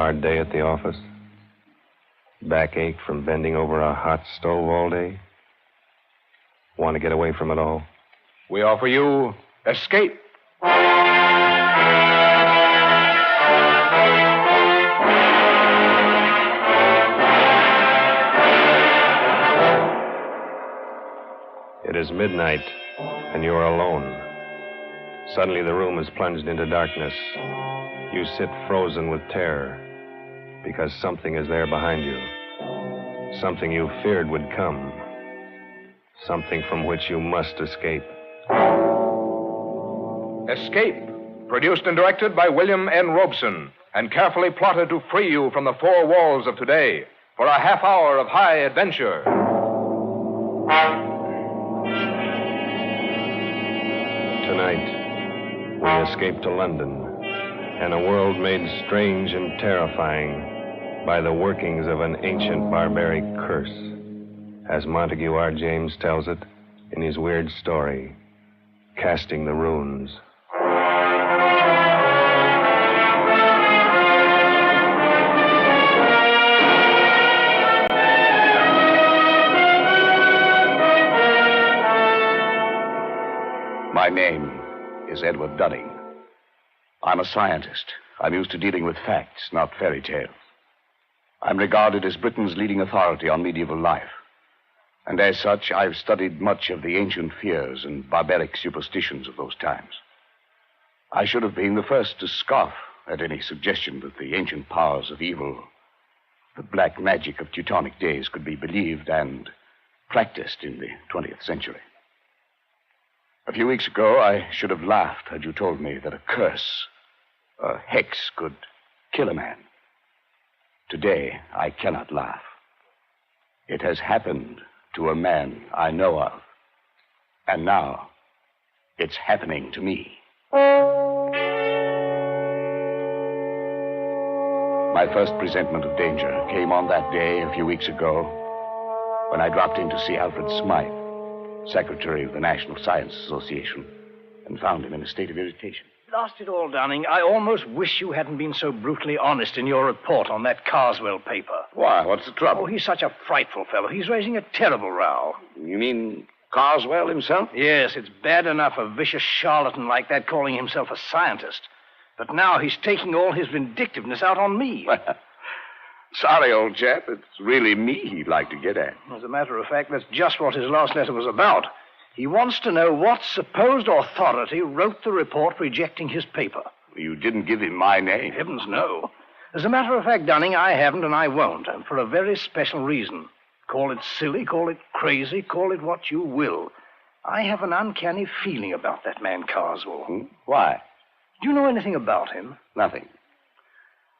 hard day at the office? Backache from bending over a hot stove all day? Want to get away from it all? We offer you Escape. It is midnight, and you are alone. Suddenly the room is plunged into darkness. You sit frozen with terror, because something is there behind you. Something you feared would come. Something from which you must escape. Escape, produced and directed by William N. Robeson, and carefully plotted to free you from the four walls of today for a half hour of high adventure. Tonight, we escape to London and a world made strange and terrifying by the workings of an ancient barbaric curse, as Montague R. James tells it in his weird story, Casting the Runes. My name is Edward Dunning. I'm a scientist. I'm used to dealing with facts, not fairy tales. I'm regarded as Britain's leading authority on medieval life. And as such, I've studied much of the ancient fears and barbaric superstitions of those times. I should have been the first to scoff at any suggestion that the ancient powers of evil, the black magic of Teutonic days, could be believed and practiced in the 20th century. A few weeks ago, I should have laughed had you told me that a curse, a hex, could kill a man. Today, I cannot laugh. It has happened to a man I know of. And now, it's happening to me. My first presentiment of danger came on that day a few weeks ago when I dropped in to see Alfred Smythe, Secretary of the National Science Association, and found him in a state of irritation. Lost it all, Dunning. I almost wish you hadn't been so brutally honest in your report on that Carswell paper. Why? What's the trouble? Oh, he's such a frightful fellow. He's raising a terrible row. You mean Carswell himself? Yes, it's bad enough a vicious charlatan like that calling himself a scientist. But now he's taking all his vindictiveness out on me. Sorry, old chap. It's really me he'd like to get at. As a matter of fact, that's just what his last letter was about. He wants to know what supposed authority wrote the report rejecting his paper. You didn't give him my name. Heavens, no. As a matter of fact, Dunning, I haven't and I won't, and for a very special reason. Call it silly, call it crazy, call it what you will. I have an uncanny feeling about that man Carswell. Why? Do you know anything about him? Nothing.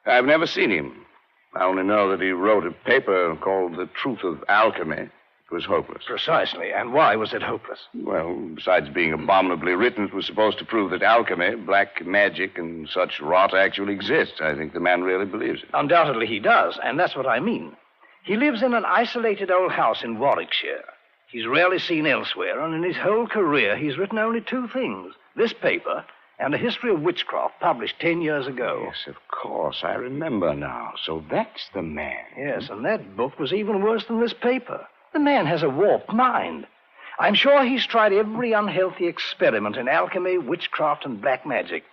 I've never seen him. I only know that he wrote a paper called The Truth of Alchemy. It was hopeless. Precisely. And why was it hopeless? Well, besides being abominably written, it was supposed to prove that alchemy, black magic, and such rot actually exists. I think the man really believes it. Undoubtedly he does, and that's what I mean. He lives in an isolated old house in Warwickshire. He's rarely seen elsewhere, and in his whole career he's written only two things. This paper and a history of witchcraft published 10 years ago. Yes, of course. I remember now. So that's the man. Yes, and that book was even worse than this paper. The man has a warped mind. I'm sure he's tried every unhealthy experiment in alchemy, witchcraft, and black magic.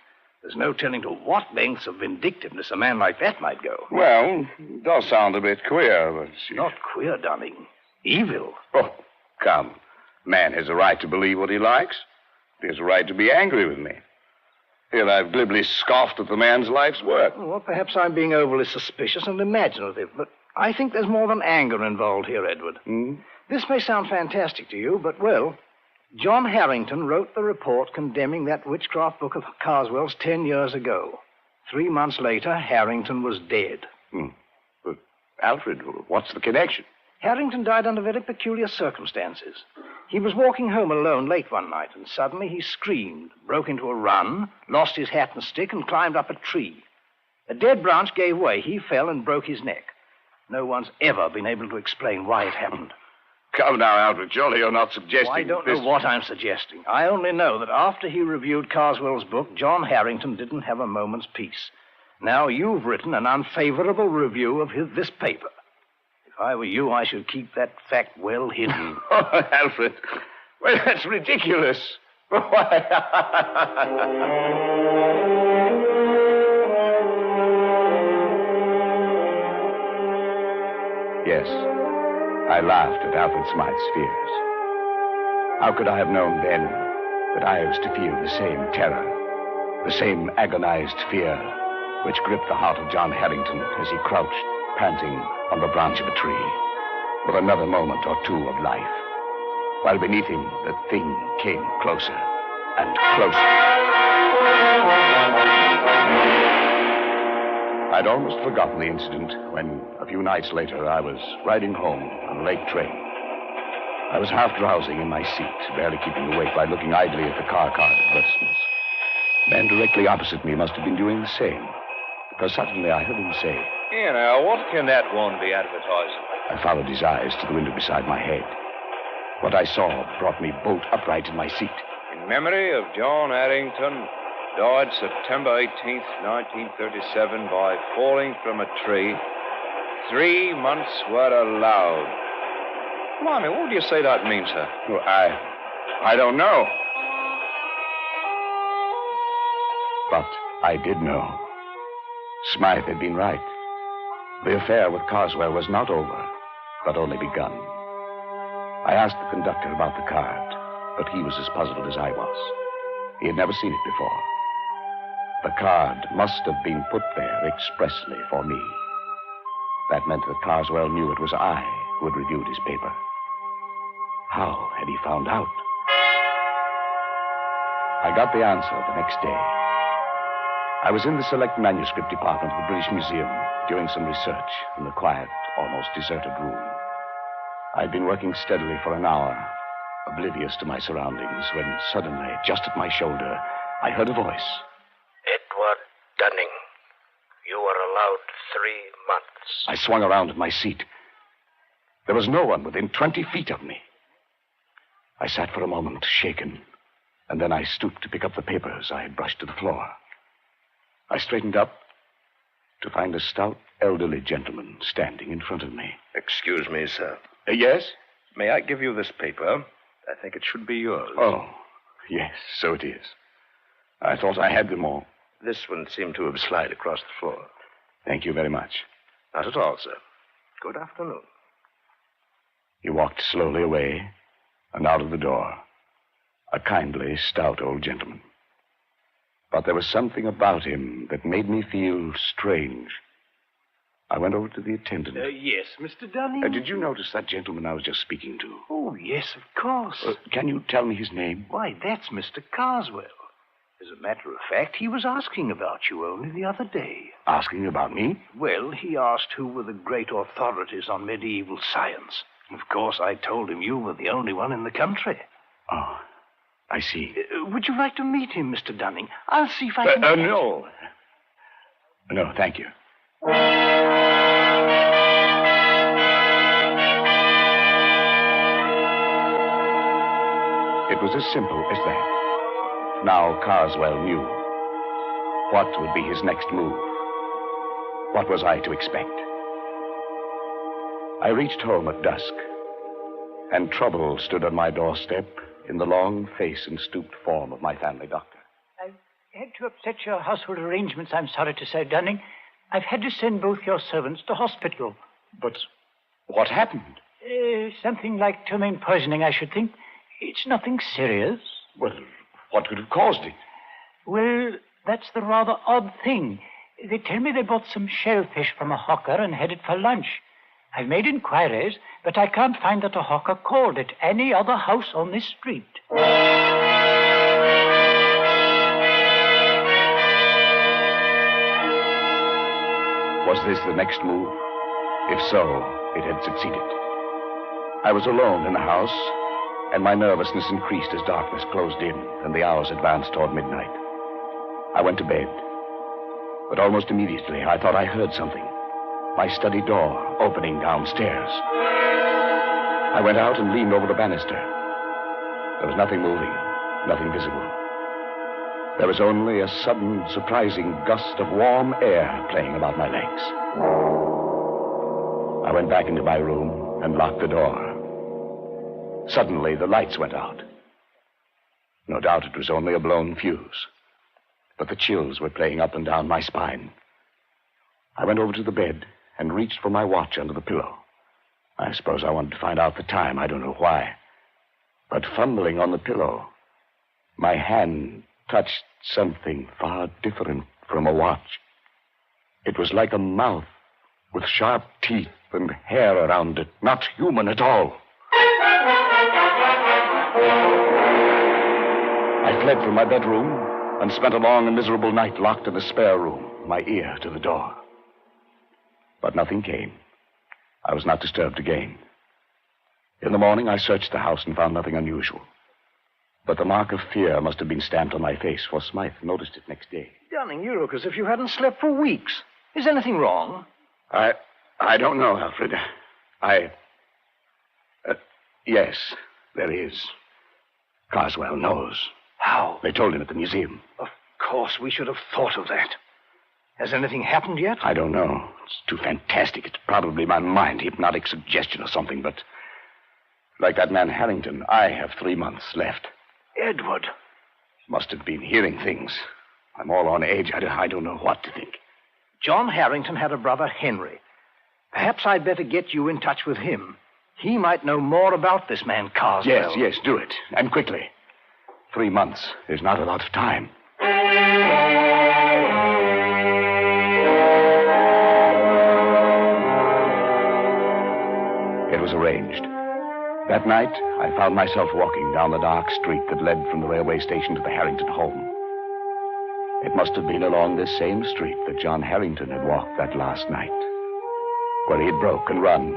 There's no telling to what lengths of vindictiveness a man like that might go. Well, it does sound a bit queer, but... Not queer, Dunning. Evil. Oh, come. Man has a right to believe what he likes. He has a right to be angry with me. Here I've glibly scoffed at the man's life's work. Well, perhaps I'm being overly suspicious and imaginative, but I think there's more than anger involved here, Edward. This may sound fantastic to you, but, well, John Harrington wrote the report condemning that witchcraft book of Carswell's 10 years ago. 3 months later, Harrington was dead. But, Alfred, what's the connection? Harrington died under very peculiar circumstances. He was walking home alone late one night, and suddenly he screamed, broke into a run, lost his hat and stick, and climbed up a tree. A dead branch gave way. He fell and broke his neck. No one's ever been able to explain why it happened. Come now, Alfred. Surely you're not suggesting... I don't know what I'm suggesting. I only know that after he reviewed Carswell's book, John Harrington didn't have a moment's peace. Now, you've written an unfavorable review of this paper. If I were you, I should keep that fact well hidden. Oh, Alfred. Well, that's ridiculous. Why? Yes, I laughed at Alfred Smythe's fears. How could I have known then that I was to feel the same terror, the same agonized fear which gripped the heart of John Harrington as he crouched, panting, on the branch of a tree, with another moment or two of life, while beneath him the thing came closer and closer. I'd almost forgotten the incident when, a few nights later, I was riding home on a late train. I was half drowsing in my seat, barely keeping awake by looking idly at the car card advertisements. The man directly opposite me must have been doing the same, because suddenly I heard him say, "Here now, what can that one be advertising?" I followed his eyes to the window beside my head. What I saw brought me bolt upright in my seat. In memory of John Harrington, died September 18th, 1937, by falling from a tree. 3 months were allowed. Blimey, what do you say that means, sir? Well, I don't know. But I did know. Smythe had been right. The affair with Carswell was not over, but only begun. I asked the conductor about the card, but he was as puzzled as I was. He had never seen it before. The card must have been put there expressly for me. That meant that Carswell knew it was I who had reviewed his paper. How had he found out? I got the answer the next day. I was in the select manuscript department of the British Museum doing some research in the quiet, almost deserted room. I'd been working steadily for an hour, oblivious to my surroundings, when suddenly, just at my shoulder, I heard a voice. "Edward Dunning, you are allowed 3 months. I swung around in my seat. There was no one within 20 feet of me. I sat for a moment, shaken, and then I stooped to pick up the papers I had brushed to the floor. I straightened up to find a stout, elderly gentleman standing in front of me. Excuse me, sir. Yes? May I give you this paper? I think it should be yours. Oh, yes, so it is. I thought I had them all. This one seemed to have slid across the floor. Thank you very much. Not at all, sir. Good afternoon. He walked slowly away and out of the door. A kindly, stout old gentleman. But there was something about him that made me feel strange. I went over to the attendant. Yes, Mr. Dunning? Did you notice that gentleman I was just speaking to? Oh, yes, of course. Can you tell me his name? Why, that's Mr. Carswell. As a matter of fact, he was asking about you only the other day. Asking about me? Well, he asked who were the great authorities on medieval science. Of course, I told him you were the only one in the country. Oh, I see. Would you like to meet him, Mr. Dunning? I'll see if I can... No. No, thank you. It was as simple as that. Now Carswell knew. What would be his next move? What was I to expect? I reached home at dusk, and trouble stood on my doorstep in the long face and stooped form of my family doctor. I've had to upset your household arrangements, I'm sorry to say, Dunning. I've had to send both your servants to hospital. But what happened? Something like ptomaine poisoning, I should think. It's nothing serious. Well, what could have caused it? Well, that's the rather odd thing. They tell me they bought some shellfish from a hawker and headed for lunch. I've made inquiries, but I can't find that a hawker called at any other house on this street. Was this the next move? If so, it had succeeded. I was alone in the house, and my nervousness increased as darkness closed in and the hours advanced toward midnight. I went to bed, but almost immediately I thought I heard something. My study door opening downstairs. I went out and leaned over the banister. There was nothing moving, nothing visible. There was only a sudden, surprising gust of warm air playing about my legs. I went back into my room and locked the door. Suddenly, the lights went out. No doubt it was only a blown fuse, but the chills were playing up and down my spine. I went over to the bed and reached for my watch under the pillow. I suppose I wanted to find out the time. I don't know why. But fumbling on the pillow, my hand touched something far different from a watch. It was like a mouth with sharp teeth and hair around it, not human at all. I fled from my bedroom and spent a long and miserable night locked in the spare room, my ear to the door. But nothing came. I was not disturbed again. In the morning, I searched the house and found nothing unusual. But the mark of fear must have been stamped on my face, for Smythe noticed it next day. Dunning, you look as if you hadn't slept for weeks. Is anything wrong? I don't know, Alfred. Yes, there is. Carswell knows. How? They told him at the museum. Of course, we should have thought of that. Has anything happened yet? I don't know. It's too fantastic. It's probably my mind, hypnotic suggestion or something, but like that man Harrington, I have 3 months left. Edward. Must have been hearing things. I'm all on edge. I don't know what to think. John Harrington had a brother, Henry. Perhaps I'd better get you in touch with him. He might know more about this man, Carswell. Yes, do it. And quickly. 3 months is not a lot of time. It was arranged. That night, I found myself walking down the dark street that led from the railway station to the Harrington home. It must have been along this same street that John Harrington had walked that last night, where he had broke and run.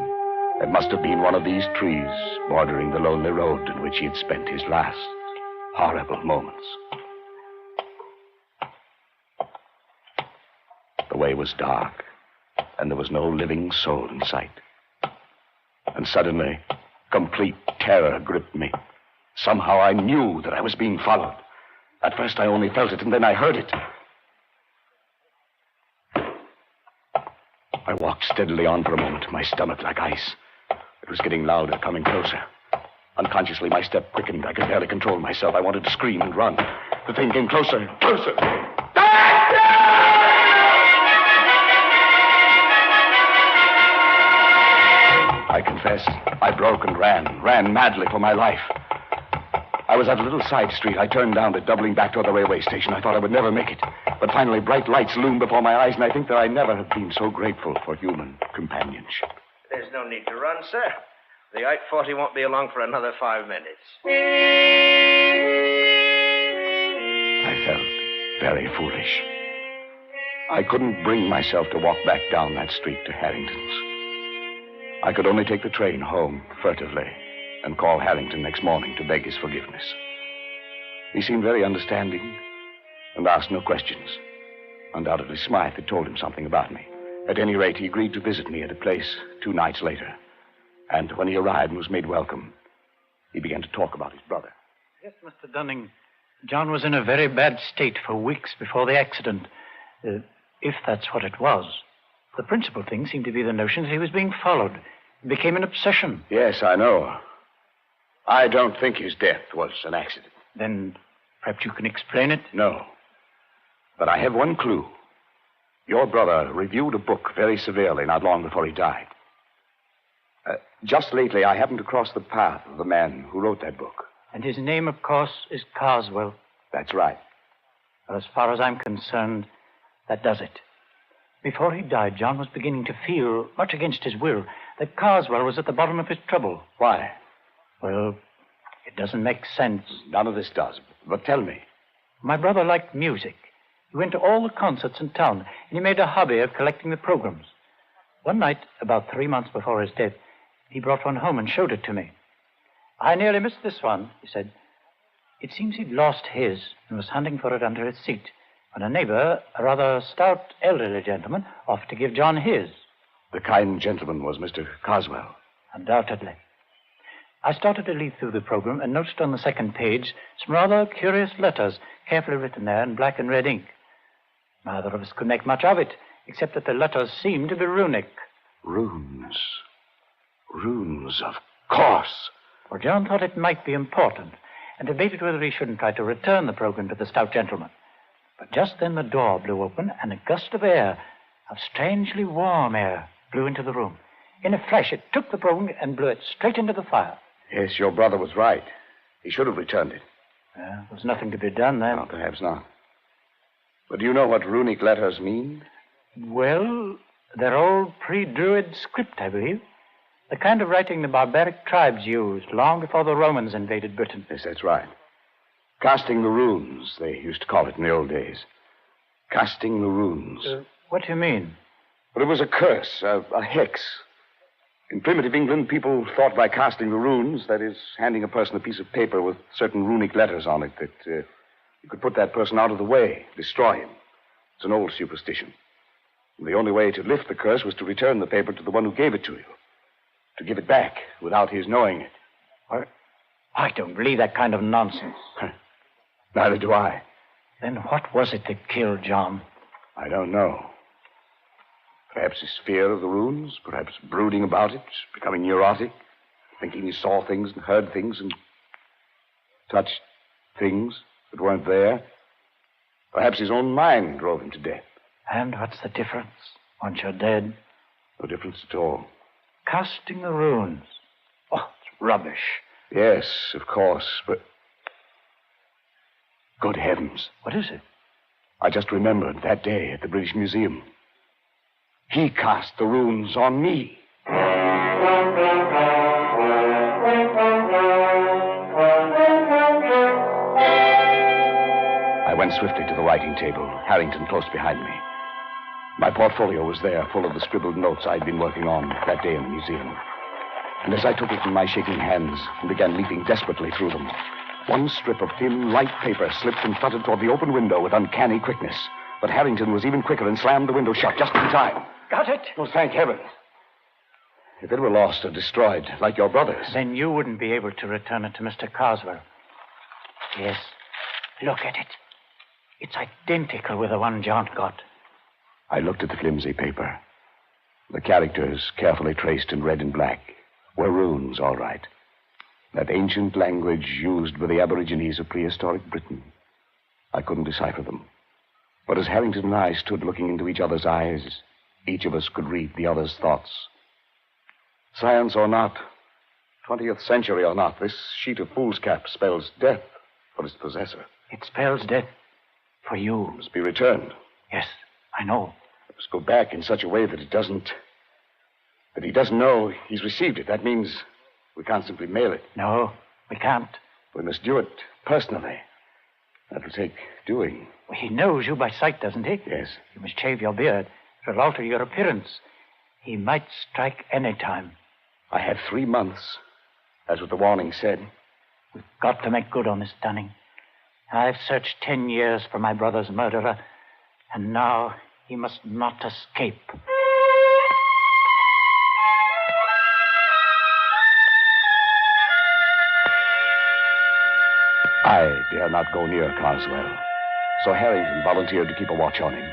It must have been one of these trees bordering the lonely road in which he had spent his last horrible moments. The way was dark, and there was no living soul in sight. And suddenly, complete terror gripped me. Somehow I knew that I was being followed. At first I only felt it, and then I heard it. I walked steadily on for a moment, my stomach like ice. It was getting louder, coming closer. Unconsciously, my step quickened. I could barely control myself. I wanted to scream and run. The thing came closer, closer. I confess, I broke and ran madly for my life. I was at a little side street. I turned down it, doubling back toward the railway station. I thought I would never make it. But finally, bright lights loomed before my eyes, and I think that I never have been so grateful for human companionship. There's no need to run, sir. The 840 won't be along for another 5 minutes. I felt very foolish. I couldn't bring myself to walk back down that street to Harrington's. I could only take the train home furtively and call Harrington next morning to beg his forgiveness. He seemed very understanding and asked no questions. Undoubtedly, Smythe had told him something about me. At any rate, he agreed to visit me at a place 2 nights later. And when he arrived and was made welcome, he began to talk about his brother. Yes, Mr. Dunning. John was in a very bad state for weeks before the accident, if that's what it was. The principal thing seemed to be the notion that he was being followed. It became an obsession. Yes, I know. I don't think his death was an accident. Then perhaps you can explain it? No. But I have one clue. Your brother reviewed a book very severely not long before he died. Just lately, I happened to cross the path of the man who wrote that book. And his name, of course, is Carswell. That's right. Well, as far as I'm concerned, that does it. Before he died, John was beginning to feel, much against his will, that Carswell was at the bottom of his trouble. Why? Well, it doesn't make sense. None of this does. But tell me. My brother liked music. He went to all the concerts in town, and he made a hobby of collecting the programs. One night, about 3 months before his death, he brought one home and showed it to me. I nearly missed this one, he said. It seems he'd lost his and was hunting for it under his seat, when a neighbor, a rather stout elderly gentleman, offered to give John his. The kind gentleman was Mr. Carswell. Undoubtedly. I started to leaf through the program and noticed on the second page some rather curious letters, carefully written there in black and red ink. Neither of us could make much of it, except that the letters seemed to be runic. Runes. Runes, of course. Well, John thought it might be important, and debated whether he shouldn't try to return the program to the stout gentleman. But just then the door blew open, and a gust of air, of strangely warm air, blew into the room. In a flash, it took the program and blew it straight into the fire. Yes, your brother was right. He should have returned it. There was nothing to be done then. No, perhaps not. But do you know what runic letters mean? Well, they're old pre-Druid script, I believe. The kind of writing the barbaric tribes used long before the Romans invaded Britain. Yes, that's right. Casting the runes, they used to call it in the old days. Casting the runes. What do you mean? But it was a curse, a hex. In primitive England, people thought by casting the runes, that is, handing a person a piece of paper with certain runic letters on it, that you could put that person out of the way, destroy him. It's an old superstition. And the only way to lift the curse was to return the paper to the one who gave it to you. To give it back without his knowing it. What? I don't believe that kind of nonsense. Neither do I. Then what was it that killed John? I don't know. Perhaps his fear of the runes, perhaps brooding about it, becoming neurotic, thinking he saw things and heard things and touched things that weren't there. Perhaps his own mind drove him to death. And what's the difference once you're dead? No difference at all. Casting the runes. Oh, it's rubbish. Yes, of course, but... Good heavens. What is it? I just remembered that day at the British Museum. He cast the runes on me. I went swiftly to the writing table, Harrington close behind me. My portfolio was there, full of the scribbled notes I'd been working on that day in the museum. And as I took it in my shaking hands and began leafing desperately through them, one strip of thin, light paper slipped and fluttered toward the open window with uncanny quickness. But Harrington was even quicker and slammed the window shut just in time. Got it? Oh, thank heaven. If it were lost or destroyed, like your brother's... Then you wouldn't be able to return it to Mr. Carswell. Yes. Look at it. It's identical with the one John got. I looked at the flimsy paper. The characters, carefully traced in red and black, were runes, all right. That ancient language used by the Aborigines of prehistoric Britain. I couldn't decipher them. But as Harrington and I stood looking into each other's eyes, each of us could read the other's thoughts. Science or not, 20th century or not, this sheet of foolscap spells death for its possessor. It spells death for you. It must be returned. Yes, I know. It must go back in such a way that he doesn't know he's received it. That means we can't simply mail it. No, we can't. We must do it personally. That'll take doing. Well, he knows you by sight, doesn't he? Yes. You must shave your beard. It'll alter your appearance. He might strike any time. I have 3 months. That's what the warning said. We've got to make good on this, Dunning. I've searched 10 years for my brother's murderer, and now he must not escape. I dare not go near Carswell, so Harrington volunteered to keep a watch on him,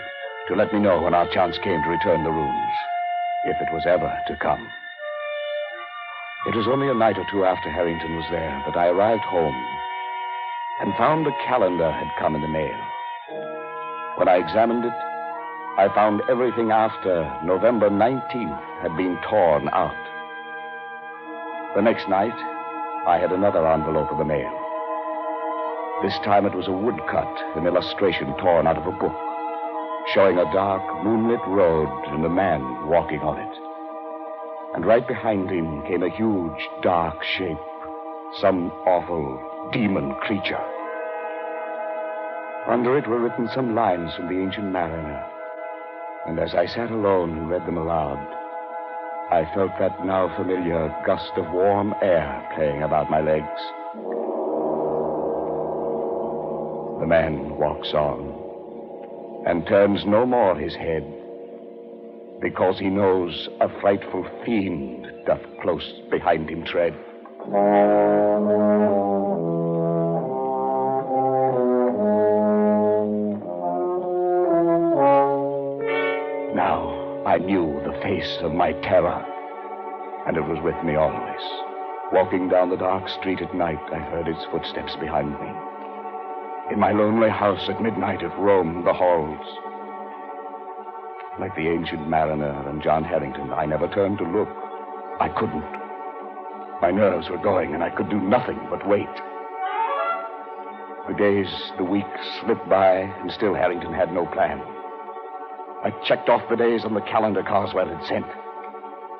to let me know when our chance came to return the runes, if it was ever to come. It was only a night or two after Harrington was there that I arrived home and found a calendar had come in the mail. When I examined it, I found everything after November 19th had been torn out. The next night, I had another envelope of the mail. This time it was a woodcut, an illustration torn out of a book, showing a dark, moonlit road and a man walking on it. And right behind him came a huge, dark shape, some awful demon creature. Under it were written some lines from the Ancient Mariner. And as I sat alone and read them aloud, I felt that now familiar gust of warm air playing about my legs. The man walks on and turns no more his head, because he knows a frightful fiend doth close behind him tread. Now I knew the face of my terror, and it was with me always. Walking down the dark street at night, I heard its footsteps behind me. In my lonely house at midnight, it roamed the halls. Like the ancient mariner and John Harrington, I never turned to look. I couldn't. My nerves were going, and I could do nothing but wait. The days, the weeks slipped by, and still Harrington had no plan. I checked off the days on the calendar Carswell had sent.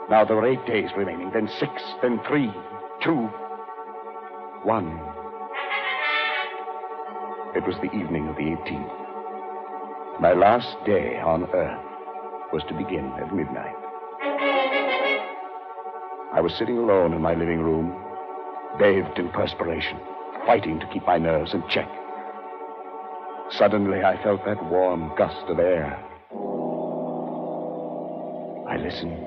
Now there were 8 days remaining, then 6, then 3, 2, 1. It was the evening of the 18th. My last day on Earth was to begin at midnight. I was sitting alone in my living room, bathed in perspiration, fighting to keep my nerves in check. Suddenly, I felt that warm gust of air. I listened.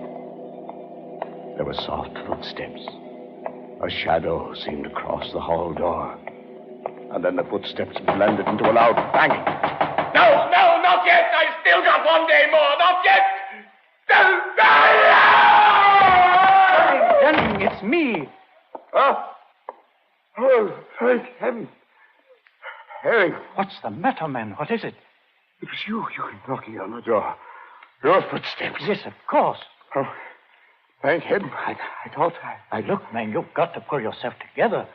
There were soft footsteps. A shadow seemed to cross the hall door. And then the footsteps blended into a loud banging. No, not yet. I still got 1 day more. Not yet. Dunning, it's me. Oh, thank heaven. Harry. What's the matter, man? What is it? It was you knocking on the door. Your footsteps. Yes, of course. Oh, thank heaven. I thought I... Look, man, you've got to pull yourself together.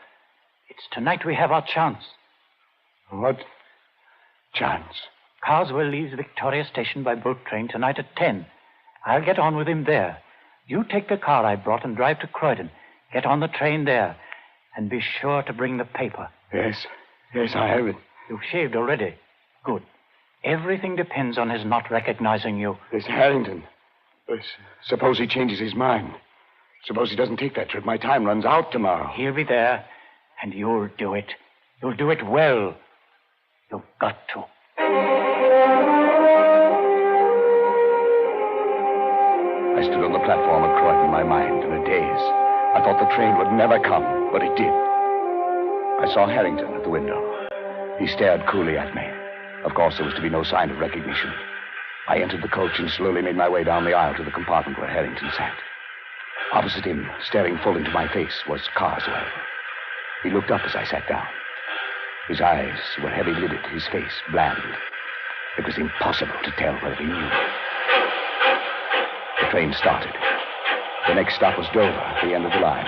It's tonight we have our chance. What chance? Carswell leaves Victoria Station by boat train tonight at 10. I'll get on with him there. You take the car I brought and drive to Croydon. Get on the train there. And be sure to bring the paper. Yes, I have it. You've shaved already. Good. Everything depends on his not recognizing you. This Harrington. Suppose he changes his mind. Suppose he doesn't take that trip. My time runs out tomorrow. He'll be there, and you'll do it. You'll do it well. You've got to. I stood on the platform at Croydon, my mind in a daze. I thought the train would never come, but it did. I saw Harrington at the window. He stared coolly at me. Of course, there was to be no sign of recognition. I entered the coach and slowly made my way down the aisle to the compartment where Harrington sat. Opposite him, staring full into my face, was Carswell. He looked up as I sat down. His eyes were heavy-lidded, his face bland. It was impossible to tell whether he knew. The train started. The next stop was Dover, at the end of the line.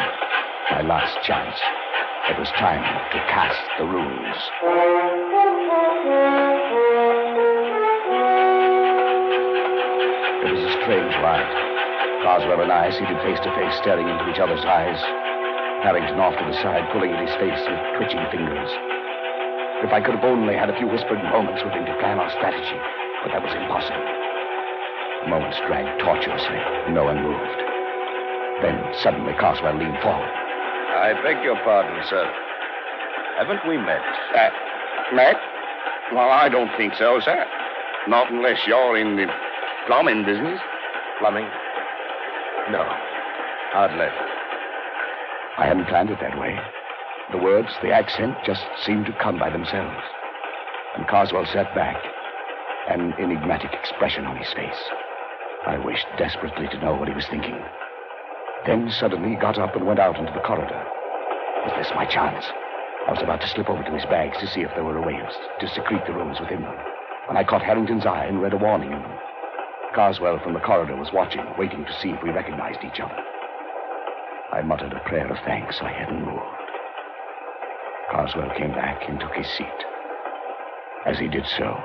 My last chance. It was time to cast the rules. It was a strange ride. Carswell and I seated face to face, staring into each other's eyes. Harrington off to the side, pulling at his face with twitching fingers. If I could have only had a few whispered moments with him to plan our strategy, but that was impossible. The moments dragged tortuously. No one moved. Then suddenly Carswell leaned forward. I beg your pardon, sir. Haven't we met? Met? Well, I don't think so, sir. Not unless you're in the plumbing business. Plumbing? No. Hardly. I hadn't planned it that way. The words, the accent, just seemed to come by themselves. And Carswell sat back, an enigmatic expression on his face. I wished desperately to know what he was thinking. Then suddenly he got up and went out into the corridor. Was this my chance? I was about to slip over to his bags to see if there were ways to secrete the rooms within them, when I caught Harrington's eye and read a warning in them. Carswell from the corridor was watching, waiting to see if we recognized each other. I muttered a prayer of thanks I hadn't moved. Carswell came back and took his seat. As he did so,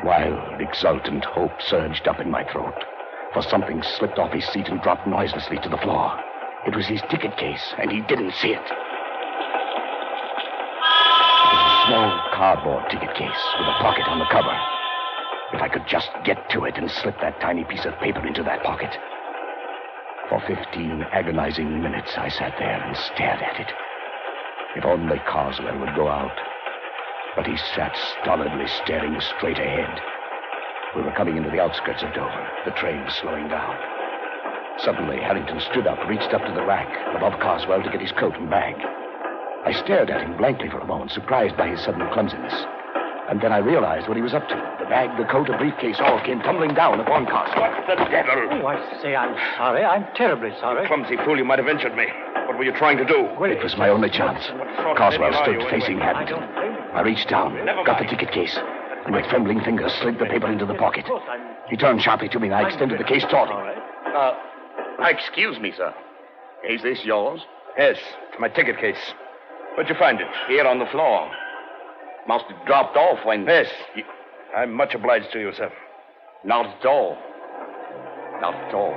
wild, exultant hope surged up in my throat. For something slipped off his seat and dropped noiselessly to the floor. It was his ticket case, and he didn't see it. It was a small cardboard ticket case with a pocket on the cover. If I could just get to it and slip that tiny piece of paper into that pocket. For 15 agonizing minutes, I sat there and stared at it. If only Carswell would go out. But he sat stolidly staring straight ahead. We were coming into the outskirts of Dover, the train slowing down. Suddenly, Harrington stood up, reached up to the rack above Carswell to get his coat and bag. I stared at him blankly for a moment, surprised by his sudden clumsiness. And then I realized what he was up to. The bag, the coat, a briefcase all came tumbling down upon Carswell. What the devil? Oh, I say, I'm sorry. I'm terribly sorry. Clumsy fool, you might have injured me. What were you trying to do? Well, It was my only chance. Carswell stood facing Harrington. I reached down, got the ticket case, and with trembling fingers slid the paper into the pocket. He turned sharply to me, and I extended the case toward him. Excuse me, sir. Is this yours? Yes, it's my ticket case. Where'd you find it? Here on the floor. Must have dropped off when... Yes. I'm much obliged to you, sir. Not at all. Not at all.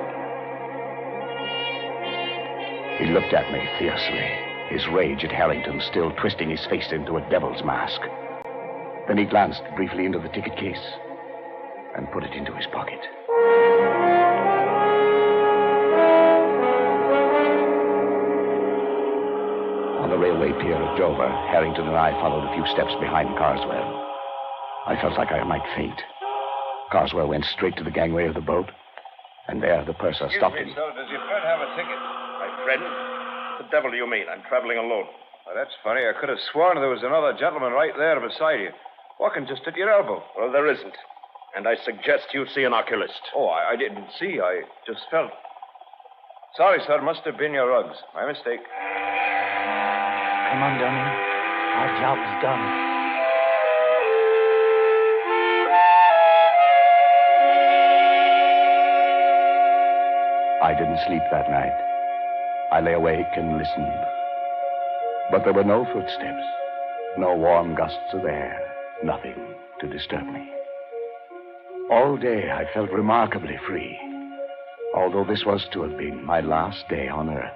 He looked at me fiercely, his rage at Harrington still twisting his face into a devil's mask. Then he glanced briefly into the ticket case and put it into his pocket. On the railway pier at Dover, Harrington and I followed a few steps behind Carswell. I felt like I might faint. Carswell went straight to the gangway of the boat, and there the purser stopped him. Sir, does your friend have a ticket? My friend? What the devil do you mean? I'm traveling alone. Well, that's funny. I could have sworn there was another gentleman right there beside you, walking just at your elbow. Well, there isn't. And I suggest you see an oculist. Oh, I didn't see. I just felt. Sorry, sir. Must have been your rugs. My mistake. Come on, Dunning. Our job's done. I didn't sleep that night. I lay awake and listened. But there were no footsteps, no warm gusts of air, nothing to disturb me. All day I felt remarkably free, although this was to have been my last day on Earth.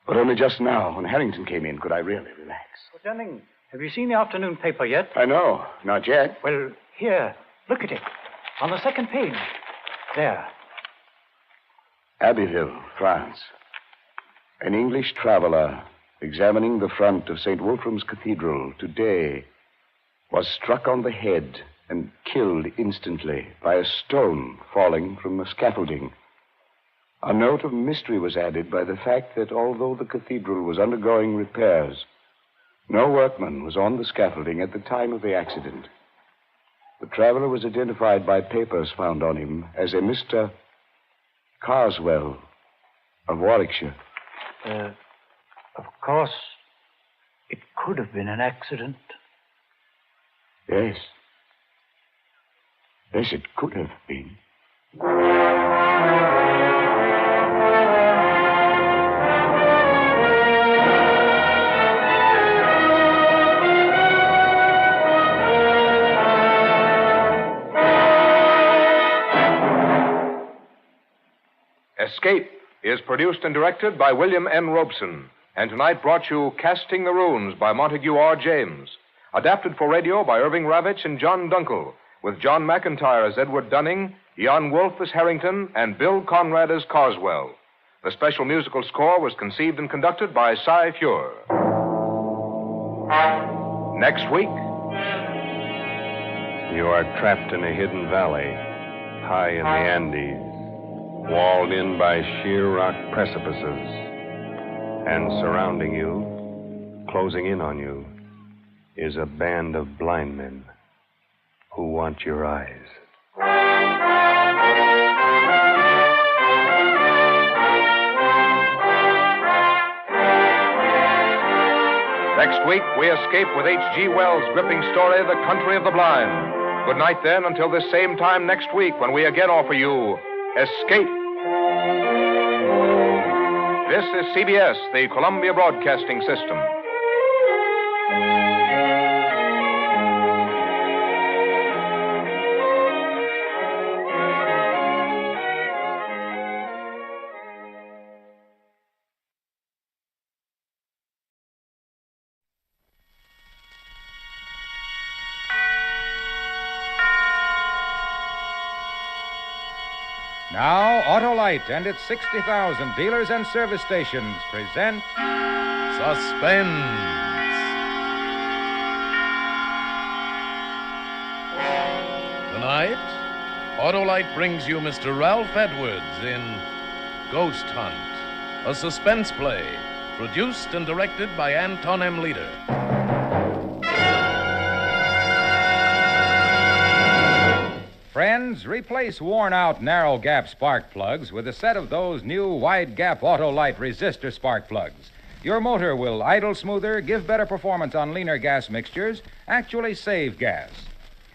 But only just now, when Harrington came in, could I really relax. Oh, Dunning, have you seen the afternoon paper yet? I know, not yet. Well, here, look at it. On the second page. There. Abbeville, France. An English traveler examining the front of St. Wolfram's Cathedral today was struck on the head and killed instantly by a stone falling from the scaffolding. A note of mystery was added by the fact that although the cathedral was undergoing repairs, no workman was on the scaffolding at the time of the accident. The traveler was identified by papers found on him as a Mr. Carswell of Warwickshire. Of course, it could have been an accident. Yes. Yes, it could have been. Escape is produced and directed by William N. Robeson, and tonight brought you Casting the Runes by Montague R. James, adapted for radio by Irving Ravitch and John Dunkel, with John McIntyre as Edward Dunning, Jan Wolfe as Harrington, and Bill Conrad as Carswell. The special musical score was conceived and conducted by Cy Fure. Next week, you are trapped in a hidden valley, high in the Andes, walled in by sheer rock precipices, and surrounding you, closing in on you, is a band of blind men who want your eyes. Next week, we escape with H.G. Wells' gripping story, The Country of the Blind. Good night, then, until this same time next week when we again offer you Escape. This is CBS, the Columbia Broadcasting System. Now, Autolite and its 60,000 dealers and service stations present Suspense. Tonight, Autolite brings you Mr. Ralph Edwards in Ghost Hunt, a suspense play produced and directed by Anton M. Leader. Friends, replace worn-out narrow-gap spark plugs with a set of those new wide-gap Autolite resistor spark plugs. Your motor will idle smoother, give better performance on leaner gas mixtures, actually save gas.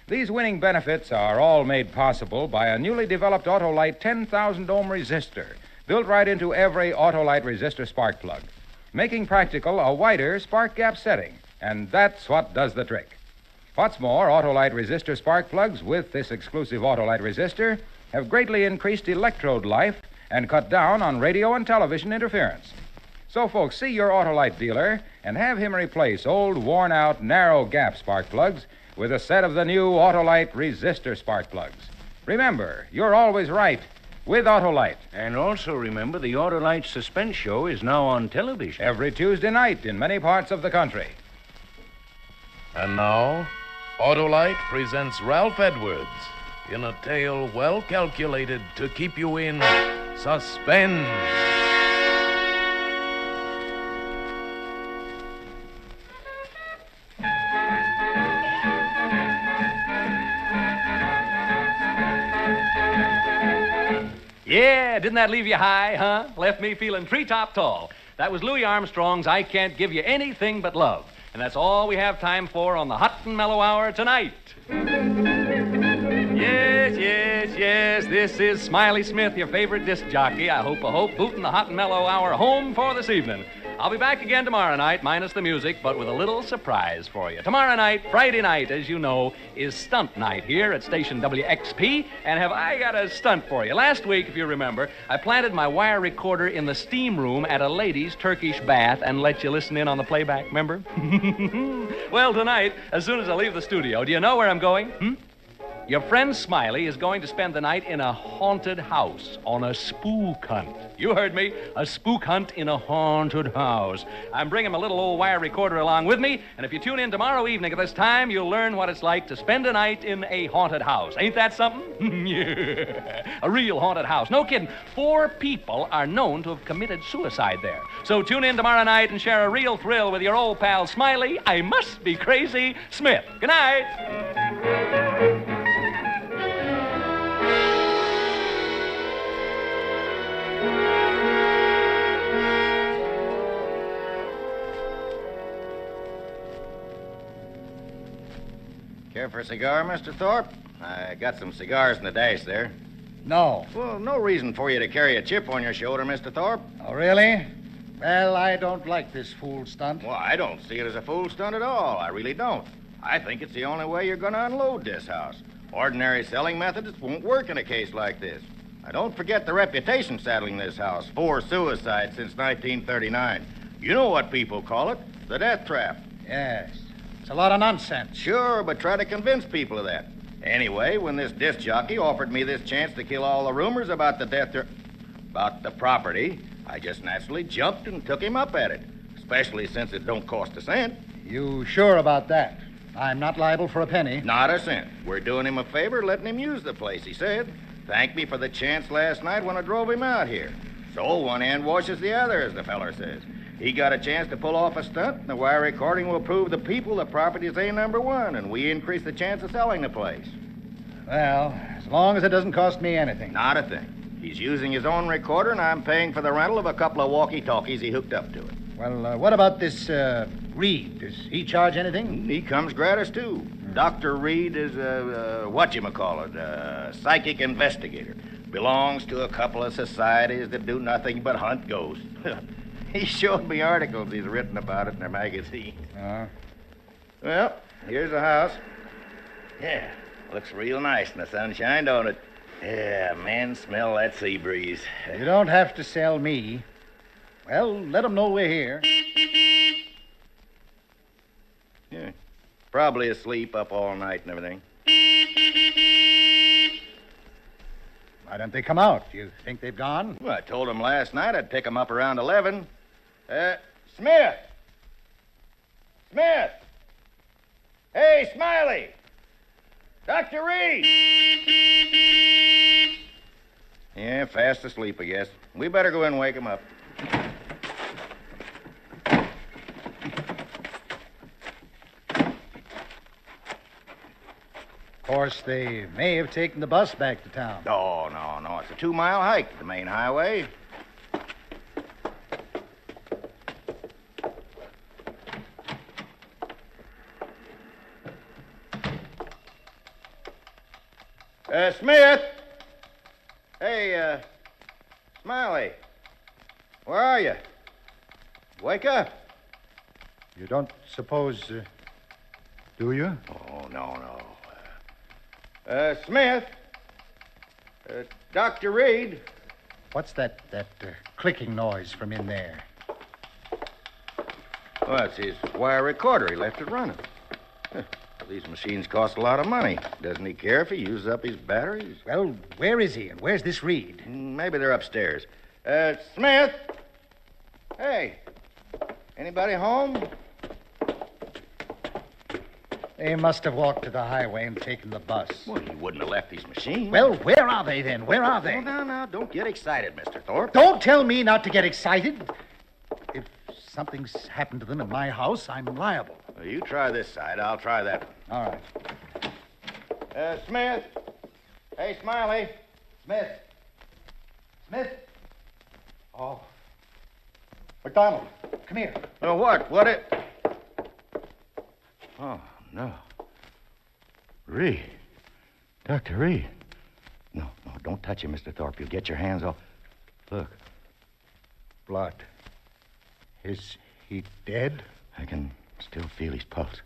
These winning benefits are all made possible by a newly developed Autolite 10,000-ohm resistor, built right into every Autolite resistor spark plug, making practical a wider spark gap setting, and that's what does the trick. What's more, Autolite resistor spark plugs with this exclusive Autolite resistor have greatly increased electrode life and cut down on radio and television interference. So, folks, see your Autolite dealer and have him replace old, worn-out, narrow-gap spark plugs with a set of the new Autolite resistor spark plugs. Remember, you're always right with Autolite. And also remember, the Autolite Suspense Show is now on television. Every Tuesday night in many parts of the country. And now, Autolite presents Ralph Edwards in a tale well calculated to keep you in suspense. Yeah, didn't that leave you high, huh? Left me feeling treetop tall. That was Louis Armstrong's I Can't Give You Anything But Love. And that's all we have time for on the Hot and Mellow Hour tonight. Yes, this is Smiley Smith, your favorite disc jockey. I hope, booting the Hot and Mellow Hour home for this evening. I'll be back again tomorrow night, minus the music, but with a little surprise for you. Tomorrow night, Friday night, as you know, is stunt night here at station WXP, and have I got a stunt for you. Last week, if you remember, I planted my wire recorder in the steam room at a lady's Turkish bath and let you listen in on the playback, remember? Well, tonight, as soon as I leave the studio, do you know where I'm going? Your friend Smiley is going to spend the night in a haunted house on a spook hunt. You heard me, a spook hunt in a haunted house. I'm bringing my little old wire recorder along with me, and if you tune in tomorrow evening at this time, you'll learn what it's like to spend a night in a haunted house. Ain't that something? Yeah, a real haunted house. No kidding. 4 people are known to have committed suicide there. So tune in tomorrow night and share a real thrill with your old pal Smiley, I must be crazy, Smith. Good night. Care for a cigar, Mr. Thorpe? I got some cigars in the dash there. No. Well, no reason for you to carry a chip on your shoulder, Mr. Thorpe. Oh, really? Well, I don't like this fool stunt. Well, I don't see it as a fool stunt at all. I really don't. I think it's the only way you're going to unload this house. Ordinary selling methods won't work in a case like this. Now, don't forget the reputation saddling this house. 4 suicides since 1939. You know what people call it, the death trap. Yes. It's a lot of nonsense. Sure, but try to convince people of that. Anyway, when this disc jockey offered me this chance to kill all the rumors about the about the property, I just naturally jumped and took him up at it, especially since it don't cost a cent. You sure about that? I'm not liable for a penny. Not a cent. We're doing him a favor letting him use the place, he said. Thanked me for the chance last night when I drove him out here. So one hand washes the other, as the feller says. He got a chance to pull off a stunt, and the wire recording will prove the people the property's A1, and we increase the chance of selling the place. Well, as long as it doesn't cost me anything. Not a thing. He's using his own recorder, and I'm paying for the rental of a couple of walkie-talkies he hooked up to it. Well, what about this, Reed? Does he charge anything? He comes gratis, too. Dr. Reed is a psychic investigator. Belongs to a couple of societies that do nothing but hunt ghosts. He showed me articles he's written about it in their magazine. Well, here's the house. Yeah, looks real nice in the sunshine, don't it? Yeah, man, smell that sea breeze. You don't have to sell me. Well, let them know we're here. Yeah, probably asleep up all night and everything. Why don't they come out? You think they've gone? Well, I told them last night I'd pick them up around 11. Smith! Smith! Hey, Smiley! Dr. Reed! Yeah, fast asleep, I guess. We better go in and wake him up. Of course, they may have taken the bus back to town. Oh, no. It's a 2-mile hike to the main highway. Smith! Hey, Smiley. Where are you? Wake up. You don't suppose, do you? Oh, no. Smith. Dr. Reed. What's that clicking noise from in there? Well, it's his wire recorder. He left it running. Huh. These machines cost a lot of money. Doesn't he care if he uses up his batteries? Well, where is he, and where's this Reed? Maybe they're upstairs. Smith? Hey, anybody home? They must have walked to the highway and taken the bus. Well, he wouldn't have left these machines. Well, where are they, then? Where are they? Oh, now, don't get excited, Mr. Thorpe. Don't tell me not to get excited. If something's happened to them in my house, I'm liable. Well, you try this side. I'll try that one. All right. Smith. Hey, Smiley. Smith? Oh. McDonald, come here. Oh, what? Oh, no. Reed. Dr. Reed. No, don't touch him, Mr. Thorpe. You'll get your hands off. Look. Blood. Is he dead? I can still feel his pulse.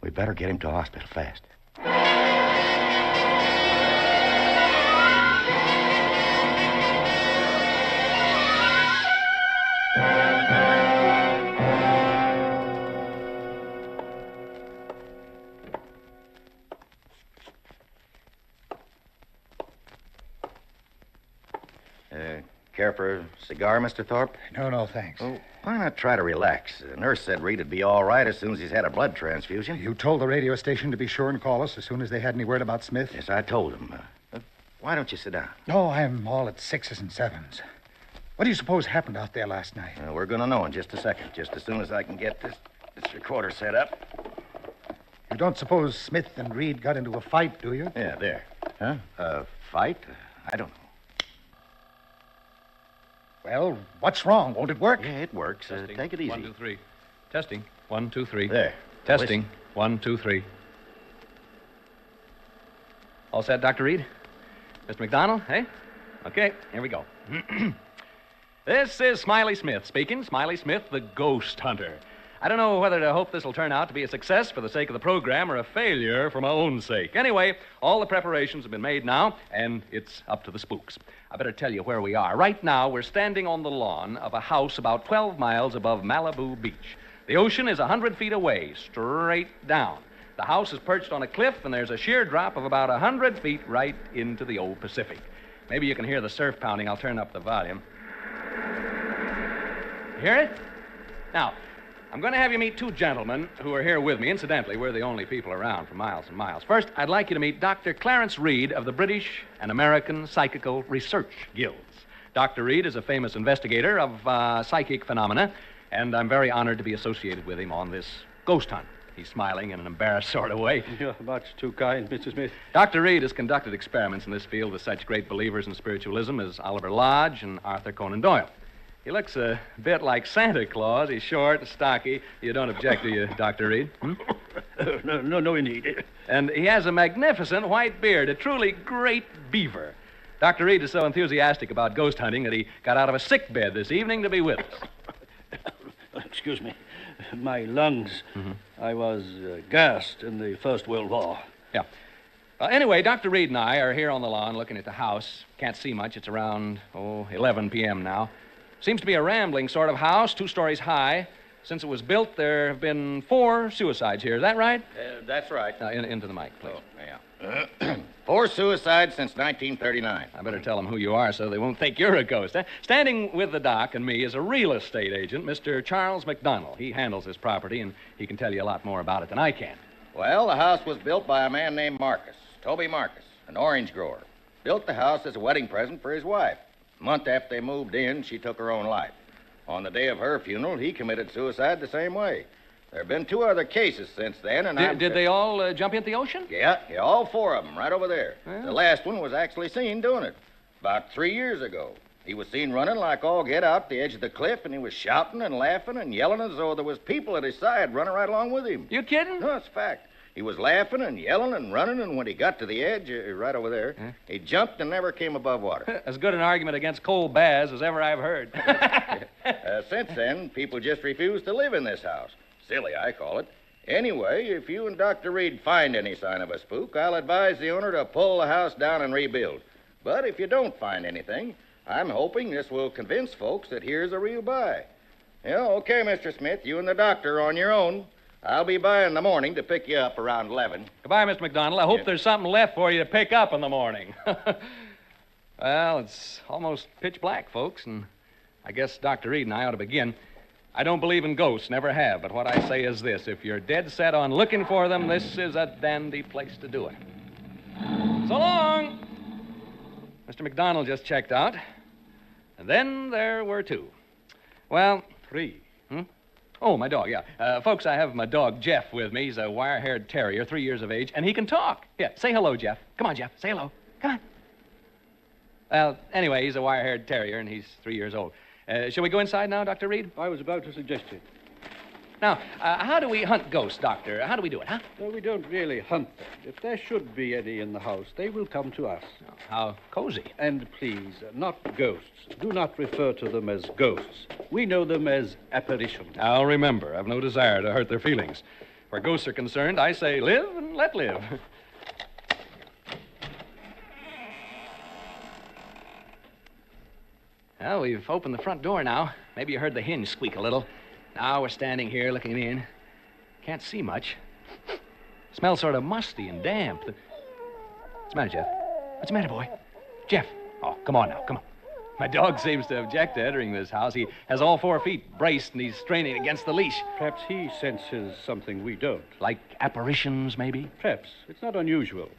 We better get him to hospital fast. Care for a cigar, Mr. Thorpe? No, thanks. Oh, why not try to relax? The nurse said Reed would be all right as soon as he's had a blood transfusion. You told the radio station to be sure and call us as soon as they had any word about Smith? Yes, I told him. Why don't you sit down? No, I'm all at 6s and 7s. What do you suppose happened out there last night? We're going to know in just a second, just as soon as I can get this recorder set up. You don't suppose Smith and Reed got into a fight, do you? Yeah, there. Huh? A fight? I don't know. Well, what's wrong? Won't it work? Yeah, it works. Take it easy. 1, 2, 3. Testing. 1, 2, 3. There. Testing. Listen. 1, 2, 3. All set, Dr. Reed? Mr. McDonald, eh? Okay, here we go. This is Smiley Smith speaking. Smiley Smith, the ghost hunter. I don't know whether to hope this will turn out to be a success for the sake of the program or a failure for my own sake. Anyway, all the preparations have been made now, and it's up to the spooks. I better tell you where we are. Right now, we're standing on the lawn of a house about 12 miles above Malibu Beach. The ocean is 100 feet away, straight down. The house is perched on a cliff, and there's a sheer drop of about 100 feet right into the old Pacific. Maybe you can hear the surf pounding. I'll turn up the volume. Hear it? Now, I'm going to have you meet two gentlemen who are here with me. Incidentally, we're the only people around for miles and miles. First, I'd like you to meet Dr. Clarence Reed of the British and American Psychical Research Guilds. Dr. Reed is a famous investigator of psychic phenomena, and I'm very honored to be associated with him on this ghost hunt. He's smiling in an embarrassed sort of way. You're much too kind, Mr. Smith. Dr. Reed has conducted experiments in this field with such great believers in spiritualism as Oliver Lodge and Arthur Conan Doyle. He looks a bit like Santa Claus. He's short and stocky. You don't object, do you, Dr. Reed? No, indeed. And he has a magnificent white beard, a truly great beaver. Dr. Reed is so enthusiastic about ghost hunting that he got out of a sick bed this evening to be with us. Excuse me. My lungs. I was gassed in the First World War. Yeah. Anyway, Dr. Reed and I are here on the lawn looking at the house. Can't see much. It's around, 11 p.m. now. Seems to be a rambling sort of house, 2 stories high. Since it was built, there have been 4 suicides here. Is that right? That's right. Into the mic, please. Oh, yeah. 4 suicides since 1939. I better tell them who you are so they won't think you're a ghost. Standing with the doc and me is a real estate agent, Mr. Charles McDonald. He handles this property, and he can tell you a lot more about it than I can. Well, the house was built by a man named Marcus, Toby Marcus, an orange grower. built the house as a wedding present for his wife. A month after they moved in, she took her own life. On the day of her funeral, he committed suicide the same way. There have been 2 other cases since then, and Did they all jump into the ocean? Yeah, all 4 of them, right over there. The last one was actually seen doing it about 3 years ago. He was seen running like all get out at the edge of the cliff, and he was shouting and laughing and yelling as though there was people at his side running right along with him. You kidding? No, it's a fact. He was laughing and yelling and running, and when he got to the edge, right over there, he jumped and never came above water. As good an argument against cold baths as ever I've heard. Since then, people just refuse to live in this house. Silly, I call it. Anyway, if you and Dr. Reed find any sign of a spook, I'll advise the owner to pull the house down and rebuild. But if you don't find anything, I'm hoping this will convince folks that here's a real buy. Okay, Mr. Smith, you and the doctor are on your own. I'll be by in the morning to pick you up around 11. Goodbye, Mr. McDonald. I hope there's something left for you to pick up in the morning. Well, it's almost pitch black, folks, and I guess Dr. Reed and I ought to begin. I don't believe in ghosts, never have, but what I say is this. If you're dead set on looking for them, this is a dandy place to do it. So long! Mr. McDonald just checked out. And then there were 2. Well, 3. Oh, my dog, yeah. Folks, I have my dog, Jeff, with me. He's a wire-haired terrier, 3 years of age, and he can talk. Yeah, say hello, Jeff. Come on, Jeff, say hello. Come on. Well, anyway, he's a wire-haired terrier, and he's 3 years old. Shall we go inside now, Dr. Reed? I was about to suggest it. Now, how do we hunt ghosts, Doctor? How do we do it, huh? No, we don't really hunt them. If there should be any in the house, they will come to us. Oh, how cozy. And please, not ghosts. Do not refer to them as ghosts. We know them as apparitions. I'll remember. I've no desire to hurt their feelings. Where ghosts are concerned, I say live and let live. Well, we've opened the front door now. Maybe you heard the hinge squeak a little. Now we're standing here looking in. Can't see much. Smells sort of musty and damp. What's the matter, Jeff? What's the matter, boy? Jeff. Oh, come on now, come on. My dog seems to object to entering this house. He has all 4 feet braced, and he's straining against the leash. Perhaps he senses something we don't. Like apparitions, maybe? Perhaps. It's not unusual.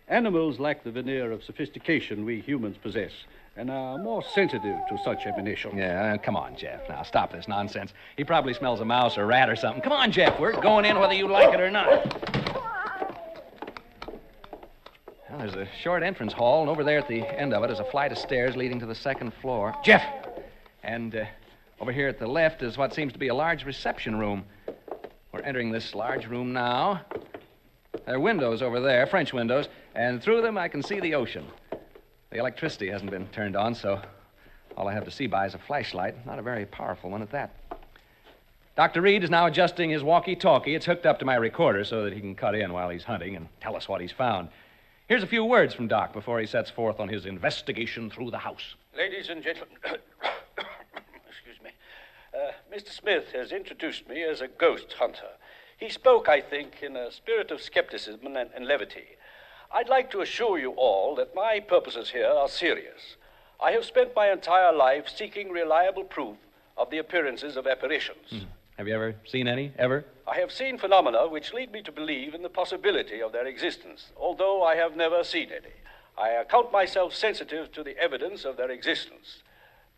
Animals lack the veneer of sophistication we humans possess, and are more sensitive to such emanations. Yeah, come on, Jeff. Now, stop this nonsense. He probably smells a mouse or rat or something. Come on, Jeff. We're going in whether you like it or not. Well, there's a short entrance hall, and over there at the end of it is a flight of stairs leading to the 2nd floor. Jeff! And over here at the left is what seems to be a large reception room. We're entering this large room now. There are windows over there, French windows, and through them I can see the ocean. The electricity hasn't been turned on, so all I have to see by is a flashlight. Not a very powerful one at that. Dr. Reed is now adjusting his walkie-talkie. It's hooked up to my recorder so that he can cut in while he's hunting and tell us what he's found. Here's a few words from Doc before he sets forth on his investigation through the house. Ladies and gentlemen, excuse me. Mr. Smith has introduced me as a ghost hunter. He spoke, I think, in a spirit of skepticism and levity. I'd like to assure you all that my purposes here are serious. I have spent my entire life seeking reliable proof of the appearances of apparitions. Have you ever seen any, ever? I have seen phenomena which lead me to believe in the possibility of their existence, although I have never seen any. I account myself sensitive to the evidence of their existence.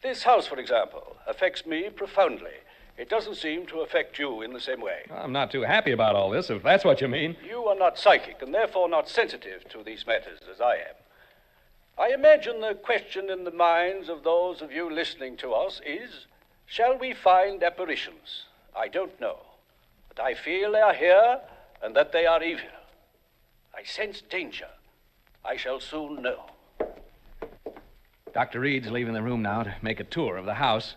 This house, for example, affects me profoundly. It doesn't seem to affect you in the same way. I'm not too happy about all this, if that's what you mean. You are not psychic and therefore not sensitive to these matters as I am. I imagine the question in the minds of those of you listening to us is, shall we find apparitions? I don't know, but I feel they are here and that they are evil. I sense danger. I shall soon know. Dr. Reed's leaving the room now to make a tour of the house.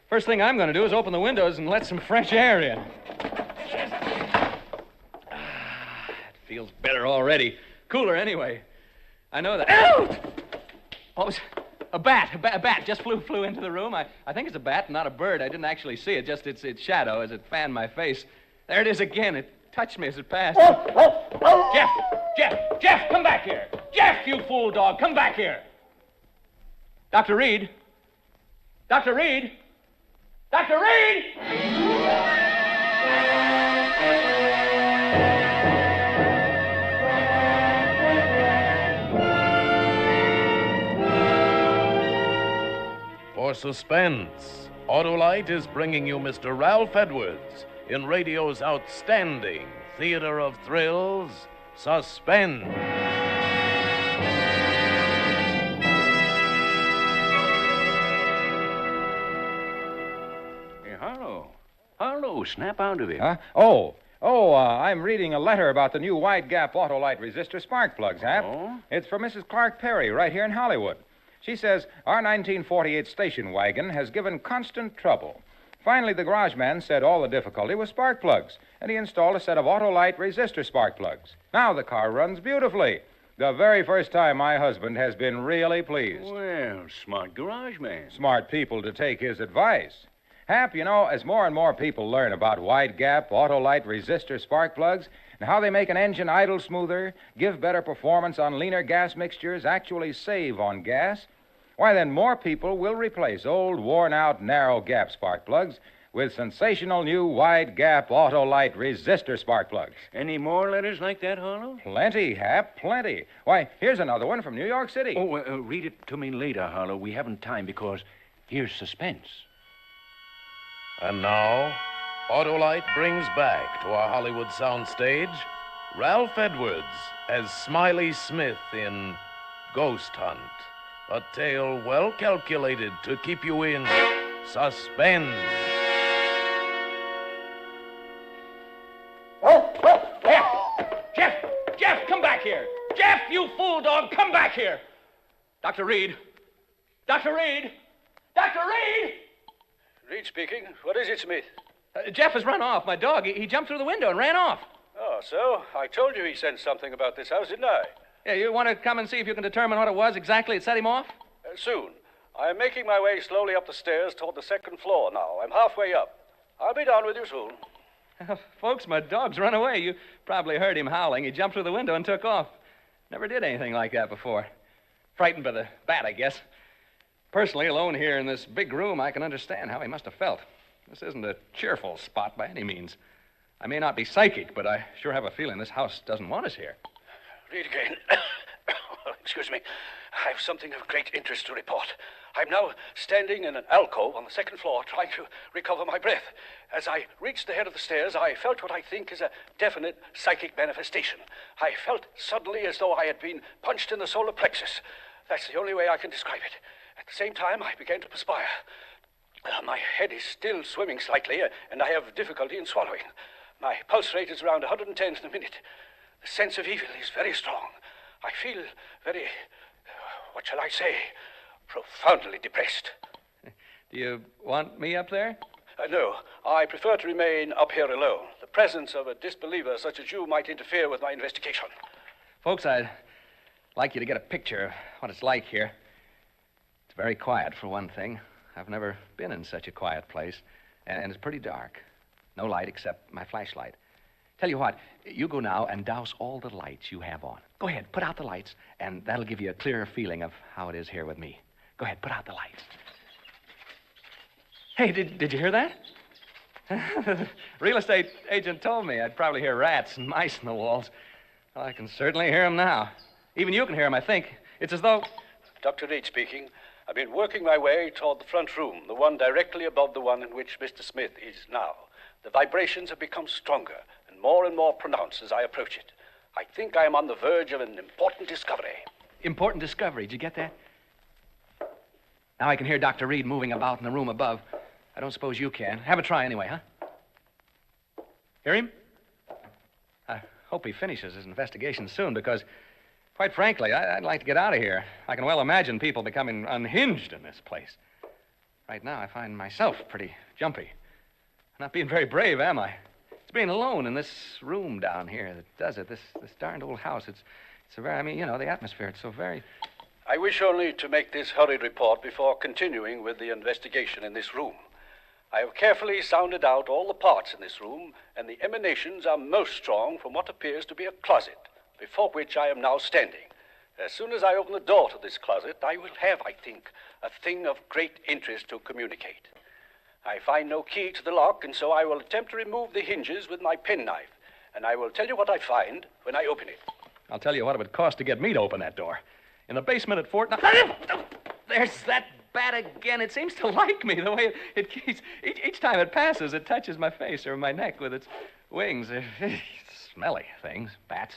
First thing I'm going to do is open the windows and let some fresh air in. It feels better already. Cooler anyway. I know that. Out! What was a bat? A bat just flew into the room. I think it's a bat, not a bird. I didn't actually see it, just its shadow as it fanned my face. There it is again. It touched me as it passed. Jeff, come back here. Jeff, you fool dog, come back here. Dr. Reed? Dr. Reed? Dr. Reed! For Suspense, Autolite is bringing you Mr. Ralph Edwards in radio's outstanding theater of thrills, Suspense. Hey, Harlow. Harlow, snap out of it. Huh? I'm reading a letter about the new wide gap Autolite resistor spark plugs, Hap. Oh? It's from Mrs. Clark Perry right here in Hollywood. She says our 1948 station wagon has given constant trouble. Finally, the garage man said all the difficulty was spark plugs, and he installed a set of Autolite resistor spark plugs. Now the car runs beautifully. The very first time my husband has been really pleased. Well, smart garage man. Smart people to take his advice. Hap, you know, as more and more people learn about wide gap Autolite resistor spark plugs and how they make an engine idle smoother, give better performance on leaner gas mixtures, actually save on gas, why then more people will replace old, worn-out, narrow gap spark plugs with sensational new wide gap Autolite resistor spark plugs. Any more letters like that, Harlow? Plenty, Hap, plenty. Why, here's another one from New York City. Read it to me later, Harlow. We haven't time because here's Suspense. And now, Autolite brings back to our Hollywood soundstage Ralph Edwards as Smiley Smith in Ghost Hunt, a tale well calculated to keep you in suspense. Jeff, come back here. Jeff, you fool dog, come back here. Dr. Reed. Dr. Reed. Dr. Reed! Reed speaking. What is it, Smith? Jeff has run off. My dog, he jumped through the window and ran off. Oh, so? I told you he sensed something about this house, didn't I? Yeah, you want to come and see if you can determine what it was exactly that set him off? Soon. I am making my way slowly up the stairs toward the second floor now. I'm halfway up. I'll be down with you soon. Folks, my dog's run away. You probably heard him howling. He jumped through the window and took off. Never did anything like that before. Frightened by the bat, I guess. Personally, alone here in this big room, I can understand how he must have felt. This isn't a cheerful spot by any means. I may not be psychic, but I sure have a feeling this house doesn't want us here. Read again. Excuse me. I have something of great interest to report. I'm now standing in an alcove on the second floor trying to recover my breath. As I reached the head of the stairs, I felt what I think is a definite psychic manifestation. I felt suddenly as though I had been punched in the solar plexus. That's the only way I can describe it. At the same time, I began to perspire. My head is still swimming slightly, and I have difficulty in swallowing. My pulse rate is around 110 in a minute. The sense of evil is very strong. I feel very, what shall I say, profoundly depressed. Do you want me up there? No, I prefer to remain up here alone. The presence of a disbeliever such as you might interfere with my investigation. Folks, I'd like you to get a picture of what it's like here. It's very quiet, for one thing. I've never been in such a quiet place, and it's pretty dark. No light except my flashlight. Tell you what, you go now and douse all the lights you have on. Go ahead, put out the lights, and that'll give you a clearer feeling of how it is here with me. Go ahead, put out the lights. Hey, did you hear that? Real estate agent told me I'd probably hear rats and mice in the walls. Well, I can certainly hear them now. Even you can hear them, I think. It's as though... Dr. Reed speaking. I've been working my way toward the front room, the one directly above the one in which Mr. Smith is now. The vibrations have become stronger and more pronounced as I approach it. I think I am on the verge of an important discovery. Important discovery. Did you get that? Now I can hear Dr. Reed moving about in the room above. I don't suppose you can. Have a try anyway, huh? Hear him? I hope he finishes his investigation soon because, quite frankly, I'd like to get out of here. I can well imagine people becoming unhinged in this place. Right now, I find myself pretty jumpy. I'm not being very brave, am I? It's being alone in this room down here that does it. This darned old house. It's a very, the atmosphere. It's so very... I wish only to make this hurried report before continuing with the investigation in this room. I have carefully sounded out all the parts in this room, and the emanations are most strong from what appears to be a closet, before which I am now standing. As soon as I open the door to this closet, I will have, I think, a thing of great interest to communicate. I find no key to the lock, and so I will attempt to remove the hinges with my penknife, and I will tell you what I find when I open it. I'll tell you what it would cost to get me to open that door. In the basement at Fort... There's that bat again. It seems to like me the way it keeps... Each time it passes, it touches my face or my neck with its wings. They're smelly things, bats.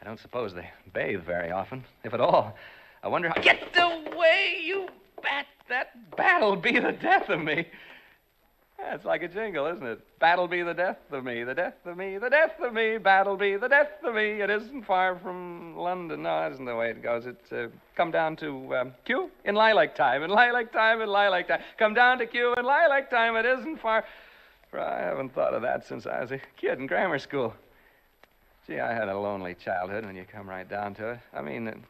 I don't suppose they bathe very often, if at all. I wonder how... Get away, you bat! That bat'll be the death of me. Yeah, it's like a jingle, isn't it? Bat'll be the death of me, the death of me, the death of me. Bat'll be the death of me. It isn't far from London. No, that isn't the way it goes. It's come down to Q in lilac time, in lilac time, in lilac time. Come down to Q in lilac time. It isn't far. I haven't thought of that since I was a kid in grammar school. Gee, I had a lonely childhood when you come right down to it. I mean,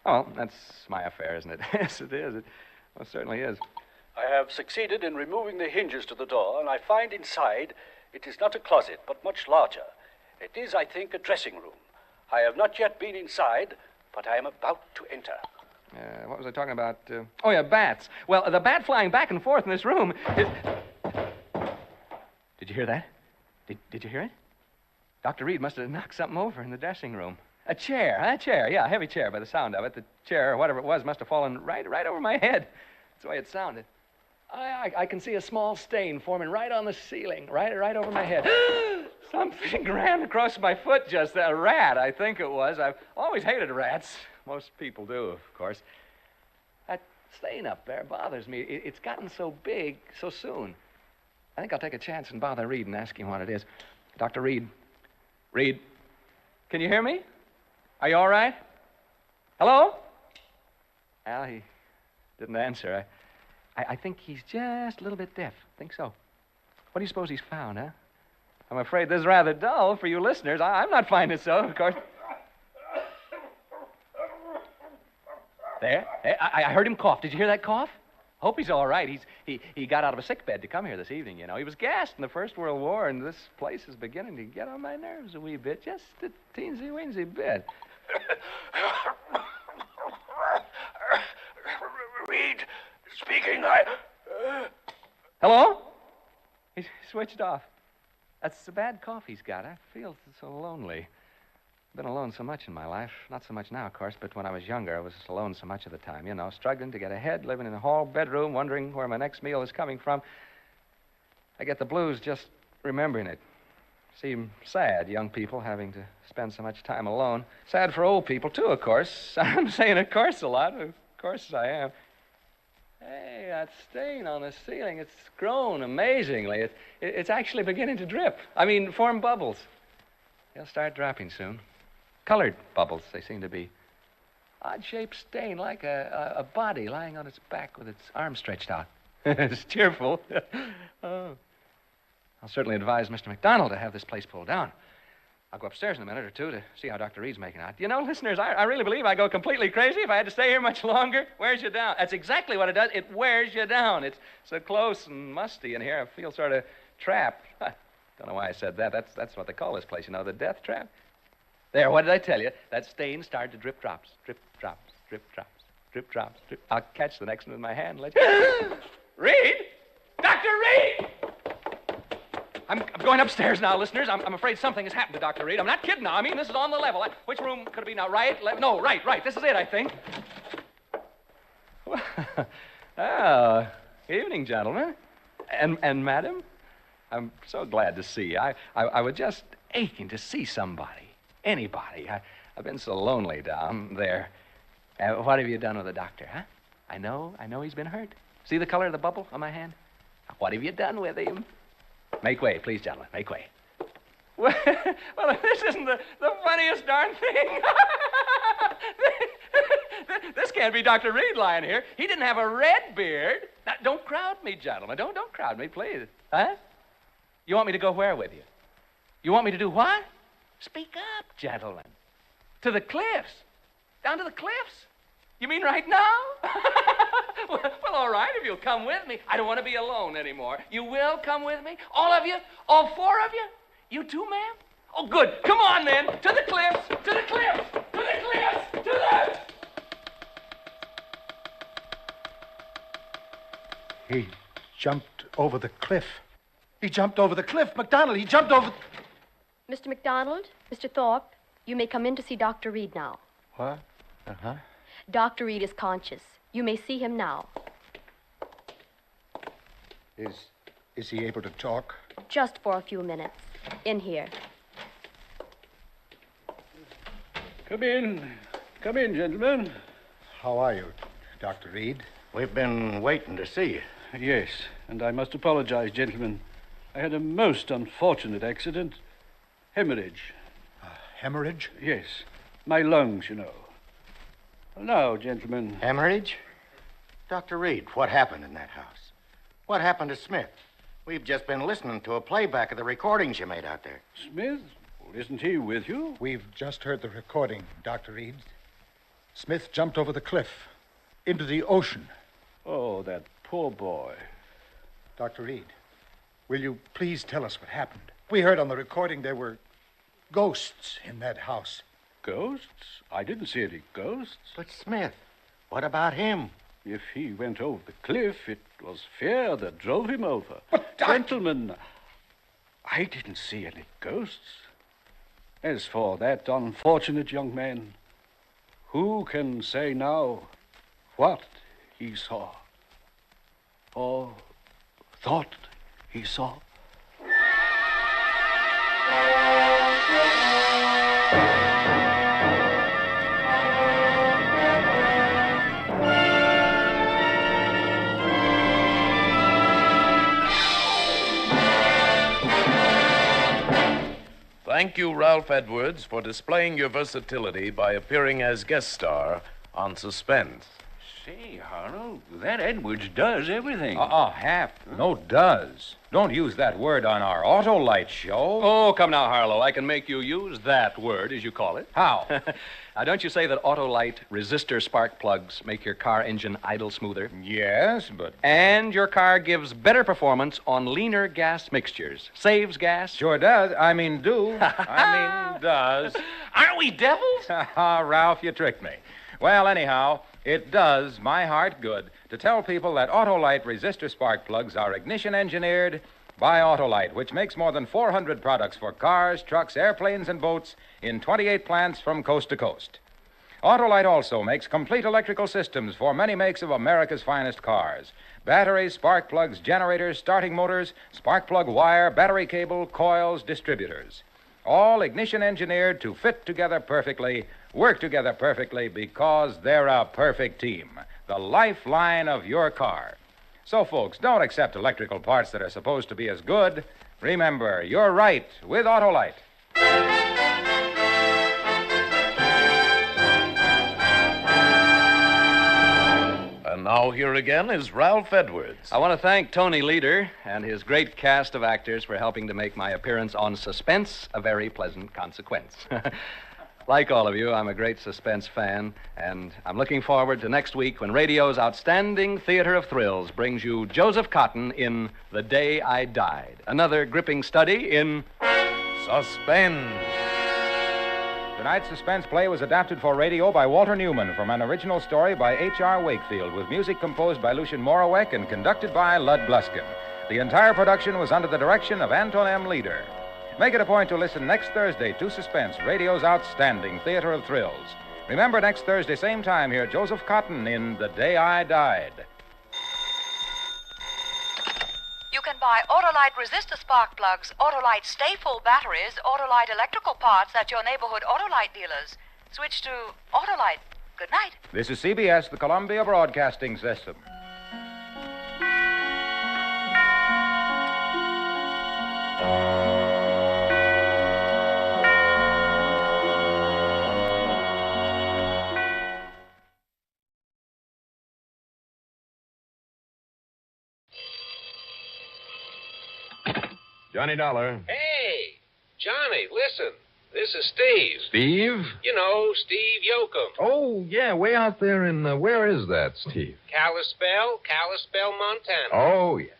that's my affair, isn't it? Yes, it is. It most certainly is. I have succeeded in removing the hinges to the door, and I find inside it is not a closet, but much larger. It is, I think, a dressing room. I have not yet been inside, but I am about to enter. What was I talking about? Oh, yeah, bats. Well, the bat flying back and forth in this room is... Did you hear that? Did you hear it? Dr. Reed must have knocked something over in the dressing room. A chair, yeah, a heavy chair by the sound of it. The chair, or whatever it was, must have fallen right over my head. That's the way it sounded. I can see a small stain forming right on the ceiling, right over my head. Something ran across my foot just then. A rat, I think it was. I've always hated rats. Most people do, of course. That stain up there bothers me. It's gotten so big so soon. I think I'll take a chance and bother Reed and ask him what it is. Dr. Reed. Reed, can you hear me? Are you all right? Hello? Well, he didn't answer. I think he's just a little bit deaf. I think so. What do you suppose he's found, huh? I'm afraid this is rather dull for you listeners. I'm not finding it so, of course. There. I heard him cough. Did you hear that cough? Hope he's all right. He got out of a sick bed to come here this evening, you know. He was gassed in the First World War, and this place is beginning to get on my nerves a wee bit. Just a teensy-weensy bit. Reed, speaking, Hello? He's switched off. That's the bad cough he's got. I feel so lonely. Been alone so much in my life. Not so much now, of course, but when I was younger, I was alone so much of the time. You know, struggling to get ahead, living in a hall bedroom, wondering where my next meal is coming from. I get the blues just remembering it. Seem sad, young people having to spend so much time alone. Sad for old people, too, of course. I'm saying of course a lot. Of course I am. Hey, that stain on the ceiling, it's grown amazingly. It's actually beginning to drip. I mean, form bubbles. They'll start dropping soon. Colored bubbles, they seem to be. Odd-shaped stain, like a body lying on its back with its arms stretched out. It's cheerful. Oh. I'll certainly advise Mr. McDonald to have this place pulled down. I'll go upstairs in a minute or two to see how Dr. Reed's making out. You know, listeners, I really believe I'd go completely crazy if I had to stay here much longer. Wears you down. That's exactly what it does. It wears you down. It's so close and musty in here. I feel sort of trapped. Don't know why I said that. That's what they call this place, you know, the death trap. There, what did I tell you? That stain started to drip drops. Drip drops, drip drops, drip drops, drip. I'll catch the next one with my hand. Reed! Dr. Reed! I'm going upstairs now, listeners. I'm afraid something has happened to Dr. Reed. I'm not kidding now. I mean, this is on the level. Which room could it be now? Right? Left? No, right. This is it, I think. Oh, evening, gentlemen. And madam? I'm so glad to see you. I was just aching to see somebody. Anybody. I've been so lonely down there. What have you done with the doctor, huh? I know he's been hurt. See the color of the bubble on my hand? What have you done with him? Make way, please, gentlemen. Make way. Well, this isn't the funniest darn thing. This can't be Dr. Reed lying here. He didn't have a red beard. Now, don't crowd me, gentlemen. Don't crowd me, please. Huh? You want me to go where with you? You want me to do what? Speak up, gentlemen. To the cliffs. Down to the cliffs? You mean right now? Well, all right, if you'll come with me. I don't want to be alone anymore. You will come with me? All of you? All four of you? You too, ma'am? Oh, good. Come on, then. To the cliffs. To the cliffs. To the cliffs. To the... He jumped over the cliff. He jumped over the cliff. McDonald, he jumped over... Mr. McDonald, Mr. Thorpe, you may come in to see Dr. Reed now. What? Uh-huh. Dr. Reed is conscious. You may see him now. Is he able to talk? Just for a few minutes. In here. Come in. Come in, gentlemen. How are you, Dr. Reed? We've been waiting to see you. Yes, and I must apologize, gentlemen. I had a most unfortunate accident. Hemorrhage. Hemorrhage? Yes. My lungs, you know. Now, gentlemen. Hemorrhage? Dr. Reed, what happened in that house? What happened to Smith? We've just been listening to a playback of the recordings you made out there. Smith? Well, isn't he with you? We've just heard the recording, Dr. Reed. Smith jumped over the cliff into the ocean. Oh, that poor boy. Dr. Reed, will you please tell us what happened? We heard on the recording there were ghosts in that house. Ghosts? I didn't see any ghosts. But Smith, what about him? If he went over the cliff, it was fear that drove him over. But, gentlemen, I didn't see any ghosts. As for that unfortunate young man, who can say now what he saw or thought he saw? Thank you, Ralph Edwards, for displaying your versatility by appearing as guest star on Suspense. Say, Harlow, that Edwards does everything. Hap. No does. Don't use that word on our Autolite show. Oh, come now, Harlow. I can make you use that word, as you call it. How? Now, don't you say that Autolite resistor spark plugs make your car engine idle smoother? Yes, but... And your car gives better performance on leaner gas mixtures. Saves gas. Sure does. Does. Aren't we devils? Ralph, you tricked me. Well, anyhow, it does my heart good to tell people that Autolite resistor spark plugs are ignition engineered by Autolite, which makes more than 400 products for cars, trucks, airplanes, and boats in 28 plants from coast to coast. Autolite also makes complete electrical systems for many makes of America's finest cars. Batteries, spark plugs, generators, starting motors, spark plug wire, battery cable, coils, distributors. All ignition engineered to fit together perfectly, work together perfectly because they're a perfect team. The lifeline of your car. So, folks, don't accept electrical parts that are supposed to be as good. Remember, you're right with Autolite. And now here again is Ralph Edwards. I want to thank Tony Leader and his great cast of actors for helping to make my appearance on Suspense a very pleasant consequence. Like all of you, I'm a great Suspense fan, and I'm looking forward to next week when radio's outstanding theater of thrills brings you Joseph Cotton in The Day I Died, another gripping study in Suspense. Tonight's Suspense play was adapted for radio by Walter Newman from an original story by H.R. Wakefield, with music composed by Lucien Morawek and conducted by Lud Gluskin. The entire production was under the direction of Anton M. Leader. Make it a point to listen next Thursday to Suspense, radio's outstanding theater of thrills. Remember, next Thursday, same time, hear Joseph Cotton in The Day I Died. You can buy Autolite resistor spark plugs, Autolite stay-full batteries, Autolite electrical parts at your neighborhood Autolite dealers. Switch to Autolite. Good night. This is CBS, the Columbia Broadcasting System. Johnny Dollar. Hey, Johnny, listen. This is Steve. Steve? You know, Steve Yoakum. Oh, yeah, way out there in, where is that, Steve? Kalispell, Montana. Oh, yeah.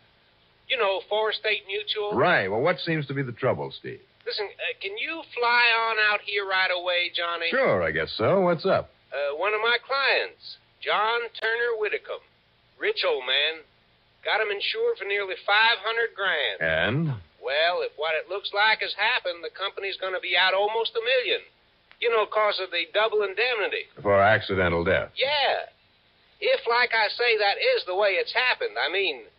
You know, Four-State Mutual. Right. Well, what seems to be the trouble, Steve? Listen, can you fly on out here right away, Johnny? Sure, I guess so. What's up? One of my clients, John Turner Whitcomb. Rich old man. Got him insured for nearly $500,000. And? Well, if what it looks like has happened, the company's going to be out almost $1 million. You know, because of the double indemnity. For accidental death. Yeah. If, like I say, that is the way it's happened, I mean,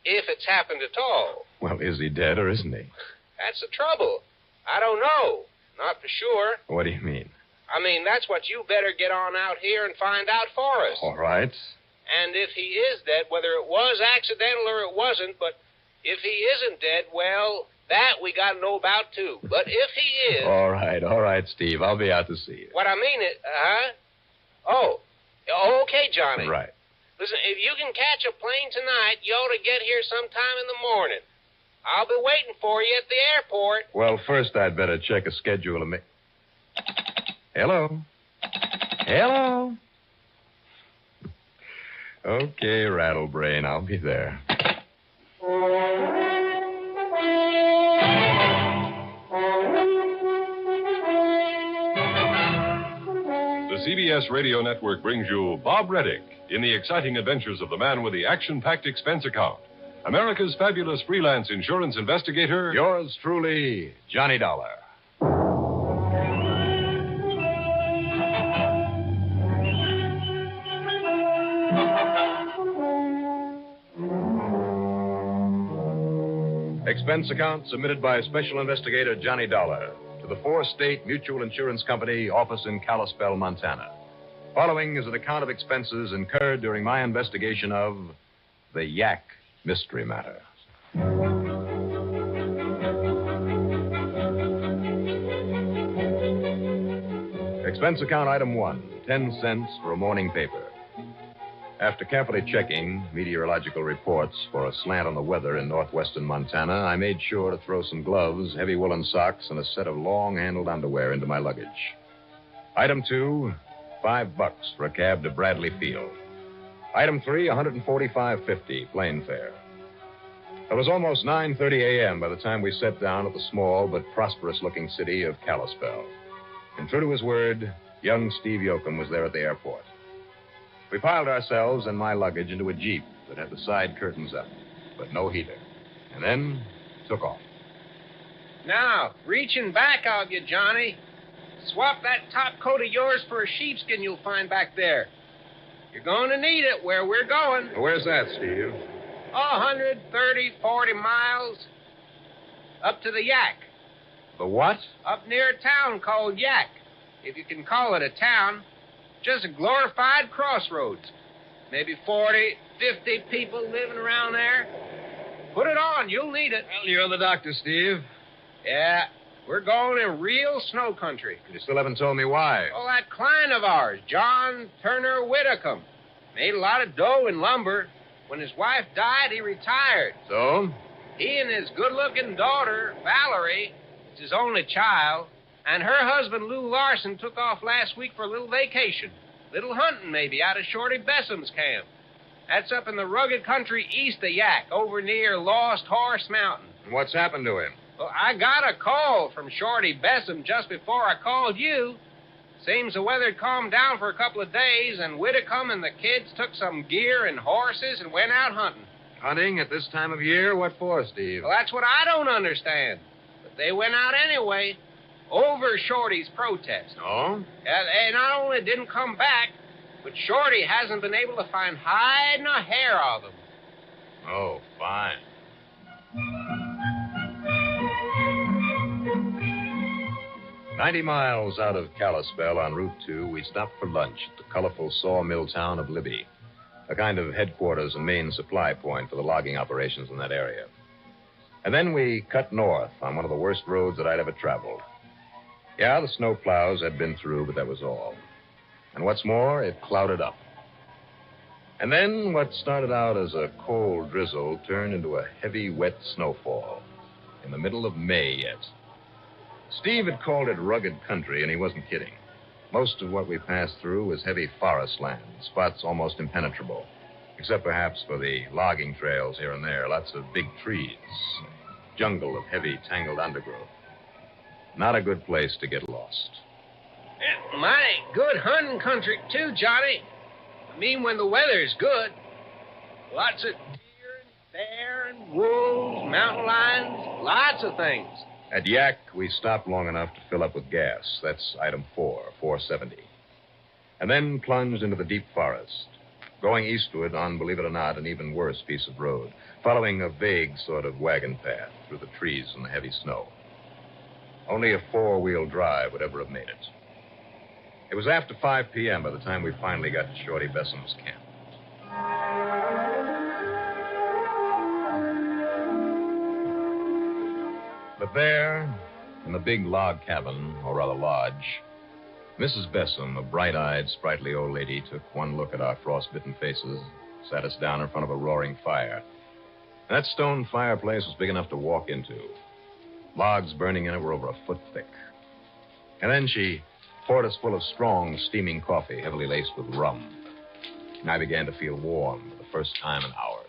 if it's happened at all. Well, is he dead or isn't he? That's the trouble. I don't know. Not for sure. What do you mean? I mean, that's what you better get on out here and find out for us. All right. And if he is dead, whether it was accidental or it wasn't, but if he isn't dead, well, that we got to know about, too. But if he is... All right, Steve. I'll be out to see you. What I mean is... Oh, okay, Johnny. Right. Listen, if you can catch a plane tonight, you ought to get here sometime in the morning. I'll be waiting for you at the airport. Well, first I'd better check a schedule and Hello? Hello? Okay, Rattlebrain, I'll be there. The CBS Radio Network brings you Bob Reddick in the exciting adventures of the man with the action-packed expense account. America's fabulous freelance insurance investigator. Yours truly, Johnny Dollar. Expense account submitted by Special Investigator Johnny Dollar to the Four-State Mutual Insurance Company office in Kalispell, Montana. Following is an account of expenses incurred during my investigation of the YAAK mystery matter. Expense account item 1, 10 cents for a morning paper. After carefully checking meteorological reports for a slant on the weather in northwestern Montana, I made sure to throw some gloves, heavy woolen socks, and a set of long-handled underwear into my luggage. Item 2, $5 for a cab to Bradley Field. Item 3, $145.50, plane fare. It was almost 9:30 a.m. by the time we set down at the small but prosperous-looking city of Kalispell. And true to his word, young Steve Yoakum was there at the airport. We piled ourselves and my luggage into a Jeep that had the side curtains up, but no heater, and then took off. Now, reaching back of you, Johnny. Swap that top coat of yours for a sheepskin you'll find back there. You're going to need it where we're going. Where's that, Steve? 130, 40 miles up to the YAAK. The what? Up near a town called YAAK, if you can call it a town. Just a glorified crossroads. Maybe 40, 50 people living around there. Put it on. You'll need it. Well, you're the doctor, Steve. Yeah, we're going in real snow country. You still haven't told me why. Oh, that client of ours, John Turner Whitcomb, made a lot of dough in lumber. When his wife died, he retired. So? He and his good-looking daughter, Valerie, is his only child, and her husband, Lou Larson, took off last week for a little vacation. Little hunting, maybe, out of Shorty Bessom's camp. That's up in the rugged country east of YAAK, over near Lost Horse Mountain. And what's happened to him? Well, I got a call from Shorty Bessom just before I called you. Seems the weather had calmed down for a couple of days, and Whitcomb and the kids took some gear and horses and went out hunting. Hunting at this time of year? What for, Steve? Well, that's what I don't understand. But they went out anyway. Over Shorty's protest. Oh? They not only didn't come back, but Shorty hasn't been able to find hide nor hair of them. Oh, fine. "90 miles out of Kalispell on Route 2, we stopped for lunch at the colorful sawmill town of Libby, a kind of headquarters and main supply point for the logging operations in that area. And then we cut north on one of the worst roads that I'd ever traveled. Yeah, the snow plows had been through, but that was all. And what's more, it clouded up. And then what started out as a cold drizzle turned into a heavy, wet snowfall in the middle of May yet. Steve had called it rugged country, and he wasn't kidding. Most of what we passed through was heavy forest land, spots almost impenetrable, except perhaps for the logging trails here and there, lots of big trees, jungle of heavy, tangled undergrowth. Not a good place to get lost. Mighty good hunting country, too, Johnny. I mean, when the weather's good. Lots of deer and bear and wolves, mountain lions, lots of things. At YAAK, we stopped long enough to fill up with gas. That's item 4, $4.70. And then plunged into the deep forest. going eastward on, believe it or not, an even worse piece of road, following a vague sort of wagon path through the trees and the heavy snow. Only a four-wheel drive would ever have made it. It was after 5 p.m. by the time we finally got to Shorty Besson's camp. But there, in the big log cabin, or rather lodge, Mrs. Besson, a bright-eyed, sprightly old lady, took one look at our frost-bitten faces, sat us down in front of a roaring fire. That stone fireplace was big enough to walk into. Logs burning in it were over a foot thick. And then she poured us full of strong, steaming coffee, heavily laced with rum. And I began to feel warm for the first time in hours.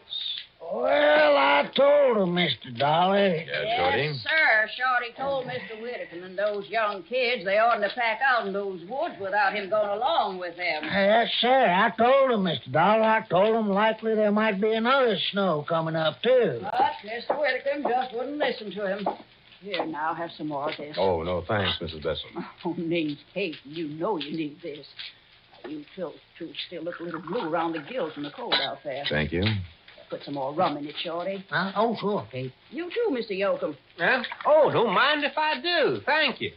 Well, I told him, Mr. Dollar. Yeah, Shorty? Yes, sir. Shorty told Mr. Whittaker and those young kids they oughtn't to pack out in those woods without him going along with them. Yes, sir. I told him, Mr. Dollar. I told him likely there might be another snow coming up, too. But Mr. Whittaker just wouldn't listen to him. Here, now, have some more of this. Oh, no, thanks, Mrs. Besson. Oh, name's Kate, and you know you need this. You two still look a little blue around the gills in the cold out there. Thank you. Put some more rum in it, Shorty. Oh, sure, Kate. You too, Mr. Yoakum. Huh? Oh, don't mind if I do. Thank you.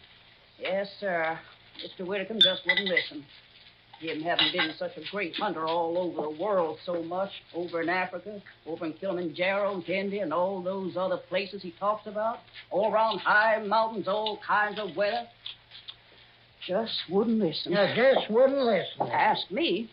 Yes, sir. Mr. Whittaker just wouldn't listen. Him having been such a great hunter all over the world so much, over in Africa, over in Kilimanjaro and Kenya and all those other places he talks about, all around high mountains, all kinds of weather. Just wouldn't listen. Yeah, just wouldn't listen. Ask me.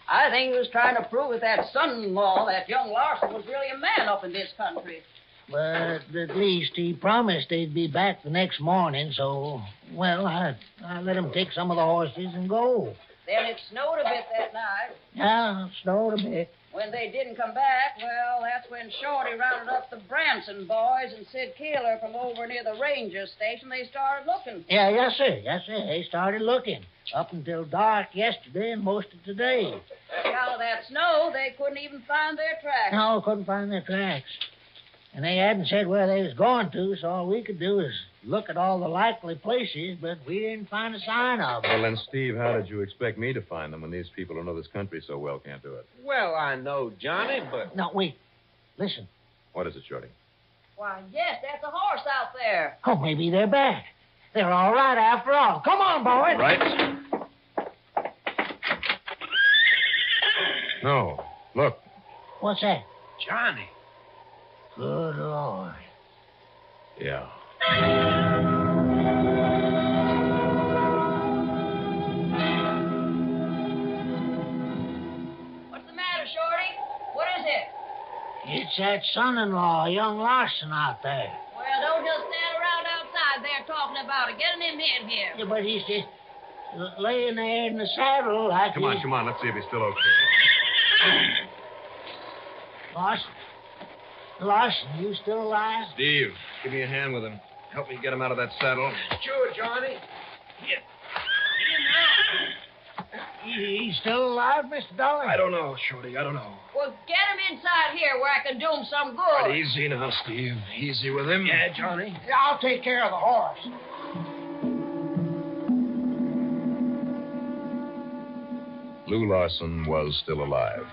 I think he was trying to prove with that son-in-law that young Larson was really a man up in this country. But at least he promised they'd be back the next morning, so, well, I let him take some of the horses and go. Then it snowed a bit that night. Yeah, it snowed a bit. When they didn't come back, well, that's when Shorty rounded up the Branson boys and Sid Keeler from over near the ranger station. They started looking. Yeah, yes, sir. They started looking. Up until dark yesterday and most of today. Out of that snow, they couldn't even find their tracks. No, couldn't find their tracks. And they hadn't said where they was going to, so all we could do is look at all the likely places, but we didn't find a sign of them. Well, then, Steve, how did you expect me to find them when these people who know this country so well can't do it? Well, I know, Johnny, but... No, wait. Listen. What is it, Shorty? Why, yes, that's a horse out there. Oh, maybe they're back. They're all right after all. Come on, boys. Right. No. Look. What's that? Johnny. Good Lord. Yeah. What's the matter, Shorty? What is it? It's that son-in-law, young Larson, out there. Well, don't just stand around outside there talking about it. Get him in here. Yeah, but he's just laying there in the saddle like Come on. Let's see if he's still okay. Larson, you still alive? Steve, give me a hand with him. Help me get him out of that saddle. Sure, Johnny. He's still alive, Mr. Dollar? I don't know, Shorty. I don't know. Well, get him inside here where I can do him some good. Right, easy now, Steve. Easy with him. Yeah, Johnny. Yeah, I'll take care of the horse. Lou Larson was still alive.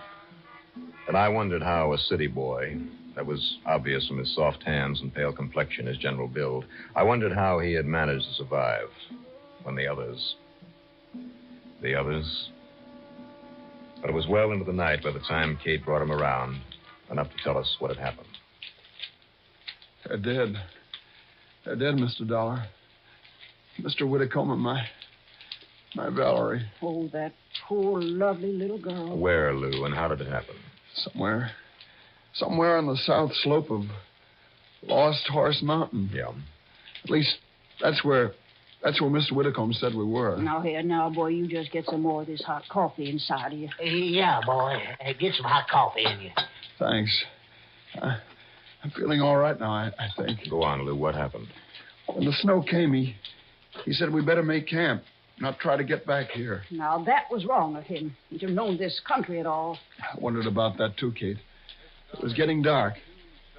And I wondered how a city boy, that was obvious from his soft hands and pale complexion, his general build, I wondered how he had managed to survive when the others... But it was well into the night by the time Kate brought him around, enough to tell us what had happened. They're dead. They're dead, Mr. Dollar. Mr. Whitcomb and my Valerie. Oh, that poor, lovely little girl. Where, Lou, and how did it happen? Somewhere on the south slope of Lost Horse Mountain. Yeah. At least that's where Mr. Whitcomb said we were. Now, boy, you just get some more of this hot coffee inside of you. Yeah, boy. Get some hot coffee in you. Thanks. I'm feeling all right now, I think. Go on, Lou. What happened? When the snow came, he said we better make camp, not try to get back here. Now, that was wrong of him. He should have known this country at all. I wondered about that, too, Kate. It was getting dark.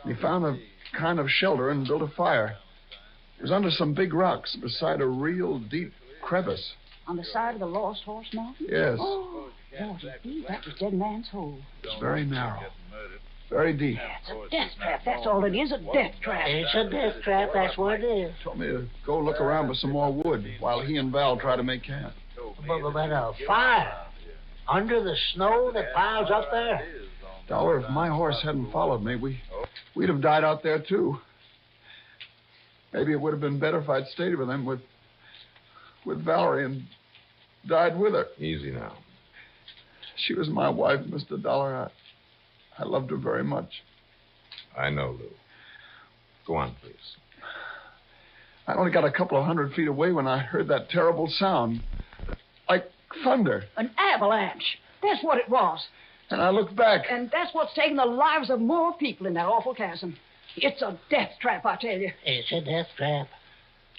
He found a kind of shelter and built a fire. It was under some big rocks beside a real deep crevice. On the side of the Lost Horse Mountain? Yes. Oh, Lordy, that was Dead Man's Hole. It's very narrow, very deep. It's a death trap. That's all it is, a death trap. It's a death trap. That's what it is. Told me to go look around for some more wood while he and Val try to make camp. But a fire under the snow that piles up there? Dollar, if my horse hadn't followed me, we'd have died out there, too. Maybe it would have been better if I'd stayed with them with Valerie and died with her. Easy now. She was my wife, Mr. Dollar. I loved her very much. I know, Lou. Go on, please. I only got a couple of 100 feet away when I heard that terrible sound. Like thunder. An avalanche. That's what it was. And I looked back. And that's what's taken the lives of more people in that awful chasm. It's a death trap, I tell you. It's a death trap.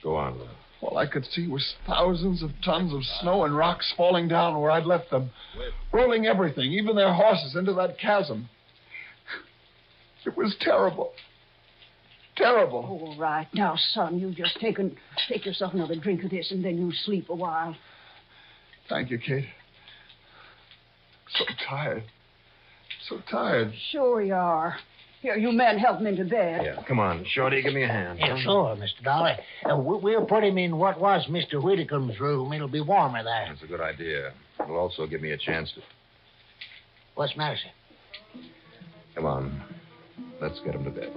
Go on, Lou. All I could see was thousands of tons of snow and rocks falling down where I'd left them, rolling everything, even their horses, into that chasm. It was terrible. Terrible. All right. Now, son, you just take yourself another drink of this, and then you sleep a while. Thank you, Kate. So tired. So tired. Sure you are. Here, you men help him into bed. Yeah, come on, Shorty, give me a hand. Yeah, sure, Mr. Dollar. We'll put him in what was Mr. Whitcomb's room. It'll be warmer there. That's a good idea. It'll also give me a chance to... What's the matter, sir? Come on. Let's get him to bed.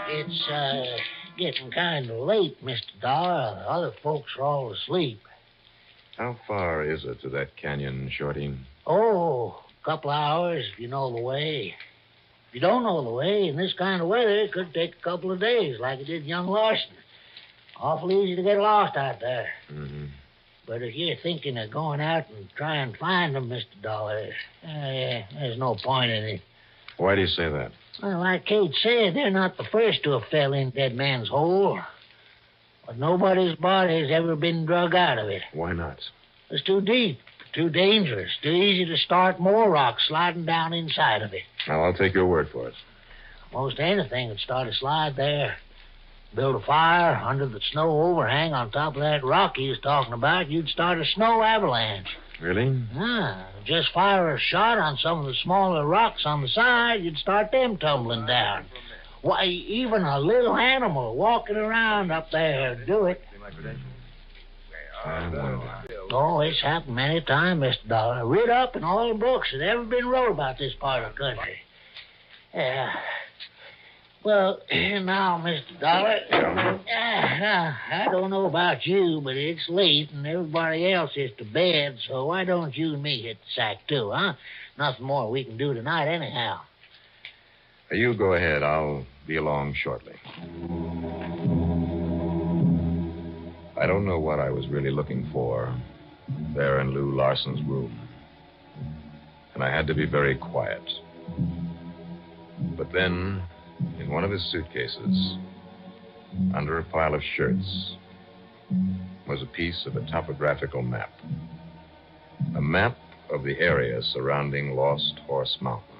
It's, getting kind of late, Mr. Dollar. The other folks are all asleep. How far is it to that canyon, Shorty? Oh, a couple hours if you know the way. If you don't know the way, in this kind of weather, it could take a couple of days, like it did young Larson. Awful easy to get lost out there. Mm-hmm. But if you're thinking of going out and try and find them, Mr. Dollar, there's no point in it. Why do you say that? Well, like Kate said, they're not the first to have fell in Dead Man's Hole. But nobody's body's ever been drug out of it. Why not? It's too deep, too dangerous, too easy to start more rocks sliding down inside of it. Well, I'll take your word for it. Most anything would start a slide there. Build a fire under the snow overhang on top of that rock he was talking about, you'd start a snow avalanche. Really? Just fire a shot on some of the smaller rocks on the side, you'd start them tumbling down. Why, even a little animal walking around up there would do it. Oh, it's happened many times, Mr. Dollar. Read up in all the books that ever been wrote about this part of the country. Yeah. Well, now, Mr. Dollar, I don't know about you, but it's late and everybody else is to bed, so why don't you and me hit the sack, too, huh? Nothing more we can do tonight anyhow. You go ahead. I'll be along shortly. I don't know what I was really looking for there in Lou Larson's room. And I had to be very quiet. But then, in one of his suitcases, under a pile of shirts, was a piece of a topographical map. A map of the area surrounding Lost Horse Mountain.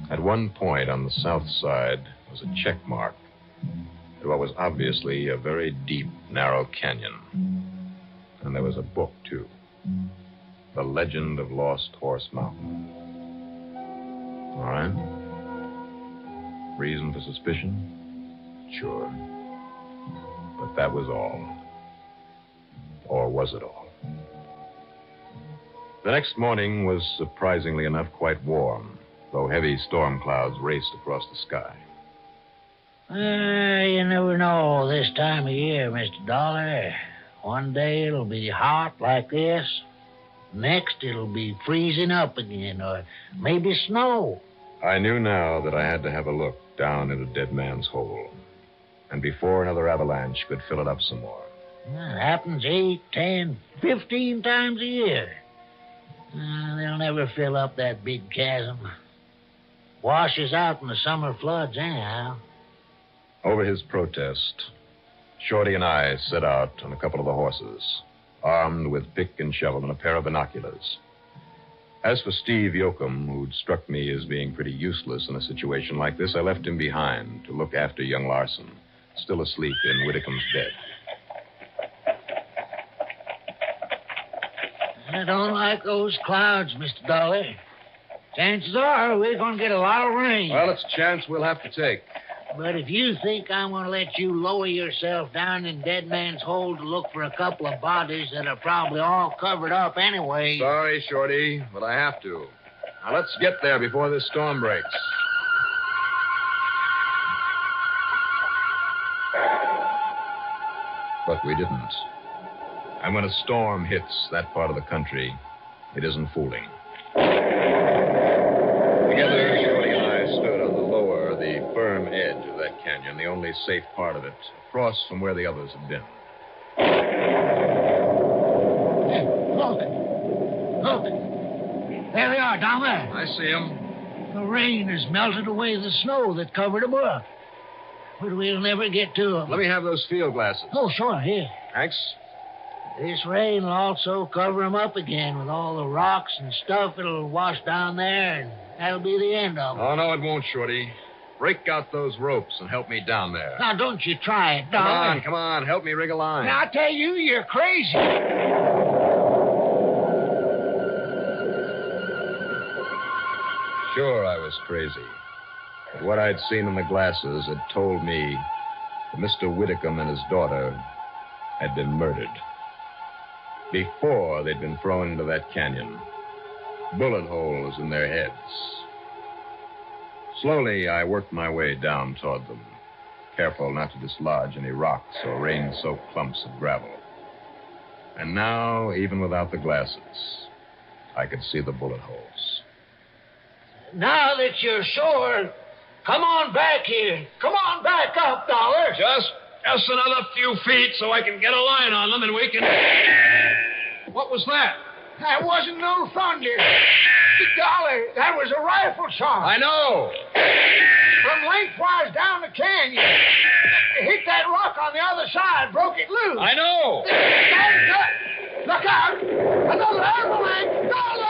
At one point on the south side was a check mark at what was obviously a very deep, narrow canyon. And there was a book, too. The Legend of Lost Horse Mountain. All right. Reason for suspicion? Sure. But that was all. Or was it all? The next morning was surprisingly enough quite warm, though heavy storm clouds raced across the sky. You never know this time of year, Mr. Dollar. One day it'll be hot like this. Next it'll be freezing up again, or maybe snow. I knew now that I had to have a look down into Dead Man's Hole. And before another avalanche could fill it up some more. It happens 8, 10, 15 times a year. They'll never fill up that big chasm. Washes out in the summer floods anyhow. Over his protest, Shorty and I set out on a couple of the horses, armed with pick and shovel and a pair of binoculars. As for Steve Yoakum, who'd struck me as being pretty useless in a situation like this, I left him behind to look after young Larson still asleep in Whitcomb's bed. I don't like those clouds, Mr. Dollar. Chances are we're going to get a lot of rain. Well, it's a chance we'll have to take. But if you think I'm going to let you lower yourself down in Dead Man's Hole to look for a couple of bodies that are probably all covered up anyway... Sorry, Shorty, but I have to. Now, let's get there before this storm breaks. But we didn't. And when a storm hits that part of the country, it isn't fooling. Together, Shorty and I stood on the lower, the firm edge of that canyon, the only safe part of it, across from where the others had been. Look. There they are, down there. I see them. The rain has melted away the snow that covered them up. But we'll never get to them. Let me have those field glasses. Oh, sure, here. Thanks. This rain will also cover them up again with all the rocks and stuff that'll wash down there, and that'll be the end of them. Oh, no, it won't, Shorty. Break out those ropes and help me down there. Now, don't you try it, Dollar. Come on. Help me rig a line. Now, I tell you, you're crazy. Sure, I was crazy. But what I'd seen in the glasses had told me that Mr. Whitcomb and his daughter had been murdered. Before they'd been thrown into that canyon. Bullet holes in their heads. Slowly, I worked my way down toward them, careful not to dislodge any rocks or rain-soaked clumps of gravel. And now, even without the glasses, I could see the bullet holes. Now that you're sure, come on back here. Come on back up, Dollar. Just another few feet so I can get a line on them and we can... What was that? That wasn't no thunder. Dollar, that was a rifle shot. I know. From lengthwise down the canyon. It hit that rock on the other side, broke it loose. I know. Look out! Another avalanche! Dollar!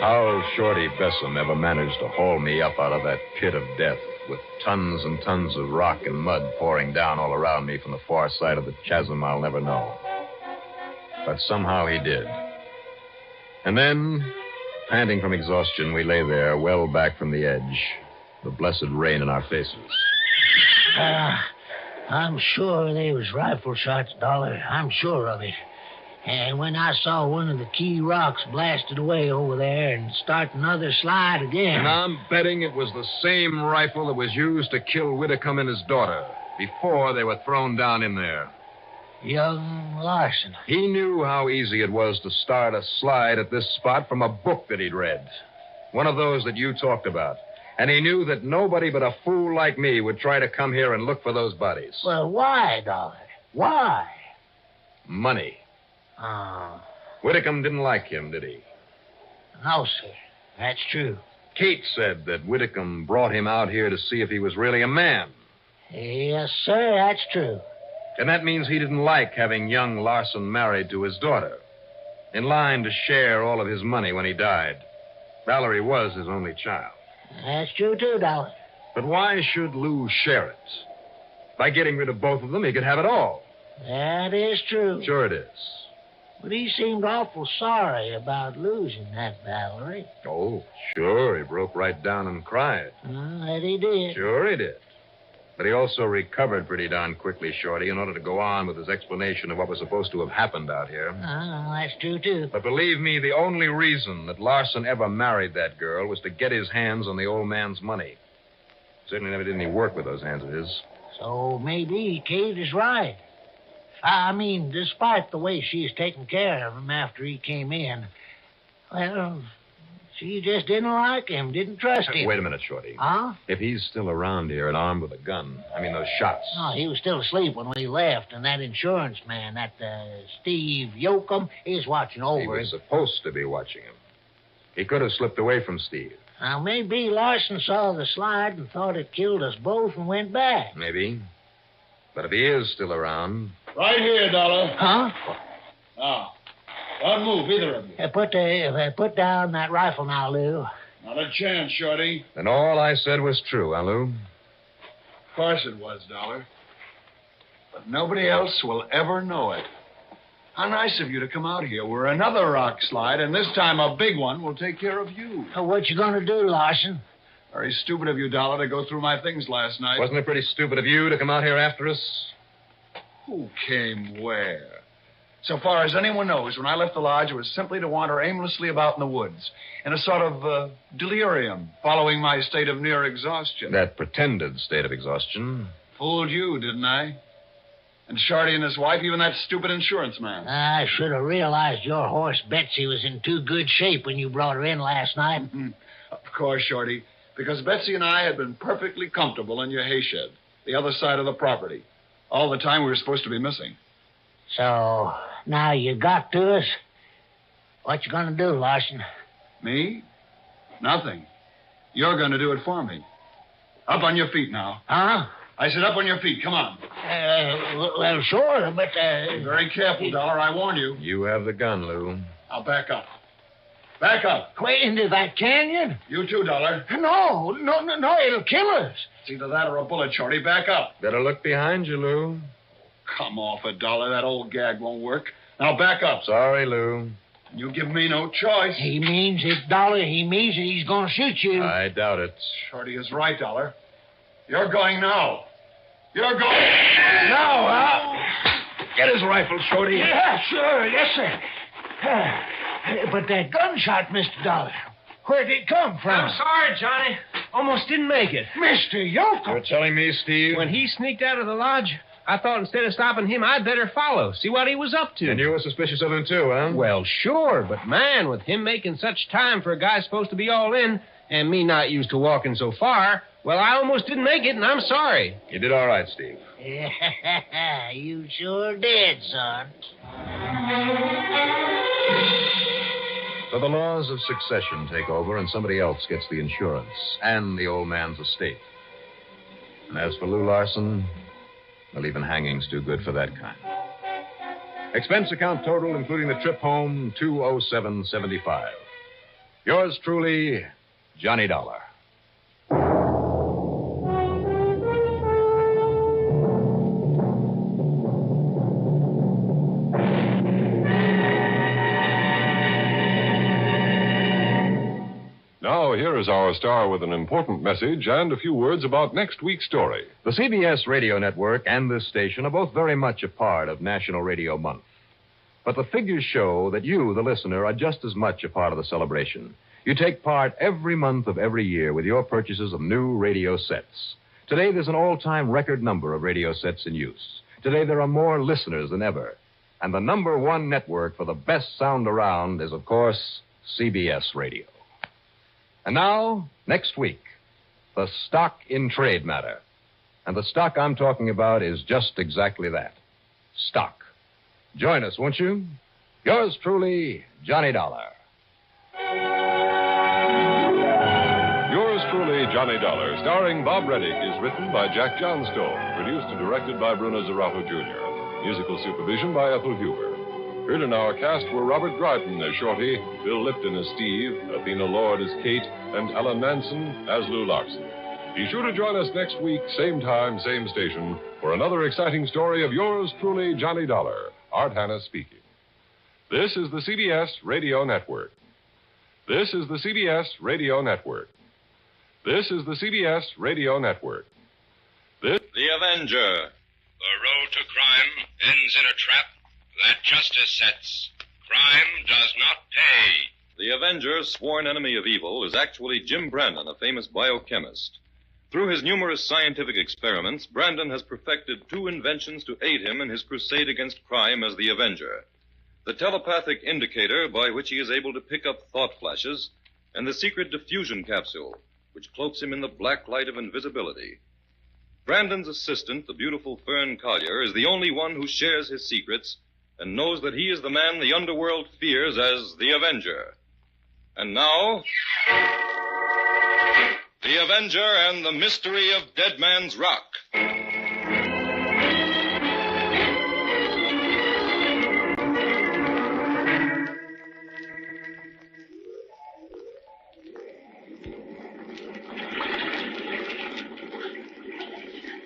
How Shorty Bessem ever managed to haul me up out of that pit of death with tons and tons of rock and mud pouring down all around me from the far side of the chasm, I'll never know. But somehow he did. And then, panting from exhaustion, we lay there, well back from the edge, the blessed rain in our faces. I'm sure they was rifle shots, Dollar. I'm sure of it. And when I saw one of the key rocks blasted away over there and start another slide again... And I'm betting it was the same rifle that was used to kill Whitcomb and his daughter before they were thrown down in there. Young Larson. He knew how easy it was to start a slide at this spot from a book that he'd read. One of those that you talked about. And he knew that nobody but a fool like me would try to come here and look for those bodies. Well, why, Dollar? Why? Money. Oh. Whitcomb didn't like him, did he? No, sir. That's true. Kate said that Whitcomb brought him out here to see if he was really a man. Yes, sir, that's true. And that means he didn't like having young Larson married to his daughter, in line to share all of his money when he died. Valerie was his only child. That's true, too, Dollar. But why should Lou share it? By getting rid of both of them, he could have it all. That is true. Sure it is. But he seemed awful sorry about losing that Valerie. Oh, sure. He broke right down and cried. That he did. Sure he did. But he also recovered pretty darn quickly, Shorty, in order to go on with his explanation of what was supposed to have happened out here. That's true, too. But believe me, the only reason that Larson ever married that girl was to get his hands on the old man's money. Certainly never did any work with those hands of his. So maybe Kate is right. I mean, despite the way she's taken care of him after he came in, well, she just didn't like him, didn't trust him. Wait a minute, Shorty. Huh? If he's still around here and armed with a gun, I mean those shots. Oh, he was still asleep when we left, and that insurance man, that Steve Yoakum, he's watching over him. He was supposed to be watching him. He could have slipped away from Steve. Now, maybe Larson saw the slide and thought it killed us both and went back. Maybe. But if he is still around... Right here, Dollar. Huh? Now, don't move, either of you. Put down that rifle now, Lou. Not a chance, Shorty. Then all I said was true, huh, Lou? Of course it was, Dollar. But nobody else will ever know it. How nice of you to come out here. We're another rock slide, and this time a big one will take care of you. What you gonna do, Larson? Very stupid of you, Dollar, to go through my things last night. Wasn't it pretty stupid of you to come out here after us? Who came where? So far as anyone knows, when I left the lodge, it was simply to wander aimlessly about in the woods, in a sort of delirium, following my state of near exhaustion. That pretended state of exhaustion. Fooled you, didn't I? And Shorty and his wife, even that stupid insurance man. I should have realized your horse Betsy was in too good shape when you brought her in last night. Of course, Shorty, because Betsy and I had been perfectly comfortable in your hay shed, the other side of the property, all the time we were supposed to be missing. So, now you got to us. What you gonna do, Larson? Me? Nothing. You're gonna do it for me. Up on your feet now. Huh? I said up on your feet. Come on. Well, sure, but... Be very careful, Dollar. I warn you. You have the gun, Lou. I'll back up. Back up. Way into that canyon? You too, Dollar. No, it'll kill us. It's either that or a bullet, Shorty. Back up. Better look behind you, Lou. Come off it, Dollar. That old gag won't work. Now back up. Sorry, Lou. You give me no choice. He means it, Dollar. He means it. He's gonna shoot you. I doubt it. Shorty is right, Dollar. You're going now. You're going now, Get his rifle, Shorty. Yeah, sure. Yes, sir. But that gunshot, Mr. Dollar, where'd it come from? I'm sorry, Johnny. Almost didn't make it. Mr. Yokel. You're telling me, Steve? When he sneaked out of the lodge, I thought instead of stopping him, I'd better follow, see what he was up to. And you were suspicious of him, too, huh? Well, sure, but man, with him making such time for a guy supposed to be all in, and me not used to walking so far, well, I almost didn't make it, and I'm sorry. You did all right, Steve. Yeah, you sure did, son. So the laws of succession take over, and somebody else gets the insurance and the old man's estate. And as for Lou Larson, well, even hanging's too good for that kind. Expense account total, including the trip home, $207.75. Yours truly, Johnny Dollar. Now, here is our star with an important message and a few words about next week's story. The CBS radio network and this station are both very much a part of National Radio Month. But the figures show that you, the listener, are just as much a part of the celebration. You take part every month of every year with your purchases of new radio sets. Today, there's an all-time record number of radio sets in use. Today, there are more listeners than ever. And the number one network for the best sound around is, of course, CBS Radio. And now, next week, the stock in trade matter. And the stock I'm talking about is just exactly that. Stock. Join us, won't you? Yours truly, Johnny Dollar. Yours truly, Johnny Dollar, starring Bob Reddick, is written by Jack Johnstone, produced and directed by Bruno Zerato Jr., musical supervision by Ethel Huber. Heard in our cast were Robert Gryden as Shorty, Bill Lipton as Steve, Athena Lord as Kate, and Ellen Manson as Lou Larson. Be sure to join us next week, same time, same station, for another exciting story of yours truly, Johnny Dollar. Art Hanna speaking. This is the CBS Radio Network. This is the CBS Radio Network. This is the CBS Radio Network. This... The Avenger. The road to crime ends in a trap that justice sets. Crime does not pay. The Avenger, sworn enemy of evil, is actually Jim Brandon, a famous biochemist. Through his numerous scientific experiments, Brandon has perfected two inventions to aid him in his crusade against crime as the Avenger. The telepathic indicator by which he is able to pick up thought flashes, and the secret diffusion capsule, which cloaks him in the black light of invisibility. Brandon's assistant, the beautiful Fern Collier, is the only one who shares his secrets and knows that he is the man the underworld fears as the Avenger. And now... The Avenger and the Mystery of Dead Man's Rock.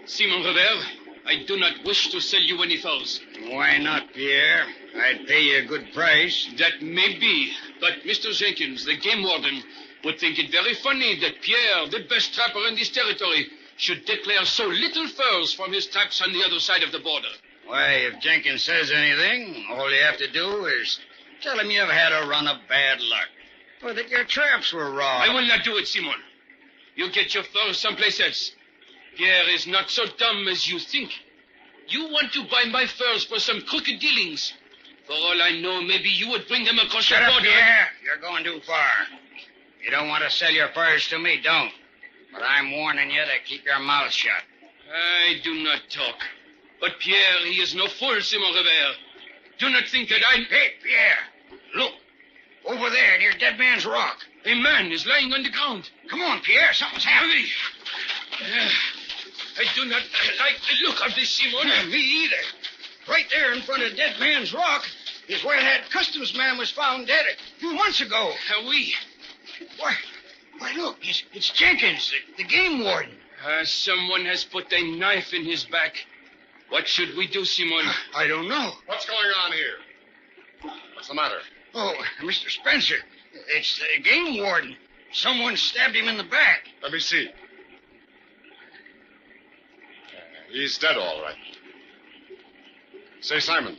Simon Robert, I do not wish to sell you any furs. Why not, Pierre? I'd pay you a good price. That may be, but Mr. Jenkins, the game warden, would think it very funny that Pierre, the best trapper in this territory, should declare so little furs from his traps on the other side of the border. Why, if Jenkins says anything, all you have to do is tell him you've had a run of bad luck, or that your traps were wrong. I will not do it, Simon. You get your furs someplace else. Pierre is not so dumb as you think. You want to buy my furs for some crooked dealings. For all I know, maybe you would bring them across Shut the up, border. Pierre. You're going too far. You don't want to sell your furs to me, don't. But I'm warning you to keep your mouth shut. I do not talk. But Pierre, he is no fool, Simon Robert. Do not think that I... Hey, Pierre, look. Over there near Dead Man's Rock. A man is lying on the ground. Come on, Pierre, something's happening. I do not like the look of this, Simon. Me either. Right there in front of Dead Man's Rock is where that customs man was found dead a few months ago. Oui. Why, look, it's Jenkins, the game warden. Someone has put a knife in his back. What should we do, Simon? I don't know. What's going on here? What's the matter? Oh, Mr. Spencer, it's the game warden. Someone stabbed him in the back. Let me see. He's dead, all right. Say, Simon,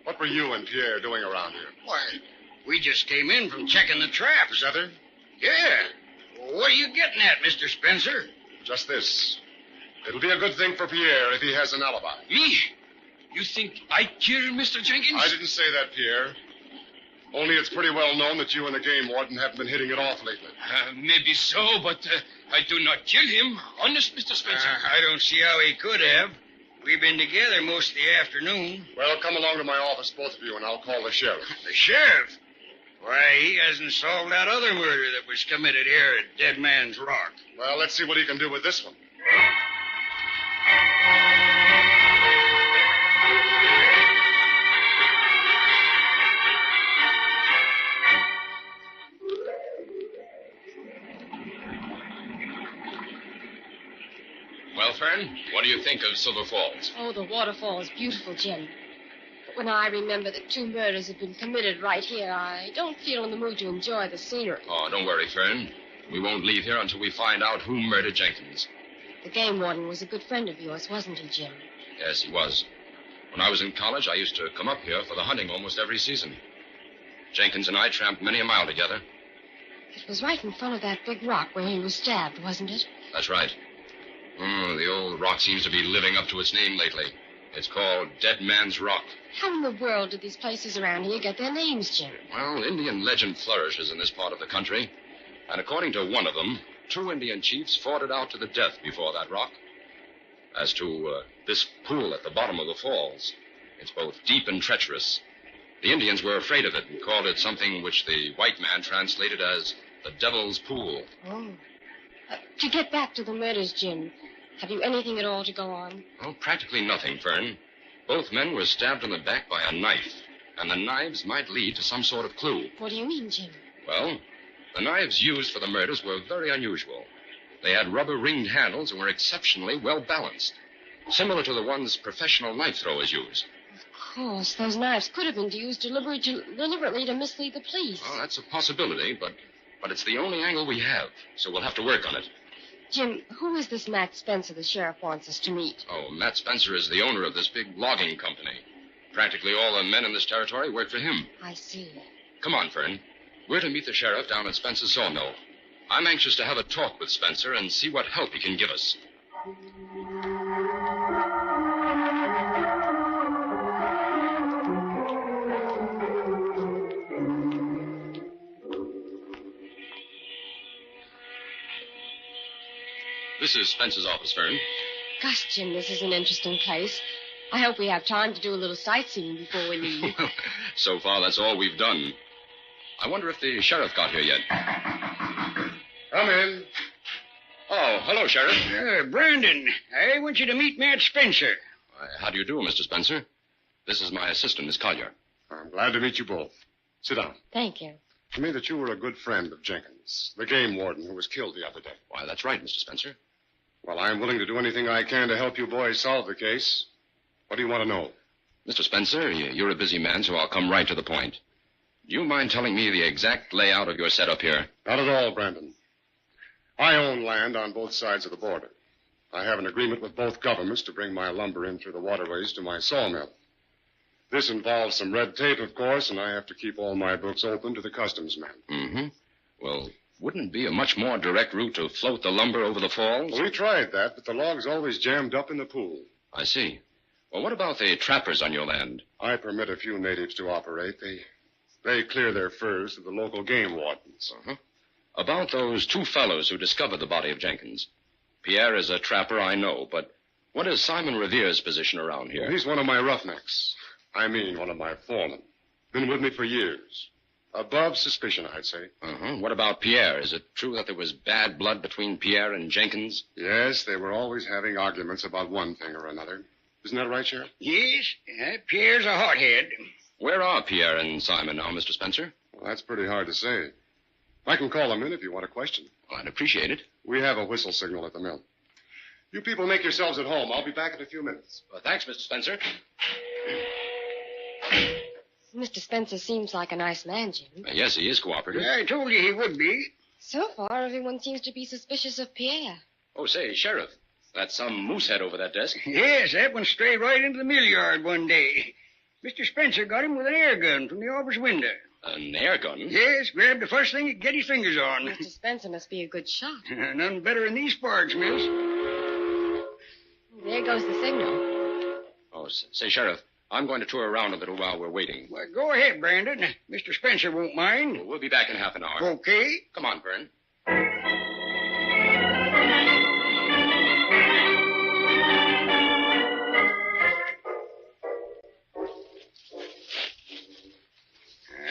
what were you and Pierre doing around here? Why, we just came in from checking the traps. Is that it? Yeah. What are you getting at, Mr. Spencer? Just this. It'll be a good thing for Pierre if he has an alibi. Me? You think I killed Mr. Jenkins? I didn't say that, Pierre. Only it's pretty well known that you and the game warden haven't been hitting it off lately. Maybe so, but I do not kill him. Honest, Mr. Spencer. I don't see how he could have. We've been together most of the afternoon. Well, come along to my office, both of you, and I'll call the sheriff. The sheriff? Why, he hasn't solved that other murder that was committed here at Dead Man's Rock. Well, let's see what he can do with this one. Well, Fern, what do you think of Silver Falls? Oh, the waterfall is beautiful, Jim. But when I remember that 2 murders have been committed right here, I don't feel in the mood to enjoy the scenery. Oh, don't worry, Fern. We won't leave here until we find out who murdered Jenkins. The game warden was a good friend of yours, wasn't he, Jim? Yes, he was. When I was in college, I used to come up here for the hunting almost every season. Jenkins and I tramped many a mile together. It was right in front of that big rock where he was stabbed, wasn't it? That's right. The old rock seems to be living up to its name lately. It's called Dead Man's Rock. How in the world did these places around here get their names, Jim? Well, Indian legend flourishes in this part of the country. And according to one of them, 2 Indian chiefs fought it out to the death before that rock. As to this pool at the bottom of the falls, it's both deep and treacherous. The Indians were afraid of it and called it something which the white man translated as the Devil's Pool. Oh. To get back to the murders, Jim, have you anything at all to go on? Oh, practically nothing, Fern. Both men were stabbed in the back by a knife, and the knives might lead to some sort of clue. What do you mean, Jim? Well, the knives used for the murders were very unusual. They had rubber-ringed handles and were exceptionally well-balanced, similar to the ones professional knife throwers use. Of course, those knives could have been used deliberately to mislead the police. Oh, that's a possibility, but it's the only angle we have, so we'll have to work on it. Jim, who is this Matt Spencer the sheriff wants us to meet? Oh, Matt Spencer is the owner of this big logging company. Practically all the men in this territory work for him. I see. Come on, Fern. We're to meet the sheriff down at Spencer's sawmill. I'm anxious to have a talk with Spencer and see what help he can give us. This is Spencer's office, Fern. Gosh, Jim, this is an interesting place. I hope we have time to do a little sightseeing before we leave. So far, that's all we've done. I wonder if the sheriff got here yet. Come in. Oh, hello, Sheriff. Brandon, I want you to meet me at Spencer. How do you do, Mr. Spencer? This is my assistant, Miss Collier. I'm glad to meet you both. Sit down. Thank you. To me that you were a good friend of Jenkins, the game warden who was killed the other day. Why, that's right, Mr. Spencer. Well, I'm willing to do anything I can to help you boys solve the case. What do you want to know? Mr. Spencer, you're a busy man, so I'll come right to the point. Do you mind telling me the exact layout of your setup here? Not at all, Brandon. I own land on both sides of the border. I have an agreement with both governments to bring my lumber in through the waterways to my sawmill. This involves some red tape, of course, and I have to keep all my books open to the customs men. Mm-hmm. Well, wouldn't it be a much more direct route to float the lumber over the falls? Well, we tried that, but the logs always jammed up in the pool. I see. Well, what about the trappers on your land? I permit a few natives to operate. They clear their furs to the local game wardens. Uh-huh. About those two fellows who discovered the body of Jenkins. Pierre is a trapper, I know, but what is Simon Revere's position around here? He's one of my roughnecks. I mean, one of my foremen. Been with me for years. Above suspicion, I'd say. Uh-huh. What about Pierre? Is it true that there was bad blood between Pierre and Jenkins? Yes, they were always having arguments about one thing or another. Isn't that right, Sheriff? Yes, Pierre's a hothead. Where are Pierre and Simon now, Mr. Spencer? Well, that's pretty hard to say. I can call them in if you want a question. Well, I'd appreciate it. We have a whistle signal at the mill. You people make yourselves at home. I'll be back in a few minutes. Well, thanks, Mr. Spencer. Mr. Spencer seems like a nice man, Jim. Yes, he is cooperative. Yeah, I told you he would be. So far, everyone seems to be suspicious of Pierre. Oh, say, Sheriff, that's some moosehead over that desk. Yes, that went straight right into the mill yard one day. Mr. Spencer got him with an air gun from the office window. An air gun? Yes, grabbed the first thing he could get his fingers on. Mr. Spencer must be a good shot. None better in these parts, miss. There goes the signal. Oh, say, Sheriff, I'm going to tour around a little while we're waiting. Well, go ahead, Brandon. Mr. Spencer won't mind. Well, we'll be back in half an hour. Okay. Come on, Vern.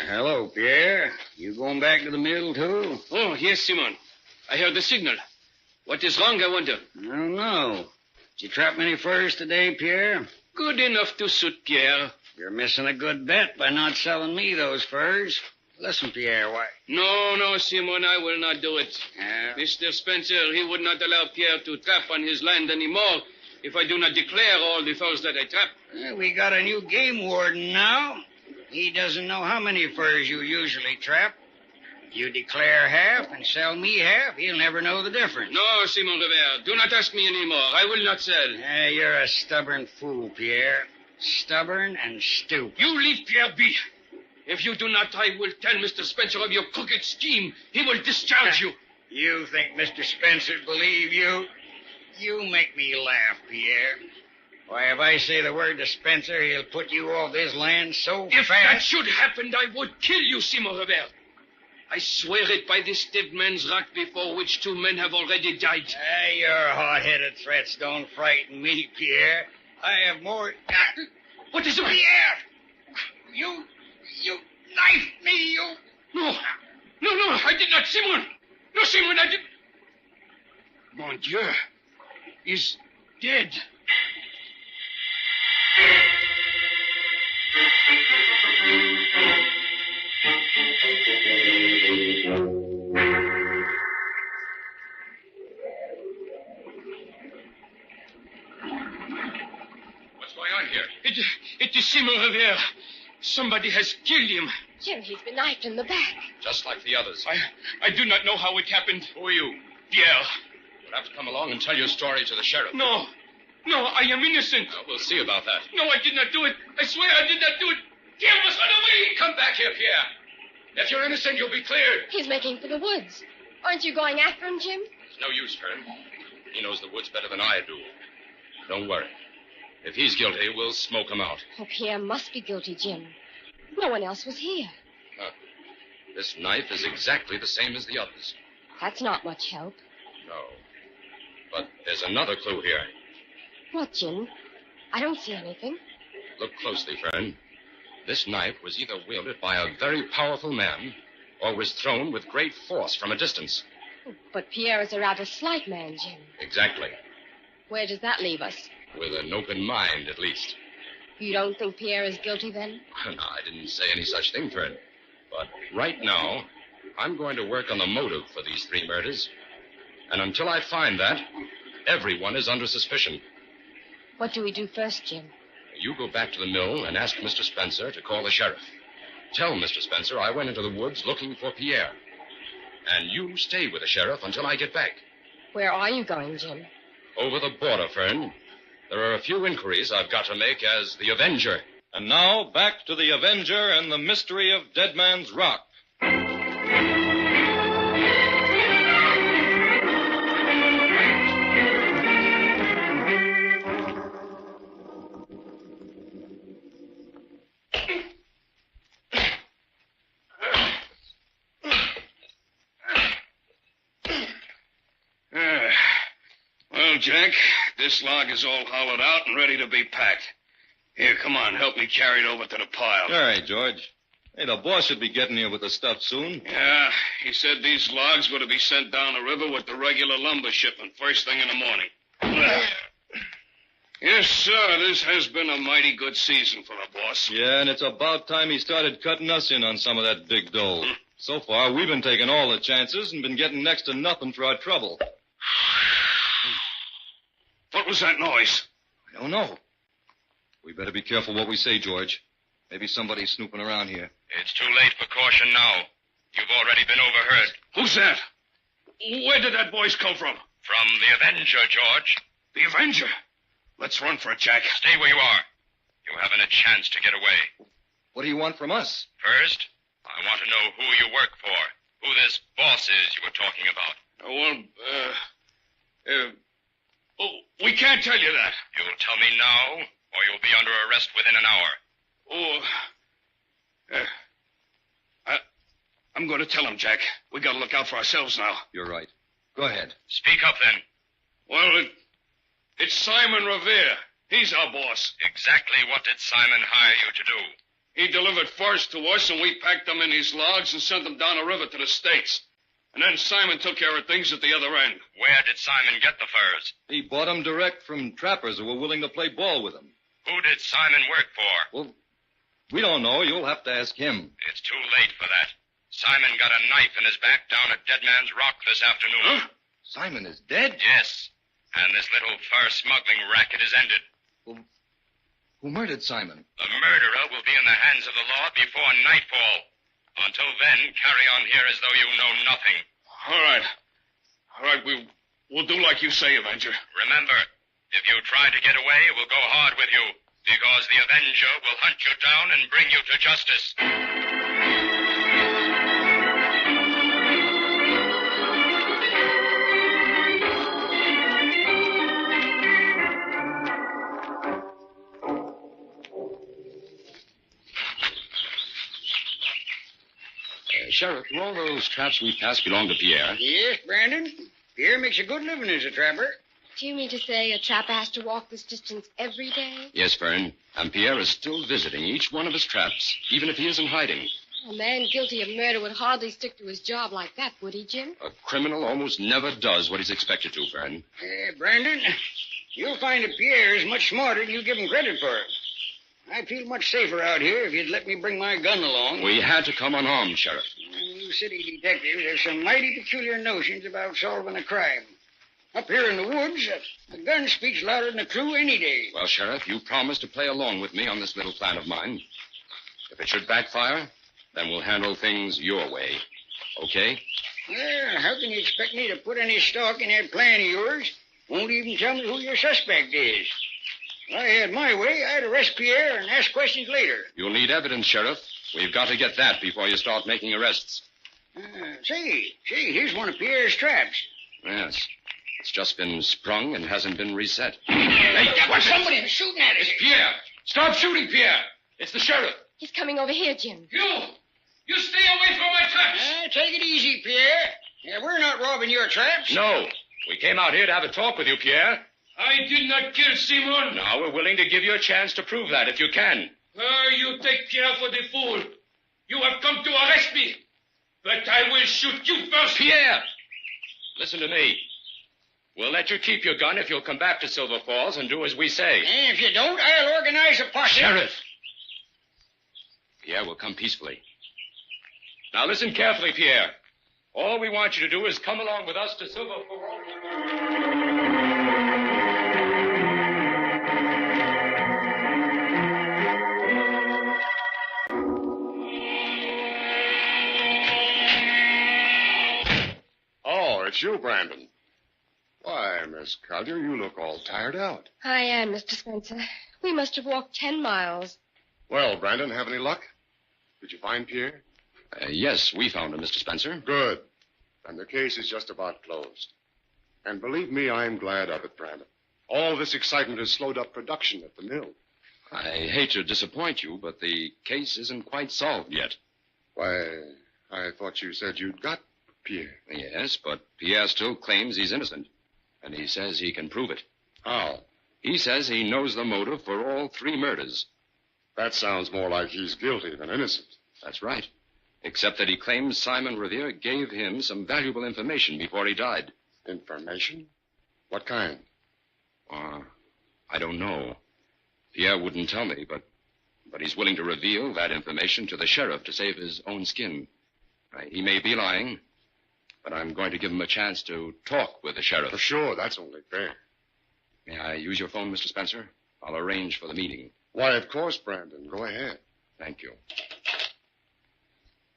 Hello, Pierre. You going back to the mill, too? Oh, yes, Simon. I heard the signal. What is wrong, I wonder? I don't know. Did you trap many furs today, Pierre? Good enough to suit Pierre. You're missing a good bet by not selling me those furs. Listen, Pierre, why... No, Simon, I will not do it. Mr. Spencer, he would not allow Pierre to trap on his land anymore if I do not declare all the furs that I trap. We got a new game warden now. He doesn't know how many furs you usually trap. If you declare half and sell me half, he'll never know the difference. No, Simon Rivera, do not ask me anymore. I will not sell. You're a stubborn fool, Pierre. Stubborn and stupid. You leave Pierre be. If you do not, I will tell Mr. Spencer of your crooked scheme. He will discharge you. You think Mr. Spencer'd believe you? You make me laugh, Pierre. Why, if I say the word to Spencer, he'll put you off this land so If fast... that should happen, I would kill you, Simon Rivera. I swear it by this dead man's rock before which 2 men have already died. Your hot-headed threats don't frighten me, Pierre. I have more... What is it? Pierre! You knifed me, you... No, I did not, Simon. No, Simon, I did... Mon Dieu, he's dead. What's going on here? It is Simon Rivera. Somebody has killed him. Jim, he's been knifed in the back. Just like the others. I do not know how it happened. Who are you? Pierre. You'll have to come along and tell your story to the sheriff. No, I am innocent. We'll see about that. No, I did not do it. I swear I did not do it. Pierre must run away. Come back here, Pierre. If you're innocent, you'll be cleared. He's making for the woods. Aren't you going after him, Jim? It's no use, Fern. He knows the woods better than I do. Don't worry. If he's guilty, we'll smoke him out. Oh, Pierre must be guilty, Jim. No one else was here. This knife is exactly the same as the others. That's not much help. No. But there's another clue here. What, Jim? I don't see anything. Look closely, Fern. This knife was either wielded by a very powerful man or was thrown with great force from a distance. But Pierre is a rather slight man, Jim. Exactly. Where does that leave us? With an open mind, at least. You don't think Pierre is guilty, then? No, I didn't say any such thing, Fern. But right now, I'm going to work on the motive for these 3 murders. And until I find that, everyone is under suspicion. What do we do first, Jim? You go back to the mill and ask Mr. Spencer to call the sheriff. Tell Mr. Spencer I went into the woods looking for Pierre. And you stay with the sheriff until I get back. Where are you going, Jim? Over the border, Fern. There are a few inquiries I've got to make as the Avenger. And now, back to the Avenger and the mystery of Dead Man's Rock. Well, Jack, this log is all hollowed out and ready to be packed. Here, come on, help me carry it over to the pile. All right, George. Hey, the boss should be getting here with the stuff soon. Yeah, he said these logs were to be sent down the river with the regular lumber shipment first thing in the morning. Yes, sir, this has been a mighty good season for the boss. Yeah, and it's about time he started cutting us in on some of that big dough. So far, we've been taking all the chances and been getting next to nothing for our trouble. What was that noise? I don't know. We better be careful what we say, George. Maybe somebody's snooping around here. It's too late for caution now. You've already been overheard. Who's that? Where did that voice come from? From the Avenger, George. The Avenger? Let's run for it, Jack. Stay where you are. You haven't a chance to get away. What do you want from us? First, I want to know who you work for. Who this boss is you were talking about. We can't tell you that. You'll tell me now, or you'll be under arrest within an hour. I'm going to tell him, Jack. We got to look out for ourselves now. You're right. Go ahead. Speak up, then. Well, it's Simon Revere. He's our boss. Exactly what did Simon hire you to do? He delivered furs to us, and we packed them in these logs and sent them down the river to the States. And then Simon took care of things at the other end. Where did Simon get the furs? He bought them direct from trappers who were willing to play ball with him. Who did Simon work for? Well, we don't know. You'll have to ask him. It's too late for that. Simon got a knife in his back down at Dead Man's Rock this afternoon. Huh? Simon is dead? Yes. And this little fur smuggling racket is ended. Well, who murdered Simon? The murderer will be in the hands of the law before nightfall. Until then, carry on here as though you know nothing. All right, we'll do like you say, Avenger. Remember, if you try to get away, we'll go hard with you, because the Avenger will hunt you down and bring you to justice. Sheriff, do all those traps we passed belong to Pierre? Yes, Brandon. Pierre makes a good living as a trapper. Do you mean to say a trapper has to walk this distance every day? Yes, Fern. And Pierre is still visiting each one of his traps, even if he isn't hiding. A man guilty of murder would hardly stick to his job like that, would he, Jim? A criminal almost never does what he's expected to, Fern. Brandon, you'll find that Pierre is much smarter than you give him credit for. I'd feel much safer out here if you'd let me bring my gun along. We had to come unarmed, Sheriff. You city detectives have some mighty peculiar notions about solving a crime. Up here in the woods, a gun speaks louder than a clue any day. Well, Sheriff, you promised to play along with me on this little plan of mine. If it should backfire, then we'll handle things your way. Okay? Well, how can you expect me to put any stock in that plan of yours? Won't even tell me who your suspect is. If I had my way, I'd arrest Pierre and ask questions later. You'll need evidence, Sheriff. We've got to get that before you start making arrests. Say, here's one of Pierre's traps. Yes. It's just been sprung and hasn't been reset. Hey, somebody shooting at us. It's Pierre. Stop shooting, Pierre. It's the sheriff. He's coming over here, Jim. You stay away from my traps. Take it easy, Pierre. Yeah, we're not robbing your traps. No. We came out here to have a talk with you, Pierre. I did not kill Simon. Now we're willing to give you a chance to prove that if you can. You take Pierre for the fool. You have come to arrest me. But I will shoot you first. Pierre! Listen to me. We'll let you keep your gun if you'll come back to Silver Falls and do as we say. And if you don't, I'll organize a posse. Sheriff! Pierre will come peacefully. Now listen carefully, Pierre. All we want you to do is come along with us to Silver Falls. Oh, it's you, Brandon. Why, Miss Collier, you look all tired out. I am, Mr. Spencer. We must have walked 10 miles. Well, Brandon, have any luck? Did you find Pierre? Yes, we found him, Mr. Spencer. Good. And the case is just about closed. And believe me, I'm glad of it, Brandon. All this excitement has slowed up production at the mill. I hate to disappoint you, but the case isn't quite solved yet. Why, I thought you said you'd got Pierre. Yes, but Pierre still claims he's innocent. And he says he can prove it. How? He says he knows the motive for all 3 murders. That sounds more like he's guilty than innocent. That's right. Except that he claims Simon Revere gave him some valuable information before he died. Information? What kind? I don't know. Pierre wouldn't tell me, but he's willing to reveal that information to the sheriff to save his own skin. He may be lying, but I'm going to give him a chance to talk with the sheriff. For sure, that's only fair. May I use your phone, Mr. Spencer? I'll arrange for the meeting. Why, of course, Brandon. Go ahead. Thank you.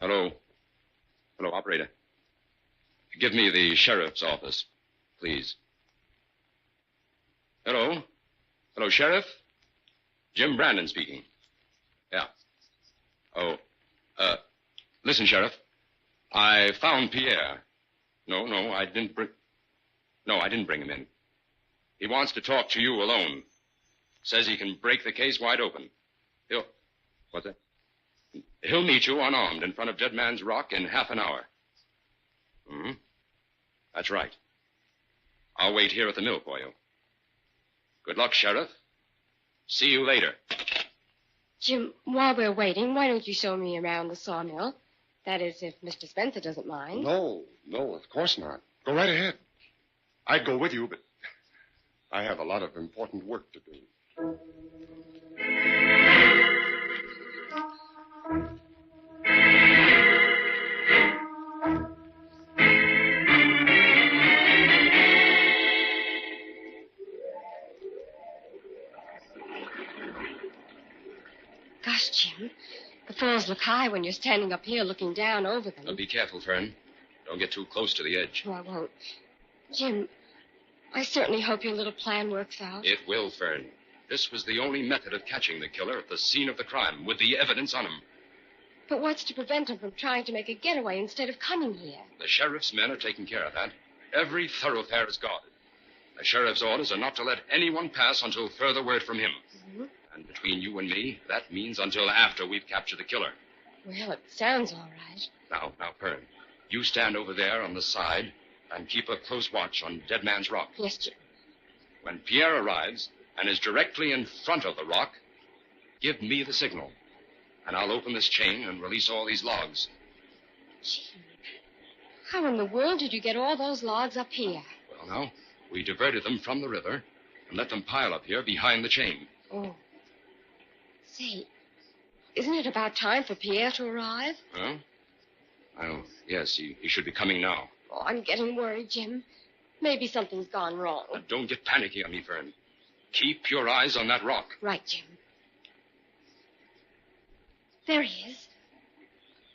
Hello. Hello, operator. Give me the sheriff's office, please. Hello. Hello, Sheriff. Jim Brandon speaking. Yeah. Oh, listen, Sheriff. I found Pierre. No, I didn't bring him in. He wants to talk to you alone. Says he can break the case wide open. What's that? He'll meet you unarmed in front of Dead Man's Rock in half an hour. Hmm? That's right. I'll wait here at the mill for you. Good luck, Sheriff. See you later. Jim, while we're waiting, why don't you show me around the sawmill? That is, if Mr. Spencer doesn't mind. No, of course not. Go right ahead. I'd go with you, but I have a lot of important work to do. Gosh, Jim, the falls look high when you're standing up here looking down over them. Now be careful, Fern. Don't get too close to the edge. Oh, I won't. Jim, I certainly hope your little plan works out. It will, Fern. This was the only method of catching the killer at the scene of the crime, with the evidence on him. But what's to prevent him from trying to make a getaway instead of coming here? The sheriff's men are taking care of that. Every thoroughfare is guarded. The sheriff's orders are not to let anyone pass until further word from him. Mm-hmm. And between you and me, that means until after we've captured the killer. Well, it sounds all right. Now, Fern, you stand over there on the side and keep a close watch on Dead Man's Rock. Yes, Jim. When Pierre arrives and is directly in front of the rock, give me the signal. And I'll open this chain and release all these logs. Jim, how in the world did you get all those logs up here? Well, now, we diverted them from the river and let them pile up here behind the chain. Oh. Say, isn't it about time for Pierre to arrive? Huh? Oh, yes, he should be coming now. Oh, I'm getting worried, Jim. Maybe something's gone wrong. Now, don't get panicky on me, Fern. Keep your eyes on that rock. Right, Jim. There he is.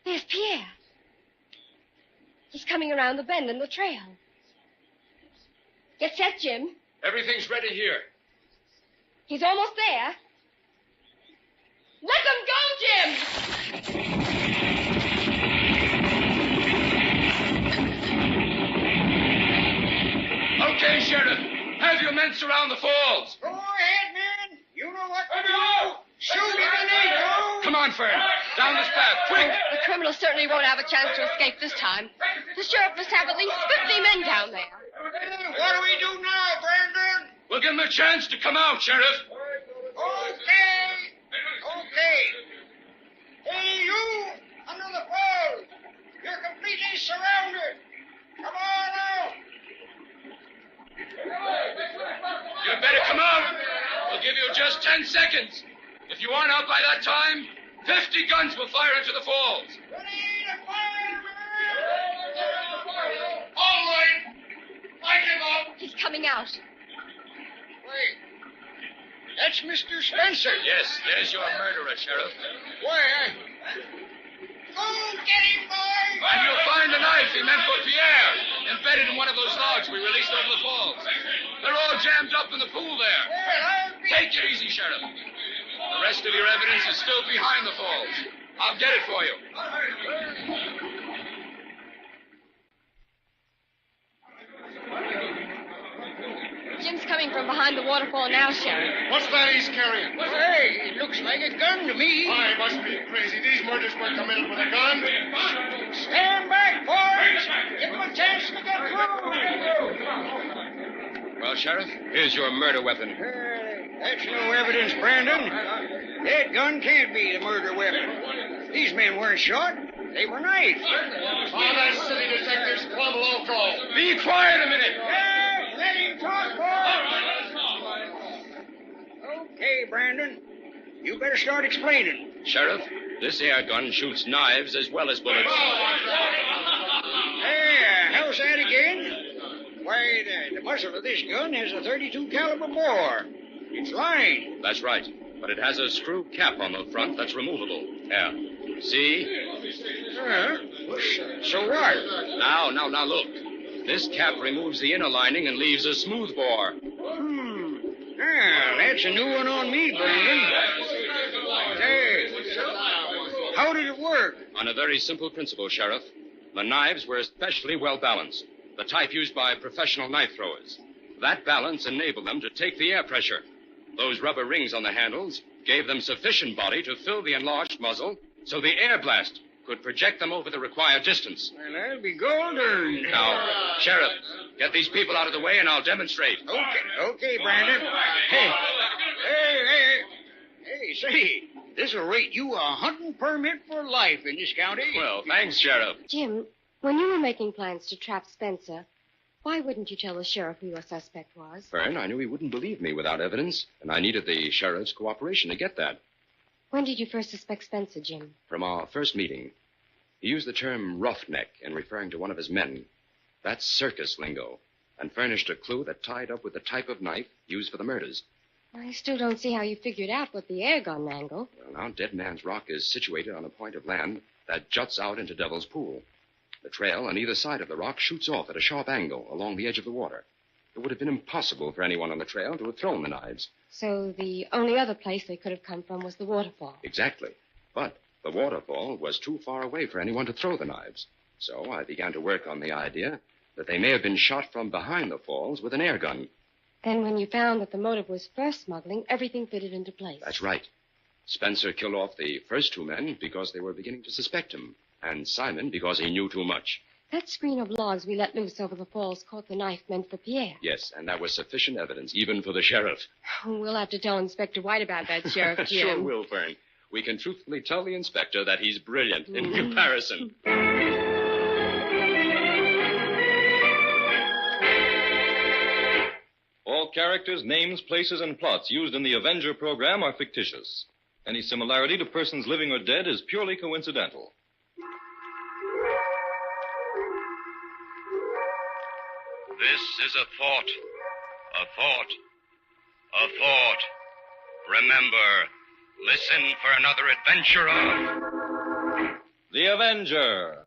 There's Pierre. He's coming around the bend in the trail. Get set, Jim. Everything's ready here. He's almost there. Let them go, Jim! Okay, Sheriff. Have your men surround the falls. Go ahead, man. You know what to do. Shoot if you need to. Come on, Fern. Down this path, quick. The criminal certainly won't have a chance to escape this time. The sheriff must have at least 50 men down there. What do we do now, Brandon? We'll give them a chance to come out, Sheriff. Okay. Hey, you, under the falls. You're completely surrounded. Come on out. You'd better come out. We'll give you just 10 seconds. If you aren't out by that time, 50 guns will fire into the falls. All right. Light him up. He's coming out. Wait. That's Mr. Spencer. Yes, there's your murderer, Sheriff. Where? Go get him, boy! And you'll find the knife he meant for Pierre, embedded in one of those logs we released over the falls. They're all jammed up in the pool there. Take it easy, Sheriff. The rest of your evidence is still behind the falls. I'll get it for you. Jim's coming from behind the waterfall now, Sheriff. What's that he's carrying? Hey, it looks like a gun to me. I must be crazy. These murders were committed with a gun. Stand back, boys. Give him a chance to get through. Well, Sheriff, here's your murder weapon. That's no evidence, Brandon. That gun can't be the murder weapon. These men weren't shot. They were knifed. All that city detectives club loco. Be quiet a minute. Let him talk, boy. Okay, Brandon. You better start explaining. Sheriff, this air gun shoots knives as well as bullets. There, how's that again? Why, the muzzle of this gun has a .32 caliber bore. It's lined. That's right. But it has a screw cap on the front that's removable. There. See? So what? Now, look. This cap removes the inner lining and leaves a smooth bore. That's a new one on me, Brandon. Hey, how did it work? On a very simple principle, Sheriff. The knives were especially well balanced, the type used by professional knife throwers. That balance enabled them to take the air pressure. Those rubber rings on the handles gave them sufficient body to fill the enlarged muzzle so the air blast could project them over the required distance. Well, that'll be golden. Now, Sheriff, get these people out of the way and I'll demonstrate. Okay, Brandon. Hey, say, this'll rate you a hunting permit for life in this county. Well, thanks, Sheriff. Jim, when you were making plans to trap Spencer, why wouldn't you tell the sheriff who your suspect was? Fern, I knew he wouldn't believe me without evidence, and I needed the sheriff's cooperation to get that. When did you first suspect Spencer, Jim? From our first meeting. He used the term roughneck in referring to one of his men. That's circus lingo, and furnished a clue that tied up with the type of knife used for the murders. I still don't see how you figured out what the air gun angle. Well, now, Dead Man's Rock is situated on a point of land that juts out into Devil's Pool. The trail on either side of the rock shoots off at a sharp angle along the edge of the water. It would have been impossible for anyone on the trail to have thrown the knives. So the only other place they could have come from was the waterfall. Exactly. But the waterfall was too far away for anyone to throw the knives. So I began to work on the idea that they may have been shot from behind the falls with an air gun. Then when you found that the motive was first smuggling, everything fitted into place. That's right. Spencer killed off the first two men because they were beginning to suspect him, and Simon because he knew too much. That screen of logs we let loose over the falls caught the knife meant for Pierre. Yes, and that was sufficient evidence, even for the sheriff. We'll have to tell Inspector White about that, Sheriff Jim. Sure will, Fern. We can truthfully tell the inspector that he's brilliant in comparison. All characters, names, places, and plots used in the Avenger program are fictitious. Any similarity to persons living or dead is purely coincidental. This is a thought. A thought. A thought. Remember, listen for another adventure of... The Avenger.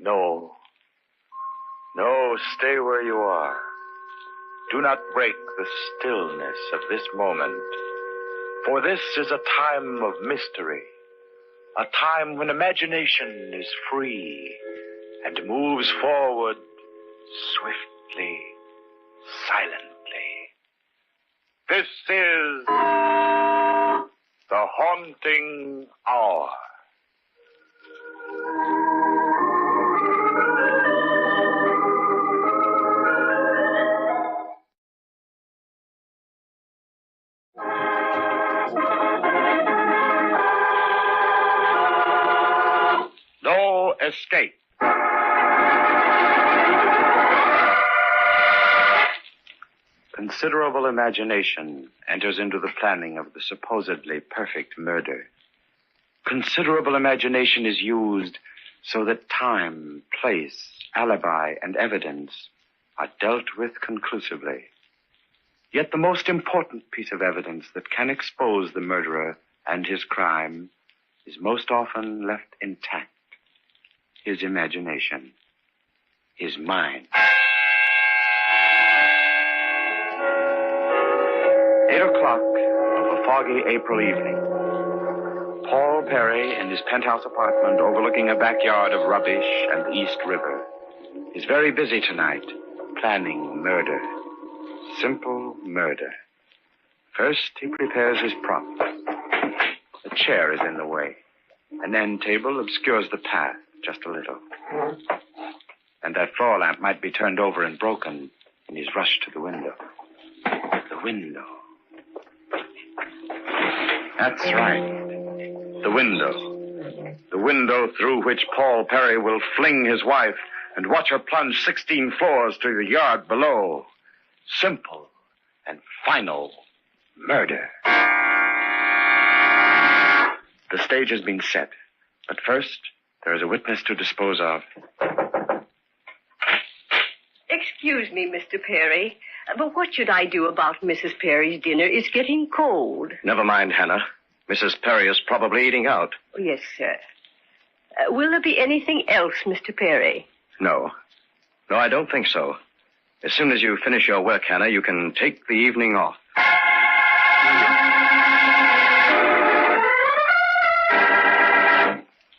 No. No, stay where you are. Do not break the stillness of this moment. For this is a time of mystery. A time when imagination is free and moves forward swiftly, silently. This is The Haunting Hour. No escape. Considerable imagination enters into the planning of the supposedly perfect murder. Considerable imagination is used so that time, place, alibi, and evidence are dealt with conclusively. Yet the most important piece of evidence that can expose the murderer and his crime is most often left intact. His imagination. His mind. 8 o'clock of a foggy April evening. Paul Perry, in his penthouse apartment overlooking a backyard of rubbish and the East River, is very busy tonight, planning murder. Simple murder. First, he prepares his prop. A chair is in the way. An end table obscures the path just a little. And that floor lamp might be turned over and broken, and he's rushed to the window. The window. That's right. The window. The window through which Paul Perry will fling his wife and watch her plunge 16 floors to the yard below. Simple and final murder. The stage has been set. But first, there is a witness to dispose of. Excuse me, Mr. Perry, but what should I do about Mrs. Perry's dinner? It's getting cold. Never mind, Hannah. Mrs. Perry is probably eating out. Yes, sir. Will there be anything else, Mr. Perry? No. No, I don't think so. As soon as you finish your work, Hannah, you can take the evening off.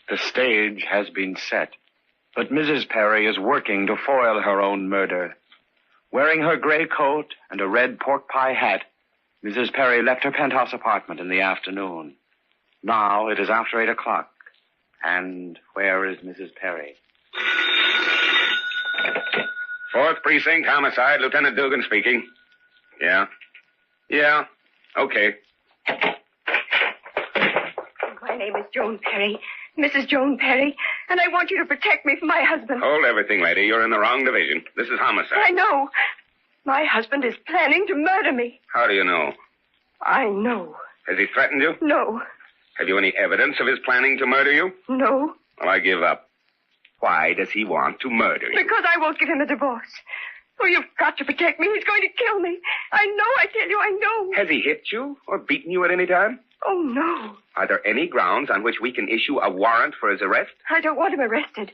The stage has been set, but Mrs. Perry is working to foil her own murder. Wearing her gray coat and a red pork pie hat, Mrs. Perry left her penthouse apartment in the afternoon. Now it is after 8 o'clock. And where is Mrs. Perry? 4th Precinct, Homicide, Lieutenant Dugan speaking. Yeah. Yeah. Okay. My name is Joan Perry, Mrs. Joan Perry, and I want you to protect me from my husband. Hold everything, lady. You're in the wrong division. This is homicide. I know. My husband is planning to murder me. How do you know? I know. Has he threatened you? No. Have you any evidence of his planning to murder you? No. Well, I give up. Why does he want to murder you? Because I won't give him a divorce. Oh, you've got to protect me. He's going to kill me. I know, I tell you, I know. Has he hit you or beaten you at any time? Oh, no. Are there any grounds on which we can issue a warrant for his arrest? I don't want him arrested.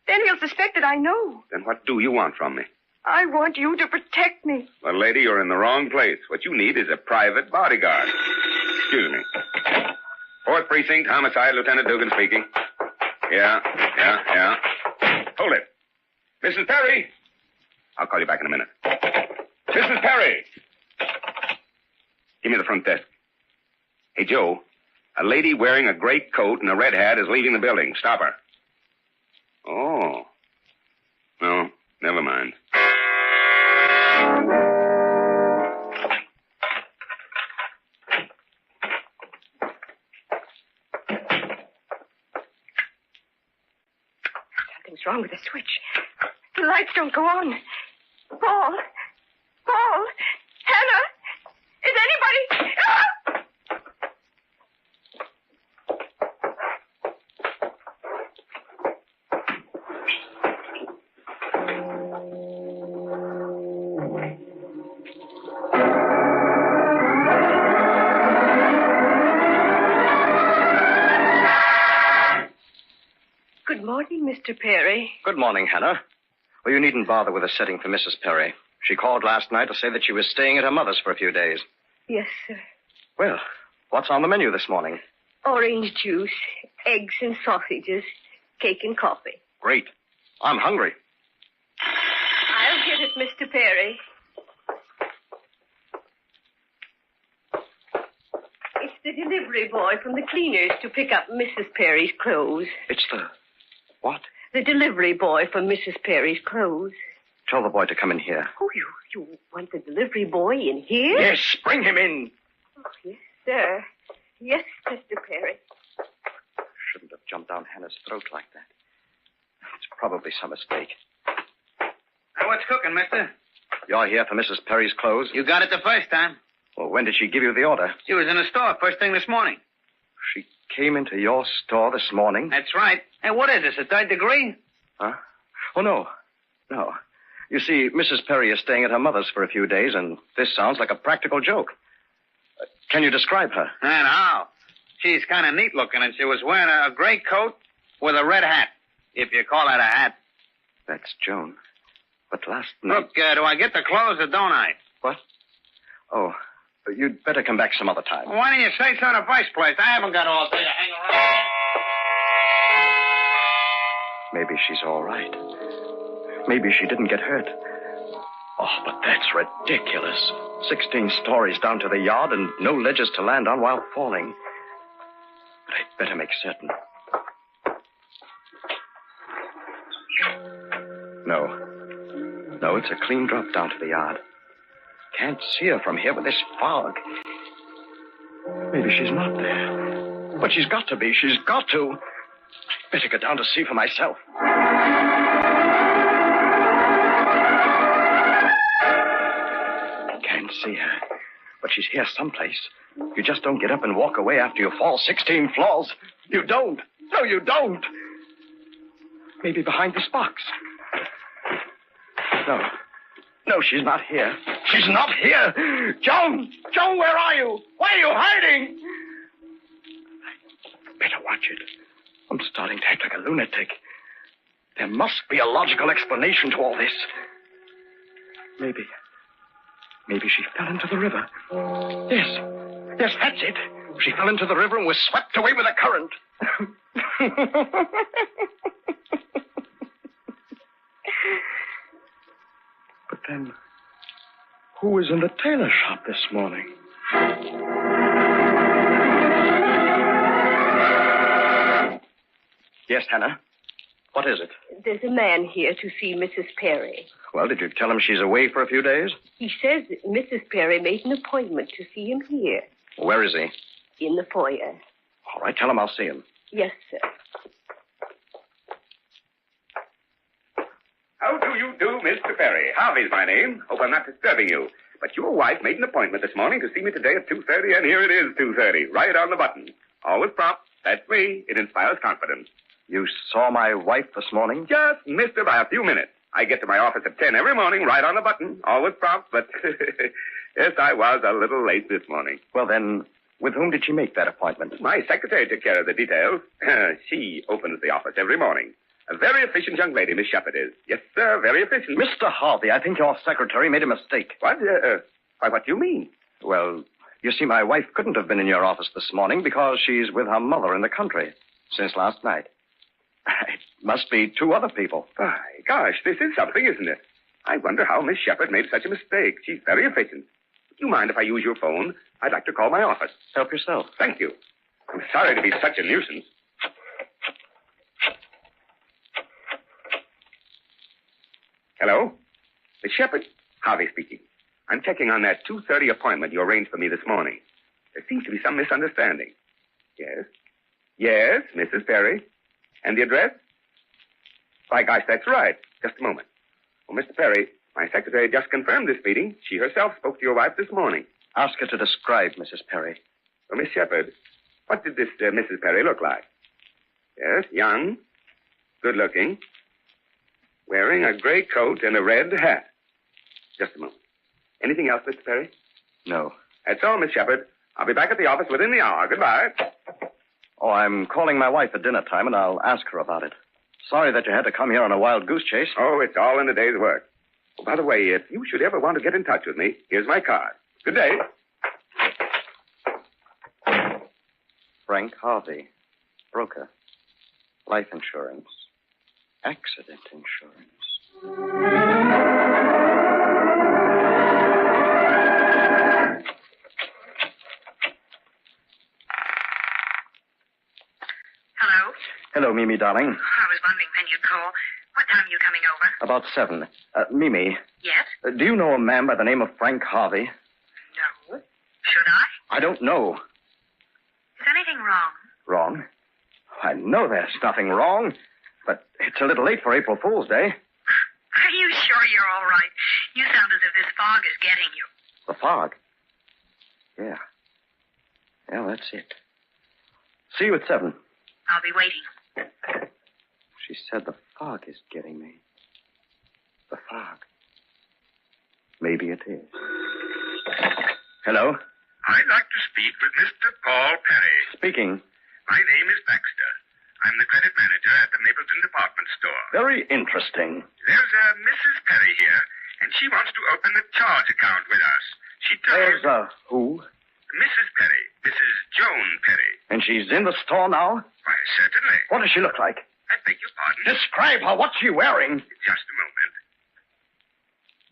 Then he'll suspect that I know. Then what do you want from me? I want you to protect me. Well, lady, you're in the wrong place. What you need is a private bodyguard. Excuse me. 4th Precinct, Homicide, Lieutenant Dugan speaking. Yeah. Hold it. Mrs. Perry! I'll call you back in a minute. Mrs. Perry! Give me the front desk. Hey, Joe, a lady wearing a gray coat and a red hat is leaving the building. Stop her. Oh. No, never mind. Something's wrong with the switch. The lights don't go on. Paul! Hannah! Is anybody... Ah! Good morning, Mr. Perry. Good morning, Hannah. Well, you needn't bother with a setting for Mrs. Perry. She called last night to say that she was staying at her mother's for a few days. Yes, sir. Well, what's on the menu this morning? Orange juice, eggs and sausages, cake and coffee. Great. I'm hungry. I'll get it, Mr. Perry. the delivery boy from the cleaners to pick up Mrs. Perry's clothes. It's the... what? The delivery boy for Mrs. Perry's clothes. Tell the boy to come in here. Oh, you want the delivery boy in here? Yes, bring him in. Oh, yes, sir. Yes, Mr. Perry. Shouldn't have jumped down Hannah's throat like that. It's probably some mistake. Now, what's cooking, mister? You're here for Mrs. Perry's clothes? You got it the first time. Well, when did she give you the order? She was in the store first thing this morning. She came into your store this morning? That's right. Hey, what is this, a third degree? Huh? Oh, no. No. You see, Mrs. Perry is staying at her mother's for a few days, and this sounds like a practical joke. Can you describe her? And how? She's kind of neat looking, and she was wearing a gray coat with a red hat, if you call that a hat. That's Joan. But last night... Look, do I get the clothes or don't I? What? Oh, you'd better come back some other time. Well, why didn't you say so in the first place? I haven't got all day to hang around. Maybe she's all right. Maybe she didn't get hurt. Oh, but that's ridiculous. 16 stories down to the yard and no ledges to land on while falling. But I'd better make certain. No, it's a clean drop down to the yard. Can't see her from here with this fog. Maybe she's not there. But she's got to be. She's got to. I'd better go down to see for myself. Can't see her. But she's here someplace. You just don't get up and walk away after you fall 16 floors. You don't. No, you don't. Maybe behind this box. No, she's not here. She's not here. Joan! Joan, where are you? Why are you hiding? I'd better watch it. I'm starting to act like a lunatic. There must be a logical explanation to all this. Maybe she fell into the river. Yes, that's it. She fell into the river and was swept away with the current. But then, who was in the tailor shop this morning? Yes, Hannah. What is it? There's a man here to see Mrs. Perry. Well, did you tell him she's away for a few days? He says that Mrs. Perry made an appointment to see him here. Where is he? In the foyer. All right, tell him I'll see him. Yes, sir. How do you do, Mr. Perry? Harvey's my name. Hope I'm not disturbing you. But your wife made an appointment this morning to see me today at 2:30, and here it is, 2:30, right on the button. Always prompt. That's me. It inspires confidence. You saw my wife this morning? Just missed her by a few minutes. I get to my office at 10 every morning, right on the button. Always prompt, but yes, I was a little late this morning. Well, then, with whom did she make that appointment? My secretary took care of the details. She opens the office every morning. A very efficient young lady, Miss Shepherd is. Yes, sir, very efficient. Mr. Harvey, I think your secretary made a mistake. What? Why, what do you mean? Well, you see, my wife couldn't have been in your office this morning because she's with her mother in the country since last night. It must be two other people. My gosh, this is something, isn't it? I wonder how Miss Shepherd made such a mistake. She's very efficient. Do you mind if I use your phone? I'd like to call my office. Help yourself. Thank you. I'm sorry to be such a nuisance. Hello? Miss Shepherd? Harvey speaking. I'm checking on that 2:30 appointment you arranged for me this morning. There seems to be some misunderstanding. Yes? Yes, Mrs. Perry. And the address? By gosh, that's right. Just a moment. Well, Mr. Perry, my secretary just confirmed this meeting. She herself spoke to your wife this morning. Ask her to describe Mrs. Perry. Well, Miss Shepherd, what did this Mrs. Perry look like? Yes, young, good-looking, wearing a gray coat and a red hat. Just a moment. Anything else, Mr. Perry? No. That's all, Miss Shepherd. I'll be back at the office within the hour. Goodbye. Oh, I'm calling my wife at dinner time, and I'll ask her about it. Sorry that you had to come here on a wild goose chase. Oh, it's all in the day's work. Oh, by the way, if you should ever want to get in touch with me, here's my card. Good day. Frank Harvey, broker. Life insurance. Accident insurance. Hello, Mimi, darling. I was wondering when you'd call. What time are you coming over? About 7. Mimi, Yes? do you know a man by the name of Frank Harvey? No. Should I? I don't know. Is anything wrong? Wrong? I know there's nothing wrong, but it's a little late for April Fool's Day. Are you sure you're all right? You sound as if this fog is getting you. The fog? Yeah. Yeah, that's it. See you at 7. I'll be waiting. She said the fog is getting me. The fog. Maybe it is. Hello? I'd like to speak with Mr. Paul Perry. Speaking. My name is Baxter. I'm the credit manager at the Mapleton department store. Very interesting. There's a Mrs. Perry here, and she wants to open a charge account with us. She told... There's who? Mrs. Perry. Mrs. Joan Perry. And she's in the store now? Why, certainly. What does she look like? I beg your pardon? Describe her. What's she wearing? Just a moment.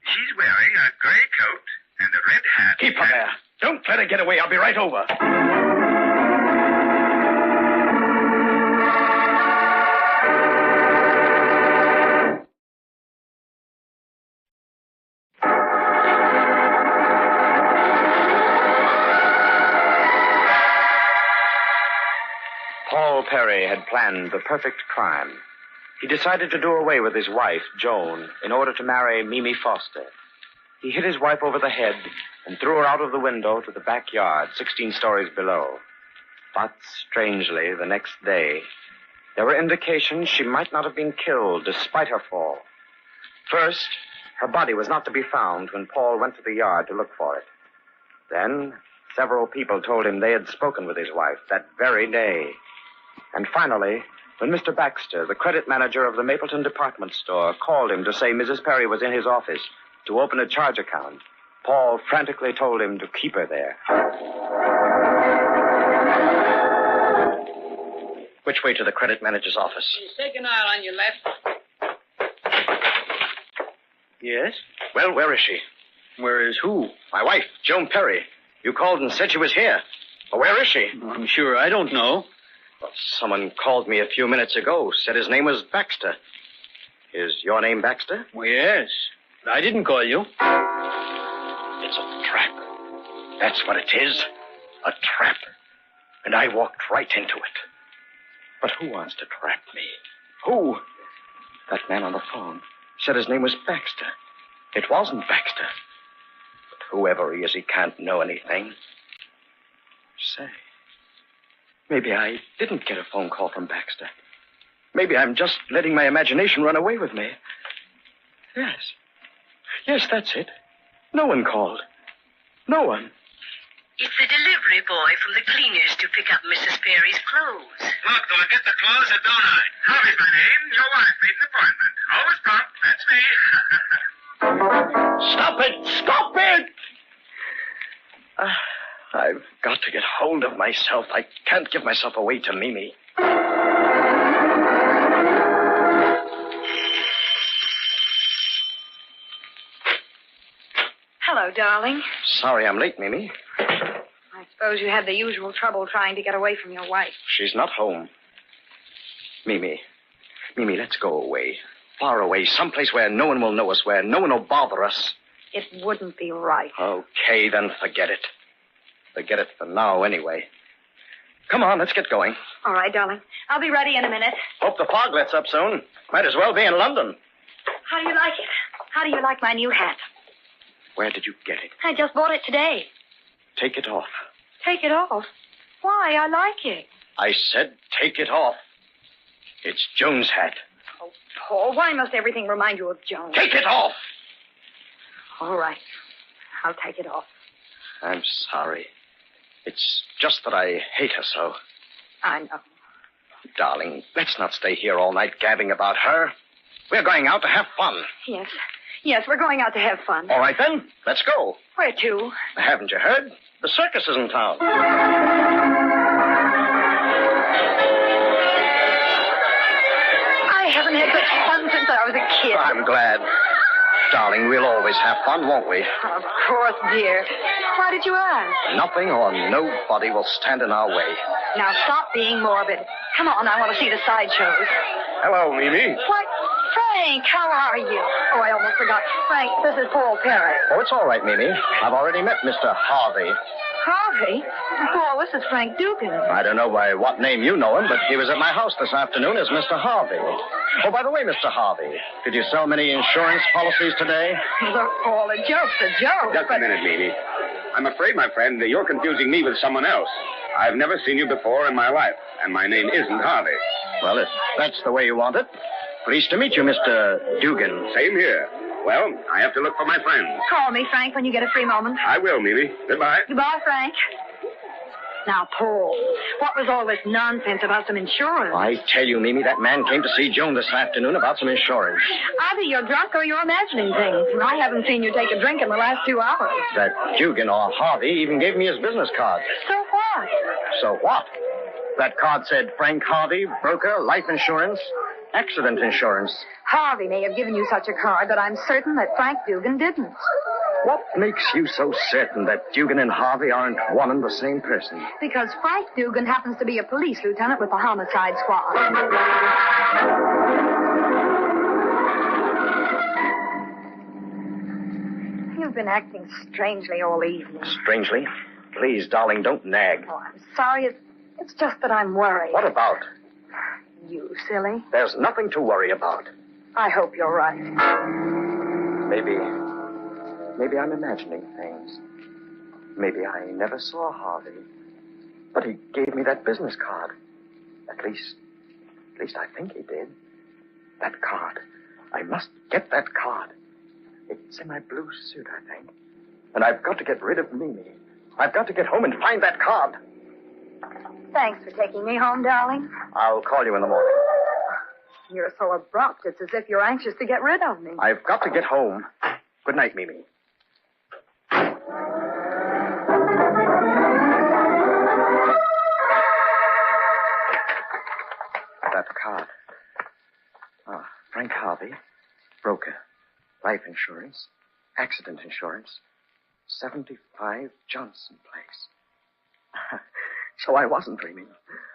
She's wearing a gray coat and a red hat. Keep her there. Don't let her get away. I'll be right over. Paul Perry had planned the perfect crime. He decided to do away with his wife, Joan, in order to marry Mimi Foster. He hit his wife over the head and threw her out of the window to the backyard, 16 stories below. But, strangely, the next day, there were indications she might not have been killed despite her fall. First, her body was not to be found when Paul went to the yard to look for it. Then, several people told him they had spoken with his wife that very day. And finally, when Mr. Baxter, the credit manager of the Mapleton department store, called him to say Mrs. Perry was in his office to open a charge account, Paul frantically told him to keep her there. Which way to the credit manager's office? Second aisle on your left. Yes? Well, where is she? Where is who? My wife, Joan Perry. You called and said she was here. Well, where is she? I'm sure I don't know. Well, someone called me a few minutes ago, said his name was Baxter. Is your name Baxter? Well, yes. I didn't call you. It's a trap. That's what it is. A trap. And I walked right into it. But who wants to trap me? Who? That man on the phone said his name was Baxter. It wasn't Baxter. But whoever he is, he can't know anything. Say, maybe I didn't get a phone call from Baxter. Maybe I'm just letting my imagination run away with me. Yes. Yes, that's it. No one called. No one. It's the delivery boy from the cleaners to pick up Mrs. Perry's clothes. Look, do I get the clothes or don't I? Harvey's my name. Your wife made an appointment. Always prompt. That's me. Stop it! Stop it! I've got to get hold of myself. I can't give myself away to Mimi. Hello, darling. Sorry I'm late, Mimi. I suppose you had the usual trouble trying to get away from your wife. She's not home. Mimi, let's go away. Far away, someplace where no one will know us, where no one will bother us. It wouldn't be right. Okay, then forget it. Forget it for now, anyway. Come on, let's get going. All right, darling. I'll be ready in a minute. Hope the fog lets up soon. Might as well be in London. How do you like it? How do you like my new hat? Where did you get it? I just bought it today. Take it off. Take it off? Why? I like it. I said take it off. It's Joan's hat. Oh, Paul, why must everything remind you of Joan? Take it off! All right. I'll take it off. I'm sorry. It's just that I hate her so. I know. Darling, let's not stay here all night gabbing about her. We're going out to have fun. Yes. Yes, we're going out to have fun. All right, then. Let's go. Where to? Haven't you heard? The circus is in town. I haven't had such fun since I was a kid. I'm glad. Darling, we'll always have fun, won't we? Of course, dear. Why did you ask? Nothing or nobody will stand in our way. Now stop being morbid. Come on, I want to see the sideshows. Hello, Mimi. What? Frank, how are you? Oh, I almost forgot. Frank, this is Paul Perry. Oh, it's all right, Mimi. I've already met Mr. Harvey. Harvey? Paul, this is Frank Dugan. I don't know by what name you know him, but he was at my house this afternoon as Mr. Harvey. Oh, by the way, Mr. Harvey, did you sell many insurance policies today? Look, Paul, a joke's a joke. Just a minute, Mimi. I'm afraid, my friend, that you're confusing me with someone else. I've never seen you before in my life, and my name isn't Harvey. Well, if that's the way you want it, pleased to meet you, Mr. Dugan. Same here. Well, I have to look for my friends. Call me, Frank, when you get a free moment. I will, Mimi. Goodbye. Goodbye, Frank. Now, Paul, what was all this nonsense about some insurance? I tell you, Mimi, that man came to see Joan this afternoon about some insurance. Either you're drunk or you're imagining things. I haven't seen you take a drink in the last 2 hours. That Dugan or Harvey even gave me his business card. So what? So what? That card said Frank Harvey, broker, life insurance, accident insurance. Harvey may have given you such a card, but I'm certain that Frank Dugan didn't. What makes you so certain that Dugan and Harvey aren't one and the same person? Because Frank Dugan happens to be a police lieutenant with the homicide squad. You've been acting strangely all evening. Strangely? Please, darling, don't nag. Oh, I'm sorry. It's just that I'm worried. What about? You silly. There's nothing to worry about. I hope you're right. Maybe I'm imagining things. Maybe I never saw Harvey. But he gave me that business card. At least I think he did. That card. I must get that card. It's in my blue suit, I think. And I've got to get rid of Mimi. I've got to get home and find that card. Thanks for taking me home, darling. I'll call you in the morning. You're so abrupt. It's as if you're anxious to get rid of me. I've got to get home. Good night, Mimi. That card. Frank Harvey, broker, life insurance, accident insurance, 75 Johnson Place. So I wasn't dreaming.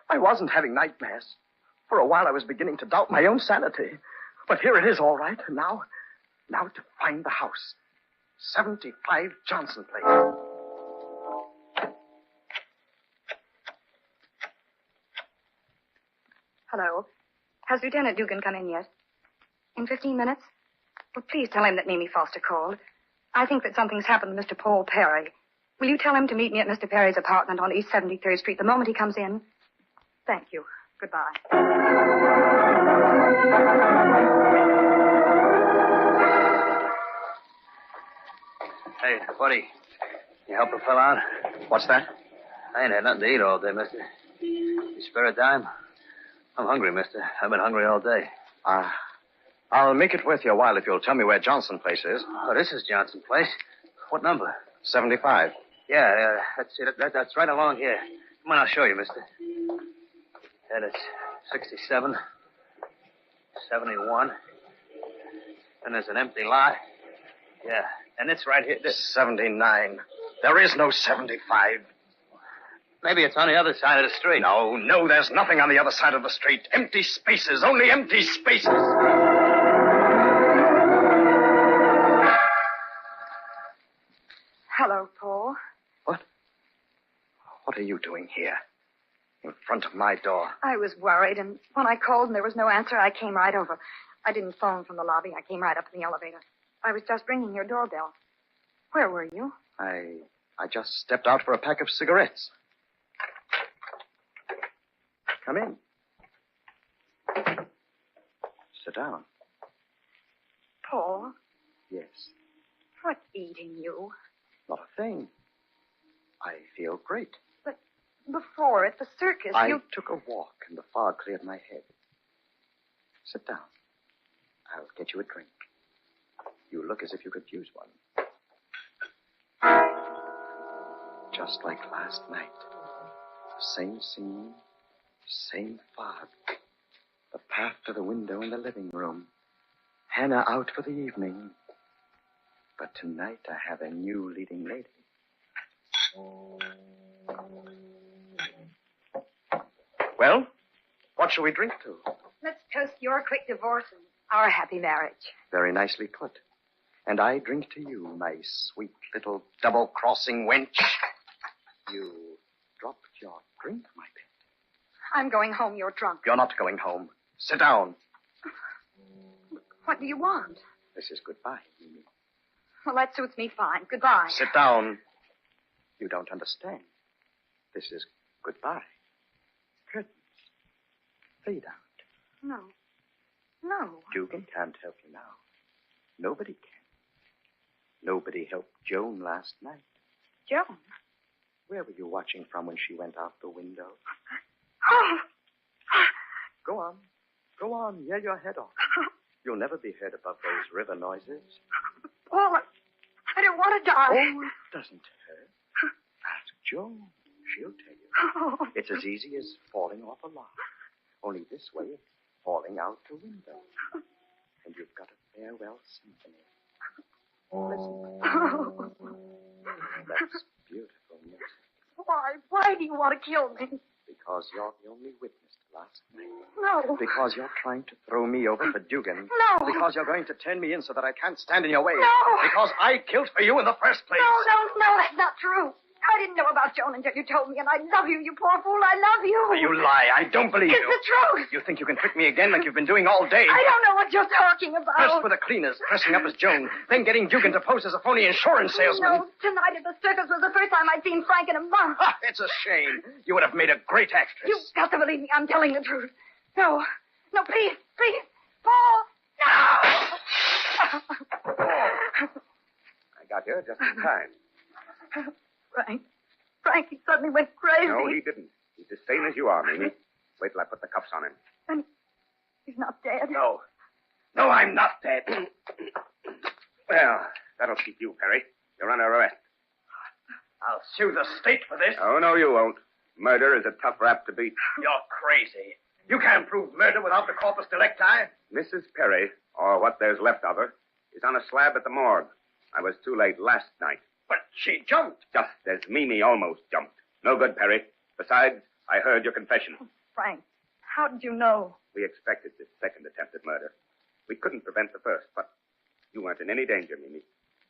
I wasn't having nightmares. For a while I was beginning to doubt my own sanity. But here it is, all right. And now to find the house. 75 Johnson Place. Hello. Has Lieutenant Dugan come in yet? In 15 minutes? Well, please tell him that Mimi Foster called. I think that something's happened to Mr. Paul Perry. Will you tell him to meet me at Mr. Perry's apartment on East 73rd Street the moment he comes in? Thank you. Goodbye. Hey, buddy. You help a fella out? What's that? I ain't had nothing to eat all day, mister. You spare a dime? I'm hungry, mister. I've been hungry all day. I'll make it worth your while if you'll tell me where Johnson Place is. Oh, this is Johnson Place. What number? 75. Yeah, that's it. That's right along here. Come on, I'll show you, mister. Yeah, that's 67, 71. And there's an empty lot. Yeah, and it's right here. 79. There is no 75. Maybe it's on the other side of the street. No, there's nothing on the other side of the street. Empty spaces, only empty spaces. Hello, Paul. What are you doing here? In front of my door. I was worried, and when I called and there was no answer, I came right over. I didn't phone from the lobby. I came right up in the elevator. I was just ringing your doorbell. Where were you? I just stepped out for a pack of cigarettes. Come in. Sit down. Paul, Yes. what's eating you? Not a thing. I feel great. But before at the circus, I you... took a walk and the fog cleared my head. Sit down. I'll get you a drink. You look as if you could use one. Just like last night. The same scene, same fog. The path to the window in the living room. Hannah out for the evening. But tonight I have a new leading lady. Well, what shall we drink to? Let's toast your quick divorce and our happy marriage. Very nicely put. And I drink to you, my sweet little double-crossing wench. You dropped your drink, my pet. I'm going home. You're drunk. You're not going home. Sit down. What do you want? This is goodbye, Mimi. Well, that suits me fine. Goodbye. Sit down. You don't understand. This is goodbye. Curtains. Fade out. No. No. Dugan can't help you now. Nobody can. Nobody helped Joan last night. Joan? Where were you watching from when she went out the window? Oh! Go on. Go on. Yell your head off. You'll never be heard above those river noises. Paul, I don't want to die. Oh, it doesn't hurt. Ask Joan. She'll tell you. Oh. It's as easy as falling off a log. Only this way, it's falling out the window. And you've got a farewell symphony. Listen. That's beautiful music. Why? Why do you want to kill me? Because you're the only witness to last night. No. Because you're trying to throw me over for Dugan. No. Because you're going to turn me in so that I can't stand in your way. No. Because I killed for you in the first place. No, that's not true. I didn't know about Joan until you told me, and I love you, you poor fool. I love you. You lie. I don't believe It's you. the truth. You think you can trick me again like you've been doing all day? I don't know what you're talking about. First for the cleaners, dressing up as Joan, then getting Dugan to pose as a phony insurance salesman. No, tonight at the circus was the first time I'd seen Frank in a month. Ha, it's a shame. You would have made a great actress. You've got to believe me. I'm telling the truth. No, please. Paul, no! I got here just in time. Frank, he suddenly went crazy. No, he didn't. He's as sane as you are, Mimi. Wait till I put the cuffs on him. And he's not dead. No, I'm not dead. Well, that'll keep you, Perry. You're under arrest. I'll sue the state for this. Oh, no, you won't. Murder is a tough rap to beat. You're crazy. You can't prove murder without the corpus delicti. Mrs. Perry, or what there's left of her, is on a slab at the morgue. I was too late last night. But she jumped. Just as Mimi almost jumped. No good, Perry. Besides, I heard your confession. Frank, how did you know? We expected this second attempt at murder. We couldn't prevent the first, but you weren't in any danger, Mimi.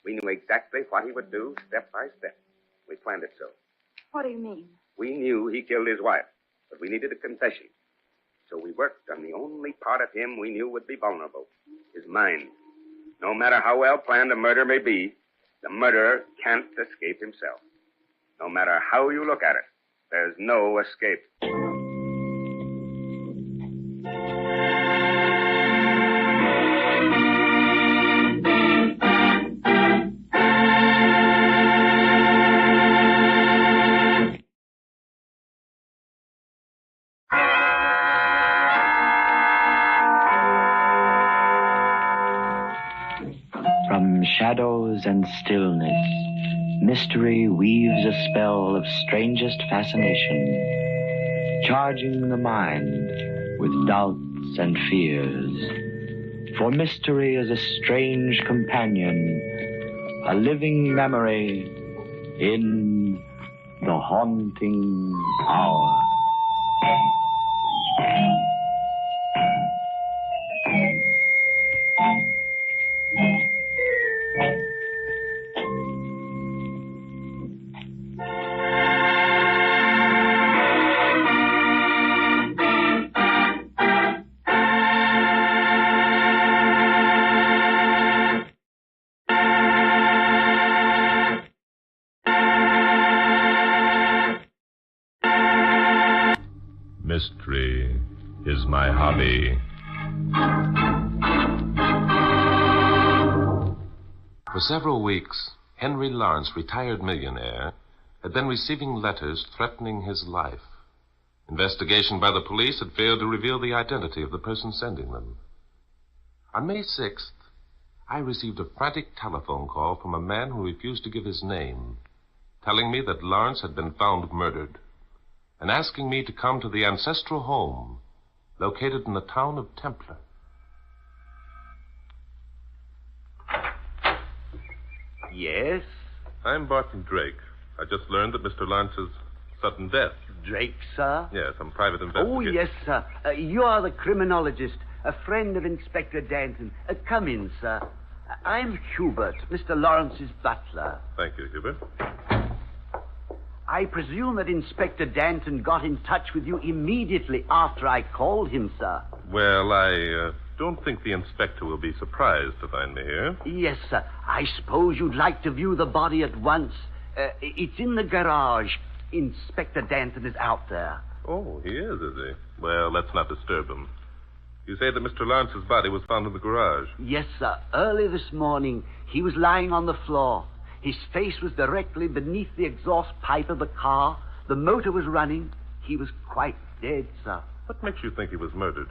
We knew exactly what he would do, step by step. We planned it so. What do you mean? We knew he killed his wife, but we needed a confession. So we worked on the only part of him we knew would be vulnerable, his mind. No matter how well planned a murder may be, the murderer can't escape himself. No matter how you look at it, there's no escape. From shadows and stillness, mystery weaves a spell of strangest fascination, charging the mind with doubts and fears. For mystery is a strange companion, a living memory in the haunting hour. Mystery is my hobby. For several weeks, Henry Lawrence, retired millionaire, had been receiving letters threatening his life. Investigation by the police had failed to reveal the identity of the person sending them. On May 6th, I received a frantic telephone call from a man who refused to give his name, telling me that Lawrence had been found murdered, and asking me to come to the ancestral home located in the town of Templar. Yes? I'm Barton Drake. I just learned that Mr. Lawrence's sudden death. Drake, sir? Yes, some private investigator. Oh, yes, sir. You're the criminologist, a friend of Inspector Danton. Come in, sir. I'm Hubert, Mr. Lawrence's butler. Thank you, Hubert. I presume that Inspector Danton got in touch with you immediately after I called him, sir. Well, I don't think the inspector will be surprised to find me here. Yes, sir. I suppose you'd like to view the body at once. It's in the garage. Inspector Danton is out there. Oh, he is he? Well, let's not disturb him. You say that Mr. Lawrence's body was found in the garage? Yes, sir. Early this morning, he was lying on the floor. His face was directly beneath the exhaust pipe of the car. The motor was running. He was quite dead, sir. What makes you think he was murdered?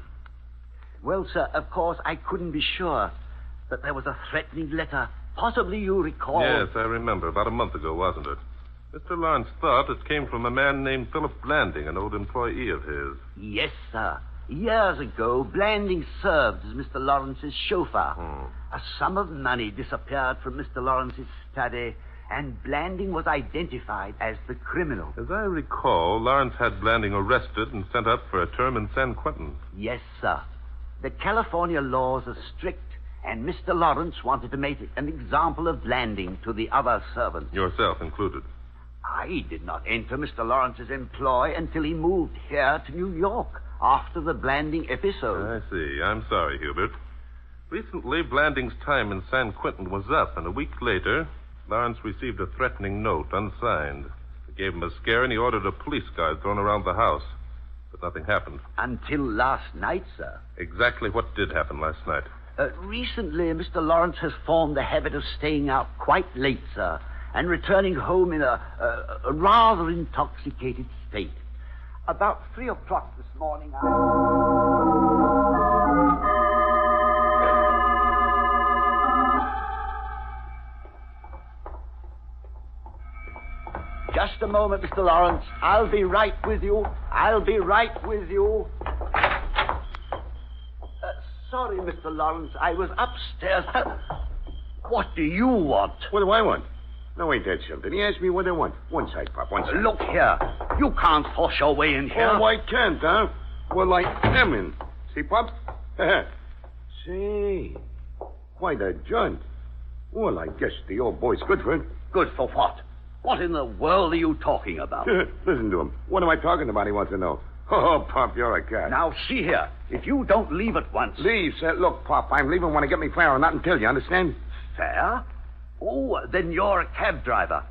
Well, sir, of course, I couldn't be sure. But there was a threatening letter. Possibly you recall... Yes, I remember. About a month ago, wasn't it? Mr. Lawrence thought it came from a man named Philip Blanding, an old employee of his. Yes, sir. Years ago, Blanding served as Mr. Lawrence's chauffeur. A sum of money disappeared from Mr. Lawrence's study, and Blanding was identified as the criminal. As I recall, Lawrence had Blanding arrested and sent up for a term in San Quentin. Yes, sir. The California laws are strict, and Mr. Lawrence wanted to make an example of Blanding to the other servants. Yourself included. I did not enter Mr. Lawrence's employ until he moved here to New York after the Blanding episode. I see. I'm sorry, Hubert. Recently, Blanding's time in San Quentin was up, and a week later, Lawrence received a threatening note, unsigned. It gave him a scare, and he ordered a police guard thrown around the house. But nothing happened. Until last night, sir. Exactly what did happen last night? Recently, Mr. Lawrence has formed the habit of staying out quite late, sir, and returning home in a rather intoxicated state. About 3 o'clock this morning, Just a moment, Mr. Lawrence. I'll be right with you. Sorry, Mr. Lawrence. I was upstairs. What do you want? What do I want? No, ain't that something? He asked me what I want. One side, Pop, one side. Look here. You can't force your way in here. Oh, I can't, huh? Well, I am in. See, Pop? Say, quite a jaunt. Well, I guess the old boy's good for it. Good for what? What in the world are you talking about? Listen to him. What am I talking about, he wants to know. Oh, Pop, you're a cat. Now, see here. If you don't leave at once... Leave, sir. Look, Pop, I'm leaving when I get me fare or not until, you understand? Fare? Oh, then you're a cab driver.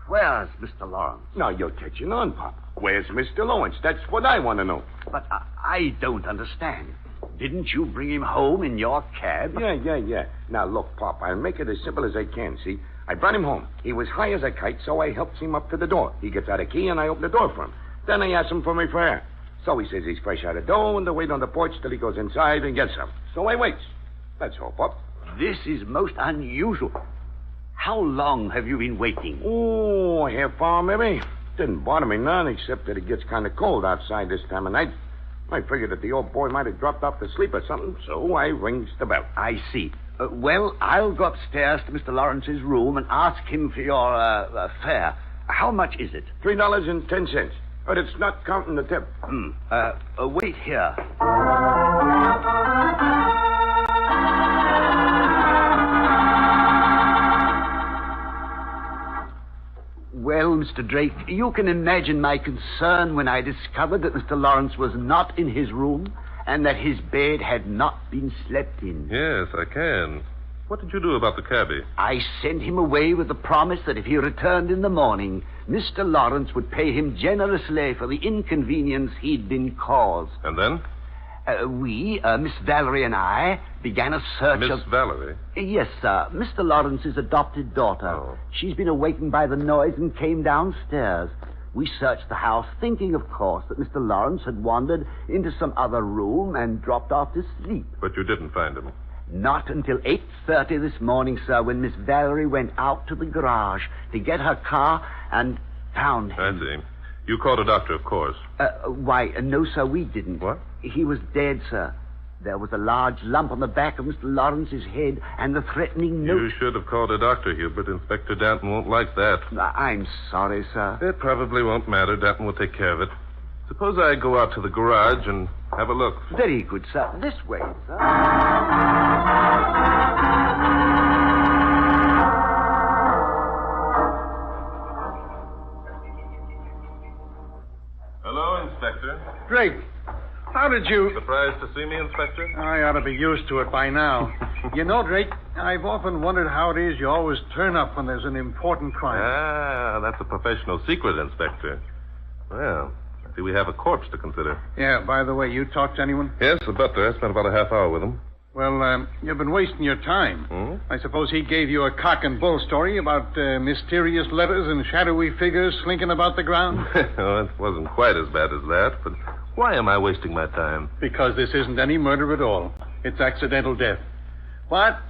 Where's Mr. Lawrence? Now, you're catching on, Pop. Where's Mr. Lawrence? That's what I want to know. But I don't understand. Didn't you bring him home in your cab? Yeah. Now, look, Pop, I'll make it as simple as I can, see? I brought him home. He was high as a kite, so I helped him up to the door. He gets out a key, and I open the door for him. Then I ask him for my fare. So he says he's fresh out of dough and to wait on the porch till he goes inside and gets some. So I waits. That's all, Pop. This is most unusual. How long have you been waiting? Oh, a half hour, maybe. Didn't bother me none, except that it gets kind of cold outside this time of night. I figured that the old boy might have dropped off to sleep or something, so I rings the bell. I see. Well, I'll go upstairs to Mr. Lawrence's room and ask him for your fare. How much is it? $3.10. But it's not counting the tip. Wait here. Well, Mr. Drake, you can imagine my concern when I discovered that Mr. Lawrence was not in his room and that his bed had not been slept in. Yes, I can. What did you do about the cabbie? I sent him away with the promise that if he returned in the morning, Mr. Lawrence would pay him generously for the inconvenience he'd been caused. And then? Miss Valerie and I, began a search Miss Valerie? Yes, sir. Mr. Lawrence's adopted daughter. Oh. She's been awakened by the noise and came downstairs. We searched the house, thinking, of course, that Mr. Lawrence had wandered into some other room and dropped off to sleep. But you didn't find him? Not until 8:30 this morning, sir, when Miss Valerie went out to the garage to get her car and found him. I see. You called a doctor, of course. Why, no, sir, we didn't. What? He was dead, sir. There was a large lump on the back of Mr. Lawrence's head and the threatening note. You should have called a doctor, Hubert. Inspector Danton won't like that. I'm sorry, sir. It probably won't matter. Danton will take care of it. Suppose I go out to the garage and have a look. Very good, sir. This way, sir. Hello, Inspector. Drake, how did you... Surprised to see me, Inspector? I ought to be used to it by now. You know, Drake, I've often wondered how it is you always turn up when there's an important crime. Ah, that's a professional secret, Inspector. Well, I see we have a corpse to consider. Yeah, by the way, you talked to anyone? Yes, the butler. I spent about a half hour with him. Well, you've been wasting your time. I suppose he gave you a cock and bull story about mysterious letters and shadowy figures slinking about the ground? Well, it wasn't quite as bad as that, but why am I wasting my time? Because this isn't any murder at all. It's accidental death. But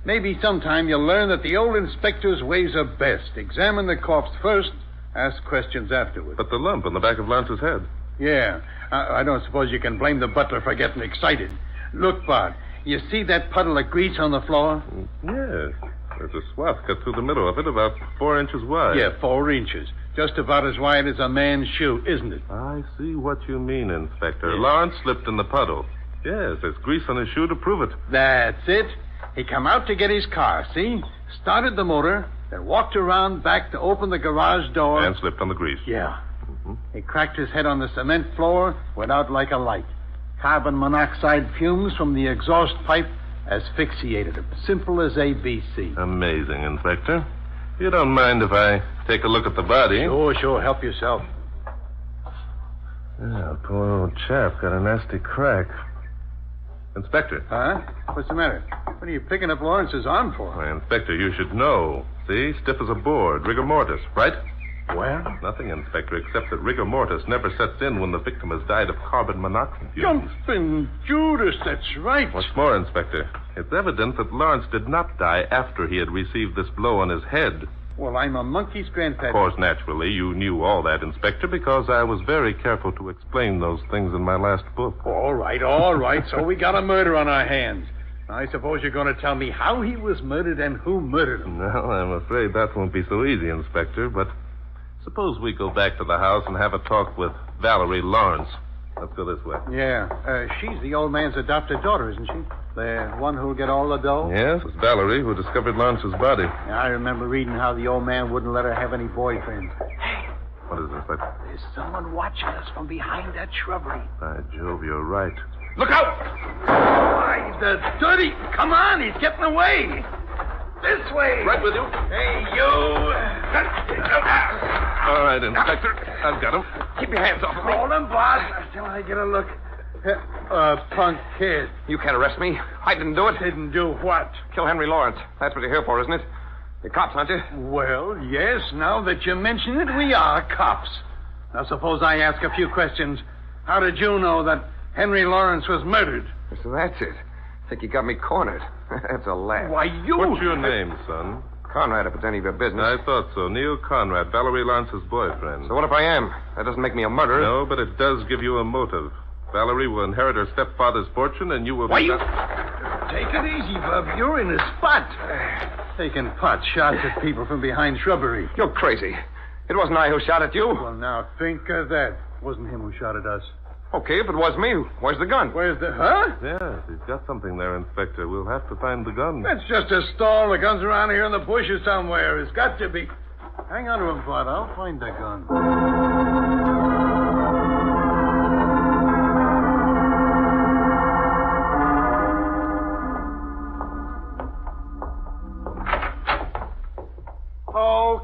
maybe sometime you'll learn that the old inspector's ways are best. Examine the corpse first, ask questions afterwards. But the lump on the back of Lance's head. Yeah. I don't suppose you can blame the butler for getting excited. Look, Bart, you see that puddle of grease on the floor? Yes. There's a swath cut through the middle of it, about 4 inches wide. Yeah, 4 inches. Just about as wide as a man's shoe, isn't it? I see what you mean, Inspector. Yeah. Lawrence slipped in the puddle. Yes, there's grease on his shoe to prove it. That's it. He come out to get his car, see? Started the motor, then walked around back to open the garage door. And slipped on the grease. Yeah. He cracked his head on the cement floor, went out like a light. Carbon monoxide fumes from the exhaust pipe asphyxiated him. Simple as ABC. Amazing, Inspector. You don't mind if I take a look at the body? Sure. Help yourself. Yeah, poor old chap got a nasty crack. Inspector. Huh? What's the matter? What are you picking up Lawrence's arm for? Why, Inspector, you should know. See? Stiff as a board. Rigor mortis, right? Well? Nothing, Inspector, except that rigor mortis never sets in when the victim has died of carbon monoxide fumes. Jumping Judas, that's right. What's more, Inspector, it's evident that Lawrence did not die after he had received this blow on his head. Well, I'm a monkey's grandfather. Of course, naturally, you knew all that, Inspector, because I was very careful to explain those things in my last book. All right. So we got a murder on our hands. I suppose you're going to tell me how he was murdered and who murdered him. No, I'm afraid that won't be so easy, Inspector, but suppose we go back to the house and have a talk with Valerie Lawrence. Let's go this way. Yeah. She's the old man's adopted daughter, isn't she? The one who'll get all the dough? Yes, it's Valerie who discovered Lawrence's body. Yeah, I remember reading how the old man wouldn't let her have any boyfriends. Hey. What is it, Inspector? There's someone watching us from behind that shrubbery. By Jove, you're right. Look out! Why, the dirty... Come on, he's getting away. This way. Right with you. Hey, you. All right, Inspector. I've got him. Keep your hands off of me. Hold him, boss, until I get a look. Punk kid. You can't arrest me. I didn't do it. Didn't do what? Kill Henry Lawrence. That's what you're here for, isn't it? You're cops, aren't you? Well, yes. Now that you mention it, we are cops. Now, suppose I ask a few questions. How did you know that Henry Lawrence was murdered? So that's it. I think you got me cornered. That's a laugh. Why, you... What's your name, son? Conrad, if it's any of your business. I thought so. Neil Conrad, Valerie Lance's boyfriend. So what if I am? That doesn't make me a murderer. No, but it does give you a motive. Valerie will inherit her stepfather's fortune, and you will... Why, you... Take it easy, Bub. You're in a spot. Taking pot shots at people from behind shrubbery. You're crazy. It wasn't I who shot at you. Well, now, think of that. It wasn't him who shot at us. Okay, if it was me, where's the gun? Where's the... Huh? Yes, he's got something there, Inspector. We'll have to find the gun. That's just a stall. The gun's around here in the bushes somewhere. It's got to be. Hang on to him, Bud. I'll find the gun.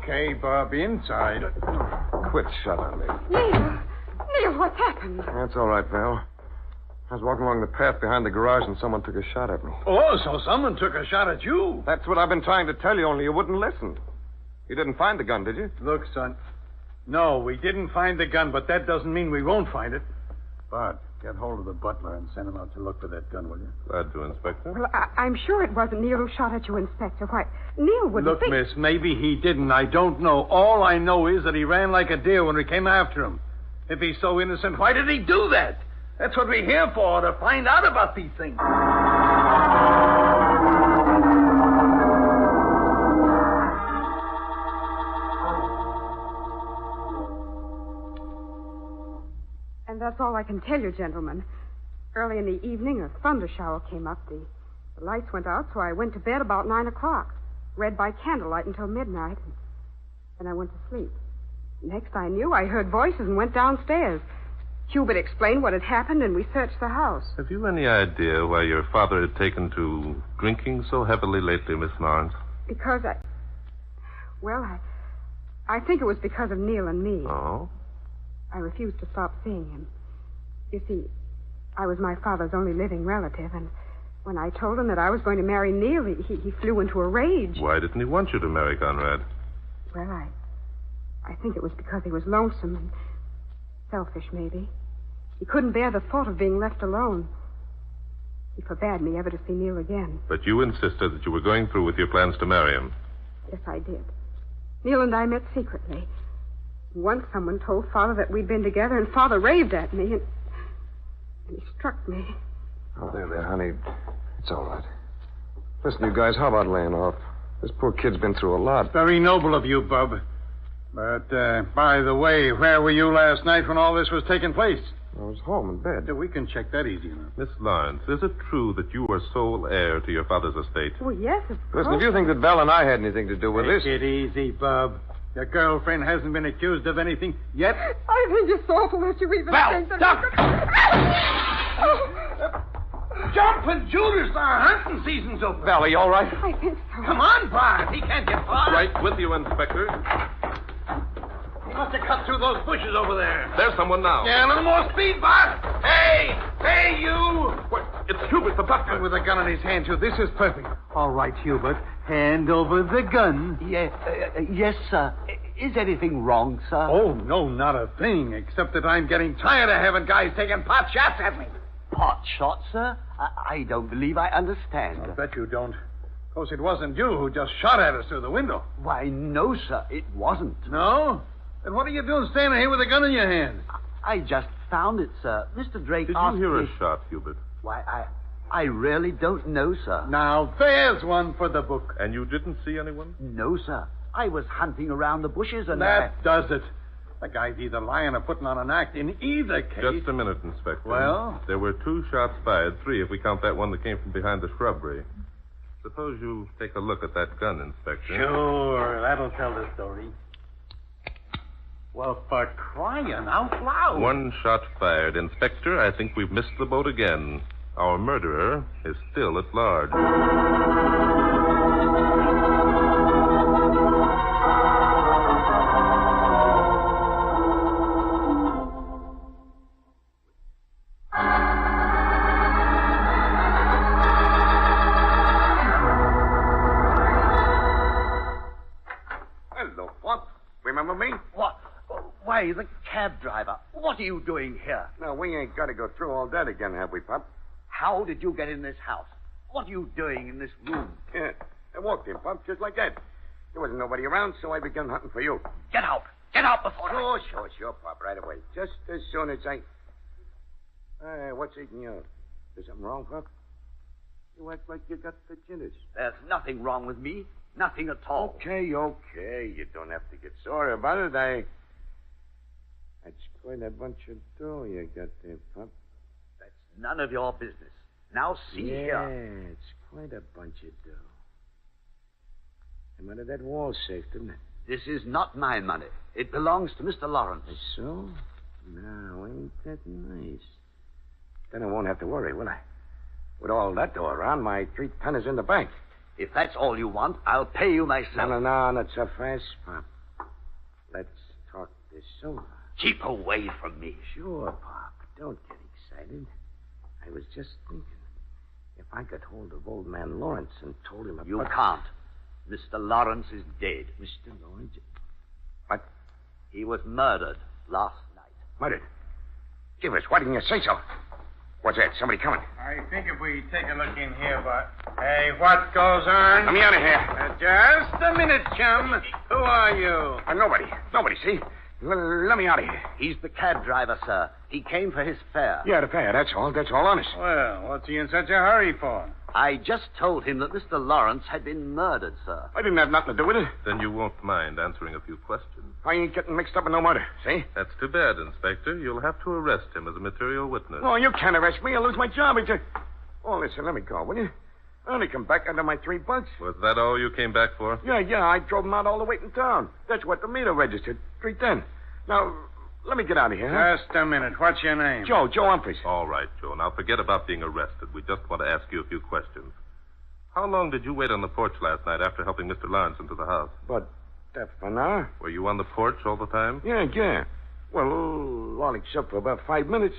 Okay, Bob, inside. Quit shoving me. Neil, what's happened? That's all right, Val. I was walking along the path behind the garage and someone took a shot at me. Oh, so someone took a shot at you? That's what I've been trying to tell you, only you wouldn't listen. You didn't find the gun, did you? Look, son. No, we didn't find the gun, but that doesn't mean we won't find it. Bart, get hold of the butler and send him out to look for that gun, will you? Glad to, Inspector. Well, I'm sure it wasn't Neil who shot at you, Inspector. Why, Neil wouldn't Look, think... miss, maybe he didn't. I don't know. All I know is that he ran like a deer when we came after him. If he's so innocent, why did he do that? That's what we're here for, to find out about these things. And that's all I can tell you, gentlemen. Early in the evening, a thunder shower came up. The lights went out, so I went to bed about 9 o'clock. Read by candlelight until midnight. And then I went to sleep. Next I knew, I heard voices and went downstairs. Hubert explained what had happened, and we searched the house. Have you any idea why your father had taken to drinking so heavily lately, Miss Lawrence? Because I think it was because of Neil and me. Oh? I refused to stop seeing him. You see, I was my father's only living relative, and when I told him that I was going to marry Neil, he flew into a rage. Why didn't he want you to marry Conrad? Well, I think it was because he was lonesome and selfish, maybe. He couldn't bear the thought of being left alone. He forbade me ever to see Neil again. But you insisted that you were going through with your plans to marry him. Yes, I did. Neil and I met secretly. Once someone told Father that we'd been together, and Father raved at me, and he struck me. Oh, there, honey. It's all right. Listen, you guys, how about laying off? This poor kid's been through a lot. Very noble of you, Bub. But, by the way, where were you last night when all this was taking place? I was home in bed. We can check that easy enough. Miss Lawrence, is it true that you are sole heir to your father's estate? Well, yes, of course. Listen, if you think that Belle and I had anything to do with this... Take it easy, Bub. Your girlfriend hasn't been accused of anything yet. I think it's awful that you even think that... Stop! Jumping Judas, our hunting season's over. Belle, are you all right? I think so. Come on, Bart. He can't get far. Right with you, Inspector. He must have cut through those bushes over there. There's someone now. Yeah, a little more speed, Bart. Hey, you. What? It's Hubert the butler. With a gun in his hand, too. This is perfect. All right, Hubert. Hand over the gun. Yes, sir. Is anything wrong, sir? Oh, no, not a thing, except that I'm getting tired of having guys taking pot shots at me. Pot shot, sir? I don't believe I understand. I bet you don't. Of course, it wasn't you who just shot at us through the window. Why, no, sir, it wasn't. No? Then what are you doing standing here with a gun in your hand? I just found it, sir. Mr. Drake Did asked you hear me... a shot, Hubert? Why, I really don't know, sir. Now, there's one for the book. And you didn't see anyone? No, sir. I was hunting around the bushes and... That does it. The guy's either lying or putting on an act. In either case... Just a minute, Inspector. Well? There were 2 shots fired, 3 if we count that one that came from behind the shrubbery. Suppose you take a look at that gun, Inspector. Sure, that'll tell the story. Well, for crying out loud. 1 shot fired. Inspector, I think we've missed the boat again. Our murderer is still at large. Hello, Pop. Remember me? What? Why, the cab driver. What are you doing here? No, we ain't got to go through all that again, have we, Pop? How did you get in this house? What are you doing in this room? Yeah, I walked in, Pop, just like that. There wasn't nobody around, so I began hunting for you. Get out. Get out before... Sure, Pop, right away. Just as soon as I... what's eating you? Is something wrong, Pop? You act like you got the jitters. There's nothing wrong with me. Nothing at all. Okay. You don't have to get sorry about it. That's quite a bunch of dough you got there, Pop. That's none of your business. Now see here. Yeah, it's quite a bunch of dough. Came out of that wall safe, didn't it? This is not my money. It belongs to Mr. Lawrence. So? Now, ain't that nice? Then I won't have to worry, will I? With all that dough around, my 3 ton is in the bank. If that's all you want, I'll pay you myself. No, not so fast, Pop. Let's talk this over. Keep away from me. Sure, Pop. Don't get excited. I was just thinking. If I got hold of old man Lawrence and told him about... You can't. Mr. Lawrence is dead. Mr. Lawrence? What? He was murdered last night. Murdered? Givers, why didn't you say so? What's that? Somebody coming? I think if we take a look in here, Bart. Hey, what goes on? Let me out of here. Just a minute, chum. Who are you? Nobody, see? Let me out of here. He's the cab driver, sir. He came for his fare. Yeah, the fare. That's all, honest. Well, what's he in such a hurry for? I just told him that Mr. Lawrence had been murdered, sir. I didn't have nothing to do with it. Then you won't mind answering a few questions. I ain't getting mixed up in no murder, see? That's too bad, Inspector. You'll have to arrest him as a material witness. No, you can't arrest me. I'll lose my job. Oh, listen, let me go, will you? I only come back under my $3. Was that all you came back for? Yeah. I drove him out all the way in town. That's what the meter registered. 310. Now, let me get out of here. Huh? Just a minute. What's your name? Joe Humphreys. All right, Joe. Now, forget about being arrested. We just want to ask you a few questions. How long did you wait on the porch last night after helping Mr. Lawrence into the house? But, half an hour. Were you on the porch all the time? Yeah. Well, all except for about 5 minutes.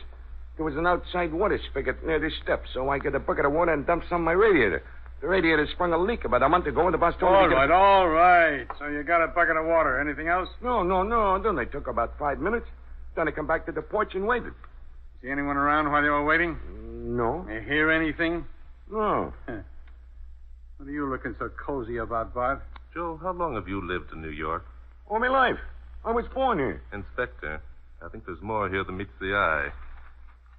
There was an outside water spigot near this step, so I got a bucket of water and dumped some in my radiator. The radiator sprung a leak about a month ago, and the boss told me all right. So you got a bucket of water. Anything else? No. Then they took about 5 minutes. Then I come back to the porch and waited. See anyone around while you were waiting? No. You hear anything? No. What are you looking so cozy about, Bart? Joe, how long have you lived in New York? All my life. I was born here. Inspector, I think there's more here than meets the eye.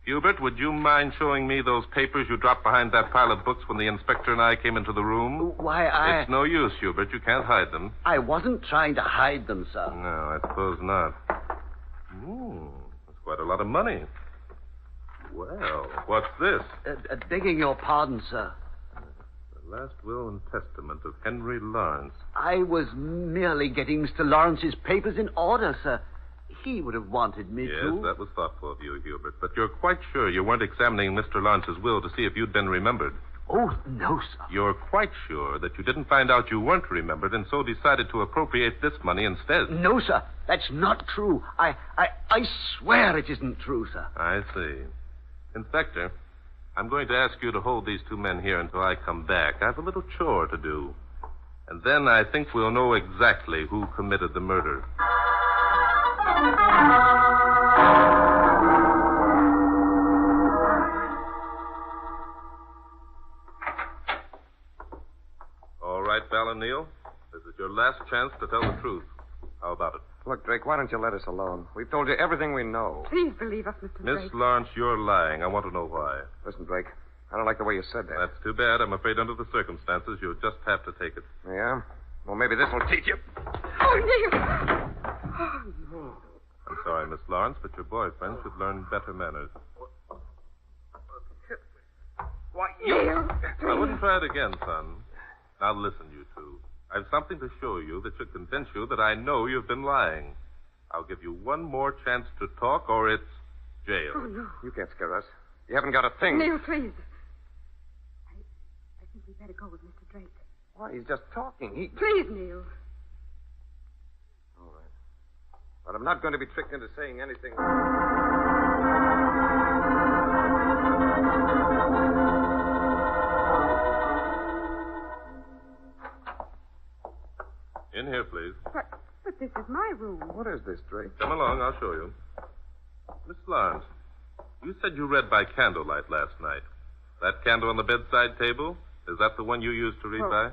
Hubert, would you mind showing me those papers you dropped behind that pile of books when the inspector and I came into the room? Why, It's no use, Hubert. You can't hide them. I wasn't trying to hide them, sir. No, I suppose not. That's quite a lot of money. Well, what's this? Begging your pardon, sir. The last will and testament of Henry Lawrence. I was merely getting Mr. Lawrence's papers in order, sir. He would have wanted me to. Yes, that was thoughtful of you, Hubert. But you're quite sure you weren't examining Mr. Lawrence's will to see if you'd been remembered. Oh, no, sir. You're quite sure that you didn't find out you weren't remembered and so decided to appropriate this money instead. No, sir. That's not true. I swear it isn't true, sir. I see. Inspector, I'm going to ask you to hold these two men here until I come back. I have a little chore to do. And then I think we'll know exactly who committed the murder. All right, Val and Neil. This is your last chance to tell the truth. How about it? Look, Drake, why don't you let us alone? We've told you everything we know. Please believe us, Mr. Miss Drake. Lawrence, you're lying. I want to know why. Listen, Drake, I don't like the way you said that. That's too bad. I'm afraid under the circumstances, you'll just have to take it. Yeah? Well, maybe this will teach you. Oh, Neil! Oh, no. I'm sorry, Miss Lawrence, but your boyfriend should learn better manners. Why, Neil! I wouldn't try it again, son. Now listen, you two. I've something to show you that should convince you that I know you've been lying. I'll give you one more chance to talk, or it's jail. Oh, no. You can't scare us. You haven't got a thing. Neil, please. I think we'd better go with Mr. Drake. Why, he's just talking. Please, Neil. All right. But I'm not going to be tricked into saying anything. In here, please. But this is my room. What is this, Drake? Come along, I'll show you. Miss Lawrence, you said you read by candlelight last night. That candle on the bedside table, is that the one you used to read by?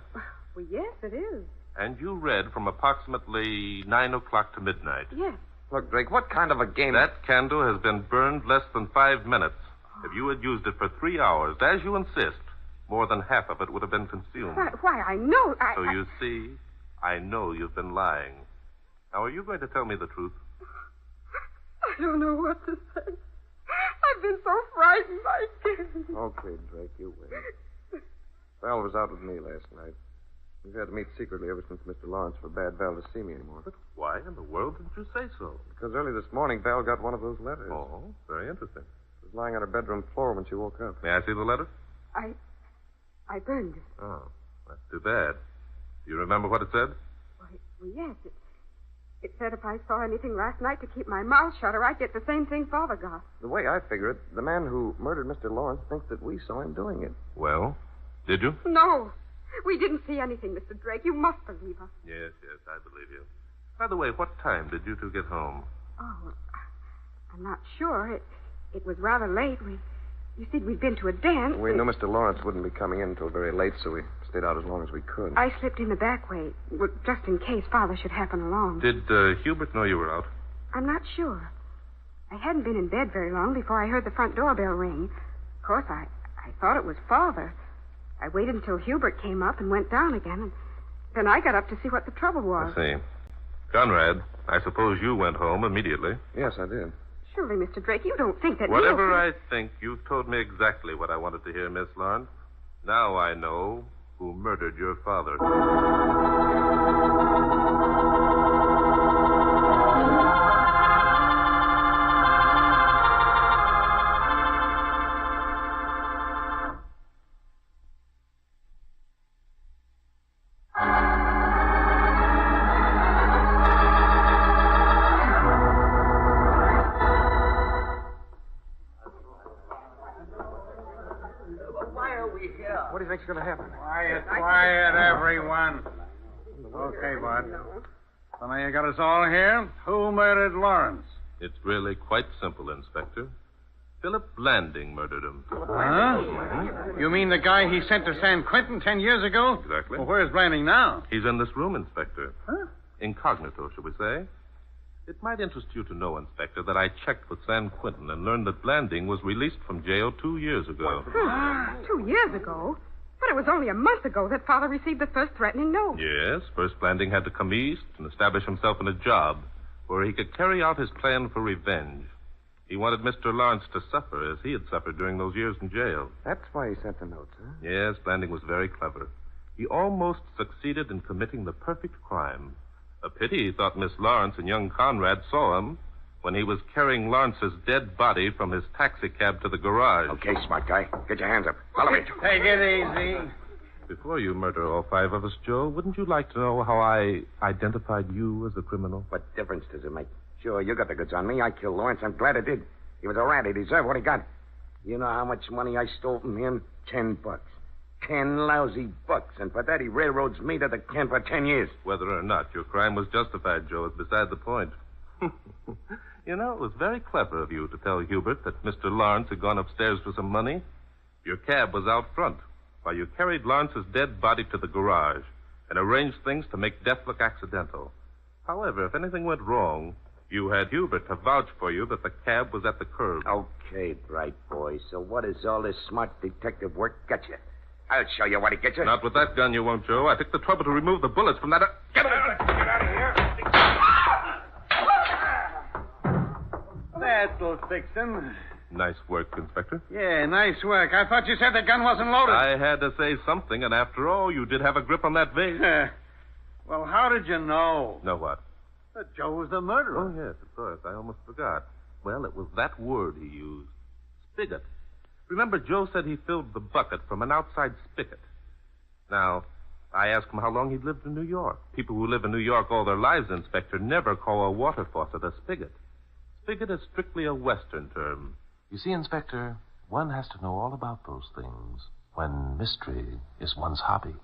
Well, yes, it is. And you read from approximately 9 o'clock to midnight. Yes. Look, Drake, what kind of a game... That candle has been burned less than 5 minutes. If you had used it for 3 hours, as you insist, more than half of it would have been consumed. Why, I know... So you see, I know you've been lying. Now, are you going to tell me the truth? I don't know what to say. I've been so frightened, I can't. Okay, Drake, you win. Val was out with me last night. We've had to meet secretly ever since Mr. Lawrence forbade Val to see me anymore. But why in the world didn't you say so? Because early this morning, Val got one of those letters. Oh, very interesting. It was lying on her bedroom floor when she woke up. May I see the letter? I burned it. Oh, that's too bad. Do you remember what it said? Well, yes. It said if I saw anything last night to keep my mouth shut, or I'd get the same thing Father got. The way I figure it, the man who murdered Mr. Lawrence thinks that we saw him doing it. Well, did you? No. We didn't see anything, Mr. Drake. You must believe us. Yes, I believe you. By the way, what time did you two get home? Oh, I'm not sure. It was rather late. You said we'd been to a dance. We knew Mr. Lawrence wouldn't be coming in until very late, so we stayed out as long as we could. I slipped in the back way, just in case Father should happen along. Did Hubert know you were out? I'm not sure. I hadn't been in bed very long before I heard the front doorbell ring. Of course, I thought it was Father. I waited until Hubert came up and went down again, and then I got up to see what the trouble was. I see. Conrad, I suppose you went home immediately. Yes, I did. Surely, Mr. Drake, you don't think that Whatever Neil... I think, you've told me exactly what I wanted to hear, Miss Lawrence. Now I know who murdered your father. What do you think's going to happen? Quiet, everyone. Okay, Bud. So now you got us all here. Who murdered Lawrence? It's really quite simple, Inspector. Philip Blanding murdered him. Huh? You mean the guy he sent to San Quentin 10 years ago? Exactly. Well, where's Blanding now? He's in this room, Inspector. Huh? Incognito, shall we say. It might interest you to know, Inspector, that I checked with San Quentin and learned that Blanding was released from jail 2 years ago. 2 years ago? But it was only a month ago that Father received the first threatening note. Yes, first Blanding had to come east and establish himself in a job where he could carry out his plan for revenge. He wanted Mr. Lawrence to suffer as he had suffered during those years in jail. That's why he sent the notes, huh? Yes, Blanding was very clever. He almost succeeded in committing the perfect crime. A pity he thought Miss Lawrence and young Conrad saw him when he was carrying Lawrence's dead body from his taxicab to the garage. Okay, smart guy. Get your hands up. Follow me. Take it easy. Before you murder all 5 of us, Joe, wouldn't you like to know how I identified you as a criminal? What difference does it make? Sure, you got the goods on me. I killed Lawrence. I'm glad I did. He was a rat. He deserved what he got. You know how much money I stole from him? $10. 10 lousy bucks. And for that, he railroads me to the camp for 10 years. Whether or not your crime was justified, Joe, is beside the point. You know, it was very clever of you to tell Hubert that Mr. Lawrence had gone upstairs for some money. Your cab was out front while you carried Lawrence's dead body to the garage and arranged things to make death look accidental. However, if anything went wrong, you had Hubert to vouch for you that the cab was at the curb. Okay, bright boy. So what does all this smart detective work get you? I'll show you what it gets you. Not with that gun, you won't, Joe. I took the trouble to remove the bullets from that... Get out of here! That'll fix him. Nice work, Inspector. Yeah, nice work. I thought you said the gun wasn't loaded. I had to say something, and after all, you did have a grip on that vase. Well, how did you know? Know what? That Joe was the murderer. Oh, yes, of course. I almost forgot. Well, it was that word he used. Spigot. Remember, Joe said he filled the bucket from an outside spigot. Now, I asked him how long he'd lived in New York. People who live in New York all their lives, Inspector, never call a water faucet a spigot. Spigot is strictly a Western term. You see, Inspector, one has to know all about those things when mystery is one's hobby.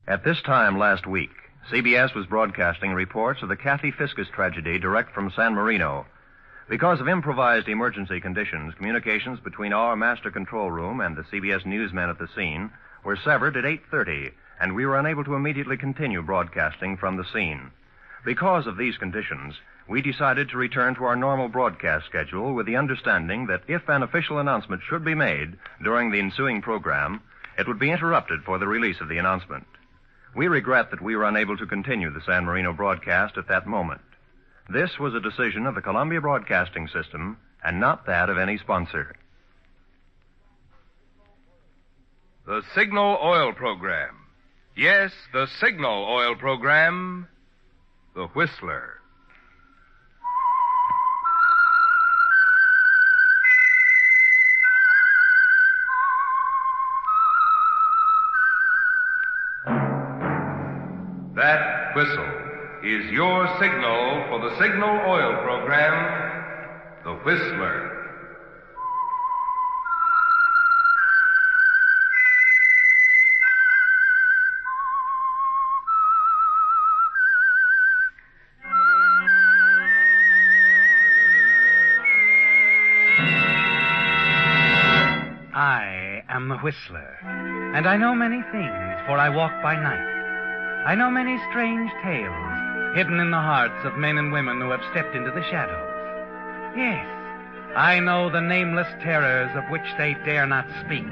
At this time last week, CBS was broadcasting reports of the Kathy Fiscus tragedy direct from San Marino. Because of improvised emergency conditions, communications between our master control room and the CBS newsmen at the scene were severed at 8:30, and we were unable to immediately continue broadcasting from the scene. Because of these conditions, we decided to return to our normal broadcast schedule with the understanding that if an official announcement should be made during the ensuing program, it would be interrupted for the release of the announcement. We regret that we were unable to continue the San Marino broadcast at that moment. This was a decision of the Columbia Broadcasting System and not that of any sponsor. The Signal Oil Program. Yes, the Signal Oil Program. The Whistler. That whistle is your signal for the Signal Oil Program, The Whistler. I am the Whistler, and I know many things, for I walk by night. I know many strange tales, hidden in the hearts of men and women who have stepped into the shadows. Yes, I know the nameless terrors of which they dare not speak.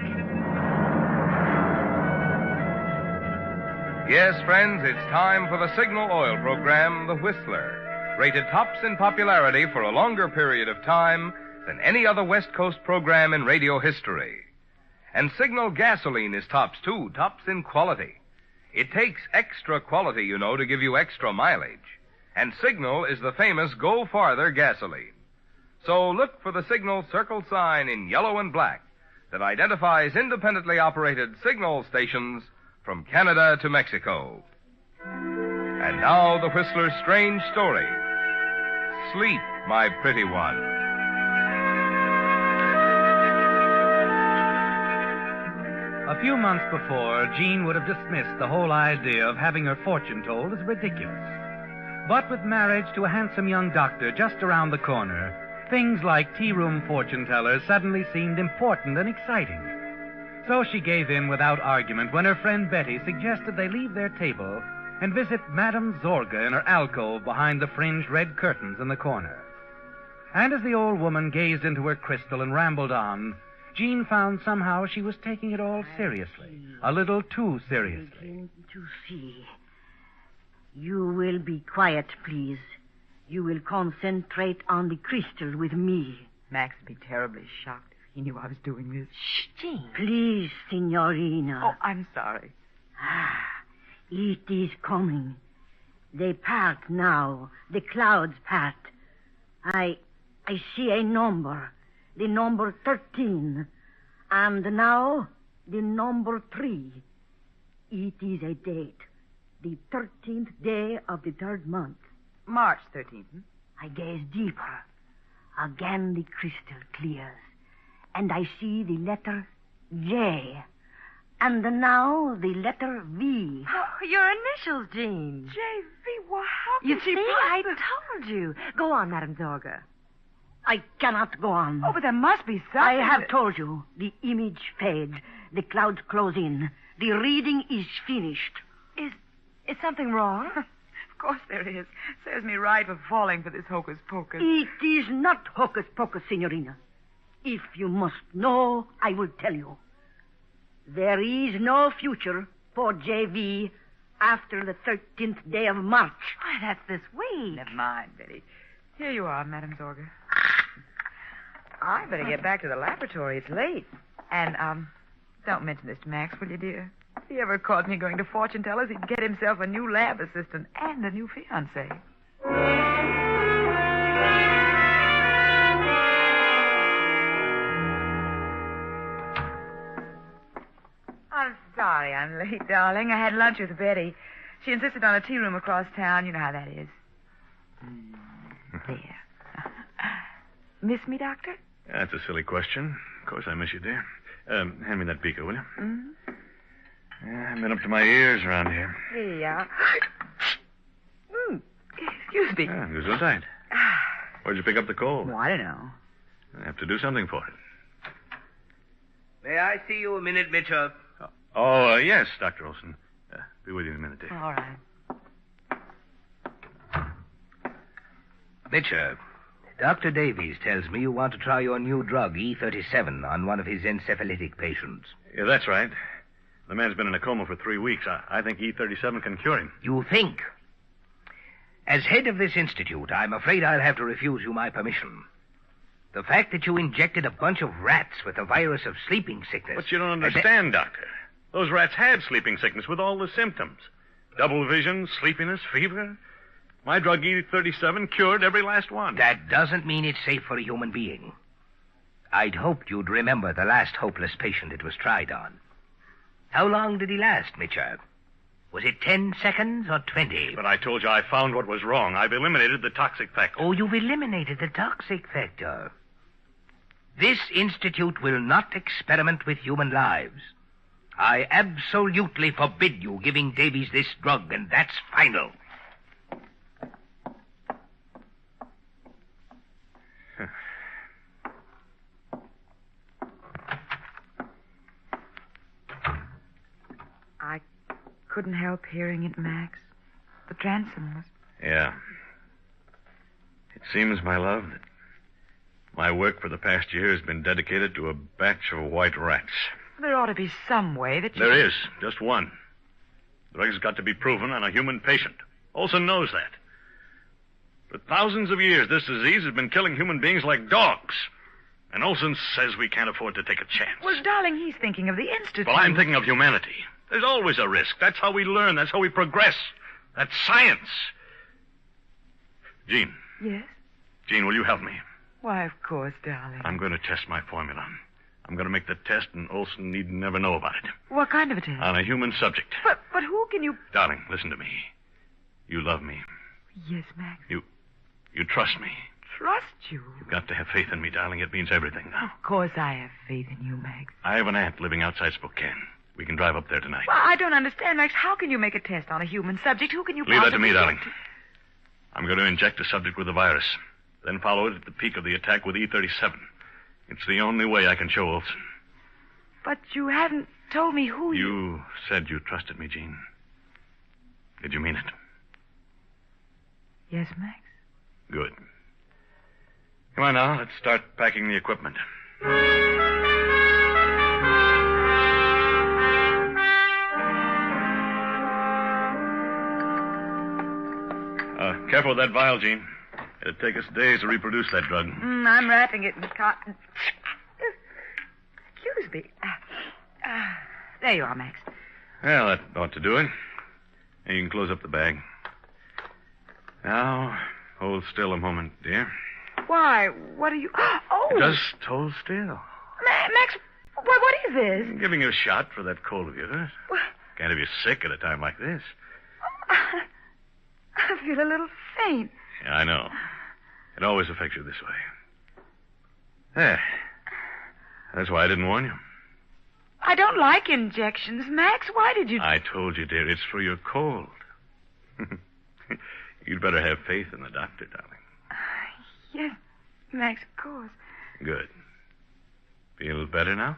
Yes, friends, it's time for the Signal Oil program, The Whistler, rated tops in popularity for a longer period of time than any other West Coast program in radio history. And Signal gasoline is tops, too, tops in quality. It takes extra quality, you know, to give you extra mileage. And Signal is the famous Go Farther gasoline. So look for the Signal circle sign in yellow and black that identifies independently operated Signal stations from Canada to Mexico. And now the Whistler's strange story. Sleep, my pretty one. A few months before, Jean would have dismissed the whole idea of having her fortune told as ridiculous. But with marriage to a handsome young doctor just around the corner, things like tea-room fortune tellers suddenly seemed important and exciting. So she gave in without argument when her friend Betty suggested they leave their table and visit Madame Zorga in her alcove behind the fringed red curtains in the corner. And as the old woman gazed into her crystal and rambled on, Jean found somehow she was taking it all seriously, a little too seriously. To see. You will be quiet, please. You will concentrate on the crystal with me. Max would be terribly shocked if he knew I was doing this. Shh, Jean. Please, Signorina. Oh, I'm sorry. It is coming. They part now. The clouds part. I see a number. The number 13. And now, the number 3. It is a date. The 13th day of the 3rd month. March 13th. I gaze deeper. Again the crystal clears. And I see the letter J. And now the letter V. Oh, your initials, Jean. J.V. Well, how can You she see, I told you. Go on, Madame Zorga. I cannot go on. Oh, but there must be something. I have told you. The image fades. The clouds close in. The reading is finished. Is something wrong? Of course there is. Serves me right for falling for this hocus pocus. It is not hocus pocus, Signorina. If you must know, I will tell you. There is no future for J.V. after the 13th day of March. Why, that's this week. Never mind, Betty. Here you are, Madame Zorga. I better get back to the laboratory. It's late. And, don't mention this to Max, will you, dear? If he ever caught me going to fortune tellers, he'd get himself a new lab assistant and a new fiancée. I'm sorry I'm late, darling. I had lunch with Betty. She insisted on a tea room across town. You know how that is. There. Miss me, Doctor? That's a silly question. Of course I miss you, dear. Hand me that beaker, will you? Mm-hmm. Yeah, I've been up to my ears around here. Yeah. Excuse me. Yeah, gesundheit. Where'd you pick up the cold? Well, I don't know. I have to do something for it. May I see you a minute, Mitchell? Yes, Dr. Olson. Be with you in a minute, dear. All right. Mitchell, Dr. Davies tells me you want to try your new drug, E37, on one of his encephalitic patients. Yeah, that's right. The man's been in a coma for 3 weeks. I think E37 can cure him. You think? As head of this institute, I'm afraid I'll have to refuse you my permission. The fact that you injected a bunch of rats with the virus of sleeping sickness... But you don't understand, Doctor. Those rats had sleeping sickness with all the symptoms. Double vision, sleepiness, fever. My drug E37 cured every last one. That doesn't mean it's safe for a human being. I'd hoped you'd remember the last hopeless patient it was tried on. How long did he last, Mitchell? Was it 10 seconds or 20? But I told you I found what was wrong. I've eliminated the toxic factor. Oh, you've eliminated the toxic factor. This institute will not experiment with human lives. I absolutely forbid you giving Davies this drug, and that's final. I couldn't help hearing it, Max. The transom was... Yeah. It seems, my love, that my work for the past year has been dedicated to a batch of white rats. There ought to be some way that you... There is. Just one. The drug's got to be proven on a human patient. Olson knows that. For thousands of years, this disease has been killing human beings like dogs. And Olson says we can't afford to take a chance. Well, darling, he's thinking of the Institute. Well, I'm thinking of humanity. There's always a risk. That's how we learn. That's how we progress. That's science. Jean. Yes? Jean, will you help me? Why, of course, darling. I'm going to test my formula. I'm going to make the test, and Olson need never know about it. What kind of a test? On a human subject. But who can you... Darling, listen to me. You love me. Yes, Max. You trust me. Trust you? You've got to have faith in me, darling. It means everything now. Of course I have faith in you, Max. I have an aunt living outside Spokane. We can drive up there tonight. Well, I don't understand, Max. How can you make a test on a human subject? Who can you Leave that to me, possibly darling. get? I'm going to inject the subject with the virus, then follow it at the peak of the attack with E37. It's the only way I can show Olson. But you haven't told me who You said you trusted me, Jean. Did you mean it? Yes, Max. Good. Come on now, let's start packing the equipment. Careful with that vial, Jean. It'll take us days to reproduce that drug. I'm wrapping it in cotton. Excuse me. There you are, Max. Well, that ought to do it. And you can close up the bag. Now, hold still a moment, dear. Why, what are you... Oh! Just hold still. Max, what is this? I'm giving you a shot for that cold of yours. Can't have you sick at a time like this. I feel a little faint. Yeah, I know. It always affects you this way. There. That's why I didn't warn you. I don't like injections, Max. Why did you... I told you, dear, it's for your cold. You'd better have faith in the doctor, darling. Yes, Max, of course. Good. Feel better now?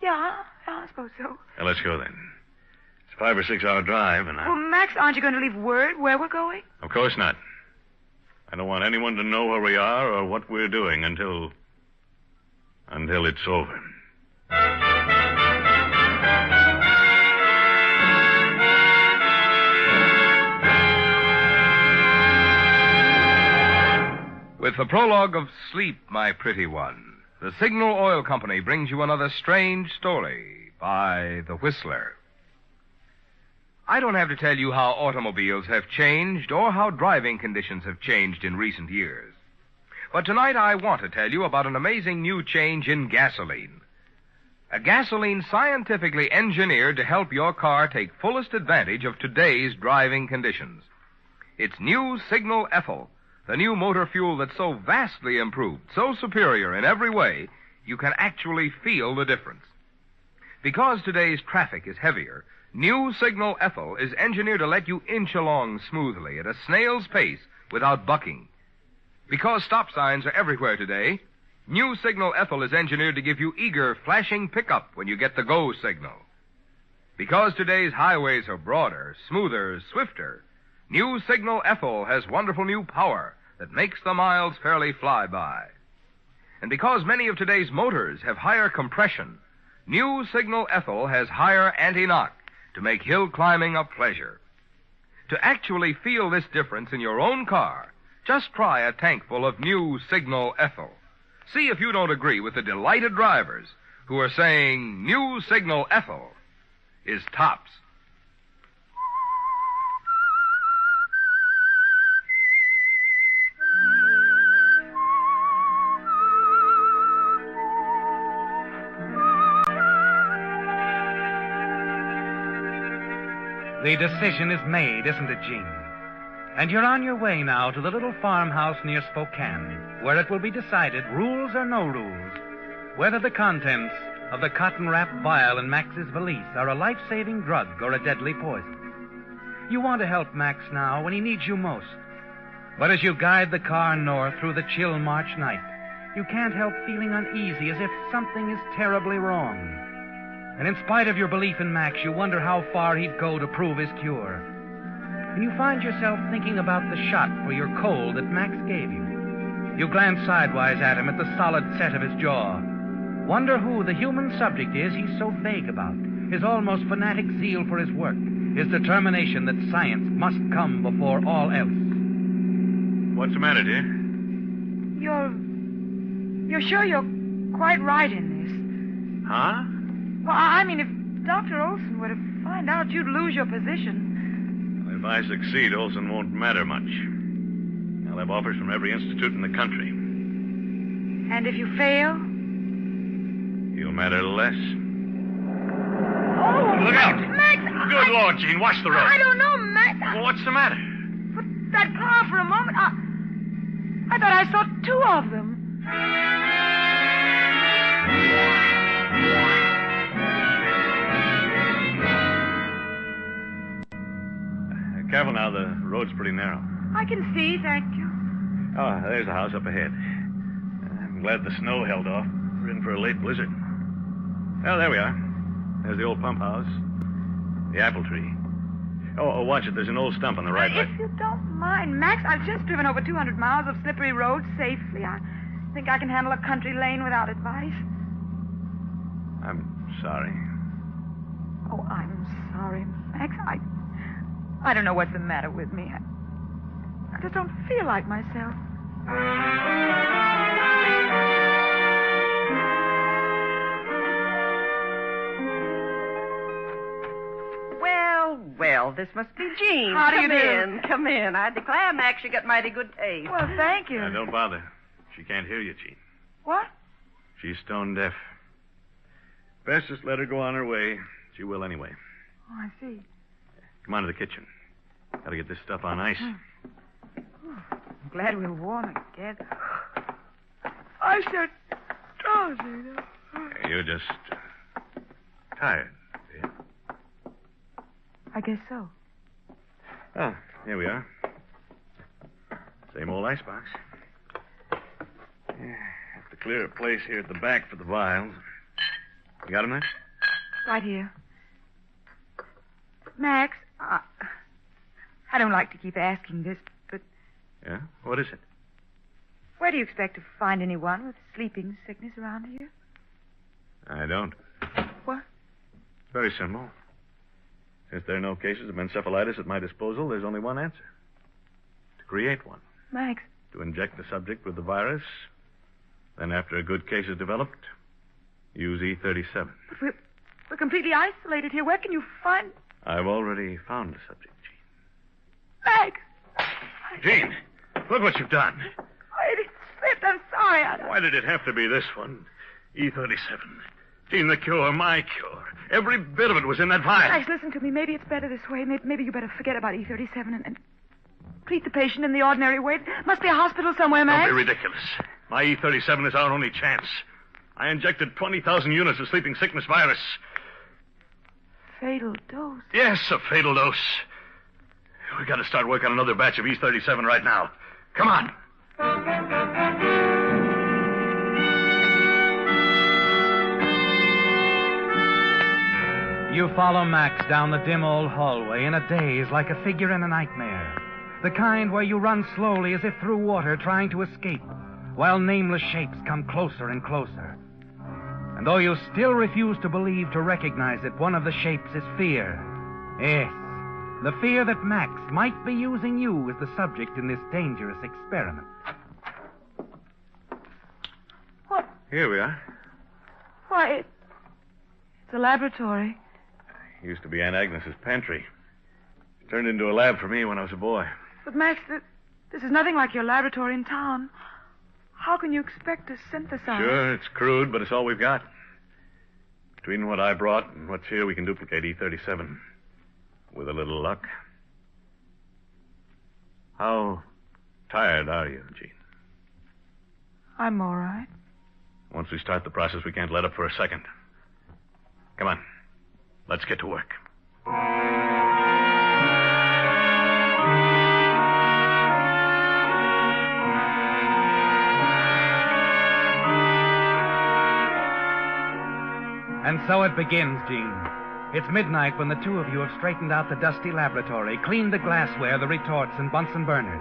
Yeah, I suppose so. Well, let's go then. It's a 5 or 6 hour drive, and Well, Max, aren't you going to leave word where we're going? Of course not. I don't want anyone to know where we are or what we're doing until it's over. With the prologue of Sleep, My Pretty One, the Signal Oil Company brings you another strange story by The Whistler. I don't have to tell you how automobiles have changed or how driving conditions have changed in recent years. But tonight I want to tell you about an amazing new change in gasoline. A gasoline scientifically engineered to help your car take fullest advantage of today's driving conditions. It's new Signal Ethyl, the new motor fuel that's so vastly improved, so superior in every way, you can actually feel the difference. Because today's traffic is heavier, new Signal Ethyl is engineered to let you inch along smoothly at a snail's pace without bucking. Because stop signs are everywhere today, new Signal Ethyl is engineered to give you eager, flashing pickup when you get the go signal. Because today's highways are broader, smoother, swifter, new Signal Ethyl has wonderful new power that makes the miles fairly fly by. And because many of today's motors have higher compression, new Signal Ethyl has higher anti-knock to make hill climbing a pleasure. To actually feel this difference in your own car, just try a tank full of new Signal Ethyl. See if you don't agree with the delighted drivers who are saying new Signal Ethyl is tops. The decision is made, isn't it, Jean? And you're on your way now to the little farmhouse near Spokane, where it will be decided, rules or no rules, whether the contents of the cotton-wrapped vial in Max's valise are a life-saving drug or a deadly poison. You want to help Max now when he needs you most. But as you guide the car north through the chill March night, you can't help feeling uneasy as if something is terribly wrong. And in spite of your belief in Max, you wonder how far he'd go to prove his cure. and you find yourself thinking about the shot for your cold that Max gave you. You glance sidewise at him at the solid set of his jaw. Wonder who the human subject is he's so vague about. His almost fanatic zeal for his work. His determination that science must come before all else. What's the matter, dear? You're sure you're quite right in this? Huh? Well, I mean, if Dr. Olson were to find out, you'd lose your position. Well, if I succeed, Olson won't matter much. I'll have offers from every institute in the country. And if you fail? You'll matter less. Oh, Look out! Max! Good Lord, Gene, watch the road. I don't know, Max. Well, what's the matter? But that car for a moment, I thought I saw two of them. Careful now, the road's pretty narrow. I can see, thank you. Oh, there's the house up ahead. I'm glad the snow held off. We're in for a late blizzard. Oh, there we are. There's the old pump house. The apple tree. Oh, watch it. There's an old stump on the right. If you don't mind, Max, I've just driven over 200 miles of slippery roads safely. I think I can handle a country lane without advice. I'm sorry. Oh, I'm sorry, Max. I don't know what's the matter with me. I just don't feel like myself. Well, this must be Jean. How do you do? Come in. I declare, Max, you got mighty good taste. Well, thank you. Now, don't bother. She can't hear you, Gene. What? She's stone deaf. Best just let her go on her way. She will anyway. Oh, I see. Come on to the kitchen. Gotta get this stuff on ice. I'm glad we're warm again. I'm so drowsy. You're just tired. dear. I guess so. Oh, here we are. Same old icebox. Have to clear a place here at the back for the vials. You got 'em there? Right here. Max, I don't like to keep asking this, but Yeah? What is it? where do you expect to find anyone with sleeping sickness around here? I don't. What? It's very simple. Since there are no cases of encephalitis at my disposal, there's only one answer. To create one. Max. To inject the subject with the virus. Then after a good case is developed, use E37. But we're completely isolated here. Where can you find... I've already found the subject, Max! Gene, look what you've done. It slipped. I'm sorry. Why did it have to be this one? E37. Gene, the cure, my cure. Every bit of it was in that vial. Max, listen to me. Maybe it's better this way. Maybe you better forget about E37 and treat the patient in the ordinary way. Must be a hospital somewhere, Max. Don't be ridiculous. My E37 is our only chance. I injected 20,000 units of sleeping sickness virus. Fatal dose. Yes, a fatal dose. We got to start work on another batch of E37 right now. Come on. You follow Max down the dim old hallway in a daze like a figure in a nightmare. The kind where you run slowly as if through water trying to escape, while nameless shapes come closer and closer. And though you still refuse to believe to recognize that one of the shapes is fear. Yes, the fear that Max might be using you as the subject in this dangerous experiment. What? Here we are. Why, it's a laboratory. Used to be Aunt Agnes's pantry. It turned into a lab for me when I was a boy. But, Max, this is nothing like your laboratory in town. How can you expect to synthesize? Sure, it's crude, but it's all we've got. Between what I brought and what's here, we can duplicate E37. With a little luck. How tired are you, Gene? I'm all right. Once we start the process, we can't let up for a second. Come on. Let's get to work. And so it begins, Gene. It's midnight when the two of you have straightened out the dusty laboratory, cleaned the glassware, the retorts, and Bunsen burners.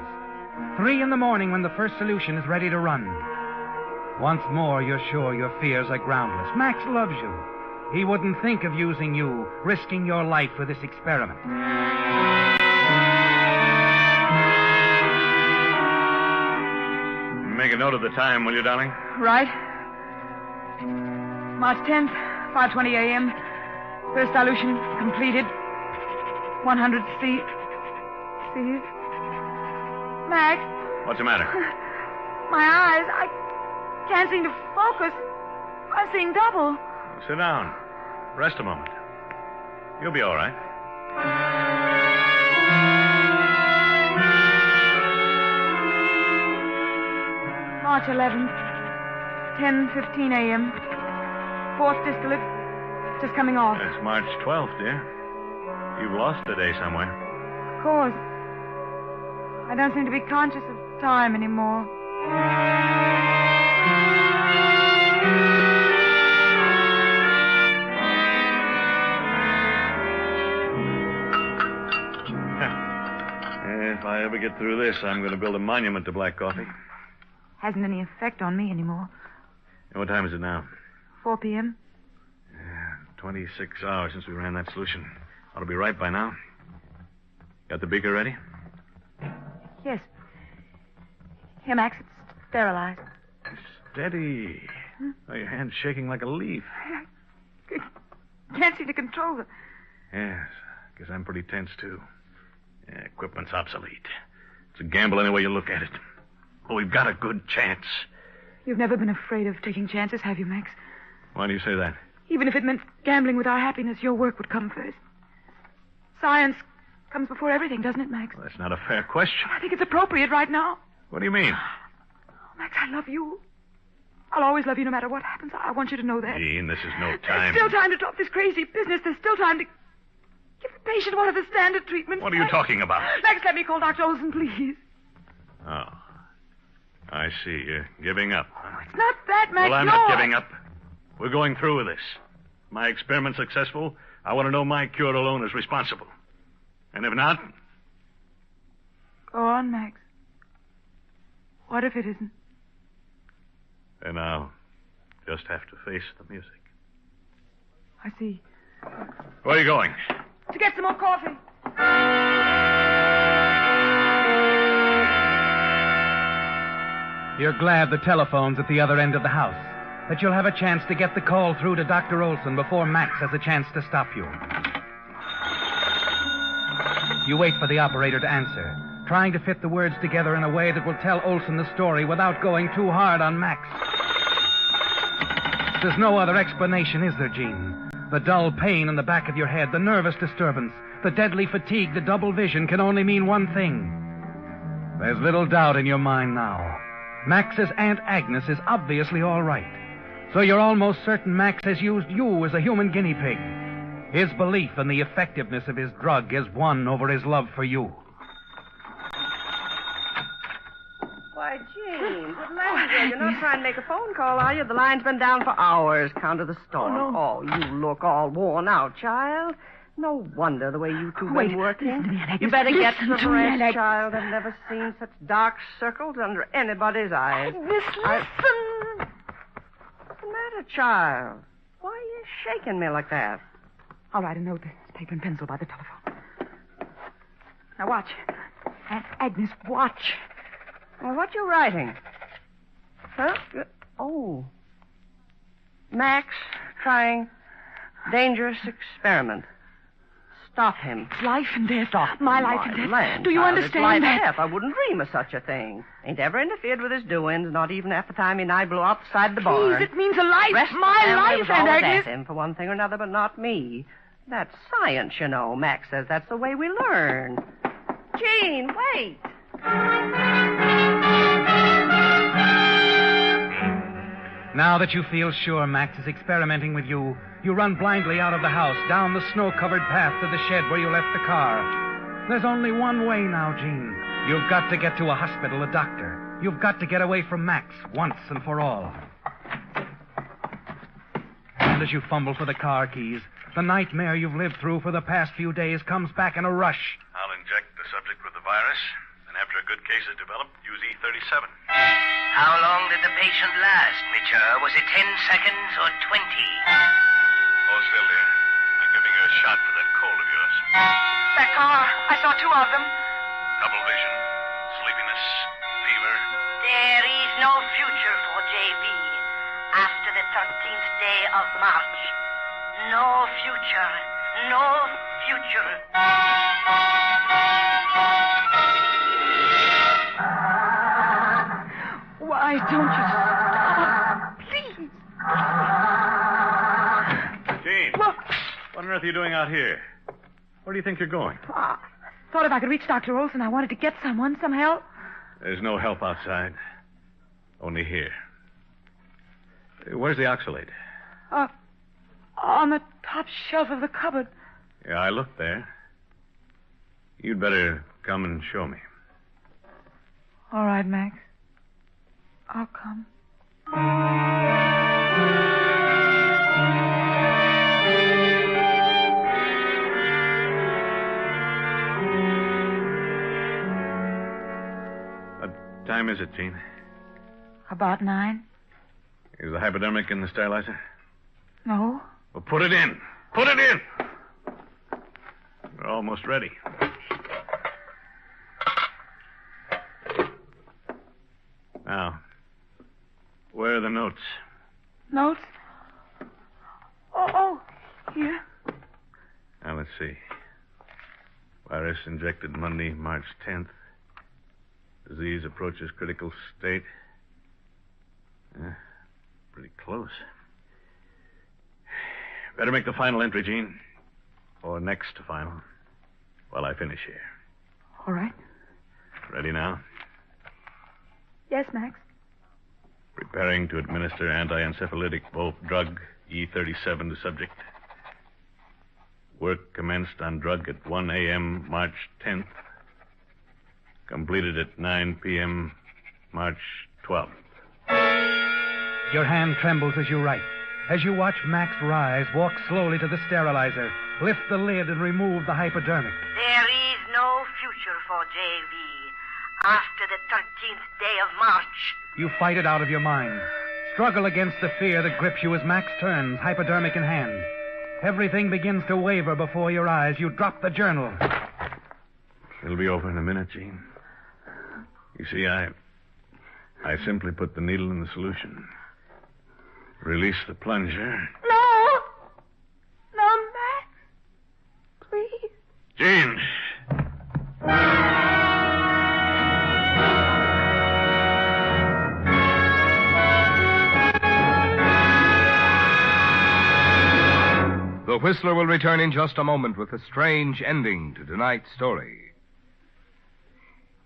3 in the morning when the first solution is ready to run. Once more, you're sure your fears are groundless. Max loves you. He wouldn't think of using you, risking your life for this experiment. Make a note of the time, will you, darling? Right. March 10th, 5:20 a.m. First dilution completed. 100 C. Max, What's the matter? my eyes, I can't seem to focus. I'm seeing double. Sit down. Rest a moment. You'll be all right. March 11th, 10:15 a.m. Fourth distillate, just coming off. It's March 12th, dear. You've lost a day somewhere. Of course. I don't seem to be conscious of time anymore. If I ever get through this, I'm going to build a monument to black coffee. Hasn't any effect on me anymore. And what time is it now? 4 p.m. 26 hours since we ran that solution. Ought to be right by now. Got the beaker ready? Yes. Here, Max, it's sterilized. Steady. Oh, your hand's shaking like a leaf. Can't seem to control it. Yes, because I'm pretty tense, too. Yeah, equipment's obsolete. It's a gamble any way you look at it. But we've got a good chance. You've never been afraid of taking chances, have you, Max? Why do you say that? Even if it meant gambling with our happiness, your work would come first. Science comes before everything, doesn't it, Max? Well, that's not a fair question. I think it's appropriate right now. What do you mean? Max, I love you. I'll always love you no matter what happens. I want you to know that. Jean, this is no time. There's still time to drop this crazy business. There's still time to give the patient one of the standard treatments. What are you talking about? Max, let me call Dr. Olson, please. Oh. I see. You're giving up. It's not that, Max. Well, I'm no, not giving up. We're going through with this. My experiment successful, I want to know my cure alone is responsible. And if not... Go on, Max. What if it isn't? Then I'll just have to face the music. I see. Where are you going? To get some more coffee. You're glad the telephone's at the other end of the house, that you'll have a chance to get the call through to Dr. Olson before Max has a chance to stop you. You wait for the operator to answer, trying to fit the words together in a way that will tell Olson the story without going too hard on Max. There's no other explanation, is there, Jean? The dull pain in the back of your head, the nervous disturbance, the deadly fatigue, the double vision can only mean one thing. There's little doubt in your mind now. Max's Aunt Agnes is obviously all right. So you're almost certain Max has used you as a human guinea pig. His belief in the effectiveness of his drug has won over his love for you. Why, Jean, good land, you're not trying to make a phone call, are you? The line's been down for hours, count of the storm. Oh, no. Oh, you look all worn out, child. No wonder the way you two been working. Listen to me, Alex. You better get Listen to some me, rest, Alex. child. I've never seen such dark circles under anybody's eyes. Listen. What's the matter, child? Why are you shaking me like that? I'll write a note. There's paper and pencil by the telephone. Now watch. Aunt Agnes, watch. Well, what you writing? Huh? Oh. Max trying dangerous experiment. Stop him. It's life and death. Stop My him. life My and death. land, Do you child. understand It's life that? and death. I wouldn't dream of such a thing. Ain't ever interfered with his doings, not even after time he and I blew out the side of the barn. Please, it means a life. Rest of the My family life, was Aunt always Agnes. at him for one thing or another, but not me. That's science, you know. Max says that's the way we learn. Jean, wait. Now that you feel sure Max is experimenting with you, you run blindly out of the house, down the snow-covered path to the shed where you left the car. There's only one way now, Jean. You've got to get to a hospital, a doctor. You've got to get away from Max once and for all. And as you fumble for the car keys, The nightmare you've lived through for the past few days comes back in a rush. I'll inject the subject with the virus, and after a good case is developed, use E37. How long did the patient last, Mitchell? Was it 10 seconds or 20? Hold still, dear. I'm giving you a shot for that cold of yours. That car. I saw two of them. Double vision, sleepiness, fever. There is no future for J.B. after the 13th day of March. No future. No future. Why don't you stop? Please. Jean, what on earth are you doing out here? Where do you think you're going? Thought if I could reach Dr. Olson, I wanted to get some help. There's no help outside. Only here. Where's the oxalate? On the top shelf of the cupboard. Yeah, I looked there. You'd better come and show me. All right, Max. I'll come. What time is it, Jean? About 9. Is the hypodermic in the sterilizer? No. Well, put it in. Put it in. We're almost ready. Now, where are the notes? Notes? Oh, here. Now, let's see. Virus injected Monday, March 10th. Disease approaches critical state. Pretty close. Better make the final entry, Jean. Or next to final. While I finish here. All right. Ready now? Yes, Max. Preparing to administer anti-encephalitic bolt drug E37 to subject. Work commenced on drug at 1 a.m. March 10th. Completed at 9 p.m. March 12th. Your hand trembles as you write. As you watch Max rise, walk slowly to the sterilizer, lift the lid, and remove the hypodermic. There is no future for J.V. after the 13th day of March. You fight it out of your mind. Struggle against the fear that grips you as Max turns, hypodermic in hand. Everything begins to waver before your eyes. You drop the journal. It'll be over in a minute, Jean. You see, I simply put the needle in the solution. Release the plunger. No, Max. Please. Jean! The Whistler will return in just a moment with a strange ending to tonight's story.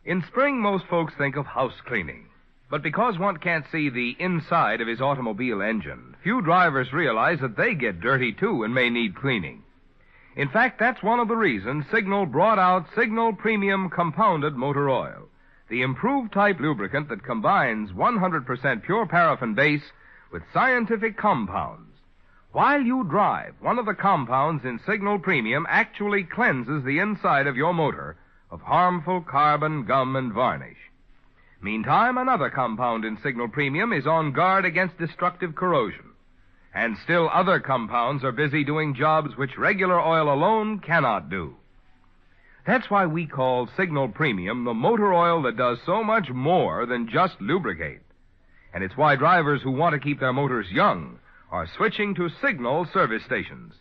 In spring, most folks think of house cleaning. But because one can't see the inside of his automobile engine, few drivers realize that they get dirty too and may need cleaning. In fact, that's one of the reasons Signal brought out Signal Premium Compounded Motor Oil, the improved type lubricant that combines 100% pure paraffin base with scientific compounds. While you drive, one of the compounds in Signal Premium actually cleanses the inside of your motor of harmful carbon, gum, and varnish. Meantime, another compound in Signal Premium is on guard against destructive corrosion. And still other compounds are busy doing jobs which regular oil alone cannot do. That's why we call Signal Premium the motor oil that does so much more than just lubricate. And it's why drivers who want to keep their motors young are switching to Signal service stations.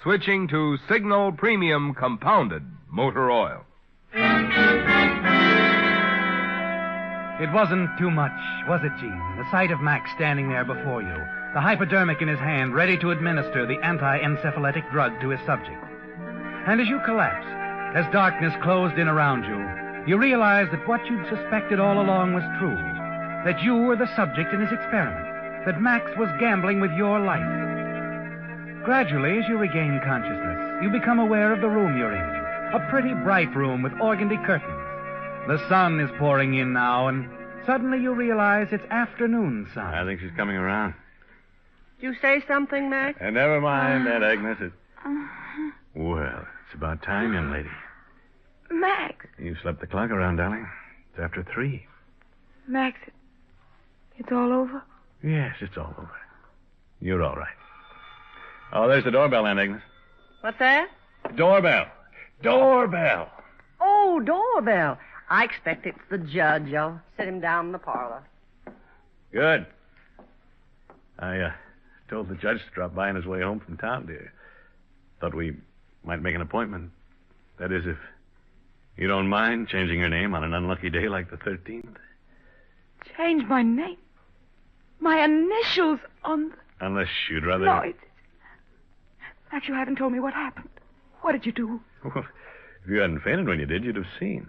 Switching to Signal Premium Compounded Motor Oil. It wasn't too much, was it, Jean? The sight of Max standing there before you, the hypodermic in his hand, ready to administer the anti-encephalitic drug to his subject. And as you collapsed, as darkness closed in around you, you realized that what you'd suspected all along was true, that you were the subject in his experiment, that Max was gambling with your life. Gradually, as you regain consciousness, you become aware of the room you're in, a pretty bright room with organdy curtains. The sun is pouring in now, and suddenly you realize it's afternoon sun. I think she's coming around. Did you say something, Max? Never mind that, Agnes. Well, it's about time, young lady. Max. You slept the clock around, darling. It's after 3. Max, it's all over? Yes, it's all over. You're all right. Oh, there's the doorbell, Aunt Agnes. What's that? Doorbell. Doorbell. Oh, doorbell. I expect it's the judge. I'll sit him down in the parlor. Good. I told the judge to drop by on his way home from town, dear. Thought we might make an appointment. That is, if you don't mind changing your name on an unlucky day like the 13th. Change my name? My initials on the... Unless you'd rather... No, it's... Max, you haven't told me what happened. What did you do? Well, if you hadn't fainted when you did, you'd have seen.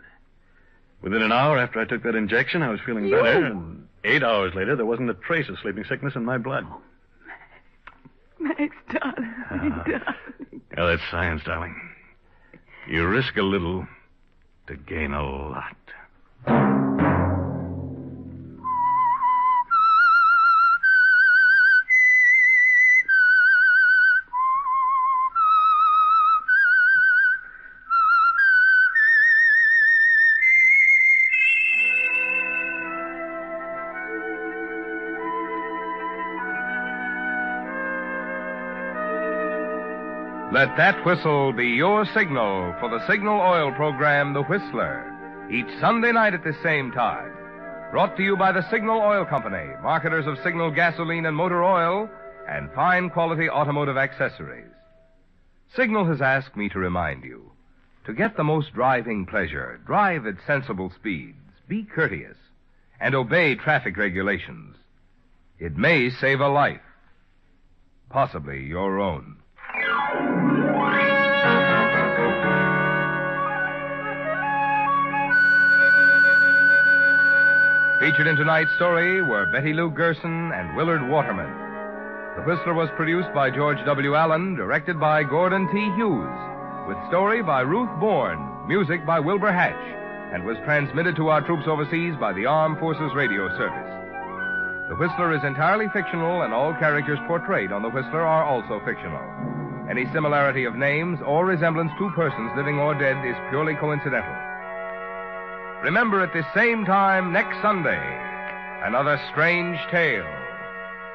Within an hour after I took that injection, I was feeling better, and 8 hours later, there wasn't a trace of sleeping sickness in my blood. Oh, Max, darling, darling. Well, that's science, darling. You risk a little to gain a lot. Let that whistle be your signal for the Signal Oil program, The Whistler, each Sunday night at the same time. Brought to you by the Signal Oil Company, marketers of Signal gasoline and motor oil, and fine quality automotive accessories. Signal has asked me to remind you, to get the most driving pleasure, drive at sensible speeds, be courteous, and obey traffic regulations. It may save a life, possibly your own. Featured in tonight's story were Betty Lou Gerson and Willard Waterman. The Whistler was produced by George W. Allen, directed by Gordon T. Hughes, with story by Ruth Bourne, music by Wilbur Hatch, and was transmitted to our troops overseas by the Armed Forces Radio Service. The Whistler is entirely fictional, and all characters portrayed on The Whistler are also fictional. Any similarity of names or resemblance to persons living or dead is purely coincidental. Remember at this same time next Sunday, another strange tale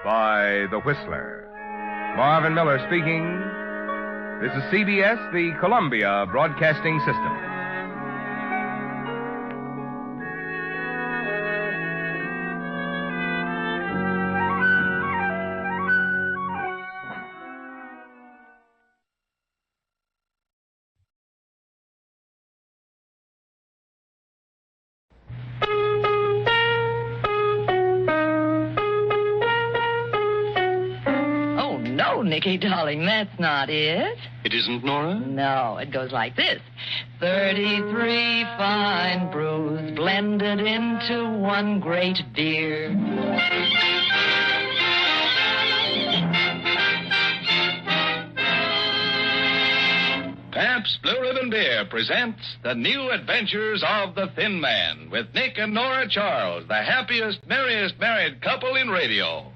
by The Whistler. Marvin Miller speaking. This is CBS, the Columbia Broadcasting System. Nicky, darling, that's not it. It isn't, Nora? No, it goes like this. 33 fine brews blended into one great beer. Pabst Blue Ribbon Beer presents The New Adventures of the Thin Man with Nick and Nora Charles, the happiest, merriest married couple in radio.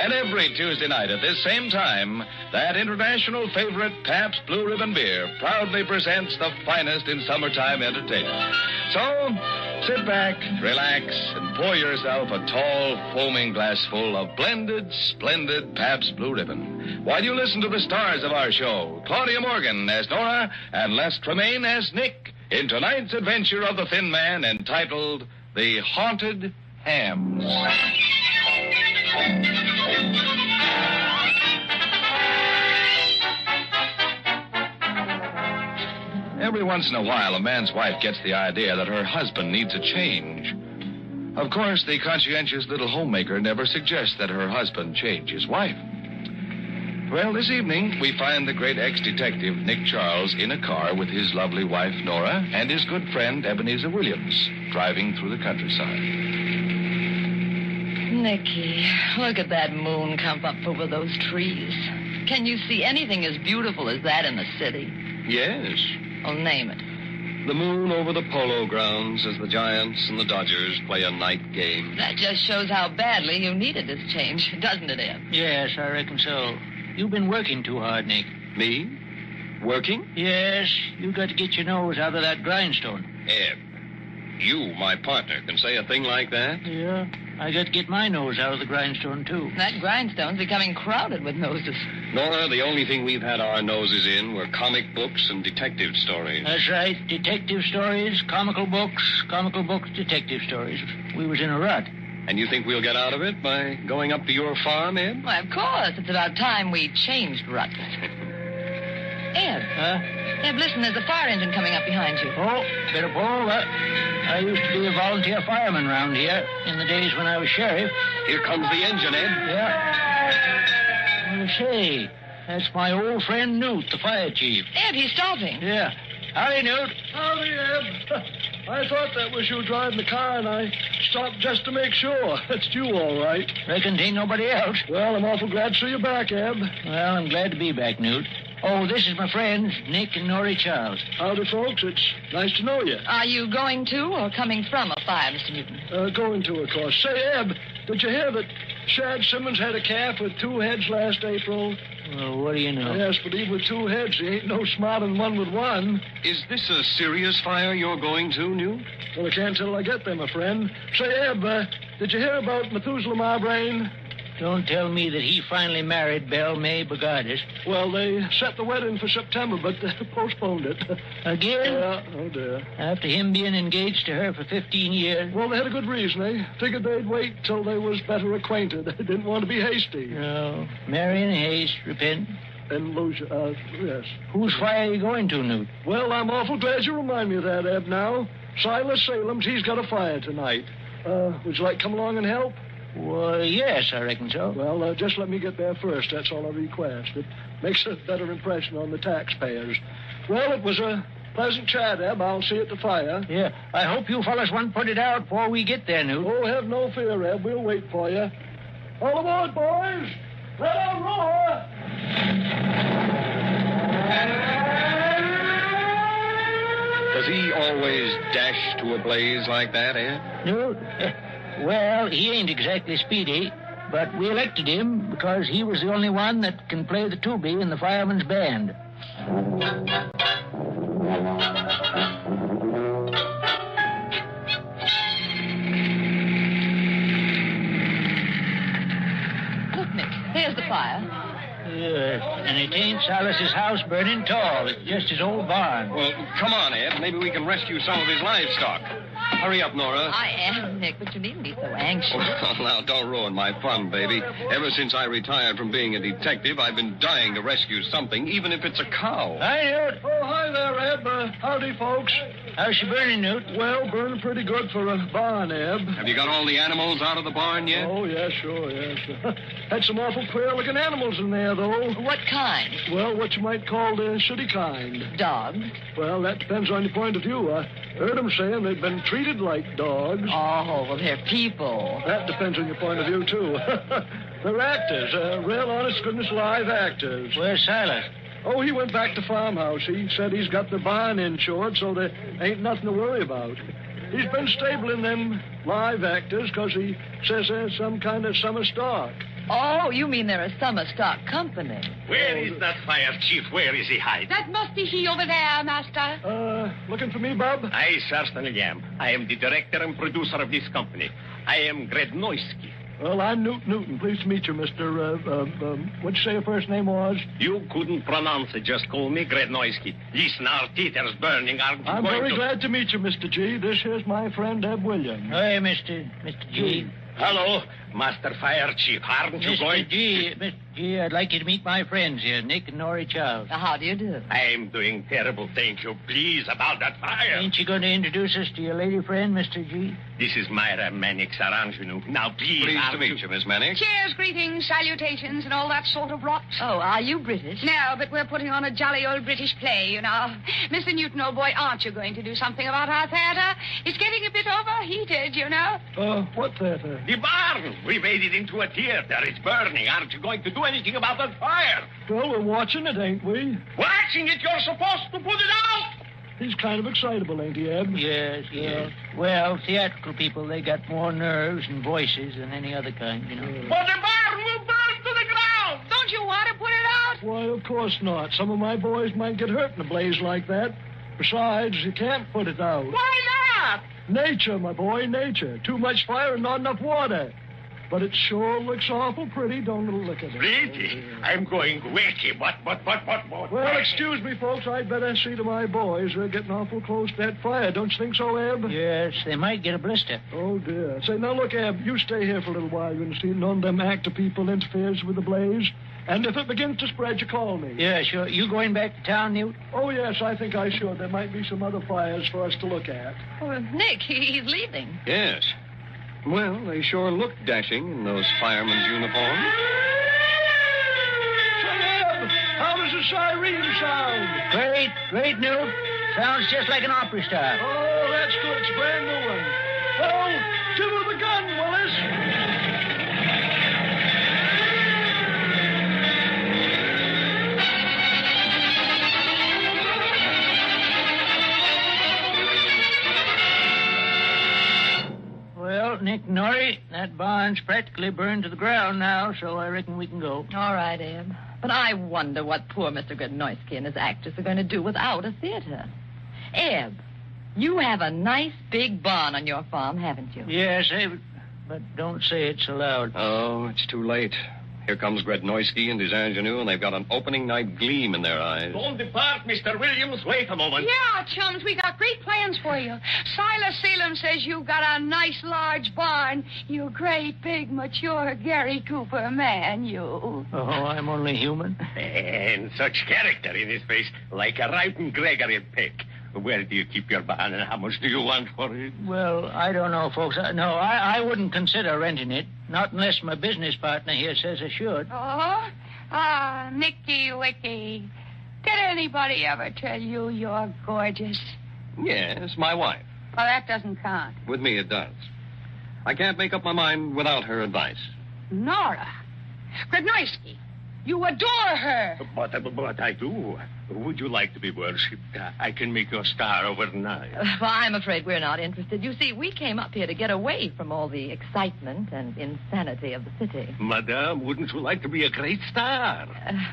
And every Tuesday night at this same time, that international favorite Pabst Blue Ribbon Beer proudly presents the finest in summertime entertainment. So, sit back, relax, and pour yourself a tall, foaming glassful of blended, splendid Pabst Blue Ribbon while you listen to the stars of our show, Claudia Morgan as Nora and Les Tremaine as Nick, in tonight's adventure of the Thin Man entitled The Haunted Hams. Every once in a while, a man's wife gets the idea that her husband needs a change. Of course, the conscientious little homemaker never suggests that her husband change his wife. Well, this evening, we find the great ex-detective, Nick Charles, in a car with his lovely wife, Nora, and his good friend, Ebenezer Williams, driving through the countryside. Nicky, look at that moon come up over those trees. Can you see anything as beautiful as that in the city? Yes. Oh, name it. The moon over the polo grounds as the Giants and the Dodgers play a night game. That just shows how badly you needed this change, doesn't it, Ed? Yes, I reckon so. You've been working too hard, Nick. Me? Working? Yes, you got to get your nose out of that grindstone. Eb, you, my partner, can say a thing like that? Yeah, I got to get my nose out of the grindstone, too. That grindstone's becoming crowded with noses. Nora, the only thing we've had our noses in were comic books and detective stories. That's right. Detective stories, comical books, detective stories. We was in a rut. And you think we'll get out of it by going up to your farm, Ed? Why, of course. It's about time we changed ruts. Ed. Huh? Ed, listen, there's a fire engine coming up behind you. Oh, better pull. I used to be a volunteer fireman around here in the days when I was sheriff. Here comes the engine, Ed. Yeah. Well, say, that's my old friend Newt, the fire chief. Ed, he's stopping. Yeah. Howdy, Newt. Howdy, Ed. I thought that was you driving the car, and I stopped just to make sure. That's you, all right. Reckon ain't nobody else. Well, I'm awful glad to see you back, Eb. Well, I'm glad to be back, Newt. Oh, this is my friends, Nick and Norrie Charles. Howdy, folks. It's nice to know you. Are you going to or coming from a fire, Mr. Newton? Going to, of course. Say, Eb, did you hear that Shad Simmons had a calf with 2 heads last April? Well, what do you know? Yes, but even with 2 heads, he ain't no smarter than one with one. Is this a serious fire you're going to, Newt? Well, I can't till I get there, my friend. Say, Eb, did you hear about Methuselah Marbrain? Don't tell me that he finally married Belle May Bogardus. Well, they set the wedding for September, but postponed it. Again? Yeah, oh dear. After him being engaged to her for 15 years? Well, they had a good reason, eh? Figured they'd wait till they was better acquainted. They didn't want to be hasty. No. Marry in haste, repent. And lose, yes. Whose fire are you going to, Newt? Well, I'm awful glad you remind me of that, Eb, now. Silas Salem's, he's got a fire tonight. Would you like to come along and help? Well, yes, I reckon so. Well, just let me get there first. That's all I request. It makes a better impression on the taxpayers. Well, it was a pleasant chat, Eb. I'll see you at the fire. Yeah, I hope you fellas won't put it out before we get there, Newt. Oh, have no fear, Eb. We'll wait for you. All aboard, boys! Let out roar! Does he always dash to a blaze like that, Ed? Newt? Well, he ain't exactly speedy, but we elected him because he was the only one that can play the tubie in the fireman's band. Look, Nick, there's the fire. And it ain't Silas's house burning tall. It's just his old barn. Well, come on, Ed. Maybe we can rescue some of his livestock. Hurry up, Nora. I am, Nick, but you needn't be so anxious. Well, now, don't ruin my fun, baby. Ever since I retired from being a detective, I've been dying to rescue something, even if it's a cow. Hi, Newt. Oh, hi there, Eb. Howdy, folks. How's she burning, Newt? Well, burning pretty good for a barn, Eb. Have you got all the animals out of the barn yet? Oh, yeah, sure, yes. Had some awful queer-looking animals in there, though. What kind? Well, what you might call the city kind. Dogs? Well, that depends on your point of view. I heard them saying they'd been treated like dogs. Oh, well, they're people. That depends on your point of view, too. They're actors, real honest-goodness live actors. Where's Silas? Oh, he went back to farmhouse. He said he's got the barn insured, so there ain't nothing to worry about. He's been stabling them live actors because he says there's some kind of summer stock. Oh, you mean they're a summer stock company. Where is that fire chief? Where is he hiding? That must be he over there, Master. Looking for me, Bob? I certainly am. I am the director and producer of this company. I am Grednoisky. Well, I'm Newton. Pleased to meet you, Mr. What'd you say your first name was? You couldn't pronounce it. Just call me Grednoisky. Listen, our teeth are burning. I'm very glad to meet you, Mr. G. This here's my friend, Eb Williams. Hey, Mr. G. Hello, Master Fire Chief. Aren't you going? Mr. G, I'd like you to meet my friends here, Nick and Norrie Charles. How do you do? I'm doing terrible, thank you. Please, about that fire. Ain't you going to introduce us to your lady friend, Mr. G? This is Myra Mannix Arrangenu. Now, please. Pleased to meet you, Miss Mannix. Cheers, greetings, salutations, and all that sort of rot. Oh, are you British? No, but we're putting on a jolly old British play, you know. Mr. Newton, old boy, aren't you going to do something about our theater? It's getting a bit overheated, you know. What theater? The barn. We made it into a theater. It's burning. Aren't you going to do anything about the fire? Well, we're watching it, ain't we? Watching it? You're supposed to put it out. He's kind of excitable, ain't he, Eb? Yes. Well, theatrical people, they got more nerves and voices than any other kind, you know. But the barn will burn to the ground. Don't you want to put it out? Why, of course not. Some of my boys might get hurt in a blaze like that. Besides, you can't put it out. Why not? Nature, my boy, nature. Too much fire and not enough water. But it sure looks awful pretty, don't it? Look at it. Pretty? I'm going wacky, but. Well, excuse me, folks. I'd better see to my boys. They're getting awful close to that fire. Don't you think so, Eb? Yes, they might get a blister. Oh, dear. Say, now, look, Eb, you stay here for a little while. You understand? None of them actor people interferes with the blaze. And if it begins to spread, you call me. Yeah, sure. You going back to town, Newt? Oh, yes, I think I should. There might be some other fires for us to look at. Oh, Nick, he's leaving. Yes. Well, they sure look dashing in those firemen's uniforms. Say, Eb, how does the siren sound? Great, Newt. Sounds just like an opera star. Oh, that's good. It's a brand new one. Oh, give her the gun, Willis. Well, Nick Norrie, that barn's practically burned to the ground now, so I reckon we can go. All right, Eb. But I wonder what poor Mr. Grodnoisky and his actress are going to do without a theater. Eb, you have a nice big barn on your farm, haven't you? Yes, but don't say it so loud. Oh, it's too late. Here comes Grodnoisky and his ingenue, and they've got an opening night gleam in their eyes. Don't depart, Mr. Williams. Wait a moment. Yeah, chums, we got great plans for you. Silas Salem says you got a nice large barn. You great, big, mature Gary Cooper man, you. Oh, I'm only human. And such character in his face, like a ripened Gregory Peck. Where do you keep your barn, and how much do you want for it? Well, I don't know, folks. No, I wouldn't consider renting it. Not unless my business partner here says I should. Oh, Nicky Wicky. Did anybody ever tell you you're gorgeous? Yes, my wife. Well, that doesn't count. With me, it does. I can't make up my mind without her advice. Nora. Grodnoisky. You adore her. But I do. Would you like to be worshipped? I can make you a star overnight. Well, I'm afraid we're not interested. You see, we came up here to get away from all the excitement and insanity of the city. Madame, wouldn't you like to be a great star?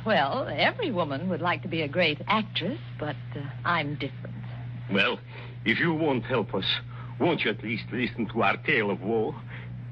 Well, every woman would like to be a great actress, but I'm different. Well, if you won't help us, won't you at least listen to our tale of woe?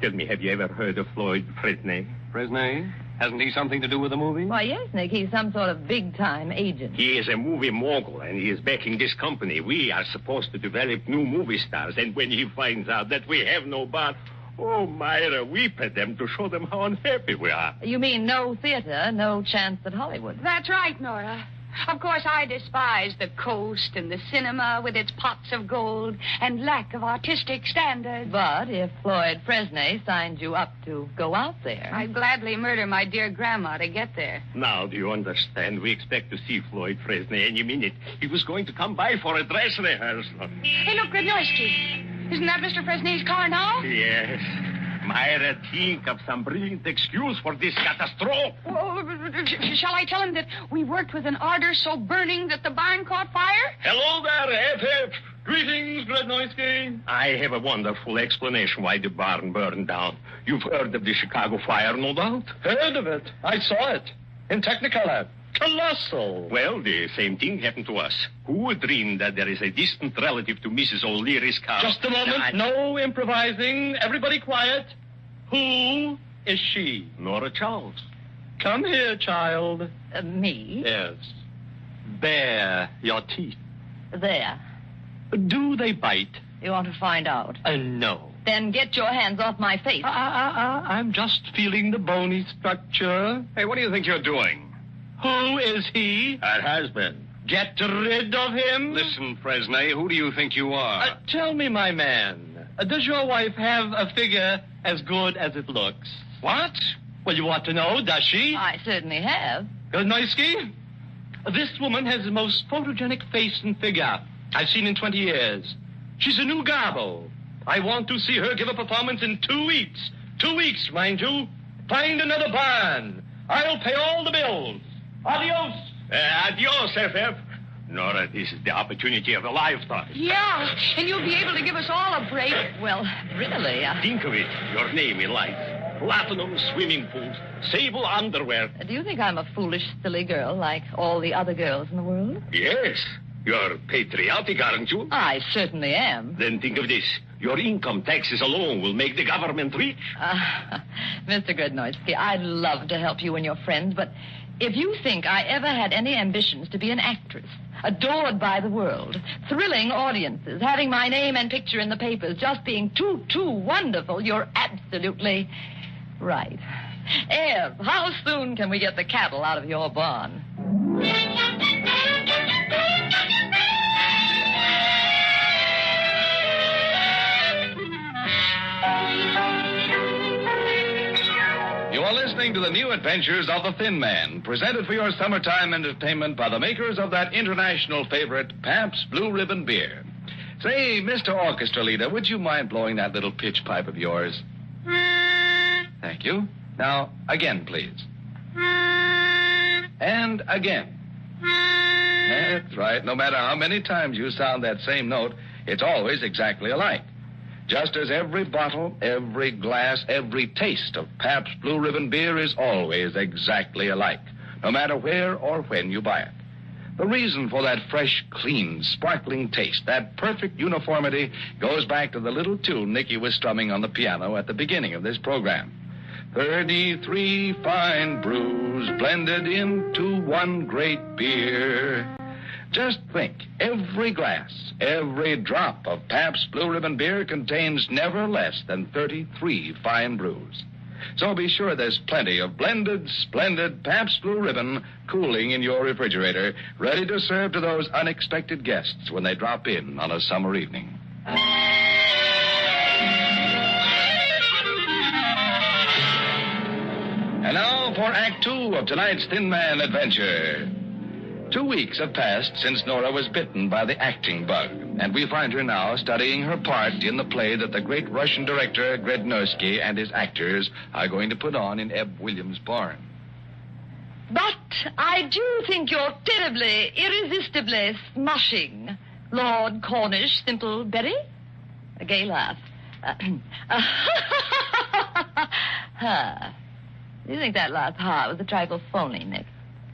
Tell me, have you ever heard of Floyd Fresnay? Fresnay? Hasn't he something to do with the movie? Why, yes, Nick. He's some sort of big-time agent. He is a movie mogul, and he is backing this company. We are supposed to develop new movie stars, and when he finds out that we have no barn, oh, Myra, weep at them to show them how unhappy we are. You mean no theater, no chance at Hollywood? That's right, Nora. Of course, I despise the coast and the cinema with its pots of gold and lack of artistic standards. But if Floyd Fresnay signed you up to go out there... I'd gladly murder my dear grandma to get there. Now, do you understand? We expect to see Floyd Fresnay any minute. He was going to come by for a dress rehearsal. Hey, look, Grodnoisky. Isn't that Mr. Fresnay's car now? Yes. Myra, think of some brilliant excuse for this catastrophe. Oh, shall I tell him that we worked with an ardor so burning that the barn caught fire? Hello there, F.F. Greetings, Grodnoisky. I have a wonderful explanation why the barn burned down. You've heard of the Chicago fire, no doubt? Heard of it. I saw it. In Technicolor. Colossal. Well, the same thing happened to us. Who would dream that there is a distant relative to Mrs. O'Leary's car? Just a moment. No improvising. Everybody quiet. Who is she? Nora Charles. Come here, child. Me? Yes. Bare your teeth. There. Do they bite? You want to find out? No. Then get your hands off my face. I'm just feeling the bony structure. Hey, what do you think you're doing? Who is he? Her husband. Get rid of him. Listen, Fresnay, who do you think you are? Tell me, my man, does your wife have a figure as good as it looks? What? Well, you want to know, does she? I certainly have. Grodnoisky, this woman has the most photogenic face and figure I've seen in 20 years. She's a new Garbo. I want to see her give a performance in 2 weeks. 2 weeks, mind you. Find another barn. I'll pay all the bills. Adios. Adios, FF. Nora, this is the opportunity of a lifetime. Yeah, and you'll be able to give us all a break. Well, really, Think of it. Your name in lights. Platinum swimming pools. Sable underwear. Do you think I'm a foolish, silly girl like all the other girls in the world? Yes. You're patriotic, aren't you? I certainly am. Then think of this. Your income taxes alone will make the government rich. Mr. Grodnoitsky, I'd love to help you and your friends, but if you think I ever had any ambitions to be an actress, adored by the world, thrilling audiences, having my name and picture in the papers, just being too wonderful, you're absolutely right. Eve, how soon can we get the cattle out of your barn? You are listening to the new adventures of the Thin Man, presented for your summertime entertainment by the makers of that international favorite, Pabst Blue Ribbon Beer. Say, Mr. Orchestra Leader, would you mind blowing that little pitch pipe of yours? Thank you. Now, again, please. And again. That's right. No matter how many times you sound that same note, it's always exactly alike. Just as every bottle, every glass, every taste of Pabst Blue Ribbon Beer is always exactly alike, no matter where or when you buy it. The reason for that fresh, clean, sparkling taste, that perfect uniformity, goes back to the little tune Nicky was strumming on the piano at the beginning of this program. 33 fine brews blended into one great beer. Just think, every glass, every drop of Pabst Blue Ribbon Beer contains never less than 33 fine brews. So be sure there's plenty of blended, splendid Pabst Blue Ribbon cooling in your refrigerator, ready to serve to those unexpected guests when they drop in on a summer evening. And now for Act 2 of tonight's Thin Man adventure. 2 weeks have passed since Nora was bitten by the acting bug, and we find her now studying her part in the play that the great Russian director Grodnoitsky and his actors are going to put on in Eb Williams' barn. But I do think you're terribly, irresistibly smushing, Lord Cornish Simpleberry. A gay laugh. Do you think that last ha was a trifle phony, Nick?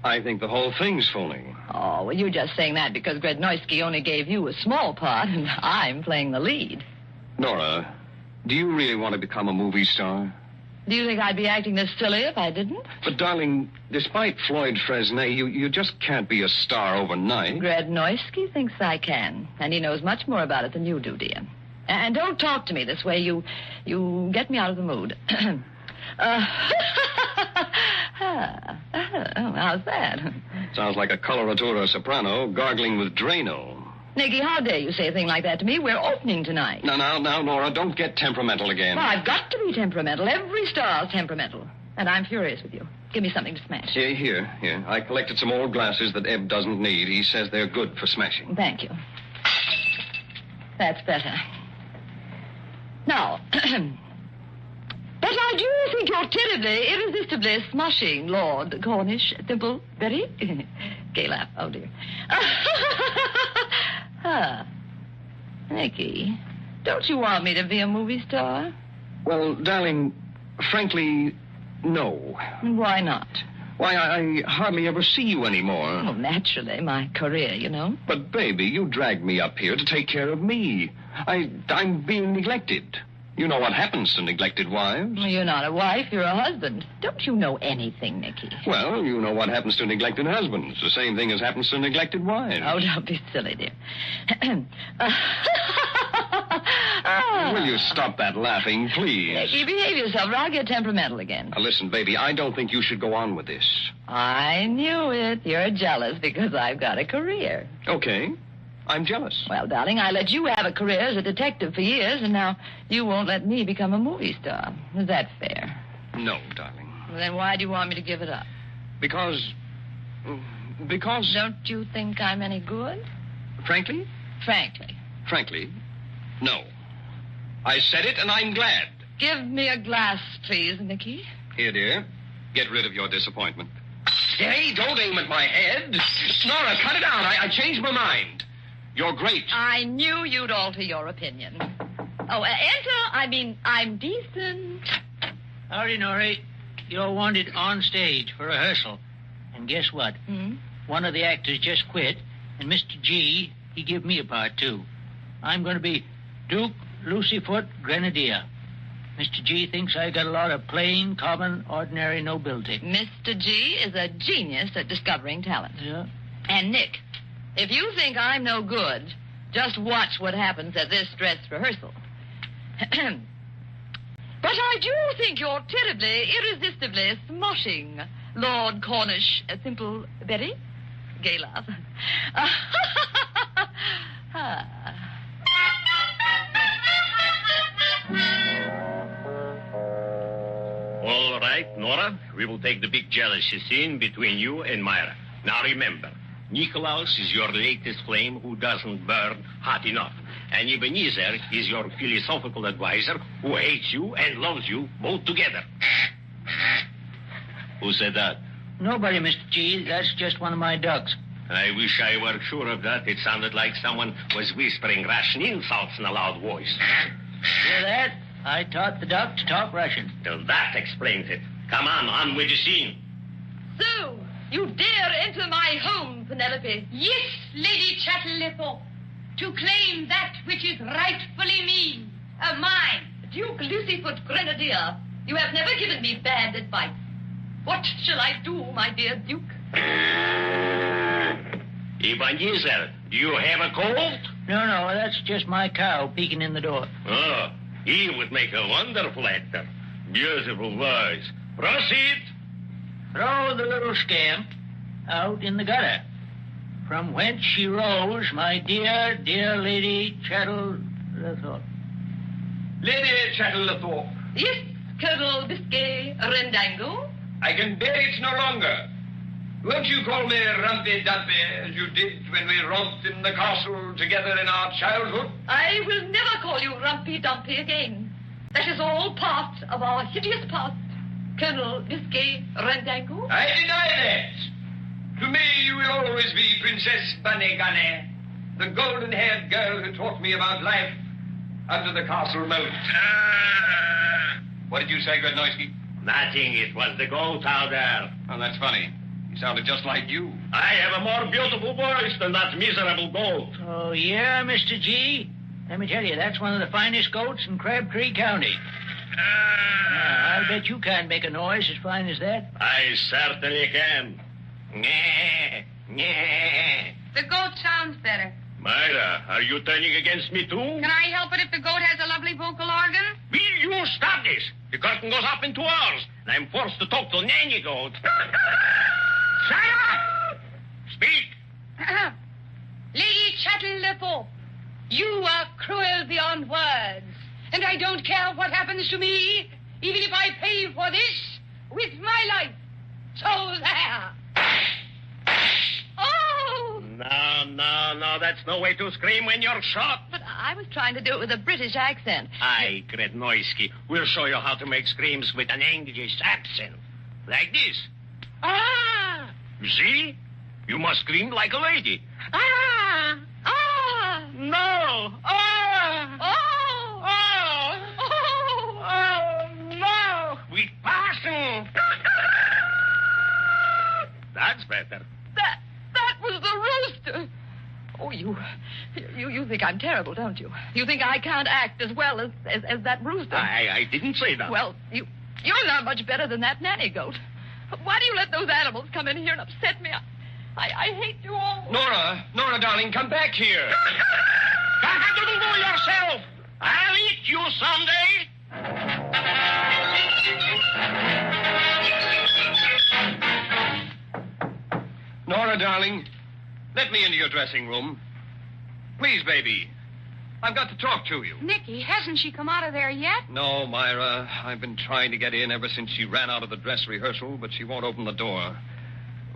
I think the whole thing's phony. Oh, well, you're just saying that because Grodnoitsky only gave you a small part and I'm playing the lead. Nora, do you really want to become a movie star? Do you think I'd be acting this silly if I didn't? But, darling, despite Floyd Fresnay, you just can't be a star overnight. Grodnoitsky thinks I can, and he knows much more about it than you do, dear. And don't talk to me this way. You get me out of the mood. How's that? Sounds like a coloratura soprano gargling with Drano. Nicky, how dare you say a thing like that to me? We're opening tonight. Now, Nora, don't get temperamental again. Well, I've got to be temperamental. Every star's temperamental. And I'm furious with you. Give me something to smash. Here. I collected some old glasses that Eb doesn't need. He says they're good for smashing. Thank you. That's better. Now, but I do think you're terribly, irresistibly smushing, Lord Cornish Simpleberry. Gay laugh. Oh, dear. Nicky, don't you want me to be a movie star? Well, darling, frankly, no. Why not? Why, I hardly ever see you anymore. Well, naturally, my career, you know. But, baby, you dragged me up here to take care of me. I'm being neglected. You know what happens to neglected wives. Well, you're not a wife, you're a husband. Don't you know anything, Nicky? Well, you know what happens to neglected husbands. The same thing as happens to neglected wives. Oh, don't be silly, dear. Will you stop that laughing, please? Nicky, behave yourself or I'll get temperamental again. Now, listen, baby, I don't think you should go on with this. I knew it. You're jealous because I've got a career. Okay. I'm jealous. Well, darling, I let you have a career as a detective for years, and now you won't let me become a movie star. Is that fair? No, darling. Well, then why do you want me to give it up? Because... Don't you think I'm any good? Frankly? Frankly. Frankly, no. I said it, and I'm glad. Give me a glass, please, Nicky. Here, dear. Get rid of your disappointment. Hey, don't aim at my head. Nora, cut it out. I changed my mind. You're great. I knew you'd alter your opinion. Oh, I'm decent. Howdy, Norrie. You're wanted on stage for rehearsal. And guess what? One of the actors just quit, and Mr. G, he give me a part, too. I'm going to be Duke Lucyfoot Grenadier. Mr. G thinks I got a lot of plain, common, ordinary nobility. Mr. G is a genius at discovering talent. Yeah. And, Nick, if you think I'm no good, just watch what happens at this dress rehearsal. But I do think you're terribly, irresistibly smoshing, Lord Cornish, Simple Betty. Gay laugh. All right, Nora, we will take the big jealousy scene between you and Myra. Now remember, Nikolaus is your latest flame who doesn't burn hot enough. And Ebenezer is your philosophical advisor who hates you and loves you both together. Who said that? Nobody, Mr. G. That's just one of my ducks. I wish I were sure of that. It sounded like someone was whispering Russian insults in a loud voice. Hear that? I taught the duck to talk Russian. Well, that explains it. Come on with the scene. So, you dare enter my home, Penelope? Yes, Lady Chatterlethorpe, to claim that which is rightfully mine. Duke Lucyfoot Grenadier, you have never given me bad advice. What shall I do, my dear Duke? Ebenezer, do you have a cold? No, that's just my cow peeking in the door. Oh, he would make a wonderful actor. Beautiful voice. Proceed. Throw the little scamp out in the gutter, from whence she rose, my dear, dear Lady Chatterlethorpe. Lady Chatterlethorpe. Yes, Colonel Biscay Rendango. I can bear it no longer. Won't you call me Rumpy Dumpy as you did when we romped in the castle together in our childhood? I will never call you Rumpy Dumpy again. That is all part of our hideous past. Colonel Biscay Rendango. I deny that. To me, you will always be Princess Bunny Gunny, the golden-haired girl who taught me about life under the castle moat. What did you say, Grodnoisky? Nothing. It was the goat out there. Oh, that's funny. He sounded just like you. I have a more beautiful voice than that miserable goat. Oh, yeah, Mr. G? Let me tell you, that's one of the finest goats in Crabtree County. I bet you can't make a noise as fine as that. I certainly can. The goat sounds better. Myra, are you turning against me, too? Can I help it if the goat has a lovely vocal organ? Will you stop this? The curtain goes up in 2 hours, and I'm forced to talk to Nanny Goat. Shut up! Speak! Lady Chatterlethorpe, you are cruel beyond words. And I don't care what happens to me, even if I pay for this with my life. So there. Oh! No, that's no way to scream when you're shot. But I was trying to do it with a British accent. Aye, Grodnoisky, we'll show you how to make screams with an English accent. Like this. Ah! You see? You must scream like a lady. Ah! Ah! No! Ah! Oh! Oh! Oh! Oh, no! With passion! That's better. That was the rooster. Oh, you think I'm terrible, don't you? You think I can't act as well as that rooster? I didn't say that. Well, you're not much better than that nanny goat. Why do you let those animals come in here and upset me? I hate you all. Nora, darling, come back here. Cock-a-doodle-doo yourself. I'll eat you someday. Nora, darling, let me into your dressing room. Please, baby. I've got to talk to you. Nicky, hasn't she come out of there yet? No, Myra. I've been trying to get in ever since she ran out of the dress rehearsal, but she won't open the door.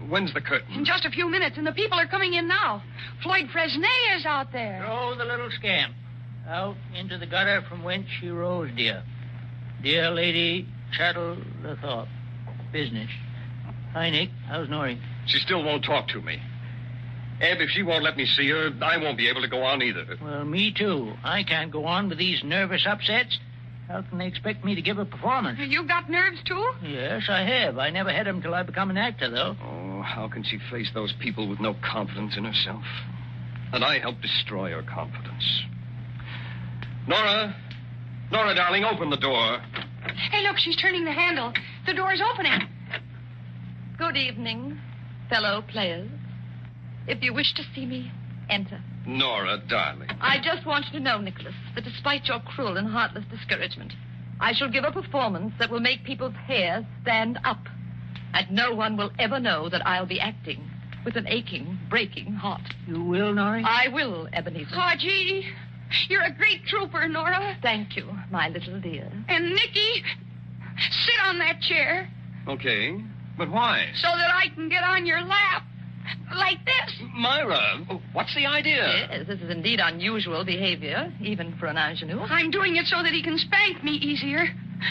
When's the curtain? In just a few minutes, and the people are coming in now. Floyd Fresnay is out there. Throw the little scamp out into the gutter from whence she rose, dear. Dear Lady Chatterthorpe. Business. Hi, Nick. How's Norrie? She still won't talk to me. Eb, if she won't let me see her, I won't be able to go on either. Well, me too. I can't go on with these nervous upsets. How can they expect me to give a performance? You got nerves, too? Yes, I have. I never had them till I become an actor, though. Oh, how can she face those people with no confidence in herself? And I helped destroy her confidence. Nora, darling, open the door. Hey, look, she's turning the handle. The door's opening. Good evening, fellow players. If you wish to see me, enter. Nora, darling. I just want you to know, Nicholas, that despite your cruel and heartless discouragement, I shall give a performance that will make people's hair stand up. And no one will ever know that I'll be acting with an aching, breaking heart. You will, Norrie? I will, Ebenezer. Oh, gee. You're a great trooper, Nora. Thank you, my little dear. And, Nicky, sit on that chair. Okay, but why? So that I can get on your lap. Like this. Myra, what's the idea? Yes, this is indeed unusual behavior, even for an ingenue. I'm doing it so that he can spank me easier.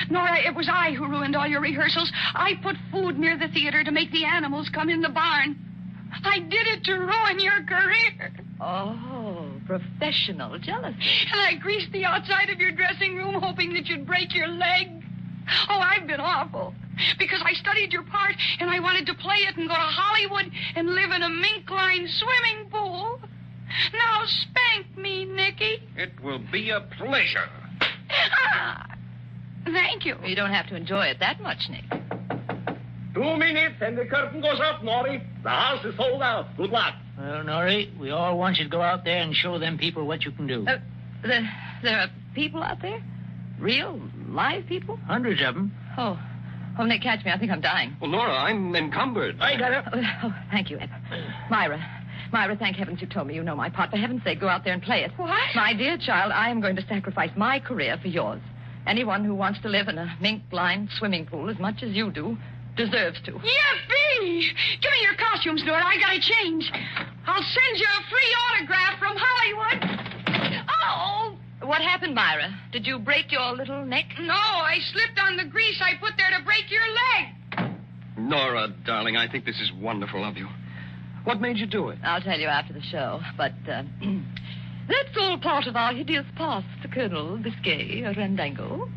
Nora, it was I who ruined all your rehearsals. I put food near the theater to make the animals come in the barn. I did it to ruin your career. Oh, professional jealousy. And I greased the outside of your dressing room hoping that you'd break your leg. Oh, I've been awful. Because I studied your part, and I wanted to play it and go to Hollywood and live in a mink-lined swimming pool. Now spank me, Nicky. It will be a pleasure. Thank you. You don't have to enjoy it that much, Nick. 2 minutes and the curtain goes up, Norrie. The house is sold out. Good luck. Well, Norrie, we all want you to go out there and show them people what you can do. There are people out there? Real, live people? Hundreds of them. Oh, Nick, catch me. I think I'm dying. Well, Nora, I'm encumbered. I got it. Oh, thank you, Eb. Myra, thank heavens you told me you know my part. For heaven's sake, go out there and play it. What? My dear child, I am going to sacrifice my career for yours. Anyone who wants to live in a mink-lined swimming pool as much as you do deserves to. Yippee! Give me your costumes, Nora. I gotta change. I'll send you a free autograph from Hollywood. Oh! What happened, Myra? Did you break your little neck? No, I slipped on the grease I put there to break your leg. Nora, darling, I think this is wonderful of you. What made you do it? I'll tell you after the show, but that's all part of our hideous past, Colonel Biscay Randango.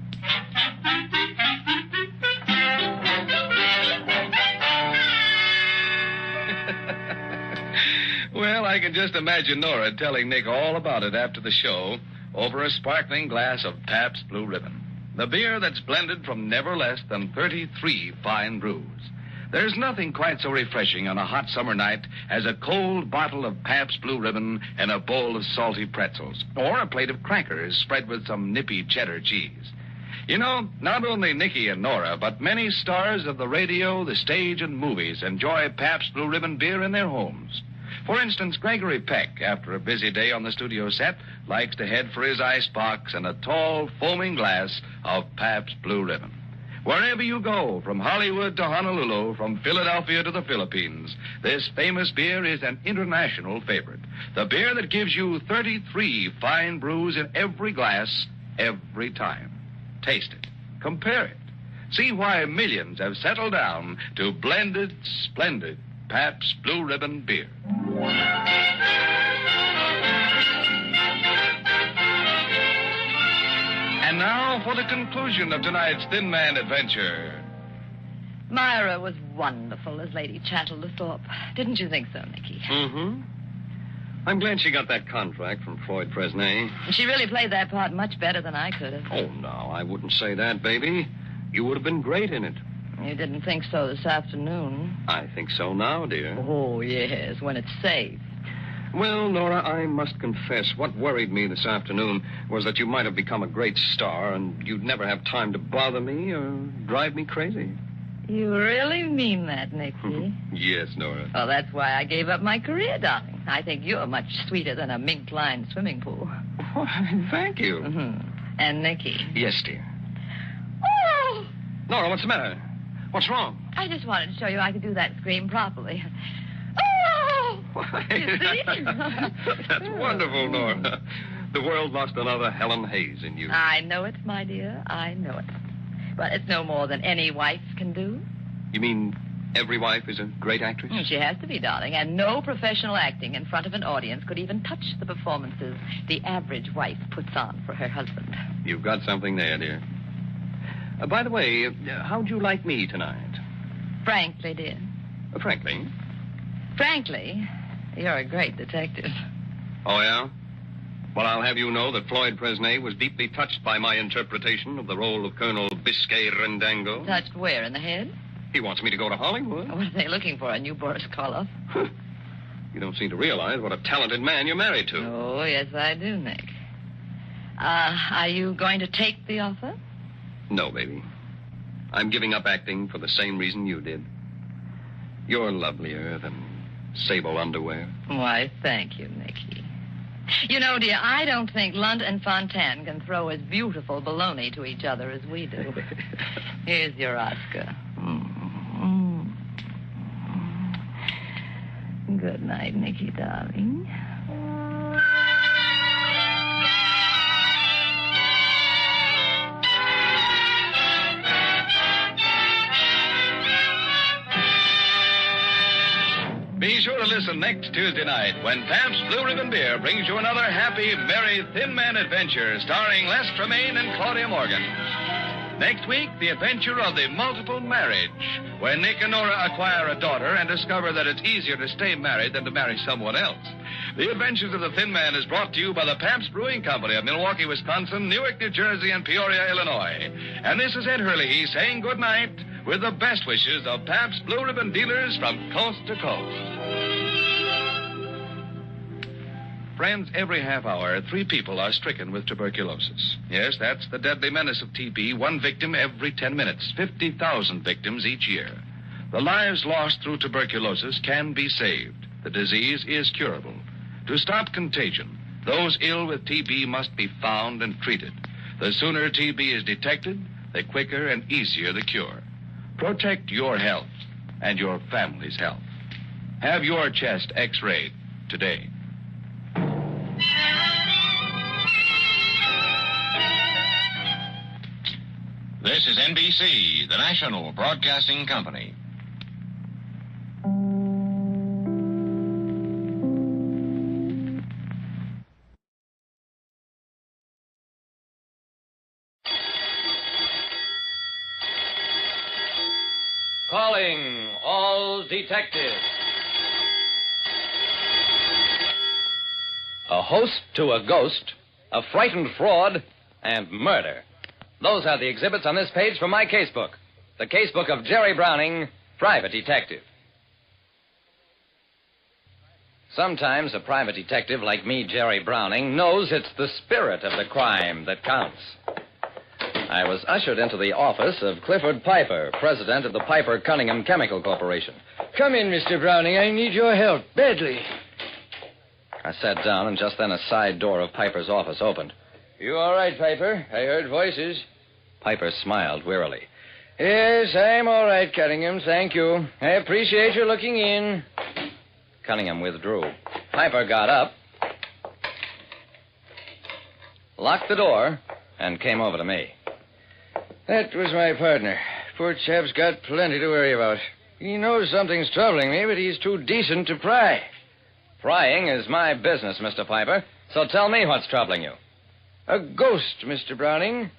Well, I can just imagine Nora telling Nick all about it after the show over a sparkling glass of Pabst Blue Ribbon, the beer that's blended from never less than 33 fine brews. There's nothing quite so refreshing on a hot summer night as a cold bottle of Pabst Blue Ribbon and a bowl of salty pretzels, or a plate of crackers spread with some nippy cheddar cheese. You know, not only Nicky and Nora, but many stars of the radio, the stage, and movies enjoy Pabst Blue Ribbon beer in their homes. For instance, Gregory Peck, after a busy day on the studio set, likes to head for his ice box and a tall, foaming glass of Pabst Blue Ribbon. Wherever you go, from Hollywood to Honolulu, from Philadelphia to the Philippines, this famous beer is an international favorite. The beer that gives you 33 fine brews in every glass, every time. Taste it. Compare it. See why millions have settled down to blended, splendid Pabst Blue Ribbon beer. And now for the conclusion of tonight's Thin Man adventure. Myra was wonderful as Lady Chatterthorpe. Didn't you think so, Nicky? Mm-hmm. I'm glad she got that contract from Floyd Fresnay. She really played that part much better than I could have. Oh, no, I wouldn't say that, baby. You would have been great in it. You didn't think so this afternoon? I think so now, dear. Oh, yes, when it's safe. Well, Nora, I must confess, what worried me this afternoon was that you might have become a great star and you'd never have time to bother me or drive me crazy. You really mean that, Nicky? Yes, Nora. Well, that's why I gave up my career, darling. I think you're much sweeter than a mink-lined swimming pool. Oh, thank you. Mm-hmm. And Nicky? Yes, dear. Oh! Nora, what's the matter? What's wrong? I just wanted to show you I could do that scream properly. Oh! You see? That's wonderful, Nora. The world lost another Helen Hayes in you. I know it, my dear. I know it. But it's no more than any wife can do. You mean every wife is a great actress? She has to be, darling, and no professional acting in front of an audience could even touch the performances the average wife puts on for her husband. You've got something there, dear. By the way, how'd you like me tonight? Frankly, dear. Frankly? Frankly, you're a great detective. Oh, yeah? Well, I'll have you know that Floyd Fresnay was deeply touched by my interpretation of the role of Colonel Biscay Rendango. Touched where, in the head? He wants me to go to Hollywood. What are they looking for, a new Boris Karloff? You don't seem to realize what a talented man you're married to. Oh, yes, I do, Nick. Are you going to take the offer? No, baby. I'm giving up acting for the same reason you did. You're lovelier than sable underwear. Why, thank you, Nicky. You know, dear, I don't think Lunt and Fontaine can throw as beautiful baloney to each other as we do. Here's your Oscar. Good night, Nicky, darling. Be sure to listen next Tuesday night when Pabst Blue Ribbon Beer brings you another happy, merry Thin Man adventure starring Les Tremaine and Claudia Morgan. Next week, the adventure of the multiple marriage, where Nick and Nora acquire a daughter and discover that it's easier to stay married than to marry someone else. The Adventures of the Thin Man is brought to you by the Pabst Brewing Company of Milwaukee, Wisconsin, Newark, New Jersey, and Peoria, Illinois. And this is Ed Hurley saying good night with the best wishes of Pabst Blue Ribbon dealers from coast to coast. Friends, every half hour, 3 people are stricken with tuberculosis. Yes, that's the deadly menace of TB. 1 victim every 10 minutes. 50,000 victims each year. The lives lost through tuberculosis can be saved. The disease is curable. To stop contagion, those ill with TB must be found and treated. The sooner TB is detected, the quicker and easier the cure. Protect your health and your family's health. Have your chest x-rayed today. This is NBC, the national broadcasting company. Calling all detectives. A host to a ghost, a frightened fraud, and murder. Those are the exhibits on this page from my casebook. The casebook of Jerry Browning, private detective. Sometimes a private detective like me, Jerry Browning, knows it's the spirit of the crime that counts. I was ushered into the office of Clifford Piper, president of the Piper Cunningham Chemical Corporation. Come in, Mr. Browning. I need your help badly. I sat down, and just then a side door of Piper's office opened. You all right, Piper? I heard voices. Piper smiled wearily. Yes, I'm all right, Cunningham. Thank you. I appreciate your looking in. Cunningham withdrew. Piper got up, locked the door, and came over to me. That was my partner. Poor chap's got plenty to worry about. He knows something's troubling me, but he's too decent to pry. Prying is my business, Mr. Piper. So tell me what's troubling you. A ghost, Mr. Browning.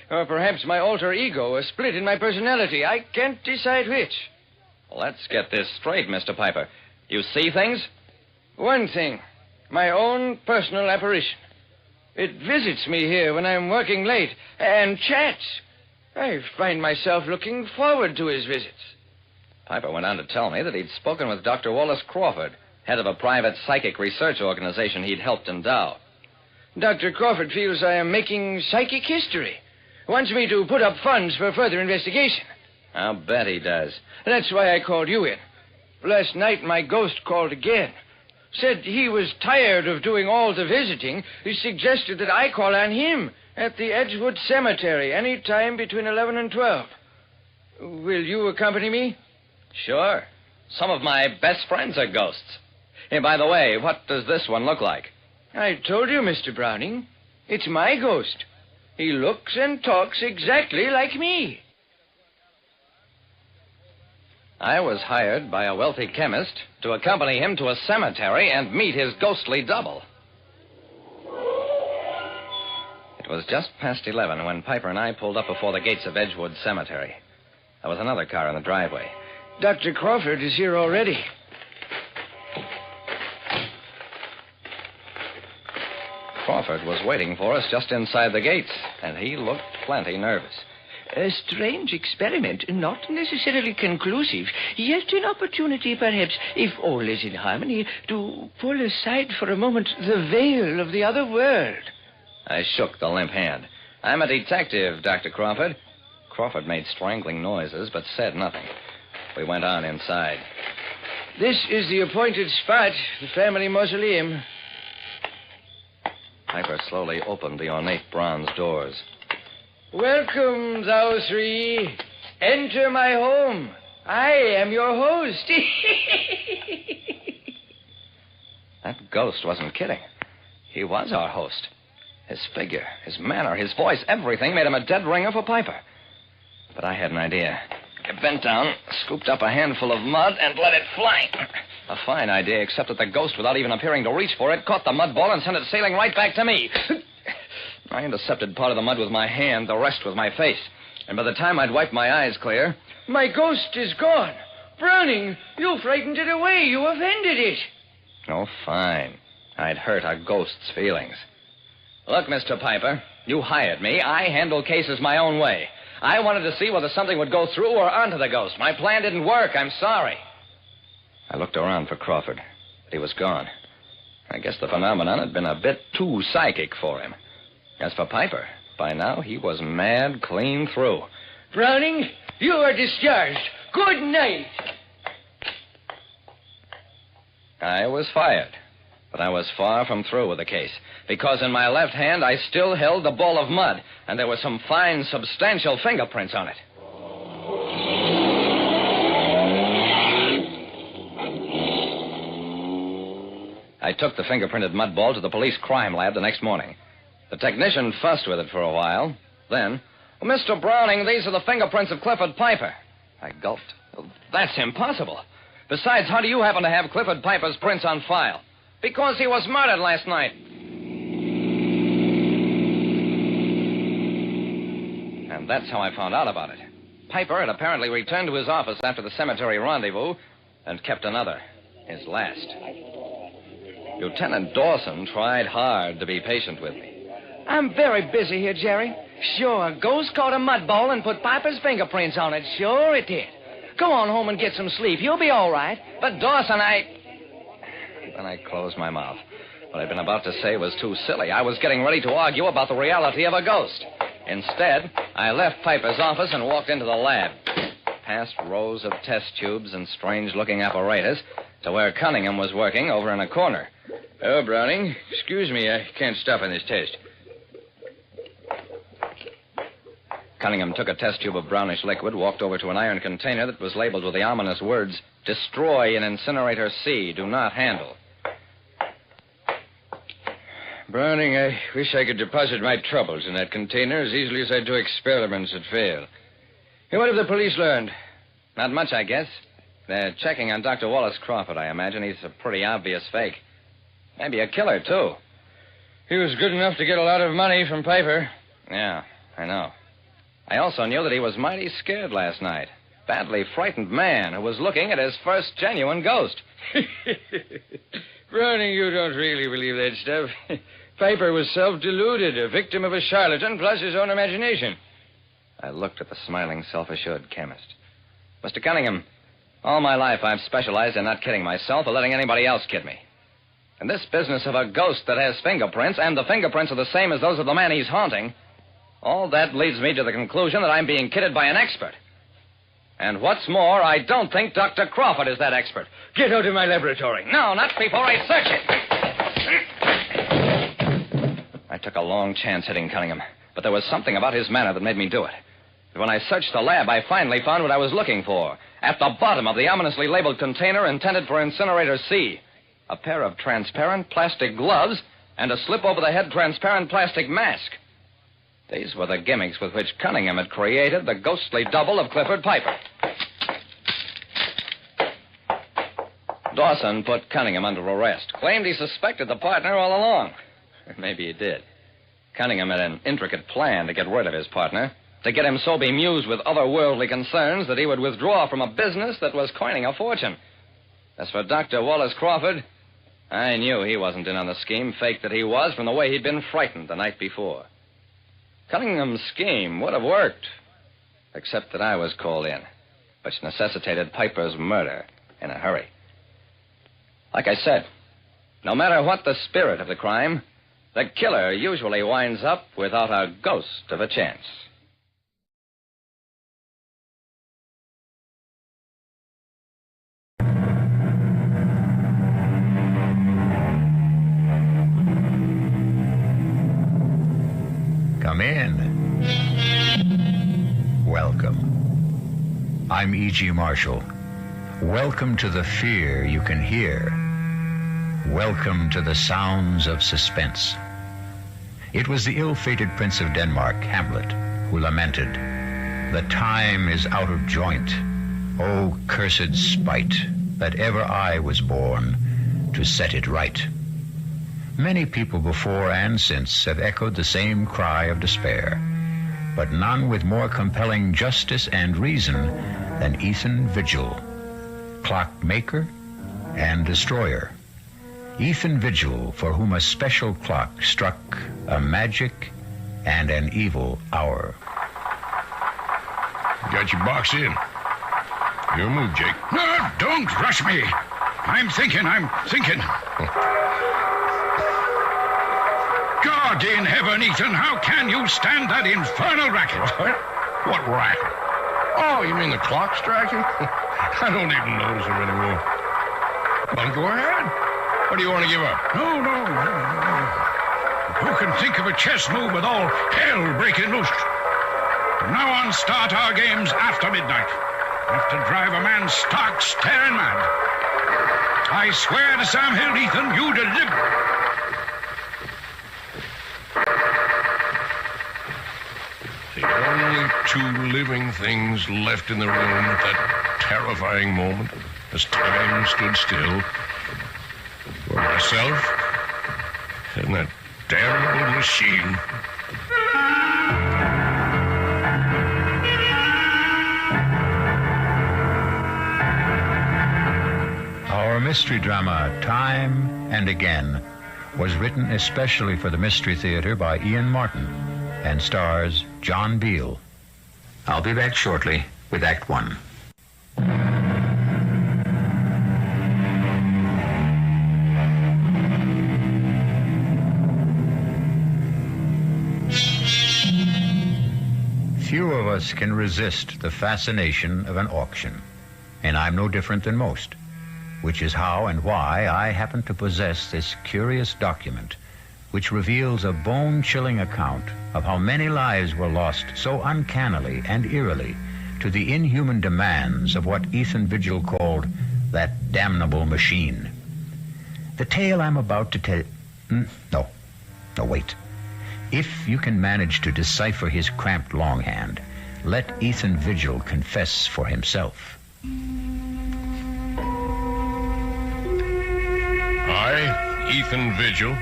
Or perhaps my alter ego, a split in my personality. I can't decide which. Well, let's get this straight, Mr. Piper. You see things? One thing. My own personal apparition. It visits me here when I'm working late and chats. I find myself looking forward to his visits. Piper went on to tell me that he'd spoken with Dr. Wallace Crawford, head of a private psychic research organization he'd helped endow. Dr. Crawford feels I am making psychic history. Wants me to put up funds for further investigation. I'll bet he does. That's why I called you in. Last night, my ghost called again. Said he was tired of doing all the visiting. He suggested that I call on him at the Edgewood Cemetery any time between 11 and 12. Will you accompany me? Sure. Some of my best friends are ghosts. Hey, by the way, what does this one look like? I told you, Mr. Browning. It's my ghost. He looks and talks exactly like me. I was hired by a wealthy chemist to accompany him to a cemetery and meet his ghostly double. It was just past 11 when Piper and I pulled up before the gates of Edgewood Cemetery. There was another car in the driveway. Dr. Crawford is here already. Crawford was waiting for us just inside the gates, and he looked plenty nervous. A strange experiment, not necessarily conclusive, yet an opportunity, perhaps, if all is in harmony, to pull aside for a moment the veil of the other world. I shook the limp hand. I'm a detective, Dr. Crawford. Crawford made strangling noises, but said nothing. We went on inside. This is the appointed spot, the family mausoleum. Piper slowly opened the ornate bronze doors. Welcome, thou three. Enter my home. I am your host. That ghost wasn't kidding. He was our host. His figure, his manner, his voice, everything made him a dead ringer for Piper. But I had an idea. I bent down, scooped up a handful of mud, and let it fly. A fine idea, except that the ghost, without even appearing to reach for it, caught the mud ball and sent it sailing right back to me. I intercepted part of the mud with my hand, the rest with my face. And by the time I'd wiped my eyes clear... My ghost is gone. Browning, you frightened it away. You offended it. Oh, fine. I'd hurt a ghost's feelings. Look, Mr. Piper, you hired me. I handle cases my own way. I wanted to see whether something would go through or onto the ghost. My plan didn't work. I'm sorry. I looked around for Crawford, but he was gone. I guess the phenomenon had been a bit too psychic for him. As for Piper, by now he was mad clean through. Browning, you are discharged. Good night. I was fired, but I was far from through with the case, because in my left hand I still held the ball of mud, and there were some fine, substantial fingerprints on it. I took the fingerprinted mud ball to the police crime lab the next morning. The technician fussed with it for a while. Then, Mr. Browning, these are the fingerprints of Clifford Piper. I gulped. That's impossible. Besides, how do you happen to have Clifford Piper's prints on file? Because he was murdered last night. And that's how I found out about it. Piper had apparently returned to his office after the cemetery rendezvous and kept another, his last. Lieutenant Dawson tried hard to be patient with me. I'm very busy here, Jerry. Sure, a ghost caught a mud ball and put Piper's fingerprints on it. Sure it did. Go on home and get some sleep. You'll be all right. But Dawson, Then I closed my mouth. What I'd been about to say was too silly. I was getting ready to argue about the reality of a ghost. Instead, I left Piper's office and walked into the lab, past rows of test tubes and strange-looking apparatus, to where Cunningham was working over in a corner. Oh, Browning, excuse me. I can't stop on this test. Cunningham took a test tube of brownish liquid, walked over to an iron container that was labeled with the ominous words, "Destroy in incinerator C. Do not handle." Browning, I wish I could deposit my troubles in that container as easily as I do experiments that fail. Hey, what have the police learned? Not much, I guess. They're checking on Dr. Wallace Crawford, I imagine. He's a pretty obvious fake. Maybe a killer, too. He was good enough to get a lot of money from Piper. Yeah, I know. I also knew that he was mighty scared last night. Badly frightened man who was looking at his first genuine ghost. Browning, you don't really believe that stuff. Piper was self-deluded, a victim of a charlatan, plus his own imagination. I looked at the smiling, self-assured chemist. Mr. Cunningham, all my life I've specialized in not kidding myself or letting anybody else kid me. And this business of a ghost that has fingerprints, and the fingerprints are the same as those of the man he's haunting, all that leads me to the conclusion that I'm being kidded by an expert. And what's more, I don't think Dr. Crawford is that expert. Get out of my laboratory. No, not before I search it. I took a long chance hitting Cunningham, but there was something about his manner that made me do it. When I searched the lab, I finally found what I was looking for. At the bottom of the ominously labeled container intended for incinerator C, a pair of transparent plastic gloves and a slip-over-the-head transparent plastic mask. These were the gimmicks with which Cunningham had created the ghostly double of Clifford Piper. Dawson put Cunningham under arrest. Claimed he suspected the partner all along. Maybe he did. Cunningham had an intricate plan to get rid of his partner, to get him so bemused with otherworldly concerns that he would withdraw from a business that was coining a fortune. As for Dr. Wallace Crawford, I knew he wasn't in on the scheme, fake that he was, from the way he'd been frightened the night before. Cunningham's scheme would have worked, except that I was called in, which necessitated Piper's murder in a hurry. Like I said, no matter what the spirit of the crime, the killer usually winds up without a ghost of a chance. Come in. Welcome. I'm E.G. Marshall. Welcome to the fear you can hear. Welcome to the sounds of suspense. It was the ill-fated Prince of Denmark, Hamlet, who lamented, "The time is out of joint. O cursed spite, that ever I was born to set it right." Many people before and since have echoed the same cry of despair, but none with more compelling justice and reason than Ethan Vigil, clockmaker and destroyer. Ethan Vigil, for whom a special clock struck a magic and an evil hour. Got your box in. Your move, Jake. No, don't rush me. I'm thinking. God in heaven, Ethan, how can you stand that infernal racket? What racket? Oh, you mean the clock striking? I don't even notice them anymore. Well, go ahead. What do you want to give up? No. Who can think of a chess move with all hell breaking loose? From now on, start our games after midnight. Enough to drive a man stark, staring mad. I swear to Sam Hill, Ethan, you deliver. The only two living things left in the room at that terrifying moment, as time stood still, were myself and that damnable machine. Our mystery drama, Time and Again, was written especially for the Mystery Theater by Ian Martin and stars John Beale. I'll be back shortly with Act One. Few of us can resist the fascination of an auction, and I'm no different than most, which is how and why I happen to possess this curious document, which reveals a bone-chilling account of how many lives were lost so uncannily and eerily to the inhuman demands of what Ethan Vigil called that damnable machine. The tale I'm about to tell... No, wait. If you can manage to decipher his cramped longhand, let Ethan Vigil confess for himself. I, Ethan Vigil,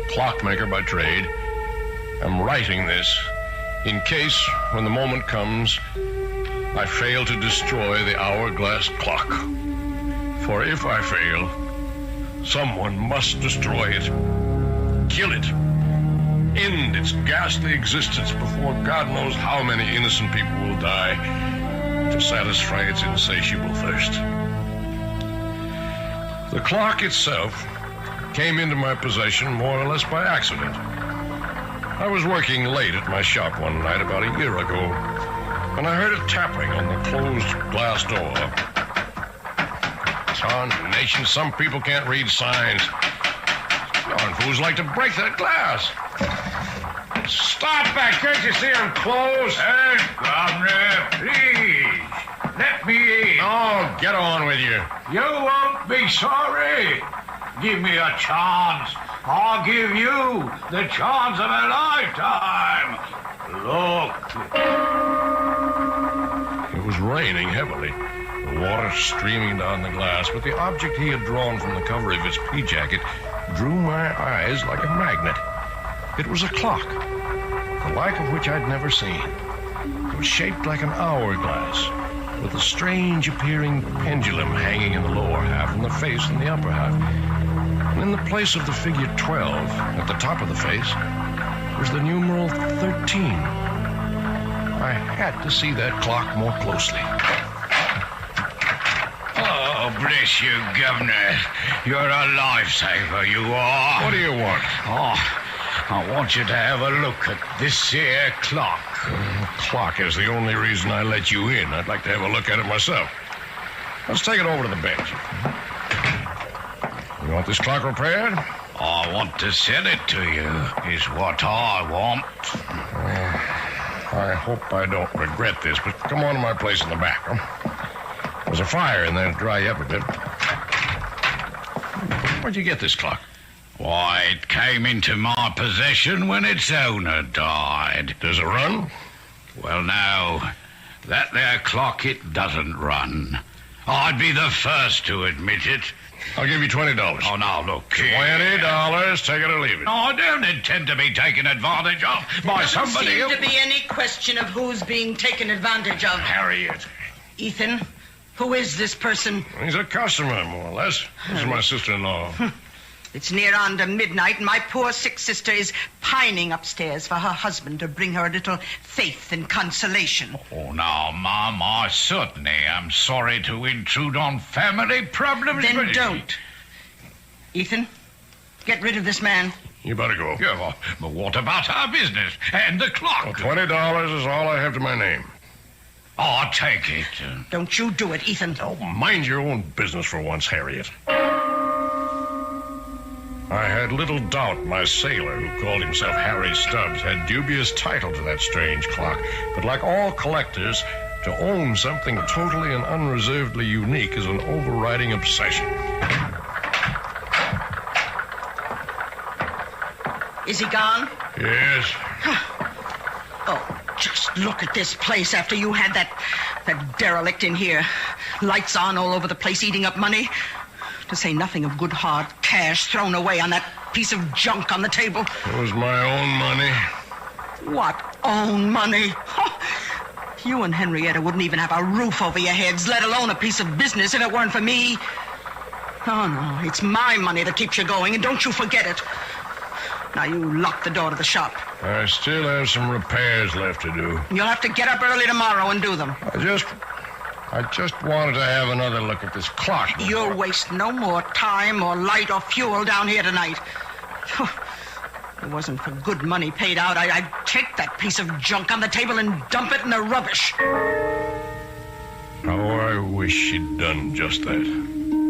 clockmaker by trade, am writing this in case, when the moment comes, I fail to destroy the hourglass clock. For if I fail, someone must destroy it, kill it, end its ghastly existence before God knows how many innocent people will die to satisfy its insatiable thirst. The clock itself came into my possession more or less by accident. I was working late at my shop one night about a year ago, and I heard a tapping on the closed glass door. Tarnation, some people can't read signs. Darn fools like to break that glass. Stop that! Can't you see I'm closed? Hey, Governor, please, let me in. Oh, get on with you. You won't be sorry. Give me a chance. I'll give you the chance of a lifetime. Look. It was raining heavily. the water streaming down the glass, but the object he had drawn from the cover of his pea jacket drew my eyes like a magnet. It was a clock, the like of which I'd never seen. It was shaped like an hourglass, with a strange appearing pendulum hanging in the lower half and the face in the upper half. And in the place of the figure 12, at the top of the face, was the numeral 13. I had to see that clock more closely. Oh, bless you, Governor. You're a lifesaver, you are. What do you want? Oh, I want you to have a look at this here clock. Clock is the only reason I let you in. I'd like to have a look at it myself. Let's take it over to the bench. You want this clock repaired? I want to sell it to you, is what I want. I hope I don't regret this, but come on to my place in the back. Huh? There's a fire in there to dry you up a bit. Where'd you get this clock? Why, it came into my possession when its owner died. Does it run? Well, no. That there clock, it doesn't run. I'd be the first to admit it. I'll give you $20. Oh, now, look here. $20. Take it or leave it. No, I don't intend to be taken advantage of by somebody Doesn't else. seem to be any question of who's being taken advantage of. Harriet. Ethan, who is this person? He's a customer, more or less. This is my sister-in-law. It's near on to midnight, and my poor sick sister is pining upstairs for her husband to bring her a little faith and consolation. Oh, now, Mom, I certainly am sorry to intrude on family problems. Then but don't. Ethan, get rid of this man. You better go. Yeah, but what about our business and the clock? Well, $20 is all I have to my name. I'll take it. Don't you do it, Ethan. Oh, mind your own business for once, Harriet. I had little doubt my sailor, who called himself Harry Stubbs, had dubious title to that strange clock. But like all collectors, to own something totally and unreservedly unique is an overriding obsession. Is he gone? Yes. Oh, just look at this place after you had that derelict in here. Lights on all over the place, eating up money. To say nothing of good hard cash thrown away on that piece of junk on the table. It was my own money. What own money? You and Henrietta wouldn't even have a roof over your heads, let alone a piece of business, if it weren't for me. Oh, no, it's my money that keeps you going, and don't you forget it. Now, you lock the door to the shop. I still have some repairs left to do. You'll have to get up early tomorrow and do them. I just wanted to have another look at this clock. You'll waste no more time or light or fuel down here tonight. If it wasn't for good money paid out, I'd take that piece of junk on the table and dump it in the rubbish. How I wish she'd done just that.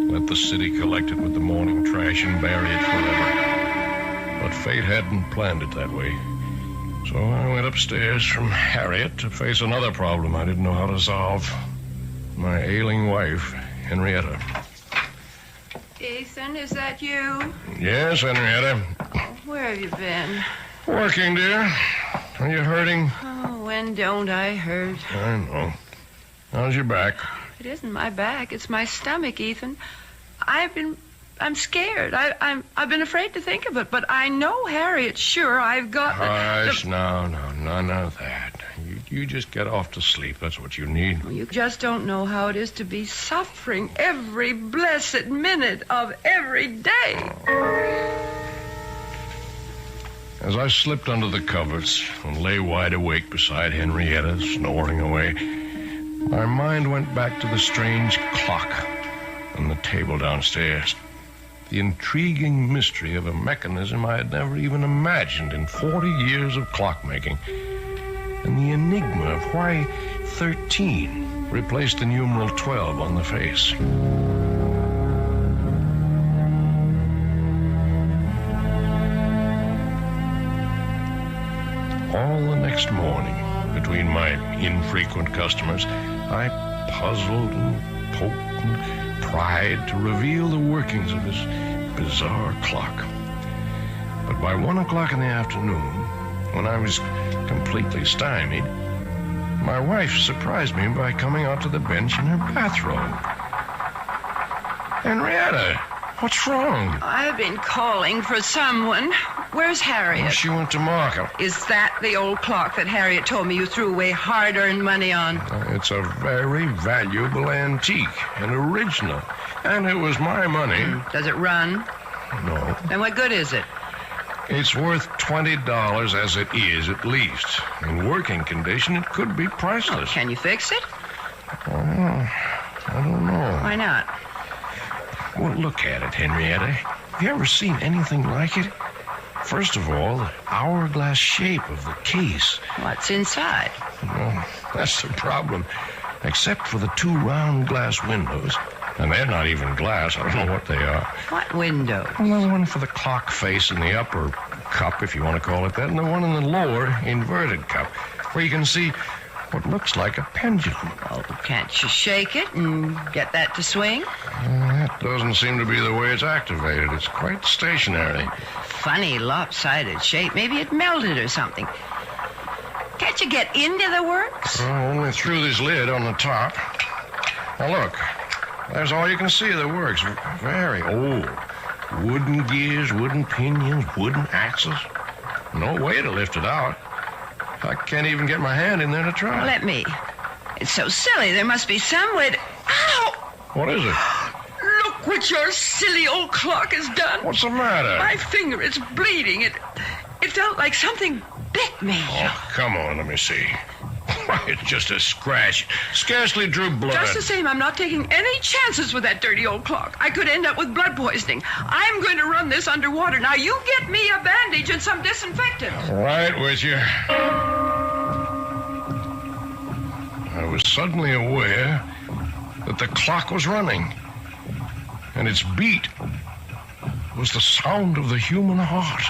Let the city collect it with the morning trash and bury it forever. But fate hadn't planned it that way. So I went upstairs from Harriet to face another problem I didn't know how to solve. My ailing wife, Henrietta. Ethan, is that you? Yes, Henrietta. Where have you been? Working, dear. Are you hurting? Oh, when don't I hurt? I know. How's your back? It isn't my back. It's my stomach, Ethan. I'm scared. I've been afraid to think of it, but I know Harriet's sure I've got... Hush, no, none of that. You just get off to sleep. That's what you need. You just don't know how it is to be suffering every blessed minute of every day. As I slipped under the covers and lay wide awake beside Henrietta, snoring away, my mind went back to the strange clock on the table downstairs. The intriguing mystery of a mechanism I had never even imagined in 40 years of clockmaking. And the enigma of why 13 replaced the numeral 12 on the face. All the next morning, between my infrequent customers, I puzzled and poked and pried to reveal the workings of this bizarre clock. But by 1 o'clock in the afternoon, when I was completely stymied, My wife surprised me by coming out to the bench in her bathrobe. Henrietta, what's wrong? I've been calling for someone. Where's Harriet? Oh, she went to market. Is that the old clock that Harriet told me you threw away hard-earned money on? It's a very valuable antique, an original. And it was my money. Does it run? No. Then what good is it? It's worth $20 as it is, at least. In working condition, it could be priceless. Oh, can you fix it? Oh, I don't know. Why not? Well, look at it, Henrietta. Have you ever seen anything like it? First of all, the hourglass shape of the case. What's inside? Well, that's the problem. Except for the 2 round glass windows. And they're not even glass. I don't know what they are. What window? Well, the one for the clock face in the upper cup, if you want to call it that, and the one in the lower inverted cup, where you can see what looks like a pendulum. Oh, can't you shake it and get that to swing? That doesn't seem to be the way it's activated. It's quite stationary. Funny lopsided shape. Maybe it melted or something. Can't you get into the works? Only through this lid on the top. Now, look. There's all you can see of the works. Very old. Wooden gears, wooden pinions, wooden axles. No way to lift it out. I can't even get my hand in there to try. Let me. It's so silly. There must be some way to... Ow! What is it? Look what your silly old clock has done. What's the matter? My finger, it's bleeding. It felt like something bit me. Oh, come on, let me see. It's just a scratch. Scarcely drew blood. Just the same, I'm not taking any chances with that dirty old clock. I could end up with blood poisoning. I'm going to run this underwater. Now, you get me a bandage and some disinfectant. Right with you. I was suddenly aware that the clock was running. And its beat was the sound of the human heart.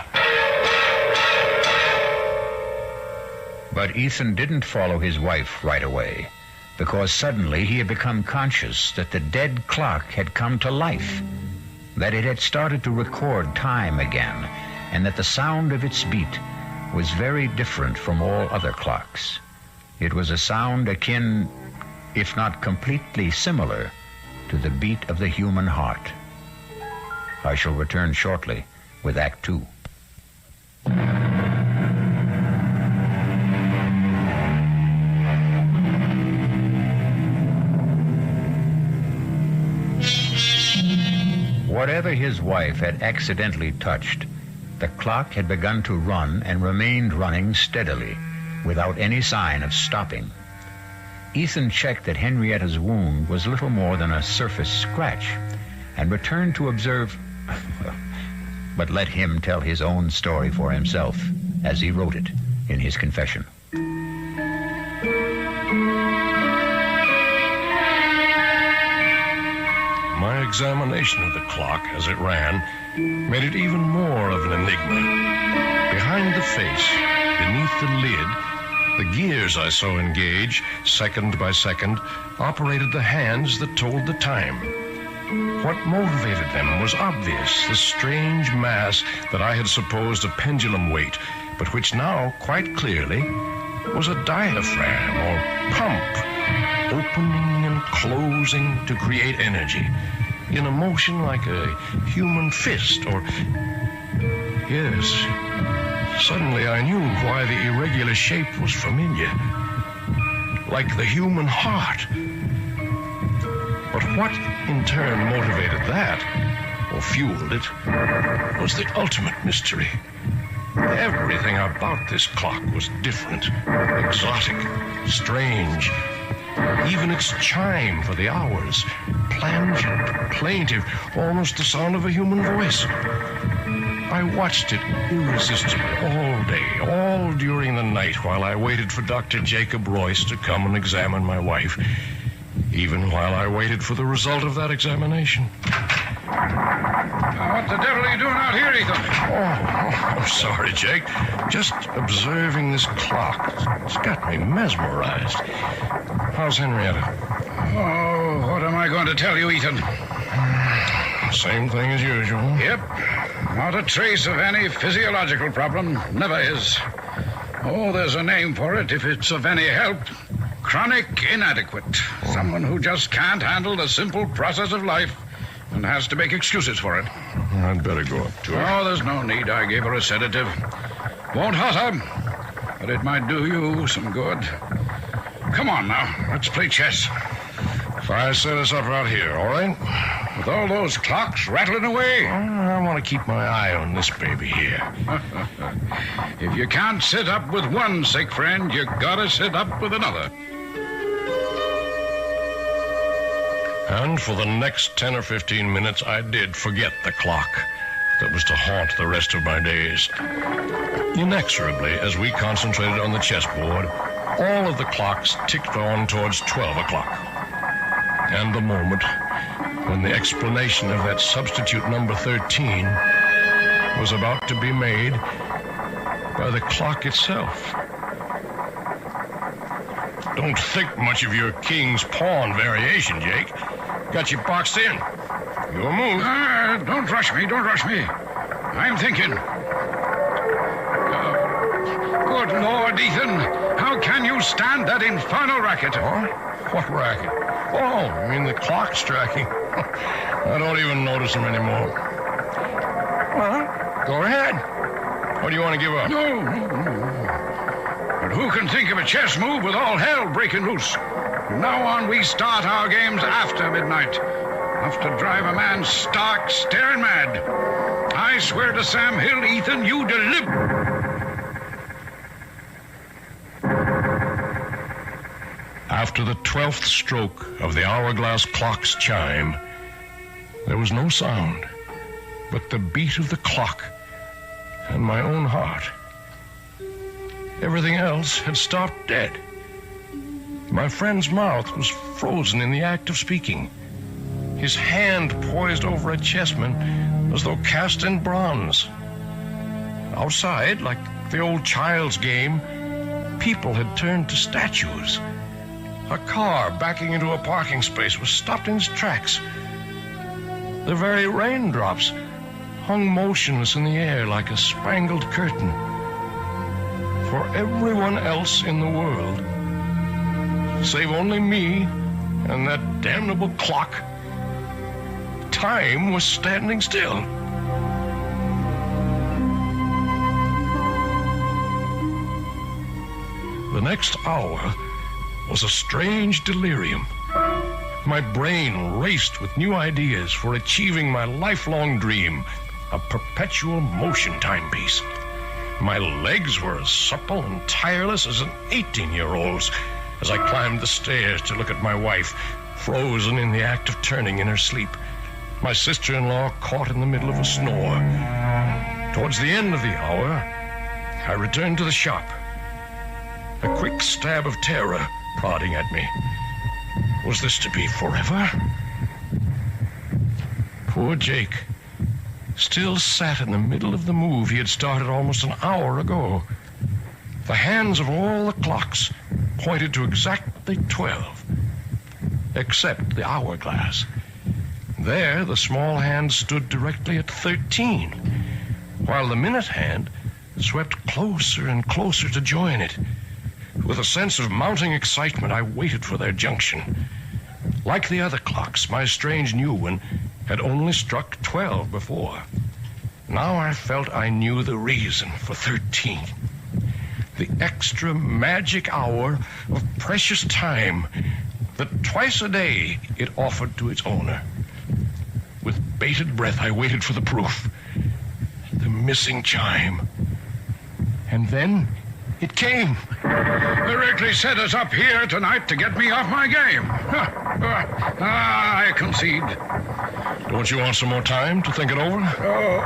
But Ethan didn't follow his wife right away, because suddenly he had become conscious that the dead clock had come to life, that it had started to record time again, and that the sound of its beat was very different from all other clocks. It was a sound akin, if not completely similar, to the beat of the human heart. I shall return shortly with Act 2. Whatever his wife had accidentally touched, the clock had begun to run and remained running steadily, without any sign of stopping. Ethan checked that Henrietta's wound was little more than a surface scratch, and returned to observe... But let him tell his own story for himself, as he wrote it in his confession. My examination of the clock as it ran made it even more of an enigma. Behind the face, beneath the lid, the gears I saw engage, second by second, operated the hands that told the time. What motivated them was obvious, the strange mass that I had supposed a pendulum weight, but which now, quite clearly, was a diaphragm or pump, opening and closing to create energy, in a motion like a human fist, or... Yes, suddenly I knew why the irregular shape was familiar, like the human heart. But what, in turn, motivated that, or fueled it, was the ultimate mystery. Everything about this clock was different, exotic, strange. Even its chime for the hours, plangent, plaintive, almost the sound of a human voice. I watched it irresistibly all day, all during the night, while I waited for Dr. Jacob Royce to come and examine my wife, even while I waited for the result of that examination. What the devil are you doing out here, Ethan? Oh, I'm sorry, Jake. Just observing this clock. It's got me mesmerized. How's Henrietta? Oh, what am I going to tell you, Ethan? Same thing as usual. Yep. Not a trace of any physiological problem. Never is. Oh, there's a name for it if it's of any help. chronic inadequate. Someone who just can't handle the simple process of life and has to make excuses for it. I'd better go up to her. Oh, there's no need. I gave her a sedative. Won't hurt her, but it might do you some good. Come on now, let's play chess. If I set us up out here, all right? With all those clocks rattling away? I want to keep my eye on this baby here. If you can't sit up with one sick friend, you gotta sit up with another. And for the next 10 or 15 minutes, I did forget the clock that was to haunt the rest of my days. Inexorably, as we concentrated on the chessboard, all of the clocks ticked on towards 12 o'clock. And the moment when the explanation of that substitute number 13 was about to be made by the clock itself. Don't think much of your king's pawn variation, Jake. Got you boxed in. Your move. Don't rush me. I'm thinking. Good Lord, Ethan. How can you stand that infernal racket? Huh? What racket? Oh, you mean the clock striking? I don't even notice them anymore. Well, go ahead. Or do you want to give up? No. But who can think of a chess move with all hell breaking loose? From now on, we start our games after midnight. Enough to drive a man stark, staring mad. I swear to Sam Hill, Ethan, you deliver. After the 12th stroke of the hourglass clock's chime, there was no sound but the beat of the clock and my own heart. Everything else had stopped dead. My friend's mouth was frozen in the act of speaking. His hand poised over a chessman as though cast in bronze. Outside, like the old child's game, people had turned to statues. A car backing into a parking space was stopped in its tracks. The very raindrops hung motionless in the air like a spangled curtain. For everyone else in the world, save only me and that damnable clock, time was standing still. The next hour was a strange delirium. My brain raced with new ideas for achieving my lifelong dream, a perpetual motion timepiece. My legs were as supple and tireless as an 18-year-old's as I climbed the stairs to look at my wife, frozen in the act of turning in her sleep, my sister-in-law caught in the middle of a snore. Towards the end of the hour, I returned to the shop, a quick stab of terror prodding at me. Was this to be forever? Poor Jake still sat in the middle of the move he had started almost an hour ago. The hands of all the clocks pointed to exactly 12, except the hourglass. There, the small hand stood directly at 13, while the minute hand swept closer and closer to join it. With a sense of mounting excitement, I waited for their junction. Like the other clocks, my strange new one had only struck 12 before. Now I felt I knew the reason for 13. The extra magic hour of precious time that twice a day it offered to its owner. With bated breath, I waited for the proof. The missing chime. And then it came. Directly set us up here tonight to get me off my game. I concede. Don't you want some more time to think it over? Oh,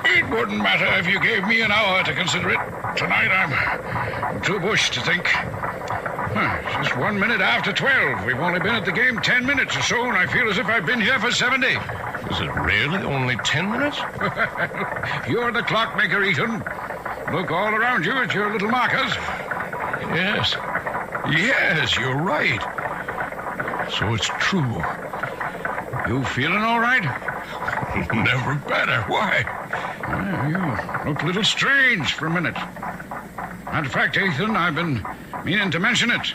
it wouldn't matter if you gave me an hour to consider it. Tonight I'm too bushed to think. It's just 1 minute after 12. We've only been at the game 10 minutes or so, and I feel as if I've been here for 70. Is it really only 10 minutes? You're the clockmaker, Ethan. Look all around you at your little markers. Yes, you're right. So it's true. You feeling all right? Never better. Why? You looked a little strange for a minute. Matter of fact, Ethan, I've been meaning to mention it.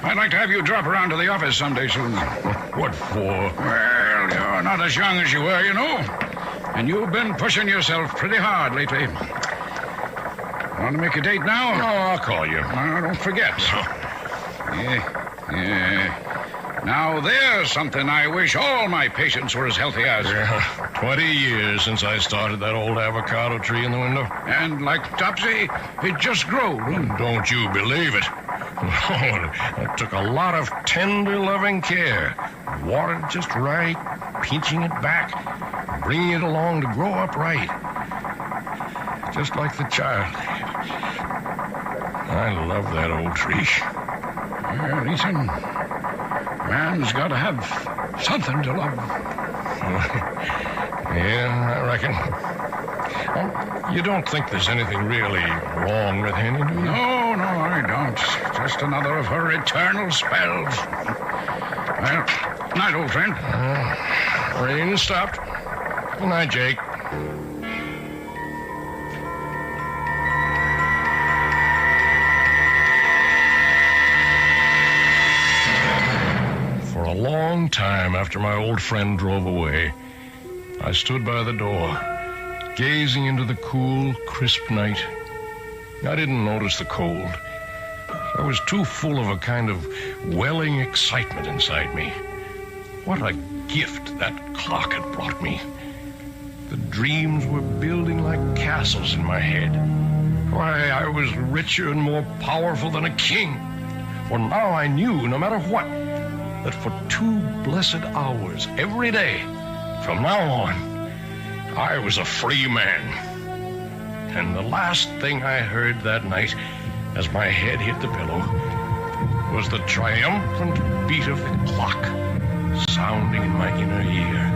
I'd like to have you drop around to the office someday soon. What for? Well, you're not as young as you were, you know. And you've been pushing yourself pretty hard lately. Want to make a date now? No, I'll call you. Don't forget. Yeah. Now, there's something I wish all my patients were as healthy as. Yeah, 20 years since I started that old avocado tree in the window. And like Topsy, it just grew. Don't you believe it? Oh, it took a lot of tender, loving care. Watered just right, pinching it back, bringing it along to grow up right. Just like the child. I love that old tree. Well, Ethan, man's got to have something to love. Yeah, I reckon. You don't think there's anything really wrong with Henny, do you? No, I don't. Just another of her eternal spells. Well, night, old friend. Rain stopped. Good night, Jake. For a long time after my old friend drove away, I stood by the door, gazing into the cool, crisp night. I didn't notice the cold. I was too full of a kind of welling excitement inside me. What a gift that clock had brought me. The dreams were building like castles in my head. Why, I was richer and more powerful than a king. For now I knew, no matter what, that for 2 blessed hours every day, from now on, I was a free man. And the last thing I heard that night, as my head hit the pillow, was the triumphant beat of the clock sounding in my inner ear.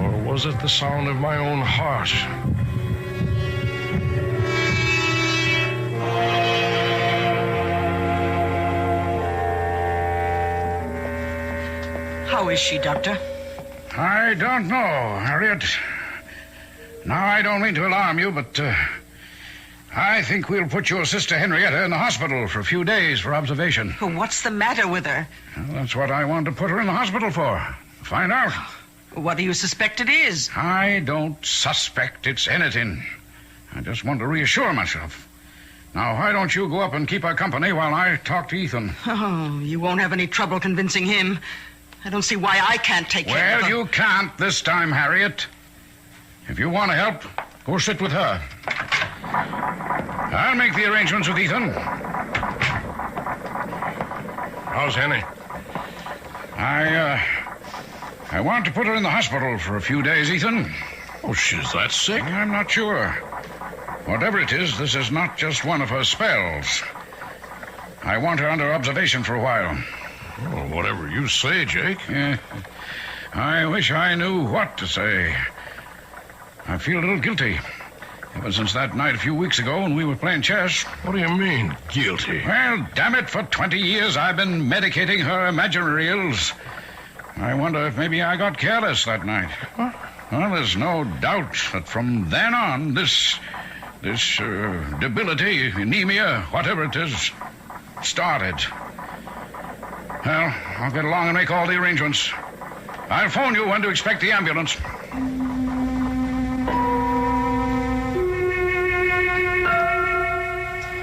Or was it the sound of my own heart? How is she, Doctor? I don't know, Harriet. Now, I don't mean to alarm you, but I think we'll put your sister Henrietta in the hospital for a few days for observation. What's the matter with her? Well, that's what I wanted to put her in the hospital for. Find out. What do you suspect it is? I don't suspect it's anything. I just want to reassure myself. Now, why don't you go up and keep her company while I talk to Ethan? Oh, you won't have any trouble convincing him. I don't see why I can't take care of her. Well, you can't this time, Harriet. If you want to help, go sit with her. I'll make the arrangements with Ethan. How's Henny? I want to put her in the hospital for a few days, Ethan. Oh, she's that sick? I'm not sure. Whatever it is, this is not just one of her spells. I want her under observation for a while. Well, whatever you say, Jake. Yeah. I wish I knew what to say. I feel a little guilty. Ever since that night a few weeks ago when we were playing chess. What do you mean, guilty? Well, damn it, for 20 years I've been medicating her imaginary ills. I wonder if maybe I got careless that night. Huh? Well, there's no doubt that from then on, this debility, anemia, whatever it is, started. Well, I'll get along and make all the arrangements. I'll phone you when to expect the ambulance.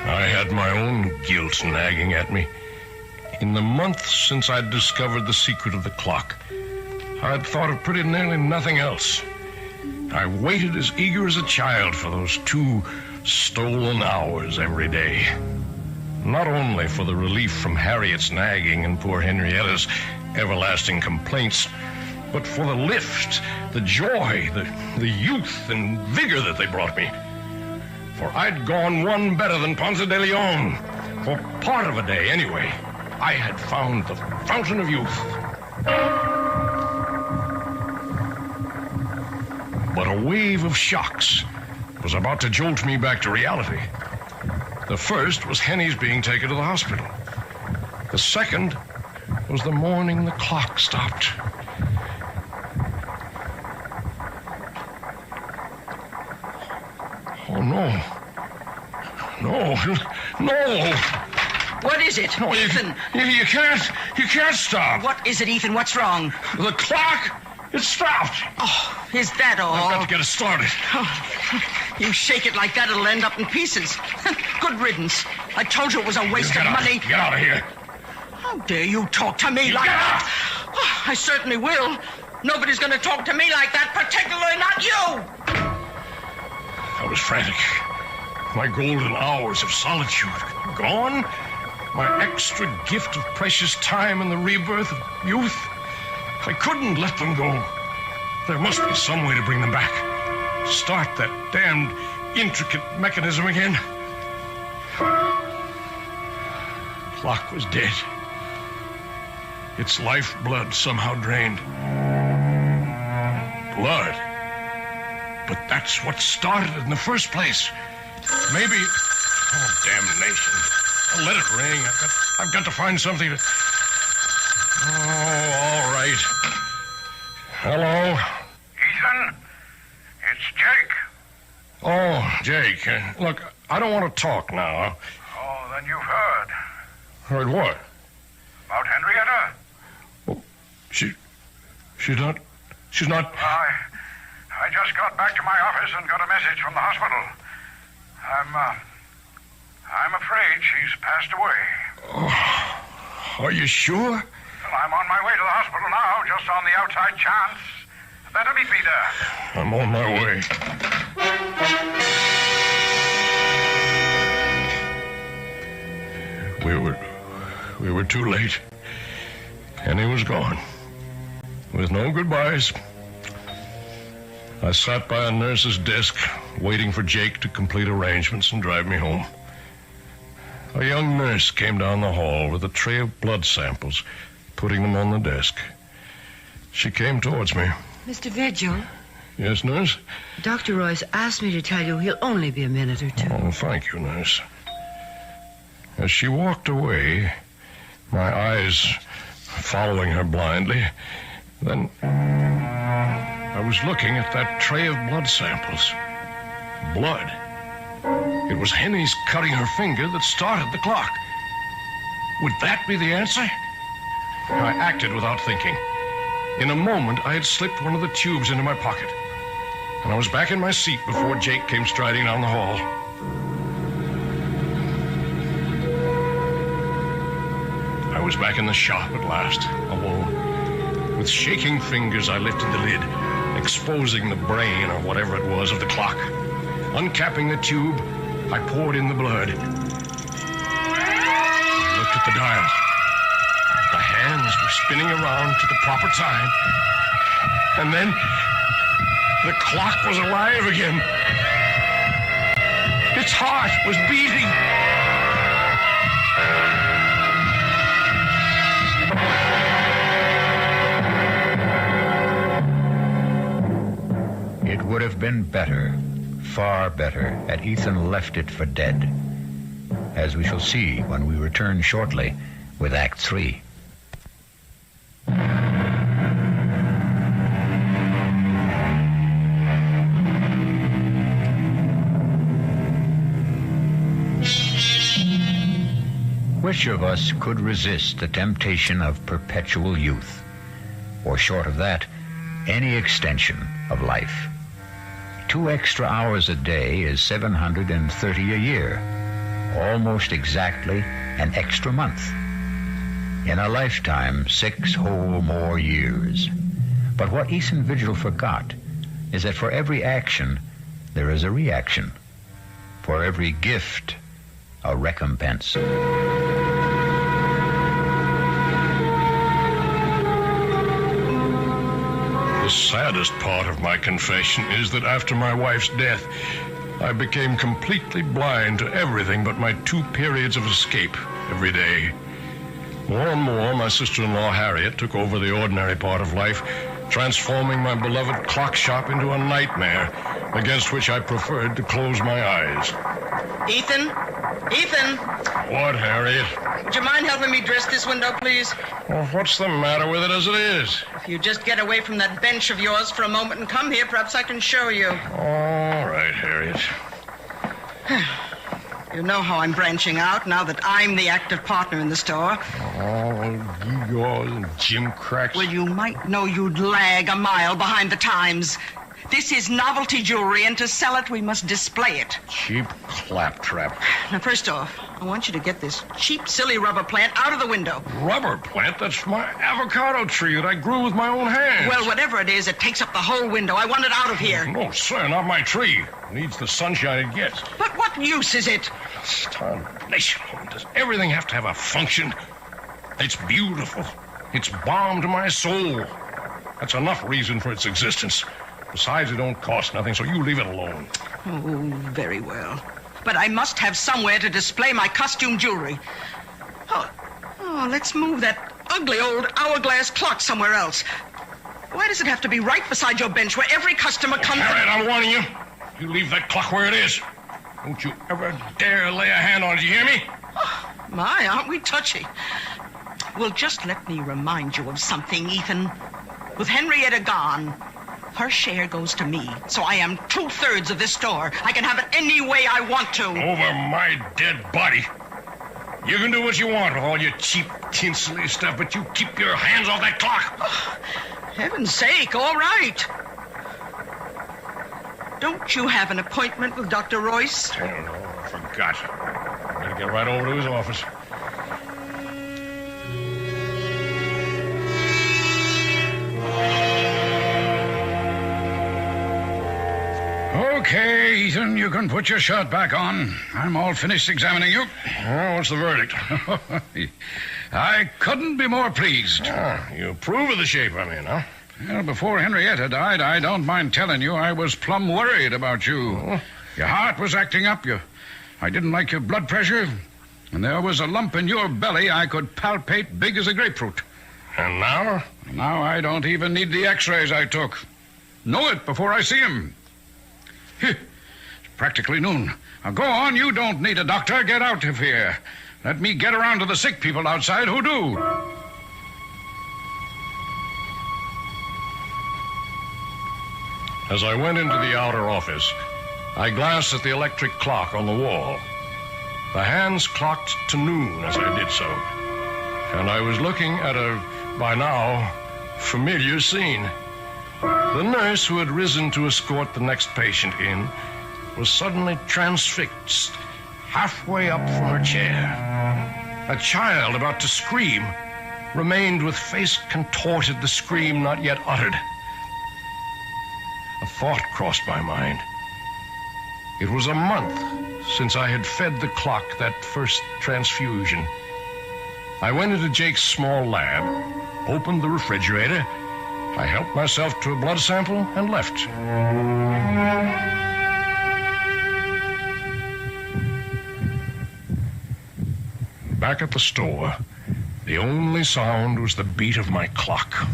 I had my own guilt nagging at me. In the month since I'd discovered the secret of the clock, I'd thought of pretty nearly nothing else. I waited as eager as a child for those 2 stolen hours every day. Not only for the relief from Harriet's nagging and poor Henrietta's everlasting complaints, but for the lift, the joy, the youth and vigor that they brought me. For I'd gone one better than Ponce de Leon. For part of a day, anyway, I had found the fountain of youth. But a wave of shocks was about to jolt me back to reality. The first was Henny's being taken to the hospital. The second was the morning the clock stopped. Oh, no. No. What is it, No, Ethan? You can't stop. What is it, Ethan? What's wrong? The clock, it stopped. Oh, is that all? I've got to get it started. Oh, you shake it like that, it'll end up in pieces. Good riddance. I told you it was a waste of money. Get out of here. How dare you talk to me like that? Oh, I certainly will. Nobody's going to talk to me like that, particularly not you. I was frantic. My golden hours of solitude gone. My extra gift of precious time in the rebirth of youth. I couldn't let them go. There must be some way to bring them back. Start that damned intricate mechanism again. Clock was dead. Its lifeblood somehow drained. Blood. But that's what started it in the first place. Maybe... Oh, damnation. I'll let it ring. I've got to find something to... Oh, all right. Hello? Ethan, it's Jake. Oh, Jake. Look, I don't want to talk now. Oh, then you've heard. Heard what? About Henrietta? Well, she's not... I just got back to my office and got a message from the hospital. I'm afraid she's passed away. Oh, are you sure? Well, I'm on my way to the hospital now, just on the outside chance. Better meet me there. I'm on my way. We were too late. Henny was gone. With no goodbyes. I sat by a nurse's desk, waiting for Jake to complete arrangements and drive me home. A young nurse came down the hall with a tray of blood samples, putting them on the desk. She came towards me. Mr. Vigil? Yes, nurse? Dr. Royce asked me to tell you he'll only be a minute or two. Oh, thank you, nurse. As she walked away, my eyes following her blindly, then I was looking at that tray of blood samples. Blood. It was Henny's cutting her finger that started the clock. Would that be the answer? I acted without thinking. In a moment, I had slipped one of the tubes into my pocket, and I was back in my seat before Jake came striding down the hall. I was back in the shop at last, alone. With shaking fingers, I lifted the lid, exposing the brain, or whatever it was, of the clock. Uncapping the tube, I poured in the blood. I looked at the dial. The hands were spinning around to the proper time. And then the clock was alive again. Its heart was beating. It would have been better, far better, had Ethan left it for dead, as we shall see when we return shortly with Act 3. Which of us could resist the temptation of perpetual youth, or short of that, any extension of life? 2 extra hours a day is 730 a year, almost exactly an extra month. In a lifetime, 6 whole more years. But what Ethan Vigil forgot is that for every action, there is a reaction. For every gift, a recompense. The saddest part of my confession is that after my wife's death, I became completely blind to everything but my 2 periods of escape every day. More and more, my sister-in-law Harriet took over the ordinary part of life, transforming my beloved clock shop into a nightmare against which I preferred to close my eyes. Ethan? Ethan? What, Harriet? Would you mind helping me dress this window, please? Well, what's the matter with it as it is? If you just get away from that bench of yours for a moment and come here, perhaps I can show you. All right, Harriet. You know how I'm branching out now that I'm the active partner in the store. Oh, gewgaws and Jim cracks. Well, you might know you'd lag a mile behind the times. This is novelty jewelry, and to sell it, we must display it. Cheap claptrap. Now, first off, I want you to get this cheap, silly rubber plant out of the window. Rubber plant? That's my avocado tree that I grew with my own hands. Well, whatever it is, it takes up the whole window. I want it out of here. No, sir, not my tree. It needs the sunshine it gets. But what use is it? Starnation. Does everything have to have a function? It's beautiful. It's balm to my soul. That's enough reason for its existence. Besides, it don't cost nothing, so you leave it alone. Oh, very well. But I must have somewhere to display my costume jewelry. Oh, let's move that ugly old hourglass clock somewhere else. Why does it have to be right beside your bench where every customer comes... Harriet, I'm warning you. You leave that clock where it is. Don't you ever dare lay a hand on it, you hear me? Oh, my, aren't we touchy? Well, just let me remind you of something, Ethan. With Henrietta gone, her share goes to me, so I am 2/3 of this store. I can have it any way I want to. Over my dead body. You can do what you want with all your cheap, tinselly stuff, but you keep your hands off that clock. Oh, heaven's sake, all right. Don't you have an appointment with Dr. Royce? I don't know. I forgot. I'm going to get right over to his office. Okay, Ethan, you can put your shirt back on. I'm all finished examining you. Oh, what's the verdict? I couldn't be more pleased. You approve of the shape I'm in, huh? Well, before Henrietta died, I don't mind telling you, I was plumb worried about you. Oh. Your heart was acting up. I didn't like your blood pressure. And there was a lump in your belly I could palpate big as a grapefruit. And now? Now I don't even need the x-rays I took. Know it before I see him. It's practically noon. Now go on, you don't need a doctor. Get out of here. Let me get around to the sick people outside who do. As I went into the outer office, I glanced at the electric clock on the wall. The hands clocked to noon as I did so, and I was looking at a, by now, familiar scene. The nurse who had risen to escort the next patient in was suddenly transfixed, halfway up from her chair. A child about to scream remained with face contorted, the scream not yet uttered. A thought crossed my mind. It was a month since I had fed the clock that first transfusion. I went into Jake's small lab, opened the refrigerator, I helped myself to a blood sample and left. Back at the store, the only sound was the beat of my clock.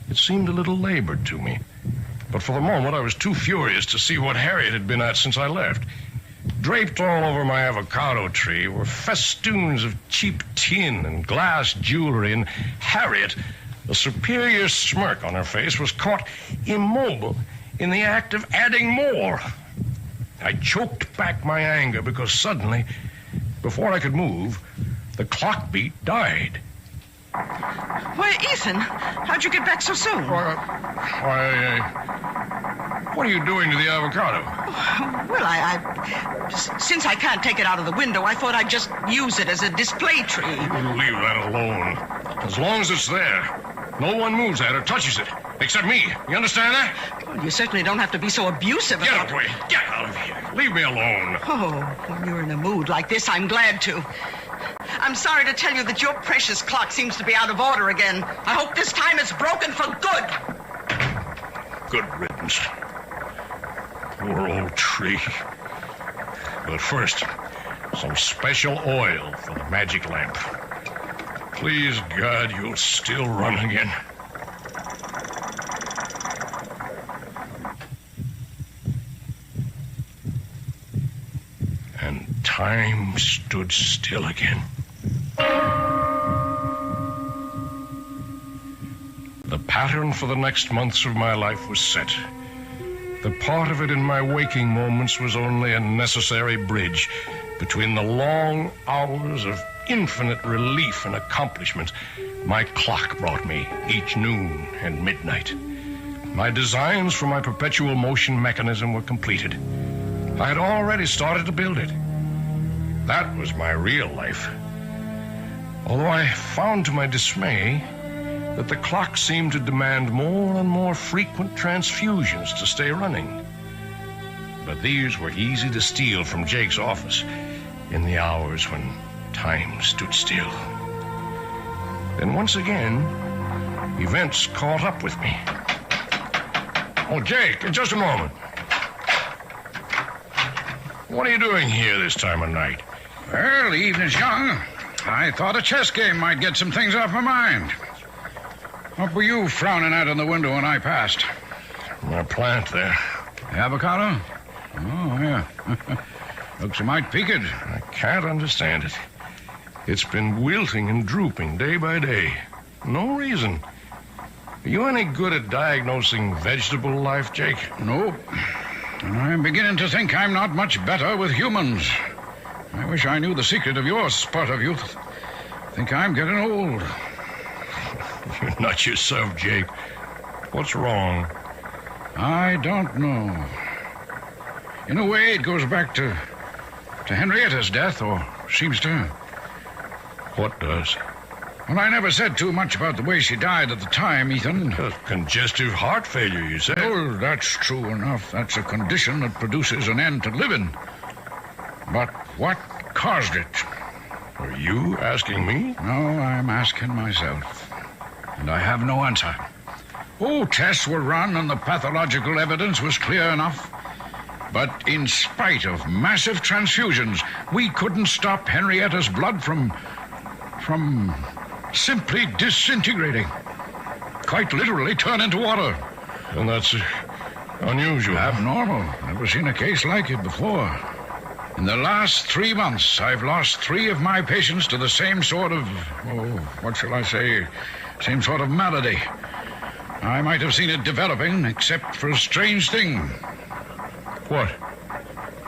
It seemed a little labored to me, but for the moment I was too furious to see what Harriet had been at since I left. Draped all over my avocado tree were festoons of cheap tin and glass jewelry, and Harriet, a superior smirk on her face, was caught immobile in the act of adding more. I choked back my anger because suddenly, before I could move, the clock beat died. Why, Ethan, how'd you get back so soon? What are you doing to the avocado? Well, since I can't take it out of the window, I thought I'd just use it as a display tree. Leave that alone. As long as it's there, no one moves that or touches it, except me. You understand that? Well, you certainly don't have to be so abusive about... Get away. Get out of here. Leave me alone. Oh, when you're in a mood like this, I'm glad to. I'm sorry to tell you that your precious clock seems to be out of order again. I hope this time it's broken for good. Good riddance. Poor old tree. But first, some special oil for the magic lamp. Please, God, you'll still run again. And time stood still again. The pattern for the next months of my life was set. The part of it in my waking moments was only a necessary bridge Between the long hours of infinite relief and accomplishment, my clock brought me each noon and midnight. My designs for my perpetual motion mechanism were completed. I had already started to build it. That was my real life. Although I found to my dismay that the clock seemed to demand more and more frequent transfusions to stay running. But these were easy to steal from Jake's office in the hours when time stood still. Then once again, events caught up with me. Oh, Jake, just a moment. What are you doing here this time of night? Well, the evening's young. I thought a chess game might get some things off my mind. What were you frowning at in the window when I passed? My plant there. The avocado? Oh, yeah. Looks a mite peaked. I can't understand it. It's been wilting and drooping day by day. No reason. Are you any good at diagnosing vegetable life, Jake? Nope. And I'm beginning to think I'm not much better with humans. I wish I knew the secret of your spurt of youth. I think I'm getting old. You're not yourself, Jake. What's wrong? I don't know. In a way, it goes back to Henrietta's death, or seems to. What does? Well, I never said too much about the way she died at the time, Ethan. Congestive heart failure, you said? Oh, that's true enough. That's a condition that produces an end to living. But what caused it? Are you asking me? No, I'm asking myself. And I have no answer. Oh, tests were run and the pathological evidence was clear enough. But in spite of massive transfusions, we couldn't stop Henrietta's blood from simply disintegrating. Quite literally turn into water. And that's unusual. Abnormal. Never seen a case like it before. In the last 3 months, I've lost 3 of my patients to the same sort of, what shall I say, same sort of malady. I might have seen it developing, except for a strange thing. What?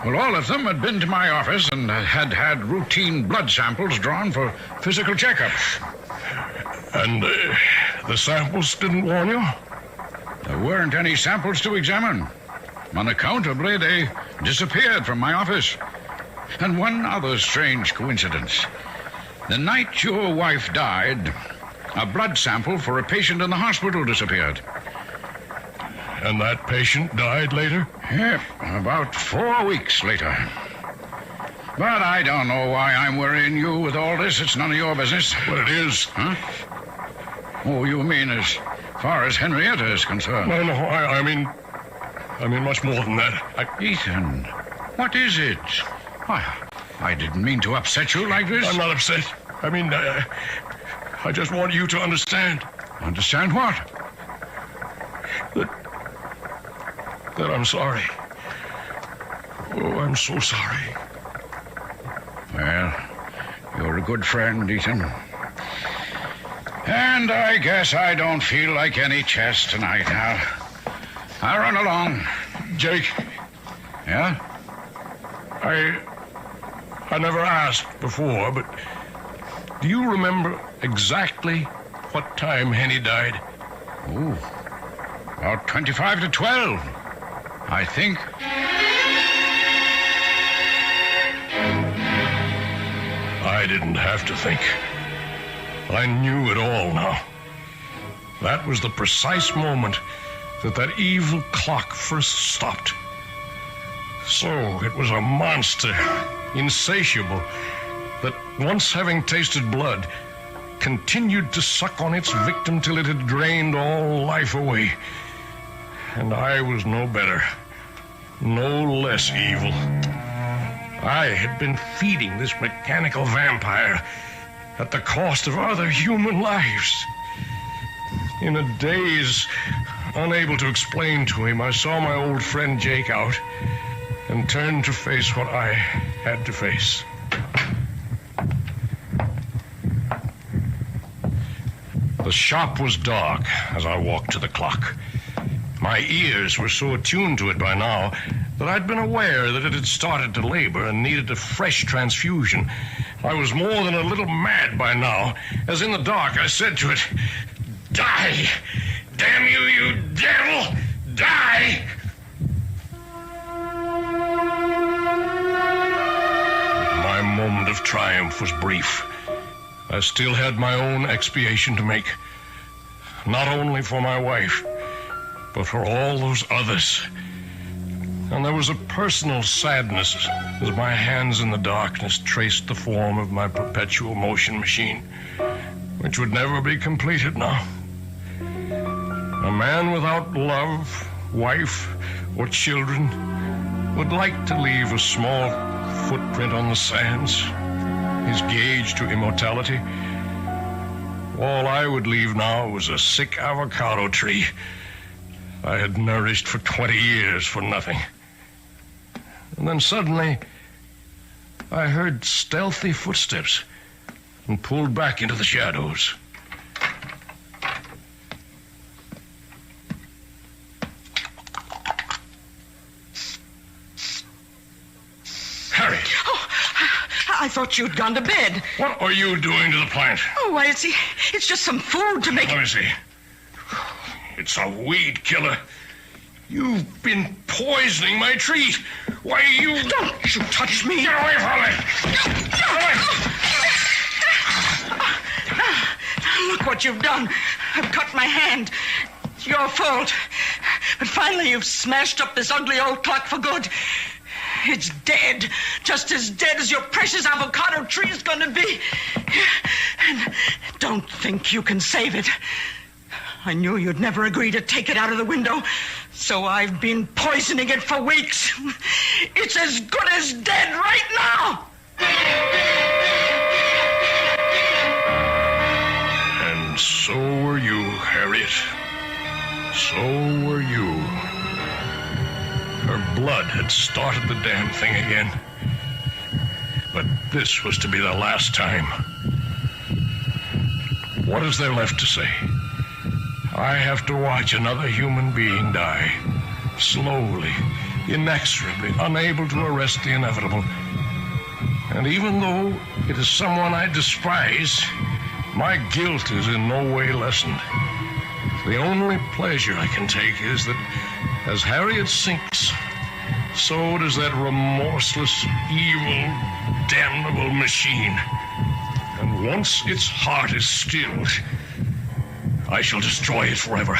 Well, all of them had been to my office and had routine blood samples drawn for physical checkups. And the samples didn't warn you? There weren't any samples to examine. Unaccountably, they disappeared from my office. And one other strange coincidence. The night your wife died, a blood sample for a patient in the hospital disappeared. And that patient died later? Yep, about 4 weeks later. But I don't know why I'm worrying you with all this. It's none of your business. But it is. Huh? Oh, you mean as far as Henrietta is concerned? No, I mean much more than that. Ethan, what is it? I didn't mean to upset you like this. I'm not upset. I just want you to understand. Understand what? That I'm sorry. Oh, I'm so sorry. Well, you're a good friend, Ethan. And I guess I don't feel like any chess tonight. I'll run along. Jake. Yeah? I never asked before, but do you remember exactly what time Henny died? Oh, about 25 to 12, I think. I didn't have to think. I knew it all now. That was the precise moment that evil clock first stopped. So it was a monster, insatiable, that once having tasted blood, continued to suck on its victim till it had drained all life away. And I was no better, no less evil. I had been feeding this mechanical vampire at the cost of other human lives. In a daze, unable to explain to him, I saw my old friend Jake out and turned to face what I had to face. The shop was dark as I walked to the clock. My ears were so attuned to it by now that I'd been aware that it had started to labor and needed a fresh transfusion. I was more than a little mad by now, as in the dark I said to it, "Die! Damn you, you devil! Die!" My moment of triumph was brief. I still had my own expiation to make, not only for my wife, but for all those others. And there was a personal sadness as my hands in the darkness traced the form of my perpetual motion machine, which would never be completed now. A man without love, wife, or children would like to leave a small footprint on the sands, his gauge to immortality. All I would leave now was a sick avocado tree I had nourished for 20 years for nothing. And then suddenly, I heard stealthy footsteps and pulled back into the shadows. Harry! Oh, I thought you'd gone to bed. What are you doing to the plant? Oh, why, it's just some food to make Let me see. It's a weed killer. You've been poisoning my trees. Why, you... Don't you touch me. Get away from me. Get away. Look what you've done. I've cut my hand. It's your fault. But finally you've smashed up this ugly old clock for good. It's dead. Just as dead as your precious avocado tree is going to be. And don't think you can save it. I knew you'd never agree to take it out of the window, so I've been poisoning it for weeks. It's as good as dead right now. And so were you, Harriet. So were you. Her blood had started the damn thing again. But this was to be the last time. What is there left to say? I have to watch another human being die, slowly, inexorably, unable to arrest the inevitable. And even though it is someone I despise, my guilt is in no way lessened. The only pleasure I can take is that as Harriet sinks, so does that remorseless, evil, damnable machine. And once its heart is stilled, I shall destroy it forever.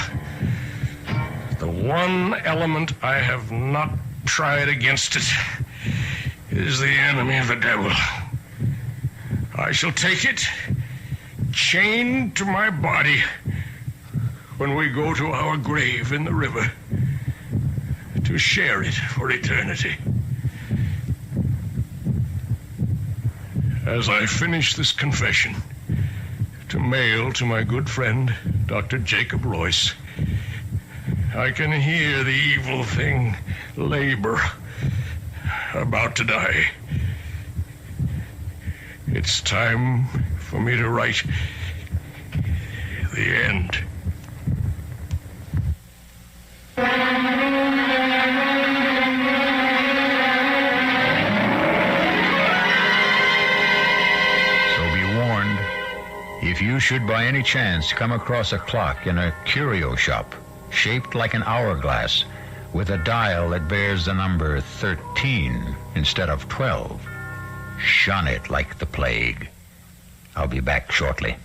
The one element I have not tried against it is the enemy of the devil. I shall take it, chained to my body, when we go to our grave in the river, to share it for eternity. As I finish this confession, to mail to my good friend, Dr. Jacob Royce, I can hear the evil thing labor, about to die. It's time for me to write the end. If you should by any chance come across a clock in a curio shop shaped like an hourglass with a dial that bears the number 13 instead of 12, shun it like the plague. I'll be back shortly.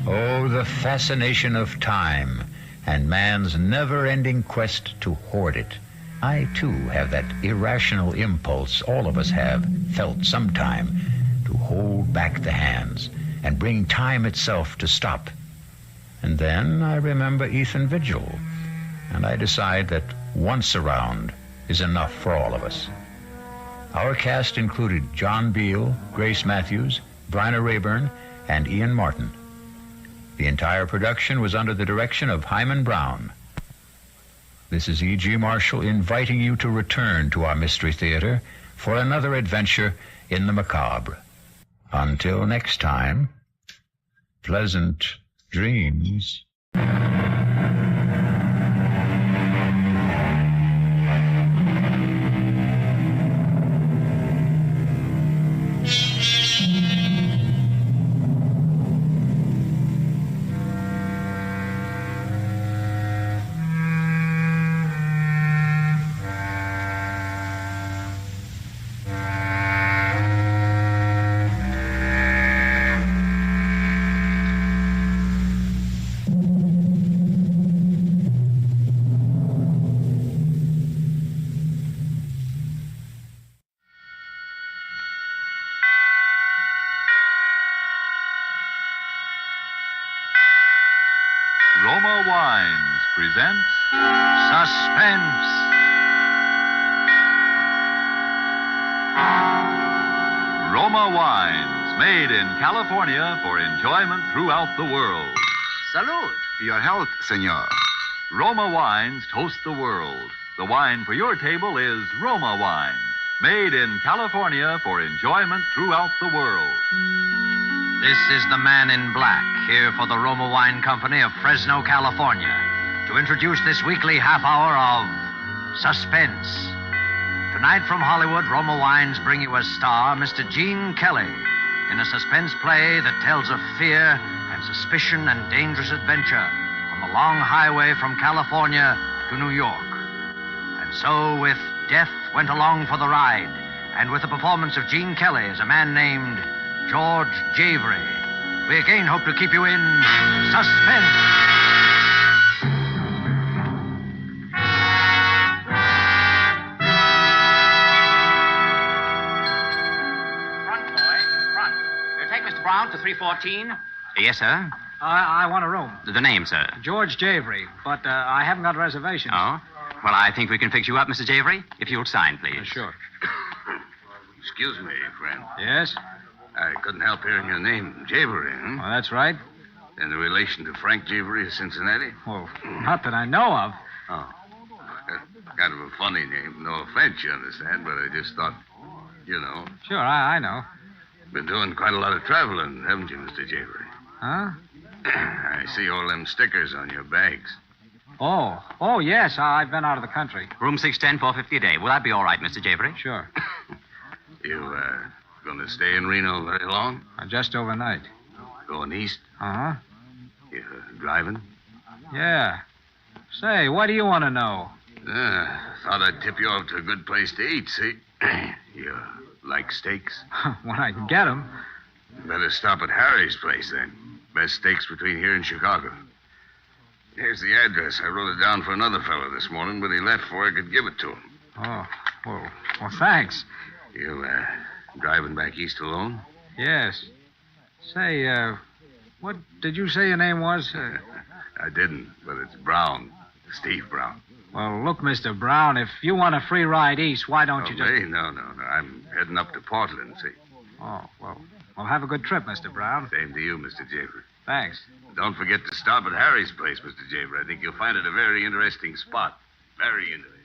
Oh, the fascination of time and man's never-ending quest to hoard it. I, too, have that irrational impulse all of us have felt sometime to hold back the hands and bring time itself to stop. And then I remember Ethan Vigil, and I decide that once around is enough for all of us. Our cast included John Beale, Grace Matthews, Bryna Rayburn, and Ian Martin. The entire production was under the direction of Hyman Brown. This is E.G. Marshall inviting you to return to our Mystery Theater for another adventure in the macabre. Until next time, pleasant dreams. Roma Wines presents Suspense. Roma Wines, made in California for enjoyment throughout the world. Salud. Your health, senor. Roma Wines toast the world. The wine for your table is Roma Wine, made in California for enjoyment throughout the world. This is the Man in Black, here for the Roma Wine Company of Fresno, California, to introduce this weekly half hour of Suspense. Tonight from Hollywood, Roma Wines bring you as star Mr. Gene Kelly in a suspense play that tells of fear and suspicion and dangerous adventure on the long highway from California to New York. And so, with Death Went Along for the Ride, and with the performance of Gene Kelly as a man named George Javery, we again hope to keep you in suspense. Front, boy, front. You take Mr. Brown to 314? Yes, sir. I want a room. The name, sir. George Javery, but I haven't got reservations. Oh? Well, I think we can fix you up, Mr. Javery, if you'll sign, please. Sure. Excuse me, friend. Yes? I couldn't help hearing your name, Javery, huh? Well, that's right. In relation to Frank Javery of Cincinnati? Well, not that I know of. Oh. That's kind of a funny name. No offense, you understand, but I just thought, you know. Sure, I know. Been doing quite a lot of traveling, haven't you, Mr. Javery? Huh? I see all them stickers on your bags. Oh, yes, I've been out of the country. Room 610, $450 a day. Will that be all right, Mr. Javery? Sure. You, going to stay in Reno very long? Just overnight. Going east? Uh-huh. You driving? Yeah. Say, what do you want to know? Thought I'd tip you off to a good place to eat, see? You like steaks? When I can get them. Better stop at Harry's place, then. Best steaks between here and Chicago. Here's the address. I wrote it down for another fellow this morning, but he left before I could give it to him. Oh, well, thanks. You, driving back east alone? Yes. Say, what did you say your name was? I didn't, but it's Brown. Steve Brown. Well, look, Mr. Brown, if you want a free ride east, why don't you just... Me? No. I'm heading up to Portland, see. Oh, well, have a good trip, Mr. Brown. Same to you, Mr. Javery. Thanks. Don't forget to stop at Harry's place, Mr. Javery. I think you'll find it a very interesting spot. Very interesting.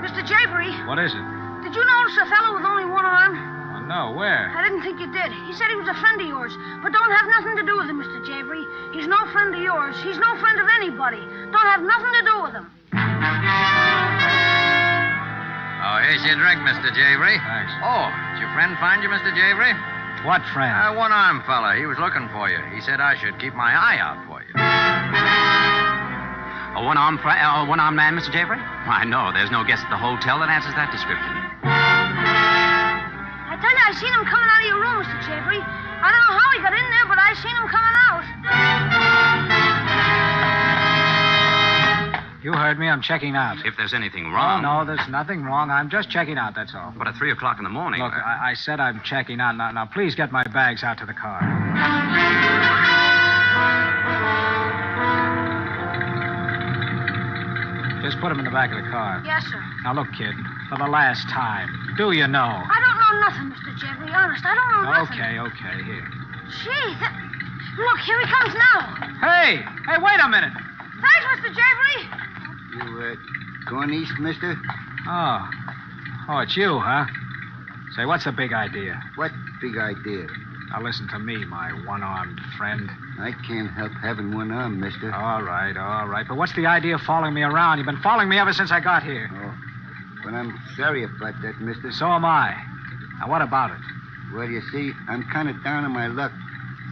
Mr. Javery. What is it? Did you notice a fellow with only one arm? Oh, no, where? I didn't think you did. He said he was a friend of yours, but don't have nothing to do with him, Mr. Javery. He's no friend of yours. He's no friend of anybody. Don't have nothing to do with him. Oh, here's your drink, Mr. Javery. Thanks. Oh, did your friend find you, Mr. Javery? What friend? One-armed fella. He was looking for you. He said I should keep my eye out for you. A one-armed man, Mr. Javery? Why, no, there's no guest at the hotel that answers that description. I tell you, I seen him coming out of your room, Mr. Javery. I don't know how he got in there, but I seen him coming out. You heard me. I'm checking out. If there's anything wrong... Oh, no, there's nothing wrong. I'm just checking out, that's all. But at 3 o'clock in the morning... Look, I said I'm checking out. Now, please get my bags out to the car. Just put them in the back of the car. Yes, sir. Now, look, kid, for the last time, do you know? I don't know nothing, Mr. Javery. Honest, I don't know nothing. Okay, here. Gee, look, here he comes now. Hey, wait a minute. Thanks, Mr. Javery. Going east, mister? Oh. Oh, it's you, huh? Say, what's the big idea? What big idea? Now, listen to me, my one-armed friend. I can't help having one arm, mister. All right. But what's the idea of following me around? You've been following me ever since I got here. Oh, but I'm sorry about that, mister. So am I. Now, what about it? Well, you see, I'm kind of down on my luck,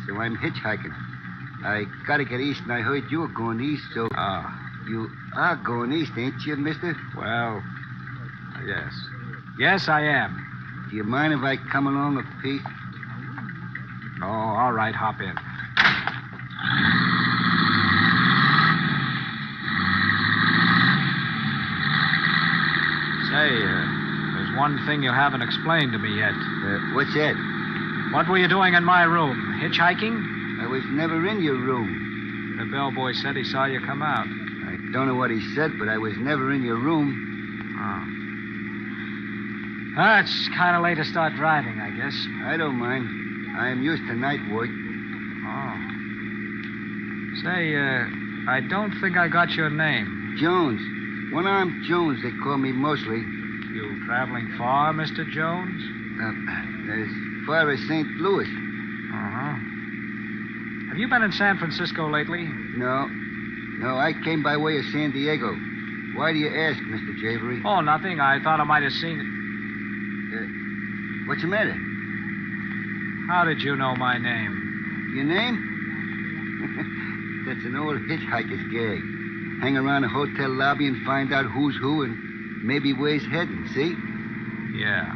so I'm hitchhiking. I gotta get east, and I heard you were going east, so... Oh. You are going east, ain't you, mister? Well, yes. Yes, I am. Do you mind if I come along a piece? Oh, all right, hop in. Say, there's one thing you haven't explained to me yet. What's that? What were you doing in my room? Hitchhiking? I was never in your room. The bellboy said he saw you come out. I don't know what he said, but I was never in your room. Oh. It's kind of late to start driving, I guess. I don't mind. I am used to night work. Oh. Say, I don't think I got your name. Jones. One-armed Jones, they call me mostly. You traveling far, Mr. Jones? As far as St. Louis. Uh-huh. Have you been in San Francisco lately? No, I came by way of San Diego. Why do you ask, Mr. Javery? Oh, nothing. I thought I might have seen it. What's the matter? How did you know my name? Your name? That's an old hitchhiker's gag. Hang around a hotel lobby and find out who's who and maybe where he's heading, see? Yeah.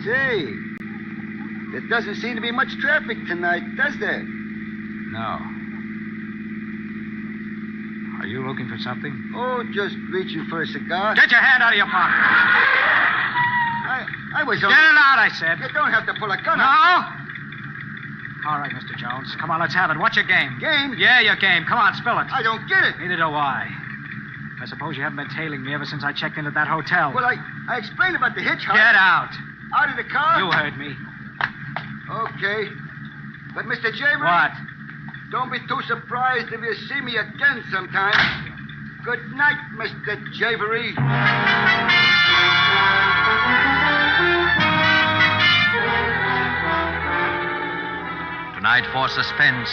Say, there doesn't seem to be much traffic tonight, does there? No. Are you looking for something? Oh, just reaching for a cigar. Get your hand out of your pocket. I was Get it out, I said. You don't have to pull a gun No? out. All right, Mr. Jones. Come on, let's have it. What's your game? Game? Yeah, your game. Come on, spill it. I don't get it. Neither do I. I suppose you haven't been tailing me ever since I checked into that hotel. Well, I explained about the hitchhiker. Get out. Out of the car? You heard me. Okay. But, Mr. Javery... What? Don't be too surprised if you see me again sometime. Good night, Mr. Javery. Tonight for Suspense,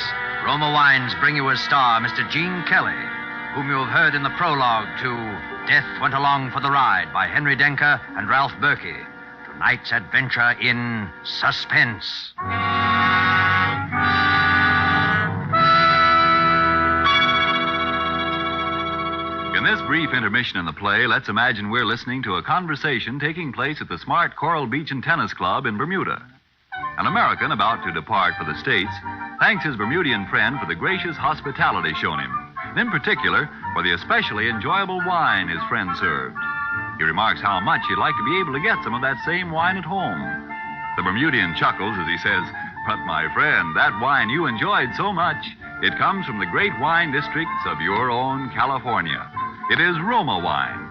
Roma Wines bring you as star Mr. Gene Kelly, whom you have heard in the prologue to Death Went Along for the Ride by Henry Denker and Ralph Berkey. Tonight's adventure in Suspense. In this brief intermission in the play, let's imagine we're listening to a conversation taking place at the smart Coral Beach and Tennis Club in Bermuda. An American about to depart for the States thanks his Bermudian friend for the gracious hospitality shown him, and in particular for the especially enjoyable wine his friend served. He remarks how much he'd like to be able to get some of that same wine at home. The Bermudian chuckles as he says, "But my friend, that wine you enjoyed so much, it comes from the great wine districts of your own California. It is Roma wine."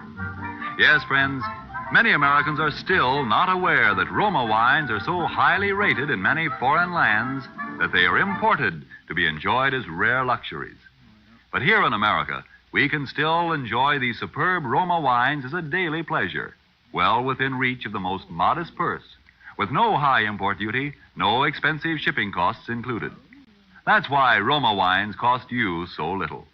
Yes, friends, many Americans are still not aware that Roma wines are so highly rated in many foreign lands that they are imported to be enjoyed as rare luxuries. But here in America, we can still enjoy these superb Roma wines as a daily pleasure, well within reach of the most modest purse, with no high import duty, no expensive shipping costs included. That's why Roma wines cost you so little.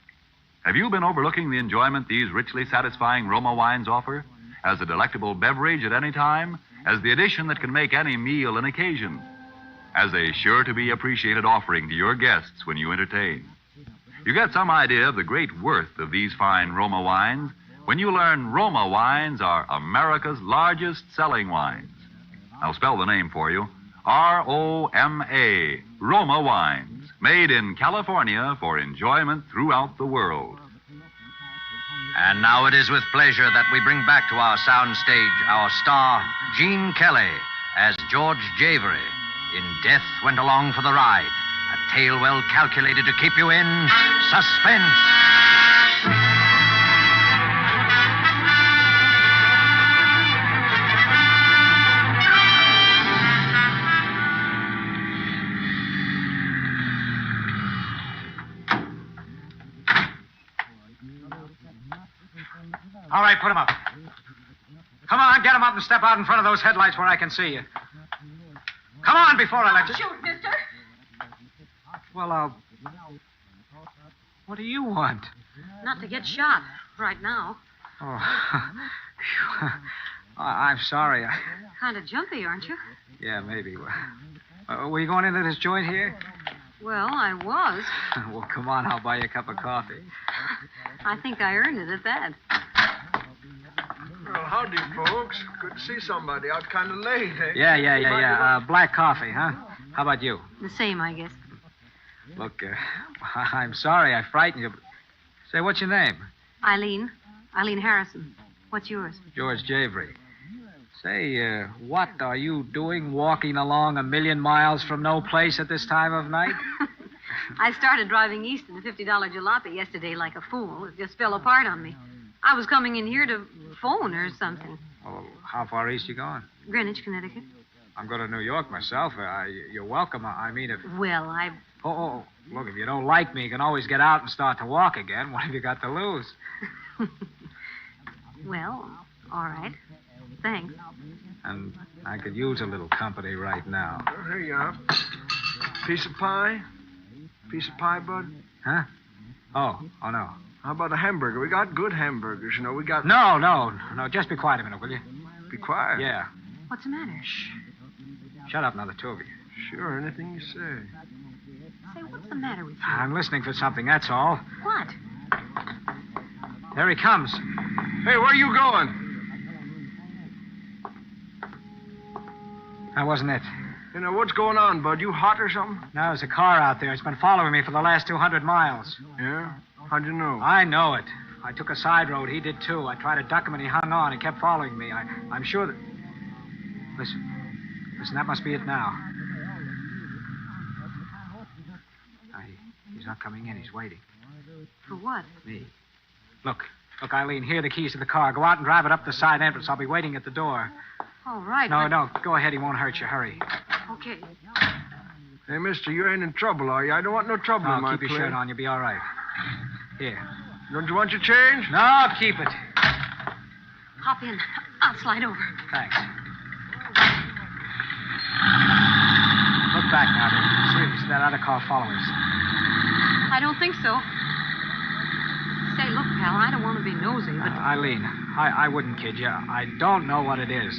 Have you been overlooking the enjoyment these richly satisfying Roma wines offer? As a delectable beverage at any time, as the addition that can make any meal an occasion, as a sure-to-be appreciated offering to your guests when you entertain. You get some idea of the great worth of these fine Roma wines when you learn Roma wines are America's largest selling wines. I'll spell the name for you. R-O-M-A, Roma wines, made in California for enjoyment throughout the world. And now it is with pleasure that we bring back to our soundstage our star, Gene Kelly, as George Javery in Death Went Along for the Ride, a tale well calculated to keep you in suspense. All right, right, put him up. Come on, get him up and step out in front of those headlights where I can see you. Come on before I let you... Shoot, mister. Well, what do you want? Not to get shot right now. Oh, I'm sorry. Kind of jumpy, aren't you? Yeah, maybe. Were you going into this joint here? Well, I was. Well, come on, I'll buy you a cup of coffee. I think I earned it at that. Well, howdy, folks. Good to see somebody out kind of late, eh? Yeah. Black coffee, huh? How about you? The same, I guess. Look, I'm sorry I frightened you. Say, what's your name? Eileen Harrison. What's yours? George Javery. Say, what are you doing walking along 1,000,000 miles from no place at this time of night? I started driving east in a $50 jalopy yesterday like a fool. It just fell apart on me. I was coming in here to phone or something. Well, how far east you going? Greenwich, Connecticut. I'm going to New York myself. You're welcome. I mean, if... Well, I... Oh, look, if you don't like me, you can always get out and start to walk again. What have you got to lose? Well, all right. Thanks. And I could use a little company right now. Oh, here you are. Piece of pie? Piece of pie, bud? Huh? Oh, no. How about a hamburger? We got good hamburgers, you know. We got... No. Just be quiet a minute, will you? Be quiet? Yeah. What's the matter? Shh. Shut up now, the two of you. Sure, anything you say. Say, what's the matter with you? I'm listening for something, that's all. What? There he comes. Hey, where are you going? That wasn't it. You know, what's going on, bud? You hot or something? No, there's a car out there. It's been following me for the last 200 miles. Yeah? How'd you know? I know it. I took a side road. He did, too. I tried to duck him, and he hung on. He kept following me. I'm sure that... Listen, that must be it now. He's not coming in. He's waiting. For what? Me. Look, Eileen, here are the keys to the car. Go out and drive it up the side entrance. I'll be waiting at the door. All right. No. Go ahead. He won't hurt you. Hurry. Okay. Hey, mister, you ain't in trouble, are you? I don't want no trouble in my keep your shirt on. You'll be all right. Here. Don't you want your change? No, keep it. Hop in. I'll slide over. Thanks. Look back now, Dave. See that other car following us. I don't think so. Say, look, pal, I don't want to be nosy, but... Eileen, I wouldn't kid you. I don't know what it is.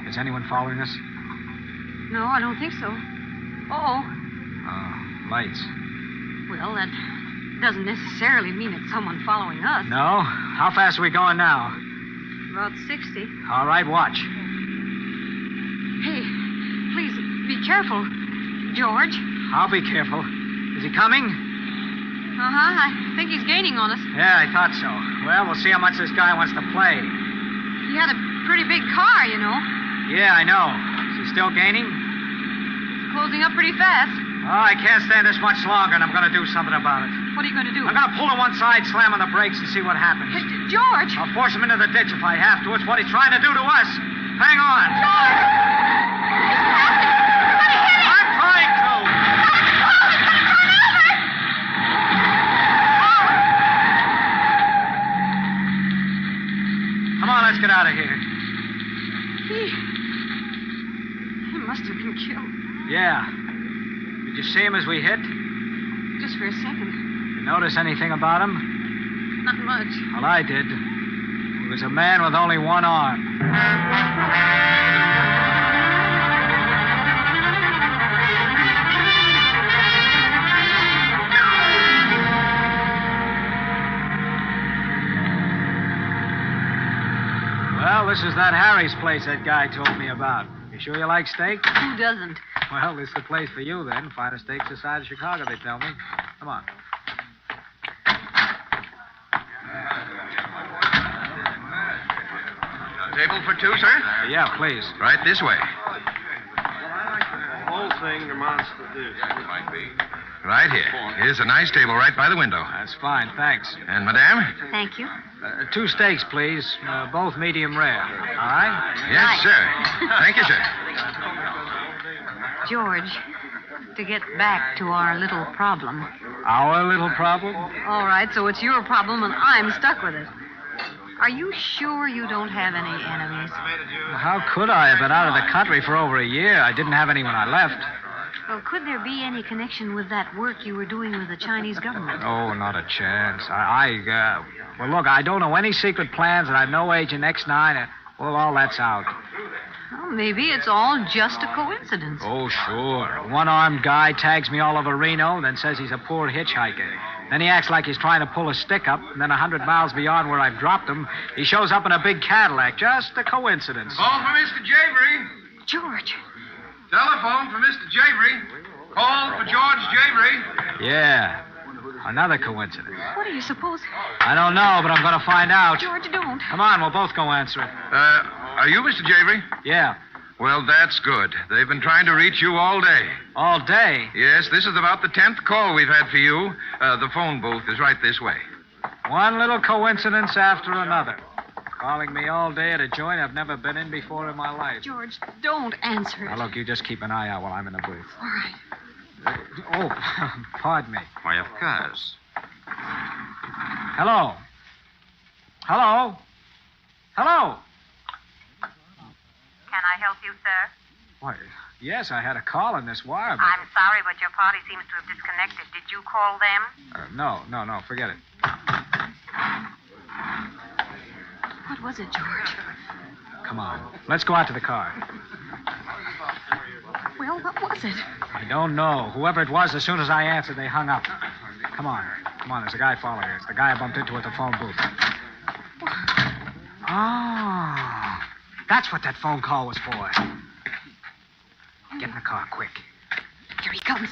Is anyone following us? No, I don't think so. Uh-oh. Lights. Well, that doesn't necessarily mean it's someone following us. No? How fast are we going now? About 60. All right, watch. Hey, please, be careful, George. I'll be careful. Is he coming? Uh-huh. I think he's gaining on us. Yeah, I thought so. Well, we'll see how much this guy wants to play. He had a pretty big car, you know. Yeah, I know. Is he still gaining? It's closing up pretty fast. Oh, I can't stand this much longer, and I'm going to do something about it. What are you going to do? I'm going to pull to one side, slam on the brakes, and see what happens. Hey, George! I'll force him into the ditch if I have to. It's what he's trying to do to us. Hang on. George! I'm trying to. Come on, let's get out of here. He must have been killed. Yeah. Did you see him as we hit? Just for a second. You notice anything about him? Not much. Well, I did. He was a man with only one arm. Well, this is that Harry's place that guy told me about. You sure you like steak? Who doesn't? Well, this is the place for you, then. Finest steaks this side of Chicago, they tell me. Come on. Table for two, sir? Yeah, please. Right this way. The whole thing amounts to this. Yeah, it might be. Right here. Here's a nice table right by the window. That's fine, thanks. And, madame? Thank you. 2 steaks, please. Both medium rare. All right? Yes, sir. Thank you, sir. George, to get back to our little problem. Our little problem? All right, so it's your problem, and I'm stuck with it. Are you sure you don't have any enemies? How could I? I've been out of the country for over a year. I didn't have any when I left. Well, could there be any connection with that work you were doing with the Chinese government? Oh, not a chance. Well, look, I don't know any secret plans, and I have no Agent X9. Well, all that's out. Well, maybe it's all just a coincidence. Oh, sure. A one-armed guy tags me all over Reno, then says he's a poor hitchhiker. Then he acts like he's trying to pull a stick up, and then 100 miles beyond where I've dropped him, he shows up in a big Cadillac. Just a coincidence. Call for Mr. Javery. George. Telephone for Mr. Javery. Call for George Javery. Yeah. Another coincidence. What do you suppose? I don't know, but I'm going to find out. George, don't. Come on, we'll both go answer it. Are you Mr. Javery? Yeah. Well, that's good. They've been trying to reach you all day. All day? Yes, this is about the 10th call we've had for you. The phone booth is right this way. One little coincidence after another. Calling me all day at a joint I've never been in before in my life. George, don't answer it. Now, look, you just keep an eye out while I'm in the booth. All right. Oh, pardon me. Why, of course. Hello? Hello? Hello? Can I help you, sir? Why, yes, I had a call on this wire, but... I'm sorry, but your party seems to have disconnected. Did you call them? No, forget it. What was it, George? Come on, let's go out to the car. Well, what was it? I don't know. Whoever it was, as soon as I answered, they hung up. Come on, there's a guy following us. The guy I bumped into at the phone booth. Oh, that's what that phone call was for. Get in the car, quick. Here he comes.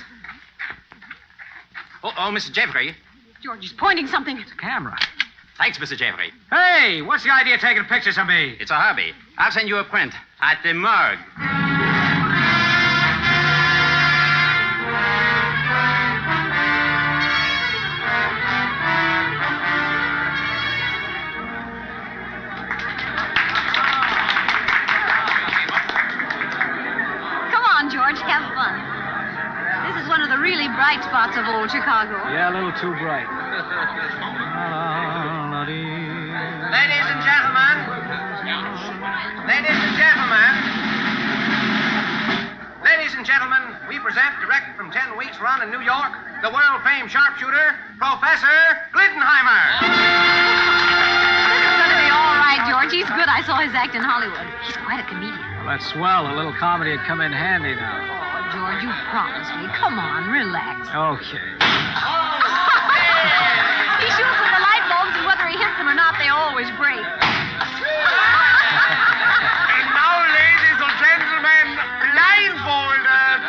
Oh, Mr. Javery. George is pointing something. It's a camera. Thanks, Mr. Javery. Hey, what's the idea of taking pictures of me? It's a hobby. I'll send you a print at the morgue. George, have fun. This is one of the really bright spots of old Chicago. Yeah, a little too bright. Ladies and gentlemen. Ladies and gentlemen. Ladies and gentlemen, we present direct from 10 weeks' run in New York, the world-famed sharpshooter, Professor Glittenheimer. This is going to be all right, George. He's good. I saw his act in Hollywood. He's quite a comedian. Well, that's swell. A little comedy would come in handy now. Oh, George, you promised me. Come on, relax. Okay. He shoots with the light bulbs, and whether he hits them or not, they always break. And now, ladies and gentlemen, blindfolded.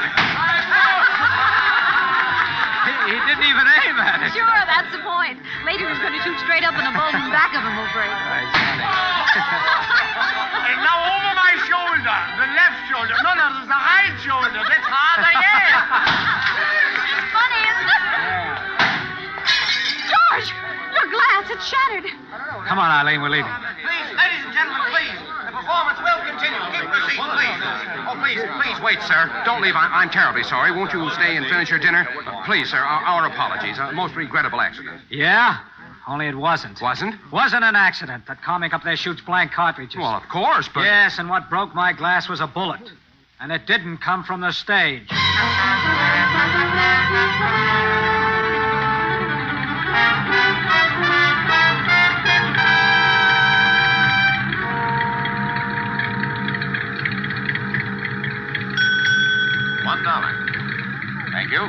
He didn't even aim at it. Sure, that's the point. Later, he's going to shoot straight up, and the bulb in the back of him will break. And now over my shoulder, the left shoulder. No, there's the right shoulder. That's hard I am. It's funny, isn't it? George, your glass, it's shattered. Come on, Eileen, we're leaving. Please, ladies and gentlemen, please. The performance will continue. Keep your seats, please. Oh, please, wait, sir. Don't leave. I'm terribly sorry. Won't you stay and finish your dinner? Please, sir, our apologies. A most regrettable accident. Yeah? Only it wasn't. Wasn't? Wasn't an accident. That comic up there shoots blank cartridges. Well, of course, but... Yes, and what broke my glass was a bullet. And it didn't come from the stage. $1. Thank you.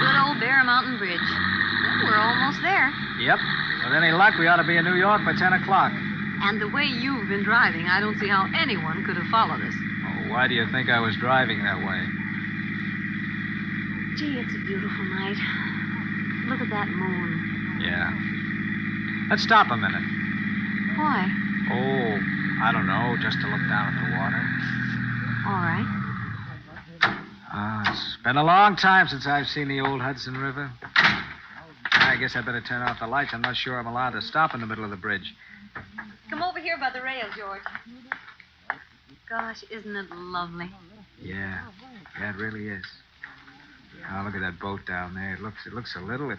Good old Bear Mountain Bridge. Well, we're almost there. Yep. With any luck, we ought to be in New York by 10 o'clock. And the way you've been driving, I don't see how anyone could have followed us. Oh, why do you think I was driving that way? Gee, it's a beautiful night. Look at that moon. Yeah. Let's stop a minute. Why? Oh, I don't know, just to look down at the water. All right. It's been a long time since I've seen the old Hudson River. I guess I better turn off the lights. I'm not sure I'm allowed to stop in the middle of the bridge. Come over here by the rail, George. Gosh, isn't it lovely? Yeah, it really is. Oh, look at that boat down there. It looks so little. I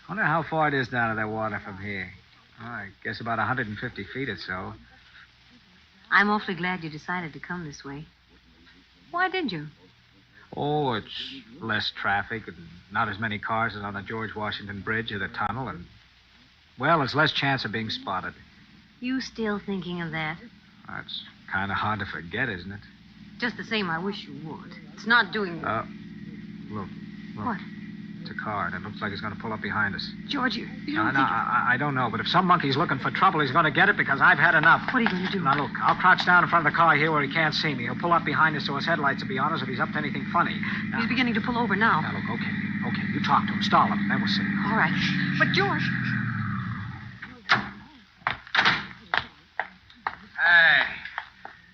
wonder how far it is down to that water from here. I guess about 150 feet or so. I'm awfully glad you decided to come this way. Why did you? Oh, it's less traffic and not as many cars as on the George Washington Bridge or the tunnel, and, well, there's less chance of being spotted. You still thinking of that? That's kind of hard to forget, isn't it? Just the same, I wish you would. It's not doing... Look. What? It's a car, and it looks like it's going to pull up behind us. George, you don't No, think... I don't know, but if some monkey's looking for trouble, he's going to get it because I've had enough. What are you going to do? Now, look, I'll crouch down in front of the car here where he can't see me. He'll pull up behind us so his headlights will be on us if he's up to anything funny. Now, He's beginning to pull over now. Now, look, okay, you talk to him. Stall him, then we'll see. All right. But, George... Hey,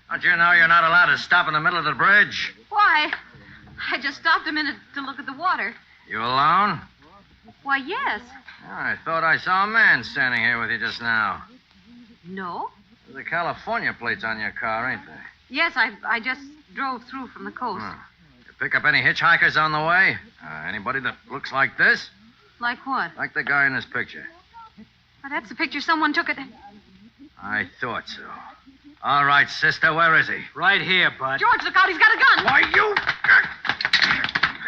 don't you know you're not allowed to stop in the middle of the bridge? Why? I just stopped a minute to look at the water. You alone? Why, yes. Oh, I thought I saw a man standing here with you just now. No? There's the California plates on your car, ain't there? Yes, I just drove through from the coast. You pick up any hitchhikers on the way? Anybody that looks like this? Like what? Like the guy in this picture. Well, that's the picture someone took at... I thought so. All right, sister, where is he? Right here, bud. George, look out, he's got a gun. Why, you...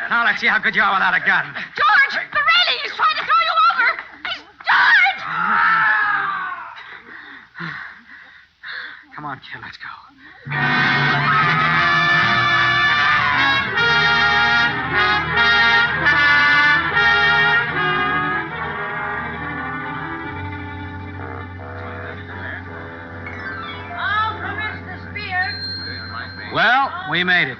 Now, let's see how good you are without a gun. George, the railing! He's trying to throw you over! He's George! Come on, kid, let's go. Well, we made it.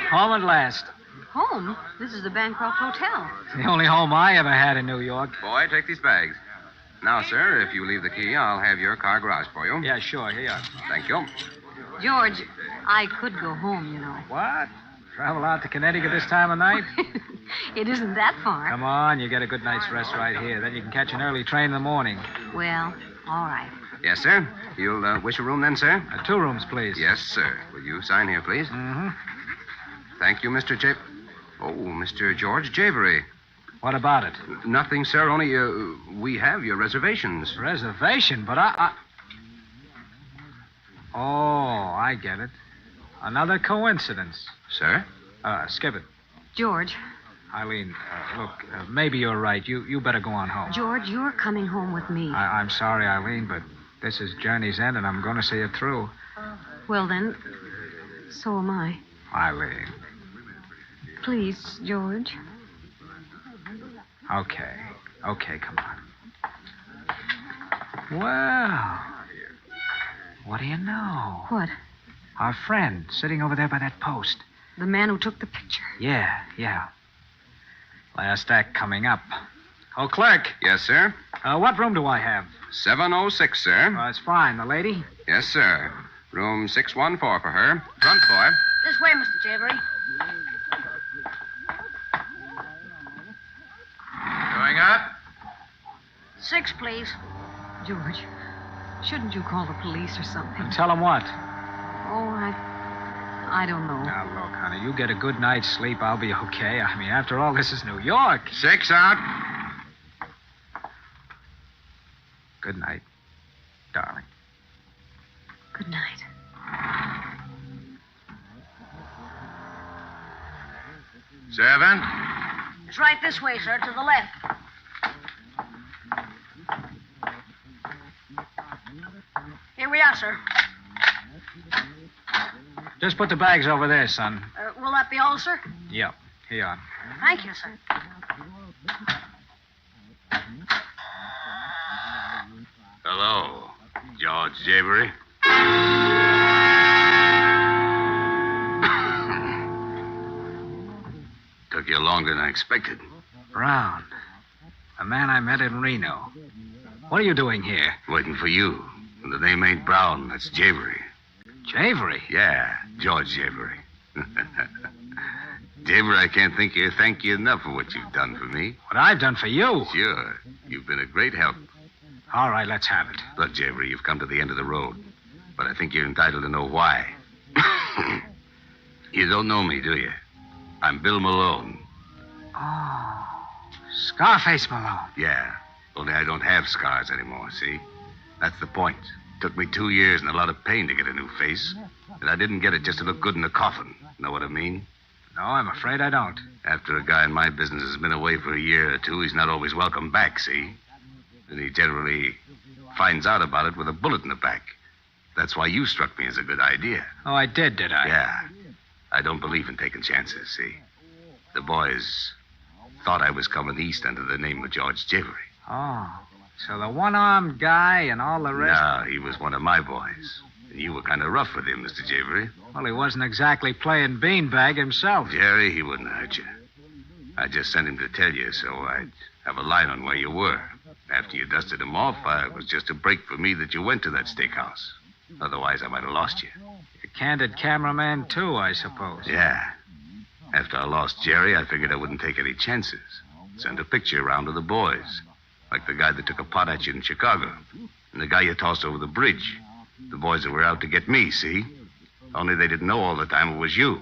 Home at last. Home? This is the Bancroft Hotel. The only home I ever had in New York. Boy, take these bags. Now, sir, if you leave the key, I'll have your car garage for you. Yeah, sure. Here you are. Thank you. George, I could go home, you know. What? Travel out to Connecticut this time of night? It isn't that far. Come on, you get a good night's rest right here. Then you can catch an early train in the morning. Well, all right. Yes, sir. You'll wish a room then, sir? 2 rooms, please. Yes, sir. Will you sign here, please? Mm-hmm. Thank you, Mr. Mr. George Javery. What about it? Nothing, sir. Only we have your reservations. Reservation? But I... Oh, I get it. Another coincidence. Sir? Skip it. George. Eileen, look, maybe you're right. You better go on home. George, you're coming home with me. I'm sorry, Eileen, but this is journey's end, and I'm going to see it through. Well, then, so am I. Eileen. Please, George. Okay, come on. Well, what do you know? What? Our friend sitting over there by that post. The man who took the picture. Yeah. Last act coming up. Oh, clerk. Yes, sir? What room do I have? 706, sir. That's fine. The lady? Yes, sir. Room 614 for her. Front boy. This way, Mr. Javery. Going up? 6, please. George, shouldn't you call the police or something? And tell them what? Oh, I don't know. Now, look, honey, you get a good night's sleep, I'll be okay. I mean, after all, this is New York. 6 out. Good night, darling. Good night. Seven. It's right this way, sir, to the left. Here we are, sir. Just put the bags over there, son. Will that be all, sir? Yep. Here you are. Thank you, sir. Hello, George Javery. Took you longer than I expected. Brown. A man I met in Reno. What are you doing here? Waiting for you. And the name ain't Brown. That's Javery. Javery? Yeah, George Javery. Javery, I can't thank you enough for what you've done for me. What I've done for you? Sure. You've been a great help. All right, let's have it. Look, Javery, you've come to the end of the road. But I think you're entitled to know why. You don't know me, do you? I'm Bill Malone. Oh, Scarface Malone. Yeah, only I don't have scars anymore, see? That's the point. Took me 2 years and a lot of pain to get a new face. And I didn't get it just to look good in the coffin. Know what I mean? No, I'm afraid I don't. After a guy in my business has been away for a year or two, he's not always welcome back, see? And he generally finds out about it with a bullet in the back. That's why you struck me as a good idea. Oh, I did I? Yeah. I don't believe in taking chances, see? The boys thought I was coming east under the name of George Javery. Oh, so the one-armed guy and all the rest... No, he was one of my boys. And you were kind of rough with him, Mr. Javery. Well, he wasn't exactly playing beanbag himself. Jerry, he wouldn't hurt you. I just sent him to tell you so I'd have a line on where you were. After you dusted him off, it was just a break for me that you went to that steakhouse. Otherwise, I might have lost you. A candid cameraman, too, I suppose. Yeah. After I lost Jerry, I figured I wouldn't take any chances. Send a picture around to the boys. Like the guy that took a pot at you in Chicago. And the guy you tossed over the bridge. The boys that were out to get me, see? Only they didn't know all the time it was you.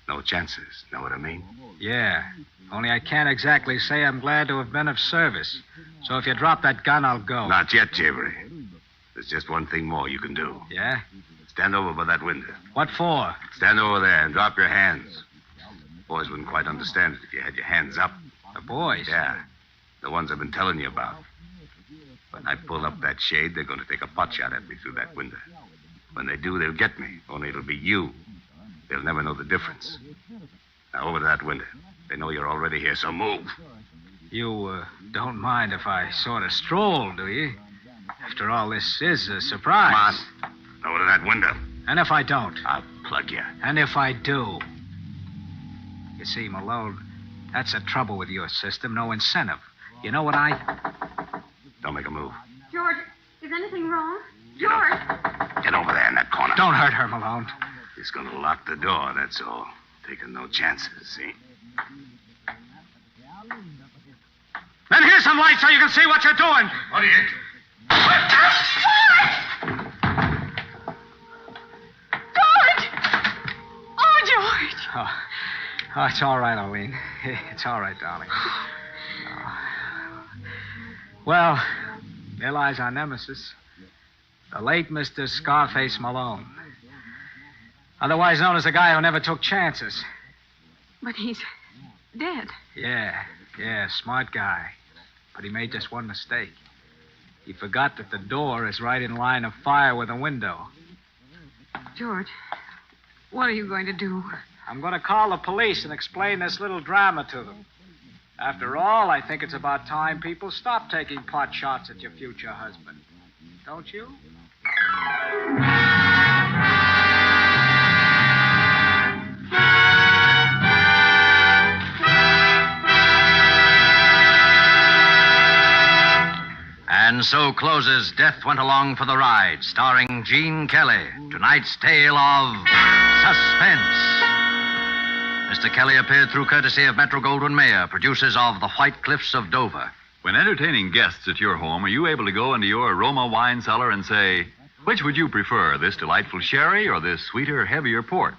No chances. Know what I mean? Yeah. Only I can't exactly say I'm glad to have been of service. So if you drop that gun, I'll go. Not yet, Javery. There's just one thing more you can do. Yeah? Stand over by that window. What for? Stand over there and drop your hands. Boys wouldn't quite understand it if you had your hands up. The boys? Yeah. The ones I've been telling you about. When I pull up that shade, they're going to take a pot shot at me through that window. When they do, they'll get me. Only it'll be you. They'll never know the difference. Now, over to that window. They know you're already here, so move. You don't mind if I sort of stroll, do you? After all, this is a surprise. Come on. Over to that window. And if I don't? I'll plug you. And if I do? You see, Malone, that's the trouble with your system. No incentive. You know what Don't make a move. George, is anything wrong? George! Get over there in that corner. Don't hurt her, Malone. He's going to lock the door, that's all. Taking no chances, see? Then here's some light so you can see what you're doing. What are you... George! Oh, George! Oh, it's all right, Arlene. It's all right, darling. Well, there lies our nemesis. The late Mr. Scarface Malone. Otherwise known as the guy who never took chances. But he's dead. Yeah, smart guy. But he made just one mistake. He forgot that the door is right in line of fire with the window. George, what are you going to do? I'm going to call the police and explain this little drama to them. After all, I think it's about time people stop taking pot shots at your future husband. Don't you? And so closes Death Went Along for the Ride, starring Gene Kelly. Tonight's tale of Suspense. Mr. Kelly appeared through courtesy of Metro-Goldwyn-Mayer, producers of The White Cliffs of Dover. When entertaining guests at your home, are you able to go into your aroma wine cellar and say, which would you prefer, this delightful sherry or this sweeter, heavier port?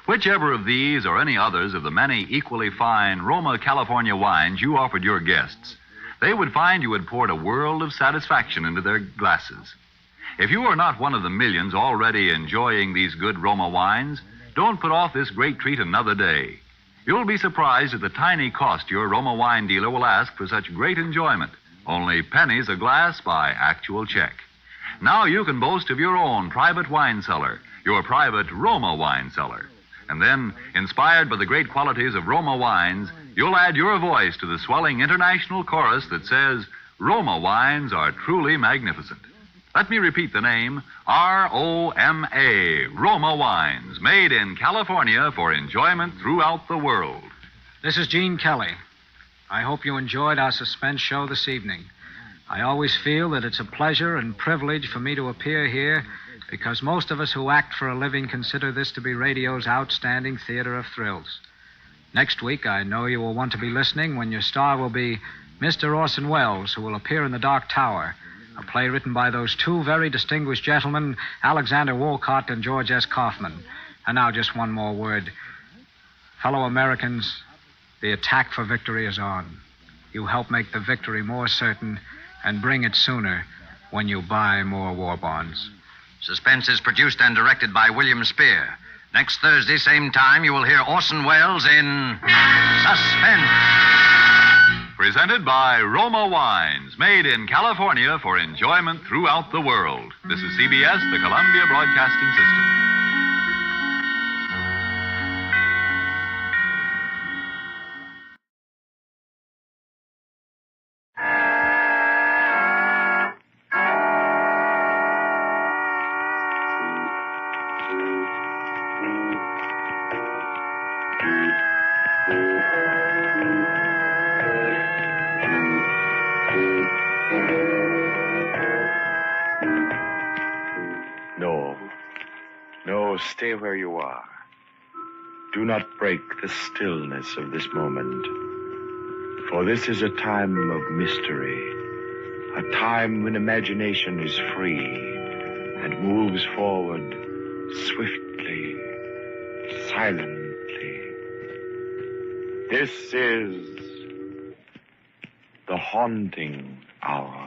Whichever of these or any others of the many equally fine Roma California wines you offered your guests, they would find you had poured a world of satisfaction into their glasses. If you are not one of the millions already enjoying these good Roma wines, don't put off this great treat another day. You'll be surprised at the tiny cost your Roma wine dealer will ask for such great enjoyment. Only pennies a glass by actual check. Now you can boast of your own private wine cellar, your private Roma wine cellar. And then, inspired by the great qualities of Roma wines, you'll add your voice to the swelling international chorus that says, Roma wines are truly magnificent. Let me repeat the name, R-O-M-A, Roma Wines, made in California for enjoyment throughout the world. This is Gene Kelly. I hope you enjoyed our suspense show this evening. I always feel that it's a pleasure and privilege for me to appear here because most of us who act for a living consider this to be radio's outstanding theater of thrills. Next week, I know you will want to be listening when your star will be Mr. Orson Welles, who will appear in The Dark Tower, a play written by those two very distinguished gentlemen, Alexander Wolcott and George S. Kaufman. And now just one more word. Fellow Americans, the attack for victory is on. You help make the victory more certain and bring it sooner when you buy more war bonds. Suspense is produced and directed by William Spear. Next Thursday, same time, you will hear Orson Welles in Suspense. Presented by Roma Wines, made in California for enjoyment throughout the world. This is CBS, the Columbia Broadcasting System. No, stay where you are. Do not break the stillness of this moment. For this is a time of mystery, a time when imagination is free and moves forward swiftly, silently. This is the haunting hour.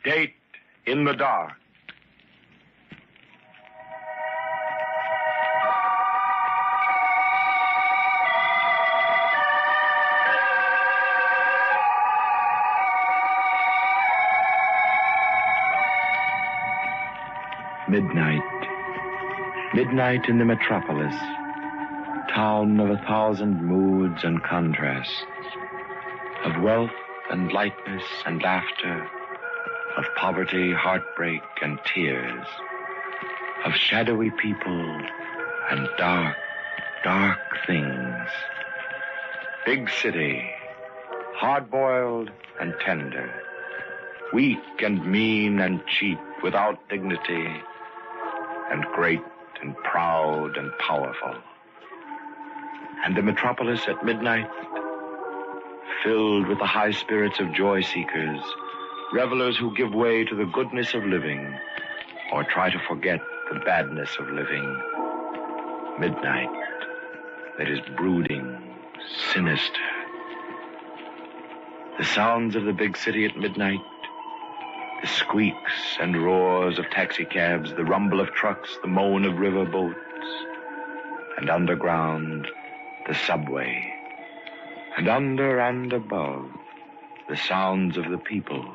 Date in the dark. Midnight. Midnight in the metropolis. Town of 1,000 moods and contrasts. Of wealth and lightness and laughter. Of poverty, heartbreak, and tears. Of shadowy people and dark, dark things. Big city, hard-boiled and tender. Weak and mean and cheap, without dignity. And great and proud and powerful. And the metropolis at midnight, filled with the high spirits of joy seekers, revelers who give way to the goodness of living or try to forget the badness of living. Midnight that is brooding, sinister. The sounds of the big city at midnight, the squeaks and roars of taxicabs, the rumble of trucks, the moan of river boats, and underground, the subway, and under and above, the sounds of the people,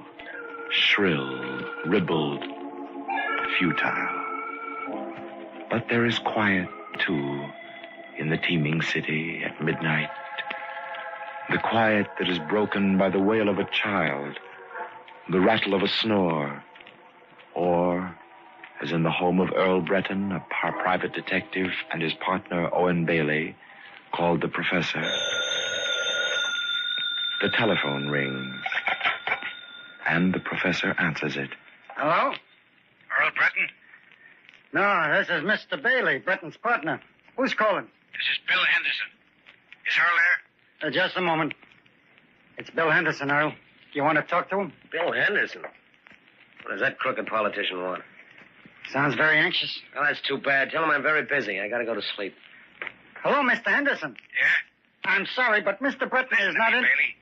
shrill, ribald, futile. But there is quiet, too, in the teeming city at midnight. The quiet that is broken by the wail of a child, the rattle of a snore, or, as in the home of Earl Breton, a private detective, and his partner, Owen Bailey, called the Professor, the telephone rings. And the professor answers it. Hello? Earl Breton? No, this is Mr. Bailey, Breton's partner. Who's calling? This is Bill Henderson. Is Earl there? Just a moment. It's Bill Henderson, Earl. You want to talk to him? Bill Henderson? What does that crooked politician want? Sounds very anxious. Oh, that's too bad. Tell him I'm very busy. I gotta go to sleep. Hello, Mr. Henderson. Yeah? I'm sorry, but Mr. Breton is not in... Bailey.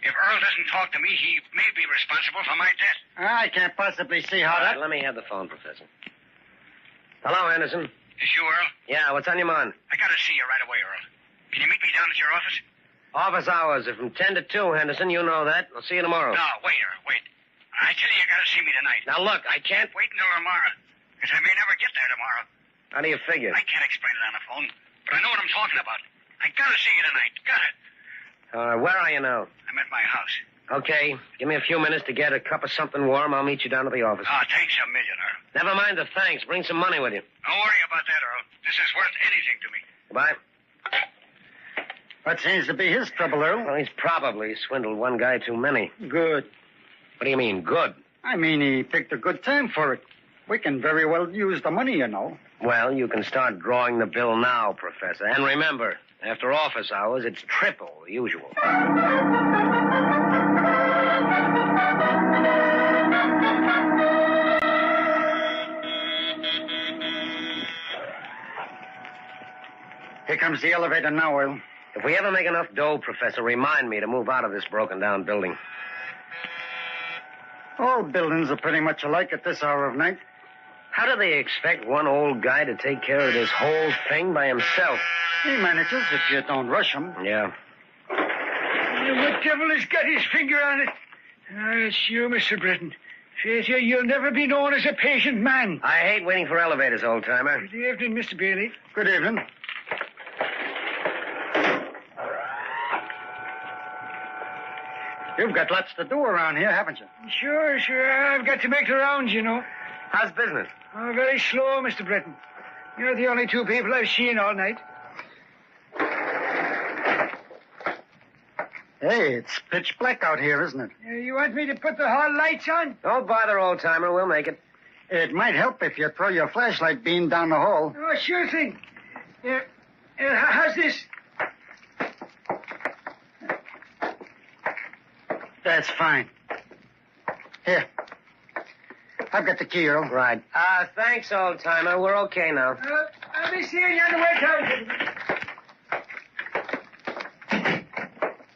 If Earl doesn't talk to me, he may be responsible for my death. I can't possibly see how All that... right, let me have the phone, Professor. Hello, Henderson. Is you, Earl? Yeah, what's on your mind? I gotta see you right away, Earl. Can you meet me down at your office? Office hours are from 10 to 2, Henderson. You know that. I'll see you tomorrow. No, wait, Earl, wait. I tell you gotta see me tonight. Now, look, I can't... Wait until tomorrow, because I may never get there tomorrow. How do you figure? I can't explain it on the phone, but I know what I'm talking about. I gotta see you tonight. Got it. Where are you now? I'm at my house. Okay, give me a few minutes to get a cup of something warm. I'll meet you down at the office. Oh, thanks a million, Earl. Never mind the thanks. Bring some money with you. Don't worry about that, Earl. This is worth anything to me. Goodbye. What seems to be his trouble, Earl? Well, he's probably swindled one guy too many. Good. What do you mean, good? I mean, he picked a good time for it. We can very well use the money, you know. Well, you can start drawing the bill now, Professor. And remember, after office hours, it's triple the usual. Here comes the elevator now, Will. If we ever make enough dough, Professor, remind me to move out of this broken-down building. All buildings are pretty much alike at this hour of night. How do they expect one old guy to take care of this whole thing by himself? He manages if you don't rush him. Yeah. What devil has got his finger on it? It's you, Mr. Britton. Faith, you'll never be known as a patient man. I hate waiting for elevators, old-timer. Good evening, Mr. Bailey. Good evening. You've got lots to do around here, haven't you? Sure. I've got to make the rounds, you know. How's business? Oh, very slow, Mr. Britton. You're the only two people I've seen all night. Hey, it's pitch black out here, isn't it? You want me to put the hall lights on? Don't bother, old-timer. We'll make it. It might help if you throw your flashlight beam down the hall. Oh, sure thing. How's this? That's fine. Here. I've got the key, Earl. Right. Thanks, old-timer. We're okay now. I'll be seeing you on the way down.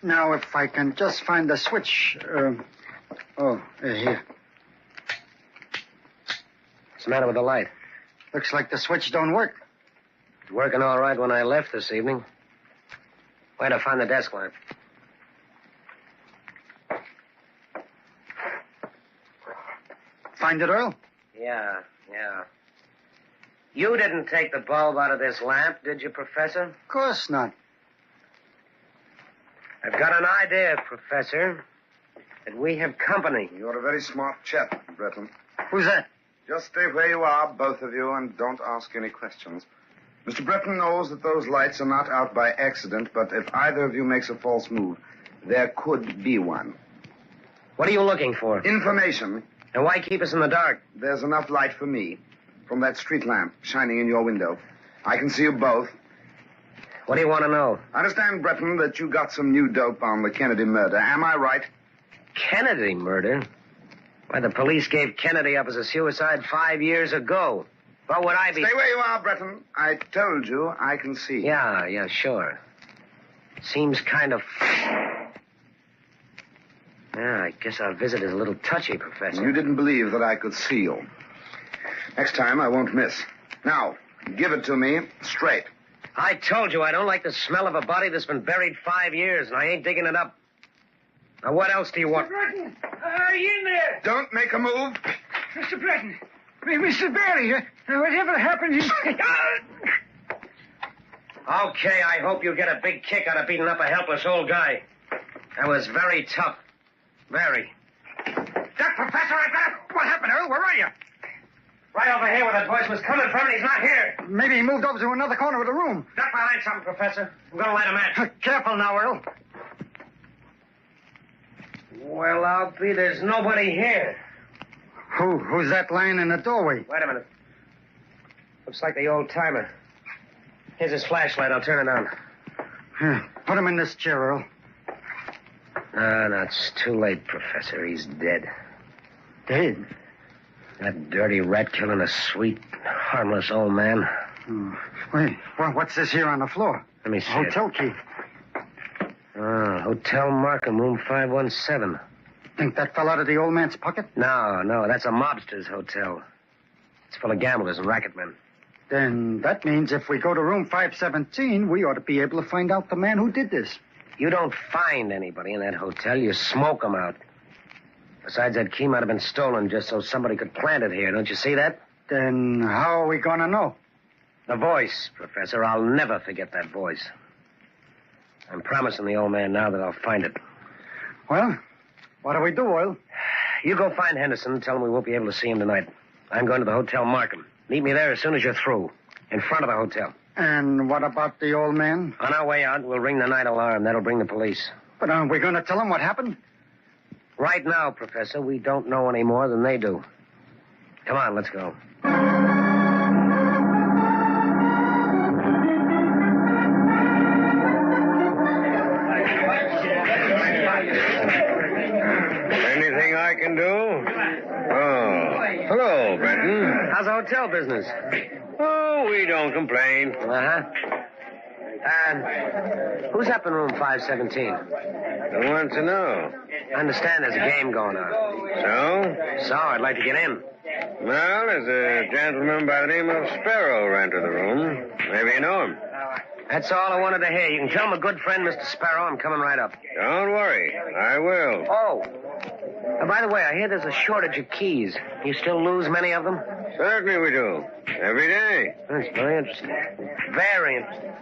Now, if I can just find the switch. Here. What's the matter with the light? Looks like the switch don't work. It's working all right when I left this evening. Where'd I find the desk lamp? Find it, Earl? Yeah. You didn't take the bulb out of this lamp, did you, Professor? Of course not. I've got an idea, Professor, that we have company. You're a very smart chap, Breton. Who's that? Just stay where you are, both of you, and don't ask any questions. Mr. Breton knows that those lights are not out by accident, but if either of you makes a false move, there could be one. What are you looking for? Information. And why keep us in the dark? There's enough light for me from that street lamp shining in your window. I can see you both. What do you want to know? I understand, Breton, that you got some new dope on the Kennedy murder. Am I right? Kennedy murder? Why, the police gave Kennedy up as a suicide 5 years ago. What would I be... Stay where you are, Breton. I told you I can see. Yeah, sure. Seems kind of... Yeah, I guess our visit is a little touchy, Professor. You didn't believe that I could see you. Next time, I won't miss. Now, give it to me straight. I told you I don't like the smell of a body that's been buried 5 years, and I ain't digging it up. Now, what else do you want? Mr. Breton, are you in there? Don't make a move. Mr. Breton, Mr. Bailey, whatever happened is... Okay, I hope you get a big kick out of beating up a helpless old guy. That was very tough. Very. That Professor, I got it. What happened, Earl? Where are you? Right over here where that voice was coming from, and he's not here. Maybe he moved over to another corner of the room. Duck behind something, Professor. I'm going to light a match. Careful now, Earl. Well, I'll be there's nobody here. Who's that lying in the doorway? Wait a minute. Looks like the old-timer. Here's his flashlight. I'll turn it on. Here, put him in this chair, Earl. No, it's too late, Professor. He's dead. Dead? That dirty rat killing a sweet, harmless old man. Wait, what's this here on the floor? Let me see. Hotel key. Hotel Markham, room 517. Think that fell out of the old man's pocket? No, that's a mobster's hotel. It's full of gamblers and racketmen. Then that means if we go to room 517, we ought to be able to find out the man who did this. You don't find anybody in that hotel. You smoke them out. Besides, that key might have been stolen just so somebody could plant it here. Don't you see that? Then how are we going to know? The voice, Professor. I'll never forget that voice. I'm promising the old man now that I'll find it. Well, what do we do, Oil? You go find Henderson and tell him we won't be able to see him tonight. I'm going to the Hotel Markham. Meet me there as soon as you're through. In front of the hotel. And what about the old man? On our way out, we'll ring the night alarm. That'll bring the police. But aren't we going to tell them what happened? Right now, Professor, we don't know any more than they do. Come on, let's go. Anything I can do? Oh, hello, Benton. How's the hotel business? Oh, we don't complain. Uh-huh. Who's up in room 517? I want to know. I understand there's a game going on. So? I'd like to get in. Well, there's a gentleman by the name of Sparrow rented the room. Maybe you know him. That's all I wanted to hear. You can tell my good friend, Mr. Sparrow, I'm coming right up. Don't worry. I will. Oh. By the way, I hear there's a shortage of keys. You still lose many of them? Certainly we do. Every day. That's very interesting. Very interesting.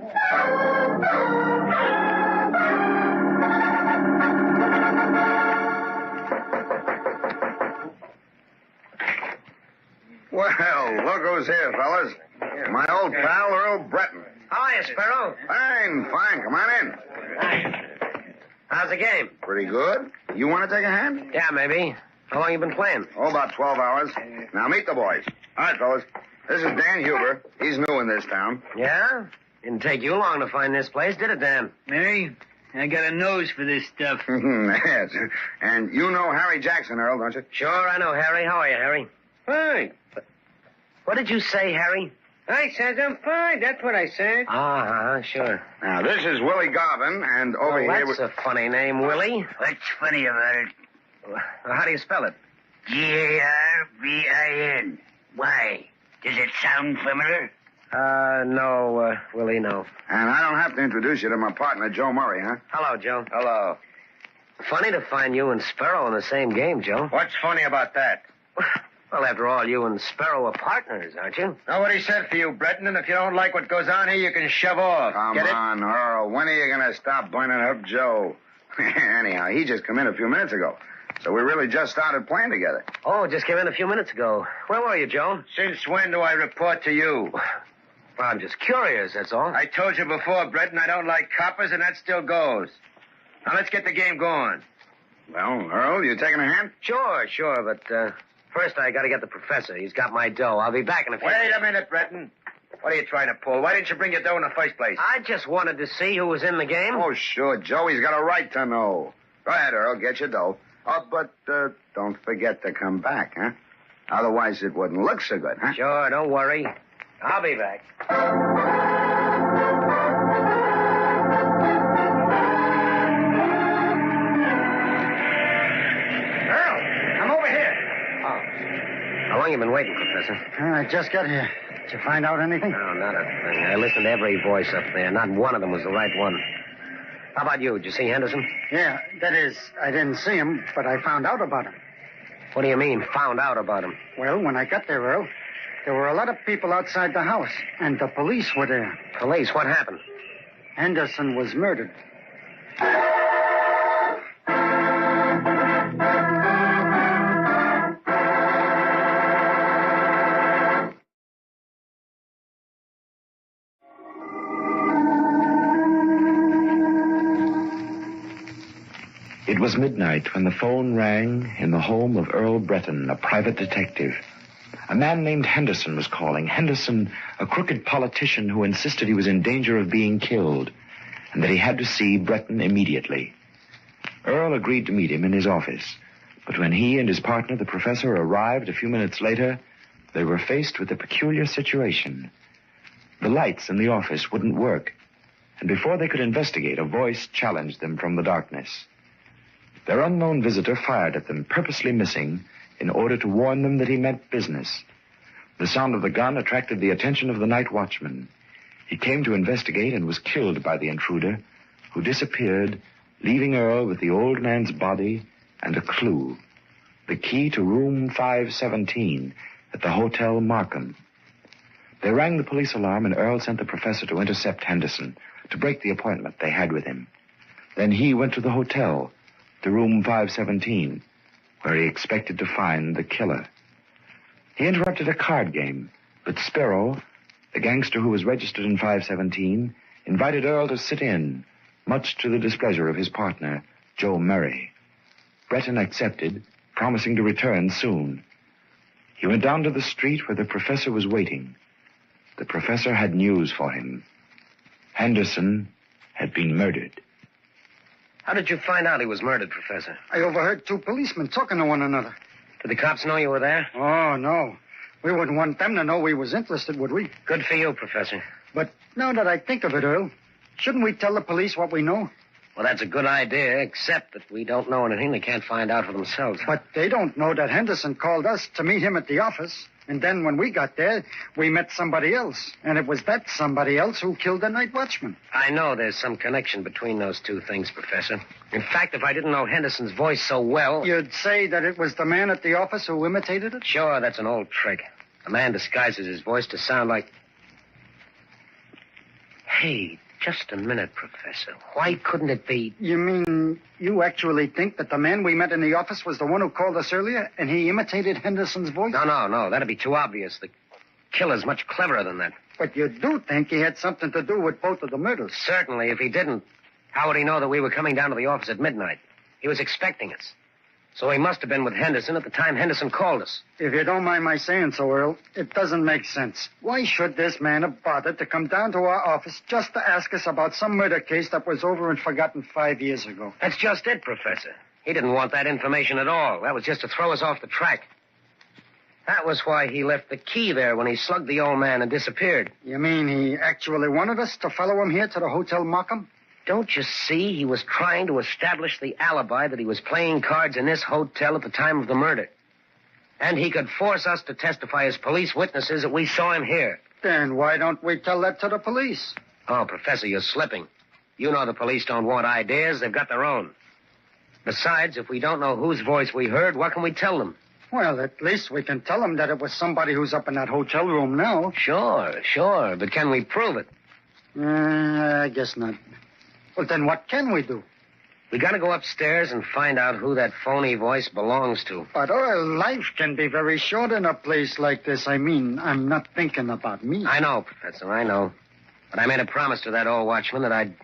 Well, look who's here, fellas. My old pal, Earl Breton. How are you, Sparrow? Fine. Come on in. How's the game? Pretty good. You want to take a hand? Yeah, maybe. How long you been playing? Oh, about 12 hours. Now, meet the boys. All right, fellas. This is Dan Huber. He's new in this town. Yeah? Didn't take you long to find this place, did it, Dan? Mary, I got a nose for this stuff. Yes. And you know Harry Jackson, Earl, don't you? Sure, I know Harry. How are you, Harry? Fine. What did you say, Harry? I said I'm fine. That's what I said. Sure. Now, this is Willie Garvin, and over here... That's a funny name, Willie. What's funny about it? How do you spell it? Garvin. Why? Does it sound familiar? No, Willie, no. And I don't have to introduce you to my partner, Joe Murray, huh? Hello, Joe. Hello. Funny to find you and Sparrow in the same game, Joe. What's funny about that? Well, after all, you and Sparrow are partners, aren't you? Nobody said for you, Breton, and if you don't like what goes on here, you can shove off. Come on, Earl. When are you going to stop burning up Joe? Anyhow, he just come in a few minutes ago. So we really just started playing together. Oh, just came in a few minutes ago. Where were you, Joe? Since when do I report to you? Well, I'm just curious, that's all. I told you before, Breton, I don't like coppers, and that still goes. Now, let's get the game going. Well, Earl, you taking a hand? Sure, but first I got to get the professor. He's got my dough. I'll be back in a few minutes. Wait a minute, Breton. What are you trying to pull? Why didn't you bring your dough in the first place? I just wanted to see who was in the game. Oh, sure, Joe. He's got a right to know. Go ahead, Earl. Get your dough. Oh, but don't forget to come back, huh? Otherwise, it wouldn't look so good, huh? Sure, don't worry. I'll be back. Earl, I'm over here. Oh. How long you been waiting, Professor? I just got here. Did you find out anything? No, not a thing. I listened to every voice up there. Not one of them was the right one. How about you? Did you see Henderson? Yeah, that is, I didn't see him, but I found out about him. What do you mean, found out about him? Well, when I got there, Earl, there were a lot of people outside the house, and the police were there. Police? What happened? Henderson was murdered. It was midnight when the phone rang in the home of Earl Breton, a private detective. A man named Henderson was calling. Henderson, a crooked politician who insisted he was in danger of being killed, and that he had to see Breton immediately. Earl agreed to meet him in his office, but when he and his partner, the professor, arrived a few minutes later, they were faced with a peculiar situation. The lights in the office wouldn't work, and before they could investigate, a voice challenged them from the darkness. Their unknown visitor fired at them, purposely missing, in order to warn them that he meant business. The sound of the gun attracted the attention of the night watchman. He came to investigate and was killed by the intruder, who disappeared, leaving Earl with the old man's body and a clue, the key to room 517 at the Hotel Markham. They rang the police alarm, and Earl sent the professor to intercept Henderson, to break the appointment they had with him. Then he went to the hotel, to room 517, where he expected to find the killer. He interrupted a card game, but Sparrow, the gangster who was registered in 517, invited Earl to sit in, much to the displeasure of his partner, Joe Murray. Breton accepted, promising to return soon. He went down to the street where the professor was waiting. The professor had news for him. Henderson had been murdered. How did you find out he was murdered, Professor? I overheard two policemen talking to one another. Did the cops know you were there? Oh, no. We wouldn't want them to know we was interested, would we? Good for you, Professor. But now that I think of it, Earl, Shouldn't we tell the police what we know? Well, that's a good idea, except that we don't know anything they can't find out for themselves. But they don't know that Henderson called us to meet him at the office. And then when we got there, we met somebody else. And it was that somebody else who killed the night watchman. I know there's some connection between those two things, Professor. In fact, if I didn't know Henderson's voice so well... You'd say that it was the man at the office who imitated it? Sure, that's an old trick. A man disguises his voice to sound like... Hey, just a minute, Professor. Why couldn't it be... You mean you actually think that the man we met in the office was the one who called us earlier, and he imitated Henderson's voice? No. That'd be too obvious. The killer's much cleverer than that. But you do think he had something to do with both of the murders? Certainly. If he didn't, how would he know that we were coming down to the office at midnight? He was expecting us. So he must have been with Henderson at the time Henderson called us. If you don't mind my saying so, Earl, it doesn't make sense. Why should this man have bothered to come down to our office just to ask us about some murder case that was over and forgotten 5 years ago? That's just it, Professor. He didn't want that information at all. That was just to throw us off the track. That was why he left the key there when he slugged the old man and disappeared. You mean he actually wanted us to follow him here to the Hotel Markham? Don't you see? He was trying to establish the alibi that he was playing cards in this hotel at the time of the murder. And he could force us to testify as police witnesses that we saw him here. Then why don't we tell that to the police? Oh, Professor, you're slipping. You know the police don't want ideas. They've got their own. Besides, if we don't know whose voice we heard, what can we tell them? Well, at least we can tell them that it was somebody who's up in that hotel room now. Sure. But can we prove it? I guess not. Well, then what can we do? We gotta go upstairs and find out who that phony voice belongs to. But life can be very short in a place like this. I mean, I'm not thinking about me. I know, Professor, I know. But I made a promise to that old watchman that I'd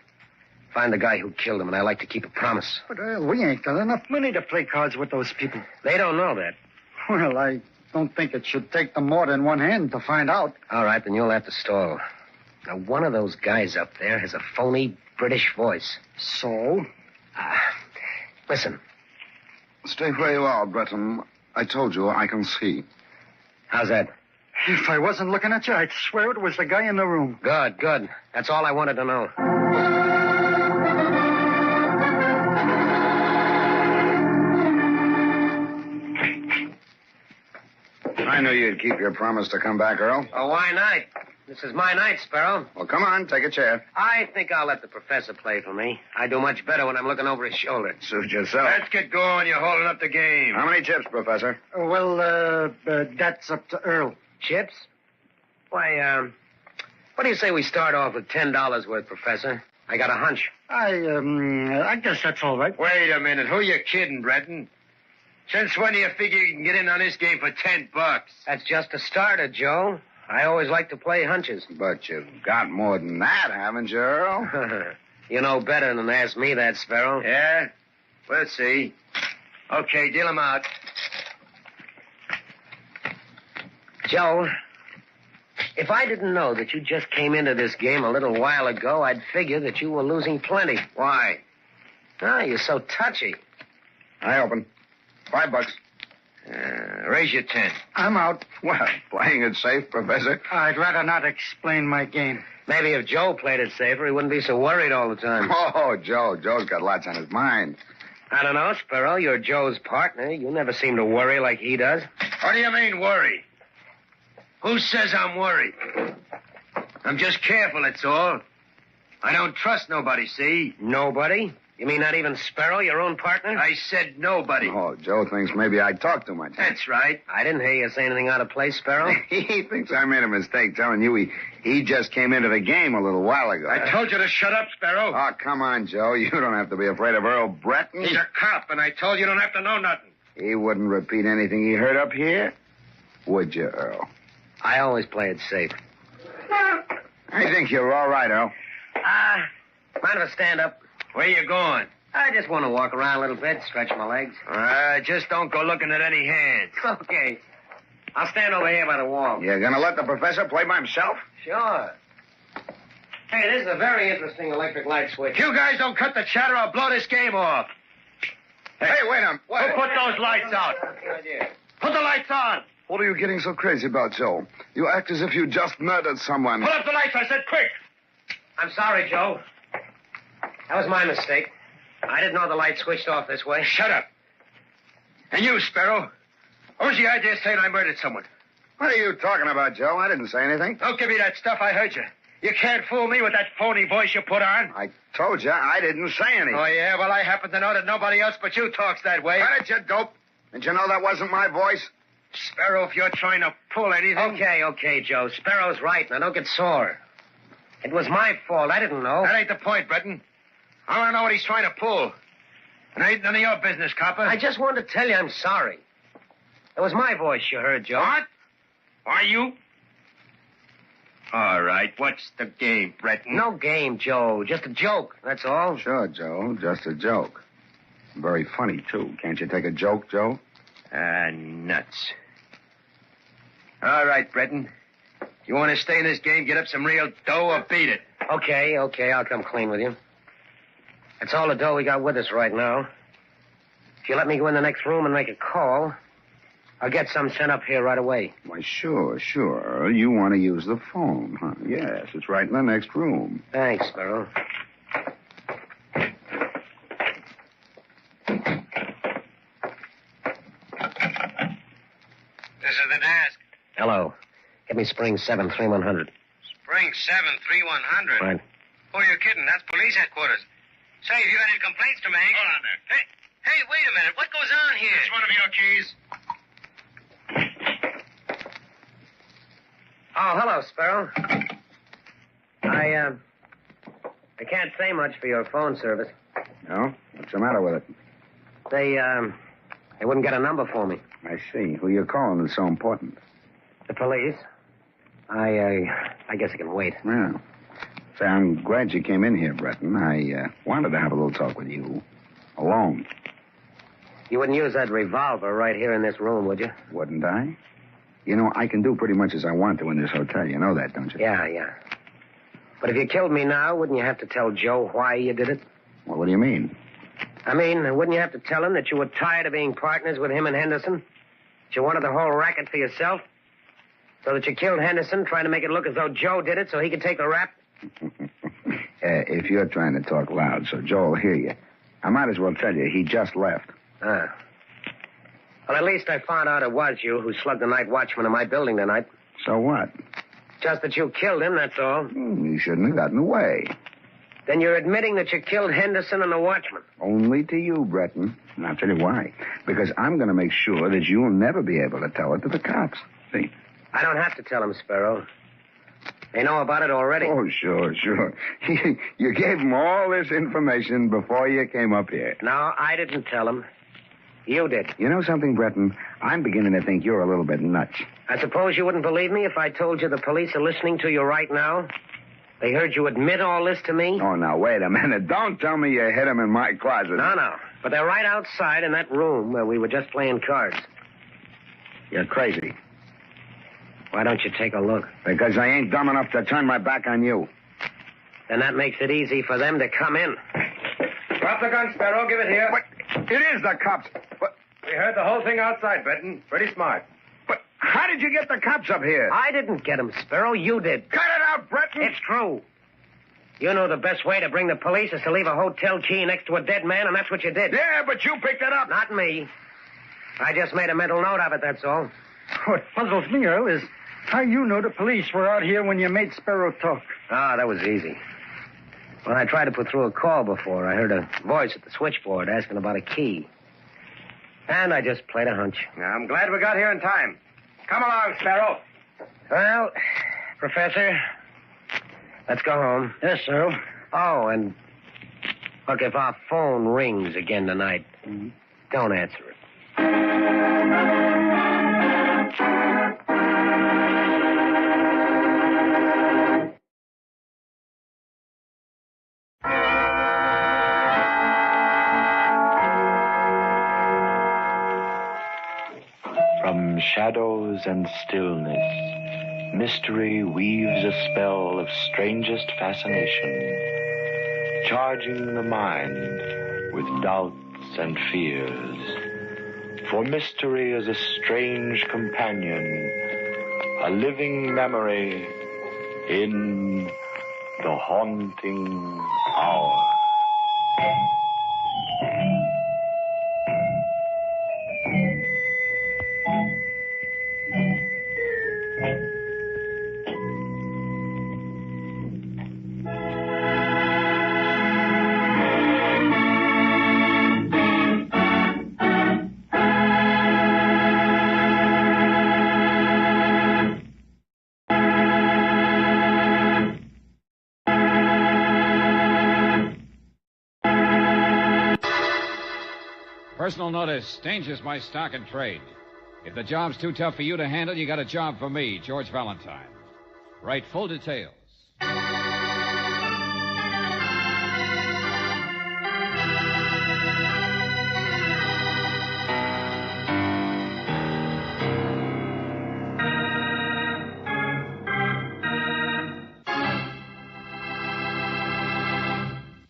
find the guy who killed him, and I like to keep a promise. But we ain't got enough money to play cards with those people. They don't know that. Well, I don't think it should take them more than one hand to find out. All right, then you'll have to stall. Now, one of those guys up there has a phony British voice. So? Listen. Stay where you are, Breton. I told you I can see. How's that? If I wasn't looking at you, I'd swear it was the guy in the room. Good. That's all I wanted to know. I knew you'd keep your promise to come back, Earl. Oh, why not? This is my night, Sparrow. Well, come on, take a chair. I think I'll let the professor play for me. I do much better when I'm looking over his shoulder. Suit yourself. Let's get going. You're holding up the game. How many chips, Professor? Well, that's up to Earl. Chips? Why, what do you say we start off with $10 worth, Professor? I got a hunch. I guess that's all right. Wait a minute. Who you kidding, Breton? Since when do you figure you can get in on this game for $10? That's just a starter, Joe. I always like to play hunches. But you've got more than that, haven't you, Earl? You know better than to ask me that, Sparrow. Yeah? We'll see. Okay, deal 'em out. Joe, if I didn't know that you just came into this game a little while ago, I'd figure that you were losing plenty. Why? Oh, you're so touchy. I open. $5. Raise your 10. I'm out. Well, playing it safe, Professor. I'd rather not explain my game. Maybe if Joe played it safer, he wouldn't be so worried all the time. Oh, Joe. Joe's got lots on his mind. I don't know, Sparrow. You're Joe's partner. You never seem to worry like he does. What do you mean, worry? Who says I'm worried? I'm just careful, that's all. I don't trust nobody, see? Nobody? You mean not even Sparrow, your own partner? I said nobody. Oh, Joe thinks maybe I talk too much. That's right. I didn't hear you say anything out of place, Sparrow. He thinks I made a mistake telling you he just came into the game a little while ago. I told you to shut up, Sparrow. Oh, come on, Joe. You don't have to be afraid of Earl Breton. He's a cop, and I told you don't have to know nothing. He wouldn't repeat anything he heard up here, would you, Earl? I always play it safe. I think you're all right, Earl. Mind if I stand up? Where you going? I just want to walk around a little bit, stretch my legs. Just don't go looking at any hands. Okay. I'll stand over here by the wall. You're going to let the professor play by himself? Sure. Hey, this is a very interesting electric light switch. You guys don't cut the chatter, I'll blow this game off. Hey, wait a minute. Who put those lights out? Put the lights on. What are you getting so crazy about, Joe? You act as if you just murdered someone. Put up the lights, I said quick. I'm sorry, Joe. That was my mistake. I didn't know the light switched off this way. Shut up. And you, Sparrow. What was the idea of saying I murdered someone? What are you talking about, Joe? I didn't say anything. Don't give me that stuff. I heard you. You can't fool me with that phony voice you put on. I told you I didn't say anything. Oh, yeah? Well, I happen to know that nobody else but you talks that way. Cut it, you dope. Did you know that wasn't my voice? Sparrow, if you're trying to pull anything... Okay, Joe. Sparrow's right. Now, don't get sore. It was my fault. I didn't know. That ain't the point, Breton. I want to know what he's trying to pull. And it ain't none of your business, copper. I just wanted to tell you I'm sorry. It was my voice you heard, Joe. What? Are you? All right, what's the game, Breton? No game, Joe. Just a joke, that's all. Sure, Joe. Just a joke. Very funny, too. Can't you take a joke, Joe? Nuts. All right, Breton. You want to stay in this game, get up some real dough, or beat it? Okay, I'll come clean with you. That's all the dough we got with us right now. If you let me go in the next room and make a call, I'll get some sent up here right away. Why, sure. You want to use the phone, huh? Yes, it's right in the next room. Thanks, Sparrow. This is the desk. Hello. Get me Spring 73100. Spring 73100? Right. Who are you kidding? That's police headquarters. Say, have you got any complaints to make? Hold on there. Hey, wait a minute. What goes on here? It's one of your keys. Oh, hello, Sparrow. I can't say much for your phone service. No? What's the matter with it? They wouldn't get a number for me. I see. Who you calling that's so important? The police. I guess I can wait. Yeah. Say, I'm glad you came in here, Breton. I wanted to have a little talk with you. Alone. You wouldn't use that revolver right here in this room, would you? Wouldn't I? You know, I can do pretty much as I want to in this hotel. You know that, don't you? Yeah. But if you killed me now, wouldn't you have to tell Joe why you did it? Well, what do you mean? I mean, wouldn't you have to tell him that you were tired of being partners with him and Henderson? That you wanted the whole racket for yourself? So that you killed Henderson, trying to make it look as though Joe did it so he could take the rap? If you're trying to talk loud so Joe will hear you, I might as well tell you he just left. Well, at least I found out it was you who slugged the night watchman in my building tonight. So what? Just that you killed him, that's all. You shouldn't have gotten away. Then you're admitting that you killed Henderson and the watchman. Only to you, Breton. And I'll tell you why. Because I'm going to make sure that you'll never be able to tell it to the cops. See? I don't have to tell them, Sparrow. They know about it already. Oh, sure. You gave them all this information before you came up here. No, I didn't tell them. You did. You know something, Breton? I'm beginning to think you're a little bit nuts. I suppose you wouldn't believe me if I told you the police are listening to you right now? They heard you admit all this to me? Oh, now, wait a minute. Don't tell me you hid them in my closet. No. But they're right outside in that room where we were just playing cards. You're crazy. Why don't you take a look? Because I ain't dumb enough to turn my back on you. Then that makes it easy for them to come in. Drop the gun, Sparrow. Give it here. What? It is the cops. But we heard the whole thing outside, Breton. Pretty smart. But how did you get the cops up here? I didn't get them, Sparrow. You did. Cut it out, Breton. It's true. You know the best way to bring the police is to leave a hotel key next to a dead man, and that's what you did. Yeah, but you picked it up. Not me. I just made a mental note of it, that's all. What puzzles me, Earl, is how you know the police were out here when you made Sparrow talk. That was easy. When I tried to put through a call before, I heard a voice at the switchboard asking about a key. And I just played a hunch. I'm glad we got here in time. Come along, Sparrow. Well, Professor, let's go home. Yes, sir. Oh, and look, if our phone rings again tonight, don't answer it. From shadows and stillness, mystery weaves a spell of strangest fascination, charging the mind with doubts and fears. For mystery is a strange companion, a living memory in the haunting hour. Personal notice. Danger's my stock and trade. If the job's too tough for you to handle, you got a job for me, George Valentine. Write full details.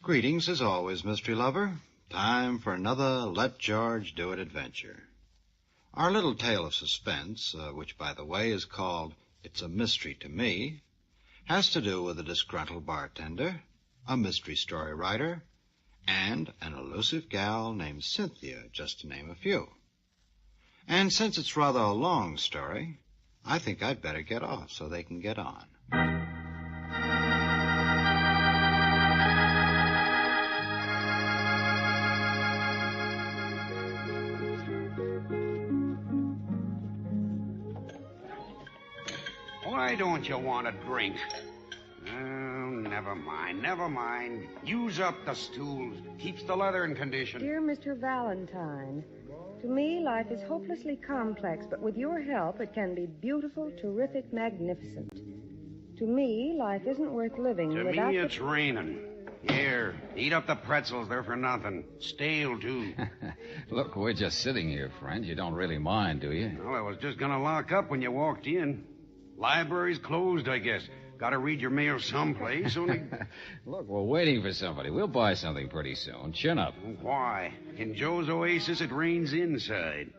Greetings as always, mystery lover. Time for another Let George Do It adventure. Our little tale of suspense, which, by the way, is called It's a Mystery to Me, has to do with a disgruntled bartender, a mystery story writer, and an elusive gal named Cynthia, just to name a few. And since it's rather a long story, I think I'd better get off so they can get on. Why don't you want a drink? Oh, never mind. Use up the stools. Keeps the leather in condition. Dear Mr. Valentine, to me, life is hopelessly complex, but with your help, it can be beautiful, terrific, magnificent. To me, life isn't worth living To without... me, it's raining. Here, eat up the pretzels. They're for nothing. Stale, too. Look, we're just sitting here, friend. You don't really mind, do you? Well, I was just going to lock up when you walked in. Library's closed, I guess. Got to read your mail someplace, only... Look, we're waiting for somebody. We'll buy something pretty soon. Chin up. Why? In Joe's Oasis, it rains inside.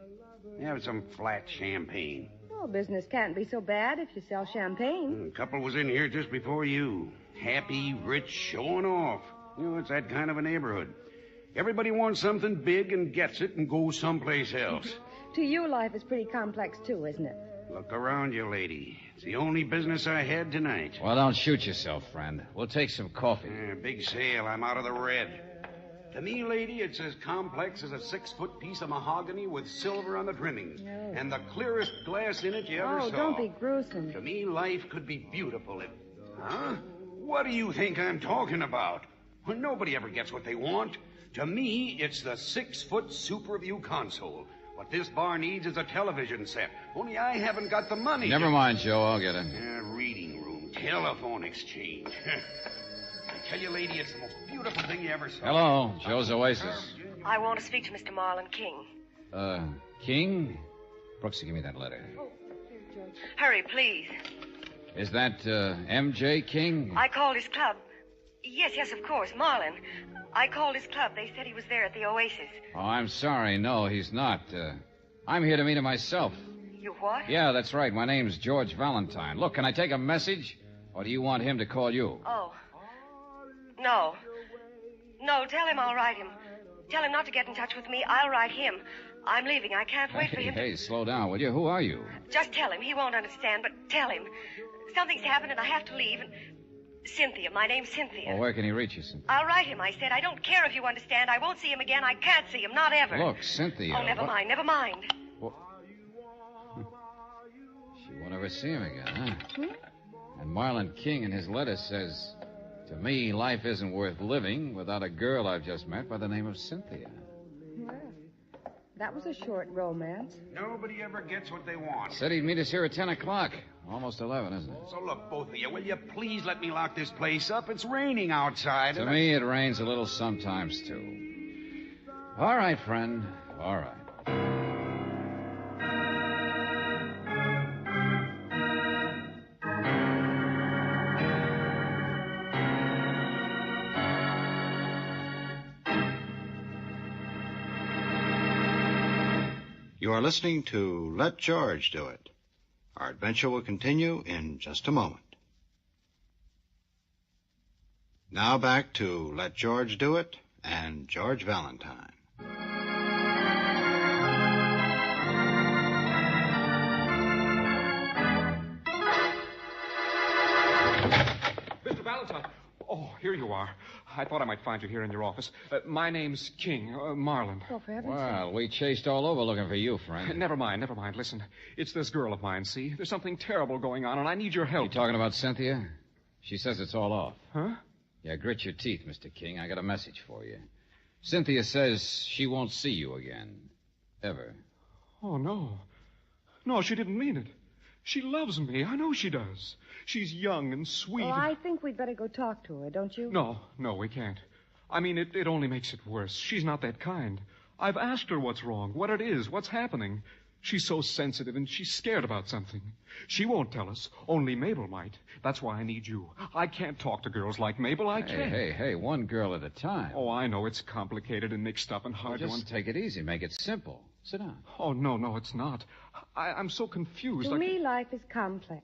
Have some flat champagne. Oh, business can't be so bad if you sell champagne. A couple was in here just before you. Happy, rich, showing off. You know, it's that kind of a neighborhood. Everybody wants something big and gets it and goes someplace else. To you, life is pretty complex, too, isn't it? Look around you, lady. It's the only business I had tonight. Well, don't shoot yourself, friend. We'll take some coffee. Big sale. I'm out of the red. To me, lady, it's as complex as a 6-foot piece of mahogany with silver on the trimmings. And the clearest glass in it you ever saw. Oh, don't be gruesome. To me, life could be beautiful if... Huh? What do you think I'm talking about? Well, nobody ever gets what they want. To me, it's the 6-foot Super View console. What this bar needs is a television set. Only I haven't got the money. Never mind, Joe. I'll get it. Reading room, telephone exchange. I tell you, lady, it's the most beautiful thing you ever saw. Hello, Joe's Oasis. I want to speak to Mr. Marlon King. King? Brooksy, give me that letter. Oh, here, George. Hurry, please. Is that, M.J. King? I called his club. Yes, of course, Marlon. I called his club. They said he was there at the Oasis. Oh, I'm sorry. No, he's not. I'm here to meet him myself. You what? Yeah, that's right. My name's George Valentine. Look, can I take a message? Or do you want him to call you? Oh. No, tell him I'll write him. Tell him not to get in touch with me. I'll write him. I'm leaving. I can't wait for him to... Hey, slow down, will you? Who are you? Just tell him. He won't understand, but tell him. Something's happened and I have to leave. And... Cynthia. My name's Cynthia. Well, where can he reach you, Cynthia? I'll write him, I said. I don't care if you understand. I won't see him again. I can't see him. Not ever. Look, Cynthia... Oh, never mind. Well... She won't ever see him again, huh? And Marlon King in his letter says... To me, life isn't worth living without a girl I've just met by the name of Cynthia. Well, that was a short romance. Nobody ever gets what they want. Said he'd meet us here at 10 o'clock. Almost 11, isn't it? So look, both of you, will you please let me lock this place up? It's raining outside. To me, it rains a little sometimes, too. All right, friend. All right. You are listening to Let George Do It. Our adventure will continue in just a moment. Now back to Let George Do It and George Valentine. Mr. Valentine. Oh, here you are. I thought I might find you here in your office. My name's King, Marlon. Oh, for heaven's Well, we chased all over looking for you, friend. Never mind. Listen, it's this girl of mine, see? There's something terrible going on, and I need your help. You talking about Cynthia? She says it's all off. Huh? Yeah, grit your teeth, Mr. King. I got a message for you. Cynthia says she won't see you again. Ever. Oh, no. No, she didn't mean it. She loves me. I know she does. She's young and sweet. Well, I think we'd better go talk to her, don't you? No, we can't. I mean, it only makes it worse. She's not that kind. I've asked her what's wrong, what it is, what's happening. She's so sensitive, and she's scared about something. She won't tell us. Only Mabel might. That's why I need you. I can't talk to girls like Mabel. I can't. Hey, one girl at a time. Oh, I know. It's complicated and mixed up and hard to... Just take it easy. Make it simple. Sit down. Oh, no, it's not. I'm so confused. To me, life is complex.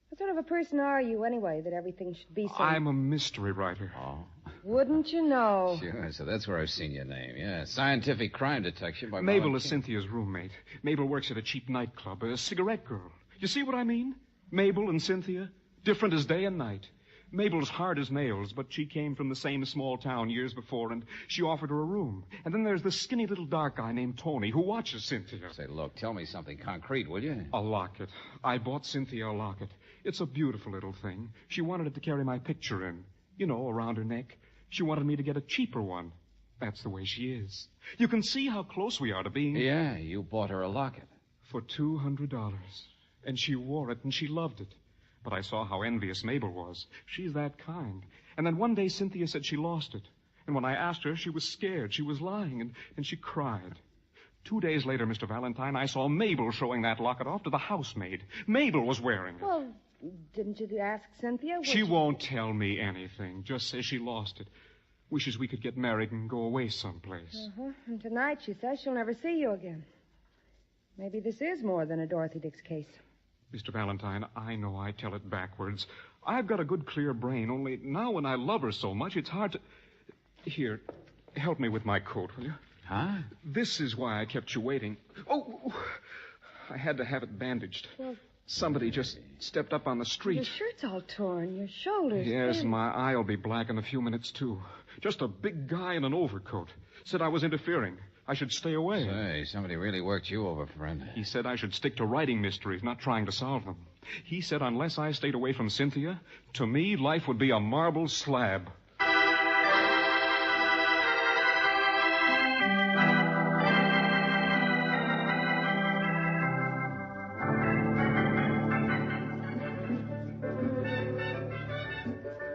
What sort of a person are you, anyway, that everything should be so... I'm a mystery writer. Oh. Wouldn't you know? Sure, so that's where I've seen your name. Yeah, scientific crime detection by... Mabel is Cynthia's roommate. Mabel works at a cheap nightclub, a cigarette girl. You see what I mean? Mabel and Cynthia, different as day and night. Mabel's hard as nails, but she came from the same small town years before, and she offered her a room. And then there's this skinny little dark guy named Tony who watches Cynthia. Say, look, tell me something concrete, will you? A locket. I bought Cynthia a locket. It's a beautiful little thing. She wanted it to carry my picture in. You know, around her neck. She wanted me to get a cheaper one. That's the way she is. You can see how close we are to being... Yeah, you bought her a locket. For $200. And she wore it, and she loved it. But I saw how envious Mabel was. She's that kind. And then one day Cynthia said she lost it. And when I asked her, she was scared. She was lying, and she cried. 2 days later, Mr. Valentine, I saw Mabel showing that locket off to the housemaid. Mabel was wearing it. Well, didn't you ask Cynthia? She won't tell me anything. Just says she lost it. Wishes we could get married and go away someplace. Uh-huh. And tonight she says she'll never see you again. Maybe this is more than a Dorothy Dix case. Mr. Valentine, I know I tell it backwards. I've got a good, clear brain, only now when I love her so much, it's hard to... Here, help me with my coat, will you? Huh? This is why I kept you waiting. Oh, I had to have it bandaged. Well, somebody just stepped up on the street. Your shirt's all torn, your shoulders... Yes, my eye will be black in a few minutes, too. Just a big guy in an overcoat. Said I was interfering. I should stay away. Say, somebody really worked you over, friend. He said I should stick to writing mysteries, not trying to solve them. He said unless I stayed away from Cynthia, to me, life would be a marble slab.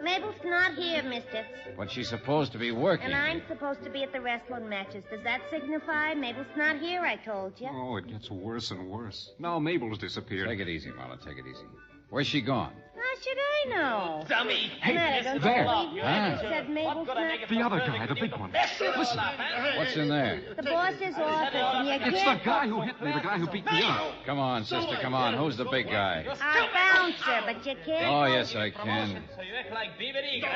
Mabel's not here, mister. But she's supposed to be working. And I'm supposed to be at the wrestling matches. Does that signify? Mabel's not here, I told you. Oh, it gets worse and worse. Now Mabel's disappeared. Take it easy, Marla. Take it easy. Where's she gone? How should I know? Dummy! Hey, don't there. you believe me? Huh? You said Mabel's not... The other guy, the big one. Listen. What's in there? The boss's office, and you It's can't... the guy who hit me, the guy who beat me up. Come on, sister, come on. Who's the big guy? Our bouncer, but you can't... Oh, yes, I can. So you act like Beaver Eagle,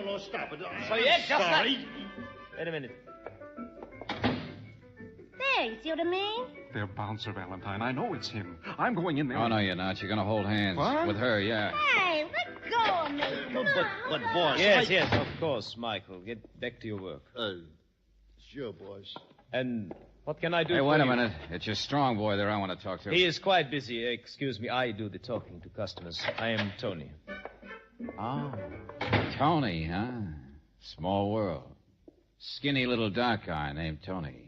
No, stop it. So you act just sorry. like... Wait a minute. There, you see what I mean? Their bouncer, Valentine. I know it's him. I'm going in there. Oh, no, you're not. You're going to hold hands. What? With her, yeah. Hey, let go of me. Come on. But, boss... Yes, of course, Michael. Get back to your work. Sure, boss. And what can I do Hey, for wait a you? minute. It's your strong boy there I want to talk to. He is quite busy. Excuse me, I do the talking to customers. I am Tony. Oh, Tony, huh? Small world. Skinny little dark guy named Tony.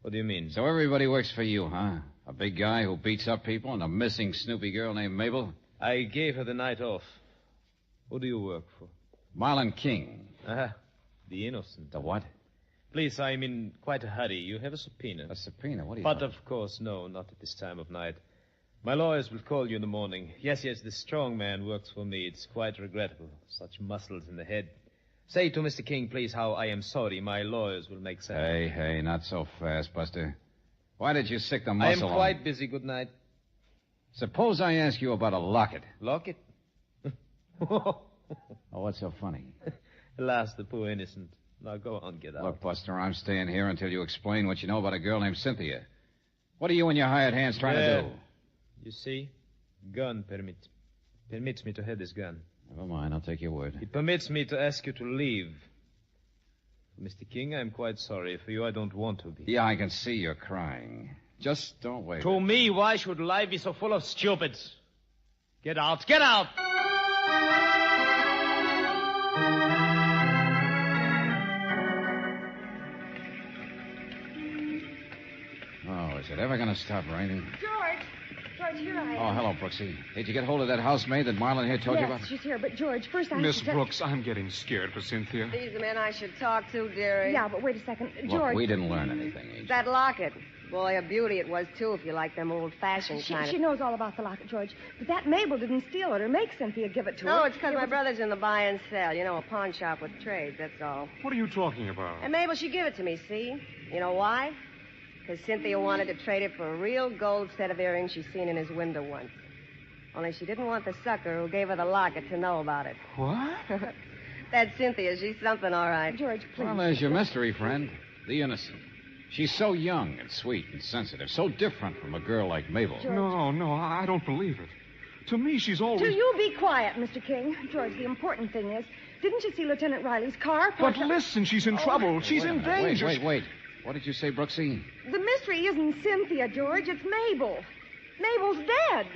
What do you mean? So everybody works for you, huh? A big guy who beats up people and a missing Snoopy girl named Mabel? I gave her the night off. Who do you work for? Marlon King. The innocent. The what? Please, I'm in quite a hurry. You have a subpoena. A subpoena? What do you... But, of course, no, not at this time of night. My lawyers will call you in the morning. Yes, the strong man works for me. It's quite regrettable. Such muscles in the head. Say to Mr. King, please, how I am sorry. My lawyers will make sense. Hey, not so fast, Buster. Why did you stick the muscle I am quite busy. Good night. Suppose I ask you about a locket. Locket? Oh, what's so funny? Alas, the poor innocent. Now go on, get out. Look, Buster, I'm staying here until you explain what you know about a girl named Cynthia. What are you and your hired hands trying to do? You see, gun permits me to have this gun. Never mind, I'll take your word. It permits me to ask you to leave. Mr. King, I'm quite sorry. For you, I don't want to be. Yeah, I can see you're crying. Just don't wait. To me, why should life be so full of stupids? Get out! Get out! Is it ever going to stop raining? George, here I am. Oh, hello, Brooksy. Did you get hold of that housemaid that Marlon here told you about? Yes, she's here. But, George, first I have Miss to tell- Brooks, I'm getting scared for Cynthia. These the men I should talk to, dearie. Yeah, but wait a second. Look, George... we didn't learn anything, Agent. That locket. Boy, a beauty it was, too, if you like them old-fashioned kind of... She knows all about the locket, George. But that Mabel didn't steal it or make Cynthia give it to her. No, it's because my brother's in the buy and sell. You know, a pawn shop with trades, that's all. What are you talking about? And Mabel, she give it to me, see? You know why? Because Cynthia wanted to trade it for a real gold set of earrings she's seen in his window once. Only she didn't want the sucker who gave her the locket to know about it. What? That Cynthia, she's something, all right. George, please. Well, there's your mystery, friend. The innocent. She's so young and sweet and sensitive, so different from a girl like Mabel. George. No, I don't believe it. To me, she's always... Do you be quiet, Mr. King. George, the important thing is, didn't you see Lieutenant Riley's car? But listen, she's in trouble. She's in danger. Wait. What did you say, Brooksy? The mystery isn't Cynthia, George. It's Mabel. Mabel's dead.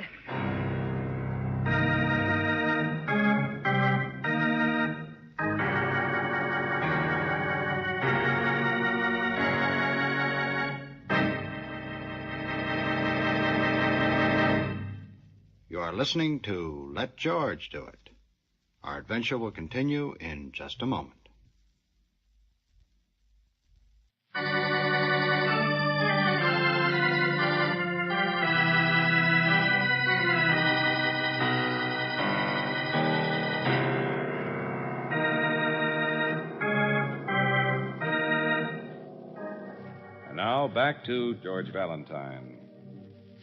You are listening to Let George Do It. Our adventure will continue in just a moment. And now back to George Valentine.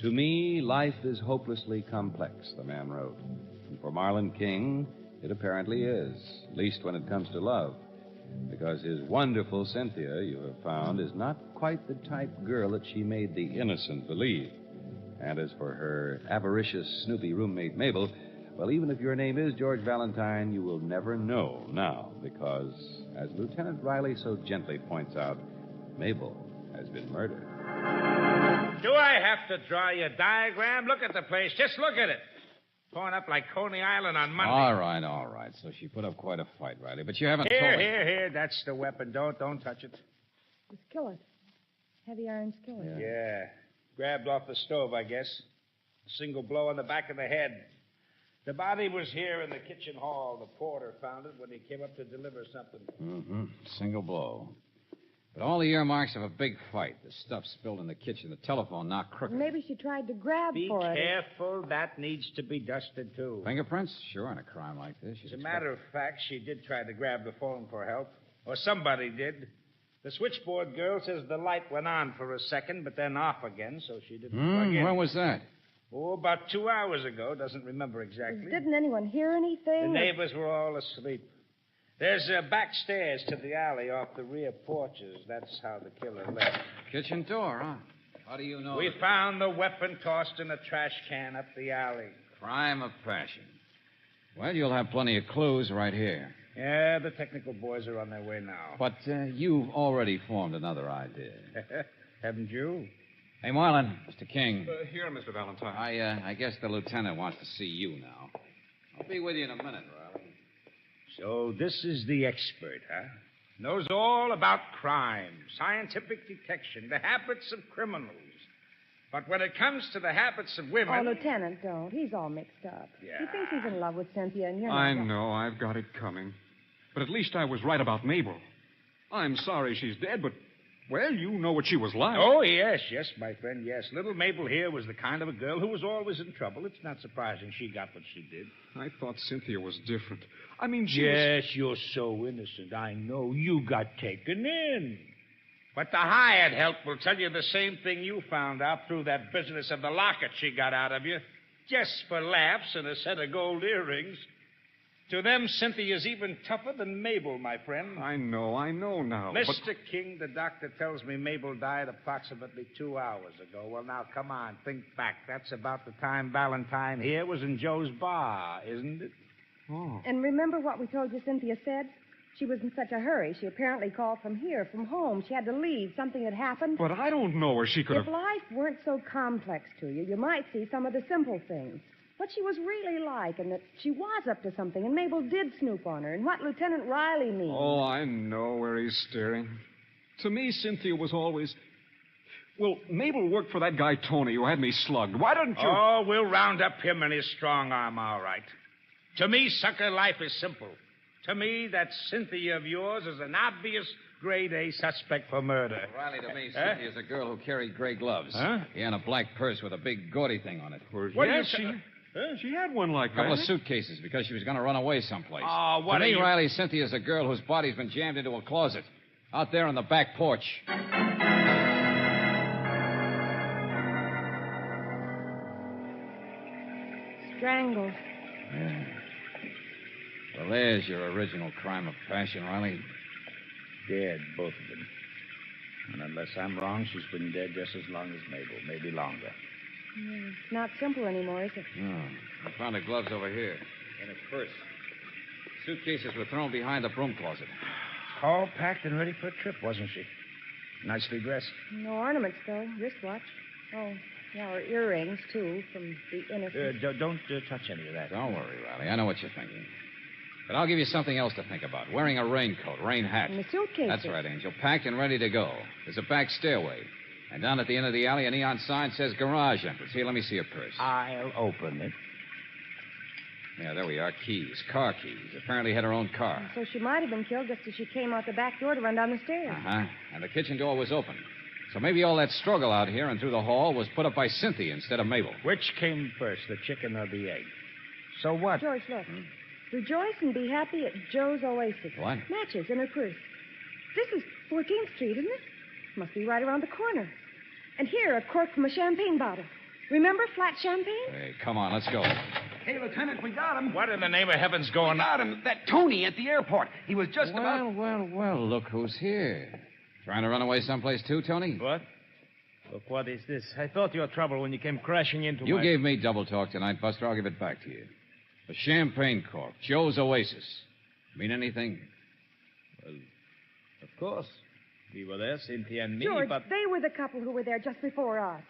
To me, life is hopelessly complex, the man wrote. And for Marlon King, it apparently is, at least when it comes to love. Because his wonderful Cynthia, you have found, is not quite the type girl that she made the innocent believe. And as for her avaricious, snoopy roommate, Mabel, well, even if your name is George Valentine, you will never know now, because, as Lieutenant Riley so gently points out, Mabel has been murdered. Do I have to draw you a diagram? Look at the place. Just look at it. Torn up like Coney Island on Monday. All right. So she put up quite a fight, Riley. But you haven't told me. Here. That's the weapon. Don't touch it. The skillet. Heavy iron skillet. Yeah. Grabbed off the stove, I guess. A single blow on the back of the head. The body was here in the kitchen hall. The porter found it when he came up to deliver something. Mm-hmm. Single blow. But all the earmarks of a big fight. The stuff spilled in the kitchen, the telephone knocked crooked. Maybe she tried to grab Be for it. careful. That needs to be dusted, too. Fingerprints? Sure, on a crime like this. As a matter of fact, she did try to grab the phone for help. Or somebody did. The switchboard girl says the light went on for a second, but then off again, so she didn't plug in. When was that? Oh, about 2 hours ago. Doesn't remember exactly. Didn't anyone hear anything? The neighbors were all asleep. There's back stairs to the alley off the rear porches. That's how the killer left. Kitchen door, huh? How do you know? We found the weapon tossed in a trash can up the alley. Crime of passion. Well, you'll have plenty of clues right here. Yeah, the technical boys are on their way now. But you've already formed another idea. Haven't you? Hey, Marlon, Mr. King. Here, Mr. Valentine. I guess the lieutenant wants to see you now. I'll be with you in a minute, Riley. So this is the expert, huh? Knows all about crime, scientific detection, the habits of criminals. But when it comes to the habits of women... Oh, Lieutenant, don't. He's all mixed up. Yeah. He thinks he's in love with Cynthia, and you're I not. know. I've got it coming. But at least I was right about Mabel. I'm sorry she's dead, but, well, you know what she was like. Oh, yes, my friend, yes. Little Mabel here was the kind of a girl who was always in trouble. It's not surprising she got what she did. I thought Cynthia was different. I mean, she Yes, you're so innocent. I know. You got taken in. But the hired help will tell you the same thing you found out through that business of the locket she got out of you. Just for laughs and a set of gold earrings. To them, Cynthia's even tougher than Mabel, my friend. I know now. Mr. King, the doctor tells me Mabel died approximately 2 hours ago. Well, now, come on, think back. That's about the time Valentine here was in Joe's bar, isn't it? Oh. And remember what we told you Cynthia said? She was in such a hurry. She apparently called from home. She had to leave. Something had happened. But I don't know where she could If have... life weren't so complex to you, you might see some of the simple things. What she was really like, and that she was up to something, and Mabel did snoop on her, and what Lieutenant Riley means. Oh, I know where he's staring. To me, Cynthia was always... Well, Mabel worked for that guy Tony who had me slugged. Why didn't you... Oh, we'll round up him and his strong arm, all right. To me, sucker, life is simple. To me, that Cynthia of yours is an obvious grade A suspect for murder. Riley, to me, Cynthia's a girl who carried gray gloves. Huh? Yeah, and a black purse with a big gaudy thing on it. What yes, she had one like a couple that. of suitcases because she was going to run away someplace. Oh, what to me, are you... Riley, Cynthia's a girl whose body's been jammed into a closet out there on the back porch. Strangled. Yeah. Well, there's your original crime of passion, Riley. Dead, both of them. And unless I'm wrong, she's been dead just as long as Mabel, maybe longer. It's not simple anymore, is it? No. I found her gloves over here in her purse. Suitcases were thrown behind the broom closet. All packed and ready for a trip, wasn't she? Nicely dressed. No ornaments, though. Wristwatch. Oh, yeah, or earrings, too, from the innocent. Don't touch any of that. Don't worry, Riley. I know what you're thinking. But I'll give you something else to think about. Wearing a raincoat, rain hat. And the suitcase. That's right, Angel. Packed and ready to go. There's a back stairway. And down at the end of the alley, a neon sign says garage entrance. Here, let me see your purse. I'll open it. Yeah, there we are. Keys. Car keys. Apparently had her own car. So she might have been killed just as she came out the back door to run down the stairs. Uh-huh. And the kitchen door was open. So maybe all that struggle out here and through the hall was put up by Cynthia instead of Mabel. Which came first, the chicken or the egg? So what? George, look. Rejoice and be happy at Joe's Oasis. What? Matches in her purse. This is 14th Street, isn't it? Must be right around the corner. And here, a cork from a champagne bottle. Remember flat champagne? Hey, come on, let's go. Hey, Lieutenant, we got him. What in the name of heaven's going on? We got him. That Tony at the airport. He was just about... Well, look who's here. Trying to run away someplace too, Tony? What? Look, what is this? I thought you were trouble when you came crashing into You gave me double talk tonight, Buster. I'll give it back to you. A champagne cork. Joe's Oasis. Mean anything? Well, of course. We were there, Cynthia and me, George, but... they were the couple who were there just before us.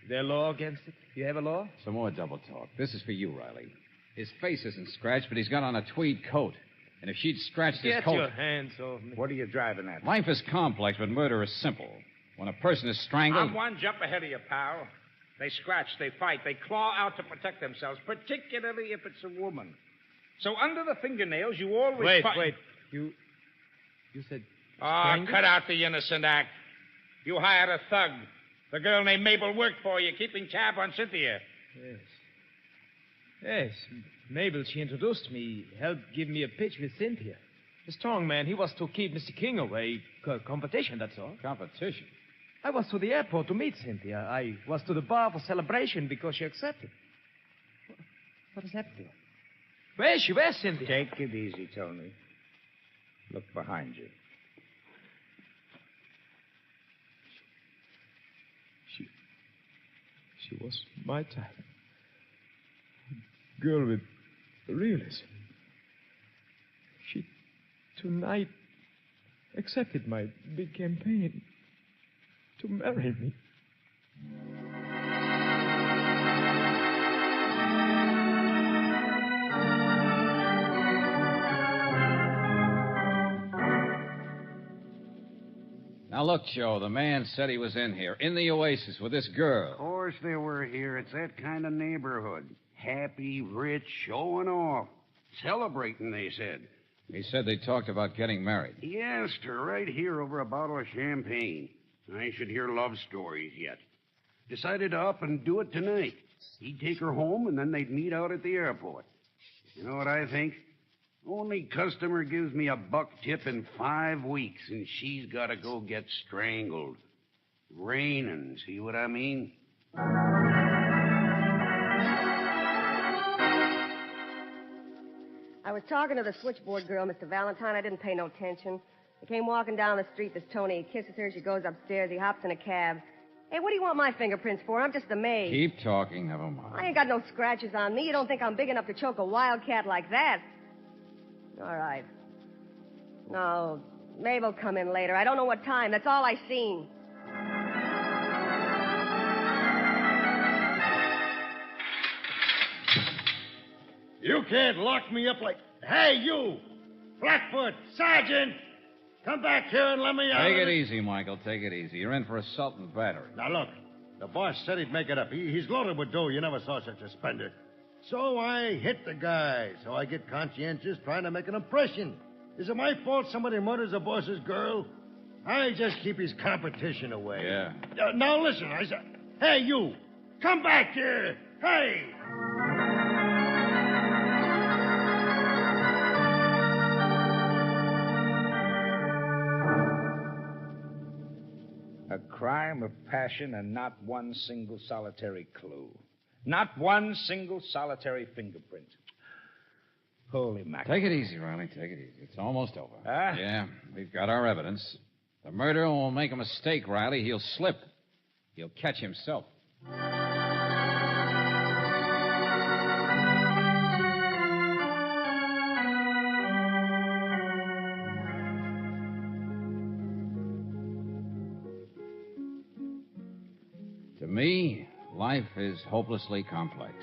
Their law against it? You have a law? Some more double talk. This is for you, Riley. His face isn't scratched, but he's got on a tweed coat. And if she'd scratched his coat... Get your hands off me. What are you driving at? Life is complex, but murder is simple. When a person is strangled... I'm one jump ahead of you, pal. They scratch, they fight, they claw out to protect themselves, particularly if it's a woman. So under the fingernails, you always... Wait. You said... Oh, cut out the innocent act. You hired a thug. The girl named Mabel worked for you, keeping tab on Cynthia. Yes, Mabel, she introduced me, helped give me a pitch with Cynthia. The strong man, he was to keep Mr. King away. Competition, that's all. Competition? I was to the airport to meet Cynthia. I was to the bar for celebration because she accepted. What has happened to her? Where is she? Where's Cynthia? Take it easy, Tony. Look behind you. She was my type. A girl with realism. She, tonight, accepted my big campaign to marry me. Now, look, Joe, the man said he was in here, in the Oasis, with this girl. Of course they were here. It's that kind of neighborhood. Happy, rich, showing off. Celebrating, they said. He said they talked about getting married. He asked her right here over a bottle of champagne. I should hear love stories yet. Decided to up and do it tonight. He'd take her home, and then they'd meet out at the airport. You know what I think? Only customer gives me a buck tip in 5 weeks, and she's got to go get strangled. Raining, see what I mean? I was talking to the switchboard girl, Mr. Valentine. I didn't pay no attention. I came walking down the street, this Tony. He kisses her. She goes upstairs. He hops in a cab. Hey, what do you want my fingerprints for? I'm just a maid. Keep talking, never mind. I ain't got no scratches on me. You don't think I'm big enough to choke a wildcat like that? All right. No, Mabel come in later. I don't know what time. That's all I seen. You can't lock me up like... Hey, you! Blackfoot! Sergeant! Come back here and let me out. Take it easy, Michael. Take it easy. You're in for assault and battery. Now, look. The boss said he'd make it up. He's loaded with dough. You never saw such a spender. So I hit the guy. So I get conscientious trying to make an impression. Is it my fault somebody murders the boss's girl? I just keep his competition away. Yeah. Now, listen. I said, hey, you. Come back here. Hey. A crime of passion and not one single solitary clue. Not one single solitary fingerprint. Holy mackerel. Take it easy, Riley. Take it easy. It's almost over. Huh? Yeah, we've got our evidence. The murderer won't make a mistake, Riley. He'll slip. He'll catch himself. To me, life is hopelessly complex.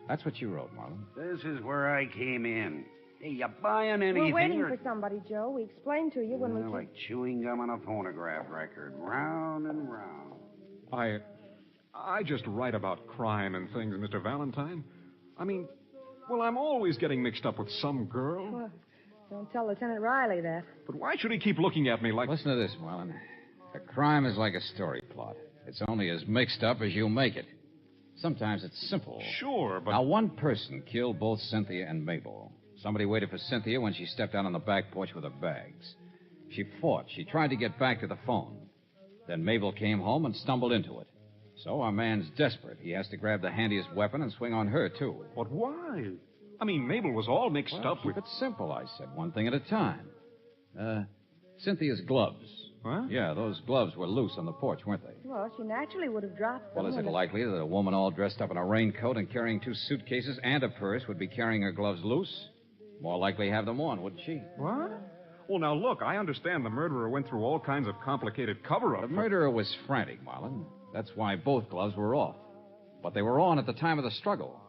That's what you wrote, Marlon. This is where I came in. Hey, you buying anything? We're waiting or... for somebody, Joe. We explained to you when we... Like chewing gum on a phonograph record. Round and round. I just write about crime and things, Mr. Valentine. I mean, well, I'm always getting mixed up with some girl. Well, don't tell Lieutenant Riley that. But why should he keep looking at me like... Listen to this, Marlon. A crime is like a story plot. It's only as mixed up as you make it. Sometimes it's simple. Sure, but... Now, one person killed both Cynthia and Mabel. Somebody waited for Cynthia when she stepped out on the back porch with her bags. She fought. She tried to get back to the phone. Then Mabel came home and stumbled into it. So our man's desperate. He has to grab the handiest weapon and swing on her, too. But why? I mean, Mabel was all mixed up with... Keep it simple, I said. One thing at a time. Cynthia's gloves. Huh? Yeah, those gloves were loose on the porch, weren't they? Well, she naturally would have dropped them. Well, is it likely that a woman all dressed up in a raincoat and carrying 2 suitcases and a purse would be carrying her gloves loose? More likely have them on, wouldn't she? What? Well, now, look, I understand the murderer went through all kinds of complicated cover-up. The murderer was frantic, Marlon. That's why both gloves were off. But they were on at the time of the struggle.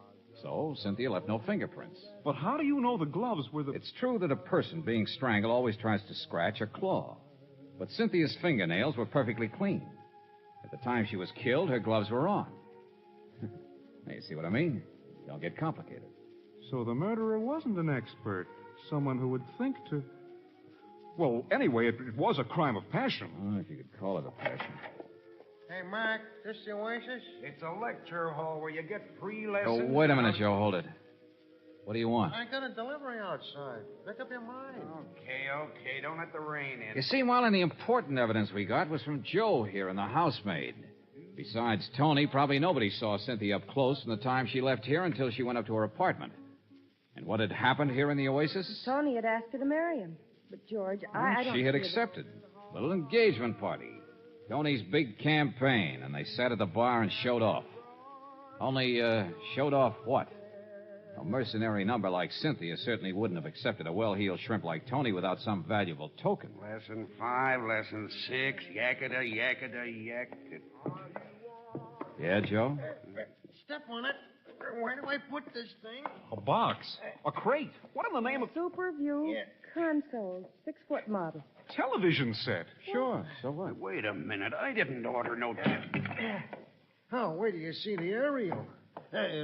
So Cynthia left no fingerprints. But how do you know the gloves were the... It's true that a person being strangled always tries to scratch or claw. But Cynthia's fingernails were perfectly clean. At the time she was killed, her gloves were on. Now, you see what I mean? Don't get complicated. So the murderer wasn't an expert. Someone who would think to... Well, anyway, it was a crime of passion. Oh, if you could call it a passion. Hey, Mac, this the Oasis? It's a lecture hall where you get free lessons. Oh, wait a minute, Joe. Hold it. What do you want? I got a delivery outside. Make up your mind. Okay. Don't let the rain in. You see, Marlon, the important evidence we got was from Joe here and the housemaid. Besides Tony, probably nobody saw Cynthia up close from the time she left here until she went up to her apartment. And what had happened here in the Oasis? Tony had asked her to marry him. But, George, I don't... She had accepted. Little engagement party. Tony's big campaign, and they sat at the bar and showed off. Only, showed off what? A mercenary number like Cynthia certainly wouldn't have accepted a well-heeled shrimp like Tony without some valuable token. Lesson 5, lesson 6, yakada. Yeah, Joe? Step on it. Where do I put this thing? A box? A crate? What in the name of... Super View console, 6-foot model. Television set. Sure, so what? Wait a minute. I didn't order no... Oh, wait till you see the aerial.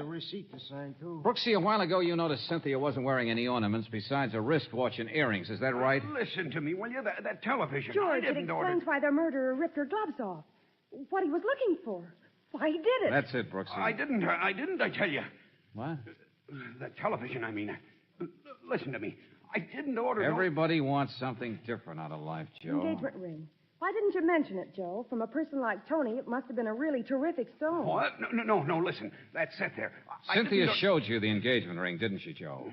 Receipt to sign, too. Brooksy, a while ago you noticed Cynthia wasn't wearing any ornaments besides a wristwatch and earrings. Is that right? Listen to me, will you? That television. George, I it didn't explains why the murderer ripped her gloves off. What he was looking for. Why he did it. That's it, Brooksy. I didn't, I tell you. What? The television, I mean. Listen to me. I didn't order... Everybody wants something different out of life, Joe. Engagement ring. Why didn't you mention it, Joe? From a person like Tony, it must have been a really terrific stone. What? No, listen. That set there. Cynthia showed you the engagement ring, didn't she, Joe?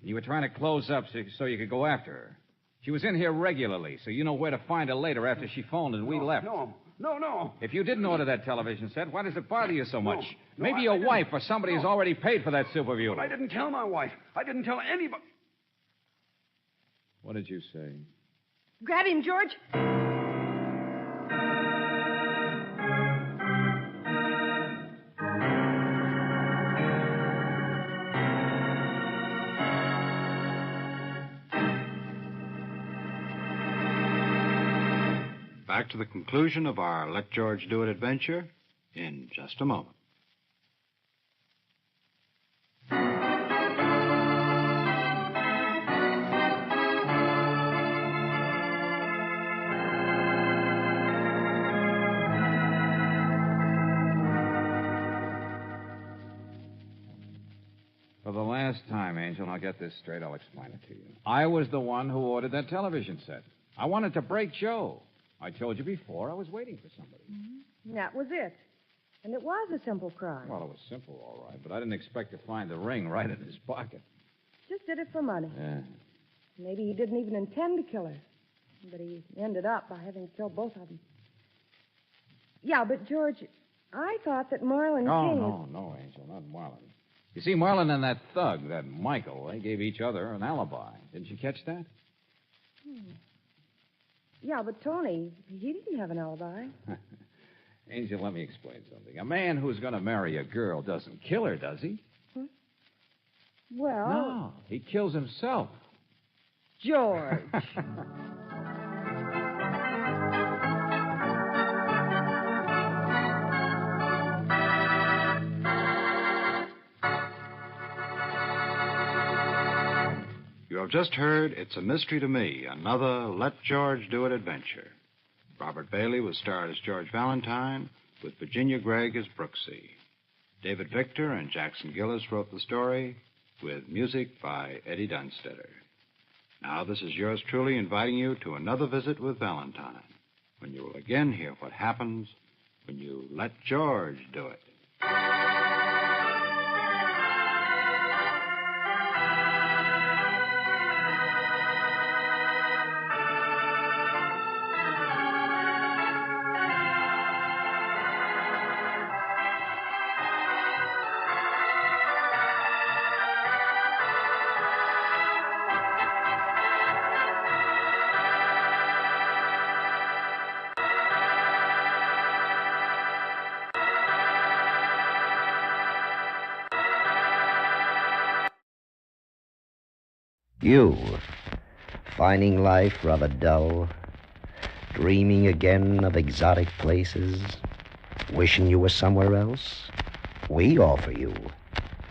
You were trying to close up so you could go after her. She was in here regularly, so you know where to find her later after she phoned and we left. No. If you didn't order that television set, why does it bother you so much? Maybe your wife or somebody has already paid for that Super View. I didn't tell my wife. I didn't tell anybody. What did you say? Grab him, George. back to the conclusion of our Let George Do It adventure in just a moment. For the last time, Angel, I'll get this straight. I'll explain it to you. I was the one who ordered that television set. I wanted to break Joe. I told you before I was waiting for somebody. Mm-hmm. That was it. And it was a simple crime. Well, it was simple, all right, but I didn't expect to find the ring right in his pocket. Just did it for money. Yeah. Maybe he didn't even intend to kill her. But he ended up by having killed both of them. Yeah, but, George, I thought that Marlon King... No, Angel, not Marlon. You see, Marlon and that thug, that Michael, they gave each other an alibi. Didn't you catch that? Yeah, but Tony, he didn't have an alibi. Angel, let me explain something. A man who's going to marry a girl doesn't kill her, does he? Huh? Well... No, he kills himself. George. You have just heard It's a Mystery to Me, another Let George Do It adventure. Robert Bailey was starred as George Valentine, with Virginia Gregg as Brooksy. David Victor and Jackson Gillis wrote the story, with music by Eddie Dunstetter. Now, this is yours truly inviting you to another visit with Valentine, when you will again hear what happens when you let George do it. You, finding life rather dull, dreaming again of exotic places, wishing you were somewhere else? We offer you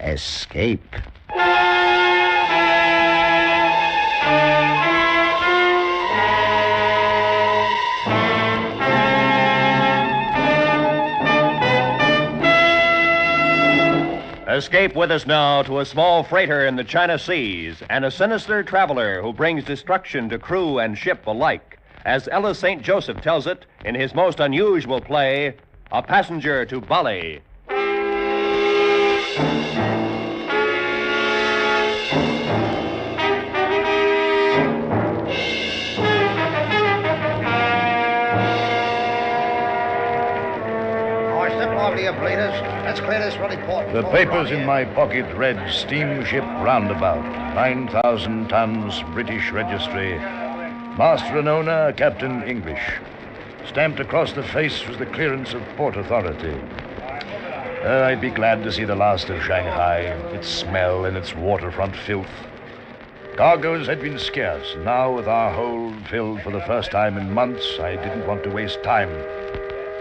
escape. Escape with us now to a small freighter in the China Seas and a sinister traveler who brings destruction to crew and ship alike, as Ella St. Joseph tells it in his most unusual play, A Passenger to Bali. Let's clear this ruddy port. The papers in my pocket read Steamship Roundabout, 9,000 tons, British registry. Master and owner, Captain English. Stamped across the face was the clearance of Port Authority. I'd be glad to see the last of Shanghai, its smell and its waterfront filth. Cargoes had been scarce. Now, with our hold filled for the first time in months, I didn't want to waste time.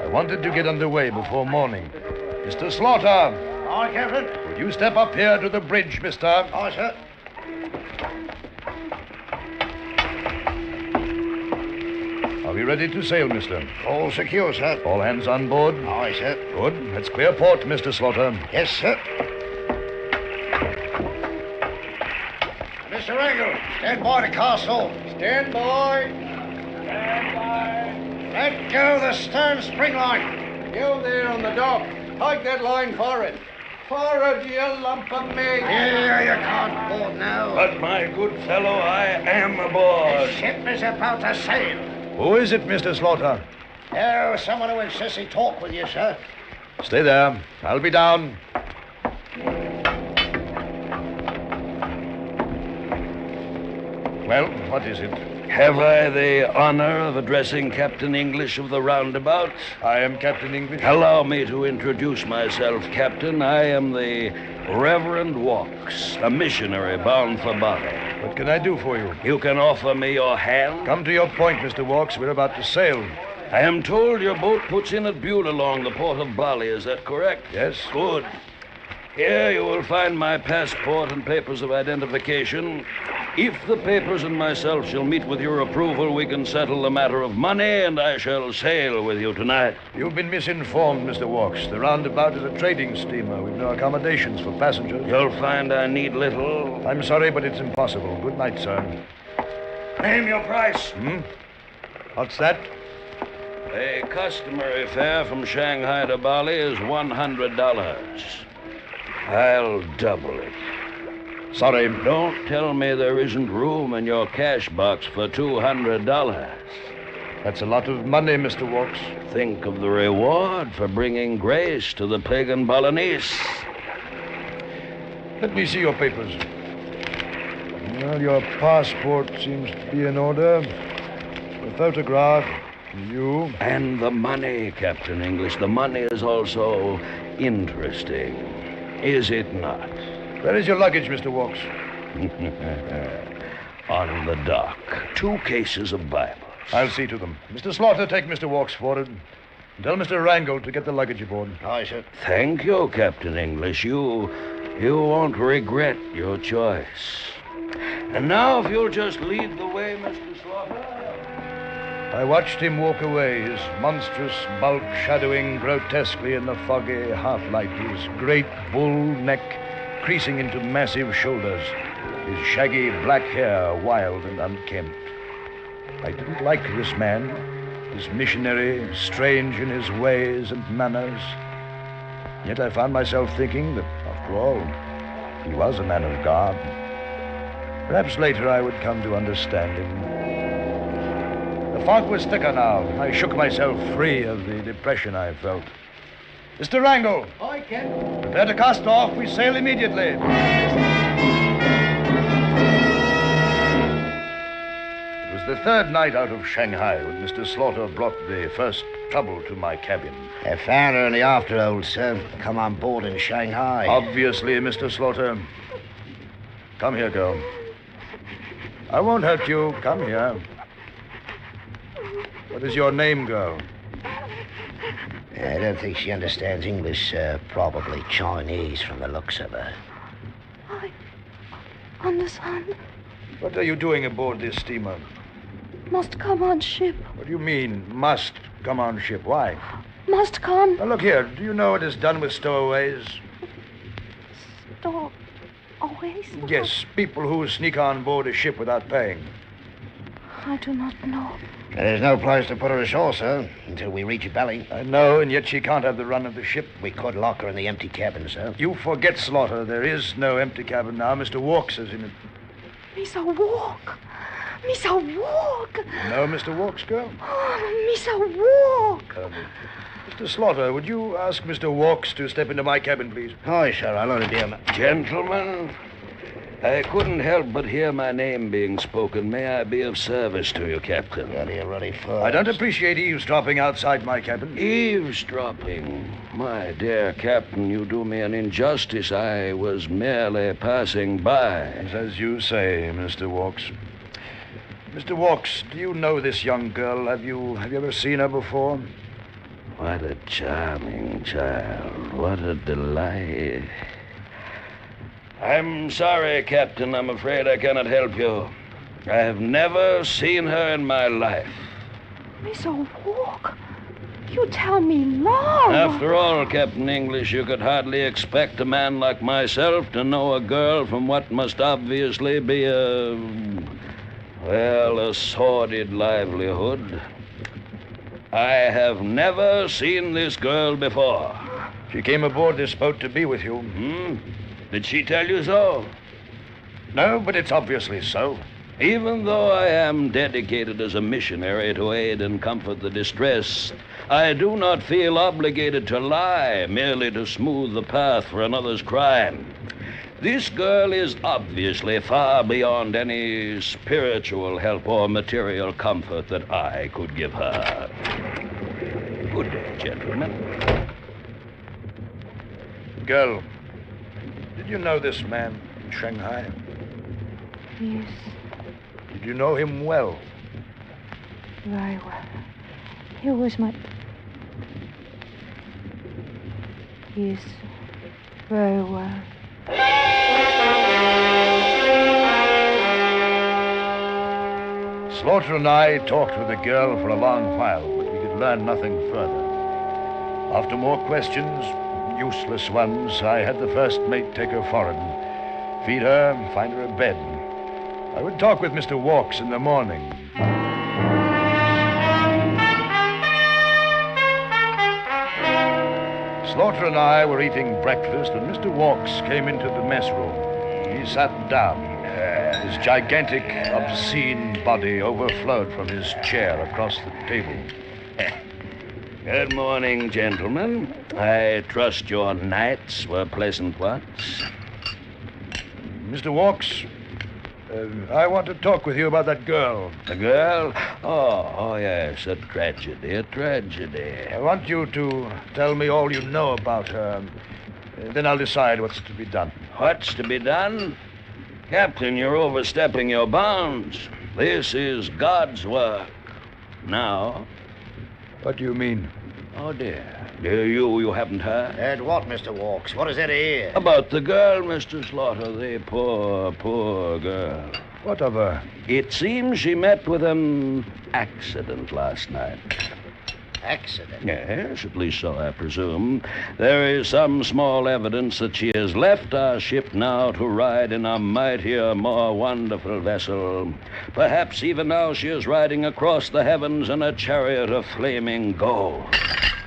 I wanted to get underway before morning. Mr. Slaughter. Aye, Captain. Would you step up here to the bridge, mister? Aye, sir. Are we ready to sail, mister? All secure, sir. All hands on board? Aye, sir. Good. Let's clear port, Mr. Slaughter. Yes, sir. Mr. Angle, stand by the castle. Stand by. Stand by. Let go the stern spring line. You there on the dock. Hike that line forward. Forward, you lump of meat. Here, you can't board now. But, my good fellow, I am aboard. The ship is about to sail. Who is it, Mr. Slaughter? Oh, someone who insists he talk with you, sir. Stay there. I'll be down. Well, what is it? Have I the honor of addressing Captain English of the Roundabout? I am Captain English. Allow me to introduce myself, Captain. I am the Reverend Walks, a missionary bound for Bali. What can I do for you? You can offer me your hand. Come to your point, Mr. Walks. We're about to sail. I am told your boat puts in at Butte along the port of Bali. Is that correct? Yes. Good. Here you will find my passport and papers of identification. If the papers and myself shall meet with your approval, we can settle the matter of money, and I shall sail with you tonight. You've been misinformed, Mr. Walks. The Roundabout is a trading steamer. We've no accommodations for passengers. You'll find I need little. I'm sorry, but it's impossible. Good night, sir. Name your price. What's that? A customary fare from Shanghai to Bali is $100. I'll double it. Sorry. Don't tell me there isn't room in your cash box for $200. That's a lot of money, Mr. Walks. Think of the reward for bringing grace to the pagan Balinese. Let me see your papers. Well, your passport seems to be in order. The photograph, you. And the money, Captain English. The money is also interesting. Is it not? Where is your luggage, Mr. Walks? On the dock. 2 cases of Bibles. I'll see to them. Mr. Slaughter, take Mr. Walks forward. And tell Mr. Wrangle to get the luggage aboard. Aye, sir. Thank you, Captain English. You won't regret your choice. And now, if you'll just lead the way, Mr. Slaughter. I watched him walk away, his monstrous bulk shadowing grotesquely in the foggy half-light, his great bull neck creasing into massive shoulders, his shaggy black hair wild and unkempt. I didn't like this man, this missionary, strange in his ways and manners. Yet I found myself thinking that, after all, he was a man of God. Perhaps later I would come to understand him. The fog was thicker now. I shook myself free of the depression I felt. Mr. Wrangle! Aye, Kent. Prepare to cast off. We sail immediately. It was the 3rd night out of Shanghai when Mr. Slaughter brought the first trouble to my cabin. I found her in the afterhold, sir. Come on board in Shanghai. Obviously, Mr. Slaughter. Come here, girl. I won't hurt you. Come here. What is your name, girl? I don't think she understands English, sir. Probably Chinese from the looks of her. I understand. What are you doing aboard this steamer? Must come on ship. What do you mean, must come on ship? Why? Must come. Now, look here. Do you know what is done with stowaways? Always? Yes, people who sneak on board a ship without paying. I do not know. There's no place to put her ashore, sir, until we reach Bali. I know, and yet she can't have the run of the ship. We could lock her in the empty cabin, sir. You forget, Slaughter. There is no empty cabin now. Mr. Walks is in it. Misa walk. Misa walk. No, Mr. Walks, girl? Oh, Misa walk. Mr. Slaughter, would you ask Mr. Walks to step into my cabin, please? Aye, sir. I'll only be a man. Gentlemen, I couldn't help but hear my name being spoken. May I be of service to you, Captain? Ready for I don't appreciate eavesdropping outside my cabin. Eavesdropping? My dear Captain, you do me an injustice. I was merely passing by. As you say, Mr. Walks. Mr. Walks, do you know this young girl? Have you ever seen her before? What a charming child. What a delight. I'm sorry, Captain. I'm afraid I cannot help you. I have never seen her in my life. Misa walk. You tell me long. After all, Captain English, you could hardly expect a man like myself to know a girl from what must obviously be a sordid livelihood. I have never seen this girl before. She came aboard this boat to be with you. Did she tell you so? No, but it's obviously so. Even though I am dedicated as a missionary to aid and comfort the distressed, I do not feel obligated to lie merely to smooth the path for another's crime. This girl is obviously far beyond any spiritual help or material comfort that I could give her. Good day, gentlemen. Girl, did you know this man in Shanghai? Yes, Did you know him well? very well. He was my... He is very well. Slaughter and I talked with the girl for a long while, but we could learn nothing further. After more questions, useless ones, I had the first mate take her forward, feed her, find her a bed. I would talk with Mr. Walks in the morning. Slaughter and I were eating breakfast, and Mr. Walks came into the mess room. He sat down. His gigantic, obscene body overflowed from his chair across the table. Good morning, gentlemen. I trust your nights were pleasant ones. Mr. Walks, I want to talk with you about that girl. The girl? Oh, yes, a tragedy, a tragedy. I want you to tell me all you know about her. Then I'll decide what's to be done. What's to be done? Captain, you're overstepping your bounds. This is God's work. Now... What do you mean? Oh, dear. You haven't heard? Heard what, Mr. Walks? What is there to hear? About the girl, Mr. Slaughter, the poor girl. What of her? It seems she met with an accident last night. Accident? Yes, at least so I presume. There is some small evidence that she has left our ship now to ride in a mightier, more wonderful vessel. Perhaps even now she is riding across the heavens in a chariot of flaming gold.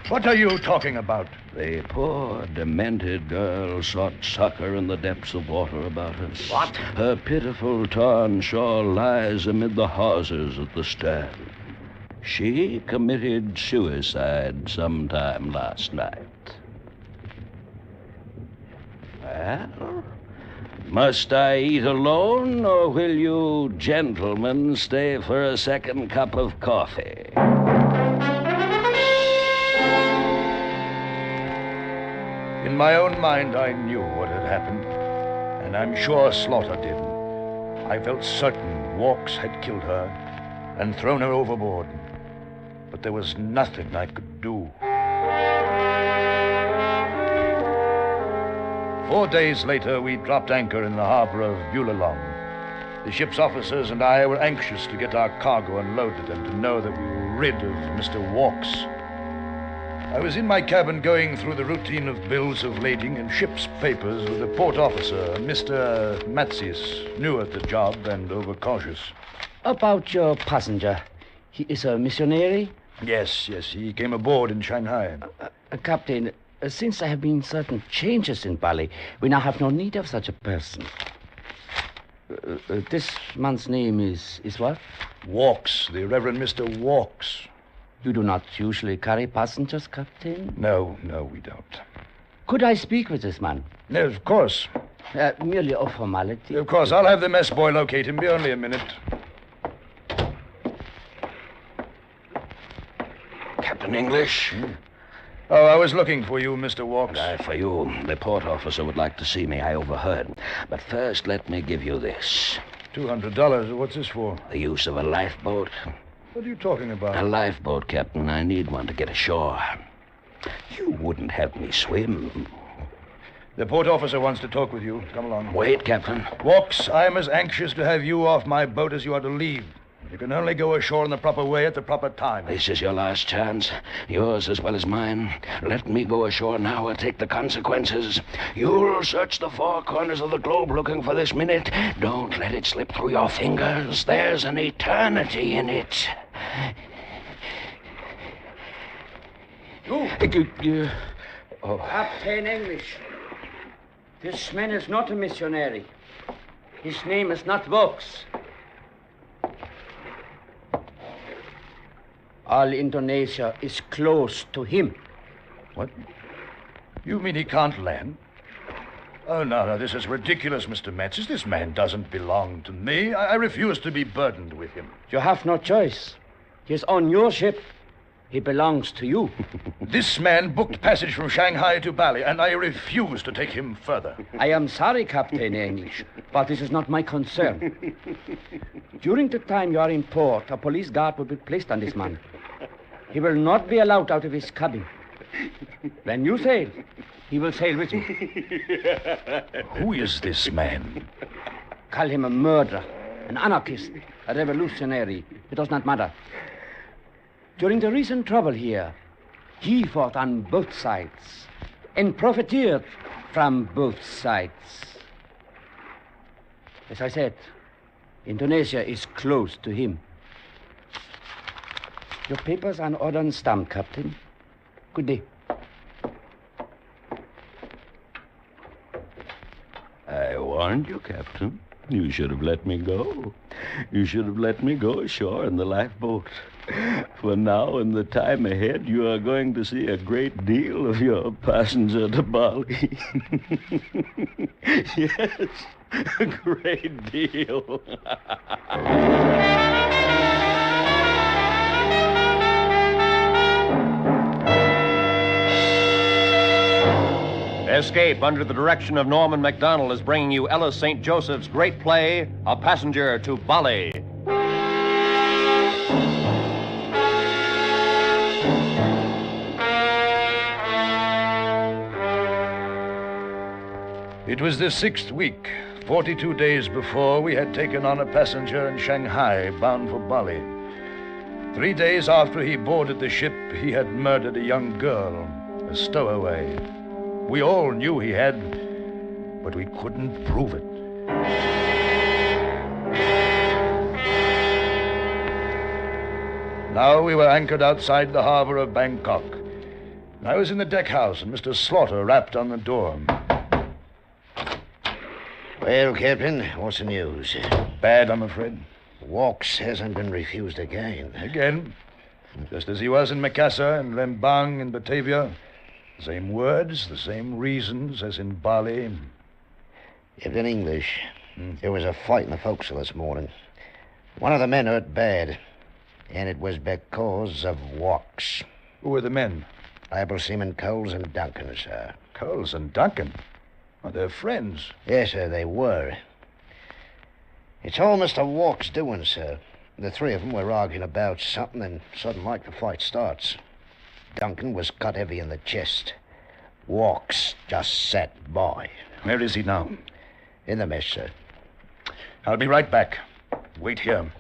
What are you talking about? The poor, demented girl sought succor in the depths of water about us. What? Her pitiful, torn shawl lies amid the hawsers at the stern. She committed suicide sometime last night. Well, must I eat alone, or will you gentlemen stay for a second cup of coffee? In my own mind, I knew what had happened, and I'm sure Slaughter did. I felt certain Walks had killed her and thrown her overboard. But there was nothing I could do. 4 days later, we dropped anchor in the harbor of Bulalong. The ship's officers and I were anxious to get our cargo unloaded and to know that we were rid of Mr. Walks. I was in my cabin going through the routine of bills of lading and ship's papers with the port officer, Mr. Matzius, new at the job and overcautious. About your passenger. He is a missionary? Yes, he came aboard in Shanghai. Captain, since there have been certain changes in Bali, we now have no need of such a person. This man's name is what? Walks, the Reverend Mr. Walks. You do not usually carry passengers, Captain? No, we don't. Could I speak with this man? No, of course. Merely a formality. Of course, I'll have the mess boy locate him. Be only a minute. Captain English? Oh, I was looking for you, Mr. Walks. For you. The port officer would like to see me. I overheard. But first, let me give you this. $200. What's this for? The use of a lifeboat. What are you talking about? A lifeboat, Captain. I need one to get ashore. You wouldn't have me swim. The port officer wants to talk with you. Come along. Wait, Captain. Walks, I'm as anxious to have you off my boat as you are to leave. You can only go ashore in the proper way at the proper time. This is your last chance. Yours as well as mine. Let me go ashore now or take the consequences. You'll search the four corners of the globe looking for this minute. Don't let it slip through your fingers. There's an eternity in it. Captain English. This man is not a missionary. His name is not Walks. All Indonesia is close to him. What? You mean he can't land? Oh, no, this is ridiculous, Mr. Metzes. This man doesn't belong to me. I refuse to be burdened with him. You have no choice. He is on your ship. He belongs to you. This man booked passage from Shanghai to Bali, and I refuse to take him further. I am sorry, Captain English, but this is not my concern. During the time you are in port, a police guard will be placed on this man. He will not be allowed out of his cabin. When you sail, he will sail with you. Who is this man? Call him a murderer, an anarchist, a revolutionary. It does not matter. During the recent trouble here, he fought on both sides and profiteered from both sides. As I said, Indonesia is close to him. Your papers are in order and stamped, Captain. Good day. I warned you, Captain. You should have let me go. You should have let me go ashore in the lifeboat. For now and the time ahead, you are going to see a great deal of your passenger to Bali. Yes, a great deal. Escape under the direction of Norman MacDonald is bringing you Ella St. Joseph's great play, A Passenger to Bali. It was the 6th week, 42 days before we had taken on a passenger in Shanghai bound for Bali. 3 days after he boarded the ship, he had murdered a young girl, a stowaway. We all knew he had, but we couldn't prove it. Now we were anchored outside the harbor of Bangkok. I was in the deck house, and Mr. Slaughter rapped on the door. Well, Captain, what's the news? Bad, I'm afraid. Walks hasn't been refused again. Again? Just as he was in Macassar and Lembang in Batavia. The same words, the same reasons as in Bali. Captain English, there was a fight in the forecastle this morning. One of the men hurt bad, and it was because of walks. Who were the men? Able Seaman Coles and Duncan, sir. Coles and Duncan? Are they friends? Yes, sir, they were. It's all Mr. Walk's doing, sir. The three of them were arguing about something, and sudden like the fight starts. Duncan was cut heavy in the chest. Walks just sat by. Where is he now? In the mess, sir. I'll be right back. Wait here.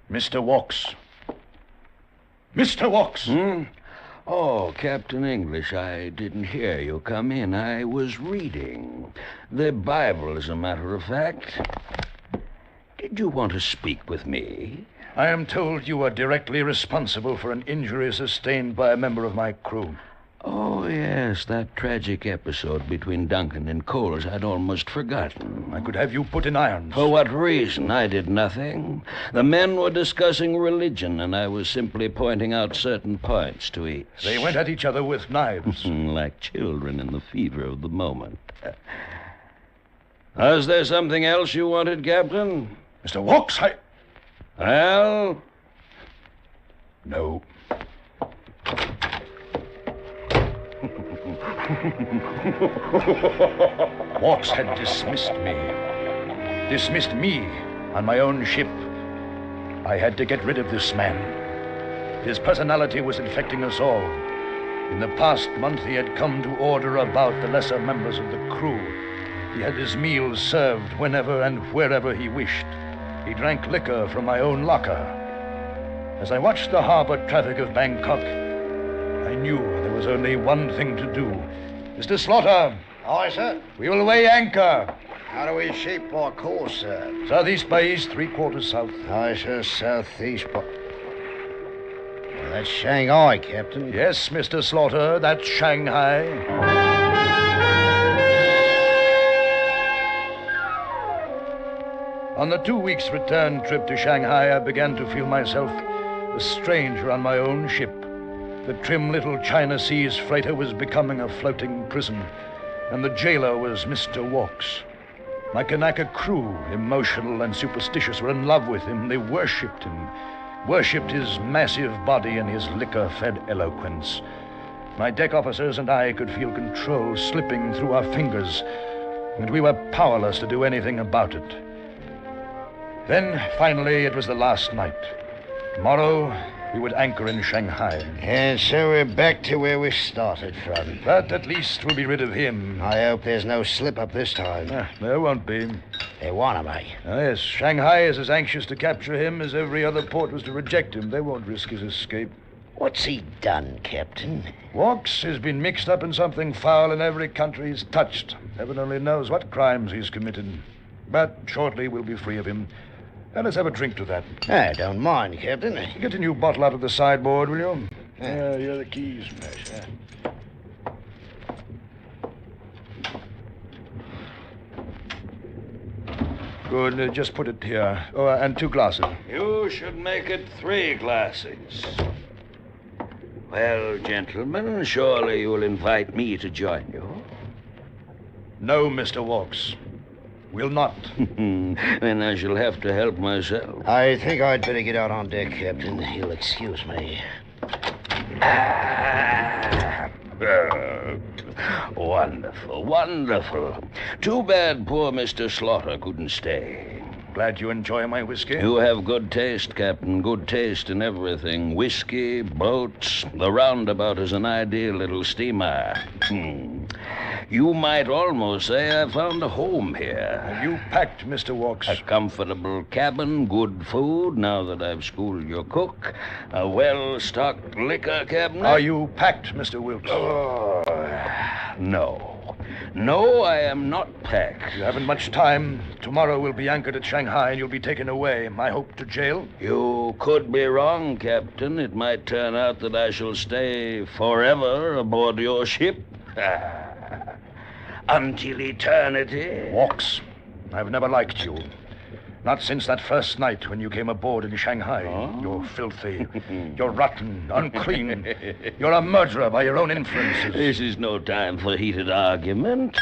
Mr. Walks. Mr. Walks! Oh, Captain English, I didn't hear you come in. I was reading. The Bible, as a matter of fact. Did you want to speak with me? I am told you are directly responsible for an injury sustained by a member of my crew. Oh, yes, that tragic episode between Duncan and Coles. I'd almost forgotten. I could have you put in irons. For what reason? I did nothing. The men were discussing religion, and I was simply pointing out certain points to each. They went at each other with knives. Like children in the fever of the moment. Was there something else you wanted, Captain? Mr. Walks, Well? No. Walks had dismissed me. Dismissed me on my own ship. I had to get rid of this man. His personality was infecting us all. In the past month, he had come to order about the lesser members of the crew. He had his meals served whenever and wherever he wished. He drank liquor from my own locker. As I watched the harbor traffic of Bangkok, I knew there was only one thing to do. Mr. Slaughter. Aye, sir. We will weigh anchor. How do we shape our course, sir? Southeast by east, 3/4 south. Aye, sir, southeast by... Well, that's Shanghai, Captain. Yes, Mr. Slaughter, that's Shanghai. On the 2 weeks' return trip to Shanghai, I began to feel myself a stranger on my own ship. The trim little China Seas freighter was becoming a floating prison, and the jailer was Mr. Walks. My Kanaka crew, emotional and superstitious, were in love with him. They worshipped him, worshipped his massive body and his liquor-fed eloquence. My deck officers and I could feel control slipping through our fingers, and we were powerless to do anything about it. Then, finally, it was the last night. Tomorrow, we would anchor in Shanghai. And so we're back to where we started from. But at least we'll be rid of him. I hope there's no slip-up this time. There won't be. They want him, eh? Yes, Shanghai is as anxious to capture him as every other port was to reject him. They won't risk his escape. What's he done, Captain? Walks has been mixed up in something foul in every country he's touched. Heaven only knows what crimes he's committed. But shortly we'll be free of him. Now, let's have a drink to that. I don't mind, Captain. Get a new bottle out of the sideboard, will you? Here are the keys. Nice, Good. Just put it here. Oh, and 2 glasses. You should make it 3 glasses. Well, gentlemen, surely you will invite me to join you. No, Mr. Walks. Will not. Then I shall have to help myself. I think I'd better get out on deck, Captain. You'll excuse me. Wonderful, wonderful. Too bad poor Mr. Slaughter couldn't stay. Glad you enjoy my whiskey. You have good taste, Captain. Good taste in everything. Whiskey, boats. The Roundabout is an ideal little steamer. You might almost say I found a home here. You packed, Mr. Walks. A comfortable cabin, good food, now that I've schooled your cook. A well-stocked liquor cabinet. Are you packed, Mr. Wilkes? Oh, no. No, I am not packed. You haven't much time. Tomorrow we'll be anchored at Shanghai and you'll be taken away. I hope to jail. You could be wrong, Captain. It might turn out that I shall stay forever aboard your ship. Until eternity. Walks, I've never liked you. Not since that first night when you came aboard in Shanghai. Oh? You're filthy. You're rotten, unclean. You're a murderer by your own inferences. This is no time for heated argument.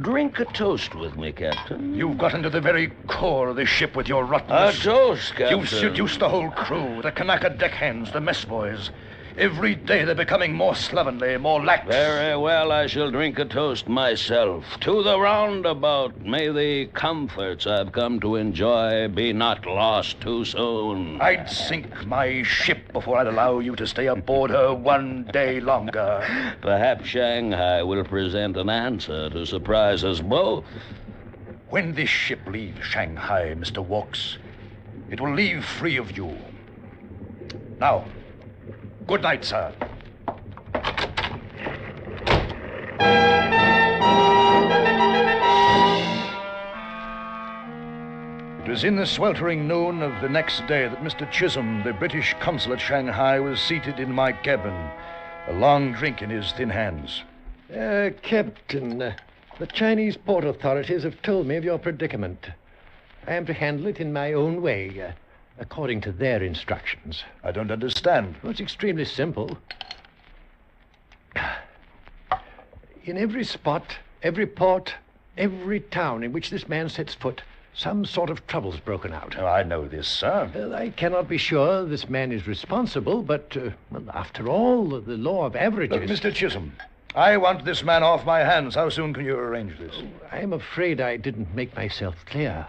Drink a toast with me, Captain. You've got into the very core of this ship with your rottenness. A toast, Captain. You've seduced the whole crew, the Kanaka deckhands, the mess boys. Every day they're becoming more slovenly, more lax. Very well, I shall drink a toast myself. To the Roundabout, may the comforts I've come to enjoy be not lost too soon. I'd sink my ship before I'd allow you to stay aboard her one day longer. Perhaps Shanghai will present an answer to surprise us both. When this ship leaves Shanghai, Mr. Walks, it will leave free of you. Now, good night, sir. It was in the sweltering noon of the next day that Mr. Chisholm, the British consul at Shanghai, was seated in my cabin, a long drink in his thin hands. Captain, the Chinese port authorities have told me of your predicament. I am to handle it in my own way, according to their instructions. I don't understand. Well, it's extremely simple. In every spot, every port, every town in which this man sets foot, some sort of trouble's broken out. Oh, I know this, sir. I cannot be sure this man is responsible, but, well, after all, the law of averages... Look, Mr. Chisholm, I want this man off my hands. How soon can you arrange this? I'm afraid I didn't make myself clear.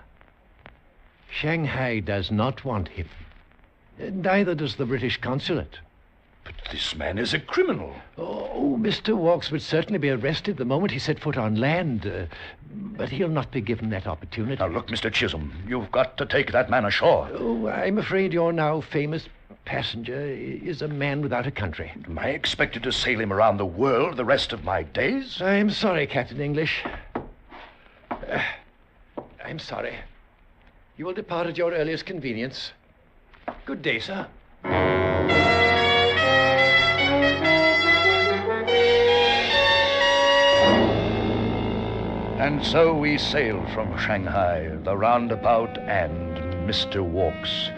Shanghai does not want him. Neither does the British consulate. But this man is a criminal. Oh, Mr. Walks would certainly be arrested the moment he set foot on land. But he'll not be given that opportunity. Now, look, Mr. Chisholm, you've got to take that man ashore. Oh, I'm afraid your now famous passenger is a man without a country. Am I expected to sail him around the world the rest of my days? I'm sorry, Captain English. I'm sorry. You will depart at your earliest convenience. Good day, sir. And so we sailed from Shanghai, the Roundabout, and Mr. Walks.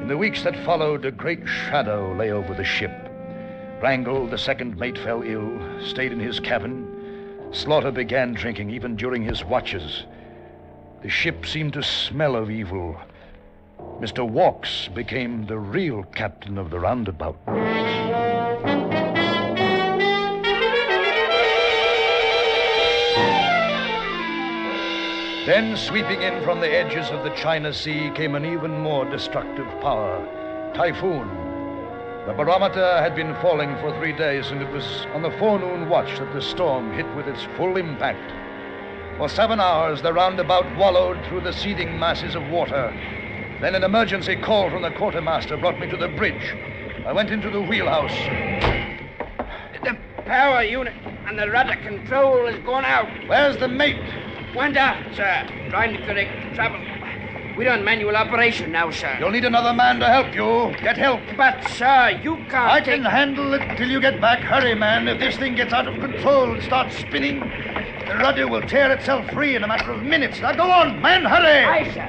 In the weeks that followed, a great shadow lay over the ship. Wrangle, the second mate, fell ill, stayed in his cabin. Slaughter began drinking even during his watches. The ship seemed to smell of evil. Mr. Walks became the real captain of the Roundabout. Then, sweeping in from the edges of the China Sea, came an even more destructive power, typhoon. The barometer had been falling for 3 days, and it was on the forenoon watch that the storm hit with its full impact. For 7 hours, the roundabout wallowed through the seething masses of water. Then an emergency call from the quartermaster brought me to the bridge. I went into the wheelhouse. The power unit and the rudder control has gone out. Where's the mate? Went aft, sir. Trying to correct travel. We're on manual operation now, sir. You'll need another man to help you. Get help. But, sir, you can't I can handle it till you get back. Hurry, man. If this thing gets out of control and starts spinning, the rudder will tear itself free in a matter of minutes. Now go on, man. Hurry. Aye, sir.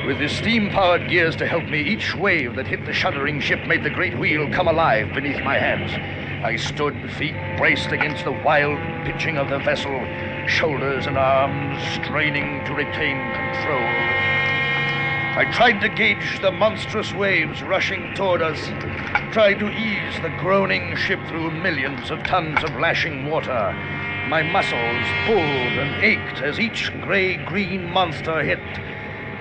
With the steam-powered gears to help me, each wave that hit the shuddering ship made the great wheel come alive beneath my hands. I stood, feet braced against the wild pitching of the vessel, shoulders and arms straining to retain control. I tried to gauge the monstrous waves rushing toward us, tried to ease the groaning ship through millions of tons of lashing water. My muscles pulled and ached as each gray-green monster hit.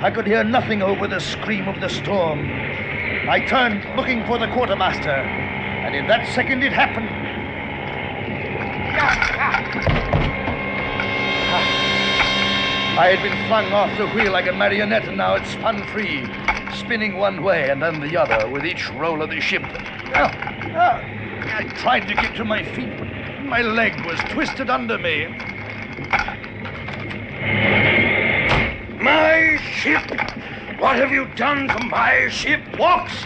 I could hear nothing over the scream of the storm. I turned, looking for the quartermaster, and in that second it happened. I had been flung off the wheel like a marionette, and now it spun free, spinning one way and then the other with each roll of the ship. I tried to get to my feet, but my leg was twisted under me. My ship! What have you done to my ship? Walks!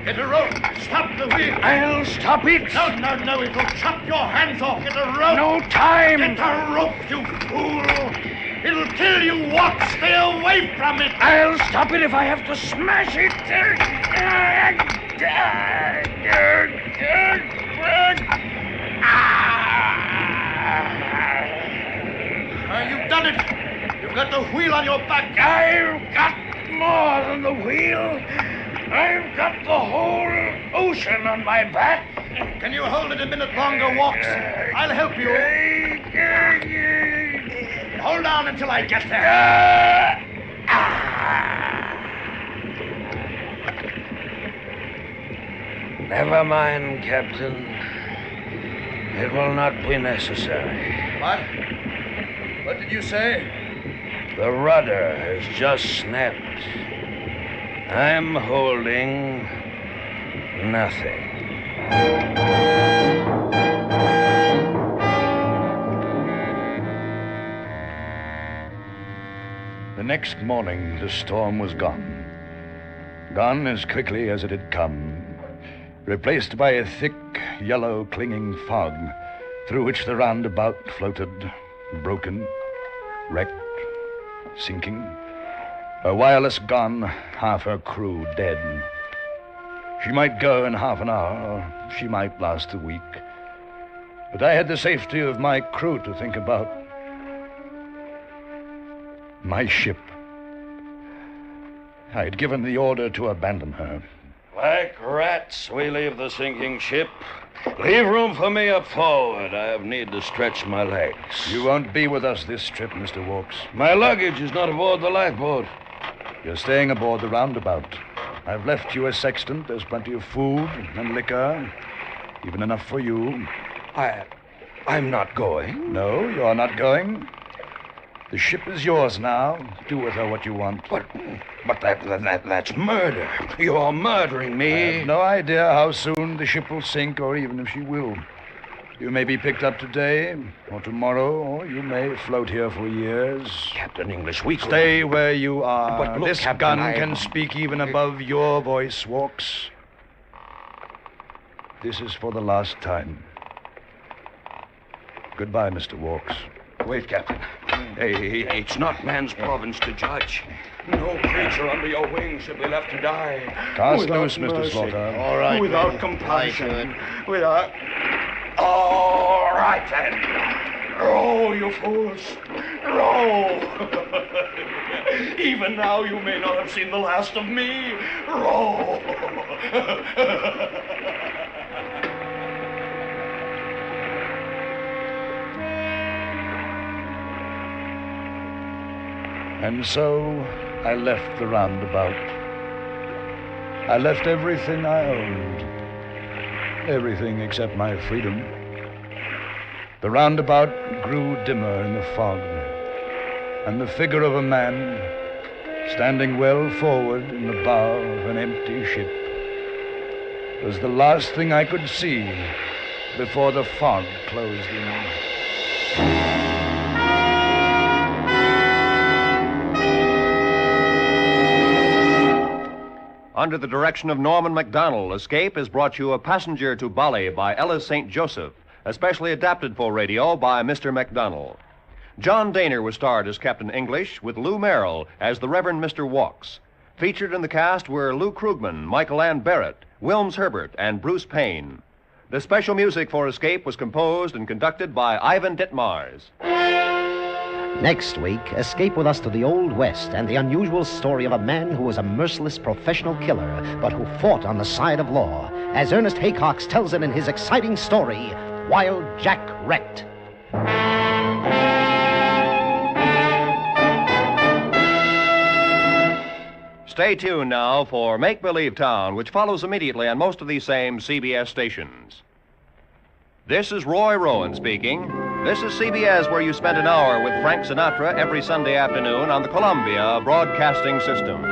Get a rope. Stop the wheel. I'll stop it. No, it will chop your hands off. Get a rope. No time. Get a rope, you fool. It'll kill you, Walk. Stay away from it. I'll stop it if I have to smash it. You've done it. You've got the wheel on your back. I've got more than the wheel. I've got the whole ocean on my back. Can you hold it a minute longer, Walks? I'll help you. Hold on until I get there. Never mind, Captain. It will not be necessary. What? What did you say? The rudder has just snapped. I'm holding nothing. The next morning, the storm was gone. Gone as quickly as it had come. Replaced by a thick, yellow, clinging fog through which the roundabout floated, broken, wrecked, sinking. Her wireless gone, half her crew dead. She might go in half an hour, or she might last a week. But I had the safety of my crew to think about. My ship. I had given the order to abandon her. Like rats, we leave the sinking ship. Leave room for me up forward. I have need to stretch my legs. You won't be with us this trip, Mr. Walks. My luggage is not aboard the lifeboat. You're staying aboard the roundabout. I've left you a sextant. There's plenty of food and liquor. Even enough for you. I'm not going. No, you're not going. The ship is yours now. Do with her what you want. But that's murder. You're murdering me. I have no idea how soon the ship will sink, or even if she will. You may be picked up today, or tomorrow, or you may float here for years. Captain English, we could... Stay where you are. But look, this Captain, gun can speak even above your voice, Walks. This is for the last time. Goodbye, Mr. Walks. Wait, Captain. Hey, it's not man's province to judge. No creature under your wing should be left to die. Cast loose, Mr. Slaughter. All right. Without compassion. Without... All right, then. Row, you fools. Row. Even now you may not have seen the last of me. Row. And so I left the roundabout. I left everything I owned. Everything except my freedom. The roundabout grew dimmer in the fog, and the figure of a man, standing well forward in the bow of an empty ship, was the last thing I could see before the fog closed in. Under the direction of Norman MacDonald, Escape has brought you A Passenger to Bali by Ella St. Joseph, especially adapted for radio by Mr. MacDonald. John Daner was starred as Captain English, with Lou Merrill as the Reverend Mr. Walks. Featured in the cast were Lou Krugman, Michael Ann Barrett, Wilms Herbert, and Bruce Payne. The special music for Escape was composed and conducted by Ivan Ditmars. Next week, escape with us to the Old West and the unusual story of a man who was a merciless professional killer, but who fought on the side of law, as Ernest Haycox tells it in his exciting story, Wild Jack Wrecked. Stay tuned now for Make Believe Town, which follows immediately on most of these same CBS stations. This is Roy Rowan speaking. This is CBS, where you spend an hour with Frank Sinatra every Sunday afternoon on the Columbia Broadcasting System.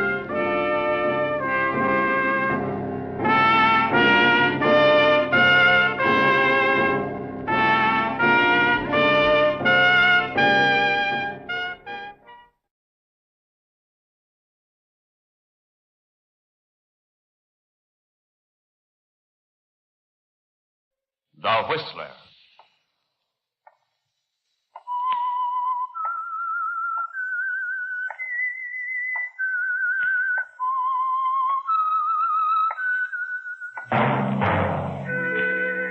The Whistler.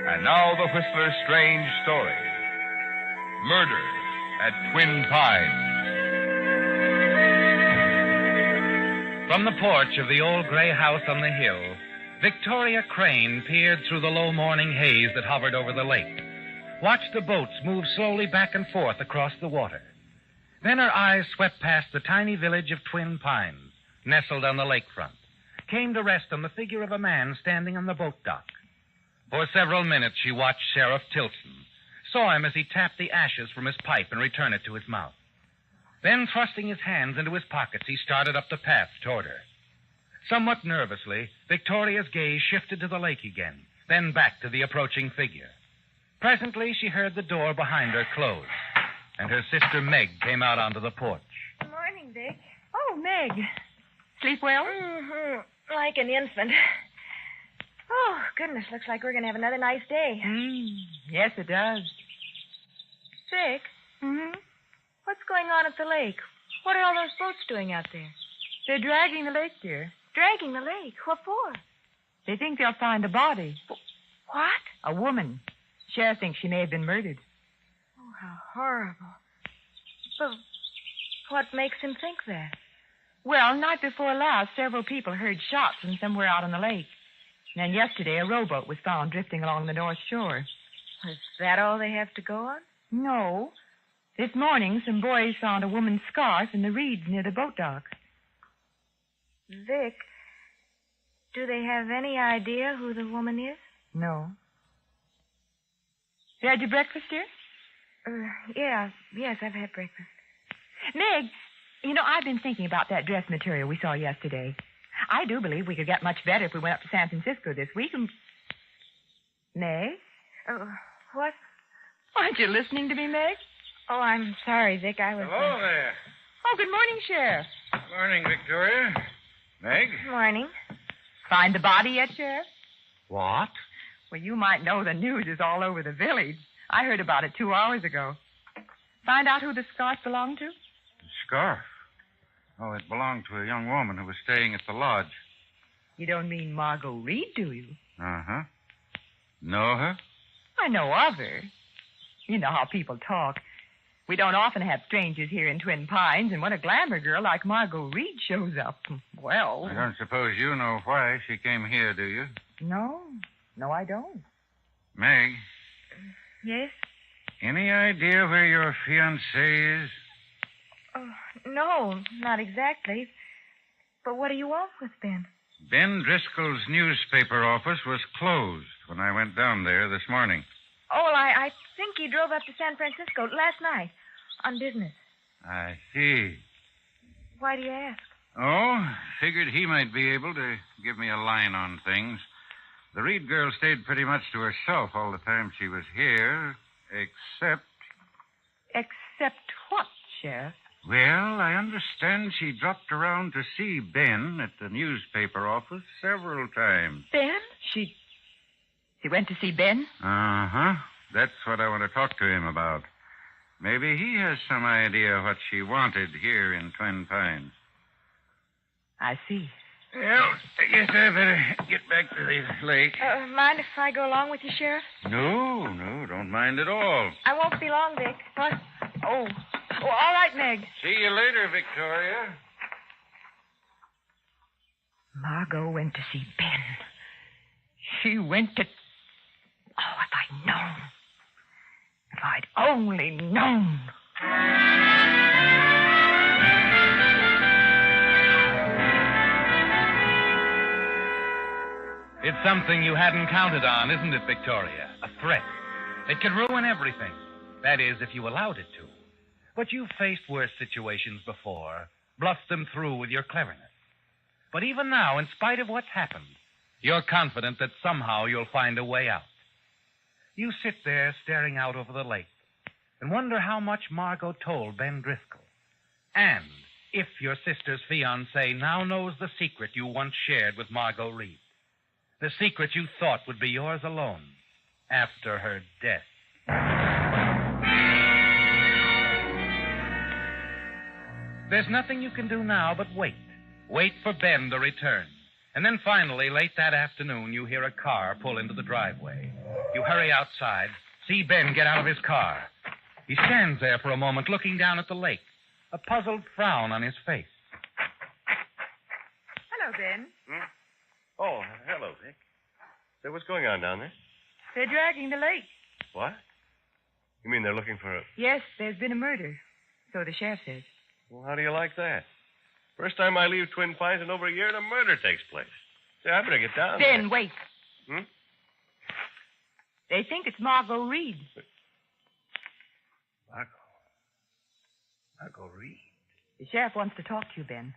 And now the Whistler's strange story. Murder at Twin Pines. From the porch of the old gray house on the hill, Victoria Crane peered through the low morning haze that hovered over the lake, watched the boats move slowly back and forth across the water. Then her eyes swept past the tiny village of Twin Pines, nestled on the lakefront, came to rest on the figure of a man standing on the boat dock. For several minutes she watched Sheriff Tilson, saw him as he tapped the ashes from his pipe and returned it to his mouth. Then, thrusting his hands into his pockets, he started up the path toward her. Somewhat nervously, Victoria's gaze shifted to the lake again, then back to the approaching figure. Presently, she heard the door behind her close, and her sister Meg came out onto the porch. Good morning, Vic. Oh, Meg. Sleep well? Mm-hmm. Like an infant. Oh, goodness, looks like we're going to have another nice day. Yes, it does. Vic? Mm-hmm. What's going on at the lake? What are all those boats doing out there? They're dragging the lake, dear. Dragging the lake? What for? They think they'll find a body. What? A woman. Sheriff thinks she may have been murdered. Oh, how horrible. But what makes him think that? Well, night before last, several people heard shots from somewhere out on the lake. And then yesterday, a rowboat was found drifting along the north shore. Is that all they have to go on? No. This morning, some boys found a woman's scarf in the reeds near the boat dock. Vic, do they have any idea who the woman is? No. You had your breakfast, dear? Yes, I've had breakfast. Meg, you know, I've been thinking about that dress material we saw yesterday. I do believe we could get much better if we went up to San Francisco this week and... Meg? What? Aren't you listening to me, Meg? Oh, I'm sorry, Vic. I was... Hello there. Oh, good morning, Sheriff. Morning, Victoria. Meg? Morning. Find the body yet, Sheriff? What? Well, you might know the news is all over the village. I heard about it 2 hours ago. Find out who the scarf belonged to? The scarf? Oh, it belonged to a young woman who was staying at the lodge. You don't mean Margot Reed, do you? Uh-huh. Know her? I know of her. You know how people talk. We don't often have strangers here in Twin Pines, and when a glamour girl like Margot Reed shows up, well... I don't suppose you know why she came here, do you? No, I don't. Meg? Yes? Any idea where your fiancé is? Oh, no, not exactly. But what are you off with, Ben? Ben Driscoll's newspaper office was closed when I went down there this morning. Oh, well, I think he drove up to San Francisco last night on business. I see. Why do you ask? Oh, figured he might be able to give me a line on things. The Reed girl stayed pretty much to herself all the time she was here, except... Except what, Sheriff? Well, I understand she dropped around to see Ben at the newspaper office several times. Ben? She went to see Ben? Uh-huh. That's what I want to talk to him about. Maybe he has some idea what she wanted here in Twin Pines. I see. Well, I guess I better get back to the lake. Mind if I go along with you, Sheriff? No, don't mind at all. I won't be long, Vic. What? Oh, all right, Meg. See you later, Victoria. Margot went to see Ben. She went to... Oh, if I'd known. If I'd only known. It's something you hadn't counted on, isn't it, Victoria? A threat. It could ruin everything. That is, if you allowed it to. But you've faced worse situations before, bluffed them through with your cleverness. But even now, in spite of what's happened, you're confident that somehow you'll find a way out. You sit there staring out over the lake and wonder how much Margot told Ben Driscoll. And if your sister's fiancé now knows the secret you once shared with Margot Reed. The secret you thought would be yours alone after her death. There's nothing you can do now but wait. Wait for Ben to return. And then finally, late that afternoon, you hear a car pull into the driveway. You hurry outside, see Ben get out of his car. He stands there for a moment looking down at the lake, a puzzled frown on his face. Hello, Ben. Oh, hello, Vic. Say, what's going on down there? They're dragging the lake. What? You mean they're looking for a... Yes, there's been a murder. So the sheriff says. Well, how do you like that? First time I leave Twin Pines in over a year and a murder takes place. Say, I better get down Ben, there. wait. They think it's Margot Reed. Margot Reed? The sheriff wants to talk to you, Ben.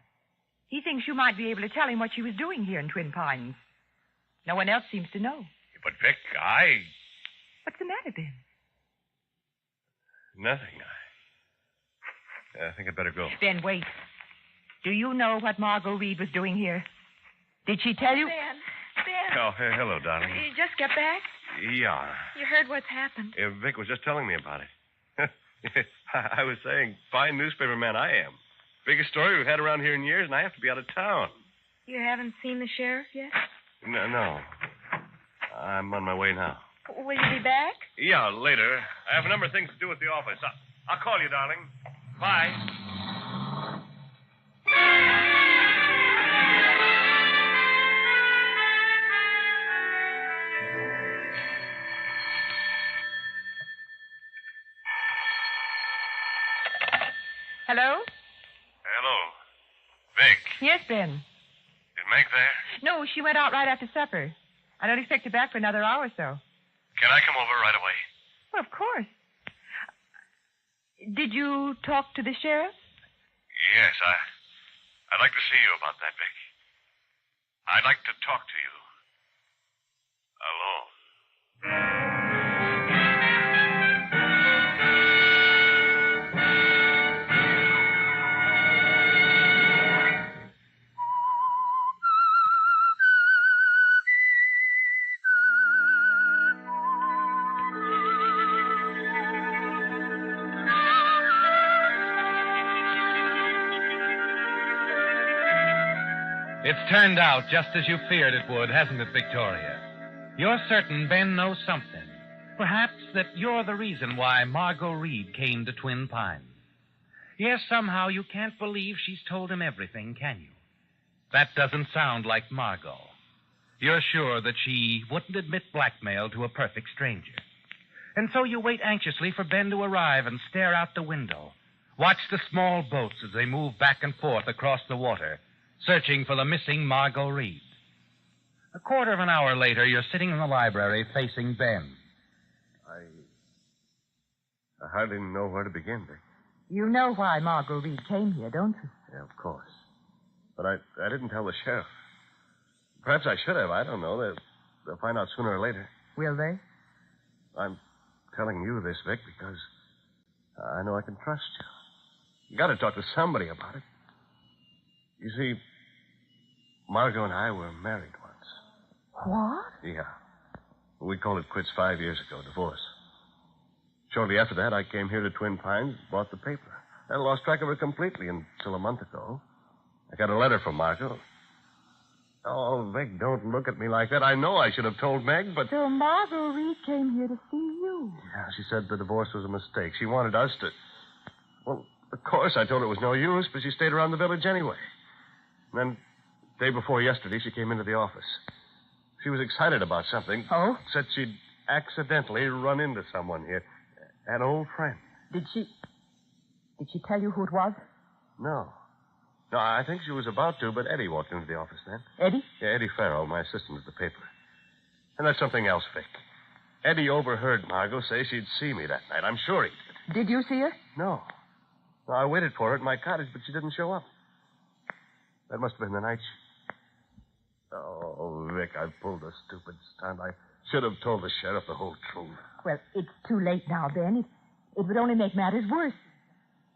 He thinks you might be able to tell him what she was doing here in Twin Pines. No one else seems to know. But, Vic, What's the matter, Ben? Nothing. I think I'd better go. Ben, wait. Do you know what Margot Reed was doing here? Did she tell you? Ben. Oh, hello, darling. You just got back? Yeah. You heard what's happened. Vic was just telling me about it. I was saying, fine newspaper man I am. Biggest story we've had around here in years, and I have to be out of town. You haven't seen the sheriff yet? No. I'm on my way now. Will you be back? Yeah, later. I have a number of things to do at the office. I'll call you, darling. Bye. Hello? Hello. Vic, Yes, Ben. is Meg there? No, she went out right after supper. I don't expect her back for another hour or so. Can I come over right away? Well, of course. Did you talk to the sheriff? Yes, I'd like to see you about that, Vic. I'd like to talk to you. Alone. It's turned out just as you feared it would, hasn't it, Victoria? You're certain Ben knows something. Perhaps that you're the reason why Margot Reed came to Twin Pines. Yes, somehow you can't believe she's told him everything, can you? That doesn't sound like Margot. You're sure that she wouldn't admit blackmail to a perfect stranger. And so you wait anxiously for Ben to arrive and stare out the window, Watch the small boats as they move back and forth across the water, searching for the missing Margot Reed. A quarter of an hour later, you're sitting in the library facing Ben. I hardly know where to begin, Vic. You know why Margot Reed came here, don't you? Yeah, of course. But I didn't tell the sheriff. Perhaps I should have. I don't know. They'll find out sooner or later. Will they? I'm telling you this, Vic, because I know I can trust you. You got to talk to somebody about it. You see, Margot and I were married once. What? Yeah. We called it quits 5 years ago, divorce. Shortly after that, I came here to Twin Pines, bought the paper. I lost track of her completely until a month ago. I got a letter from Margot. Oh, Meg, don't look at me like that. I know I should have told Meg, but... So Margot Reed came here to see you. Yeah, she said the divorce was a mistake. She wanted us to... Well, of course, I told her it was no use, but she stayed around the village anyway. And then, day before yesterday, she came into the office. She was excited about something. Oh? Said she'd accidentally run into someone here. An old friend. Did she tell you who it was? No. No, I think she was about to, but Eddie walked into the office then. Eddie? Yeah, Eddie Farrell, my assistant at the paper. And that's something else, Vic. Eddie overheard Margot say she'd see me that night. I'm sure he did. Did you see her? No. No, I waited for her at my cottage, but she didn't show up. That must have been the night Oh, Vic, I pulled a stupid stunt. I should have told the sheriff the whole truth. Well, it's too late now, Ben. It would only make matters worse.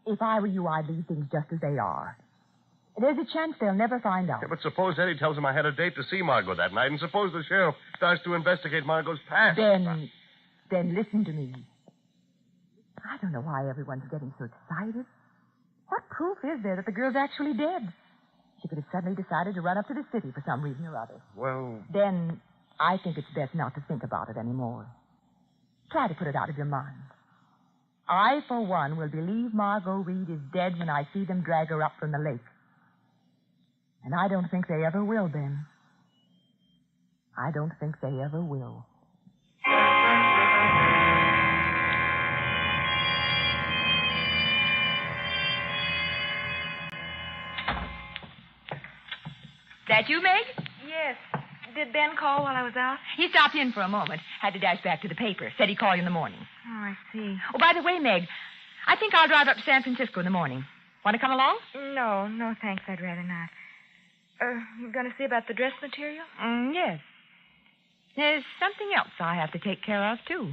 If I were you, I'd leave things just as they are. There's a chance they'll never find out. Yeah, but suppose Eddie tells him I had a date to see Margot that night, and suppose the sheriff starts to investigate Margot's past. Then listen to me. I don't know why everyone's getting so excited. What proof is there that the girl's actually dead? She could have suddenly decided to run up to the city for some reason or other. Well... Then I think it's best not to think about it anymore. Try to put it out of your mind. I, for one, will believe Margot Reed is dead when I see them drag her up from the lake. And I don't think they ever will, Ben. I don't think they ever will. That you, Meg? Yes. Did Ben call while I was out? He stopped in for a moment. Had to dash back to the paper. Said he'd call you in the morning. Oh, I see. Oh, by the way, Meg, I think I'll drive up to San Francisco in the morning. Want to come along? No, thanks. I'd rather not. You going to see about the dress material? Yes. There's something else I have to take care of, too.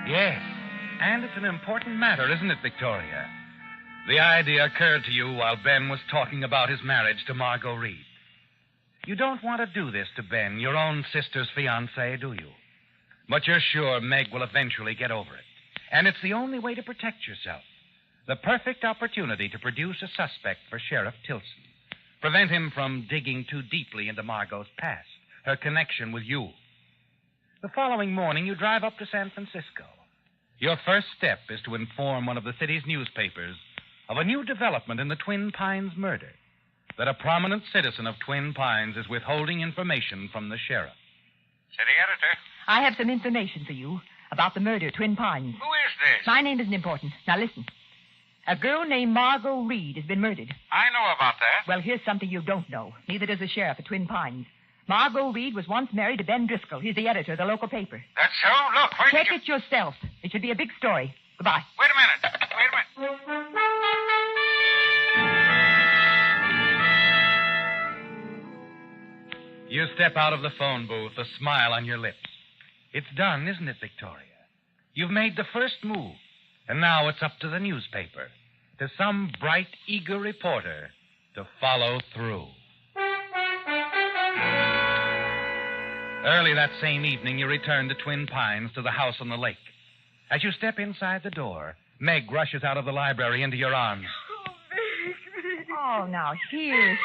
Yes, and it's an important matter, isn't it, Victoria? The idea occurred to you while Ben was talking about his marriage to Margot Reed. You don't want to do this to Ben, your own sister's fiancé, do you? But you're sure Meg will eventually get over it. And it's the only way to protect yourself. The perfect opportunity to produce a suspect for Sheriff Tilson. Prevent him from digging too deeply into Margot's past, her connection with you. The following morning, you drive up to San Francisco. Your first step is to inform one of the city's newspapers of a new development in the Twin Pines murder. That a prominent citizen of Twin Pines is withholding information from the sheriff. City editor. I have some information for you about the murder at Twin Pines. Who is this? My name isn't important. Now listen. A girl named Margot Reed has been murdered. I know about that. Well, here's something you don't know. Neither does the sheriff at Twin Pines. Margot Reed was once married to Ben Driscoll. He's the editor of the local paper. That's so? Look, where Check did you... it yourself. It should be a big story. Goodbye. Wait a minute. You step out of the phone booth, a smile on your lips. It's done, isn't it, Victoria? You've made the first move, and now it's up to the newspaper, to some bright, eager reporter to follow through. Early that same evening, you return to Twin Pines, to the house on the lake. As you step inside the door, Meg rushes out of the library into your arms. Oh, now, here.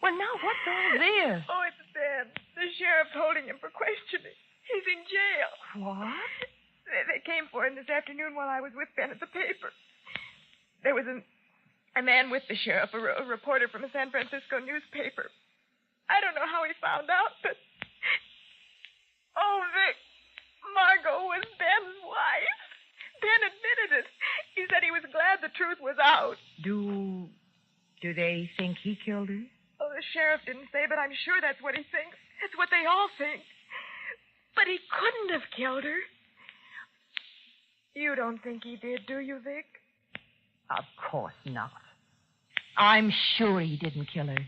Well, now, what's all this? Oh, it's Ben. The sheriff's holding him for questioning. He's in jail. What? They came for him this afternoon while I was with Ben at the paper. There was a man with the sheriff, a reporter from a San Francisco newspaper. I don't know how he found out, but Oh, Vic, Margot was Ben's wife. Ben admitted it. He said he was glad the truth was out. Do they think he killed her? Oh, the sheriff didn't say, but I'm sure that's what he thinks. It's what they all think. But he couldn't have killed her. You don't think he did, do you, Vic? Of course not. I'm sure he didn't kill her.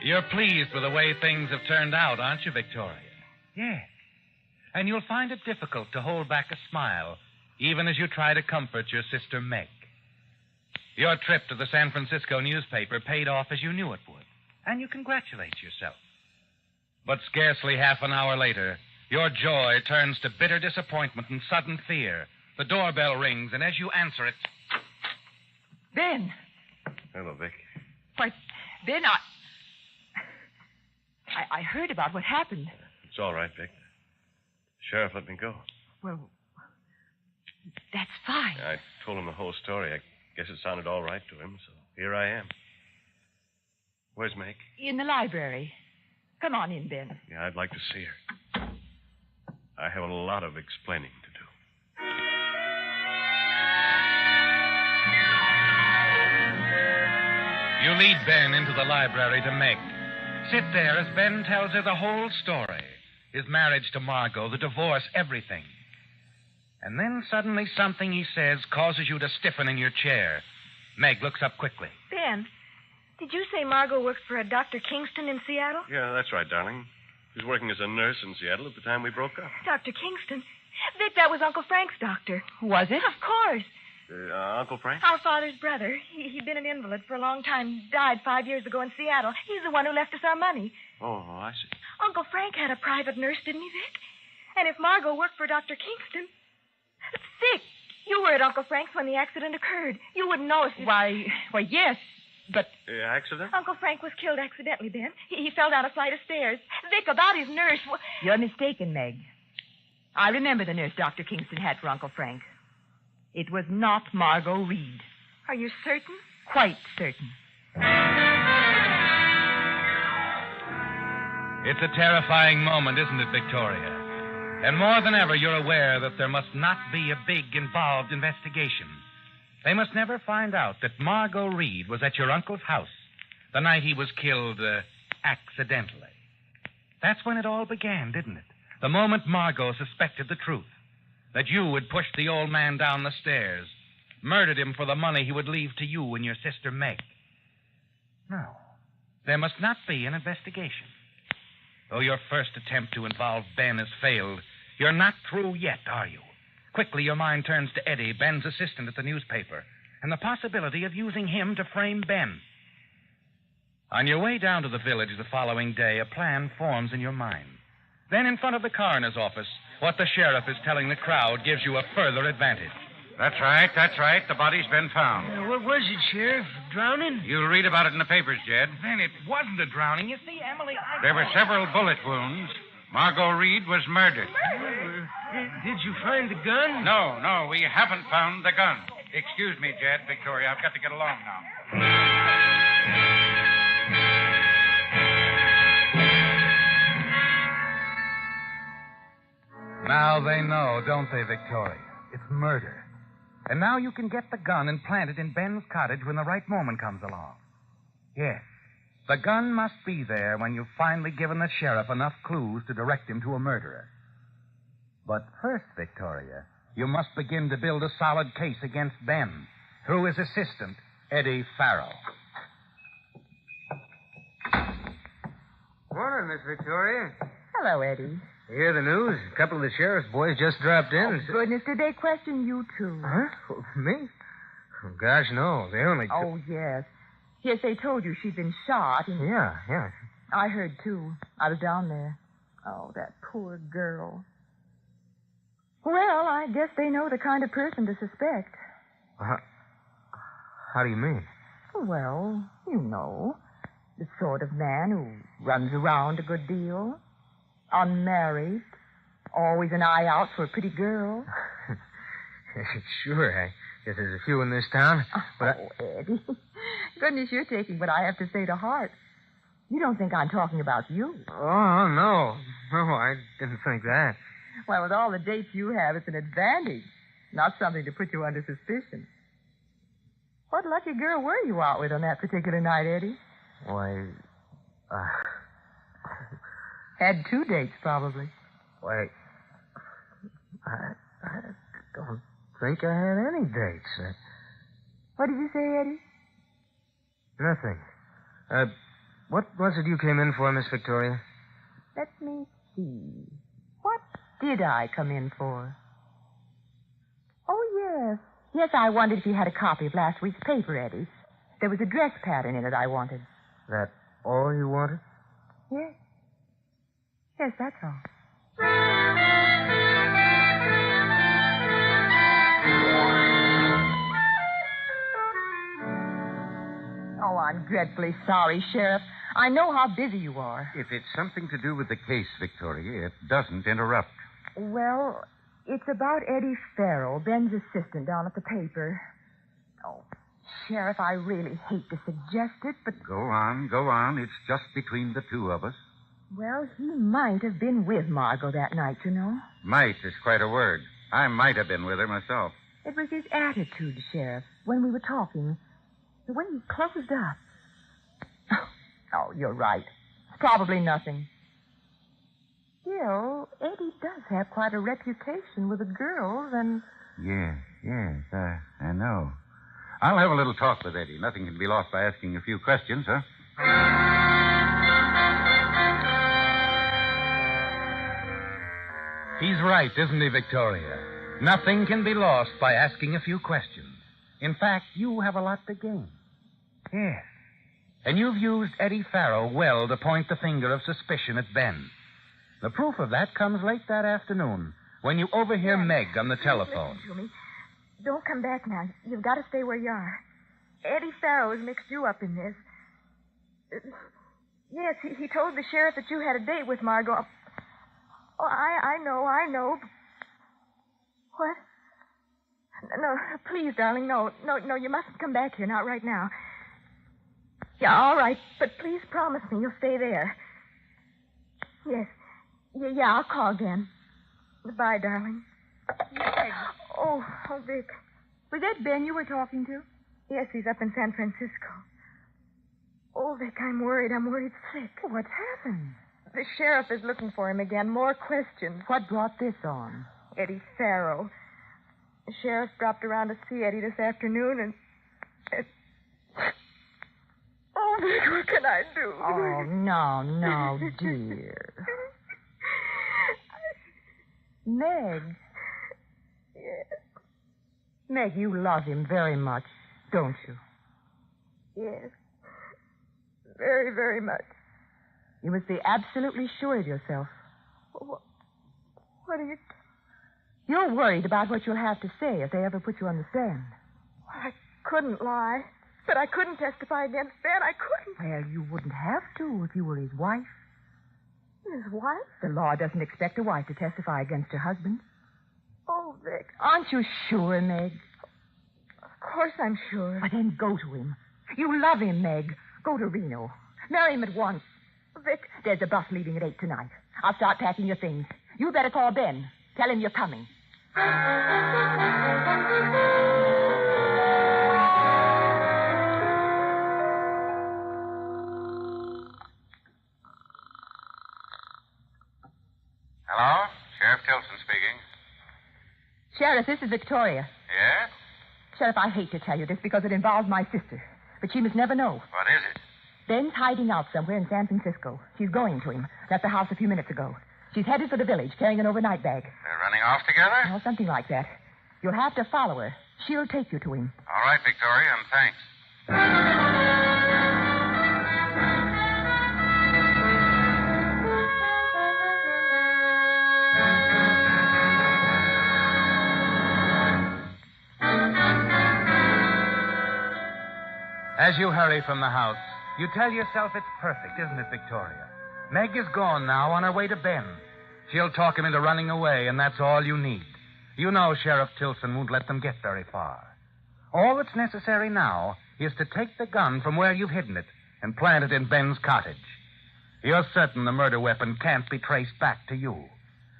You're pleased with the way things have turned out, aren't you, Victoria? Yes. And you'll find it difficult to hold back a smile, even as you try to comfort your sister Meg. Your trip to the San Francisco newspaper paid off as you knew it would, and you congratulate yourself. But scarcely half an hour later, your joy turns to bitter disappointment and sudden fear. The doorbell rings, and as you answer it... Ben! Hello, Vic. Why, Ben, I heard about what happened. It's all right, Vic. The sheriff let me go. Well, that's fine. I told him the whole story. I guess it sounded all right to him, so here I am. Where's Meg? In the library. Come on in, Ben. Yeah, I'd like to see her. I have a lot of explaining to do. You lead Ben into the library to Meg. Sit there as Ben tells her the whole story. His marriage to Margot, the divorce, everything. And then suddenly something he says causes you to stiffen in your chair. Meg looks up quickly. Ben, did you say Margot works for a Dr. Kingston in Seattle? Yeah, that's right, darling. She was working as a nurse in Seattle at the time we broke up. Dr. Kingston? Vic, that was Uncle Frank's doctor. Was it? Of course. Uncle Frank? Our father's brother. He'd been an invalid for a long time. Died 5 years ago in Seattle. He's the one who left us our money. Oh, I see. Uncle Frank had a private nurse, didn't he, Vic? And if Margot worked for Dr. Kingston... Vic, you were at Uncle Frank's when the accident occurred. You wouldn't know if... Why, yes, but... Accident? Uncle Frank was killed accidentally, Ben. He fell down a flight of stairs. Vic, about his nurse... You're mistaken, Meg. I remember the nurse Dr. Kingston had for Uncle Frank. It was not Margot Reed. Are you certain? Quite certain. It's a terrifying moment, isn't it, Victoria? And more than ever, you're aware that there must not be a big, involved investigation. They must never find out that Margot Reed was at your uncle's house the night he was killed accidentally. That's when it all began, didn't it? The moment Margot suspected the truth. That you had pushed the old man down the stairs, murdered him for the money he would leave to you and your sister Meg. No, there must not be an investigation. Though your first attempt to involve Ben has failed, you're not through yet, are you? Quickly, your mind turns to Eddie, Ben's assistant at the newspaper, and the possibility of using him to frame Ben. On your way down to the village the following day, a plan forms in your mind. Then, in front of the coroner's office, what the sheriff is telling the crowd gives you a further advantage. That's right. The body's been found. What was it, Sheriff? Drowning? You'll read about it in the papers, Jed. Then it wasn't a drowning. You see, Emily, There were several bullet wounds. Margot Reed was murdered. Did you find the gun? No, we haven't found the gun. Excuse me, Jed, Victoria. I've got to get along now. Now they know, don't they, Victoria? It's murder. And now you can get the gun and plant it in Ben's cottage when the right moment comes along. Yes, the gun must be there when you've finally given the sheriff enough clues to direct him to a murderer. But first, Victoria, you must begin to build a solid case against Ben through his assistant, Eddie Farrell. Morning, Miss Victoria. Hello, Eddie. You hear the news? A couple of the sheriff's boys just dropped in. Oh, goodness, did they question you, too? Huh? Me? Oh, gosh, no. They only... Oh, yes. Yes, they told you she'd been shot. And... Yeah. I heard, too. I was down there. Oh, that poor girl. Well, I guess they know the kind of person to suspect. How do you mean? Well, you know. The sort of man who runs around a good deal. Unmarried. Always an eye out for a pretty girl. Sure, I guess there's a few in this town. But Eddie. Goodness, you're taking what I have to say to heart. You don't think I'm talking about you? Oh, no. No, I didn't think that. Well, with all the dates you have, it's an advantage, not something to put you under suspicion. What lucky girl were you out with on that particular night, Eddie? Why, Had 2 dates, probably. why, I don't think I had any dates. What did you say, Eddie? Nothing. What was it you came in for, Miss Victoria? Let me see. What did I come in for? Oh, yes. Yes, I wondered if you had a copy of last week's paper, Eddie. There was a dress pattern in it I wanted. That all you wanted? Yes. Yes, that's all. Oh, I'm dreadfully sorry, Sheriff. I know how busy you are. If it's something to do with the case, Victoria, it doesn't interrupt. Well, it's about Eddie Farrell, Ben's assistant down at the paper. Oh, Sheriff, I really hate to suggest it, but... Go on. It's just between the two of us. Well, he might have been with Margot that night, you know. Might is quite a word. I might have been with her myself. It was his attitude, Sheriff, when we were talking. When he closed up. Oh, you're right. It's probably nothing. Still, Eddie does have quite a reputation with the girls, and... Yes, I know. I'll have a little talk with Eddie. Nothing can be lost by asking a few questions, huh? He's right, isn't he, Victoria? Nothing can be lost by asking a few questions. In fact, you have a lot to gain. Yes. And you've used Eddie Farrell well to point the finger of suspicion at Ben. The proof of that comes late that afternoon when you overhear Meg on the telephone. Listen to me. Don't come back now. You've got to stay where you are. Eddie Farrow has mixed you up in this. Yes, he told the sheriff that you had a date with Margot. Oh, I know. What? No, please, darling, no, you mustn't come back here, not right now. Yeah, all right, but please promise me you'll stay there. Yes. Yeah, I'll call again. Goodbye, darling. Meg. Oh, Vic. Was that Ben you were talking to? Yes, he's up in San Francisco. Oh, Vic, I'm worried sick. What's happened? The sheriff is looking for him again. More questions. What brought this on? Eddie Farrow. The sheriff dropped around to see Eddie this afternoon, and... Oh, Vic, what can I do? Oh, no, dear. Meg. Yes. Meg, you love him very much, don't you? Yes. Very, very much. You must be absolutely sure of yourself. What are you... You're worried about what you'll have to say if they ever put you on the stand. I couldn't lie. But I couldn't testify against Ben. I couldn't. Well, you wouldn't have to if you were his wife. His wife? The law doesn't expect a wife to testify against her husband. Oh, Vic. Aren't you sure, Meg? Of course I'm sure. But then go to him. You love him, Meg. Go to Reno. Marry him at once. Vic. There's a bus leaving at 8 tonight. I'll start packing your things. You better call Ben. Tell him you're coming. Hello? Sheriff Tilson speaking. Sheriff, this is Victoria. Yes? Sheriff, I hate to tell you this because it involves my sister. But she must never know. What is it? Ben's hiding out somewhere in San Francisco. She's going to him. Left the house a few minutes ago. She's headed for the village, carrying an overnight bag. They're running off together? Oh, something like that. You'll have to follow her. She'll take you to him. All right, Victoria, and thanks. As you hurry from the house, you tell yourself it's perfect, isn't it, Victoria? Meg is gone now on her way to Ben. She'll talk him into running away, and that's all you need. You know Sheriff Tilson won't let them get very far. All that's necessary now is to take the gun from where you've hidden it and plant it in Ben's cottage. You're certain the murder weapon can't be traced back to you.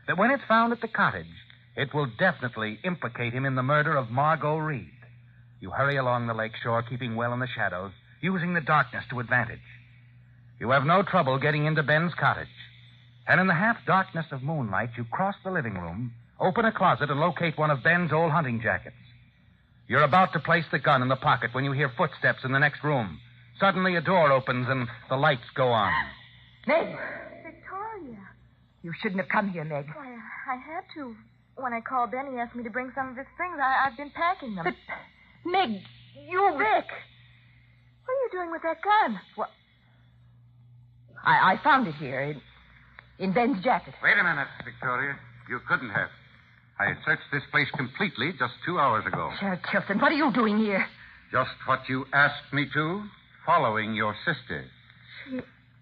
That when it's found at the cottage, it will definitely implicate him in the murder of Margot Reed. You hurry along the lake shore, keeping well in the shadows, using the darkness to advantage. You have no trouble getting into Ben's cottage. And in the half-darkness of moonlight, you cross the living room, open a closet, and locate one of Ben's old hunting jackets. You're about to place the gun in the pocket when you hear footsteps in the next room. Suddenly, a door opens and the lights go on. Meg! Victoria. You shouldn't have come here, Meg. Why, I had to. When I called Ben, he asked me to bring some of his things. I've been packing them. But, Meg, you... Vic! What are you doing with that gun? What? I found it here in Ben's jacket. Wait a minute, Victoria. You couldn't have. I searched this place completely just 2 hours ago. Sheriff Tilson, what are you doing here? Just what you asked me to, following your sister. She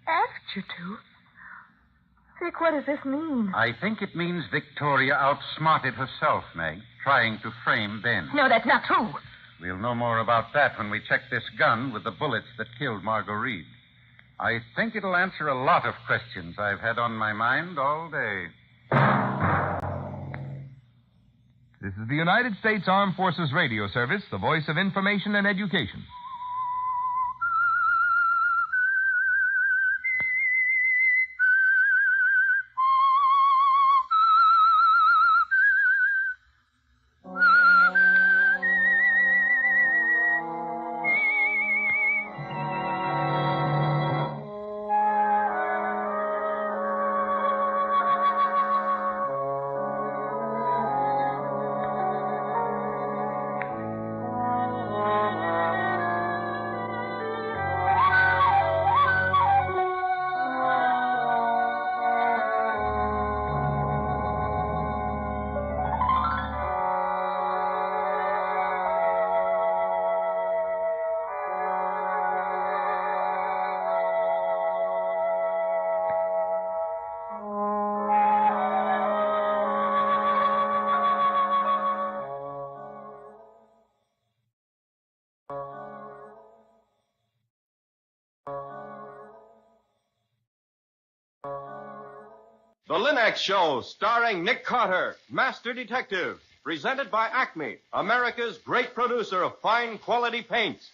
asked you to? Vic, what does this mean? I think it means Victoria outsmarted herself, Meg, trying to frame Ben. No, that's not true. We'll know more about that when we check this gun with the bullets that killed Margot Reed. I think it'll answer a lot of questions I've had on my mind all day. This is the United States Armed Forces Radio Service, the voice of information and education. The Linux Show, starring Nick Carter, Master Detective, presented by Acme, America's great producer of fine quality paints.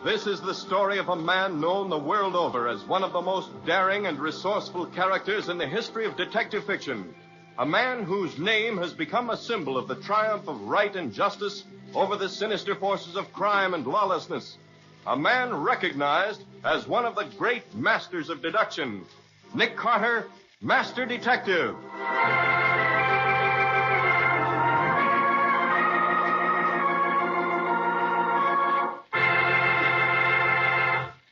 This is the story of a man known the world over as one of the most daring and resourceful characters in the history of detective fiction. A man whose name has become a symbol of the triumph of right and justice over the sinister forces of crime and lawlessness. A man recognized as one of the great masters of deduction. Nick Carter, Master Detective.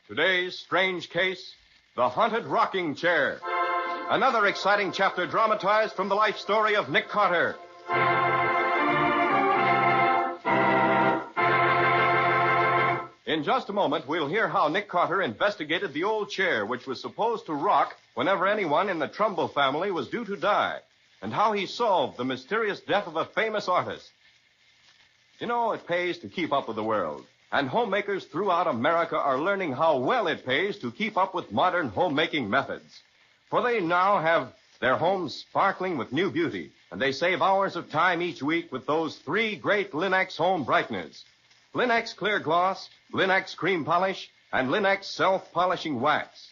Today's strange case, the haunted rocking chair. Another exciting chapter dramatized from the life story of Nick Carter. In just a moment, we'll hear how Nick Carter investigated the old chair which was supposed to rock whenever anyone in the Trumbull family was due to die, and how he solved the mysterious death of a famous artist. You know, it pays to keep up with the world, and homemakers throughout America are learning how well it pays to keep up with modern homemaking methods. For they now have their homes sparkling with new beauty, and they save hours of time each week with those three great Linux home brighteners. Linux Clear Gloss, Linux Cream Polish, and Linux Self-Polishing Wax.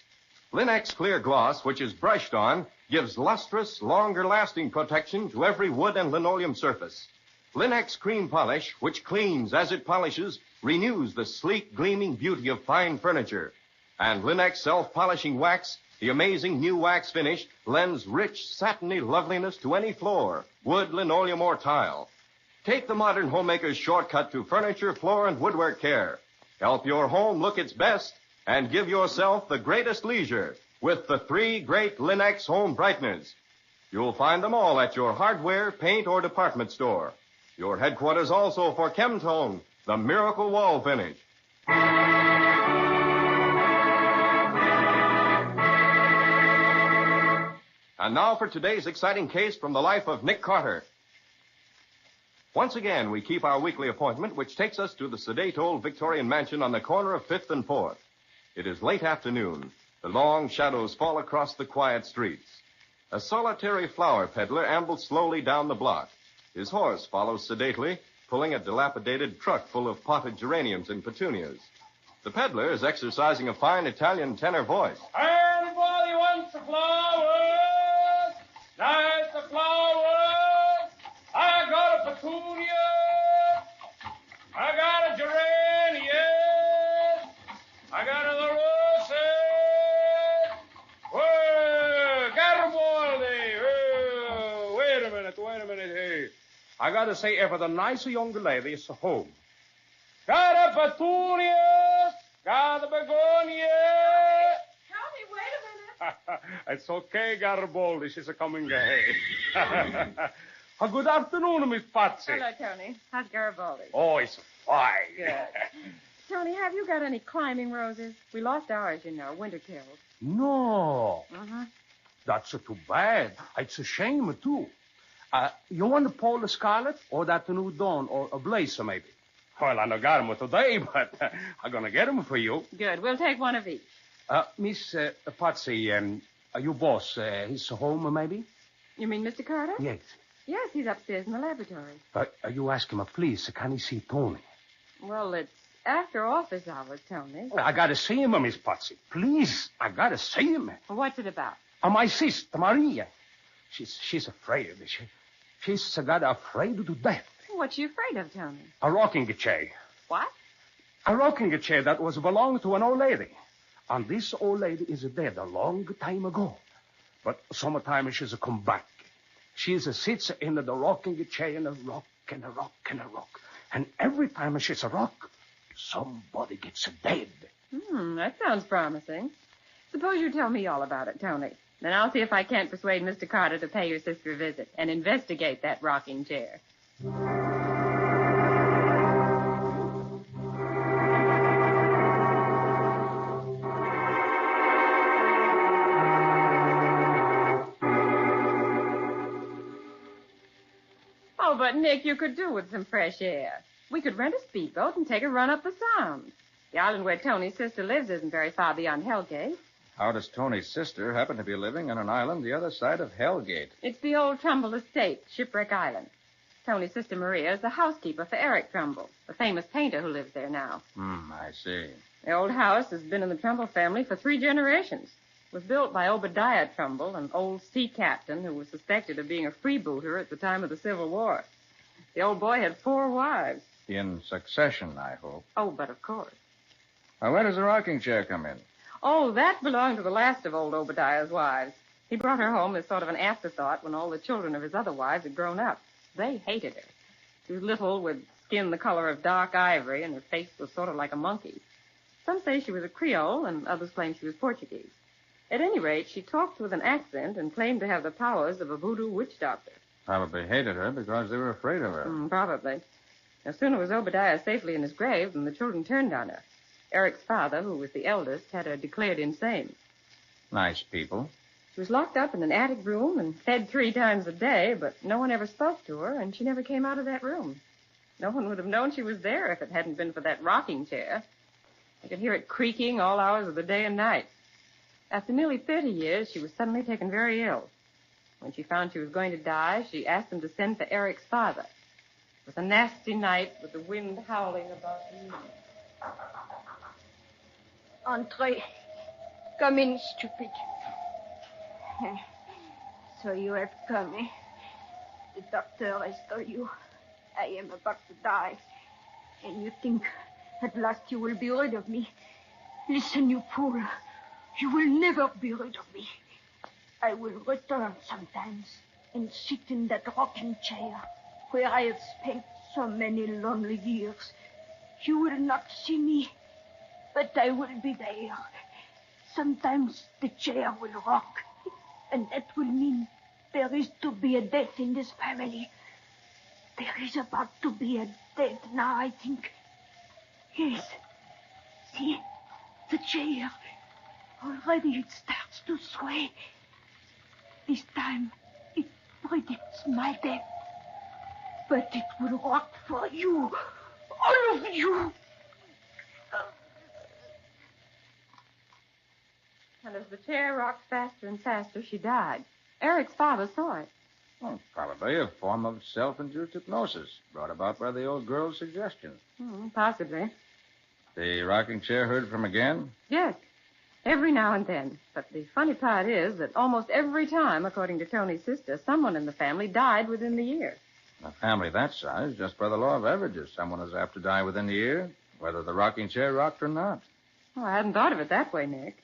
Linux Clear Gloss, which is brushed on, gives lustrous, longer-lasting protection to every wood and linoleum surface. Linux Cream Polish, which cleans as it polishes, renews the sleek, gleaming beauty of fine furniture. And Linux Self-Polishing Wax, the amazing new wax finish, lends rich, satiny loveliness to any floor, wood, linoleum, or tile. Take the modern homemaker's shortcut to furniture, floor, and woodwork care. Help your home look its best and give yourself the greatest leisure with the three great Linux home brighteners. You'll find them all at your hardware, paint, or department store. Your headquarters also for Chemtone, the miracle wall finish. And now for today's exciting case from the life of Nick Carter. Once again, we keep our weekly appointment, which takes us to the sedate old Victorian mansion on the corner of 5th and 4th. It is late afternoon. The long shadows fall across the quiet streets. A solitary flower peddler ambles slowly down the block. His horse follows sedately, pulling a dilapidated truck full of potted geraniums and petunias. The peddler is exercising a fine Italian tenor voice. Anybody wants a flowers? Nice a flowers. I got a petunia. I got a geranium. I got a roses. Whoa, Garibaldi. Whoa, wait a minute, hey. I gotta say, if the nice young lady is home. Got a petunia. Got a begonia. Tony, wait a minute. It's okay, Garibaldi. She's coming ahead. Good afternoon, Miss Patsy. Hello, Tony. How's Garibaldi? Oh, it's fine. Good. Tony, have you got any climbing roses? We lost ours, you know, winter killed. No. Uh-huh. That's too bad. It's a shame, too. You want the Paul Scarlet or that new Dawn or a Blazer, maybe? Well, I don't got them today, but I'm going to get them for you. Good. We'll take one of each. Miss Patsy, you boss, he's home, maybe? You mean Mr. Carter? Yes. Yes, he's upstairs in the laboratory. You ask him, please, can he see Tony? Well, it's after office hours, Tony. I got to see him, Miss Patsy. Please, I got to see him. What's it about? My sister, Maria. She's afraid. She's got afraid to death. What you afraid of, Tony? A rocking chair. What? A rocking chair that was belonged to an old lady. And this old lady is dead a long time ago. But sometimes she's come back. She sits in the rocking chair and a rock and a rock and a rock. And every time she's a rock, somebody gets dead. That sounds promising. Suppose you tell me all about it, Tony. Then I'll see if I can't persuade Mr. Carter to pay your sister a visit and investigate that rocking chair. Oh, but Nick, you could do with some fresh air. We could rent a speedboat and take a run up the Sound. The island where Tony's sister lives isn't very far beyond Hellgate. How does Tony's sister happen to be living on an island the other side of Hellgate? It's the old Trumbull estate, Shipwreck Island. Tony's sister Maria is the housekeeper for Eric Trumbull, the famous painter who lives there now. I see. The old house has been in the Trumbull family for 3 generations. It was built by Obadiah Trumbull, an old sea captain who was suspected of being a freebooter at the time of the Civil War. The old boy had 4 wives. In succession, I hope. Oh, but of course. Now, where does the rocking chair come in? Oh, that belonged to the last of old Obadiah's wives. He brought her home as sort of an afterthought when all the children of his other wives had grown up. They hated her. She was little, with skin the color of dark ivory, and her face was sort of like a monkey's. Some say she was a Creole, and others claim she was Portuguese. At any rate, she talked with an accent and claimed to have the powers of a voodoo witch doctor. Probably hated her because they were afraid of her. Probably. No sooner was Obadiah safely in his grave than the children turned on her. Eric's father, who was the eldest, had her declared insane. Nice people. She was locked up in an attic room and fed 3 times a day, but no one ever spoke to her, and she never came out of that room. No one would have known she was there if it hadn't been for that rocking chair. I could hear it creaking all hours of the day and night. After nearly 30 years, she was suddenly taken very ill. When she found she was going to die, she asked them to send for Eric's father. It was a nasty night with the wind howling about the evening. Entrez. Come in, stupid. So you have come, eh? The doctor has told you I am about to die. And you think at last you will be rid of me. Listen, you fool. You will never be rid of me. I will return sometimes and sit in that rocking chair where I have spent so many lonely years. You will not see me, but I will be there. Sometimes the chair will rock, and that will mean there is to be a death in this family. There is about to be a death now, I think. Yes. See, the chair. Already it starts to sway. This time, it predicts my death. But it will rock for you. All of you. And as the chair rocked faster and faster, she died. Eric's father saw it. Well, probably a form of self-induced hypnosis brought about by the old girl's suggestion. Possibly. The rocking chair heard from again? Yes. Every now and then. But the funny part is that almost every time, according to Tony's sister, someone in the family died within the year. A family that size, just by the law of averages, someone is apt to die within the year, whether the rocking chair rocked or not. Oh, I hadn't thought of it that way, Nick.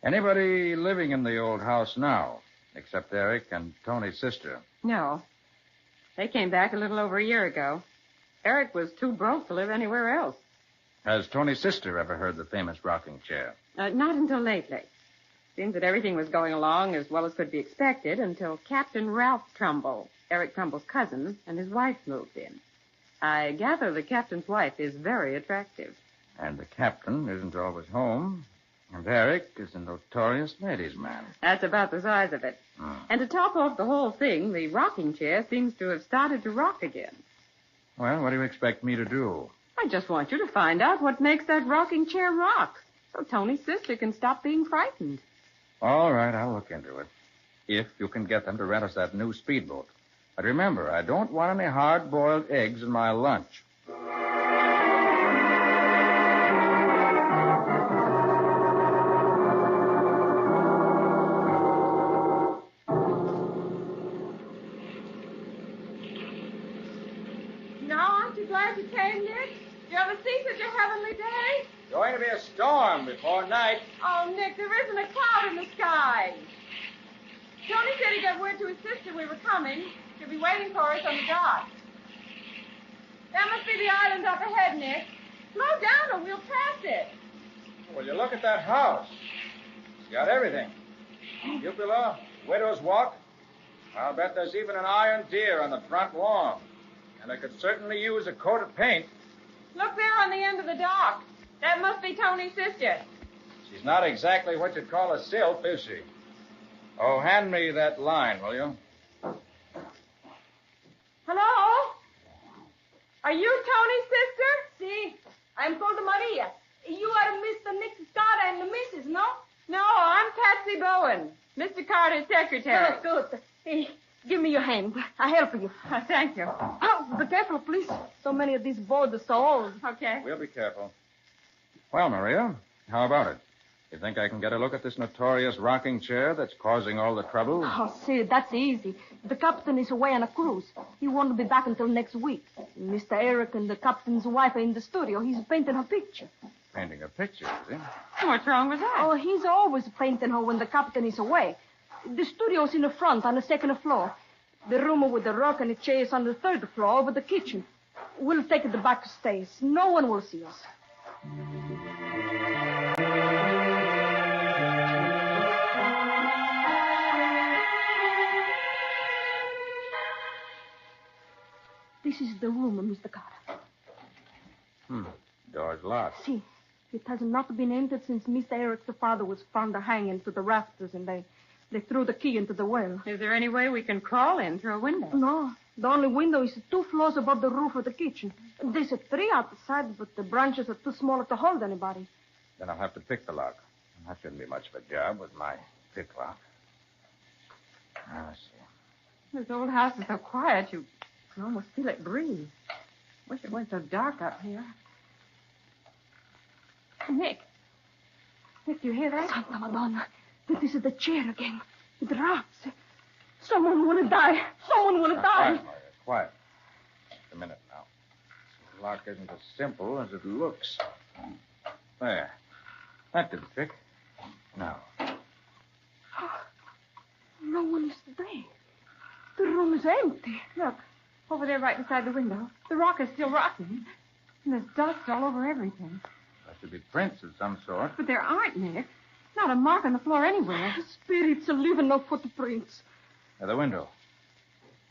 Anybody living in the old house now, except Eric and Tony's sister? No. They came back a little over a year ago. Eric was too broke to live anywhere else. Has Tony's sister ever heard the famous rocking chair? Not until lately. Seems that everything was going along as well as could be expected until Captain Ralph Trumbull, Eric Trumbull's cousin, and his wife moved in. I gather the captain's wife is very attractive. And the captain isn't always home. And Eric is a notorious ladies' man. That's about the size of it. And to top off the whole thing, the rocking chair seems to have started to rock again. Well, what do you expect me to do? I just want you to find out what makes that rocking chair rock, so Tony's sister can stop being frightened. All right, I'll look into it. If you can get them to rent us that new speedboat. But remember, I don't want any hard-boiled eggs in my lunch. Glad you came, Nick. Did you ever see such a heavenly day? Going to be a storm before night. Oh, Nick, there isn't a cloud in the sky. Tony said he got word to his sister we were coming. She'll be waiting for us on the dock. That must be the island up ahead, Nick. Slow down or we'll pass it. Will you look at that house? It's got everything. Cupola, widow's walk. I'll bet there's even an iron deer on the front lawn. And I could certainly use a coat of paint. Look there on the end of the dock. That must be Tony's sister. She's not exactly what you'd call a sylph, is she? Oh, hand me that line, will you? Hello? Are you Tony's sister? Si. I'm called Maria. You are Mr. Nick Carter and the missus, no? No, I'm Patsy Bowen, Mr. Carter's secretary. Oh, good. Hey, give me your hand. I'll help you. Thank you. Oh, be careful, please. So many of these boards are so old. Okay. We'll be careful. Well, Maria, how about it? You think I can get a look at this notorious rocking chair that's causing all the trouble? Oh, see, that's easy. The captain is away on a cruise. He won't be back until next week. Mr. Eric and the captain's wife are in the studio. He's painting her picture. Painting a picture, is he? What's wrong with that? Oh, he's always painting her when the captain is away. The studio's in the front on the second floor. The room with the rock and the chair is on the third floor over the kitchen. We'll take the back stairs. No one will see us. This is the room, Mr. Carter. Door's locked. See, it has not been entered since Mr. Eric's father was found hanging to the rafters, and they threw the key into the well. Is there any way we can crawl in through a window? No. The only window is 2 floors above the roof of the kitchen. There's 3 outside, but the branches are too small to hold anybody. Then I'll have to pick the lock. That shouldn't be much of a job with my pick lock. Now, let's see. This old house is so quiet, you can almost feel it breathe. Wish it weren't so dark up here. Nick, do you hear that? Santa Madonna. This is the chair again. It rocks. Someone want to die. Someone want to die. Quiet, Maria, quiet. Just a minute now. This lock isn't as simple as it looks. There. That did the trick. Now. No one is there. The room is empty. Look, over there right beside the window. The rock is still rocking. And there's dust all over everything. That should be prints of some sort. But there aren't, Nick. Not a mark on the floor anywhere. Spirits are leaving no footprints. At the window.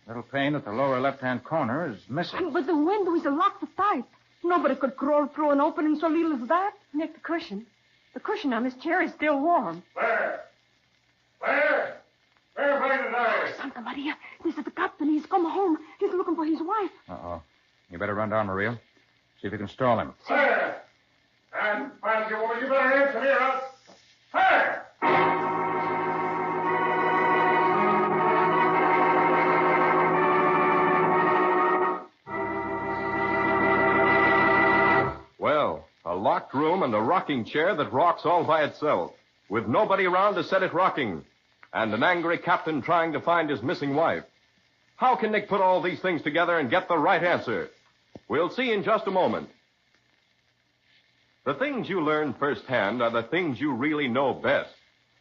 Little pane at the lower left-hand corner is missing. But the window is locked tight. Nobody could crawl through an opening so little as that. Nick, the cushion. The cushion on this chair is still warm. Where? Where? Where did I? Santa Maria, this is the captain. He's come home. He's looking for his wife. Uh-oh. You better run down, Maria. See if you can stall him. Where? And fancy woman, you better answer me, or else. Where? Well, a locked room and a rocking chair that rocks all by itself, with nobody around to set it rocking, and an angry captain trying to find his missing wife. How can Nick put all these things together and get the right answer? We'll see in just a moment. The things you learn firsthand are the things you really know best.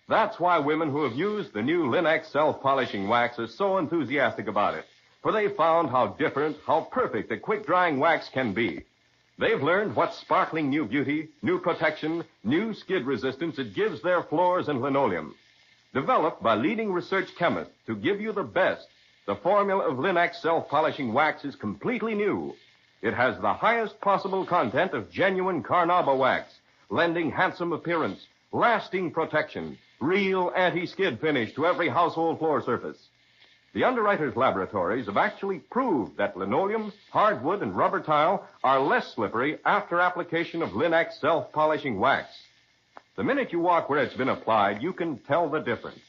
That's why women who have used the new Linex self-polishing wax are so enthusiastic about it, for they've found how different, how perfect a quick-drying wax can be. They've learned what sparkling new beauty, new protection, new skid resistance it gives their floors and linoleum. Developed by leading research chemists to give you the best, the formula of Linex self-polishing wax is completely new. It has the highest possible content of genuine carnauba wax, lending handsome appearance, lasting protection, real anti-skid finish to every household floor surface. The underwriters' laboratories have actually proved that linoleum, hardwood, and rubber tile are less slippery after application of Linex self-polishing wax. The minute you walk where it's been applied, you can tell the difference.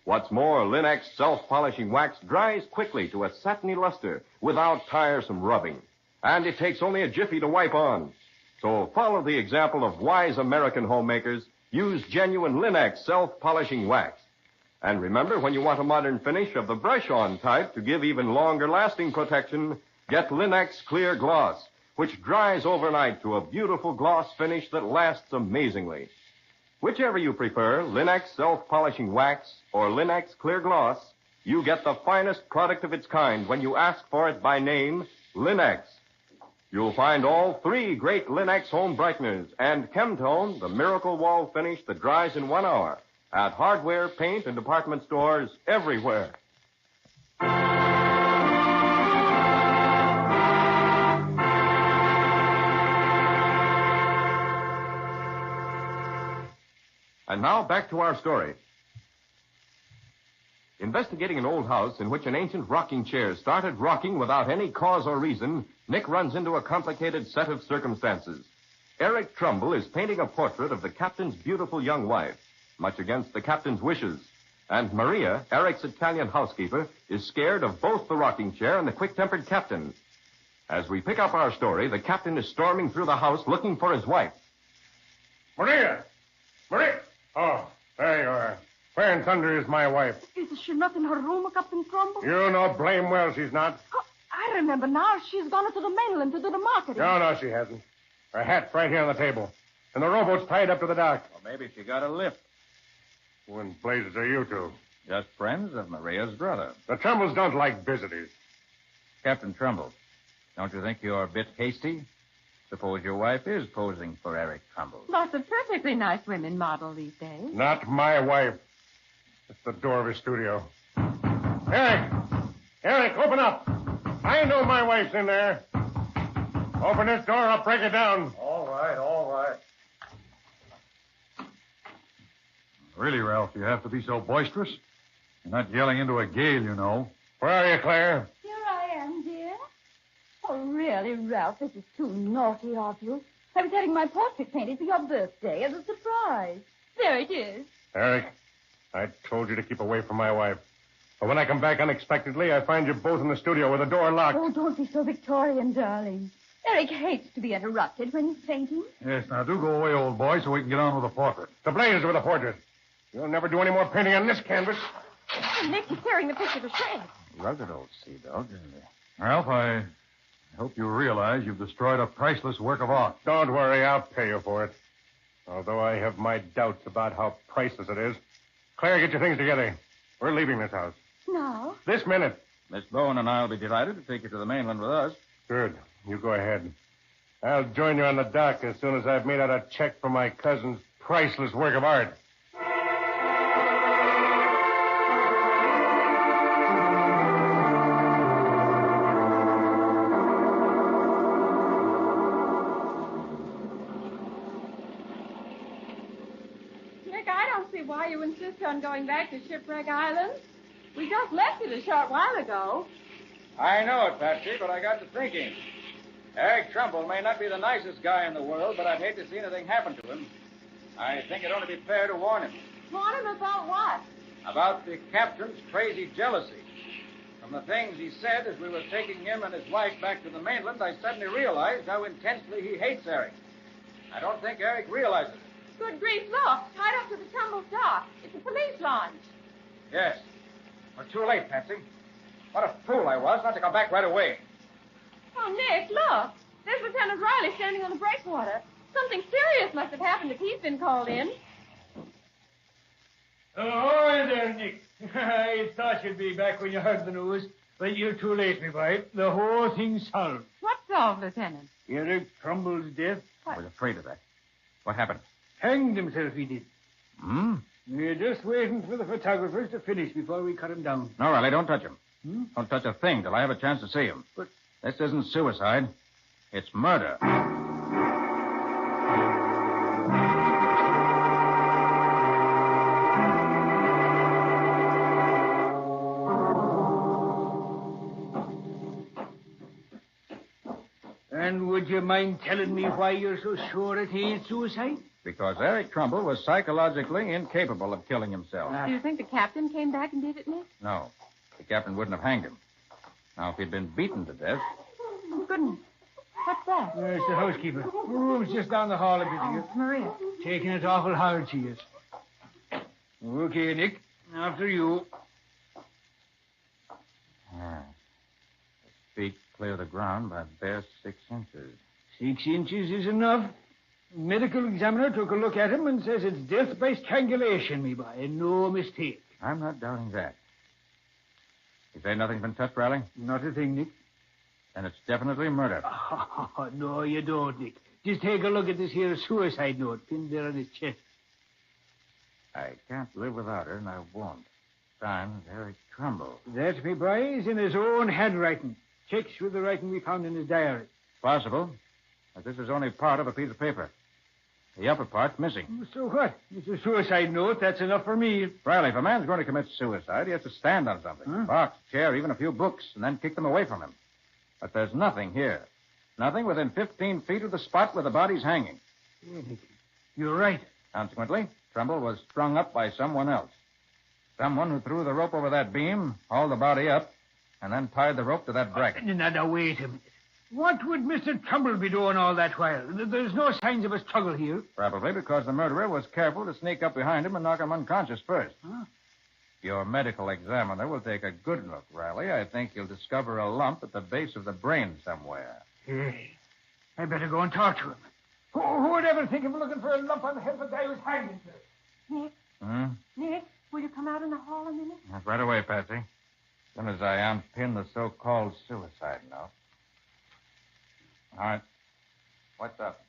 What's more, Linex self-polishing wax dries quickly to a satiny luster without tiresome rubbing. And it takes only a jiffy to wipe on. So follow the example of wise American homemakers. Use genuine Linex self-polishing wax. And remember, when you want a modern finish of the brush-on type to give even longer-lasting protection, get Linex Clear Gloss, which dries overnight to a beautiful gloss finish that lasts amazingly. Whichever you prefer, Linex self-polishing wax or Linex Clear Gloss, you get the finest product of its kind when you ask for it by name, Linex. You'll find all three great Linex home brighteners and Chemtone, the miracle wall finish that dries in 1 hour, at hardware, paint, and department stores everywhere. And now back to our story. Investigating an old house in which an ancient rocking chair started rocking without any cause or reason, Nick runs into a complicated set of circumstances. Eric Trumbull is painting a portrait of the captain's beautiful young wife, much against the captain's wishes. And Maria, Eric's Italian housekeeper, is scared of both the rocking chair and the quick-tempered captain. As we pick up our story, the captain is storming through the house looking for his wife. Maria! Maria! Oh, there you are. Where in thunder is my wife? Is she not in her room, Captain Trumbull? You know blame well she's not. Oh, I remember now. She's gone to the mainland to do the marketing. No, she hasn't. Her hat's right here on the table. And the rowboat's tied up to the dock. Well, maybe she got a lift. Who in blazes are you two? Just friends of Maria's brother. The Trumballs don't like visitors. Captain Trumbull, don't you think you're a bit hasty? Suppose your wife is posing for Eric Trumbull. Lots of perfectly nice women model these days. Not my wife. It's the door of his studio. Eric! Eric, open up! I know my wife's in there. Open this door, I'll break it down. All right, all right. Really, Ralph, you have to be so boisterous? You're not yelling into a gale, you know. Where are you, Claire? Here I am, dear. Oh, really, Ralph, this is too naughty of you. I was having my portrait painted for your birthday as a surprise. There it is. Eric, I told you to keep away from my wife. But when I come back unexpectedly, I find you both in the studio with the door locked. Oh, don't be so Victorian, darling. Eric hates to be interrupted when he's painting. Yes, now do go away, old boy, so we can get on with the portrait. The blazes with the portrait. You'll never do any more painting on this canvas. Nick is tearing the picture to shreds. Rugged old sea dog, isn't he? Ralph, I hope you realize you've destroyed a priceless work of art. Don't worry, I'll pay you for it. Although I have my doubts about how priceless it is. Claire, get your things together. We're leaving this house. No. This minute. Miss Bowen and I'll be delighted to take you to the mainland with us. Good. You go ahead. I'll join you on the dock as soon as I've made out a check for my cousin's priceless work of art. Nick, I don't see why you insist on going back to Shipwreck Island. We just left it a short while ago. I know it, Patsy, but I got to thinking. Eric Trumbull may not be the nicest guy in the world, but I'd hate to see anything happen to him. I think it'd only be fair to warn him. Warn him about what? About the captain's crazy jealousy. From the things he said as we were taking him and his wife back to the mainland, I suddenly realized how intensely he hates Eric. I don't think Eric realizes it. Good grief, look. Tied up to the Trumbull dock. It's a police launch. Yes. We're too late, Patsy. What a fool I was not to come back right away. Oh, Nick, look. There's Lieutenant Riley standing on the breakwater. Something serious must have happened if he's been called in. Oh, there, Nick. I thought you'd be back when you heard the news, but you're too late, me boy. The whole thing's solved. What's solved, Lieutenant? Eric Trumbull's death. I was afraid of that. What happened? Hanged himself, he did. Hmm? We're just waiting for the photographers to finish before we cut him down. No, Riley, don't touch him. Hmm? Don't touch a thing till I have a chance to see him. But this isn't suicide. It's murder. And would you mind telling me why you're so sure it ain't suicide? Because Eric Trumbull was psychologically incapable of killing himself. Do you think the captain came back and did it, Nick? No. The captain wouldn't have hanged him. Now, if he'd been beaten to death... Oh, goodness. What's that? It's the housekeeper. Her room's just down the hall a bit here. It's Maria. Taking it awful hard, she is. Okay, Nick. After you. Ah. The feet clear the ground by bare 6 inches. 6 inches is enough. Medical examiner took a look at him and says it's death by strangulation, me boy, and no mistake. I'm not doubting that. You say nothing's been touched, Riley? Not a thing, Nick. Then it's definitely murder. Oh, no, you don't, Nick. Just take a look at this here suicide note pinned there on his chest. I can't live without her, and I won't. Signed, Eric Trumbull. That, me boy, is in his own handwriting. Checks with the writing we found in his diary. Possible. But this is only part of a piece of paper. The upper part's missing. So what? It's a suicide note. That's enough for me. Riley, if a man's going to commit suicide, he has to stand on something. Huh? Box, chair, even a few books, and then kick them away from him. But there's nothing here. Nothing within 15 feet of the spot where the body's hanging. You're right. Consequently, Trumbull was strung up by someone else. Someone who threw the rope over that beam, hauled the body up, and then tied the rope to that bracket. Now, wait a minute. What would Mr. Trumbull be doing all that while? There's no signs of a struggle here. Probably because the murderer was careful to sneak up behind him and knock him unconscious first. Huh? Your medical examiner will take a good look, Riley. I think he'll discover a lump at the base of the brain somewhere. Hey, I better go and talk to him. Who would ever think of looking for a lump on the head of a guy who's hanged himself? Nick? Hmm? Nick, will you come out in the hall a minute? Right away, Patsy. As soon as I unpin the so-called suicide note. All right. What's up?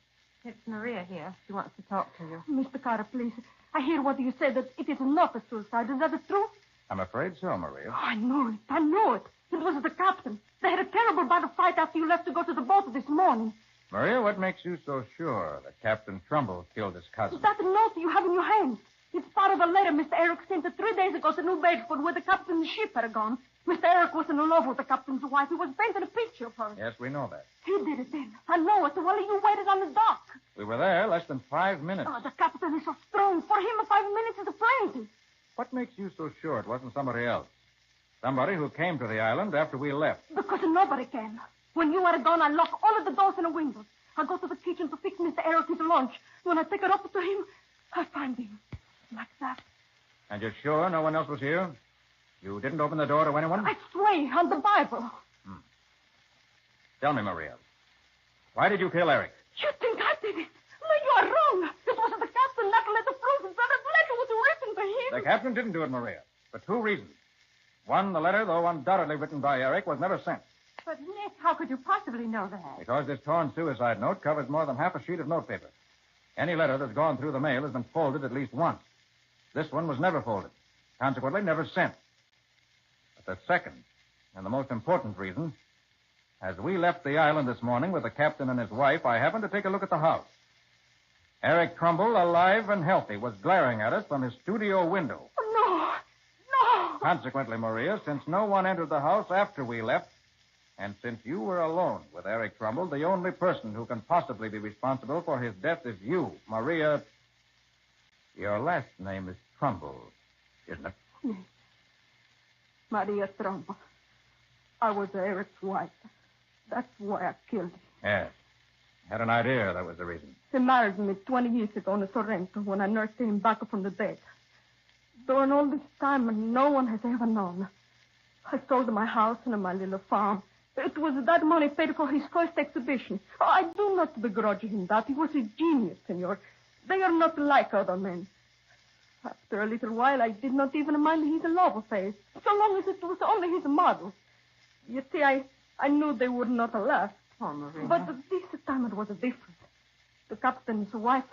It's Maria here. She wants to talk to you. Mr. Carter, please. I hear what you said, that it is not a suicide. Is that the truth? I'm afraid so, Maria. Oh, I know it. I know it. It was the captain. They had a terrible battle fight after you left to go to the boat this morning. Maria, what makes you so sure that Captain Trumbull killed his cousin? Is that the note you have in your hands? It's part of a letter Mr. Eric sent 3 days ago to New Bedford where the captain's ship had gone. Mr. Eric was in love with the captain's wife. He was painting a picture of her. Yes, we know that. He did it then. I know it. While you waited on the dock. We were there less than 5 minutes. Oh, the captain is so strong. For him, 5 minutes is plenty. What makes you so sure it wasn't somebody else? Somebody who came to the island after we left. Because nobody can. When you are gone, I lock all of the doors and the windows. I go to the kitchen to fix Mr. Eric his lunch. When I take it up to him, I find him. Like that. And you're sure no one else was here? You didn't open the door to anyone? I swear on the Bible. Tell me, Maria. Why did you kill Eric? You think I did it? No, you are wrong. It wasn't the captain that let the frozen. That letter was written to him. The captain didn't do it, Maria. For 2 reasons. One, the letter, though undoubtedly written by Eric, was never sent. But, Nick, how could you possibly know that? Because this torn suicide note covers more than half a sheet of notepaper. Any letter that's gone through the mail has been folded at least once. This one was never folded. Consequently, never sent. But the second, and the most important reason, as we left the island this morning with the captain and his wife, I happened to take a look at the house. Eric Trumbull, alive and healthy, was glaring at us from his studio window. No! No! Consequently, Maria, since no one entered the house after we left, and since you were alone with Eric Trumbull, the only person who can possibly be responsible for his death is you, Maria. Your last name is Trumbull, isn't it? Yes. Maria Trumbull. I was Eric's wife. That's why I killed him. Yes. Had an idea that was the reason. He married me 20 years ago in Sorrento when I nursed him back from the dead. During all this time, no one has ever known. I sold my house and my little farm. It was that money paid for his first exhibition. I do not begrudge him that. He was a genius, senor. They are not like other men. After a little while, I did not even mind his love affair, so long as it was only his model. You see, I knew they would not last. Oh, Maria. But this time it was different. The captain's wife,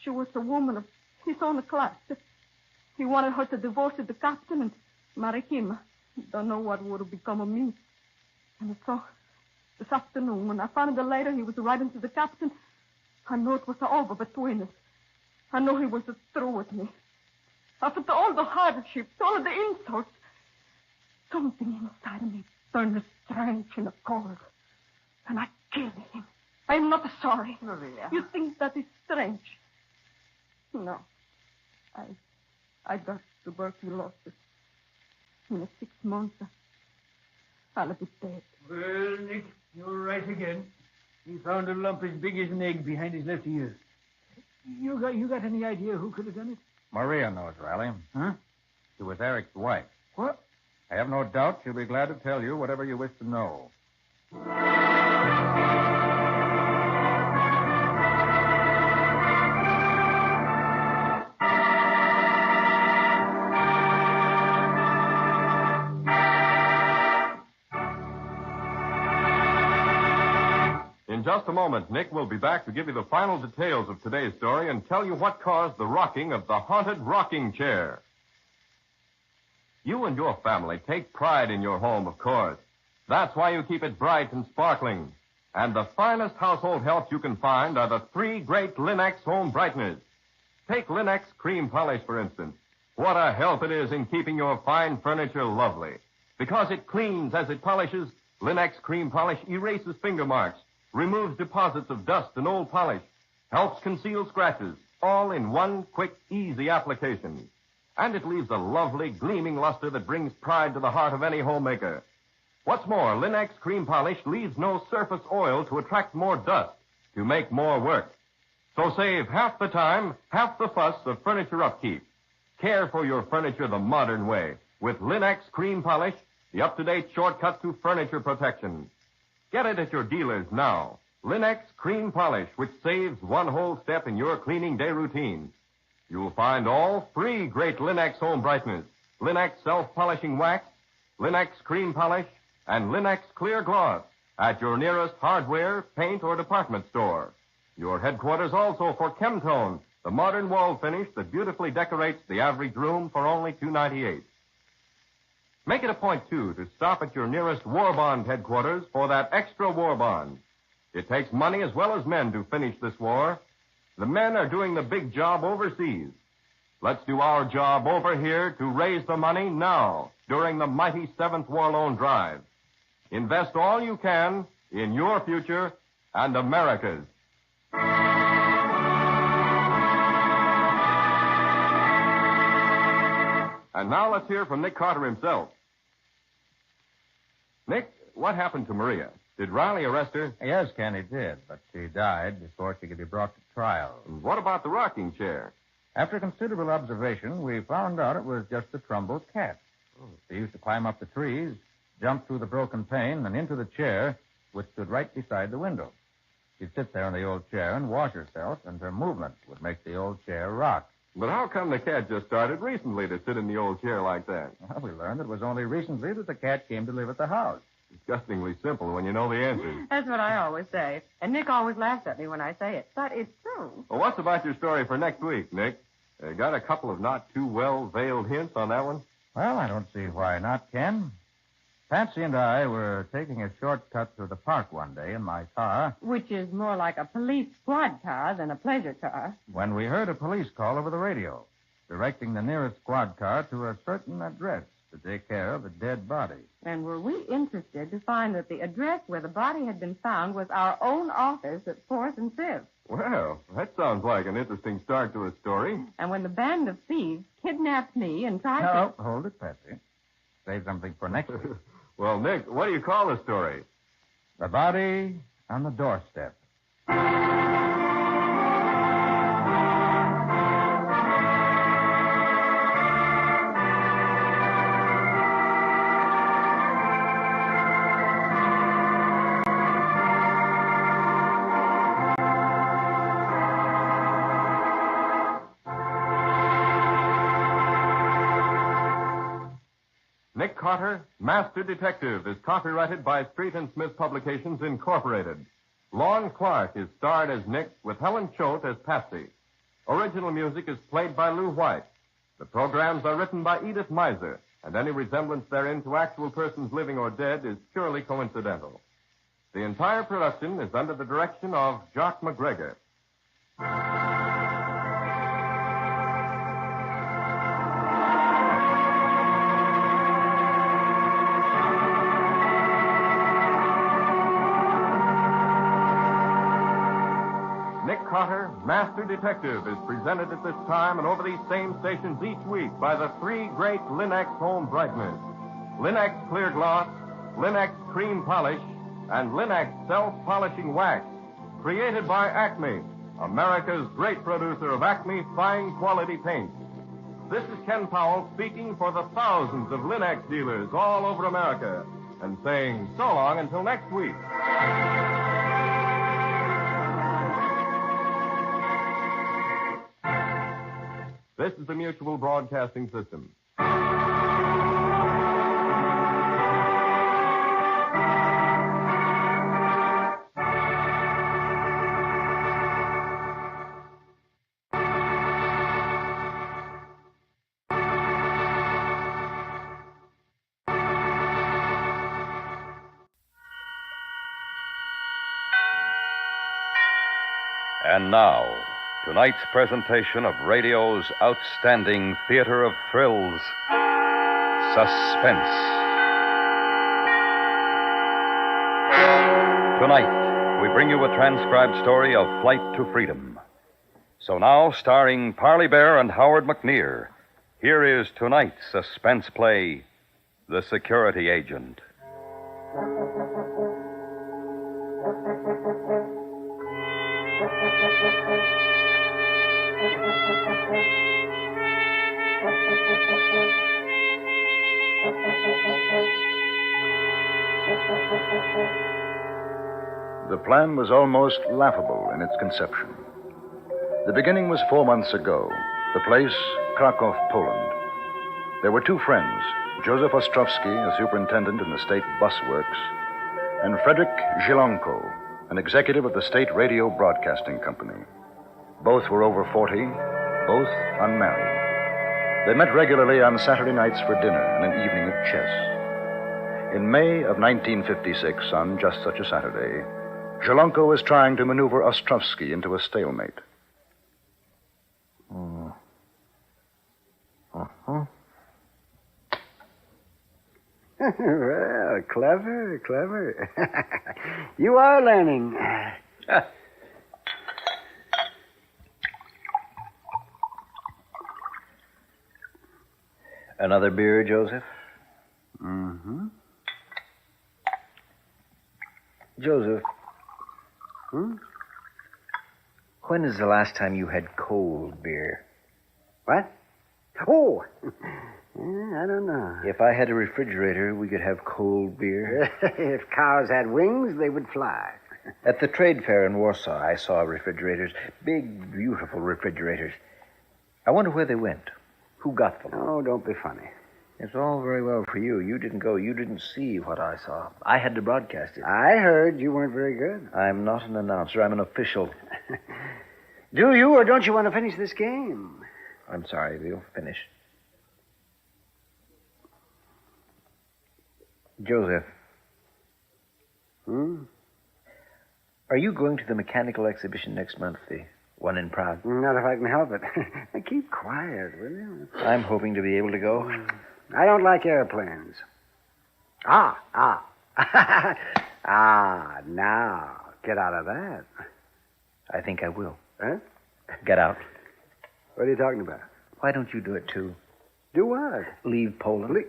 she was a woman of his own class. He wanted her to divorce the captain and marry him. Don't know what would have become of me. And so, this afternoon, when I found the letter he was writing to the captain, I knew it was over between us. I knew he was through with me. After all the hardships, all of the insults, something inside me turned strange and cold. And I killed him. I am not sorry. Maria. You think that is strange? No. I got tuberculosis. In 6 months, I'll be dead. Well, Nick, you're right again. He found a lump as big as an egg behind his left ear. You got any idea who could have done it? Maria knows, Riley. Huh? She was Eric's wife. What? I have no doubt she'll be glad to tell you whatever you wish to know. In just a moment, Nick will be back to give you the final details of today's story and tell you what caused the rocking of the haunted rocking chair. You and your family take pride in your home, of course. That's why you keep it bright and sparkling. And the finest household helps you can find are the 3 great Linex home brighteners. Take Linex cream polish, for instance. What a help it is in keeping your fine furniture lovely. Because it cleans as it polishes, Linex cream polish erases finger marks, removes deposits of dust and old polish, helps conceal scratches, all in one quick, easy application. And it leaves a lovely, gleaming luster that brings pride to the heart of any homemaker. What's more, Linex cream polish leaves no surface oil to attract more dust, to make more work. So save half the time, half the fuss of furniture upkeep. Care for your furniture the modern way with Linex cream polish, the up-to-date shortcut to furniture protection. Get it at your dealers now. Linex cream polish, which saves one whole step in your cleaning day routine. You'll find all 3 great Linex home brighteners, Linex self-polishing wax, Linex cream polish, and Linex clear gloss at your nearest hardware, paint, or department store. Your headquarters also for Chemtone, the modern wall finish that beautifully decorates the average room for only $2.98. Make it a point, too, to stop at your nearest war bond headquarters for that extra war bond. It takes money as well as men to finish this war. The men are doing the big job overseas. Let's do our job over here to raise the money now during the mighty 7th War Loan Drive. Invest all you can in your future and America's. And now let's hear from Nick Carter himself. Nick, what happened to Maria? Did Riley arrest her? Yes, Ken, he did, but she died before she could be brought to trial. And what about the rocking chair? After considerable observation, we found out it was just the Trumbull cat. She used to climb up the trees, jump through the broken pane, and into the chair, which stood right beside the window. She'd sit there in the old chair and wash herself, and her movement would make the old chair rock. But how come the cat just started recently to sit in the old chair like that? Well, we learned it was only recently that the cat came to live at the house. Disgustingly simple when you know the answer. That's what I always say. And Nick always laughs at me when I say it. But it's true. Well, what's about your story for next week, Nick? Got a couple of not too well-veiled hints on that one? Well, I don't see why not, Ken. Patsy and I were taking a shortcut through the park one day in my car Which is more like a police squad car than a pleasure car. when we heard a police call over the radio, directing the nearest squad car to a certain address to take care of a dead body. And were we interested to find that the address where the body had been found was our own office at 4th and 5th. Well, that sounds like an interesting start to a story. And when the band of thieves kidnapped me and tried No, hold it, Patsy. Save something for next week. Well, Nick, what do you call the story? The body on the doorstep. Nick Carter, Master Detective, is copyrighted by Street and Smith Publications, Incorporated. Lon Clark is starred as Nick with Helen Choate as Patsy. Original music is played by Lou White. The programs are written by Edith Miser, and any resemblance therein to actual persons living or dead is purely coincidental. The entire production is under the direction of Jock McGregor. Nick Carter, Master Detective, is presented at this time and over these same stations each week by the three great Linex home brighteners. Linex Clear Gloss, Linex Cream Polish, and Linex Self-Polishing Wax. Created by Acme, America's great producer of Acme fine quality paint. This is Ken Powell speaking for the thousands of Linex dealers all over America and saying so long until next week. This is the Mutual Broadcasting System. And now, tonight's presentation of radio's outstanding theater of thrills, Suspense. Tonight, we bring you a transcribed story of Flight to Freedom. So now, starring Parley Bear and Howard McNear, here is tonight's suspense play, The Security Agent. The plan was almost laughable in its conception. The beginning was 4 months ago. The place, Krakow, Poland. There were two friends, Joseph Ostrowski, a superintendent in the state bus works, and Frederick Zilonko, an executive of the state radio broadcasting company. Both were over 40, both unmarried. They met regularly on Saturday nights for dinner and an evening of chess. In May of 1956, on just such a Saturday, Zilonko was trying to maneuver Ostrowski into a stalemate. Well, clever. You are learning. Another beer, Joseph? Mm-hmm. Joseph. When is the last time you had cold beer? What? Oh, I don't know. If I had a refrigerator, we could have cold beer. If cows had wings, they would fly. At the trade fair in Warsaw, I saw refrigerators. Big, beautiful refrigerators. I wonder where they went. Who got them? Oh, don't be funny. It's all very well for you. You didn't go. You didn't see what I saw. I had to broadcast it. I heard you weren't very good. I'm not an announcer. I'm an official. Do you, or don't you want to finish this game? I'm sorry, we'll finish. Joseph. Are you going to the mechanical exhibition next month, the one in Prague? Not if I can help it. Keep quiet, will you? I'm hoping to be able to go. I don't like airplanes. Ah, now, get out of that. I think I will. Huh? Get out. What are you talking about? Why don't you do it, too? Do what? Leave Poland.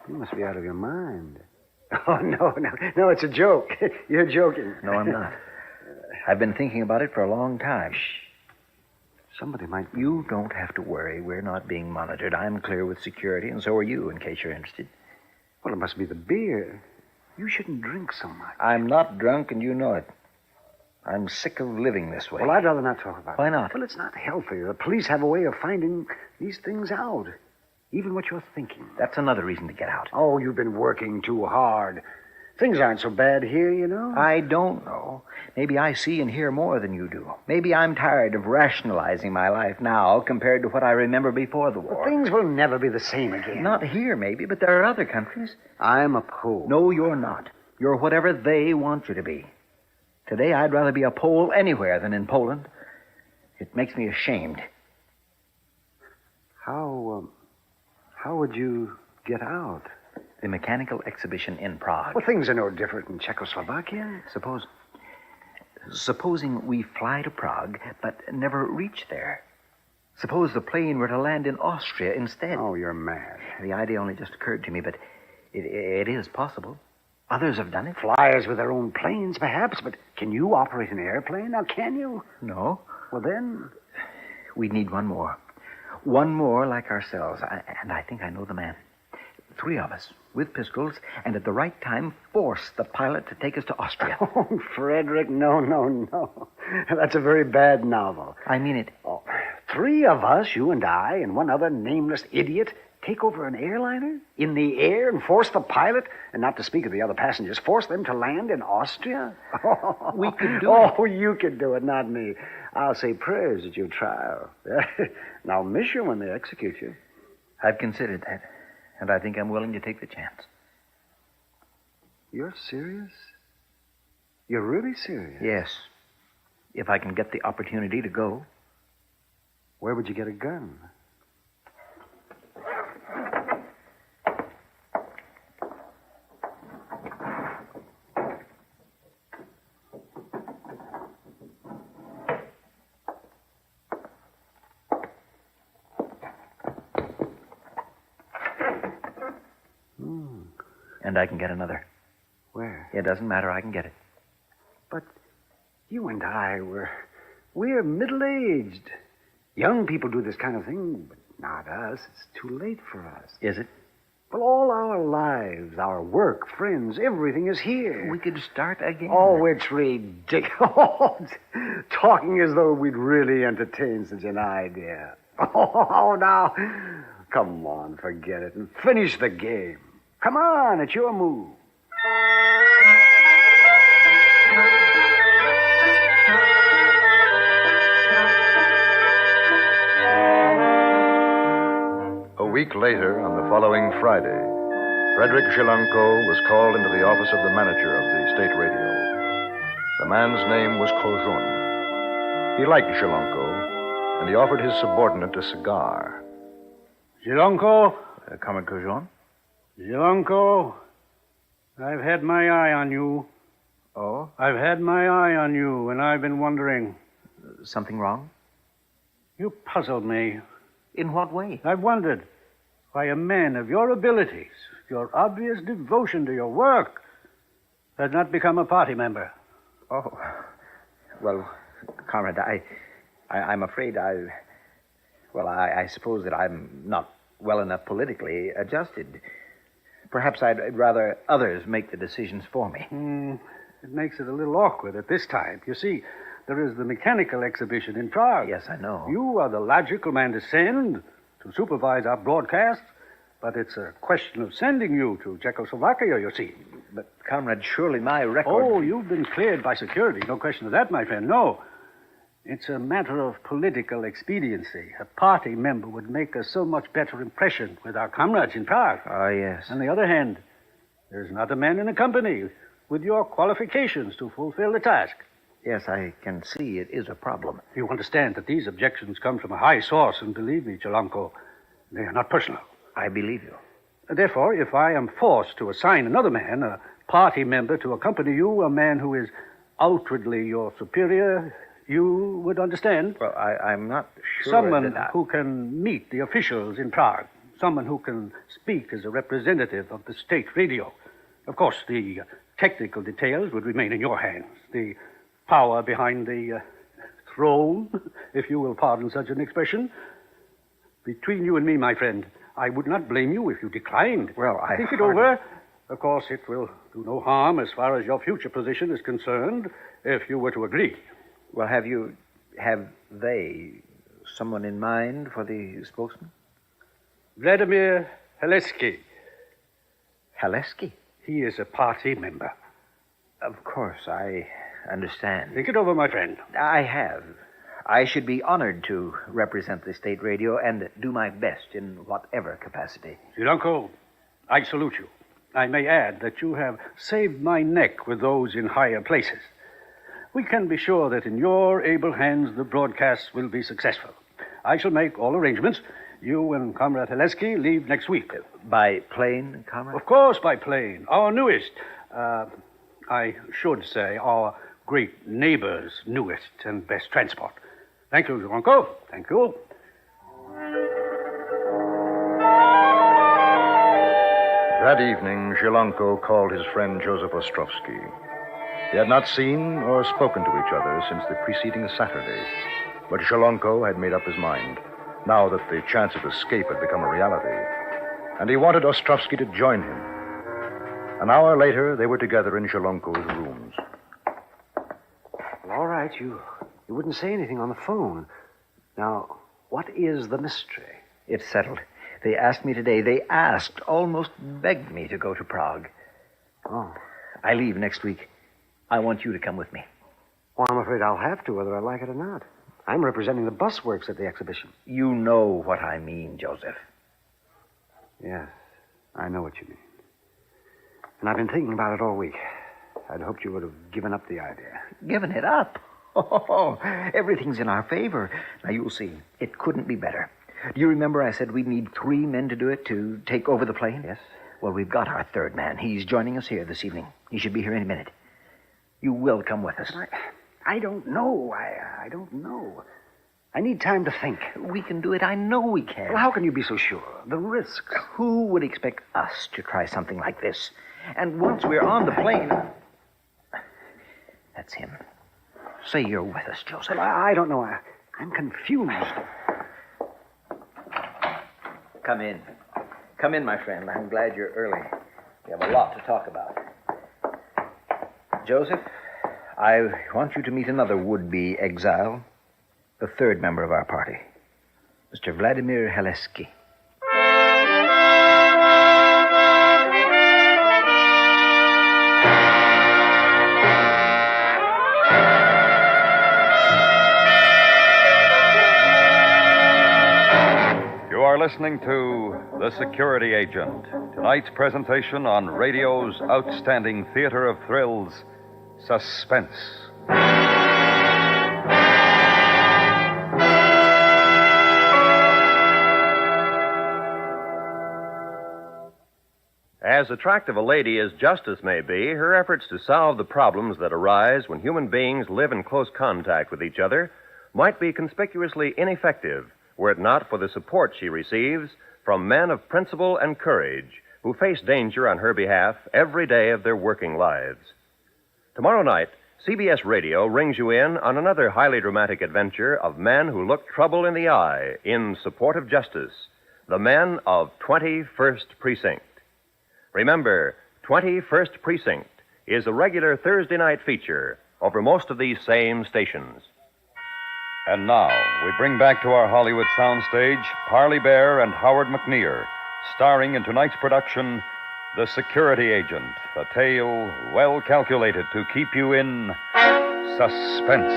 You must be out of your mind. Oh, no, it's a joke. You're joking. No, I'm not. I've been thinking about it for a long time. Shh. Somebody might... You don't have to worry. We're not being monitored. I'm clear with security, and so are you, in case you're interested. Well, it must be the beer. You shouldn't drink so much. I'm not drunk, and you know it. I'm sick of living this way. Well, I'd rather not talk about it. Why not? Well, it's not healthy. The police have a way of finding these things out. Even what you're thinking. That's another reason to get out. Oh, you've been working too hard. Things aren't so bad here, you know. I don't know. Maybe I see and hear more than you do. Maybe I'm tired of rationalizing my life now compared to what I remember before the war. But things will never be the same again. Not here, maybe, but there are other countries. I'm a Pole. No, you're not. You're whatever they want you to be. Today, I'd rather be a Pole anywhere than in Poland. It makes me ashamed. How would you get out? The mechanical exhibition in Prague. Well, things are no different in Czechoslovakia. Supposing we fly to Prague, but never reach there. Suppose the plane were to land in Austria instead. Oh, you're mad. The idea only just occurred to me, but it is possible. Others have done it. Flyers with their own planes, perhaps, but can you operate an airplane? Now, can you? No. Well, then... We'd need one more. One more like ourselves. And I think I know the man. 3 of us, with pistols, and at the right time force the pilot to take us to Austria. Oh, Frederick, no. That's a very bad novel. I mean it. Oh, 3 of us, you and I, and one other nameless idiot, take over an airliner in the air and force the pilot, and not to speak of the other passengers, force them to land in Austria? We could do it. Oh, you could do it, not me. I'll say prayers at your trial. And I'll miss you when they execute you. I've considered that, and I think I'm willing to take the chance. You're serious? You're really serious? Yes. If I can get the opportunity to go. Where would you get a gun? And I can get another. Where? It doesn't matter. I can get it. But you and I, we're middle-aged. Young people do this kind of thing, but not us. It's too late for us. Is it? Well, all our lives, our work, friends, everything is here. We could start again. Oh, it's ridiculous. Talking as though we'd really entertain such an idea. Oh, now, come on, forget it and finish the game. Come on, it's your move. A week later, on the following Friday, Frederick Zhelenko was called into the office of the manager of the state radio. The man's name was Kozhun. He liked Zhelenko, and he offered his subordinate a cigar. Zhelenko? Comrade Kozhun? Zhelenko, I've had my eye on you. Oh? I've had my eye on you, and I've been wondering. Something wrong? You puzzled me. In what way? I've wondered why a man of your abilities, your obvious devotion to your work, has not become a party member. Oh. Well, Comrade, I'm afraid I suppose that I'm not well enough politically adjusted. Perhaps I'd rather others make the decisions for me. It makes it a little awkward at this time. You see, there is the mechanical exhibition in Prague. Yes, I know. You are the logical man to send to supervise our broadcasts, but it's a question of sending you to Czechoslovakia, you see. But, Comrade, surely my record... Oh, you've been cleared by security. No question of that, my friend. No. It's a matter of political expediency. A party member would make a so much better impression with our comrades in Prague. Ah, yes. On the other hand, there's not a man in the company with your qualifications to fulfill the task. Yes, I can see it is a problem. You understand that these objections come from a high source, and believe me, Chelanko, they are not personal. I believe you. Therefore, if I am forced to assign another man, a party member, to accompany you, a man who is outwardly your superior, you would understand. Well, I'm not sure. Someone who can meet the officials in Prague. Someone who can speak as a representative of the state radio. Of course, the technical details would remain in your hands. The power behind the throne, if you will pardon such an expression. Between you and me, my friend, I would not blame you if you declined. Well, I think it over. Of course, it will do no harm as far as your future position is concerned if you were to agree. Well, have they someone in mind for the spokesman? Vladimir Haleski. Haleski? He is a party member. Of course, I understand. Think it over, my friend. I have. I should be honored to represent the state radio and do my best in whatever capacity. Chelanko, I salute you. I may add that you have saved my neck with those in higher places. We can be sure that in your able hands the broadcasts will be successful. I shall make all arrangements. You and Comrade Haleski leave next week. By plane, Comrade? Of course, by plane. Our newest, I should say, our great neighbor's newest and best transport. Thank you, Chelanko. Thank you. That evening, Chelanko called his friend Joseph Ostrovsky. They had not seen or spoken to each other since the preceding Saturday. But Chelanko had made up his mind, now that the chance of escape had become a reality. And he wanted Ostrovsky to join him. An hour later, they were together in Chelanko's rooms. Well, all right, you wouldn't say anything on the phone. Now, what is the mystery? It's settled. They asked me today. They almost begged me to go to Prague. Oh. I leave next week. I want you to come with me. Well, I'm afraid I'll have to, whether I like it or not. I'm representing the bus works at the exhibition. You know what I mean, Joseph. Yes, I know what you mean. And I've been thinking about it all week. I'd hoped you would have given up the idea. Given it up? Oh, everything's in our favor. Now, you'll see. It couldn't be better. Do you remember I said we'd need 3 men to do it, to take over the plane? Yes. Well, we've got our 3rd man. He's joining us here this evening. He should be here any minute. You will come with us. I don't know. I don't know. I need time to think. We can do it. I know we can. Well, how can you be so sure? The risks. Who would expect us to try something like this? And once we're on the plane... That's him. Say you're with us, Joseph. Well, I don't know. I'm confused. Come in. Come in, my friend. I'm glad you're early. We have a lot to talk about. Joseph, I want you to meet another would-be exile, the 3rd member of our party, Mr. Vladimir Haleski. You are listening to The Security Agent, tonight's presentation on radio's outstanding theater of thrills, Suspense. As attractive a lady as Justice may be, her efforts to solve the problems that arise when human beings live in close contact with each other might be conspicuously ineffective were it not for the support she receives from men of principle and courage who face danger on her behalf every day of their working lives. Tomorrow night, CBS Radio rings you in on another highly dramatic adventure of men who look trouble in the eye in support of justice, the men of 21st Precinct. Remember, 21st Precinct is a regular Thursday night feature over most of these same stations. And now, we bring back to our Hollywood soundstage Parley Bear and Howard McNear, starring in tonight's production, The Security Agent, a tale well calculated to keep you in suspense.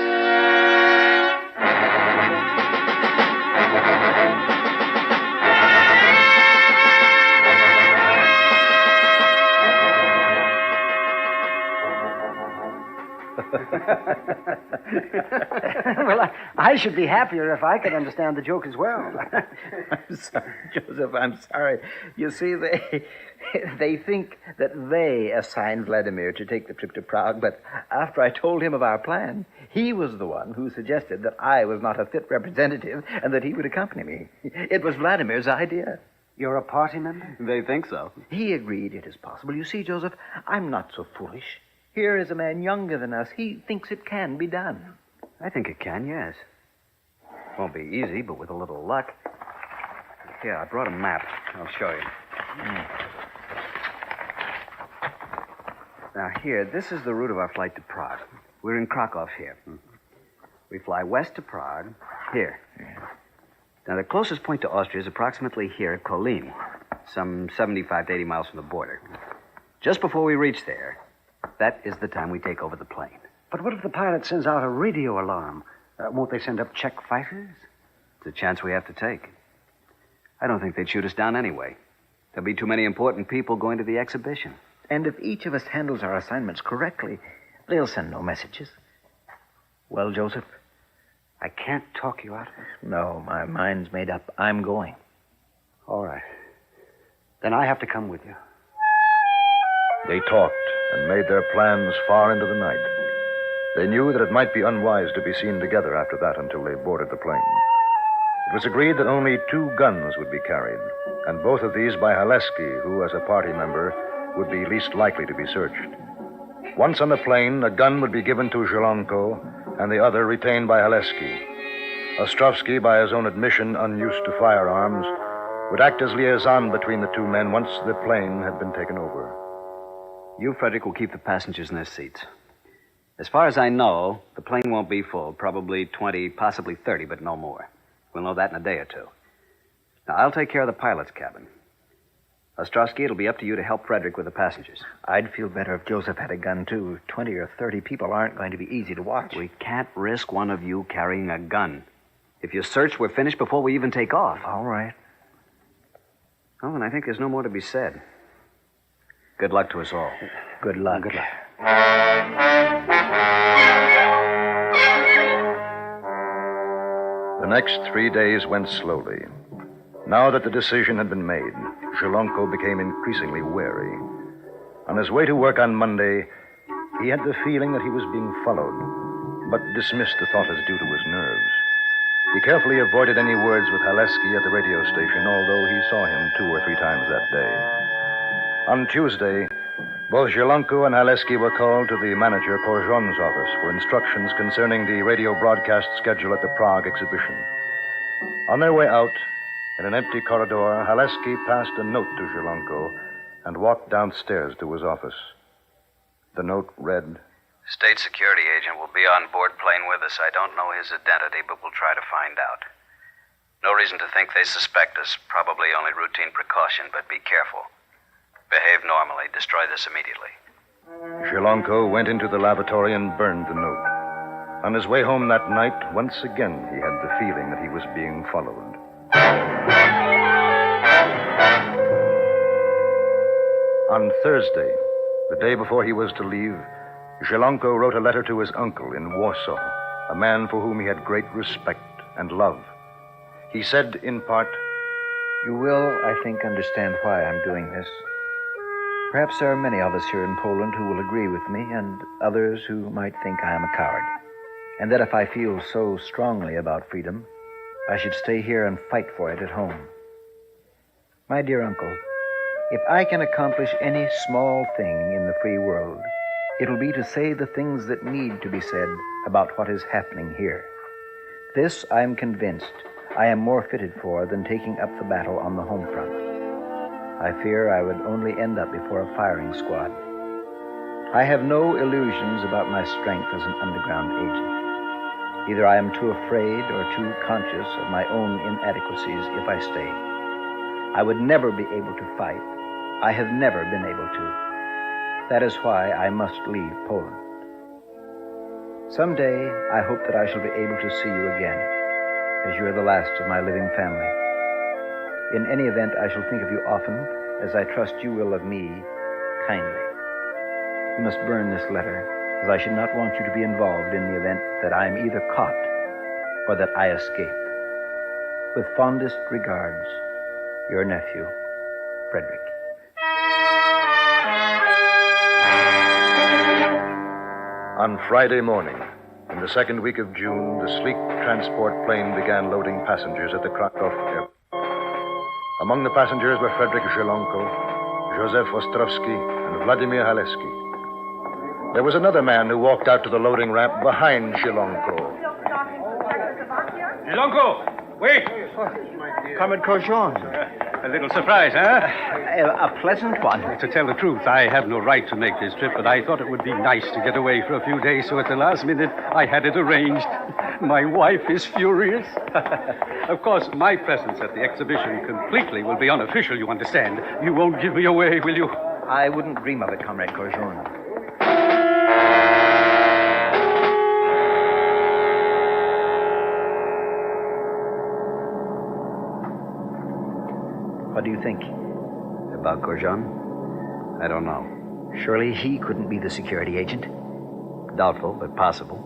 Well, I should be happier if I could understand the joke as well. I'm sorry, Joseph, I'm sorry. You see, they think that they assigned Vladimir to take the trip to Prague, but after I told him of our plan, he was the one who suggested that I was not a fit representative and that he would accompany me. It was Vladimir's idea. You're a party member? They think so. He agreed it is possible. You see, Joseph, I'm not so foolish. Here is a man younger than us. He thinks it can be done. I think it can, yes. Won't be easy, but with a little luck. Here, I brought a map. I'll show you. Now, here, this is the route of our flight to Prague. We're in Krakow here. We fly west to Prague, here. Now, the closest point to Austria is approximately here at Kolin, some 75 to 80 miles from the border. Just before we reach there, that is the time we take over the plane. But what if the pilot sends out a radio alarm? Won't they send up Czech fighters? It's a chance we have to take. I don't think they'd shoot us down anyway. There'll be too many important people going to the exhibition. And if each of us handles our assignments correctly, they'll send no messages. Well, Joseph? I can't talk you out of it. No, my mind's made up. I'm going. All right. Then I have to come with you. They talked and made their plans far into the night. They knew that it might be unwise to be seen together after that until they boarded the plane. It was agreed that only 2 guns would be carried, and both of these by Haleski, who, as a party member, would be least likely to be searched. Once on the plane, a gun would be given to Zhelenko, and the other retained by Haleski. Ostrovsky, by his own admission unused to firearms, would act as liaison between the 2 men once the plane had been taken over. You, Frederick, will keep the passengers in their seats. As far as I know, the plane won't be full. Probably 20, possibly 30, but no more. We'll know that in a day or 2. Now, I'll take care of the pilot's cabin. Ostrovsky, it'll be up to you to help Frederick with the passengers. I'd feel better if Joseph had a gun, too. 20 or 30 people aren't going to be easy to watch. We can't risk one of you carrying a gun. If you search, we're finished before we even take off. All right. Well, then I think there's no more to be said. Good luck to us all. Good luck. Good luck. The next 3 days went slowly. Now that the decision had been made, Zhelenko became increasingly wary. On his way to work on Monday, he had the feeling that he was being followed, but dismissed the thought as due to his nerves. He carefully avoided any words with Haleski at the radio station, although he saw him 2 or 3 times that day. On Tuesday, both Zhelenko and Haleski were called to the manager Korjon's office for instructions concerning the radio broadcast schedule at the Prague exhibition. On their way out, in an empty corridor, Haleski passed a note to Zhelenko and walked downstairs to his office. The note read, State security agent will be on board plane with us. I don't know his identity, but we'll try to find out. No reason to think they suspect us. Probably only routine precaution, but be careful. Behave normally. Destroy this immediately. Zhelenko went into the lavatory and burned the note. On his way home that night, once again he had the feeling that he was being followed. On Thursday, the day before he was to leave, Zhelenko wrote a letter to his uncle in Warsaw, a man for whom he had great respect and love. He said, in part, You will, I think, understand why I'm doing this. Perhaps there are many of us here in Poland who will agree with me, and others who might think I am a coward, and that if I feel so strongly about freedom, I should stay here and fight for it at home. My dear uncle, if I can accomplish any small thing in the free world, it'll be to say the things that need to be said about what is happening here. This, I am convinced, I am more fitted for than taking up the battle on the home front. I fear I would only end up before a firing squad. I have no illusions about my strength as an underground agent. Either I am too afraid or too conscious of my own inadequacies if I stay. I would never be able to fight. I have never been able to. That is why I must leave Poland. Someday, I hope that I shall be able to see you again, as you are the last of my living family. In any event, I shall think of you often, as I trust you will of me, kindly. You must burn this letter. as I should not want you to be involved in the event that I am either caught or that I escape. With fondest regards, your nephew, Frederick. On Friday morning, in the second week of June, the sleek transport plane began loading passengers at the Krakow airport. Among the passengers were Frederick Zhelonko, Joseph Ostrovsky, and Vladimir Haleski. There was another man who walked out to the loading ramp behind Zhelonko. Zhelonko, wait! Comrade Corjon. A little surprise, huh? A pleasant one. To tell the truth, I have no right to make this trip, but I thought it would be nice to get away for a few days, so at the last minute, I had it arranged. My wife is furious. Of course, my presence at the exhibition completely will be unofficial, you understand. You won't give me away, will you? I wouldn't dream of it, Comrade Corjon. What do you think? About Corjon? I don't know. Surely he couldn't be the security agent? Doubtful, but possible.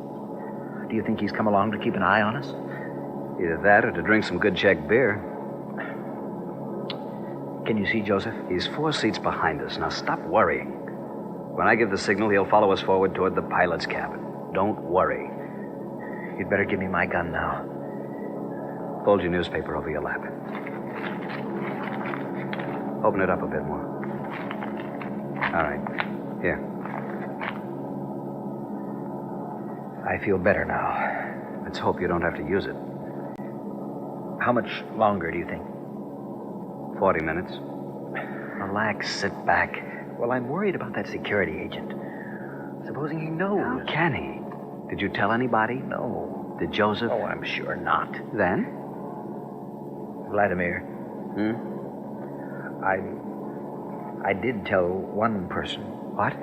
Do you think he's come along to keep an eye on us? Either that or to drink some good Czech beer. Can you see Joseph? He's 4 seats behind us. Now stop worrying. When I give the signal, he'll follow us forward toward the pilot's cabin. Don't worry. You'd better give me my gun now. Fold your newspaper over your lap. Open it up a bit more. All right. Here. I feel better now. Let's hope you don't have to use it. How much longer do you think? 40 minutes. Relax, sit back. Well, I'm worried about that security agent. Supposing he knows. How can he? Did you tell anybody? No. Did Joseph? Oh, I'm sure not. Then? Vladimir. I did tell one person. What?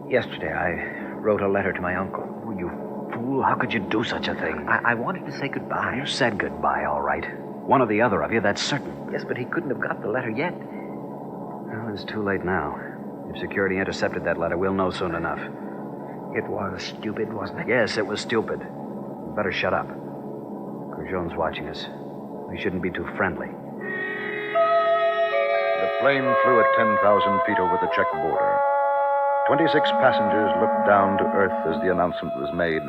Yesterday, I wrote a letter to my uncle. Oh, you fool. How could you do such a thing? I wanted to say goodbye. You said goodbye, all right. One or the other of you, that's certain. Yes, but he couldn't have got the letter yet. Well, it's too late now. If security intercepted that letter, we'll know soon enough. It was stupid, wasn't it? Yes, it was stupid. Better shut up. Corjon's watching us. We shouldn't be too friendly. The plane flew at 10,000 feet over the Czech border. 26 passengers looked down to earth as the announcement was made,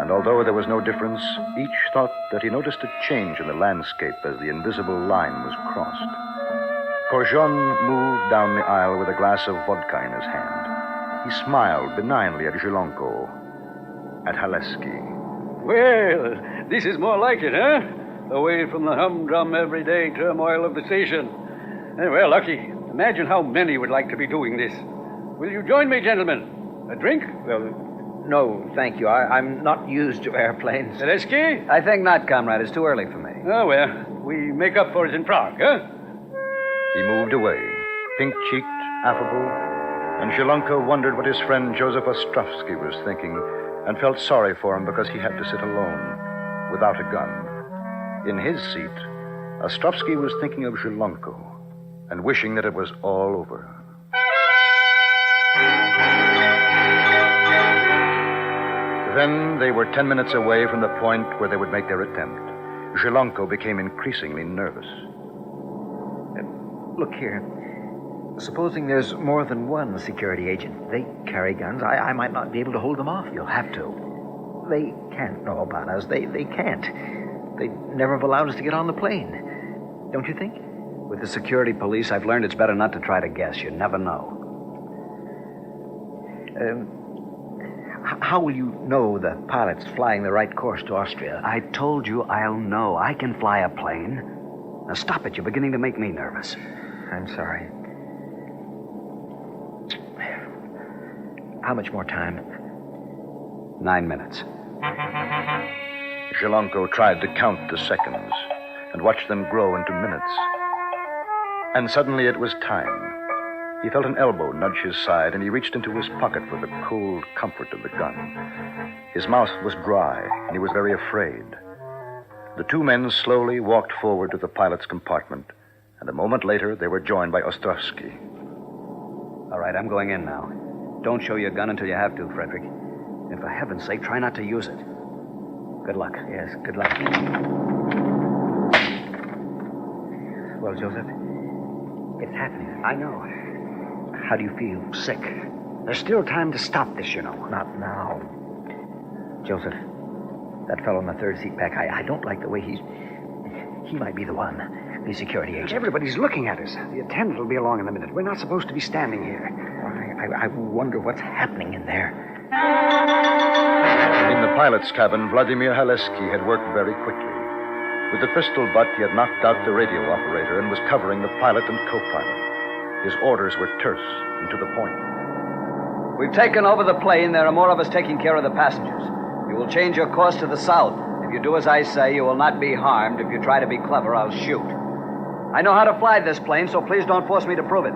and although there was no difference, each thought that he noticed a change in the landscape as the invisible line was crossed. Corjon moved down the aisle with a glass of vodka in his hand. He smiled benignly at Zhelonko, at Haleski. Well, this is more like it, huh? Away from the humdrum everyday turmoil of the station. Well, Lucky, imagine how many would like to be doing this. Will you join me, gentlemen? A drink? Well, no, thank you. I'm not used to airplanes. Haleski? I think not, comrade. It's too early for me. Oh, well, we make up for it in Prague, huh? He moved away, pink-cheeked, affable, and Zhelonko wondered what his friend Joseph Ostrovsky was thinking and felt sorry for him because he had to sit alone, without a gun. In his seat, Ostrovsky was thinking of Zhelonko and wishing that it was all over. Then they were 10 minutes away from the point where they would make their attempt. Zhelonko became increasingly nervous. Look here. Supposing there's more than one security agent. They carry guns. I might not be able to hold them off. You'll have to. They can't know about us. They can't. They never have allowed us to get on the plane. Don't you think? With the security police, I've learned it's better not to try to guess. You never know. How will you know the pilot's flying the right course to Austria? I told you I'll know. I can fly a plane. Now stop it. You're beginning to make me nervous. I'm sorry. How much more time? 9 minutes. Zhelonko tried to count the seconds and watch them grow into minutes. And suddenly it was time. He felt an elbow nudge his side, and he reached into his pocket for the cold comfort of the gun. His mouth was dry, and he was very afraid. The two men slowly walked forward to the pilot's compartment, and a moment later they were joined by Ostrovsky. All right, I'm going in now. Don't show your gun until you have to, Frederick. And for heaven's sake, try not to use it. Good luck. Yes, good luck. Well, Joseph, it's happening. I know. How do you feel? Sick. There's still time to stop this, you know. Not now. Joseph, that fellow in the third seat back, I don't like the way he might be the one. The security agent. Everybody's looking at us. The attendant will be along in a minute. We're not supposed to be standing here. I wonder what's happening in there. In the pilot's cabin, Vladimir Haleski had worked very quickly. With the pistol butt, he had knocked out the radio operator and was covering the pilot and co-pilot. His orders were terse and to the point. We've taken over the plane. There are more of us taking care of the passengers. You will change your course to the south. If you do as I say, you will not be harmed. If you try to be clever, I'll shoot. I know how to fly this plane, so please don't force me to prove it.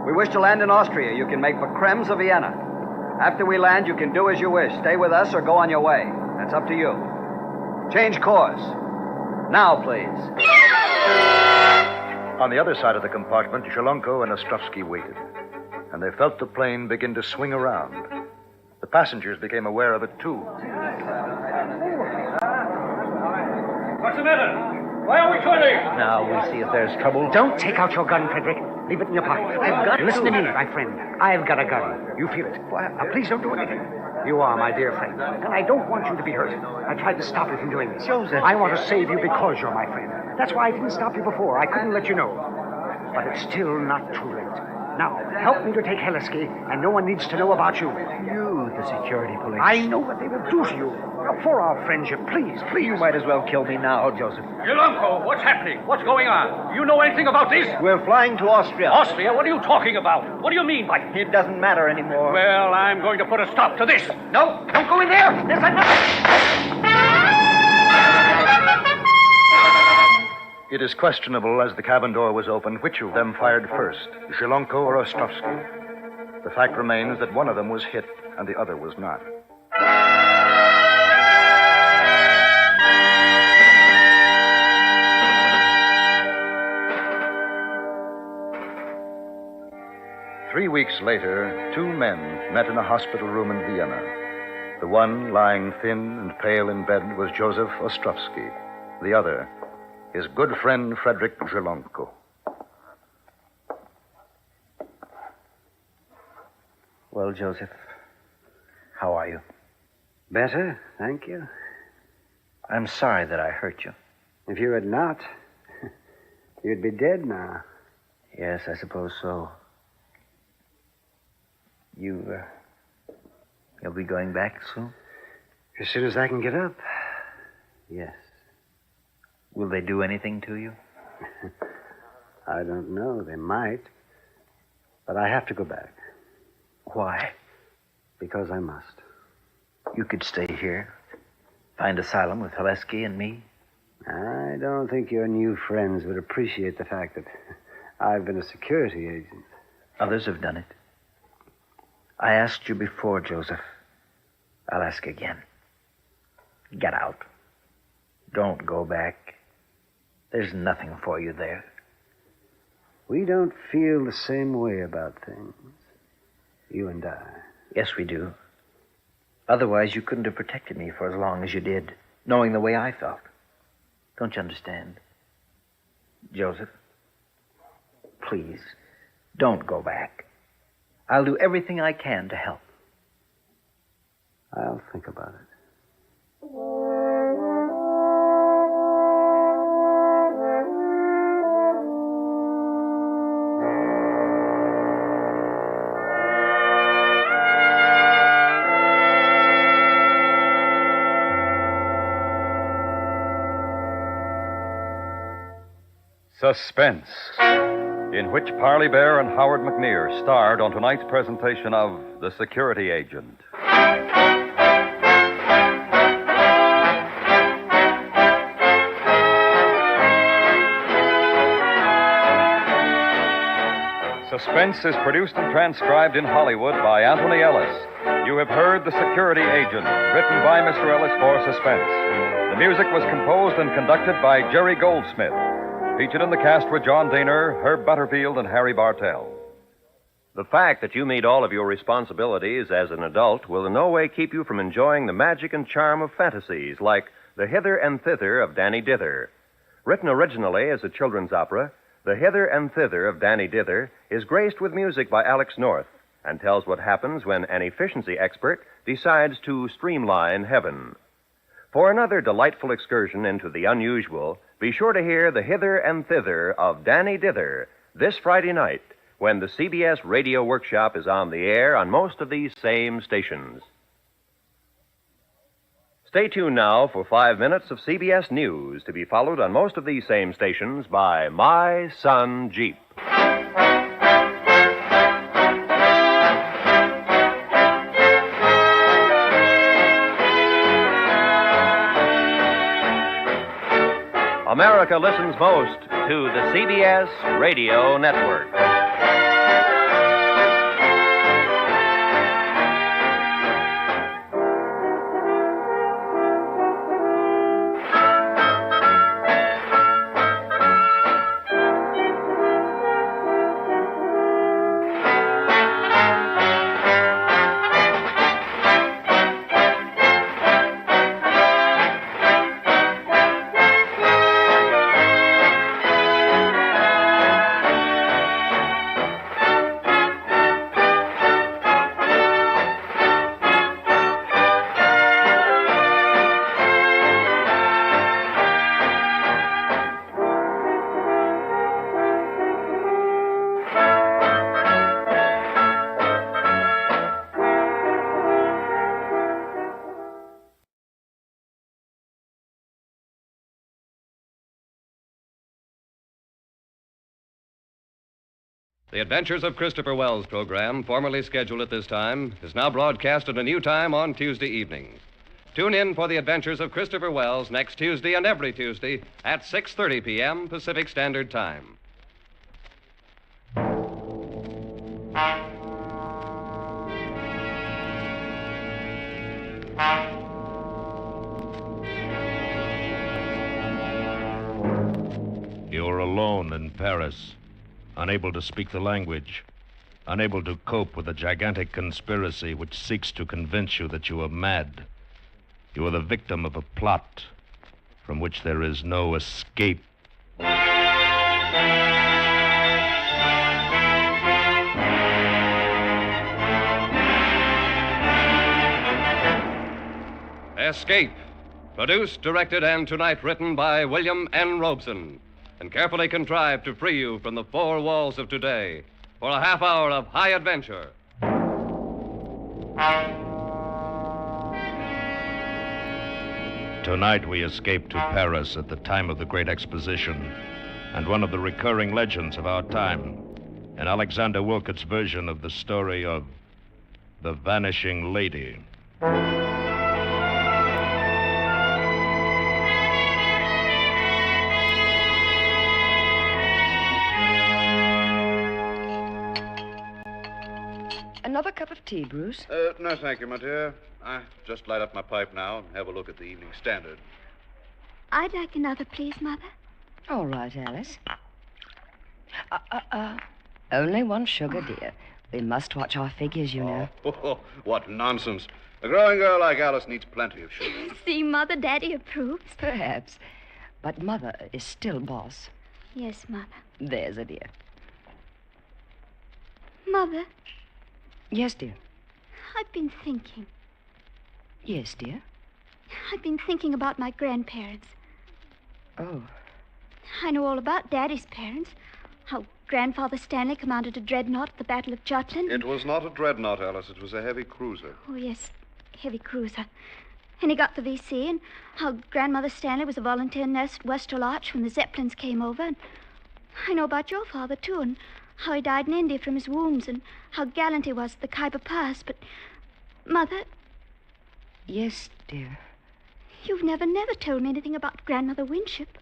We wish to land in Austria. You can make for Krems or Vienna. After we land, you can do as you wish. Stay with us or go on your way. That's up to you. Change course. Now, please. On the other side of the compartment, Shalonko and Ostrovsky waited, and they felt the plane begin to swing around. The passengers became aware of it, too. What's the matter? Why are we turning? Now we'll see if there's trouble. Don't take out your gun, Frederick. Leave it in your pocket. I've got Listen to. to me, my friend. I've got a gun. You feel it. Now, please don't do anything. You are my dear friend, and I don't want you to be hurt. I tried to stop you from doing this. Joseph. I want to save you because you're my friend. That's why I didn't stop you before. I couldn't let you know. But it's still not too late. Now, help me to take Heleski, and no one needs to know about you. You, the security police. I know what they will do to you. For our friendship, please, please. You might as well kill me now, Joseph. Yolonko, what's happening? What's going on? Do you know anything about this? We're flying to Austria. Austria? What are you talking about? What do you mean by it? It doesn't matter anymore. Well, I'm going to put a stop to this. No, don't go in there. There's another. It is questionable, as the cabin door was opened, which of them fired first, Shalonko or Ostrovsky. The fact remains that one of them was hit and the other was not. Three weeks later, two men met in a hospital room in Vienna. The one, lying thin and pale in bed, was Joseph Ostrovsky. The other, his good friend Frederick Shalonko. Well, Joseph, how are you? Better, thank you. I'm sorry that I hurt you. If you had not, you'd be dead now. Yes, I suppose so. You'll be going back soon? As soon as I can get up. Yes. Will they do anything to you? I don't know. They might. But I have to go back. Why? Because I must. You could stay here, find asylum with Haleski and me. I don't think your new friends would appreciate the fact that I've been a security agent. Others have done it. I asked you before, Joseph. I'll ask again. Get out. Don't go back. There's nothing for you there. We don't feel the same way about things. You and I. Yes, we do. Otherwise, you couldn't have protected me for as long as you did, knowing the way I felt. Don't you understand? Joseph, please, don't go back. I'll do everything I can to help. I'll think about it. Suspense, in which Parley Bear and Howard McNear starred on tonight's presentation of The Security Agent. Suspense is produced and transcribed in Hollywood by Anthony Ellis. You have heard The Security Agent, written by Mr. Ellis for Suspense. The music was composed and conducted by Jerry Goldsmith. Featured in the cast were John Daner, Herb Butterfield, and Harry Bartell. The fact that you meet all of your responsibilities as an adult will in no way keep you from enjoying the magic and charm of fantasies like The Hither and Thither of Danny Dither. Written originally as a children's opera, The Hither and Thither of Danny Dither is graced with music by Alex North and tells what happens when an efficiency expert decides to streamline heaven. For another delightful excursion into the unusual, be sure to hear The Hither and Thither of Danny Dither this Friday night, when the CBS Radio Workshop is on the air on most of these same stations. Stay tuned now for 5 minutes of CBS News, to be followed on most of these same stations by My Son Jeep. America listens most to the CBS Radio Network. The Adventures of Christopher Wells program, formerly scheduled at this time, is now broadcast at a new time on Tuesday evenings. Tune in for The Adventures of Christopher Wells next Tuesday and every Tuesday at 6:30 p.m. Pacific Standard Time. You're alone in Paris, unable to speak the language, unable to cope with a gigantic conspiracy which seeks to convince you that you are mad. You are the victim of a plot from which there is no escape. Escape. Produced, directed, and tonight written by William N. Robeson, and carefully contrived to free you from the four walls of today for a half hour of high adventure. Tonight we escape to Paris at the time of the Great Exposition, and one of the recurring legends of our time, in Alexander Wilcott's version of the story of The Vanishing Lady. Another cup of tea, Bruce? No, thank you, my dear. I just light up my pipe now and have a look at the Evening Standard. I'd like another, please, Mother. All right, Alice. Only one sugar, dear. We must watch our figures, you know. Oh, what nonsense. A growing girl like Alice needs plenty of sugar. See, Mother, Daddy approves. Perhaps. But Mother is still boss. Yes, Mother. There's a dear. Mother, Yes, dear. I've been thinking. Yes, dear. I've been thinking about my grandparents. Oh. I know all about Daddy's parents. How Grandfather Stanley commanded a dreadnought at the Battle of Jutland. It was not a dreadnought, Alice. It was a heavy cruiser. Oh, yes, heavy cruiser. And he got the VC, and how Grandmother Stanley was a volunteer nurse at Westerl Arch when the Zeppelins came over. And I know about your father, too, and how he died in India from his wounds, and how gallant he was at the Khyber Pass. But, Mother... Yes, dear. You've never told me anything about Grandmother Winship.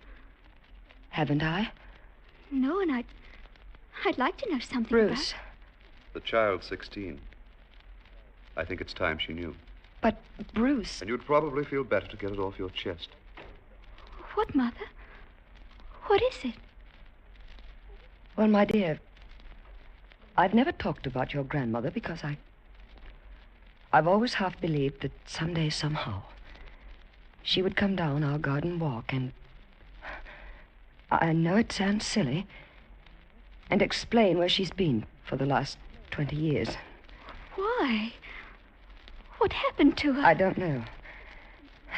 Haven't I? No, and I'd like to know something Bruce. The child's 16. I think it's time she knew. But, Bruce... And you'd probably feel better to get it off your chest. What, Mother? What is it? Well, my dear, I've never talked about your grandmother because I've always half believed that someday, somehow, she would come down our garden walk and... I know it sounds silly, and explain where she's been for the last 20 years. Why? What happened to her? I don't know.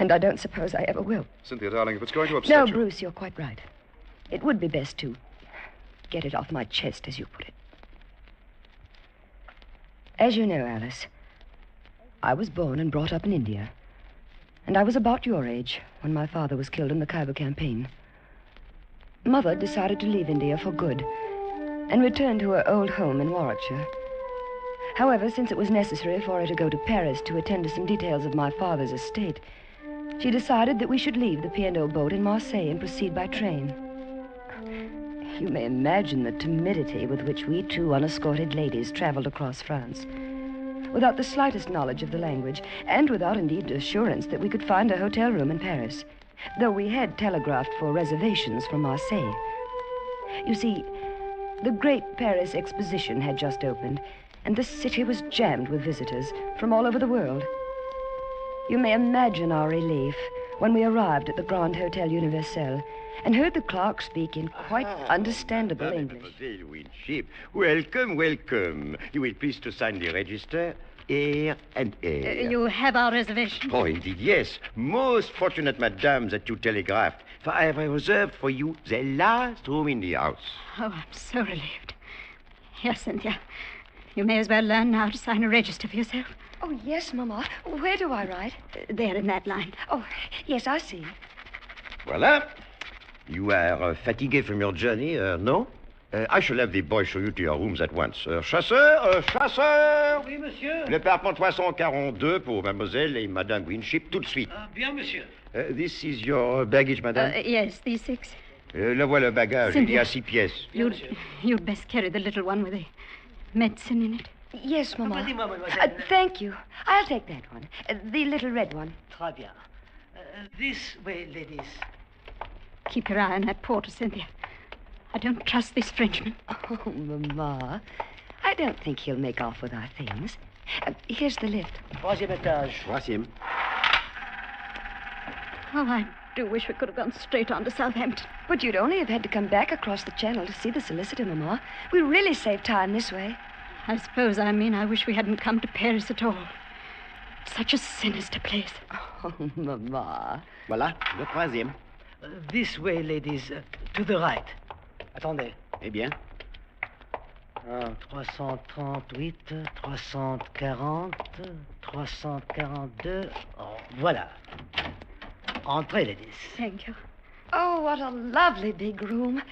And I don't suppose I ever will. Cynthia, darling, if it's going to upset No, you... Bruce, you're quite right. It would be best to get it off my chest, as you put it. As you know, Alice, I was born and brought up in India. And I was about your age when my father was killed in the Khyber campaign. Mother decided to leave India for good and return to her old home in Warwickshire. However, since it was necessary for her to go to Paris to attend to some details of my father's estate, she decided that we should leave the P&O boat in Marseille and proceed by train. You may imagine the timidity with which we two unescorted ladies traveled across France, without the slightest knowledge of the language, and without, indeed, assurance that we could find a hotel room in Paris, though we had telegraphed for reservations from Marseille. You see, the Great Paris Exposition had just opened, and the city was jammed with visitors from all over the world. You may imagine our relief when we arrived at the Grand Hotel Universel and heard the clerk speak in quite understandable English. Mademoiselle Winship, welcome, welcome. You will please to sign the register, air and air. You have our reservation? Oh, indeed, yes. Most fortunate, madame, that you telegraphed. For I have reserved for you the last room in the house. Oh, I'm so relieved. Here, Cynthia. You may as well learn now to sign a register for yourself. Oh, yes, Mama. Where do I write? There in that line. Oh, yes, I see. Voila. You are fatigué from your journey, no? I shall have the boy show you to your rooms at once. Chasseur, chasseur! Oui, monsieur. L'appartement 342 pour mademoiselle et madame Winship, tout de suite. Bien, monsieur. This is your baggage, madame? Yes, these 6. Le voilà le bagage. Cynthia, il y a 6 pièces. You'd best carry the little one with the medicine in it. Yes, Mama. Pardonnez-moi, mademoiselle. Thank you. I'll take that one. The little red one. Très bien. This way, ladies. Keep your eye on that porter, Cynthia. I don't trust this Frenchman. Oh, Mama. I don't think he'll make off with our things. Here's the lift. Troisième étage. Troisième. Oh, I do wish we could have gone straight on to Southampton. But you'd only have had to come back across the channel to see the solicitor, Mama. We really saved time this way. I suppose I mean I wish we hadn't come to Paris at all. Such a sinister place. Oh, Mama. Voilà, le troisième. This way, ladies. To the right. Attendez. Eh bien. 338, 340, 342. Oh, voilà. Entrez, ladies. Thank you. Oh, what a lovely big room.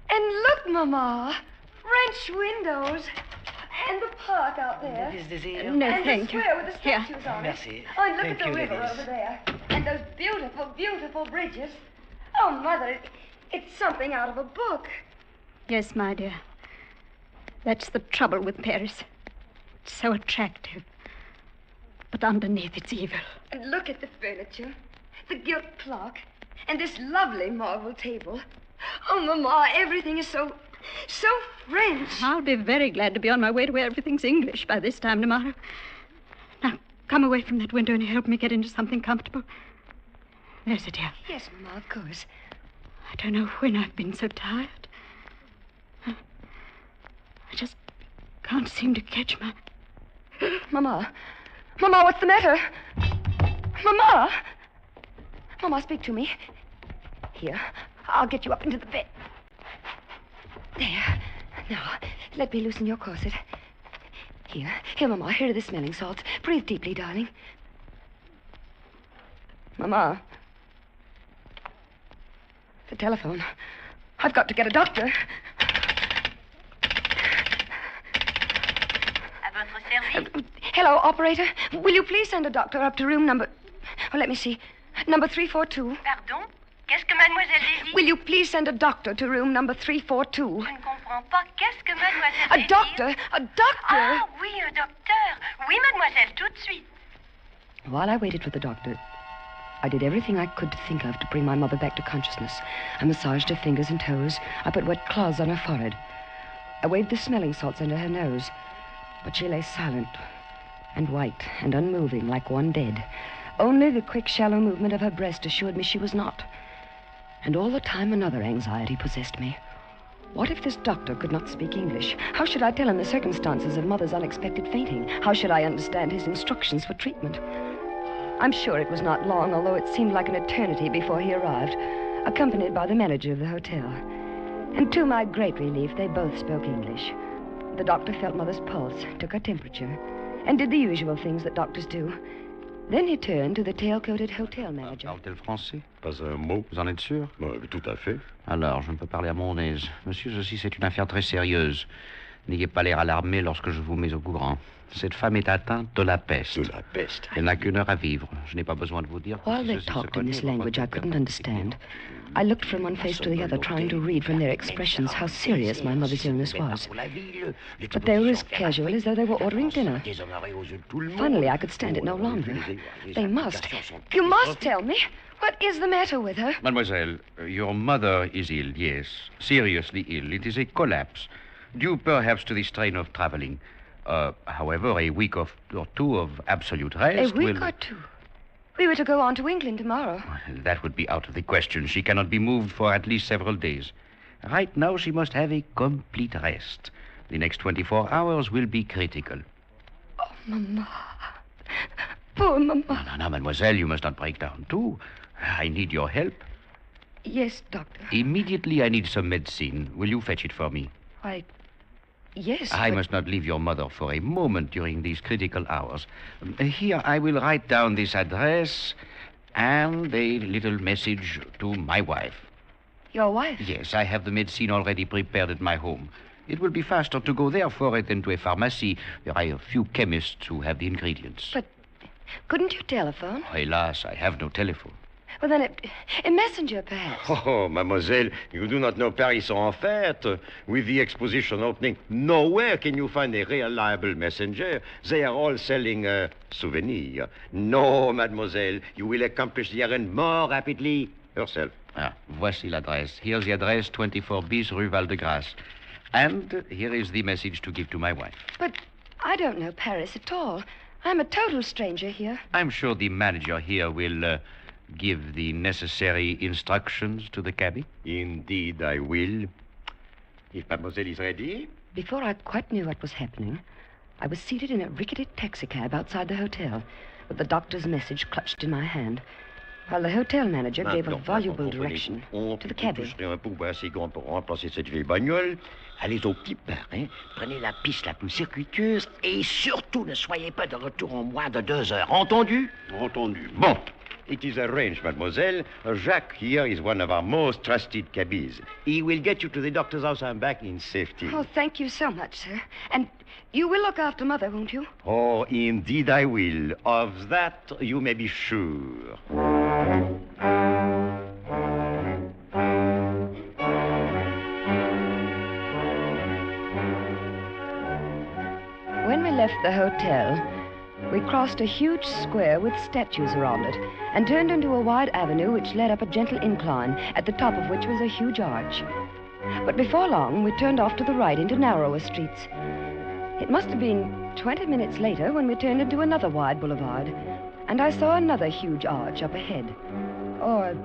And look, Mama. French windows. And the park out there. Ladies desire. No, and thank the you. square with the Here. statues on Merci. it. Oh, and look Thank at the you, river ladies. over there. And those beautiful, beautiful bridges. Oh, Mother, it's something out of a book. Yes, my dear. That's the trouble with Paris. It's so attractive. But underneath it's evil. And look at the furniture. The gilt clock. And this lovely marble table. Oh, Mama, everything is so French. I'll be very glad to be on my way to where everything's English by this time tomorrow. Now, come away from that window and help me get into something comfortable. There's it, dear. Yes, Mama, of course. I don't know when I've been so tired. I just can't seem to catch my... Mama. Mama, what's the matter? Mama. Mama, speak to me. Here, I'll get you up into the bed. There. Now, let me loosen your corset. Here, Mama, here are the smelling salts. Breathe deeply, darling. Mama. The telephone. I've got to get a doctor. Hello, operator. Will you please send a doctor up to room number... Oh, let me see. Number 342. Pardon? Qu'est-ce que mademoiselle désire? Will you please send a doctor to room number 342? Je ne comprends pas. Qu'est-ce que mademoiselle A désire? doctor? A doctor? Ah, oui, un docteur. Oui, mademoiselle, tout de suite. While I waited for the doctor, I did everything I could to think of to bring my mother back to consciousness. I massaged her fingers and toes. I put wet cloths on her forehead. I waved the smelling salts under her nose, but she lay silent and white and unmoving like one dead. Only the quick, shallow movement of her breast assured me she was not. And all the time another anxiety possessed me. What if this doctor could not speak English? How should I tell him the circumstances of Mother's unexpected fainting? How should I understand his instructions for treatment? I'm sure it was not long, although it seemed like an eternity before he arrived, accompanied by the manager of the hotel. And to my great relief, they both spoke English. The doctor felt Mother's pulse, took her temperature, and did the usual things that doctors do. Then he turned to the tail-coated hotel manager. Parle-t-elle français? Pas un mot. Vous en êtes sûr? Tout à fait. Alors, je ne peux parler à mon aise. Monsieur, ceci, c'est une affaire très sérieuse. N'ayez pas l'air alarmé lorsque je vous mets au courant. Cette femme est atteinte de la peste. De la peste? Elle n'a qu'une heure à vivre. Je n'ai pas besoin de vous dire... While they talked in this language I couldn't understand, I looked from one face to the other, trying to read from their expressions how serious my mother's illness was. But they were as casual as though they were ordering dinner. Finally, I could stand it no longer. They must. You must tell me. What is the matter with her? Mademoiselle, your mother is ill, yes. Seriously ill. It is a collapse. Due perhaps to the strain of traveling. However, a week or two of absolute rest A week or two? We were to go on to England tomorrow. That would be out of the question. She cannot be moved for at least several days. Right now, she must have a complete rest. The next 24 hours will be critical. Oh, Mama. Poor Mama. No, mademoiselle, you must not break down, too. I need your help. Yes, doctor. Immediately, I need some medicine. Will you fetch it for me? Why, yes, I must not leave your mother for a moment during these critical hours. Here, I will write down this address and a little message to my wife. Your wife? Yes, I have the medicine already prepared at my home. It will be faster to go there for it than to a pharmacy. There are a few chemists who have the ingredients. But couldn't you telephone? Hélas, I have no telephone. Well, then a messenger, perhaps. Oh, mademoiselle, you do not know Paris en fête. With the exposition opening, nowhere can you find a reliable messenger. They are all selling souvenirs. No, mademoiselle, you will accomplish the errand more rapidly yourself. Voici l'adresse. Here's the address, 24 bis Rue Val-de-Grâce. And here is the message to give to my wife. But I don't know Paris at all. I'm a total stranger here. I'm sure the manager here will... give the necessary instructions to the cabby? Indeed, I will. If mademoiselle is ready. Before I quite knew what was happening, I was seated in a rickety taxicab outside the hotel, with the doctor's message clutched in my hand, while the hotel manager gave a voluble direction to the cabby. Un pouvoir assez grand pour remplacer cette vieille bagnole. Allez au petit pain, hein? Prenez la piste la plus circuiteuse et surtout ne soyez pas de retour en moins de 2 heures. Entendu? Entendu. Bon. It is arranged, mademoiselle. Jacques here is one of our most trusted cabbies. He will get you to the doctor's house and back in safety. Oh, thank you so much, sir. And you will look after Mother, won't you? Oh, indeed I will. Of that you may be sure. When we left the hotel, we crossed a huge square with statues around it and turned into a wide avenue which led up a gentle incline, at the top of which was a huge arch. But before long, we turned off to the right into narrower streets. It must have been 20 minutes later when we turned into another wide boulevard, and I saw another huge arch up ahead. Or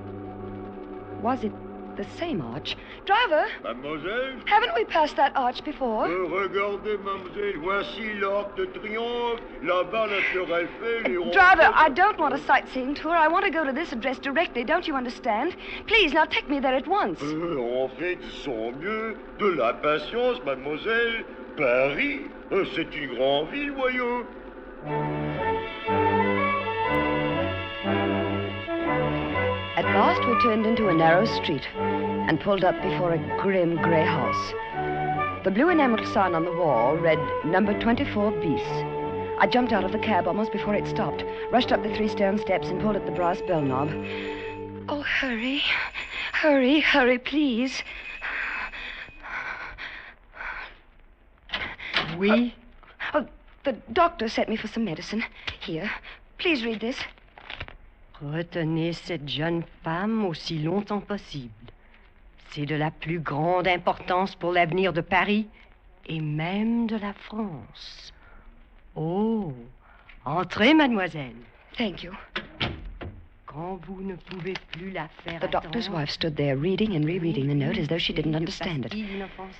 was it the same arch? Driver! Mademoiselle? Haven't we passed that arch before? Regardez, mademoiselle, voici l'Arc de Triomphe. Là-bas, la Tour Eiffel et... Driver, I don't want a sightseeing tour. I want to go to this address directly. Don't you understand? Please, now take me there at once. En fait, sans mieux. De la patience, mademoiselle. Paris, c'est une grande ville, voyons. At last, we turned into a narrow street and pulled up before a grim grey house. The blue enameled sign on the wall read number 24 bis. I jumped out of the cab almost before it stopped, rushed up the 3 stone steps and pulled at the brass bell knob. Oh, hurry. Hurry, hurry, please. Oui? The doctor sent me for some medicine. Here, please read this. Retenez cette jeune femme aussi longtemps possible. C'est de la plus grande importance pour l'avenir de Paris et même de la France. Oh, entrez, mademoiselle. Thank you. Quand vous ne pouvez plus la faire The doctor's attendre, wife stood there reading and rereading the note as though she didn't understand it.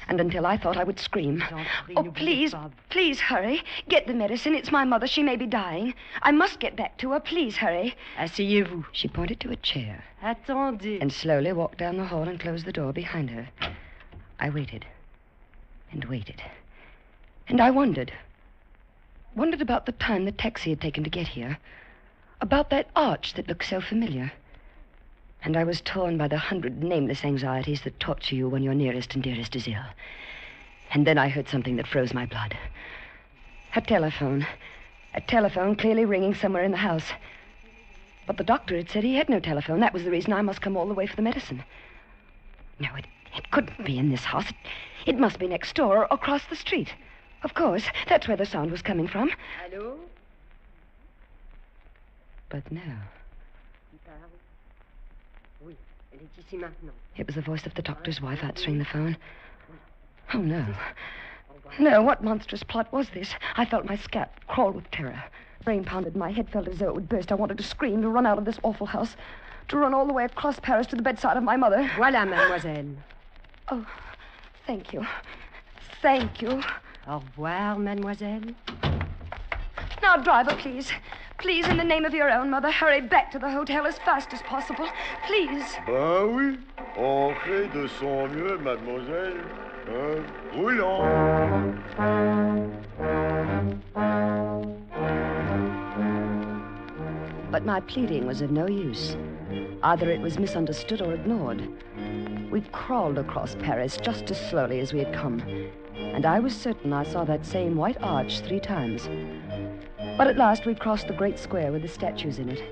And until I thought I would scream. Oh, please, please hurry. Get the medicine. It's my mother. She may be dying. I must get back to her. Please hurry. Asseyez-vous. She pointed to a chair Attendez. and slowly walked down the hall and closed the door behind her. I waited and waited. And I wondered. Wondered about the time the taxi had taken to get here. About that arch that looked so familiar. And I was torn by the 100 nameless anxieties that torture you when your nearest and dearest is ill. And then I heard something that froze my blood. A telephone. A telephone clearly ringing somewhere in the house. But the doctor had said he had no telephone. That was the reason I must come all the way for the medicine. No, it couldn't be in this house. It must be next door or across the street. Of course, that's where the sound was coming from. Allô? But no. Oui, elle est ici maintenant. It was the voice of the doctor's wife answering the phone. Oh, no. No, what monstrous plot was this? I felt my scalp crawl with terror. Brain pounded, my head felt as though it would burst. I wanted to scream, to run out of this awful house, to run all the way across Paris to the bedside of my mother. Voilà, mademoiselle. Oh, thank you. Thank you. Au revoir, mademoiselle. Now, driver, please. Please, in the name of your own mother, hurry back to the hotel as fast as possible. Please. Ben oui, on fait de son mieux, mademoiselle. Roulant. But my pleading was of no use. Either it was misunderstood or ignored. We crawled across Paris just as slowly as we had come. And I was certain I saw that same white arch 3 times. But at last we crossed the great square with the statues in it.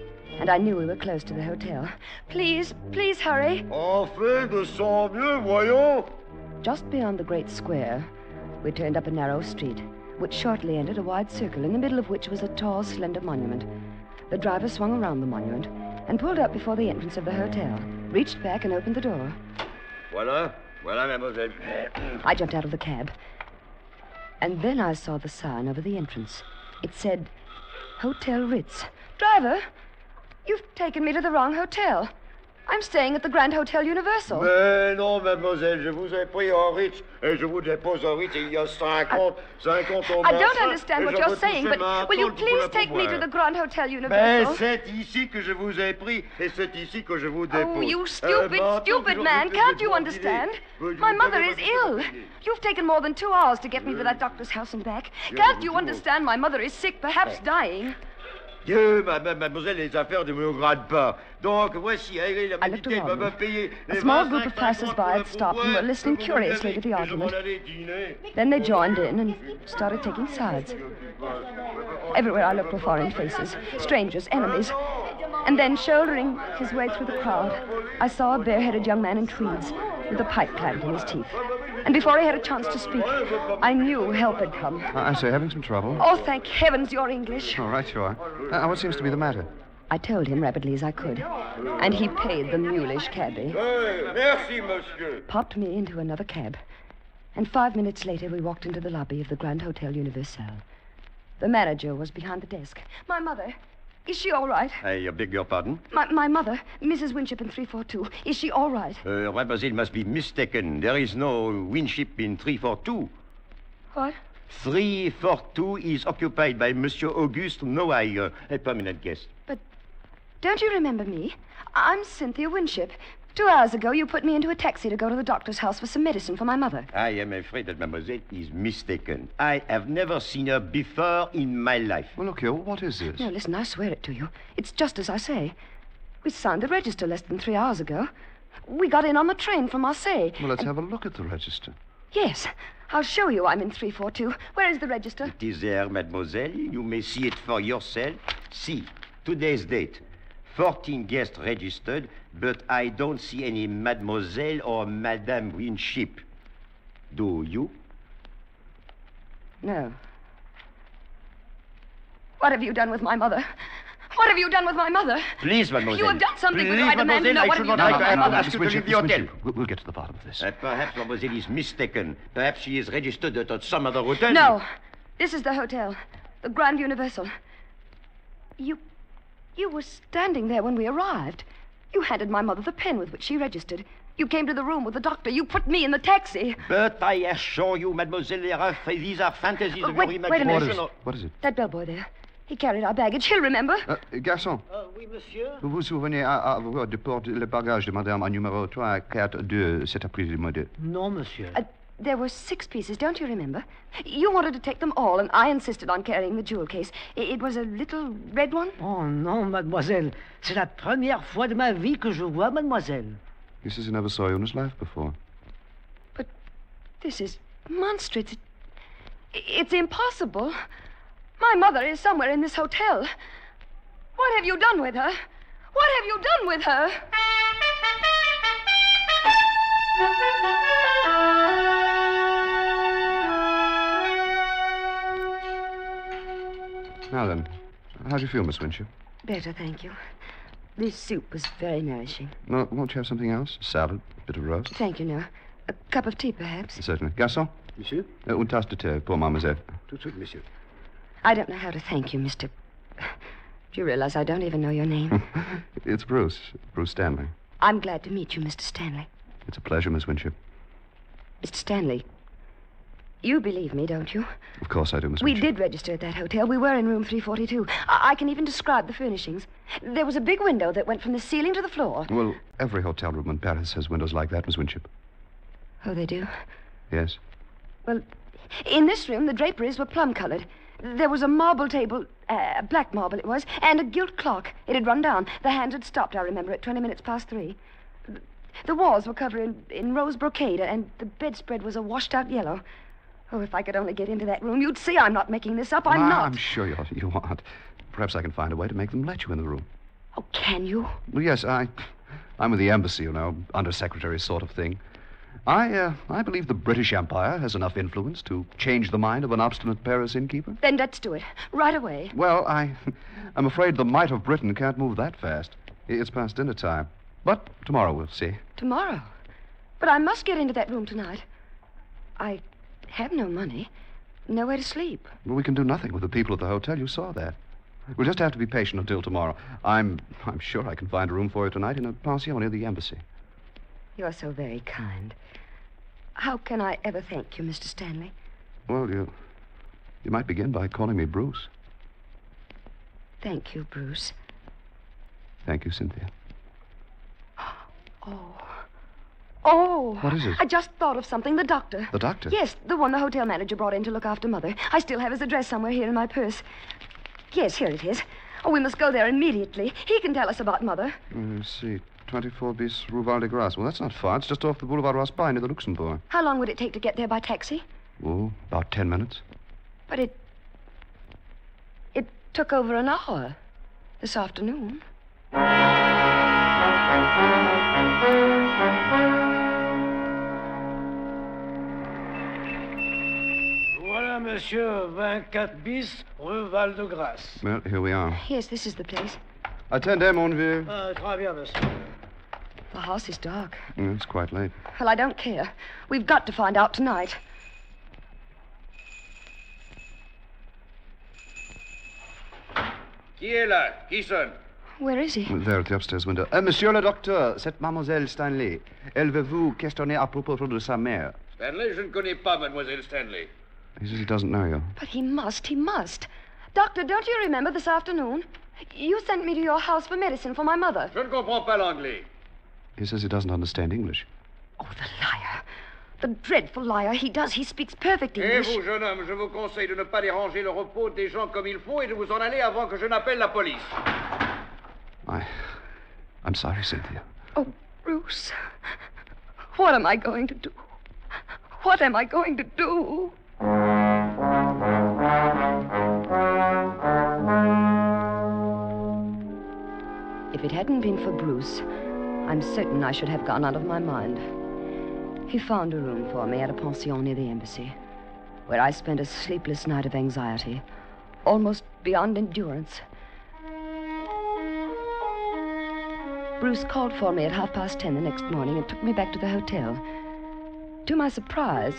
And I knew we were close to the hotel. Please, please hurry. On fait de son mieux, voyons. Just beyond the great square, we turned up a narrow street, which shortly entered a wide circle, in the middle of which was a tall, slender monument. The driver swung around the monument and pulled up before the entrance of the hotel, reached back and opened the door. Voilà, voilà, mademoiselle. I jumped out of the cab. And then I saw the sign over the entrance. It said, Hotel Ritz. Driver, you've taken me to the wrong hotel. I'm staying at the Grand Hotel Universal. Mais non, mademoiselle, je vous ai pris en Ritz et je vous dépose en Ritz il y a 50 au I don't understand what you're saying, but will you please take me to the Grand Hotel Universal? Mais c'est ici que je vous ai pris et c'est ici que je vous dépose. Oh, you stupid man. Can't you understand? My mother is ill. You've taken more than 2 hours to get me to that doctor's house and back. Can't you understand? My mother is sick, perhaps dying. Dieu, mademoiselle, les affaires ne me regardent pas. Donc, voici, la militaire va payer. A small group of passers-by had stopped and were listening curiously to the argument. Then they joined in and started taking sides. Everywhere I looked were foreign faces, strangers, enemies. And then, shouldering his way through the crowd, I saw a bare-headed young man in tweeds with a pipe clamped in his teeth. And before he had a chance to speak, I knew help had come. I say, having some trouble? Oh, thank heavens you're English. All right, you are. What seems to be the matter? I told him rapidly as I could, and he paid the mulish cabby. Merci, monsieur. Popped me into another cab. And 5 minutes later, we walked into the lobby of the Grand Hotel Universal. The manager was behind the desk. My mother. Is she all right? I beg your pardon? My mother, Mrs. Winship in 342. Is she all right? Mademoiselle must be mistaken. There is no Winship in 342. What? 342 is occupied by Monsieur Auguste Noailles, a permanent guest. But don't you remember me? I'm Cynthia Winship. 2 hours ago, you put me into a taxi to go to the doctor's house for some medicine for my mother. I am afraid that mademoiselle is mistaken. I have never seen her before in my life. Well, look here, what is this? No, listen, I swear it to you. It's just as I say. We signed the register less than 3 hours ago. We got in on the train from Marseille. Well, let's have a look at the register. Yes, I'll show you I'm in 342. Where is the register? It is there, mademoiselle. You may see it for yourself. See, today's date. 14 guests registered, but I don't see any mademoiselle or Madame Winship. Do you? No. What have you done with my mother? What have you done with my mother? Please, mademoiselle. You have done something with her. Please, I demand to know mademoiselle, what I have should you not done. like to ask you to Miss leave the hotel. Winship, we'll get to the bottom of this. Perhaps mademoiselle is mistaken. Perhaps she is registered at some other hotel. No. This is the hotel. The Grand Universal. You were standing there when we arrived. You handed my mother the pen with which she registered. You came to the room with the doctor. You put me in the taxi. But I assure you, mademoiselle, these are fantasies of your Wait a imagination. minute. What is it? That bellboy there. He carried our baggage. He'll remember. Garçon. Oui, monsieur. Vous vous souvenez avoir déporté le bagage de madame à numéro 3, 4, 2 cet après-midi? Non, monsieur. There were 6 pieces, don't you remember? You wanted to take them all, and I insisted on carrying the jewel case. It was a little red one. Oh, non, mademoiselle. C'est la première fois de ma vie que je vois mademoiselle. He says he never saw you in his life before. But this is monstrous. It's impossible. My mother is somewhere in this hotel. What have you done with her? What have you done with her? Now then, how do you feel, Miss Winship? Better, thank you. This soup was very nourishing. No, won't you have something else? Salad, bit of roast? Thank you, no. A cup of tea, perhaps. Certainly. Garçon? Monsieur? Une tasse de thé pour mademoiselle. Tout de suite, monsieur. I don't know how to thank you, Mr. Do you realize I don't even know your name? It's Bruce. Bruce Stanley. I'm glad to meet you, Mr. Stanley. It's a pleasure, Miss Winship. Mr. Stanley, you believe me, don't you? Of course I do, Miss We Winship. did register at that hotel. We were in room 342. I can even describe the furnishings. There was a big window that went from the ceiling to the floor. Well, every hotel room in Paris has windows like that, Miss Winship. Oh, they do? Yes. Well, in this room, the draperies were plum-colored. There was a marble table, black marble it was, and a gilt clock. It had run down. The hands had stopped, I remember, at 20 minutes past 3. The walls were covered in rose brocade, and the bedspread was a washed-out yellow. Oh, if I could only get into that room, you'd see I'm not making this up. I'm not. I'm sure you aren't. Perhaps I can find a way to make them let you in the room. Oh, can you? Well, yes, I'm with the embassy, undersecretary sort of thing. I believe the British Empire has enough influence to change the mind of an obstinate Paris innkeeper. Then let's do it. Right away. Well, I'm afraid the might of Britain can't move that fast. It's past dinner time. But tomorrow we'll see. Tomorrow? But I must get into that room tonight. I have no money. Nowhere to sleep. Well, we can do nothing with the people at the hotel. You saw that. We'll just have to be patient until tomorrow. I'm sure I can find a room for you tonight in a pension near the embassy. You're so very kind. How can I ever thank you, Mr. Stanley? Well, you might begin by calling me Bruce. Thank you, Bruce. Thank you, Cynthia. Oh. What is it? I just thought of something. The doctor. The doctor? Yes, the one the hotel manager brought in to look after Mother. I still have his address somewhere here in my purse. Yes, here it is. Oh, we must go there immediately. He can tell us about Mother. Let's see. 24 bis Rue Val de Grace. Well, that's not far. It's just off the Boulevard Raspail near the Luxembourg. How long would it take to get there by taxi? Oh, about 10 minutes. But it took over an hour this afternoon. Voilà, monsieur, 24 bis, Rue Val de Grace. Well, here we are. Yes, this is the place. Attendez, mon vieux. Très bien, monsieur. The house is dark. It's quite late. Well, I don't care. We've got to find out tonight. Qui est là? Qui sonne? Where is he? There at the upstairs window. Monsieur le docteur, c'est mademoiselle Stanley. Elle veut vous questionner à propos de sa mère. Stanley, je ne connais pas mademoiselle Stanley. He says he doesn't know you. But he must. Doctor, don't you remember this afternoon? You sent me to your house for medicine for my mother. Je ne comprends pas l'anglais. He says he doesn't understand English. Oh, the liar. The dreadful liar. He does. He speaks perfect English. Et vous, jeune homme, je vous conseille de ne pas déranger le repos des gens comme il faut et de vous en aller avant que je n'appelle la police. I'm sorry, Cynthia. Oh, Bruce. What am I going to do? What am I going to do? If it hadn't been for Bruce, I'm certain I should have gone out of my mind. He found a room for me at a pension near the embassy, where I spent a sleepless night of anxiety, almost beyond endurance. Bruce called for me at 10:30 the next morning and took me back to the hotel. To my surprise,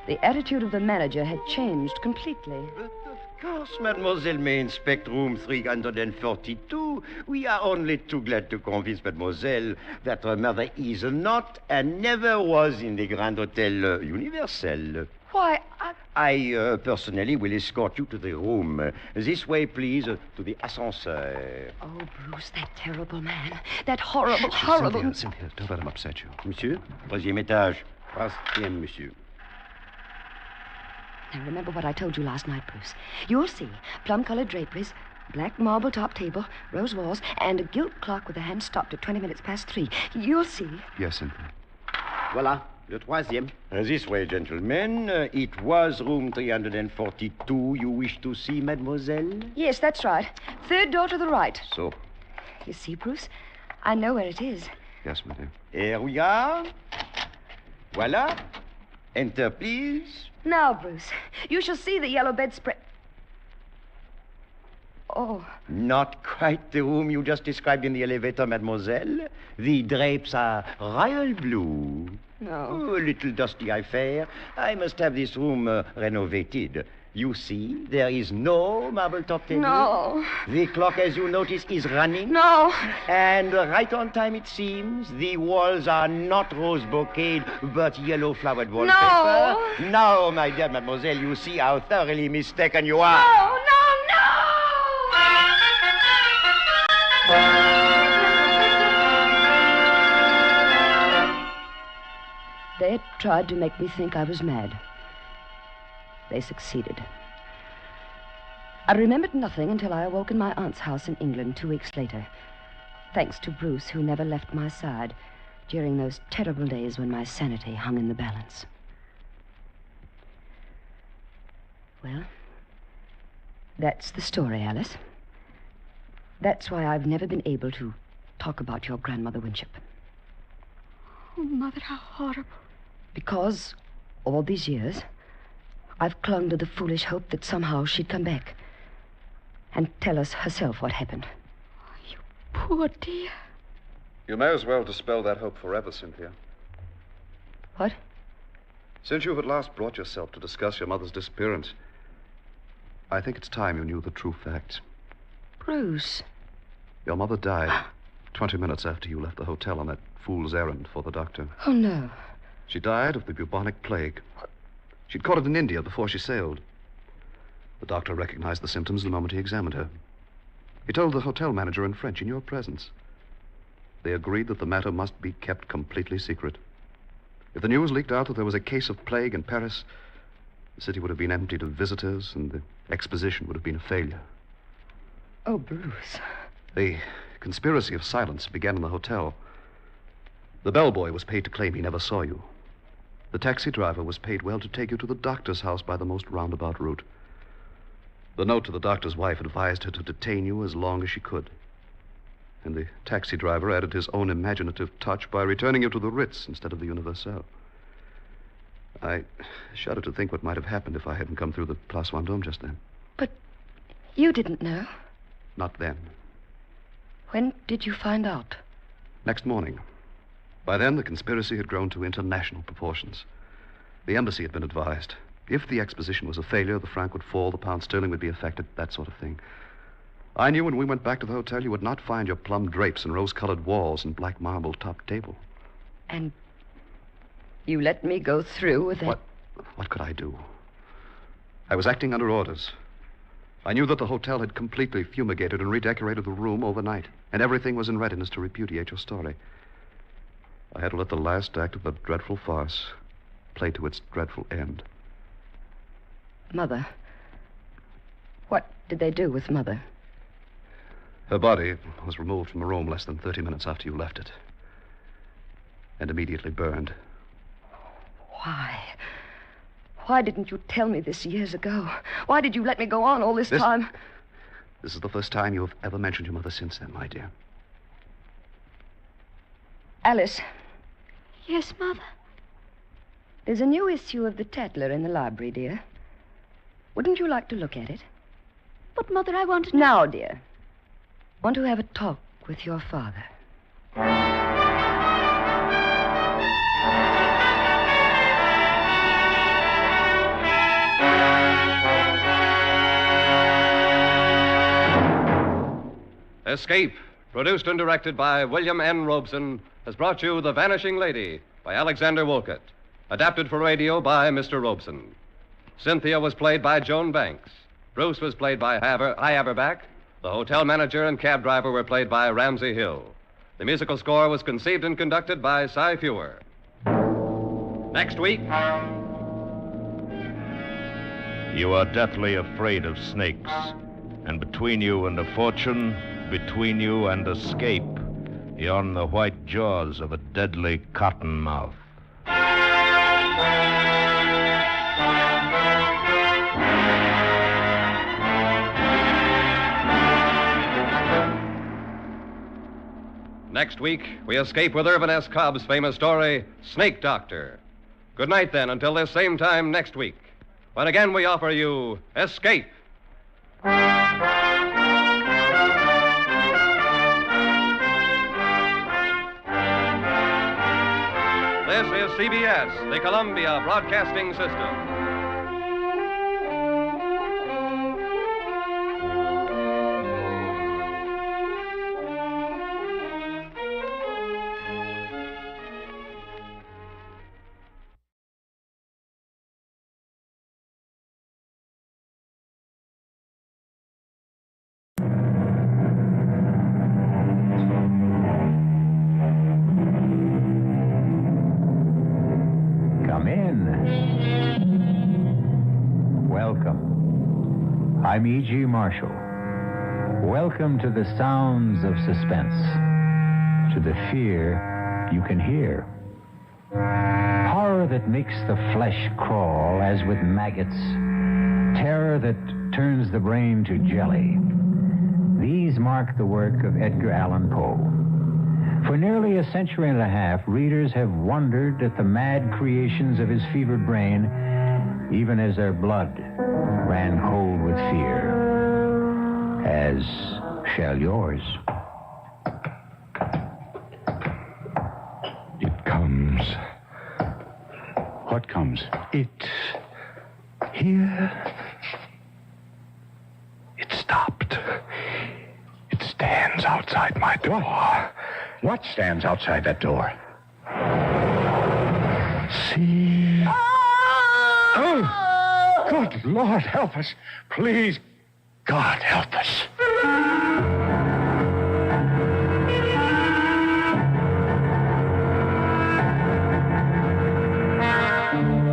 the attitude of the manager had changed completely. Of course, mademoiselle may inspect room 342. We are only too glad to convince mademoiselle that her mother is not and never was in the Grand Hotel Universel. Why, I personally will escort you to the room. This way, please, to the ascenseur. Oh, Bruce, that terrible man. That horrible... Cynthia, don't let him upset you. Monsieur, 3e étage. 3e, monsieur. Now, remember what I told you last night, Bruce. You'll see plum-colored draperies, black marble top table, rose walls, and a gilt clock with the hand stopped at 3:20. You'll see. Yes, Cynthia. Voilà, le 3e. This way, gentlemen. It was room 342 you wish to see, mademoiselle? Yes, that's right. Third door to the right. So. You see, Bruce? I know where it is. Yes, my dear. Here we are. Voilà. Enter, please. Now, Bruce, you shall see the yellow bedspread. Oh. Not quite the room you just described in the elevator, mademoiselle. The drapes are royal blue. No. Oh, a little dusty, I fear. I must have this room renovated. You see, there is no marble top table. No. The clock, as you notice, is running. No. And right on time, it seems. The walls are not rose bouquet, but yellow flowered wallpaper. No. Now, my dear mademoiselle, you see how thoroughly mistaken you are. No. They had tried to make me think I was mad. They succeeded. I remembered nothing until I awoke in my aunt's house in England 2 weeks later, thanks to Bruce, who never left my side during those terrible days when my sanity hung in the balance. Well, that's the story, Alice. That's why I've never been able to talk about your grandmother Winship. Oh, Mother, how horrible. Because all these years, I've clung to the foolish hope that somehow she'd come back and tell us herself what happened. You poor dear. You may as well dispel that hope forever, Cynthia. What? Since you've at last brought yourself to discuss your mother's disappearance, I think it's time you knew the true facts. Bruce. Your mother died 20 minutes after you left the hotel on that fool's errand for the doctor. Oh, no. She died of the bubonic plague. She'd caught it in India before she sailed. The doctor recognized the symptoms the moment he examined her. He told the hotel manager in French in your presence. They agreed that the matter must be kept completely secret. If the news leaked out that there was a case of plague in Paris, the city would have been emptied of visitors and the exposition would have been a failure. Oh, Bruce. The conspiracy of silence began in the hotel. The bellboy was paid to claim he never saw you. The taxi driver was paid well to take you to the doctor's house by the most roundabout route. The note to the doctor's wife advised her to detain you as long as she could. And the taxi driver added his own imaginative touch by returning you to the Ritz instead of the Universal. I shudder to think what might have happened if I hadn't come through the Place Vendôme just then. But you didn't know. Not then. When did you find out? Next morning. By then, the conspiracy had grown to international proportions. The embassy had been advised. If the exposition was a failure, the franc would fall, the pound sterling would be affected, that sort of thing. I knew when we went back to the hotel you would not find your plum drapes and rose-colored walls and black marble top table. And you let me go through with it? What could I do? I was acting under orders. I knew that the hotel had completely fumigated and redecorated the room overnight, and everything was in readiness to repudiate your story. I had to let the last act of the dreadful farce play to its dreadful end. Mother. What did they do with Mother? Her body was removed from the room less than 30 minutes after you left it. And immediately burned. Why? Why didn't you tell me this years ago? Why did you let me go on all this time? This is the first time you have ever mentioned your mother since then, my dear. Alice. Yes, Mother? There's a new issue of the Tatler in the library, dear. Wouldn't you like to look at it? But, Mother, I want to... Now, dear. Want to have a talk with your father. Escape, produced and directed by William N. Robeson, has brought you The Vanishing Lady by Alexander Wolcott, adapted for radio by Mr. Robeson. Cynthia was played by Joan Banks. Bruce was played by Hy Averback. The hotel manager and cab driver were played by Ramsey Hill. The musical score was conceived and conducted by Cy Feuer. Next week... You are deathly afraid of snakes. And between you and a fortune, between you and escape, yawn the white jaws of a deadly cottonmouth. Next week, we escape with Irvin S. Cobb's famous story, Snake Doctor. Good night, then, until this same time next week, when again we offer you Escape. This is CBS, the Columbia Broadcasting System. I'm E.G. Marshall. Welcome to the sounds of suspense, to the fear you can hear. Horror that makes the flesh crawl as with maggots, terror that turns the brain to jelly. These mark the work of Edgar Allan Poe. For nearly a century and a half, readers have wondered at the mad creations of his fevered brain, even as their blood ran cold with fear, as shall yours. It comes. What comes? It. Here. It stopped. It stands outside my door. What stands outside that door? See? Oh! Good Lord, help us. Please, God, help us.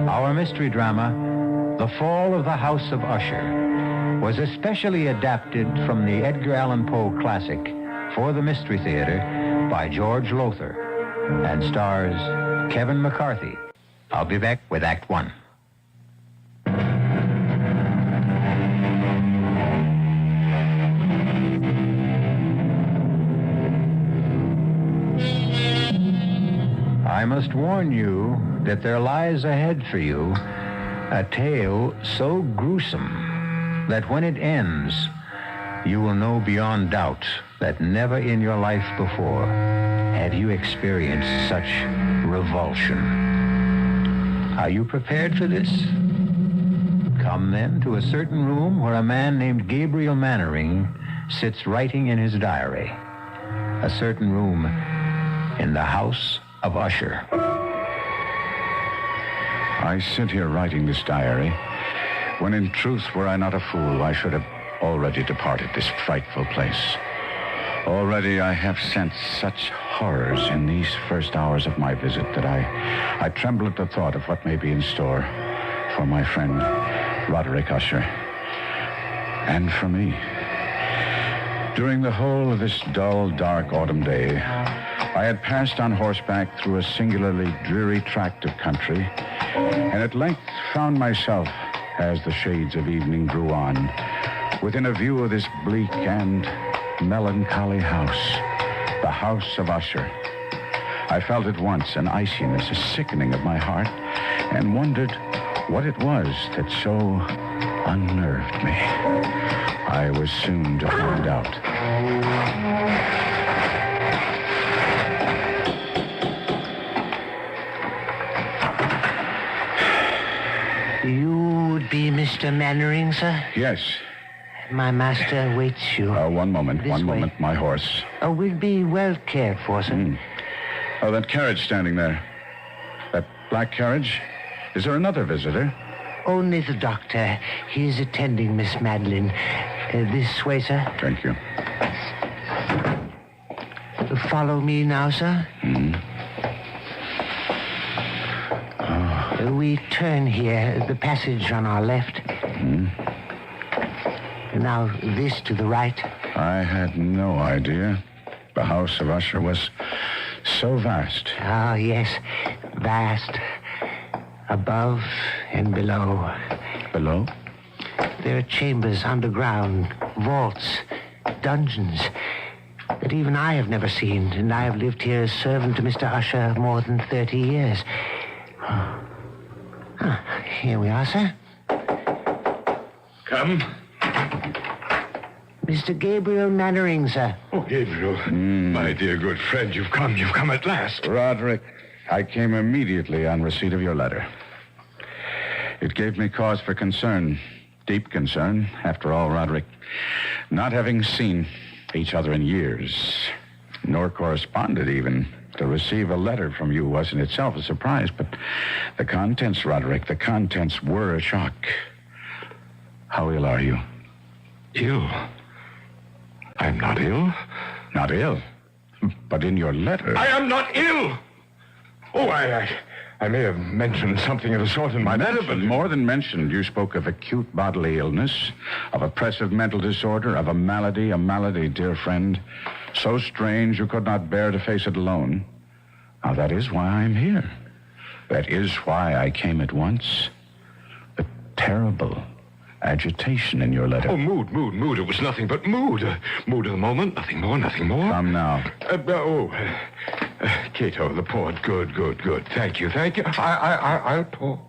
Our mystery drama, The Fall of the House of Usher, was especially adapted from the Edgar Allan Poe classic for the Mystery Theater by George Lothar and stars Kevin McCarthy. I'll be back with Act One. I must warn you that there lies ahead for you a tale so gruesome that when it ends, you will know beyond doubt that never in your life before have you experienced such revulsion. Are you prepared for this? Come then to a certain room where a man named Gabriel Mannering sits writing in his diary. A certain room in the House of Usher. I sit here writing this diary, when in truth, were I not a fool, I should have already departed this frightful place. Already I have sensed such horrors in these first hours of my visit that I tremble at the thought of what may be in store for my friend Roderick Usher, and for me. During the whole of this dull, dark autumn day, I had passed on horseback through a singularly dreary tract of country, and at length found myself, as the shades of evening drew on, within a view of this bleak and melancholy house, the House of Usher. I felt at once an iciness, a sickening of my heart, and wondered what it was that so unnerved me. I was soon to find out. You would be Mr. Mannering, sir? Yes. My master waits you. One moment, This one way. moment. My horse. We'll be well cared for, sir. Oh, that carriage standing there. That black carriage? Is there another visitor? Only the doctor. He is attending Miss Madeline. This way, sir. Thank you. Follow me now, sir. We turn here, the passage on our left. Now, this to the right. I had no idea the house of Usher was so vast. Oh, yes, vast. Above and below. Below? There are chambers underground, vaults, dungeons that even I have never seen, and I have lived here as servant to Mr. Usher more than 30 years. Here we are, sir. Come. Mr. Gabriel Mannering, sir. Oh, Gabriel, my dear good friend, you've come at last. Roderick, I came immediately on receipt of your letter. It gave me cause for concern, deep concern. After all, Roderick, not having seen each other in years, nor corresponded even, to receive a letter from you was in itself a surprise, but the contents, Roderick, the contents were a shock. How ill are you? Ill? I'm not ill. Not ill? But in your letter... I am not ill! Oh, I may have mentioned something of the sort in my letter, but... More than mentioned, you spoke of acute bodily illness, of oppressive mental disorder, of a malady, dear friend, so strange you could not bear to face it alone. Now, that is why I'm here. That is why I came at once. The terrible agitation in your letter. Oh, mood. It was nothing but mood. Mood of the moment, nothing more. Come now. Cato, the poet. Good. Thank you. I'll pour.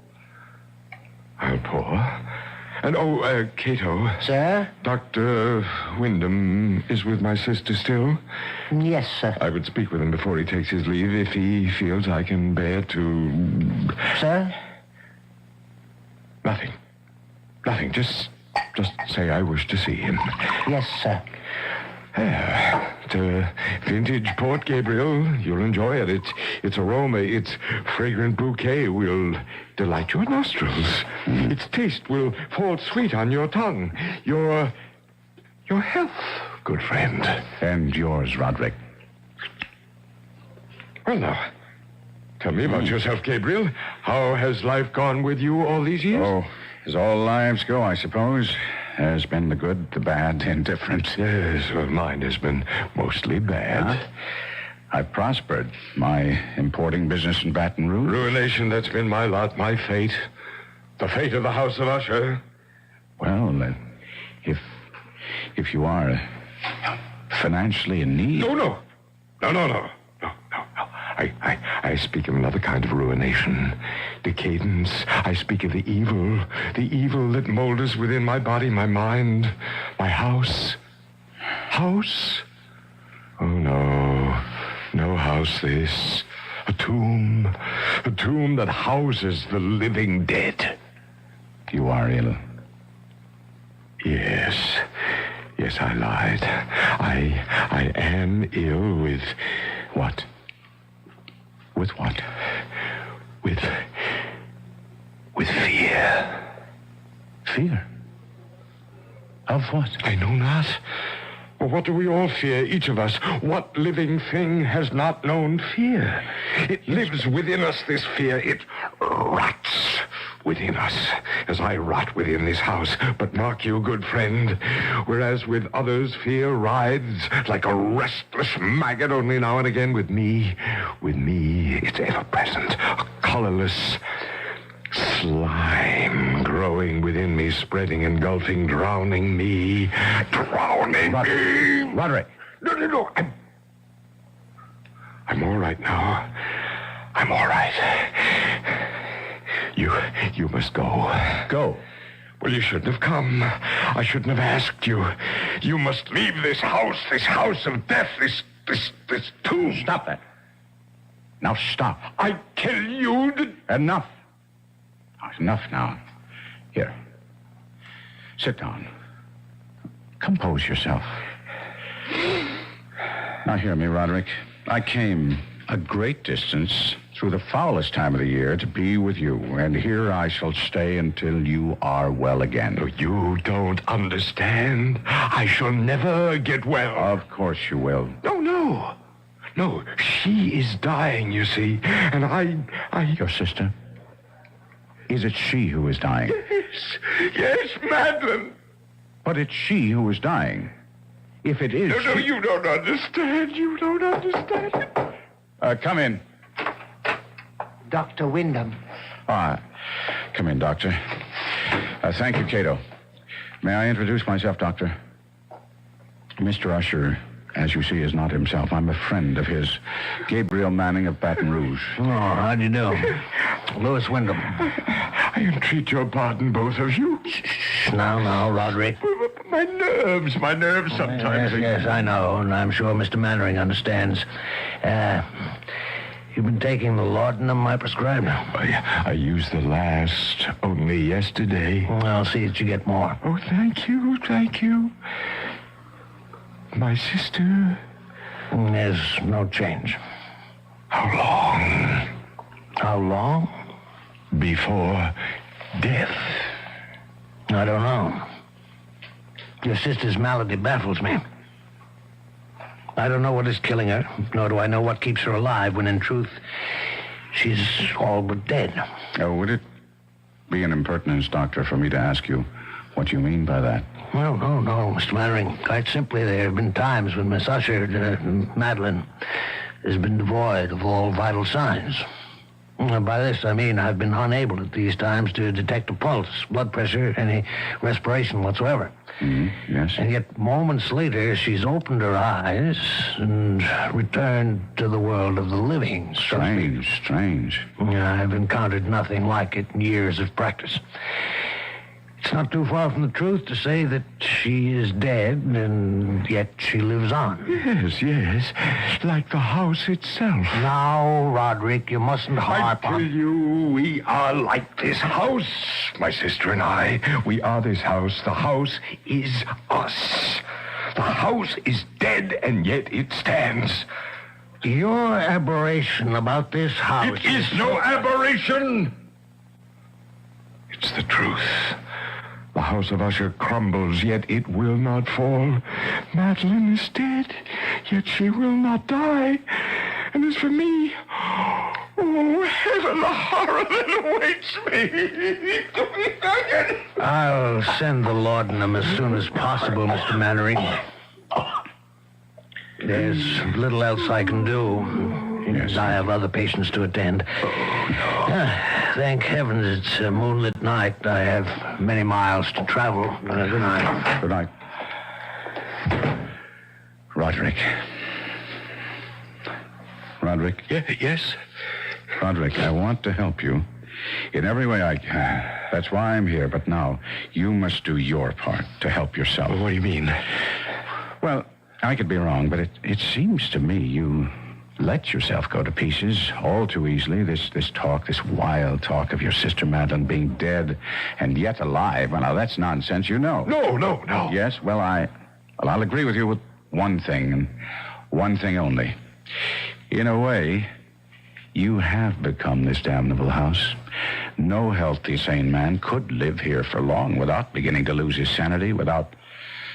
And, Cato. Sir? Dr. Wyndham is with my sister still? Yes, sir. I would speak with him before he takes his leave if he feels I can bear to... Sir? Nothing. Just say I wish to see him. Yes, sir. It's a vintage port, Gabriel. You'll enjoy it. Its aroma, its fragrant bouquet will delight your nostrils. Its taste will fall sweet on your tongue. Your health, good friend. And yours, Roderick. Well, now, tell me about yourself, Gabriel. How has life gone with you all these years? Oh, as all lives go, I suppose. There's been the good, the bad, indifferent. Yes, well, mine has been mostly bad. I've prospered. My importing business in Baton Rouge. Ruination, that's been my lot, my fate. The fate of the House of Usher. Well, if you are financially in need... No. I speak of another kind of ruination. Decadence. I speak of the evil that moulders within my body, my mind, my house. House? Oh, no house this. A tomb that houses the living dead. You are ill. Yes, I lied. I am ill with what? With what? With fear. Fear? Of what? I know not. Well, what do we all fear, each of us? What living thing has not known fear? It lives within us, this fear. It rots within us, as I rot within this house. But mark you, good friend, whereas with others fear rides like a restless maggot, only now and again with me, it's ever present, a colorless slime growing within me, spreading, engulfing, drowning me. Roderick. No. I'm all right now. I'm all right. You must go. Go? Well, you shouldn't have come. I shouldn't have asked you. You must leave this house of death, this tomb. Stop that. Now stop. I tell you that... Enough. Enough now. Here. Sit down. Compose yourself. Now, hear me, Roderick. I came a great distance through the foulest time of the year to be with you, and here I shall stay until you are well again. You don't understand. I shall never get well. Of course you will. No. No, she is dying, you see, and I... Your sister? Is it she who is dying? Yes, Madeline. But it's she who is dying. If it is... No, you don't understand. You don't understand. Come in. Dr. Wyndham. Come in, Doctor. Thank you, Cato. May I introduce myself, Doctor? Mr. Usher, as you see, is not himself. I'm a friend of his, Gabriel Manning of Baton Rouge. Oh, how do you do? Louis Wyndham. I entreat your pardon, both of you. Shh, now, Roderick. My nerves sometimes. Yes, I know, and I'm sure Mr. Mannering understands. You've been taking the laudanum I prescribed? I used the last only yesterday. I'll see that you get more. Oh, thank you. My sister? There's no change. How long? Before death. I don't know. Your sister's malady baffles me. I don't know what is killing her, nor do I know what keeps her alive, when in truth, she's all but dead. Oh, would it be an impertinence, Doctor, for me to ask you what you mean by that? Well, no, Mr. Mannering. Quite simply, there have been times when Miss Usher, Madeline, has been devoid of all vital signs. By this, I mean I've been unable at these times to detect a pulse, blood pressure, any respiration whatsoever. Yes. And yet, moments later, she's opened her eyes and returned to the world of the living. Strange. I've encountered nothing like it in years of practice. It's not too far from the truth to say that she is dead, and yet she lives on. Yes. Like the house itself. Now, Roderick, you mustn't harp on... I tell you, we are like this house. My sister and I, we are this house. The house is us. The house is dead, and yet it stands. Your aberration about this house... It is no aberration. It's the truth. The house of Usher crumbles, yet it will not fall. Madeline is dead, yet she will not die. And as for me, oh, heaven, the horror that awaits me. I'll send the laudanum as soon as possible, Mr. Mannering. There's little else I can do. Yes. I have other patients to attend. Thank heavens it's a moonlit night. I have many miles to travel. Good night. Good night. Roderick. Yes? Roderick, I want to help you in every way I can. That's why I'm here. But now, you must do your part to help yourself. What do you mean? Well, I could be wrong, but it seems to me you let yourself go to pieces all too easily. This talk, this wild talk of your sister Madeline being dead and yet alive. Well, now, that's nonsense, you know. No. Yes? Well, I'll agree with you with one thing, and one thing only. In a way, you have become this damnable house. No healthy, sane man could live here for long without beginning to lose his sanity, without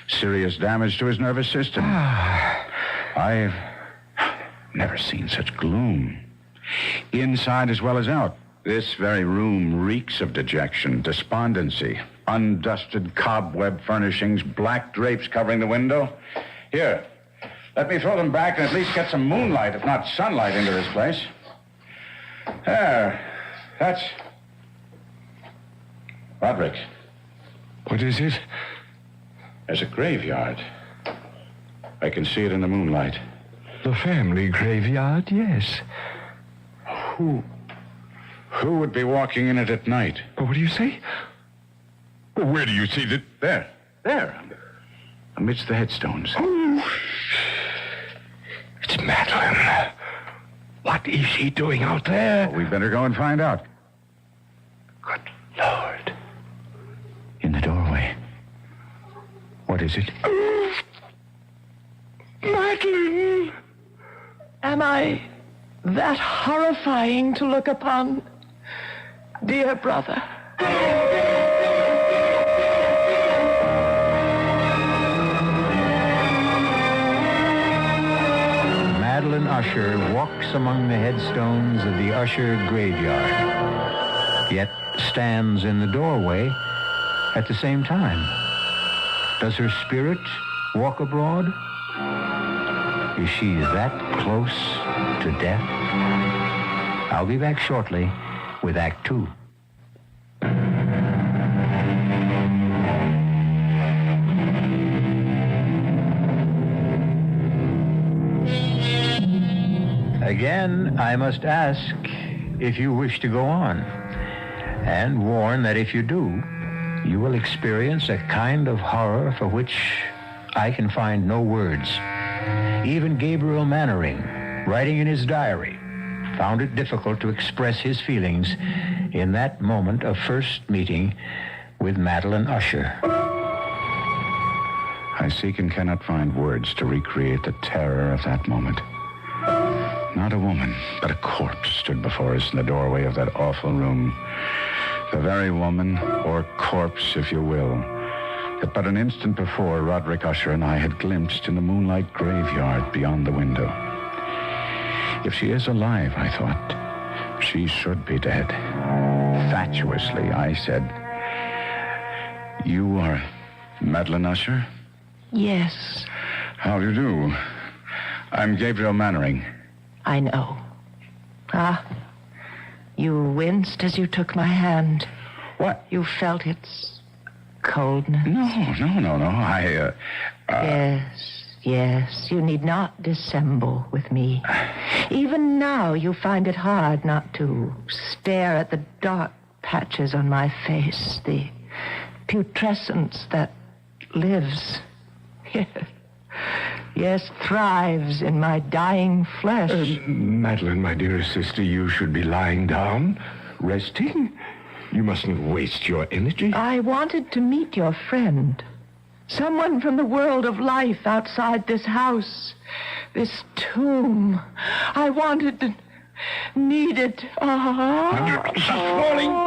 serious damage to his nervous system. I've never seen such gloom. Inside as well as out. This very room reeks of dejection, despondency, undusted cobweb furnishings, black drapes covering the window. Here, let me throw them back and at least get some moonlight, if not sunlight, into this place. There. That's... Roderick. What is it? There's a graveyard. I can see it in the moonlight. The family graveyard, yes. Who would be walking in it at night? What do you say? Well, where do you see that? There. Amidst the headstones. Oh, it's Madeline. What is she doing out there? Well, we'd better go and find out. Good Lord. What is it? Madeline! Am I that horrifying to look upon, dear brother? Madeline Usher walks among the headstones of the Usher graveyard, yet stands in the doorway at the same time. Does her spirit walk abroad? Is she that close to death? I'll be back shortly with Act Two. Again, I must ask if you wish to go on, and warn that if you do, you will experience a kind of horror for which I can find no words. Even Gabriel Mannering, writing in his diary, found it difficult to express his feelings in that moment of first meeting with Madeline Usher. I seek and cannot find words to recreate the terror of that moment. Not a woman, but a corpse stood before us in the doorway of that awful room. The very woman, or corpse, if you will, that but an instant before Roderick Usher and I had glimpsed in the moonlight graveyard beyond the window. If she is alive, I thought, she should be dead. Fatuously, I said, "You are Madeline Usher?" Yes. How do you do? I'm Gabriel Mannering. I know. Ah, you winced as you took my hand. What? You felt its coldness. No. Yes, you need not dissemble with me. Even now, you find it hard not to stare at the dark patches on my face, the putrescence that lives. Yes, thrives in my dying flesh. Madeline, my dearest sister, you should be lying down, resting. You mustn't waste your energy. I wanted to meet your friend. Someone from the world of life outside this house, this tomb. I wanted to... needed... Falling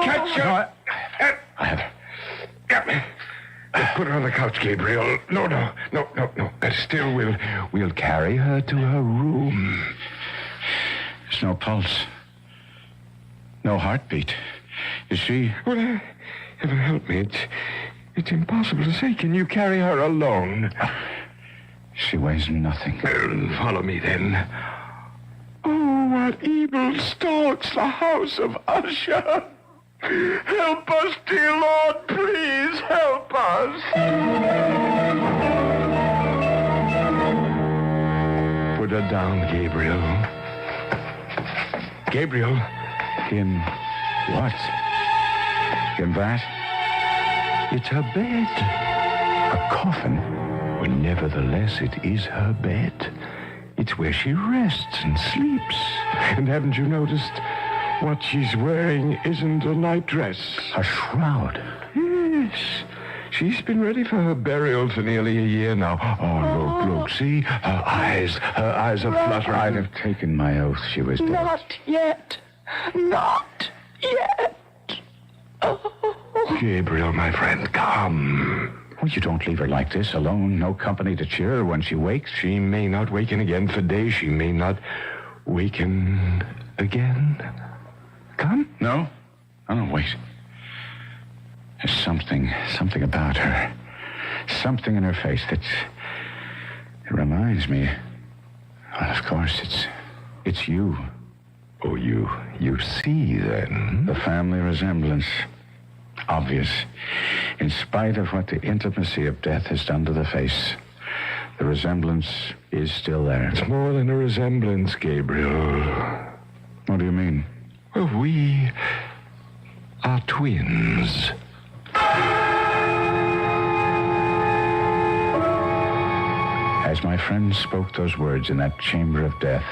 catcher! I have... Put her on the couch, Gabriel. No. Still, we'll carry her to her room. There's no pulse. No heartbeat. Is she... Well, heaven help me. It's impossible to say. Can you carry her alone? She weighs nothing. Follow me, then. Oh, what evil stalks the house of Usher. Help us, dear Lord, please help us. Put her down, Gabriel. Gabriel. In what? In that? It's her bed. A coffin. Well, nevertheless, it is her bed. It's where she rests and sleeps. And haven't you noticed... what she's wearing isn't a nightdress. A shroud? Yes. She's been ready for her burial for nearly a year now. Oh, look, see? Her eyes are fluttering. I'd have taken my oath she was dead. Not yet. Oh. Gabriel, my friend, come. Well, you don't leave her like this, alone, no company to cheer her when she wakes. She may not waken again for days. She may not waken again. Come? No, wait. There's something about her. Something in her face that... it reminds me... well, of course, it's you. Oh, you see, then? The family resemblance. Obvious. In spite of what the intimacy of death has done to the face, the resemblance is still there. It's more than a resemblance, Gabriel. What do you mean? Well, we are twins. As my friend spoke those words in that chamber of death,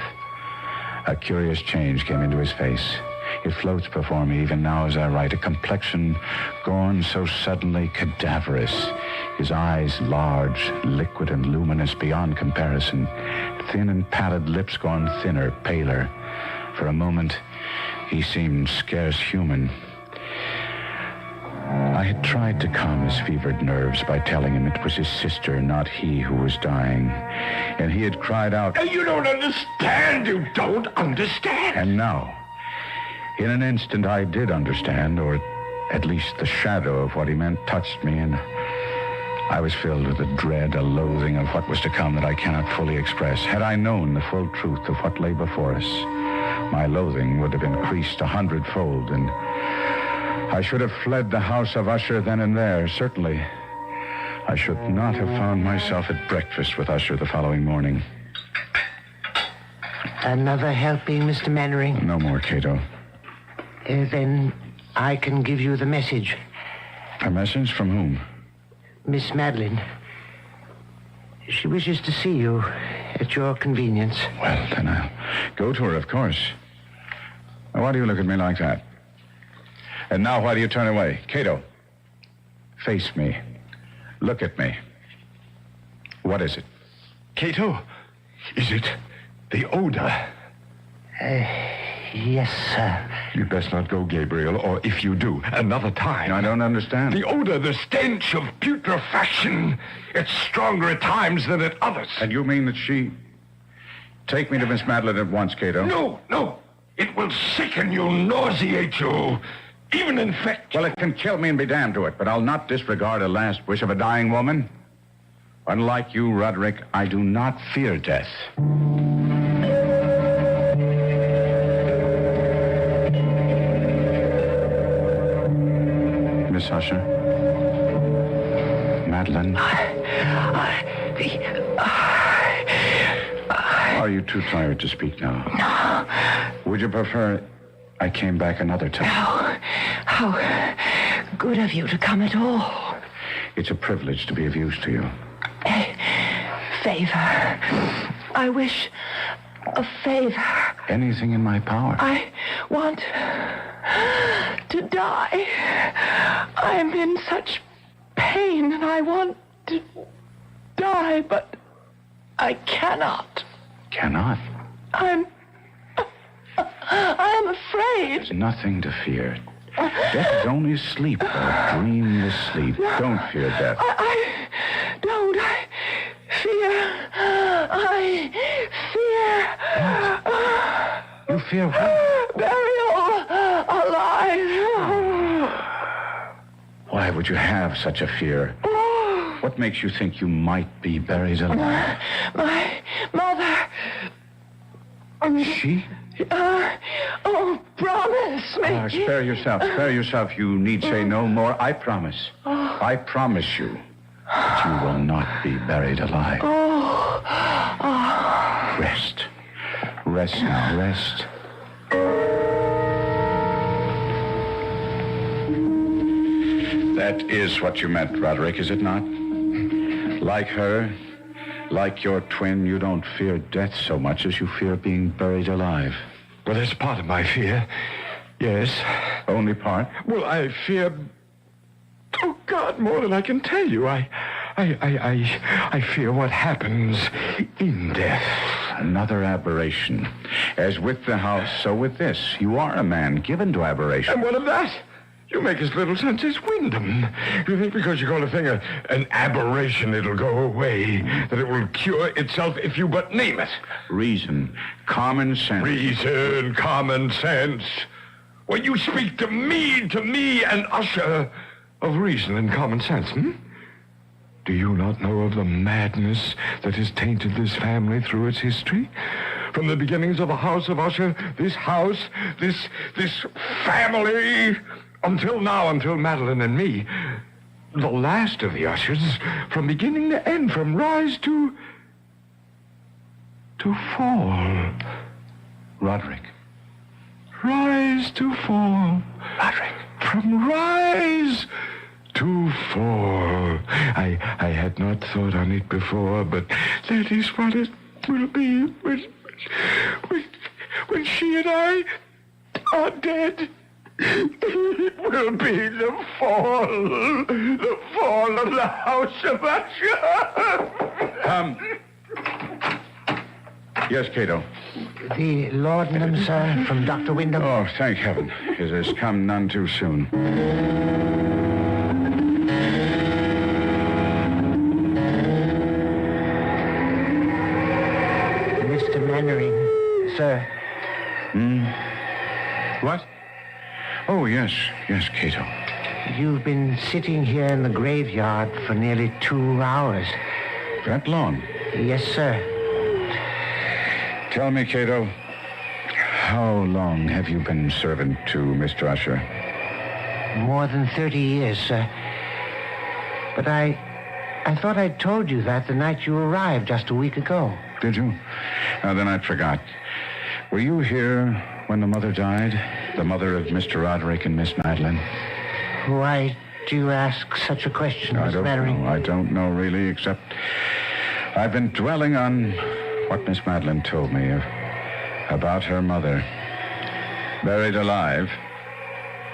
a curious change came into his face. It floats before me even now as I write. A complexion gone so suddenly cadaverous. His eyes large, liquid and luminous beyond comparison. Thin and pallid lips gone thinner, paler. For a moment, he seemed scarce human. I had tried to calm his fevered nerves by telling him it was his sister, not he, who was dying. And he had cried out, You don't understand! You don't understand! And now, in an instant, I did understand, or at least the shadow of what he meant touched me, and I was filled with a dread, a loathing of what was to come that I cannot fully express. Had I known the full truth of what lay before us, my loathing would have increased 100-fold, and I should have fled the house of Usher then and there, certainly. I should not have found myself at breakfast with Usher the following morning. Another helping, Mr. Mannering? No more, Cato. Then I can give you the message. A message from whom? Miss Madeline. She wishes to see you at your convenience. Well, then I'll go to her, of course. Now, why do you look at me like that? And now why do you turn away? Cato, face me. Look at me. What is it? Cato, is it the odor? Yes, sir. You'd best not go, Gabriel, or if you do, another time. I don't understand. The odor, the stench of putrefaction. It's stronger at times than at others. And you mean that she... Take me to Miss Madeline at once, Cato. No. It will sicken you, nauseate you, even infect you. Well, it can kill me and be damned to it, but I'll not disregard a last wish of a dying woman. Unlike you, Roderick, I do not fear death. Miss Usher? Madeline? Are you too tired to speak now? No. Would you prefer I came back another time? No. How good of you to come at all. It's a privilege to be of use to you. A favor. I wish a favor. Anything in my power. I want to die. I'm in such pain and I want to die, but I cannot. Cannot? I am afraid. There's nothing to fear. Death is only sleep, or dreamless sleep. Don't fear death. I don't. I fear. You fear what? Burial alive. Why would you have such a fear? What makes you think you might be buried alive? My mother. She? Promise me. Spare yourself. You need say no more. I promise. I promise you that you will not be buried alive. Rest. Rest now. Rest. That is what you meant, Roderick, is it not? Like her, like your twin, you don't fear death so much as you fear being buried alive. Well, that's part of my fear. Yes. Only part? Well, I fear... Oh, God, more than I can tell you. I fear what happens in death. Another aberration. As with the house, so with this. You are a man given to aberration. And what of that? You make as little sense as Wyndham. You think because you call a thing an aberration, it'll go away, that it will cure itself if you but name it. Reason, common sense. Reason, common sense. Well, you speak to me, and Usher, of reason and common sense, Do you not know of the madness that has tainted this family through its history? From the beginnings of the house of Usher, this house, this family... Until now, until Madeline and me, the last of the Ushers, from beginning to end, from rise to fall. Roderick. Rise to fall. Roderick. From rise to fall. I had not thought on it before, but that is what it will be when she and I... are dead. It will be the fall of the House of Usher. Yes, Cato. The laudanum, sir, from Dr. Wyndham. Oh, thank heaven. It has come none too soon. Mr. Mannering, sir. What? Oh, yes, Cato. You've been sitting here in the graveyard for nearly 2 hours. That long? Yes, sir. Tell me, Cato, how long have you been servant to Mr. Usher? More than 30 years, sir. But I thought I'd told you that the night you arrived just a week ago. Did you? Then I forgot. Were you here when the mother died? The mother of Mr. Roderick and Miss Madeline? Why do you ask such a question, Miss Mannering? I don't know, really, except I've been dwelling on what Miss Madeline told me about her mother. Buried alive.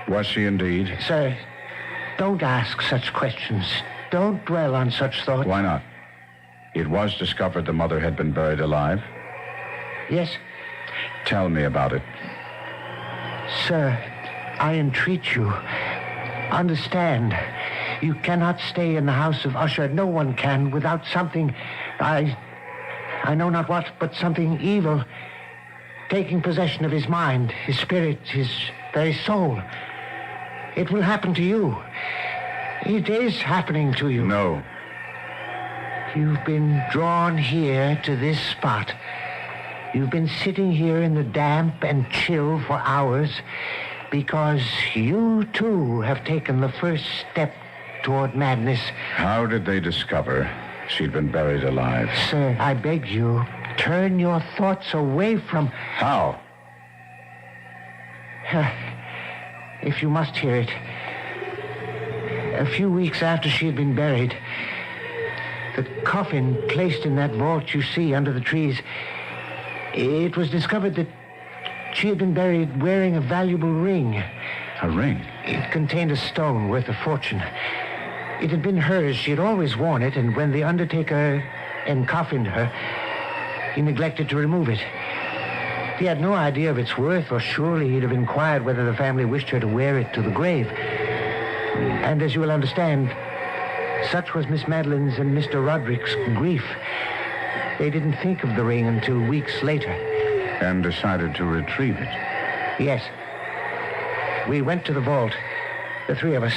Was she indeed? Sir, don't ask such questions. Don't dwell on such thoughts. Why not? It was discovered the mother had been buried alive. Yes. Tell me about it. Sir, I entreat you. Understand. You cannot stay in the house of Usher. No one can without something. I know not what, but something evil taking possession of his mind, his spirit, his very soul. It will happen to you. It is happening to you. No. You've been drawn here to this spot. You've been sitting here in the damp and chill for hours because you, too, have taken the first step toward madness. How did they discover she'd been buried alive? Sir, I beg you, turn your thoughts away from... How? If you must hear it. A few weeks after she had been buried, the coffin placed in that vault you see under the trees, it was discovered that she had been buried wearing a valuable ring. A ring? It contained a stone worth a fortune. It had been hers. She had always worn it, and when the undertaker encoffined her, he neglected to remove it. He had no idea of its worth, or surely he'd have inquired whether the family wished her to wear it to the grave. And as you will understand, such was Miss Madeline's and Mr. Roderick's grief. They didn't think of the ring until weeks later. And decided to retrieve it? Yes. We went to the vault, the three of us,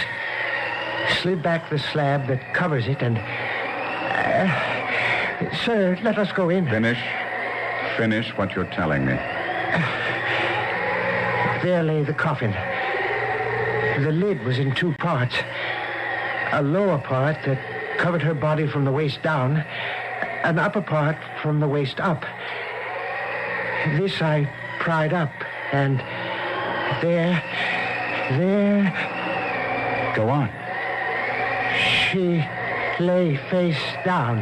slid back the slab that covers it, and... sir, let us go in. Finish what you're telling me. There lay the coffin. The lid was in two parts. A lower part that covered her body from the waist down, an upper part from the waist up. This I pried up, and there... Go on. She lay face down.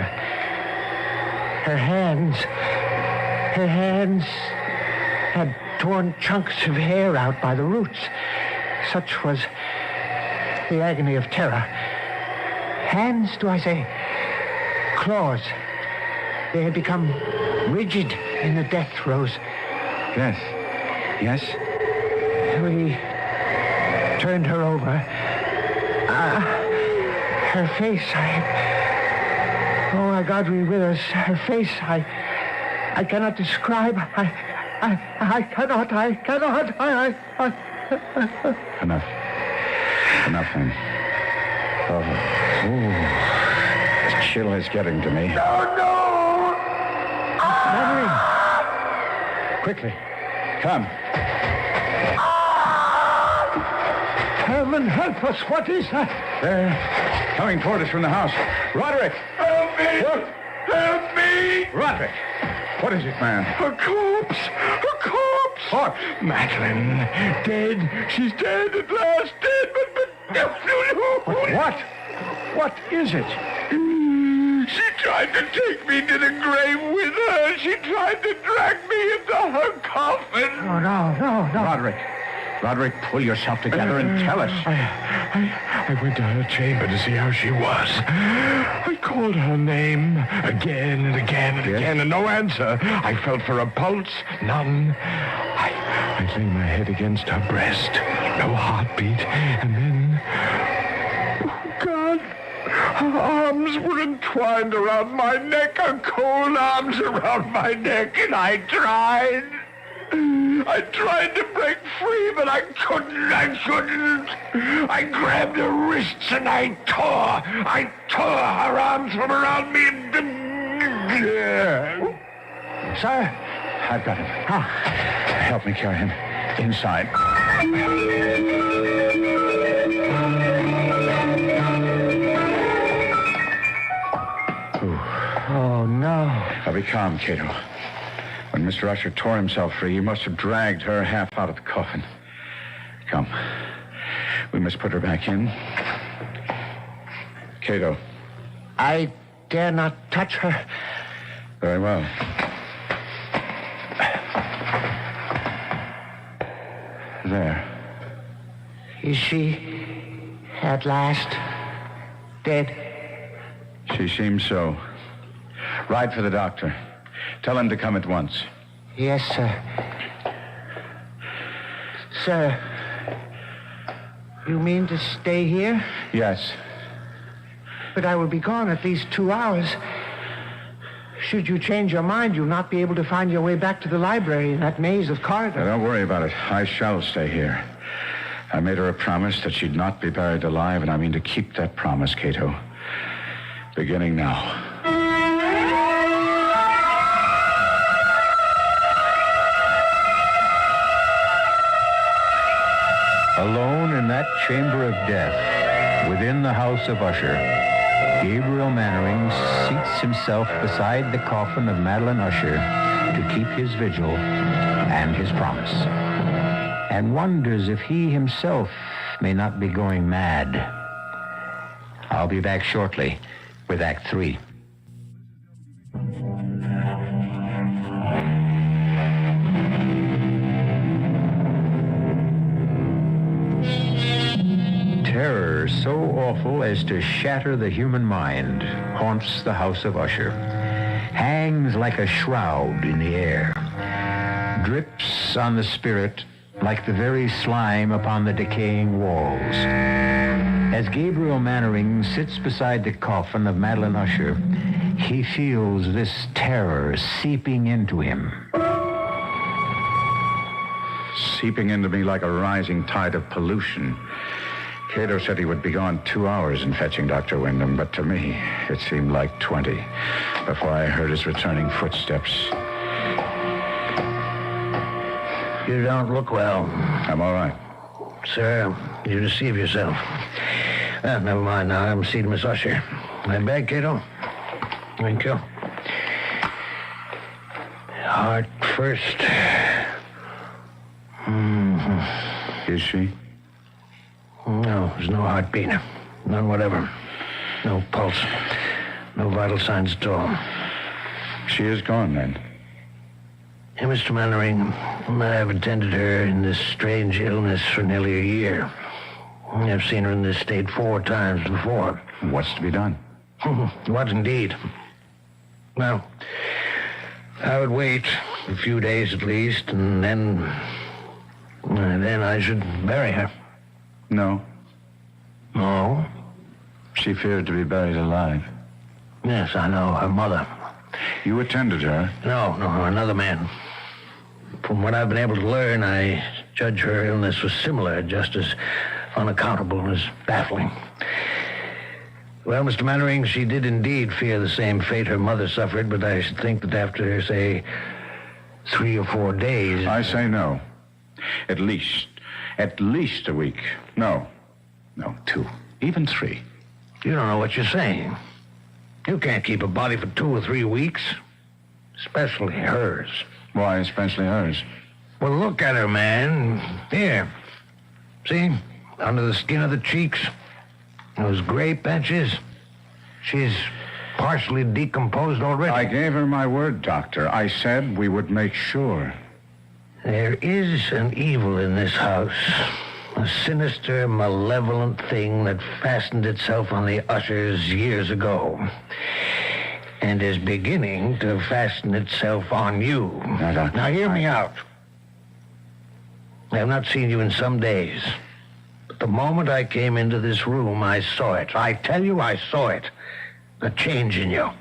Her hands had torn chunks of hair out by the roots. Such was the agony of terror. Hands, do I say? Claws. They had become rigid in the death throes. Yes. We turned her over. Her face, oh, my God, be with us. Her face, I cannot describe. I cannot. Enough, then. Oh, the chill is getting to me. No! Mannering! Quickly, come. Heaven help us, what is that? They're coming toward us from the house. Roderick! Help me! What? Help me! Roderick! What is it, man? A corpse! What? Madeline, dead. She's dead at last. Dead, but... What? What is it? She tried to take me to the grave with her. She tried to drag me into her coffin. Oh, no. Roderick, Roderick, pull yourself together and tell us. I went to her chamber to see how she was. I called her name again and again and again, and no answer. I felt for a pulse, none. I lay my head against her breast, no heartbeat, and then... Oh, God! Her arms were entwined around my neck, her cold arms around my neck, and I tried. I tried to break free, but I couldn't. I grabbed her wrists and I tore her arms from around me. Sir, I've got him. Help me carry him inside. Oh, no. Now be calm, Cato. When Mr. Usher tore himself free, he must have dragged her half out of the coffin. Come. We must put her back in. Cato. I dare not touch her. Very well. There. Is she at last dead? She seems so. Ride for the doctor. Tell him to come at once. Yes, sir. Sir, you mean to stay here? Yes. But I will be gone at least 2 hours. Should you change your mind, you'll not be able to find your way back to the library in that maze of corridors. Now, don't worry about it. I shall stay here. I made her a promise that she'd not be buried alive, and I mean to keep that promise, Cato. Beginning now. Alone in that chamber of death, within the house of Usher, Gabriel Mannering seats himself beside the coffin of Madeline Usher to keep his vigil and his promise, and wonders if he himself may not be going mad. I'll be back shortly with Act 3. Terror so awful as to shatter the human mind haunts the house of Usher, hangs like a shroud in the air, drips on the spirit like the very slime upon the decaying walls. As Gabriel Mannering sits beside the coffin of Madeline Usher, he feels this terror seeping into him. Seeping into me like a rising tide of pollution. Cato said he would be gone 2 hours in fetching Dr. Wyndham, but to me, it seemed like 20 before I heard his returning footsteps. You don't look well. I'm all right. Sir, you deceive yourself. Never mind now. I'm seeing Miss Usher. My bag, Cato? Thank you. Heart first. Mm-hmm. Is she? No, there's no heartbeat. None whatever. No pulse. No vital signs at all. She is gone, then? Hey, Mr. Mannering, I've attended her in this strange illness for nearly a year. I've seen her in this state 4 times before. What's to be done? What indeed? Well, I would wait a few days at least, and then I should bury her. No. No? She feared to be buried alive. Yes, I know. Her mother. You attended her? No, another man. From what I've been able to learn, I judge her illness was similar, just as unaccountable as baffling. Well, Mr. Mannering, she did indeed fear the same fate her mother suffered, but I should think that after, say, 3 or 4 days... I say no. At least a week. No, 2, even 3. You don't know what you're saying. You can't keep a body for 2 or 3 weeks. Especially hers. Why especially hers? Well, look at her, man. Here. See? Under the skin of the cheeks. Those gray patches. She's partially decomposed already. I gave her my word, Doctor. I said we would make sure. There is an evil in this house. A sinister, malevolent thing that fastened itself on the Ushers years ago. And is beginning to fasten itself on you. Now hear me out. I have not seen you in some days. But the moment I came into this room, I saw it. I tell you, I saw it. The change in you.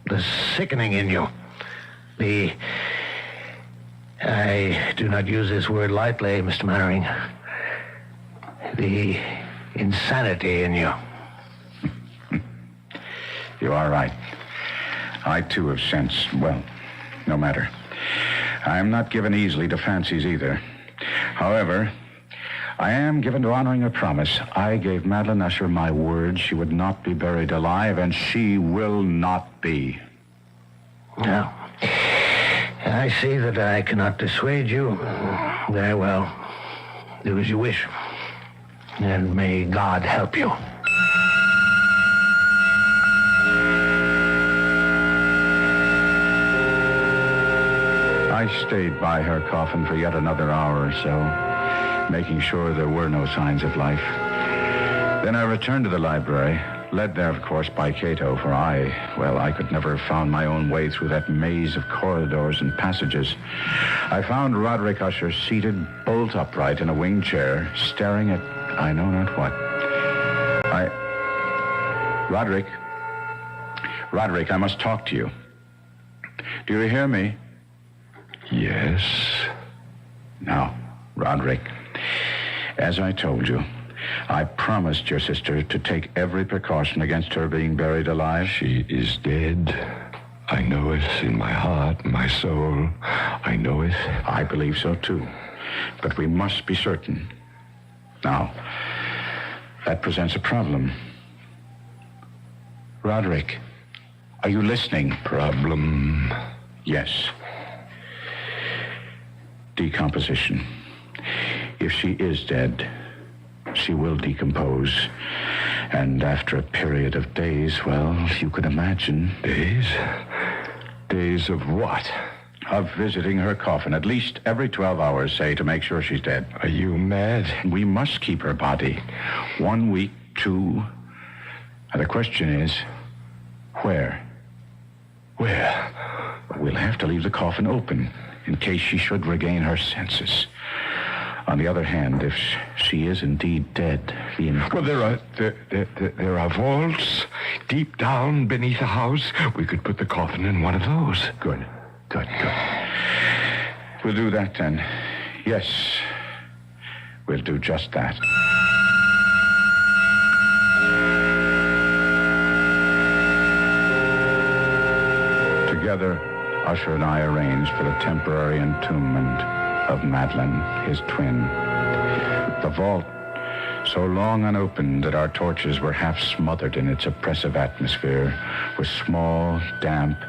The sickening in you. I do not use this word lightly, Mr. Mannering. The insanity in you. You are right. I, too, have sensed, well, no matter. I am not given easily to fancies either. However, I am given to honoring a promise. I gave Madeline Usher my word she would not be buried alive, and she will not be. Now, I see that I cannot dissuade you. Very well. Do as you wish. And may God help you. I stayed by her coffin for yet another hour or so, making sure there were no signs of life. Then I returned to the library, led there, of course, by Cato, for I could never have found my own way through that maze of corridors and passages. I found Roderick Usher seated bolt upright in a wing chair, staring at I know not what. Roderick, I must talk to you. Do you hear me? Yes. Now, Roderick, as I told you, I promised your sister to take every precaution against her being buried alive. She is dead. I know it in my heart, my soul. I know it. I believe so, too. But we must be certain. Now, that presents a problem. Roderick, are you listening? Problem? Yes. Decomposition. If she is dead, she will decompose. And after a period of days, well, you can imagine. Days? Days of what? Of visiting her coffin at least every 12 hours, say, to make sure she's dead. Are you mad? We must keep her body. 1 week, 2. And the question is, where? Where? We'll have to leave the coffin open in case she should regain her senses. On the other hand, if she is indeed dead, well, there are vaults deep down beneath the house. We could put the coffin in one of those. Good. We'll do that then. Yes, we'll do just that. Together, Usher and I arranged for the temporary entombment of Madeline, his twin. The vault, so long unopened that our torches were half smothered in its oppressive atmosphere, was small, damp,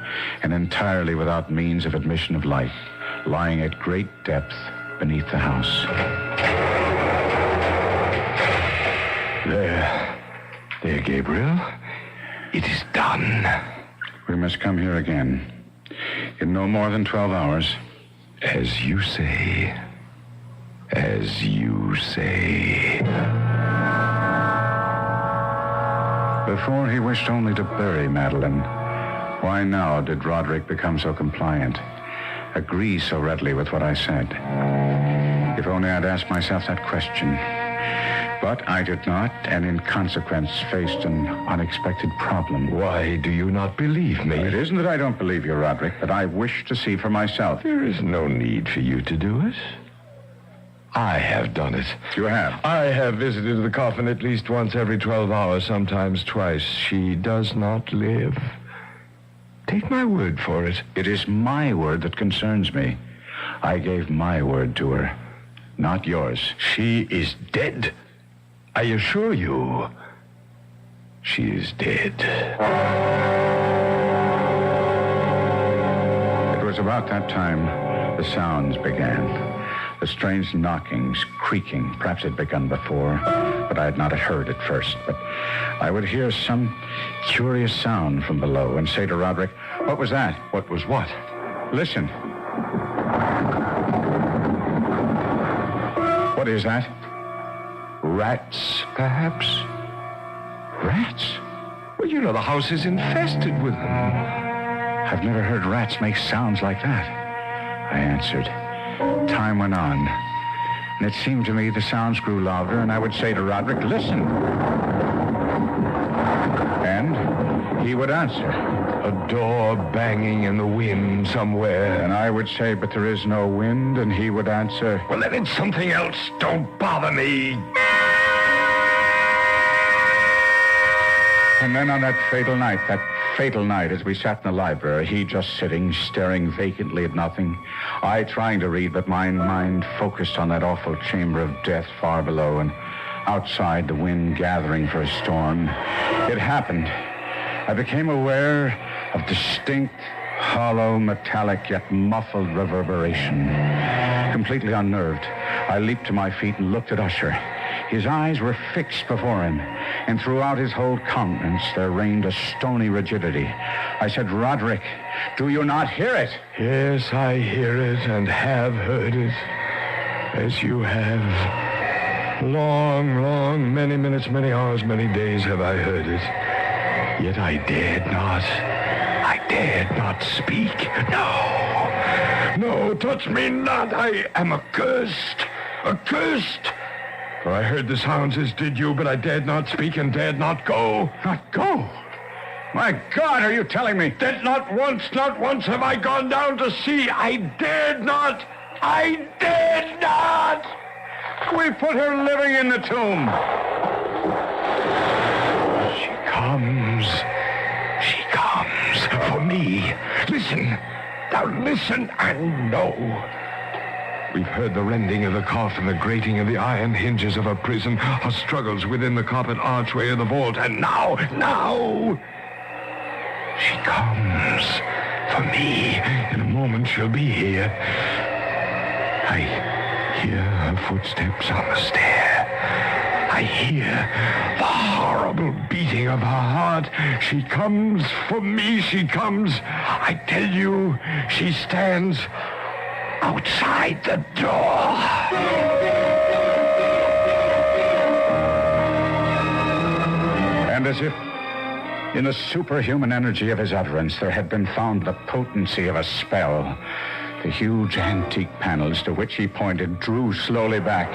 and entirely without means of admission of light, lying at great depth beneath the house. There, Gabriel. It is done. We must come here again. In no more than 12 hours. As you say. As you say. Before he wished only to bury Madeline. Why now did Roderick become so compliant? Agree so readily with what I said? If only I'd asked myself that question. But I did not, and in consequence faced an unexpected problem. Why do you not believe me? It isn't that I don't believe you, Roderick, but I wish to see for myself. There is no need for you to do it. I have done it. You have? I have visited the coffin at least once every 12 hours, sometimes twice. She does not live. Take my word for it. It is my word that concerns me. I gave my word to her, not yours. She is dead. I assure you, she is dead. It was about that time the sounds began. The strange knockings, creaking. Perhaps it had begun before, but I had not heard it first. But I would hear some curious sound from below and say to Roderick, "What was that?" What was what? Listen. What is that? Rats, perhaps? Rats? Well, you know the house is infested with them. I've never heard rats make sounds like that. I answered. Time went on, and it seemed to me the sounds grew louder, and I would say to Roderick, listen. And he would answer. A door banging in the wind somewhere. And I would say, but there is no wind, and he would answer, well, then it's something else. Don't bother me. And then on that fatal night as we sat in the library, he just sitting, staring vacantly at nothing, I trying to read, but my mind focused on that awful chamber of death far below, and outside the wind gathering for a storm. It happened. I became aware of distinct, hollow, metallic, yet muffled reverberation. Completely unnerved, I leaped to my feet and looked at Usher. His eyes were fixed before him, and throughout his whole countenance there reigned a stony rigidity. I said, Roderick, do you not hear it? Yes, I hear it and have heard it, as you have. Long, many minutes, many hours, many days have I heard it. Yet I dared not speak. No, touch me not. I am accursed. For I heard the sounds as did you, but I dared not speak and dared not go. Not go? My God, are you telling me? That not once have I gone down to see. I dared not. We put her living in the tomb. She comes for me. Listen. Now listen and know. We've heard the rending of the coffin, the grating of the iron hinges of a prison, her struggles within the carpet archway of the vault, and now, she comes for me. In a moment she'll be here. I hear her footsteps on the stair. I hear the horrible beating of her heart. She comes for me, she comes. I tell you, she stands outside the door. And as if in the superhuman energy of his utterance there had been found the potency of a spell, the huge antique panels to which he pointed drew slowly back,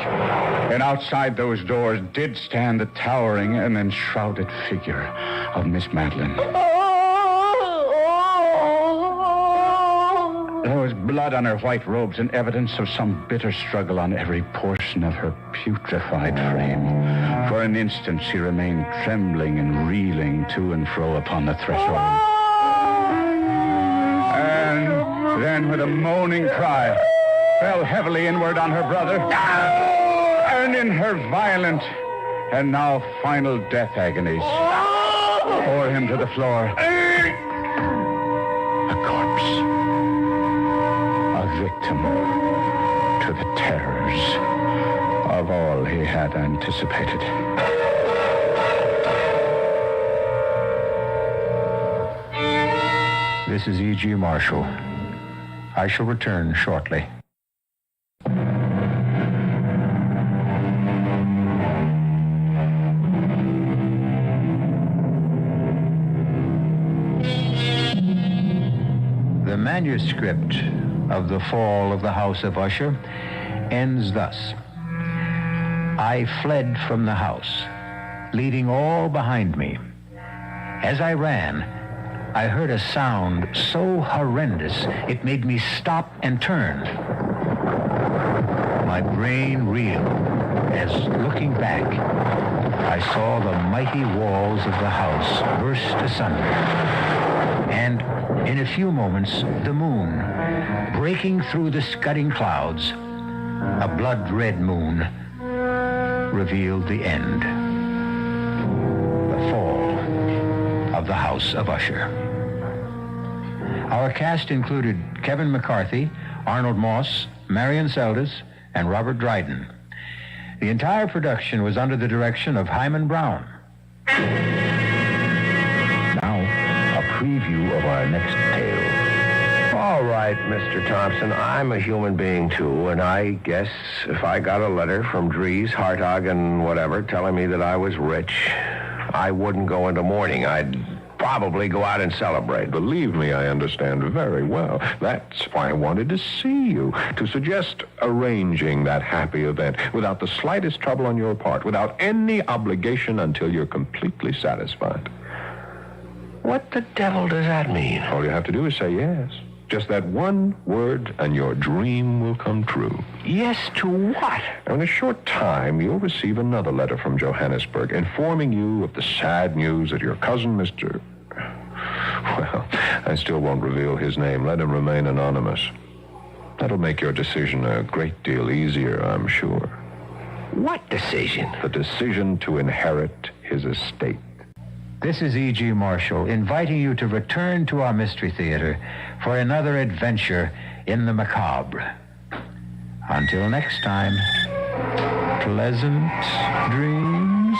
and outside those doors did stand the towering and enshrouded figure of Miss Madeline. There was blood on her white robes and evidence of some bitter struggle on every portion of her putrefied frame. For an instant she remained trembling and reeling to and fro upon the threshold. And then with a moaning cry, fell heavily inward on her brother. And in her violent and now final death agonies, bore him to the floor. A corpse. A victim to the terrors of all he had anticipated. This is E.G. Marshall. I shall return shortly. The manuscript of The Fall of the House of Usher ends thus. I fled from the house, leaving all behind me. As I ran, I heard a sound so horrendous it made me stop and turn. My brain reeled as, looking back, I saw the mighty walls of the house burst asunder. And in a few moments, the moon, breaking through the scudding clouds, a blood-red moon, revealed the end. The fall of the House of Usher. Our cast included Kevin McCarthy, Arnold Moss, Marion Seldes, and Robert Dryden. The entire production was under the direction of Hyman Brown. Now, a preview of our next tale. All right, Mr. Thompson, I'm a human being, too, and I guess if I got a letter from Dries, Hartog, and whatever telling me that I was rich, I wouldn't go into mourning. I'd probably go out and celebrate. Believe me, I understand very well. That's why I wanted to see you, to suggest arranging that happy event without the slightest trouble on your part, without any obligation until you're completely satisfied. What the devil does that mean? All you have to do is say yes. Just that one word, and your dream will come true. Yes to what? In a short time, you'll receive another letter from Johannesburg informing you of the sad news that your cousin, Mr. Well, I still won't reveal his name. Let him remain anonymous. That'll make your decision a great deal easier, I'm sure. What decision? The decision to inherit his estate. This is E.G. Marshall inviting you to return to our Mystery Theater for another adventure in the macabre. Until next time, pleasant dreams.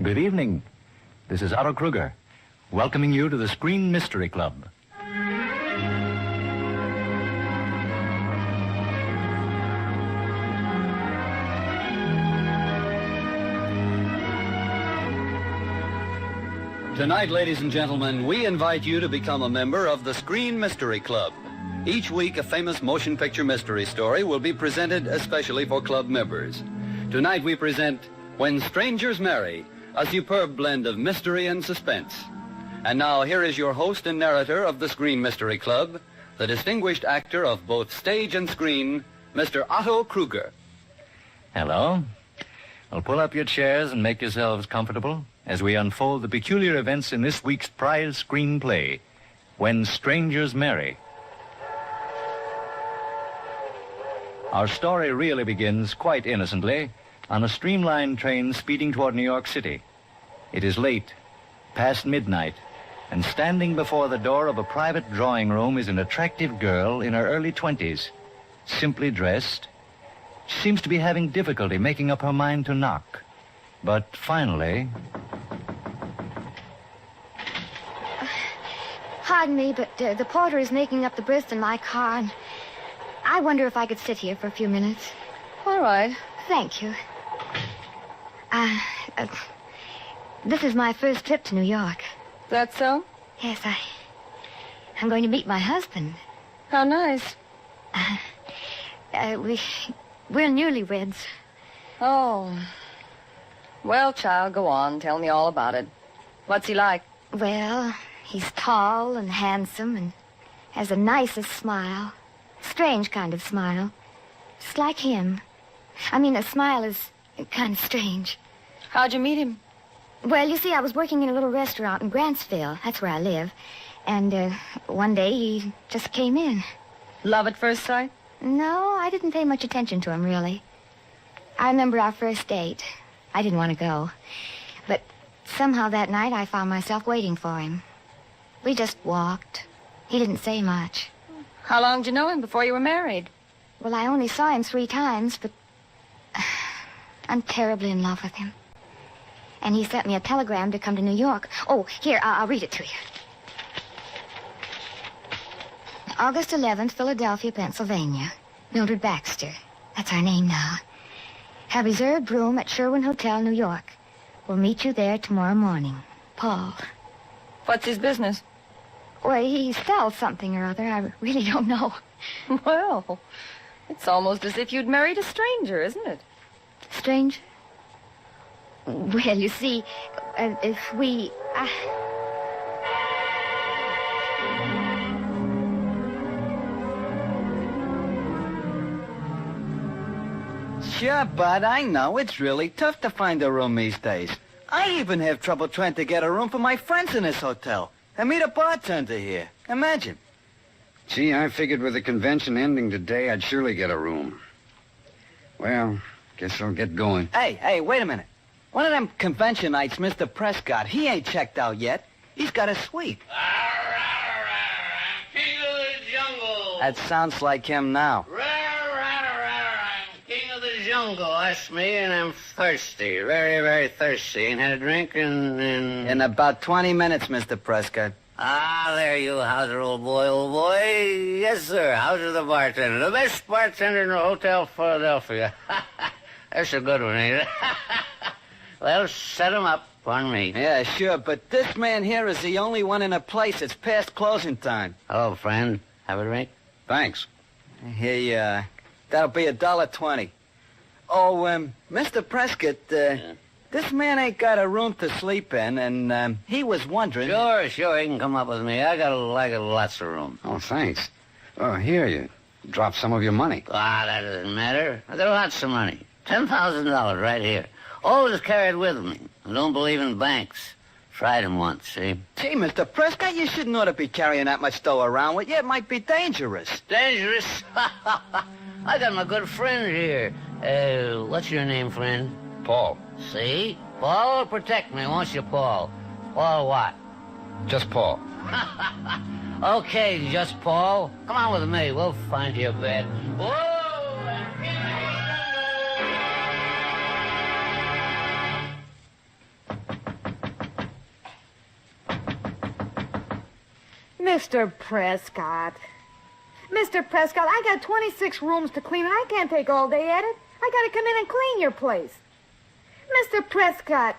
Good evening. This is Otto Kruger, welcoming you to the Screen Mystery Club. Tonight, ladies and gentlemen, we invite you to become a member of the Screen Mystery Club. Each week, a famous motion picture mystery story will be presented especially for club members. Tonight, we present When Strangers Marry, a superb blend of mystery and suspense. And now, here is your host and narrator of the Screen Mystery Club, the distinguished actor of both stage and screen, Mr. Otto Kruger. Hello. Well, pull up your chairs and make yourselves comfortable as we unfold the peculiar events in this week's prize screenplay, When Strangers Marry. Our story really begins quite innocently on a streamlined train speeding toward New York City. It is late, past midnight, and standing before the door of a private drawing room is an attractive girl in her early 20s, simply dressed. She seems to be having difficulty making up her mind to knock. But finally... Pardon me, but the porter is making up the berth in my car, and I wonder if I could sit here for a few minutes. All right. Thank you. This is my first trip to New York. That so? Yes, I'm going to meet my husband. How nice. We're newlyweds. Oh. Well, child, go on. Tell me all about it. What's he like? Well, he's tall and handsome and has the nicest smile. Strange kind of smile. Just like him. I mean, a smile is kind of strange. How'd you meet him? Well, you see, I was working in a little restaurant in Grantsville. That's where I live. And one day he just came in. Love at first sight? No, I didn't pay much attention to him, really. I remember our first date. I didn't want to go. But somehow that night I found myself waiting for him. We just walked. He didn't say much. How long did you know him before you were married? Well, I only saw him 3 times, but I'm terribly in love with him. And he sent me a telegram to come to New York. Oh, here, I'll read it to you. August 11th, Philadelphia, Pennsylvania. Mildred Baxter. That's our name now. Have reserved room at Sherwin Hotel, New York. We'll meet you there tomorrow morning. Paul. What's his business? Well, he sells something or other. I really don't know. Well, it's almost as if you'd married a stranger, isn't it? Stranger? Well, you see, if we... Sure, Bud, I know. It's really tough to find a room these days. I even have trouble trying to get a room for my friends in this hotel. And meet a bartender here. Imagine. Gee, I figured with the convention ending today, I'd surely get a room. Well, guess I'll get going. Hey, wait a minute. One of them convention nights, Mr. Prescott, he ain't checked out yet. He's got a suite. King of the jungle. That sounds like him now. King of the jungle, that's me, and I'm thirsty. Very, very thirsty. Ain't had a drink In about 20 minutes, Mr. Prescott. Ah, there you, Hauser, old boy. Yes, sir. Hauser the bartender. The best bartender in the Hotel Philadelphia. That's a good one, ain't it? Well, set him up on me. Yeah, sure, but this man here is the only one in the place. It's past closing time. Hello, friend. Have a drink? Thanks. Hey, that'll be $1.20. Oh, Mr. Prescott, this man ain't got a room to sleep in, and he was wondering... Sure, he can come up with me. I got lots of room. Oh, thanks. Oh, here, you dropped some of your money. Ah, that doesn't matter. I got lots of money. $10,000 right here. Always carry it with me. I don't believe in banks. Tried them once, see? Gee, Mr. Prescott, you shouldn't ought to be carrying that much dough around with you. It might be dangerous. Dangerous? I got my good friend here. What's your name, friend? Paul. See? Paul will protect me, won't you, Paul? Paul what? Just Paul. Okay, just Paul. Come on with me. We'll find you a bed. Whoa! Mr. Prescott. Mr. Prescott, I got 26 rooms to clean, and I can't take all day at it. I gotta come in and clean your place. Mr. Prescott.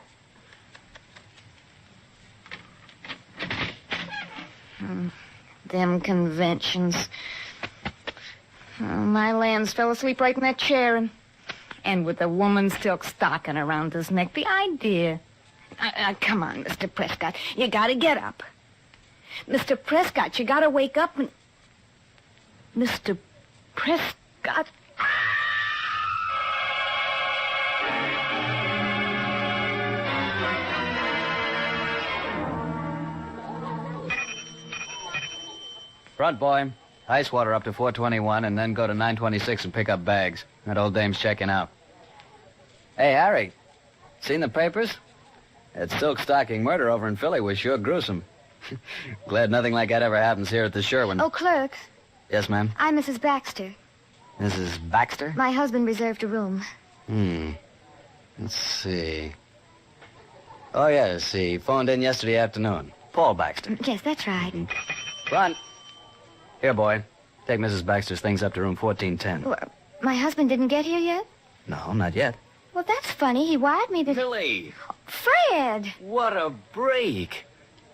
Them conventions. Oh, my Lance fell asleep right in that chair, and with a woman's silk stocking around his neck. The idea. Come on, Mr. Prescott. You gotta get up. Mr. Prescott, you gotta wake up and... Mr. Prescott... Front boy, ice water up to 421 and then go to 926 and pick up bags. That old dame's checking out. Hey, Harry, seen the papers? That silk stocking murder over in Philly was sure gruesome. Glad nothing like that ever happens here at the Sherwin. Oh, clerk. Yes, ma'am? I'm Mrs. Baxter. Mrs. Baxter? My husband reserved a room. Let's see. Oh, yes, he phoned in yesterday afternoon. Paul Baxter. Yes, that's right. Run. Here, boy. Take Mrs. Baxter's things up to room 1410. Well, my husband didn't get here yet? No, not yet. Well, that's funny. He wired me that... Millie! Fred! What a break!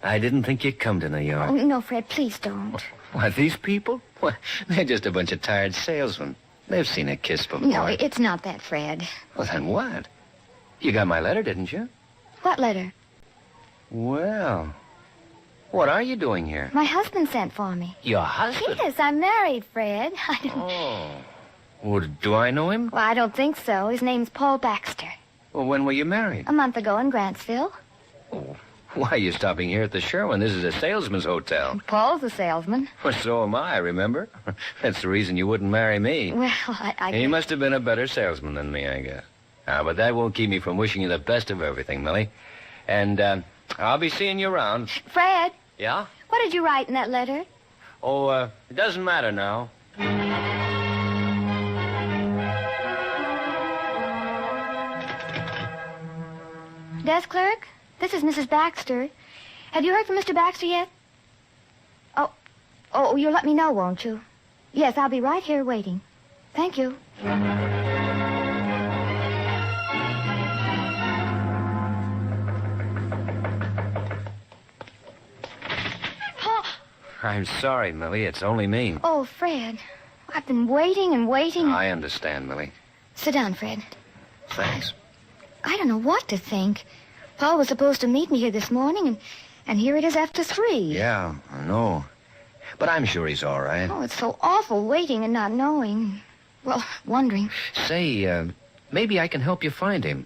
I didn't think you'd come to New York. Oh, no, Fred, please don't. Why, these people? Well, they're just a bunch of tired salesmen. They've seen a kiss before. No, it's not that, Fred. Well, then what? You got my letter, didn't you? What letter? Well, what are you doing here? My husband sent for me. Your husband? Yes, I'm married, Fred. I don't... Oh. Well, do I know him? Well, I don't think so. His name's Paul Baxter. Well, when were you married? A month ago in Grantsville. Oh, why are you stopping here at the Sherwin? This is a salesman's hotel. Paul's a salesman. Well, so am I, remember? That's the reason you wouldn't marry me. Well, I... He must have been a better salesman than me, I guess. But that won't keep me from wishing you the best of everything, Millie. And, I'll be seeing you around. Fred? Yeah? What did you write in that letter? Oh, it doesn't matter now. Desk clerk, this is Mrs. Baxter. Have you heard from Mr. Baxter yet? Oh, you'll let me know, won't you? Yes, I'll be right here waiting. Thank you. I'm sorry, Millie. It's only me. Oh, Fred, I've been waiting and waiting. I understand, Millie. Sit down, Fred. Thanks. I don't know what to think. Paul was supposed to meet me here this morning, and here it is after 3. Yeah, I know. But I'm sure he's all right. Oh, it's so awful waiting and not knowing. Well, wondering. Say, maybe I can help you find him.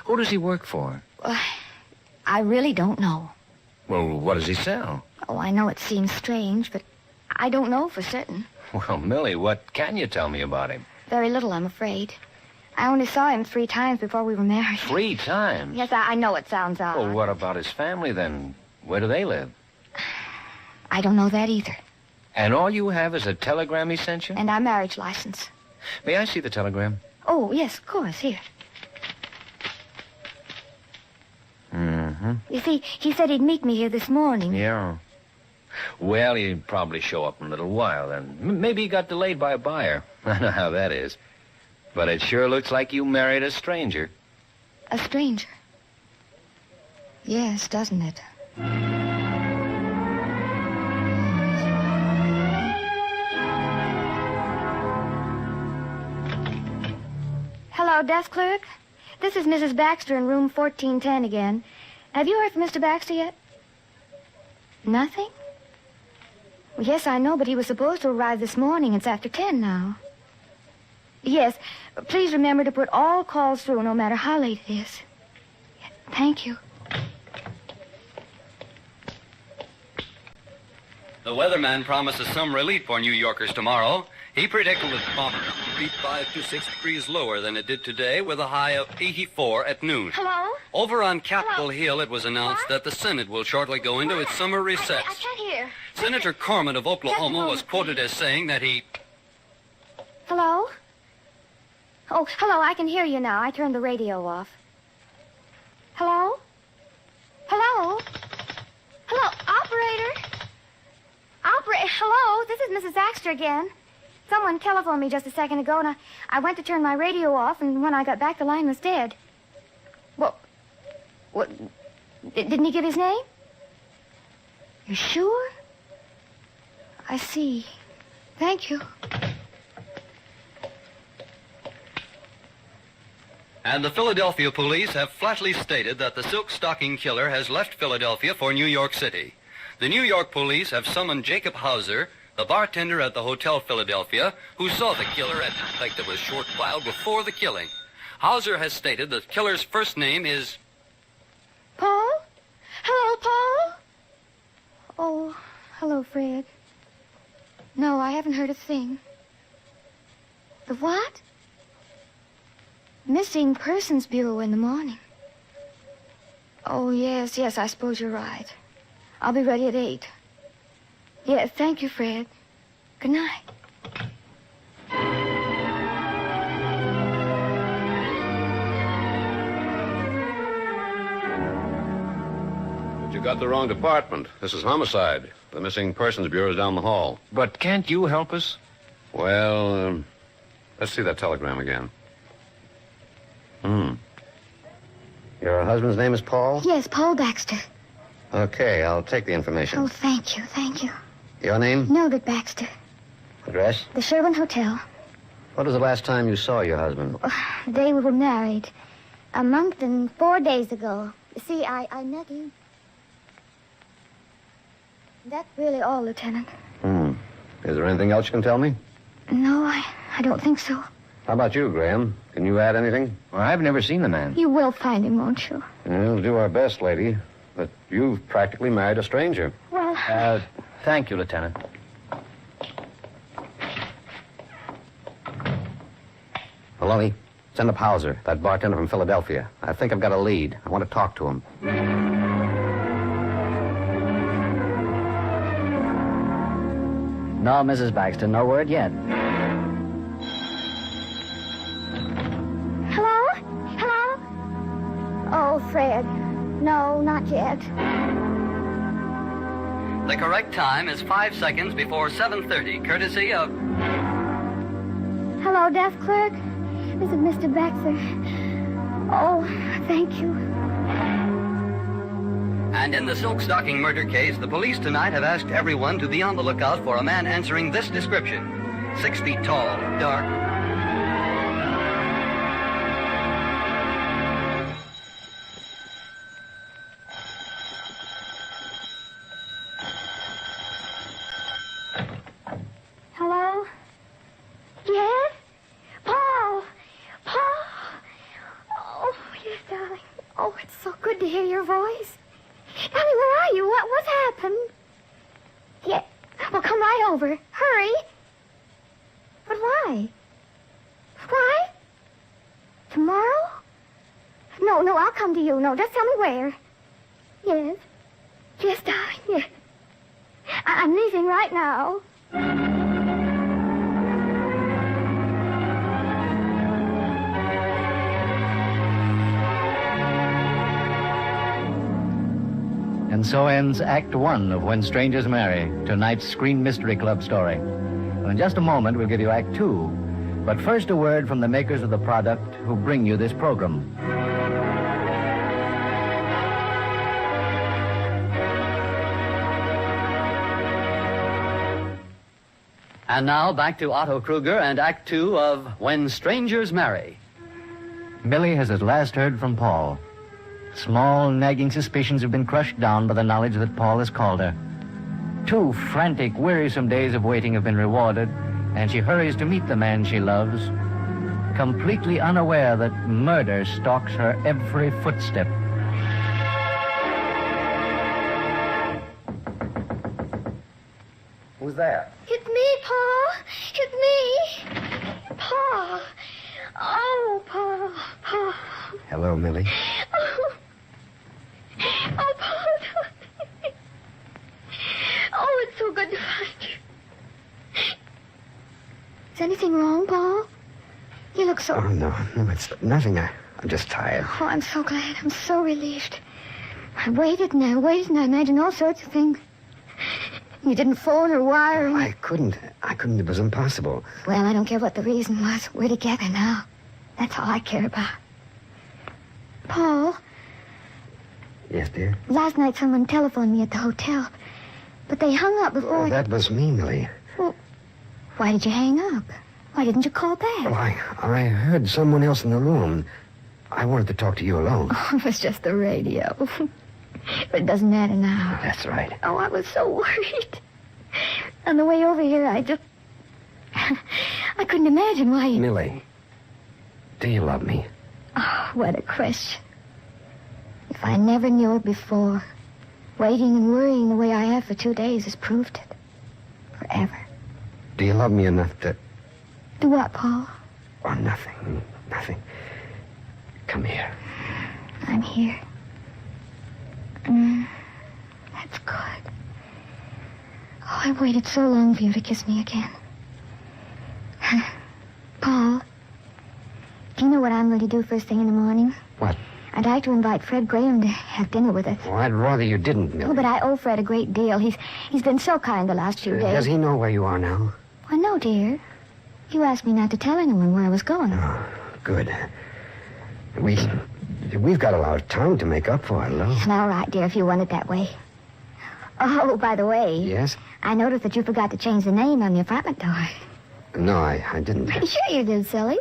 Who does he work for? I really don't know. Well, what does he sell? Oh, I know it seems strange, but I don't know for certain. Well, Millie, what can you tell me about him? Very little, I'm afraid. I only saw him 3 times before we were married. 3 times? Yes, I know it sounds odd. Well, what about his family, then? Where do they live? I don't know that either. And all you have is a telegram he sent you? And our marriage license. May I see the telegram? Oh, yes, of course. Here. Mm-hmm. You see, he said he'd meet me here this morning. Yeah. Well, he'll probably show up in a little while, then. Maybe he got delayed by a buyer. I know how that is. But it sure looks like you married a stranger. A stranger? Yes, doesn't it? Hello, desk clerk. This is Mrs. Baxter in room 1410 again. Have you heard from Mr. Baxter yet? Nothing? Well, yes, I know, but he was supposed to arrive this morning. It's after 10 now. Yes, please remember to put all calls through, no matter how late it is. Thank you. The weatherman promises some relief for New Yorkers tomorrow. He predicted the thermometer to be 5 to 6 degrees lower than it did today, with a high of 84 at noon. Hello? Over on Capitol Hill, it was announced that the Senate will shortly go into its summer recess. I can't hear. Senator Corman of Oklahoma was quoted as saying that he... Hello? Oh, hello, I can hear you now. I turned the radio off. Hello? Hello? Hello, operator? Hello, this is Mrs. Baxter again. Someone telephoned me just a second ago, and I went to turn my radio off, and when I got back, the line was dead. What? Didn't he give his name? You sure? I see. Thank you. And the Philadelphia police have flatly stated that the silk stocking killer has left Philadelphia for New York City. The New York police have summoned Jacob Hauser, the bartender at the Hotel Philadelphia, who saw the killer at the like that was a short while before the killing. Hauser has stated the killer's first name is... Paul? Hello, Paul? Oh, hello, Fred. No, I haven't heard a thing. The what? Missing Persons Bureau in the morning. Oh, yes, I suppose you're right. I'll be ready at 8. Yeah, thank you, Fred. Good night. But you got the wrong department. This is homicide. The Missing Persons Bureau is down the hall. But can't you help us? Well, let's see that telegram again. Your husband's name is Paul? Yes, Paul Baxter. Okay, I'll take the information. Oh, thank you, thank you. Your name? Mildred Baxter. Address? The Sherwin Hotel. What was the last time you saw your husband? The day we were married. A month and 4 days ago. You see, I met him. That's really all, Lieutenant. Is there anything else you can tell me? No, I don't think so. How about you, Graham? Can you add anything? Well, I've never seen the man. You will find him, won't you? We'll do our best, lady. But you've practically married a stranger. Well... Thank you, Lieutenant. Maloney, send up Hauser, that bartender from Philadelphia. I think I've got a lead. I want to talk to him. No, Mrs. Baxter, no word yet. Hello? Hello? Oh, Fred. No, not yet. The correct time is 5 seconds before 7:30, courtesy of... Hello, desk clerk. This is Mr. Baxter. Oh, thank you. And in the silk stocking murder case, the police tonight have asked everyone to be on the lookout for a man answering this description. 6 feet tall, dark. Hello? Yes? Paul! Paul! Oh, yes, darling. Oh, it's so good to hear your voice. Ellie, where are you? What's happened? Yeah. Well, come right over. Hurry. But why? Why? Tomorrow? No, I'll come to you. No, just tell me where. Yes. Yes, darling, yes. I'm leaving right now. And so ends Act 1 of When Strangers Marry, tonight's Screen Mystery Club story. Well, in just a moment, we'll give you Act 2. But first, a word from the makers of the product who bring you this program. And now back to Otto Kruger and Act 2 of When Strangers Marry. Millie has at last heard from Paul. Small, nagging suspicions have been crushed down by the knowledge that Paul has called her. 2 frantic, wearisome days of waiting have been rewarded, and she hurries to meet the man she loves, completely unaware that murder stalks her every footstep. Who's there? It's me, Paul. It's me. Paul. Oh, Paul. Hello, Millie. Oh, Paul. Oh, it's so good to find you. Is anything wrong, Paul? You look so... Oh, no, it's nothing. I'm just tired. Oh, I'm so glad. I'm so relieved. I waited and I imagined all sorts of things. You didn't phone or wire. I couldn't. It was impossible. Well, I don't care what the reason was. We're together now. That's all I care about. Paul, Yes, dear? last night someone telephoned me at the hotel. But they hung up before... Oh, that was me, Millie. Well, why did you hang up? Why didn't you call back? Well, I heard someone else in the room. I wanted to talk to you alone. Oh, it was just the radio. But it doesn't matter now. That's right. Oh, I was so worried. On the way over here, I couldn't imagine why you... Millie, do you love me? Oh, what a question. If I never knew it before, waiting and worrying the way I have for 2 days has proved it. Forever. Do you love me enough to... Do what, Paul? Oh, nothing. Come here. I'm here. That's good. Oh, I waited so long for you to kiss me again. Paul, do you know what I'm going to do first thing in the morning? What? I'd like to invite Fred Graham to have dinner with us. Oh, I'd rather you didn't, Millie. Oh, but I owe Fred a great deal. He's been so kind the last few days. Does he know where you are now? Well, no, dear. You asked me not to tell anyone where I was going. Oh, good. We've got a lot of time to make up for it, love. It's all right, dear, if you want it that way. Oh, by the way. Yes? I noticed that you forgot to change the name on the apartment door. No, I didn't. Sure you did, silly.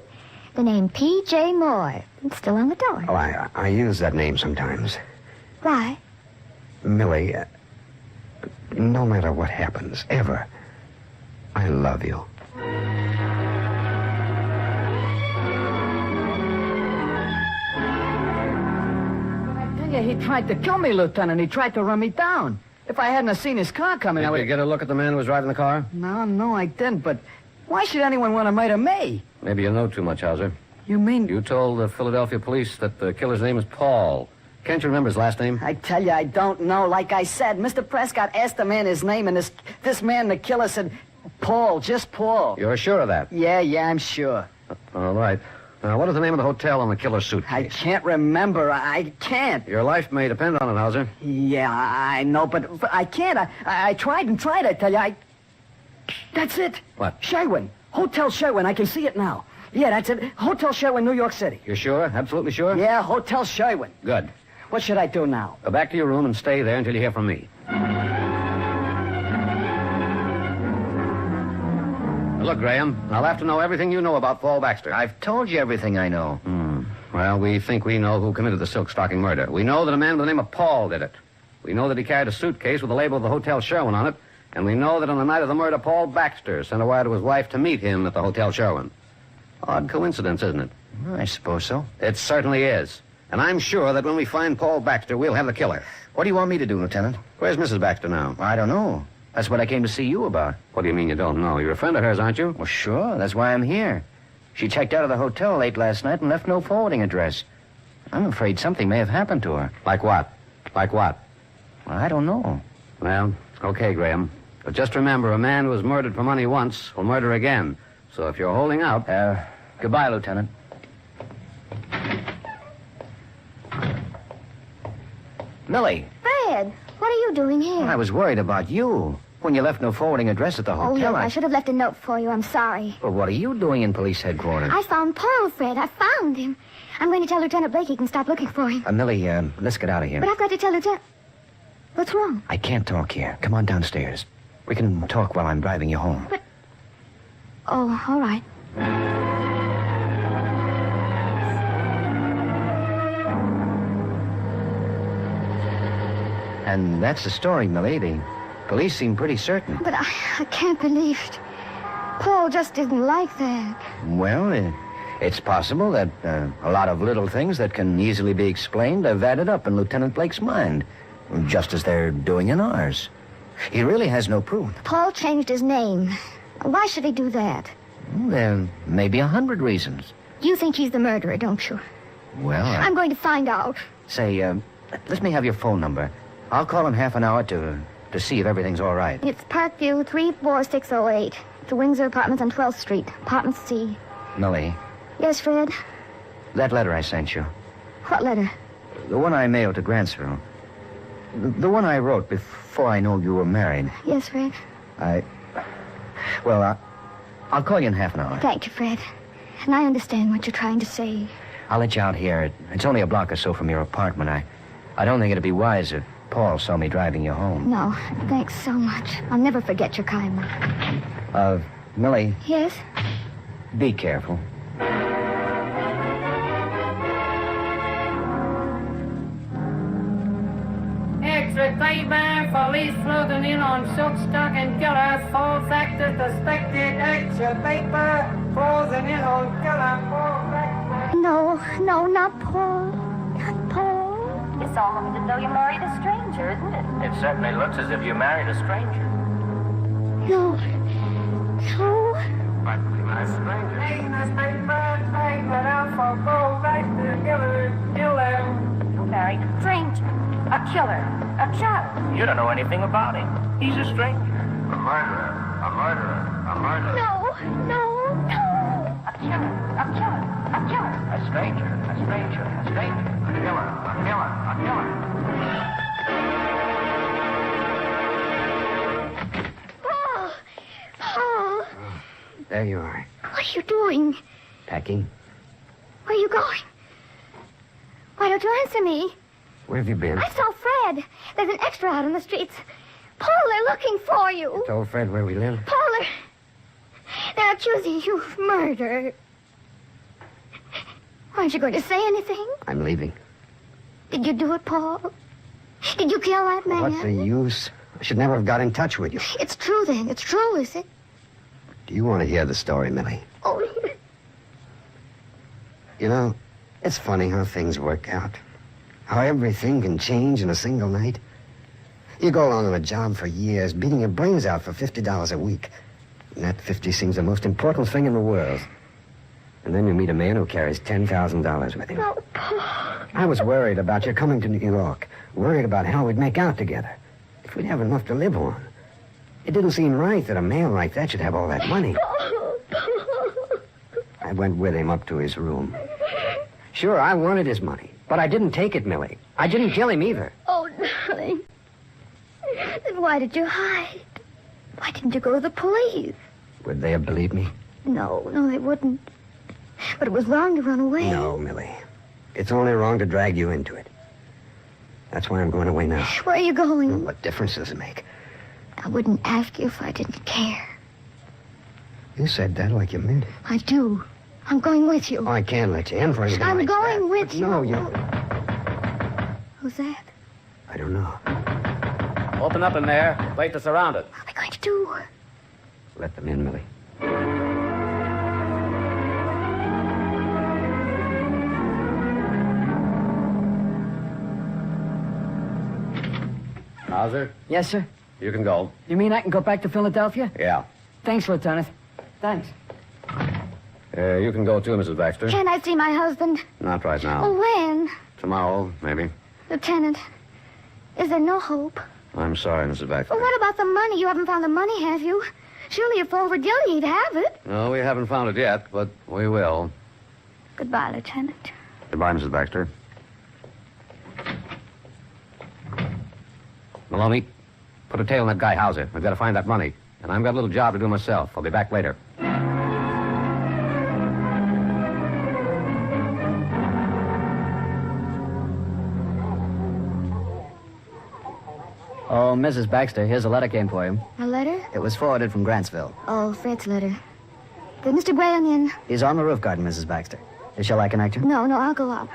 The name P.J. Moore. It's still on the door. Oh, I use that name sometimes. Why? Millie, no matter what happens, ever, I love you. Yeah, he tried to kill me, Lieutenant. He tried to run me down. If I hadn't have seen his car coming, I would... Did you get a look at the man who was driving the car? No, I didn't, but why should anyone want to murder me? Maybe you know too much, Hauser. You mean... You told the Philadelphia police that the killer's name is Paul. Can't you remember his last name? I tell you, I don't know. Like I said, Mr. Prescott asked the man his name, and this man, the killer, said, Paul, just Paul. You're sure of that? Yeah, I'm sure. All right. Now, what is the name of the hotel on the killer's suitcase? I can't remember. I can't. Your life may depend on it, Hauser. Yeah, I know, but I can't. I tried and tried, I tell you. That's it. What? Sherwin. Hotel Sherwin. I can see it now. Yeah, that's it. Hotel Sherwin, New York City. You're sure? Absolutely sure? Yeah, Hotel Sherwin. Good. What should I do now? Go back to your room and stay there until you hear from me. Look, Graham, I'll have to know everything you know about Paul Baxter. I've told you everything I know. Well, we think we know who committed the silk stocking murder. We know that a man by the name of Paul did it. We know that he carried a suitcase with the label of the Hotel Sherwin on it. And we know that on the night of the murder, Paul Baxter sent a wire to his wife to meet him at the Hotel Sherwin. Odd coincidence, isn't it? I suppose so. It certainly is. And I'm sure that when we find Paul Baxter, we'll have the killer. What do you want me to do, Lieutenant? Where's Mrs. Baxter now? I don't know. That's what I came to see you about. What do you mean you don't know? You're a friend of hers, aren't you? Well, sure. That's why I'm here. She checked out of the hotel late last night and left no forwarding address. I'm afraid something may have happened to her. Like what? Like what? Well, I don't know. Well, okay, Graham. But just remember, a man who has murdered for money once will murder again. So if you're holding out... Goodbye, Lieutenant. Millie. Fred, what are you doing here? Well, I was worried about you. When you left no forwarding address at the hotel, Oh, look, I should have left a note for you. I'm sorry. Well, what are you doing in police headquarters? I found Paul, Fred. I found him. I'm going to tell Lieutenant Blake he can stop looking for him. Millie, let's get out of here. But I've got to tell Lieutenant... What's wrong? I can't talk here. Come on downstairs. We can talk while I'm driving you home. But... Oh, all right. And that's the story, Millie. The police seem pretty certain. But I can't believe it. Paul just didn't like that. Well, it's possible that a lot of little things that can easily be explained have added up in Lieutenant Blake's mind, just as they're doing in ours. He really has no proof. Paul changed his name. Why should he do that? Well, there may be 100 reasons. You think he's the murderer, don't you? Well, I'm going to find out. Say, let me have your phone number. I'll call in half an hour to see if everything's all right. It's Parkview 34608. The Windsor Apartments on 12th Street, Apartment C. Millie, Yes, Fred? that letter I sent you, What letter? the one I mailed to Grantsville, the one I wrote before I knew you were married, Yes, Fred? Well, I'll call you in half an hour. Thank you, Fred. And I understand what you're trying to say. I'll let you out here. It's only a block or so from your apartment. I don't think it'd be wise if Paul saw me driving you home. No, thanks so much. I'll never forget your kindness. Millie, Yes? be careful. Extra time, police floating in on silk stocking killer, false actors suspected, extra paper, frozen in on killer, false actors. No, not Paul. Not Paul. It's all over as though you married a stranger, isn't it? It certainly looks as if you married a stranger. No. But a stranger. Ain't a paper, take it out for gold, right together, kill him. You married a stranger, a killer, a child. You don't know anything about him. He's a stranger. A murderer. A murderer. A murderer. No. A killer, a killer, a killer. A stranger. A stranger. A stranger. A killer. A killer. A killer. Paul. There you are. What are you doing? Packing. Where are you going? Why don't you answer me? Where have you been? I saw Fred. There's an extra out on the streets. Paul, they're looking for you. Told Fred where we live. Paul, they're accusing you of murder. Aren't you going to say anything? I'm leaving. Did you do it, Paul? Did you kill that man? What's the use? I should never have got in touch with you. It's true, then. It's true, is it? Do you want to hear the story, Millie? Oh, You know, it's funny how things work out. How everything can change in a single night. You go along on a job for years, beating your brains out for $50 a week. And that 50 seems the most important thing in the world. And then you meet a man who carries $10,000 with him. no, Paul. I was worried about you coming to New York. Worried about how we'd make out together. If we'd have enough to live on. It didn't seem right that a man like that should have all that money. I went with him up to his room. Sure, I wanted his money. But I didn't take it, Millie. I didn't kill him either. Oh, darling. Then why did you hide? Why didn't you go to the police? Would they have believed me? No, they wouldn't. But it was wrong to run away. No, Millie. It's only wrong to drag you into it. That's why I'm going away now. Where are you going? What difference does it make? I wouldn't ask you if I didn't care. You said that like you meant it. I do. I'm going with you. Oh, I can't let you in for anything I'm like going that. with But you. No, you... Who's that? I don't know. Open up in there. Plate is surrounded. What are we going to do? Let them in, Millie. Hauser, Yes, sir? you can go. You mean I can go back to Philadelphia? Yeah. Thanks, Lieutenant. Thanks. You can go too, Mrs. Baxter. Can I see my husband? Not right now. Oh, when? Tomorrow, maybe. Lieutenant, is there no hope? I'm sorry, Mrs. Baxter. Well, what about the money? You haven't found the money, have you? Surely if Paul were guilty, he'd have it. No, we haven't found it yet, but we will. Goodbye, Lieutenant. Goodbye, Mrs. Baxter. Maloney, put a tail in that guy Hauser. I've got to find that money. And I've got a little job to do myself. I'll be back later. Oh, Mrs. Baxter, here's a letter came for you. A letter? It was forwarded from Grantsville. Oh, Fred's letter. Did Mr. Graham in? He's on the roof garden, Mrs. Baxter. Shall I connect you? No, I'll go up.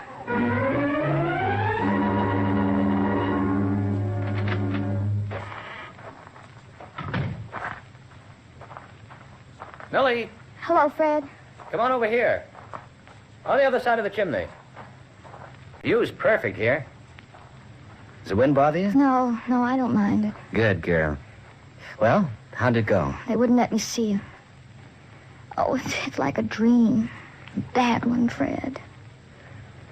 Millie, Hello, Fred. come on over here. On the other side of the chimney. View's perfect here. Does the wind bother you? No, I don't mind it. Good girl. Well, how'd it go? They wouldn't let me see you. Oh, it's like a dream. A bad one, Fred.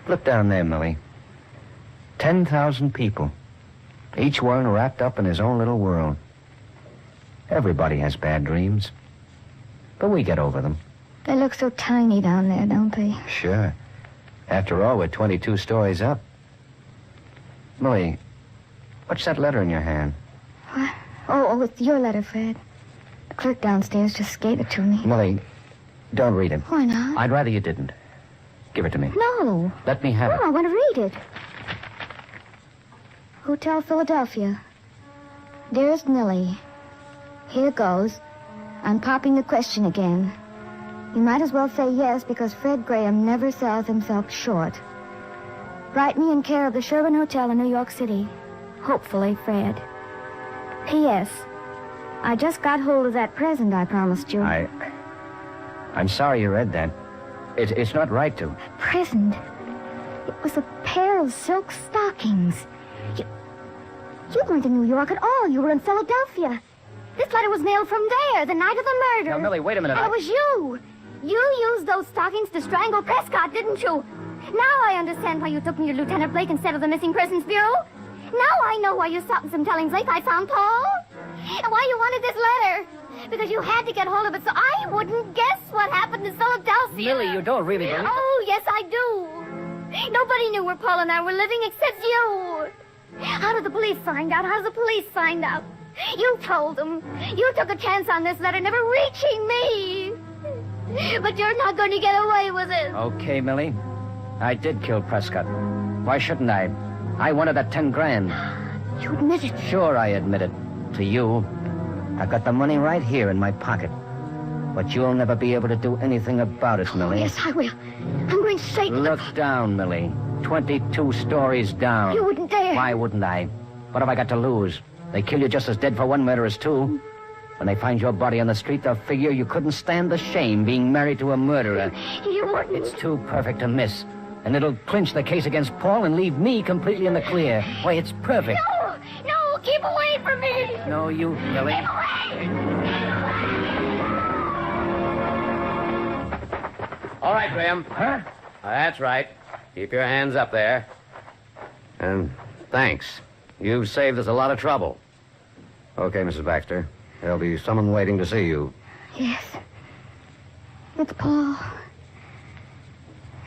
Look down there, Millie. 10,000 people. Each one wrapped up in his own little world. Everybody has bad dreams. But we get over them. They look so tiny down there, don't they? Sure. After all, we're 22 stories up. Millie, what's that letter in your hand? What? Oh, it's your letter, Fred. The clerk downstairs just gave it to me. Millie, don't read it. Why not? I'd rather you didn't. Give it to me. No. Let me have No, it. I want to read it. Hotel Philadelphia. Dearest Millie, here goes. I'm popping the question again. You might as well say yes, because Fred Graham never sells himself short. Write me in care of the Sherwin Hotel in New York City. Hopefully, Fred. P.S. I just got hold of that present I promised you. I'm sorry you read that. It's not right to. Present? It was a pair of silk stockings. You weren't in New York at all. You were in Philadelphia. This letter was mailed from there, the night of the murder. Now, Millie, wait a minute. And it was you. You used those stockings to strangle Prescott, didn't you? Now I understand why you took me to Lieutenant Blake instead of the Missing Persons Bureau. Now I know why you stopped some telling Blake I found Paul. And why you wanted this letter. Because you had to get hold of it so I wouldn't guess what happened in Philadelphia. Millie, you don't really believe... Oh, yes, I do. Nobody knew where Paul and I were living except you. How did the police find out? How did the police find out? You told them. You took a chance on this letter never reaching me. But you're not going to get away with it. Okay, Millie. I did kill Prescott. Why shouldn't I? I wanted that 10 grand. You admit it. Sure, I admit it. To you. I got the money right here in my pocket. But you'll never be able to do anything about it, Millie. Yes, I will. I'm going straight... Look down, Millie. 22 stories down. You wouldn't dare. Why wouldn't I? What have I got to lose? They kill you just as dead for one murder as two. When they find your body on the street, they'll figure you couldn't stand the shame being married to a murderer. You wouldn't. It's too perfect to miss. And it'll clinch the case against Paul and leave me completely in the clear. Why, it's perfect. No, keep away from me. No, you, Millie. Keep away. All right, Graham. Huh? That's right. Keep your hands up there. And thanks. You've saved us a lot of trouble. Okay, Mrs. Baxter. There'll be someone waiting to see you. Yes. It's Paul.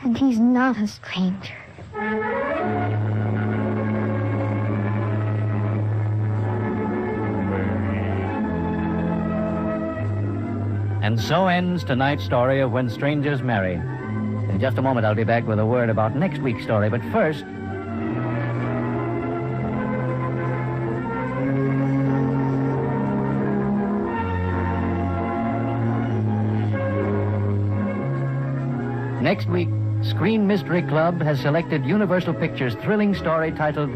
And he's not a stranger. And so ends tonight's story of When Strangers Marry. In just a moment, I'll be back with a word about next week's story. But first... Next week, Screen Mystery Club has selected Universal Pictures' thrilling story titled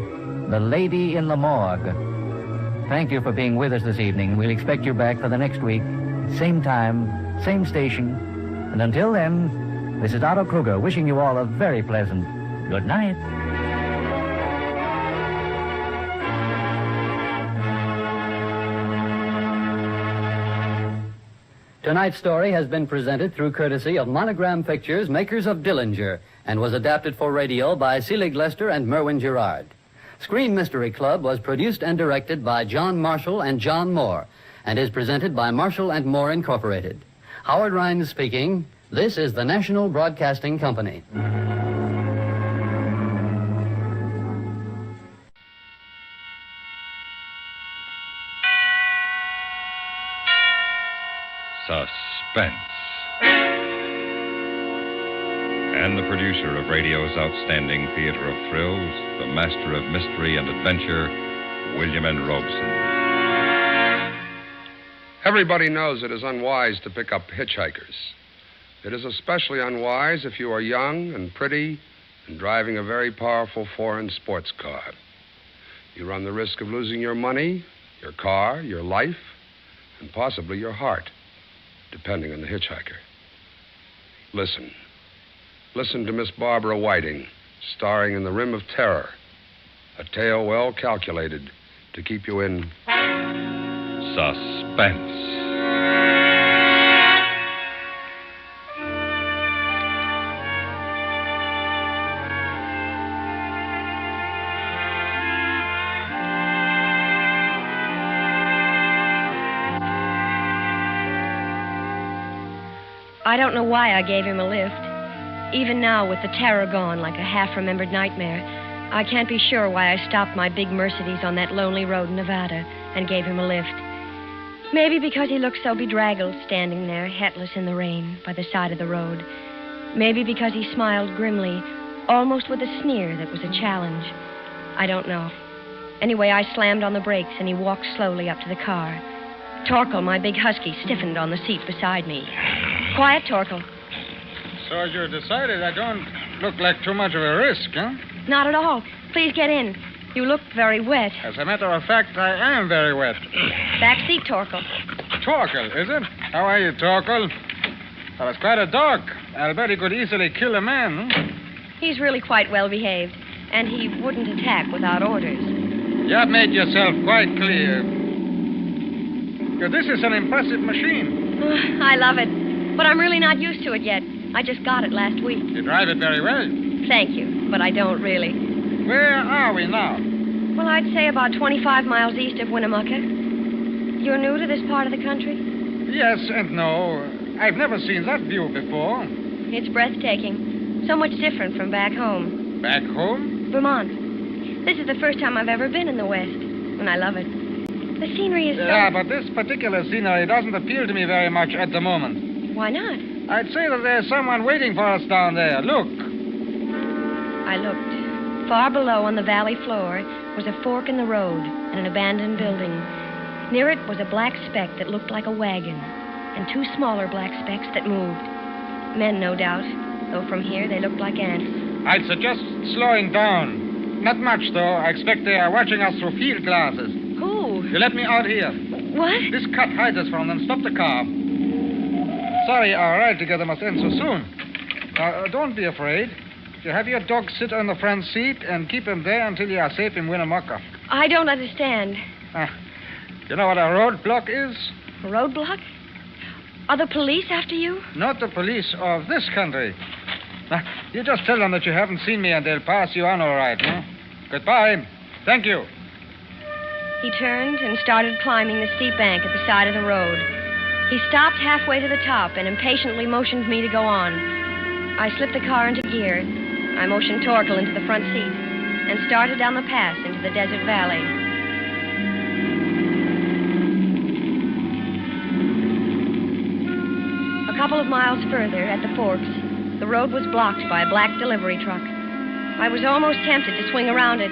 The Lady in the Morgue. Thank you for being with us this evening. We'll expect you back for the next week. Same time, same station. And until then, this is Otto Kruger wishing you all a very pleasant good night. Tonight's story has been presented through courtesy of Monogram Pictures, makers of Dillinger, and was adapted for radio by Selig Lester and Merwin Gerard. Screen Mystery Club was produced and directed by John Marshall and John Moore, and is presented by Marshall and Moore Incorporated. Howard Rhines speaking. This is the National Broadcasting Company. Suspense. And the producer of radio's outstanding theater of thrills, the master of mystery and adventure, William N. Robeson. Everybody knows it is unwise to pick up hitchhikers. It is especially unwise if you are young and pretty and driving a very powerful foreign sports car. You run the risk of losing your money, your car, your life, and possibly your heart, depending on the hitchhiker. Listen. Listen to Miss Barbara Whiting, starring in The Rim of Terror, a tale well calculated to keep you in suspense. I don't know why I gave him a lift. Even now, with the terror gone like a half-remembered nightmare, I can't be sure why I stopped my big Mercedes on that lonely road in Nevada and gave him a lift. Maybe because he looked so bedraggled standing there, headless in the rain, by the side of the road. Maybe because he smiled grimly, almost with a sneer that was a challenge. I don't know. Anyway, I slammed on the brakes and he walked slowly up to the car. Torkel, my big husky, stiffened on the seat beside me. Quiet, Torkel. So you decided I don't look like too much of a risk, huh? Not at all. Please get in. You look very wet. As a matter of fact, I am very wet. Back seat, Torkel. Torkel, is it? How are you, Torkel? That was quite a dog. I'll bet he could easily kill a man, huh? He's really quite well behaved, and he wouldn't attack without orders. You have made yourself quite clear. This is an impressive machine. I love it, but I'm really not used to it yet. I just got it last week. You drive it very well. Thank you, but I don't really. Where are we now? Well, I'd say about 25 miles east of Winnemucca. You're new to this part of the country? Yes and no. I've never seen that view before. It's breathtaking. So much different from back home. Back home? Vermont. This is the first time I've ever been in the West, and I love it. The scenery is so... Yeah, but this particular scenery doesn't appeal to me very much at the moment. Why not? I'd say that there's someone waiting for us down there. Look. I looked. Far below on the valley floor was a fork in the road and an abandoned building. Near it was a black speck that looked like a wagon, and two smaller black specks that moved. Men, no doubt, though from here they looked like ants. I'd suggest slowing down. Not much, though. I expect they are watching us through field glasses. Who? You let me out here. What? This cut hides us from them. Stop the car. Sorry, our ride together must end so soon. Now, don't be afraid. You have your dog sit on the front seat and keep him there until you are safe in Winnemucca. I don't understand. You know what a roadblock is? A roadblock? Are the police after you? Not the police of this country. You just tell them that you haven't seen me and they'll pass you on all right, huh? Goodbye. Thank you. He turned and started climbing the steep bank at the side of the road. He stopped halfway to the top and impatiently motioned me to go on. I slipped the car into gear. I motioned Torkel into the front seat and started down the pass into the desert valley. A couple of miles further, at the forks, the road was blocked by a black delivery truck. I was almost tempted to swing around it,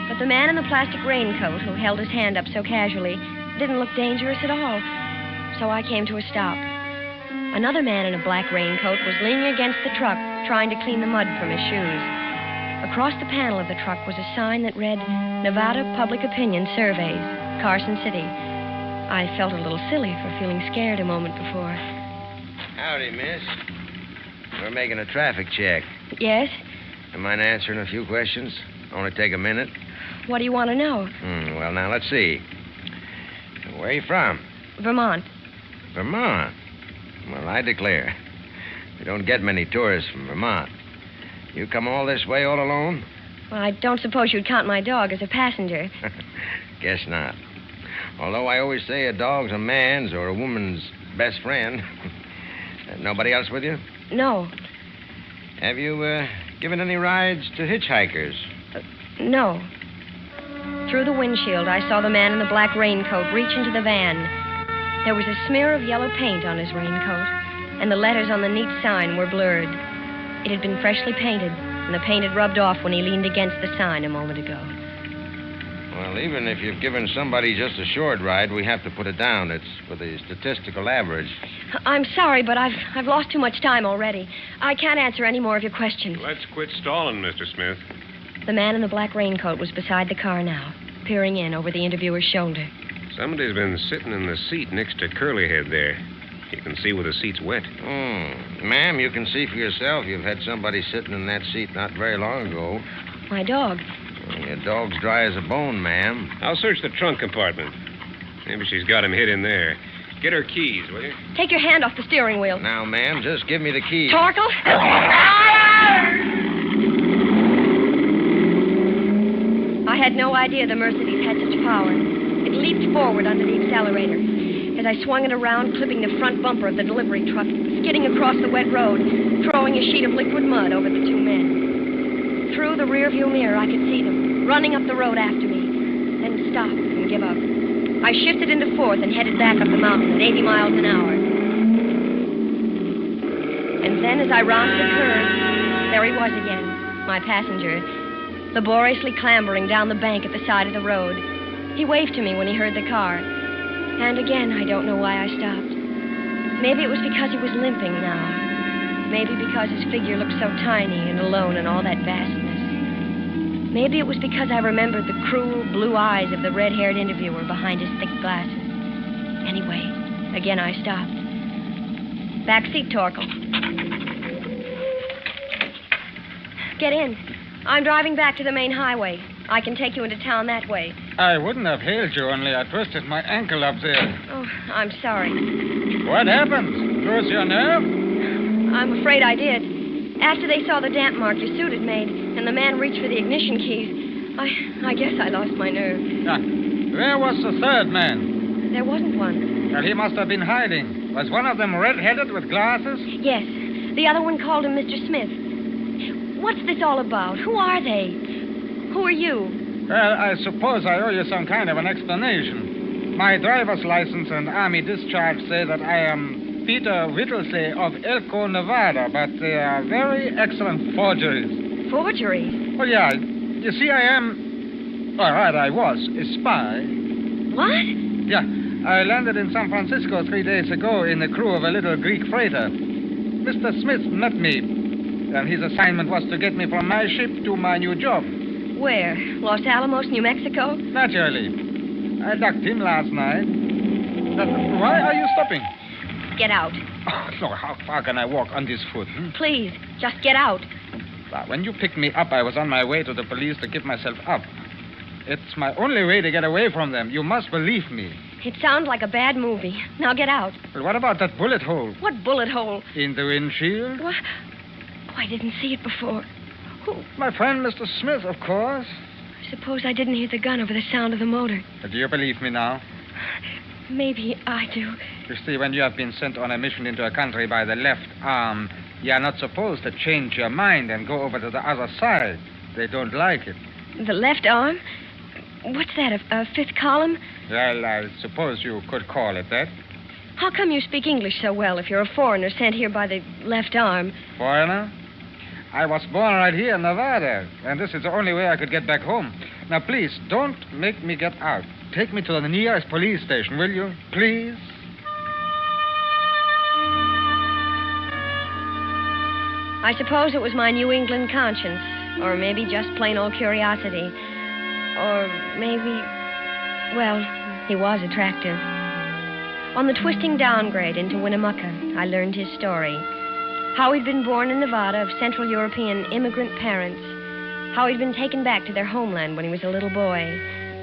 but the man in the plastic raincoat who held his hand up so casually didn't look dangerous at all, so I came to a stop. Another man in a black raincoat was leaning against the truck, trying to clean the mud from his shoes. Across the panel of the truck was a sign that read, Nevada Public Opinion Surveys, Carson City. I felt a little silly for feeling scared a moment before. Howdy, miss. We're making a traffic check. Yes? You mind answering a few questions? Only take a minute. What do you want to know? Well, now, let's see. Where are you from? Vermont. Vermont? Well, I declare. We don't get many tourists from Vermont. You come all this way all alone? Well, I don't suppose you'd count my dog as a passenger. Guess not. Although I always say a dog's a man's or a woman's best friend. Nobody else with you? No. Have you given any rides to hitchhikers? No. Through the windshield, I saw the man in the black raincoat reach into the van. There was a smear of yellow paint on his raincoat, and the letters on the neat sign were blurred. It had been freshly painted, and the paint had rubbed off when he leaned against the sign a moment ago. Well, even if you've given somebody just a short ride, we have to put it down. It's for the statistical average. I'm sorry, but I've lost too much time already. I can't answer any more of your questions. Let's quit stalling, Mr. Smith. The man in the black raincoat was beside the car now, peering in over the interviewer's shoulder. Somebody's been sitting in the seat next to Curlyhead there. You can see where the seat's wet. Ma'am, you can see for yourself. You've had somebody sitting in that seat not very long ago. My dog. Your dog's dry as a bone, ma'am. I'll search the trunk compartment. Maybe she's got him hid in there. Get her keys, will you? Take your hand off the steering wheel. Now, ma'am, just give me the keys. Torkel? I had no idea the Mercedes had such power. It leaped forward under the accelerator. As I swung it around, clipping the front bumper of the delivery truck, skidding across the wet road, throwing a sheet of liquid mud over the two men. Through the rearview mirror, I could see them, running up the road after me, then stop and give up. I shifted into fourth and headed back up the mountain at 80 miles an hour. And then as I rounded the curve, there he was again, my passenger, laboriously clambering down the bank at the side of the road. He waved to me when he heard the car. And again, I don't know why I stopped. Maybe it was because he was limping now. Maybe because his figure looked so tiny and alone in all that vastness. Maybe it was because I remembered the cruel blue eyes of the red-haired interviewer behind his thick glasses. Anyway, again I stopped. Back seat, Torkel. Get in. I'm driving back to the main highway. I can take you into town that way. I wouldn't have hailed you, only I twisted my ankle up there. Oh, I'm sorry. What happened? Lose your nerve? I'm afraid I did. After they saw the damp mark your suit had made, and the man reached for the ignition keys, I guess I lost my nerve. Where was the third man? There wasn't one. Well, he must have been hiding. Was one of them red-headed with glasses? Yes. The other one called him Mr. Smith. What's this all about? Who are they? Who are you? Well, I suppose I owe you some kind of an explanation. My driver's license and army discharge say that I am Peter Whittlesey of Elko, Nevada, but they are very excellent forgeries. Forgeries? Oh, yeah. You see, I was a spy. What? Yeah. I landed in San Francisco 3 days ago in the crew of a little Greek freighter. Mr. Smith met me, and his assignment was to get me from my ship to my new job. Where? Los Alamos, New Mexico? Naturally. I ducked him last night. Why are you stopping? Get out. Oh, look, how far can I walk on this foot? Please, just get out. When you picked me up, I was on my way to the police to give myself up. It's my only way to get away from them. You must believe me. It sounds like a bad movie. Now get out. Well, what about that bullet hole? What bullet hole? In the windshield. What? Oh, I didn't see it before. Who? My friend, Mr. Smith, of course. I suppose I didn't hear the gun over the sound of the motor. Do you believe me now? Maybe I do. You see, when you have been sent on a mission into a country by the left arm, you are not supposed to change your mind and go over to the other side. They don't like it. The left arm? What's that, a fifth column? Well, I suppose you could call it that. How come you speak English so well if you're a foreigner sent here by the left arm? Foreigner? I was born right here in Nevada, and this is the only way I could get back home. Now, please, don't make me get out. Take me to the nearest police station, will you? Please? I suppose it was my New England conscience, or maybe just plain old curiosity. Or maybe, well, he was attractive. On the twisting downgrade into Winnemucca, I learned his story. How he'd been born in Nevada of Central European immigrant parents. How he'd been taken back to their homeland when he was a little boy.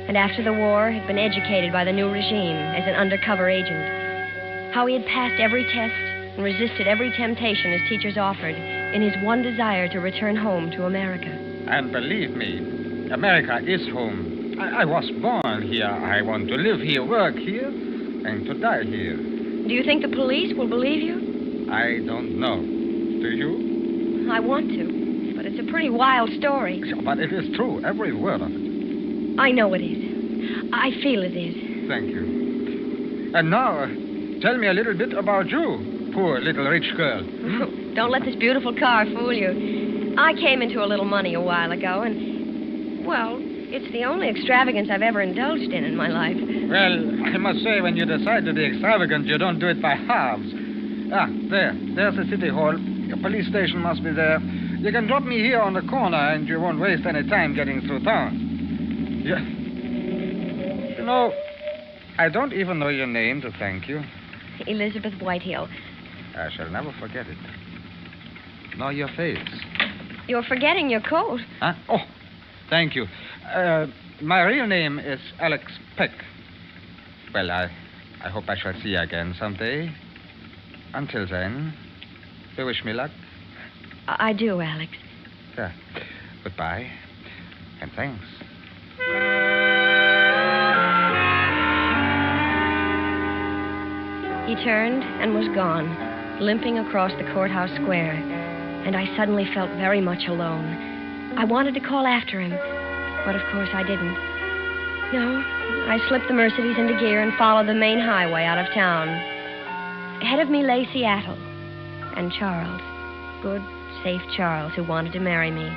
And after the war, had been educated by the new regime as an undercover agent. How he had passed every test, and resisted every temptation his teachers offered in his one desire to return home to America. And believe me, America is home. I was born here. I want to live here, work here, and to die here. Do you think the police will believe you? I don't know. Do you? I want to, but it's a pretty wild story. But it is true, every word of it. I know it is. I feel it is. Thank you. And now, tell me a little bit about you, poor little rich girl. Don't let this beautiful car fool you. I came into a little money a while ago, and, well, it's the only extravagance I've ever indulged in my life. Well, I must say, when you decide to be extravagant, you don't do it by halves. There's the city hall. The police station must be there. You can drop me here on the corner, and you won't waste any time getting through town. Yeah. You know, I don't even know your name to thank you. Elizabeth Whitehill. I shall never forget it. Nor your face. You're forgetting your coat. Huh? Oh, thank you. My real name is Alex Peck. Well, I hope I shall see you again someday. Until then, you wish me luck? I do, Alex. Yeah. Goodbye. And thanks. He turned and was gone, limping across the courthouse square, and I suddenly felt very much alone. I wanted to call after him, but of course I didn't. No, I slipped the Mercedes into gear and followed the main highway out of town. Ahead of me lay Seattle, and Charles. Good, safe Charles, who wanted to marry me.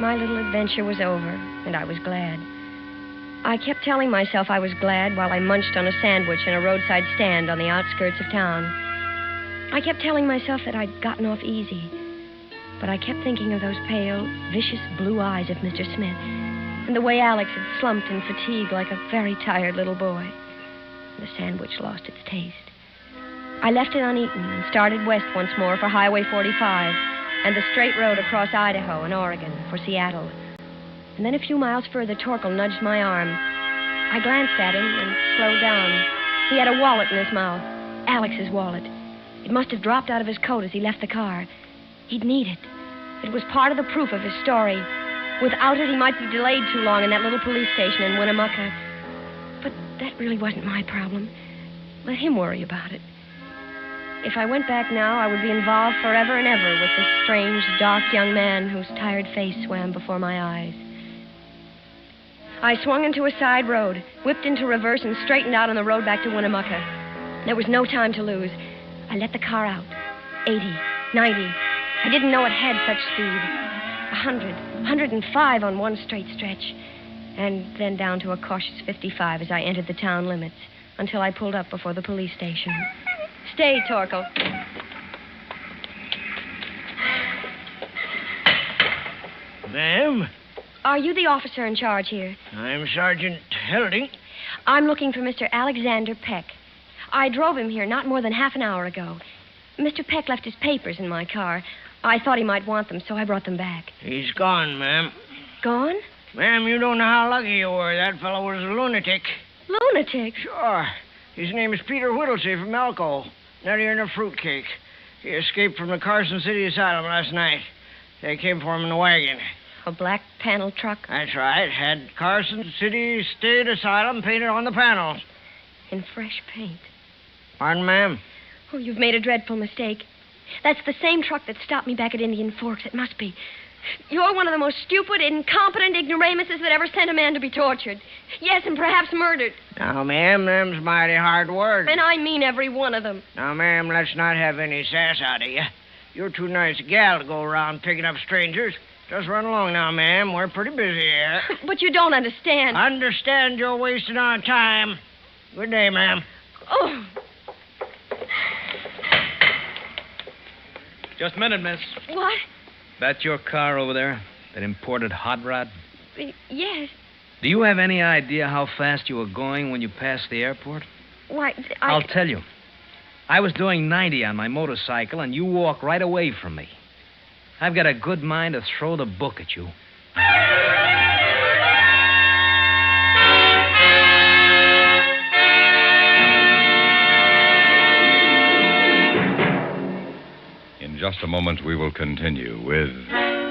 My little adventure was over, and I was glad. I kept telling myself I was glad while I munched on a sandwich in a roadside stand on the outskirts of town. I kept telling myself that I'd gotten off easy, but I kept thinking of those pale, vicious blue eyes of Mr. Smith, and the way Alex had slumped in fatigue like a very tired little boy. The sandwich lost its taste. I left it uneaten and started west once more for Highway 45 and the straight road across Idaho and Oregon for Seattle. And then a few miles further, Torkel nudged my arm. I glanced at him and slowed down. He had a wallet in his mouth, Alex's wallet. It must have dropped out of his coat as he left the car. He'd need it. It was part of the proof of his story. Without it, he might be delayed too long in that little police station in Winnemucca. But that really wasn't my problem. Let him worry about it. If I went back now, I would be involved forever and ever with this strange, dark young man whose tired face swam before my eyes. I swung into a side road, whipped into reverse, and straightened out on the road back to Winnemucca. There was no time to lose. I let the car out. 80, 90. I didn't know it had such speed. 100, 105 on one straight stretch. And then down to a cautious 55 as I entered the town limits, until I pulled up before the police station. Stay, Torkel. Ma'am? Are you the officer in charge here? I'm Sergeant Helding. I'm looking for Mr. Alexander Peck. I drove him here not more than half an hour ago. Mr. Peck left his papers in my car. I thought he might want them, so I brought them back. He's gone, ma'am. Gone? Ma'am, you don't know how lucky you were. That fellow was a lunatic. Lunatic? Sure. His name is Peter Whittlesey from Elko. Nuttier than a fruitcake. He escaped from the Carson City Asylum last night. They came for him in a wagon. A black panel truck? That's right. Had Carson City State Asylum painted on the panels. In fresh paint. Pardon, ma'am? Oh, you've made a dreadful mistake. That's the same truck that stopped me back at Indian Forks. It must be. You're one of the most stupid, incompetent ignoramuses that ever sent a man to be tortured. Yes, and perhaps murdered. Now, ma'am, them's mighty hard words. And I mean every one of them. Now, ma'am, let's not have any sass out of you. You're too nice a gal to go around picking up strangers. Just run along now, ma'am. We're pretty busy here. But you don't understand. Understand you're wasting our time. Good day, ma'am. Oh. Just a minute, miss. What? That your car over there? That imported hot rod? Yes. Do you have any idea how fast you were going when you passed the airport? Why, I'll tell you. I was doing 90 on my motorcycle, and you walked right away from me. I've got a good mind to throw the book at you. just a moment, we will continue with Suspense.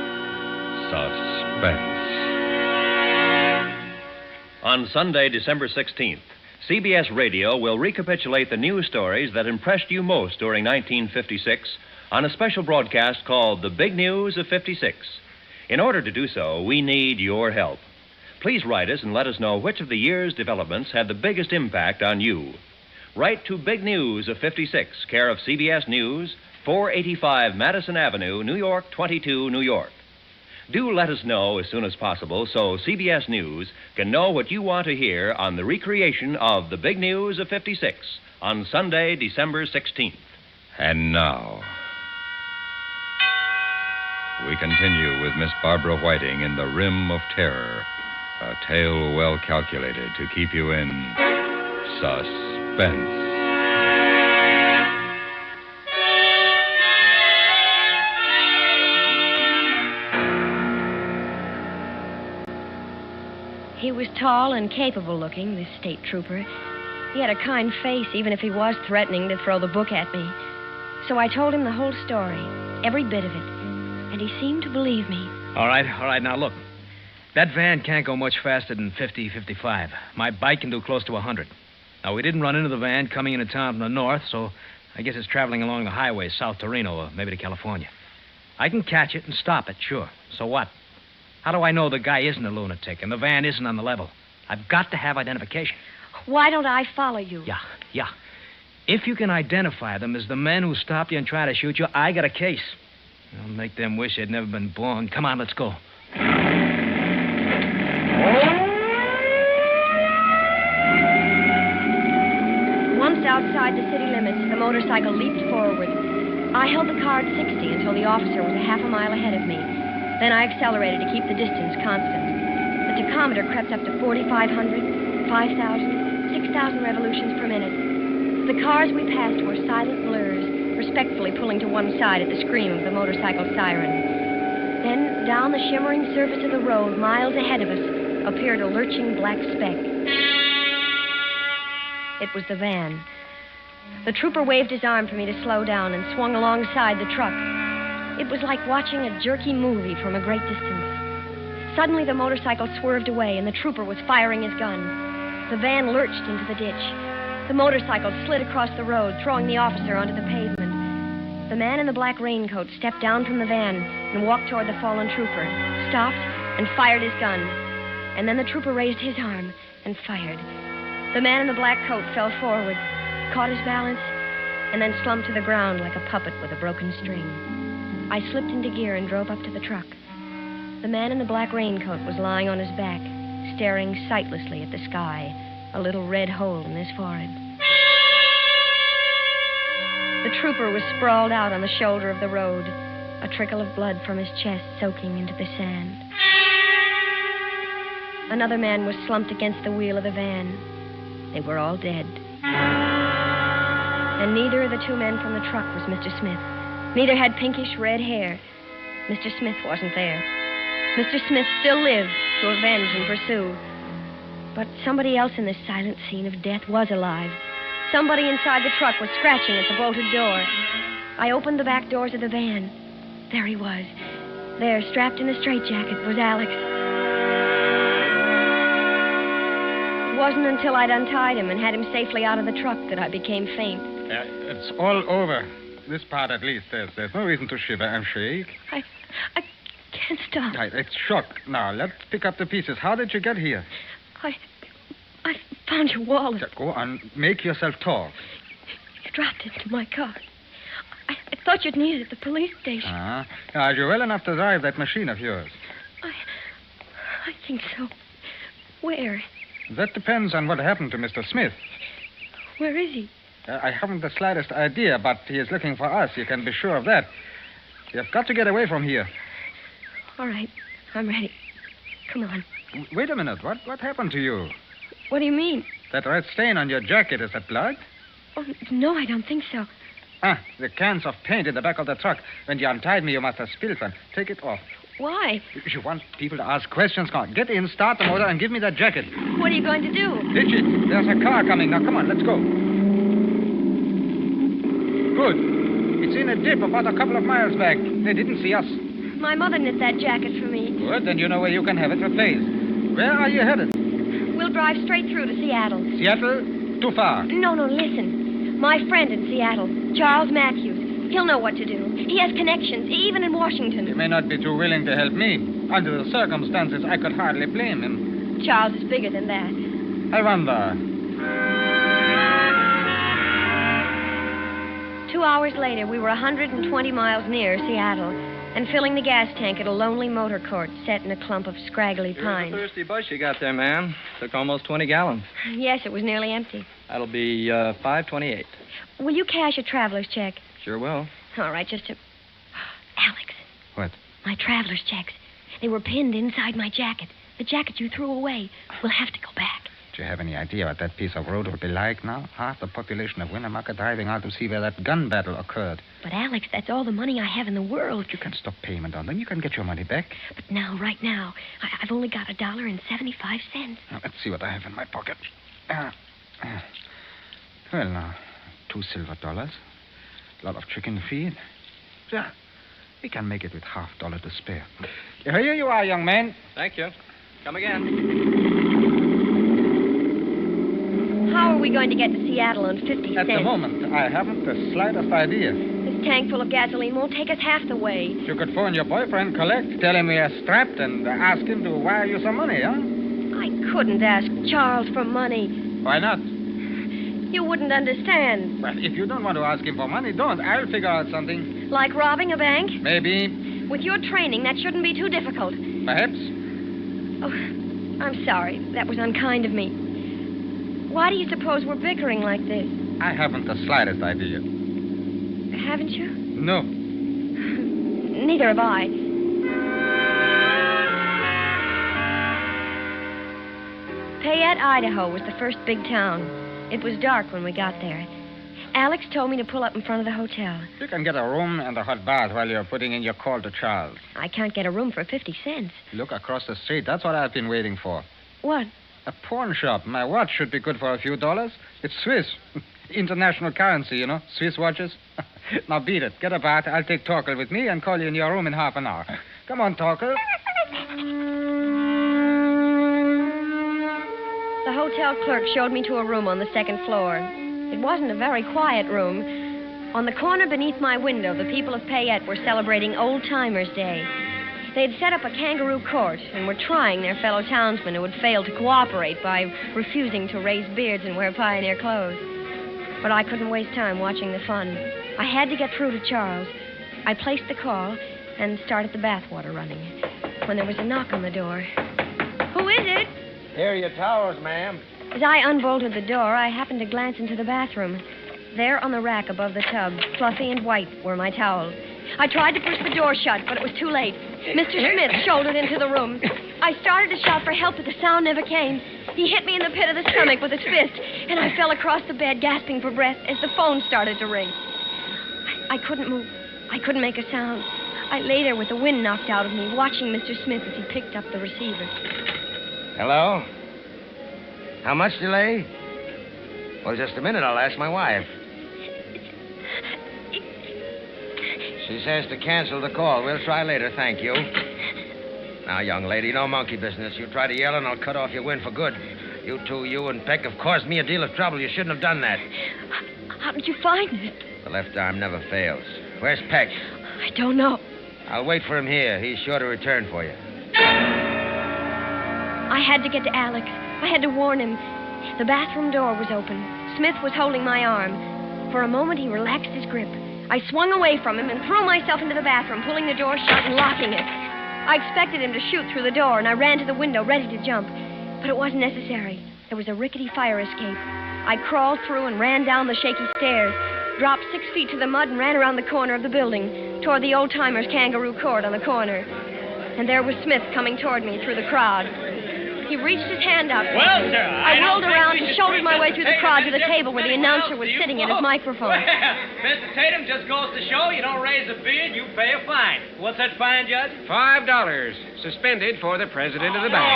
On Sunday, December 16th, CBS Radio will recapitulate the news stories that impressed you most during 1956 on a special broadcast called The Big News of 56. In order to do so, we need your help. Please write us and let us know which of the year's developments had the biggest impact on you. Write to Big News of 56, care of CBS News, 485 Madison Avenue, New York, 22, New York. Do let us know as soon as possible so CBS News can know what you want to hear on the recreation of The Big News of 56 on Sunday, December 16th. And now, we continue with Miss Barbara Whiting in The Rim of Terror, a tale well calculated to keep you in suspense. He was tall and capable looking, this state trooper. He had a kind face, even if he was threatening to throw the book at me. So I told him the whole story, every bit of it, and he seemed to believe me. All right. Now, look. That van can't go much faster than 50, 55. My bike can do close to 100. Now, we didn't run into the van coming into town from the north, so I guess it's traveling along the highway south to Reno or maybe to California. I can catch it and stop it, sure. So what? How do I know the guy isn't a lunatic and the van isn't on the level? I've got to have identification. Why don't I follow you? Yeah. If you can identify them as the men who stopped you and tried to shoot you, I got a case. I'll make them wish they'd never been born. Come on, let's go. Once outside the city limits, the motorcycle leaped forward. I held the car at 60 until the officer was a half a mile ahead of me. Then I accelerated to keep the distance constant. The tachometer crept up to 4,500, 5,000, 6,000 revolutions per minute. The cars we passed were silent blurs, respectfully pulling to one side at the scream of the motorcycle siren. Then, down the shimmering surface of the road, miles ahead of us, appeared a lurching black speck. It was the van. The trooper waved his arm for me to slow down and swung alongside the truck. It was like watching a jerky movie from a great distance. Suddenly, the motorcycle swerved away, and the trooper was firing his gun. The van lurched into the ditch. The motorcycle slid across the road, throwing the officer onto the pavement. The man in the black raincoat stepped down from the van and walked toward the fallen trooper, stopped, and fired his gun. And then the trooper raised his arm and fired. The man in the black coat fell forward, caught his balance, and then slumped to the ground like a puppet with a broken string. I slipped into gear and drove up to the truck. The man in the black raincoat was lying on his back, staring sightlessly at the sky, a little red hole in his forehead. The trooper was sprawled out on the shoulder of the road, a trickle of blood from his chest soaking into the sand. Another man was slumped against the wheel of the van. They were all dead. And neither of the two men from the truck was Mr. Smith. Neither had pinkish red hair. Mr. Smith wasn't there. Mr. Smith still lived to avenge and pursue. But somebody else in this silent scene of death was alive. Somebody inside the truck was scratching at the bolted door. I opened the back doors of the van. There he was. There, strapped in a straitjacket, was Alex. It wasn't until I'd untied him and had him safely out of the truck that I became faint. It's all over. This part, at least. There's no reason to shiver and shake. I can't stop. Right, it's shock. Now, let's pick up the pieces. How did you get here? I found your wallet. Go on, make yourself talk. You dropped it into my car. I thought you'd need it at the police station. Are you well enough to drive that machine of yours? I think so. Where? That depends on what happened to Mr. Smith. Where is he? I haven't the slightest idea, but he is looking for us. You can be sure of that. You've got to get away from here. All right. I'm ready. Come on. Wait a minute. What happened to you? What do you mean? That red stain on your jacket, is that blood? Oh, no, I don't think so. The cans of paint in the back of the truck. When you untied me, you must have spilled them. Take it off. Why? You want people to ask questions? Come on, get in, start the motor, and give me that jacket. What are you going to do? Ditch it. There's a car coming. Now, come on, let's go. Good. It's in a dip about a couple of miles back. They didn't see us. My mother knit that jacket for me. Good, then you know where you can have it replaced. Where are you headed? We'll drive straight through to Seattle. Seattle? Too far. No, listen. My friend in Seattle, Charles Matthews, he'll know what to do. He has connections, even in Washington. He may not be too willing to help me. Under the circumstances, I could hardly blame him. Charles is bigger than that. I wonder. 2 hours later, we were 120 miles near Seattle and filling the gas tank at a lonely motor court set in a clump of scraggly pines. Here's a thirsty bush you got there, ma'am. Took almost 20 gallons. Yes, it was nearly empty. That'll be $5.28. Will you cash a traveler's check? Sure will. All right, just a... Alex. What? My traveler's checks. They were pinned inside my jacket. The jacket you threw away. We'll have to go back. Do you have any idea what that piece of road will be like now? Half the population of Winnemucca driving out to see where that gun battle occurred. But, Alex, that's all the money I have in the world. You can stop payment on them. You can get your money back. But now, right now, I've only got $1.75. Now, let's see what I have in my pocket. Well, now, 2 silver dollars. A lot of chicken feed. Yeah, we can make it with $half to spare. Here you are, young man. Thank you. Come again. How are we going to get to Seattle on 50 cents? At the moment, I haven't the slightest idea. This tank full of gasoline won't take us half the way. You could phone your boyfriend, collect, tell him we are strapped, and ask him to wire you some money, huh? I couldn't ask Charles for money. Why not? You wouldn't understand. Well, if you don't want to ask him for money, don't. I'll figure out something. Like robbing a bank? Maybe. With your training, that shouldn't be too difficult. Perhaps. Oh, I'm sorry. That was unkind of me. Why do you suppose we're bickering like this? I haven't the slightest idea. Haven't you? No. Neither have I. Payette, Idaho was the first big town. It was dark when we got there. Alex told me to pull up in front of the hotel. You can get a room and a hot bath while you're putting in your call to Charles. I can't get a room for 50 cents. Look across the street. That's what I've been waiting for. What? A pawn shop. My watch should be good for a few dollars. It's Swiss. International currency, you know. Swiss watches. Now beat it. Get a bath. I'll take Torkel with me and call you in your room in half an hour. Come on, Torkel. The hotel clerk showed me to a room on the second floor. It wasn't a very quiet room. On the corner beneath my window, the people of Payette were celebrating Old Timers' Day. They'd set up a kangaroo court and were trying their fellow townsmen who had failed to cooperate by refusing to raise beards and wear pioneer clothes. But I couldn't waste time watching the fun. I had to get through to Charles. I placed the call and started the bathwater running when there was a knock on the door. Who is it? Here are your towels, ma'am. As I unbolted the door, I happened to glance into the bathroom. There on the rack above the tub, fluffy and white, were my towels. I tried to push the door shut, but it was too late. Mr. Smith shouldered into the room. I started to shout for help, but the sound never came. He hit me in the pit of the stomach with his fist, and I fell across the bed, gasping for breath, as the phone started to ring. I couldn't move. I couldn't make a sound. I lay there with the wind knocked out of me, watching Mr. Smith as he picked up the receiver. Hello? How much delay? Well, just a minute. I'll ask my wife. She says to cancel the call. We'll try later, thank you. Now, young lady, no monkey business. You try to yell and I'll cut off your wind for good. You two, you and Peck, have caused me a deal of trouble. You shouldn't have done that. How did you find it? The left arm never fails. Where's Peck? I don't know. I'll wait for him here. He's sure to return for you. I had to get to Alex. I had to warn him. The bathroom door was open. Smith was holding my arm. For a moment, he relaxed his grip. I swung away from him and threw myself into the bathroom, pulling the door shut and locking it. I expected him to shoot through the door, and I ran to the window, ready to jump. But it wasn't necessary. There was a rickety fire escape. I crawled through and ran down the shaky stairs, dropped 6 feet to the mud, and ran around the corner of the building, toward the Old Timers' kangaroo court on the corner. And there was Smith coming toward me through the crowd. He reached his hand out. Well, sir, I whirled around and shouldered my way through the crowd to the table where the announcer was sitting at his microphone. Well, Mr. Tatum, just goes to show you don't raise a beard, you pay a fine. What's that fine, Judge? $5. Suspended for the president of the bank.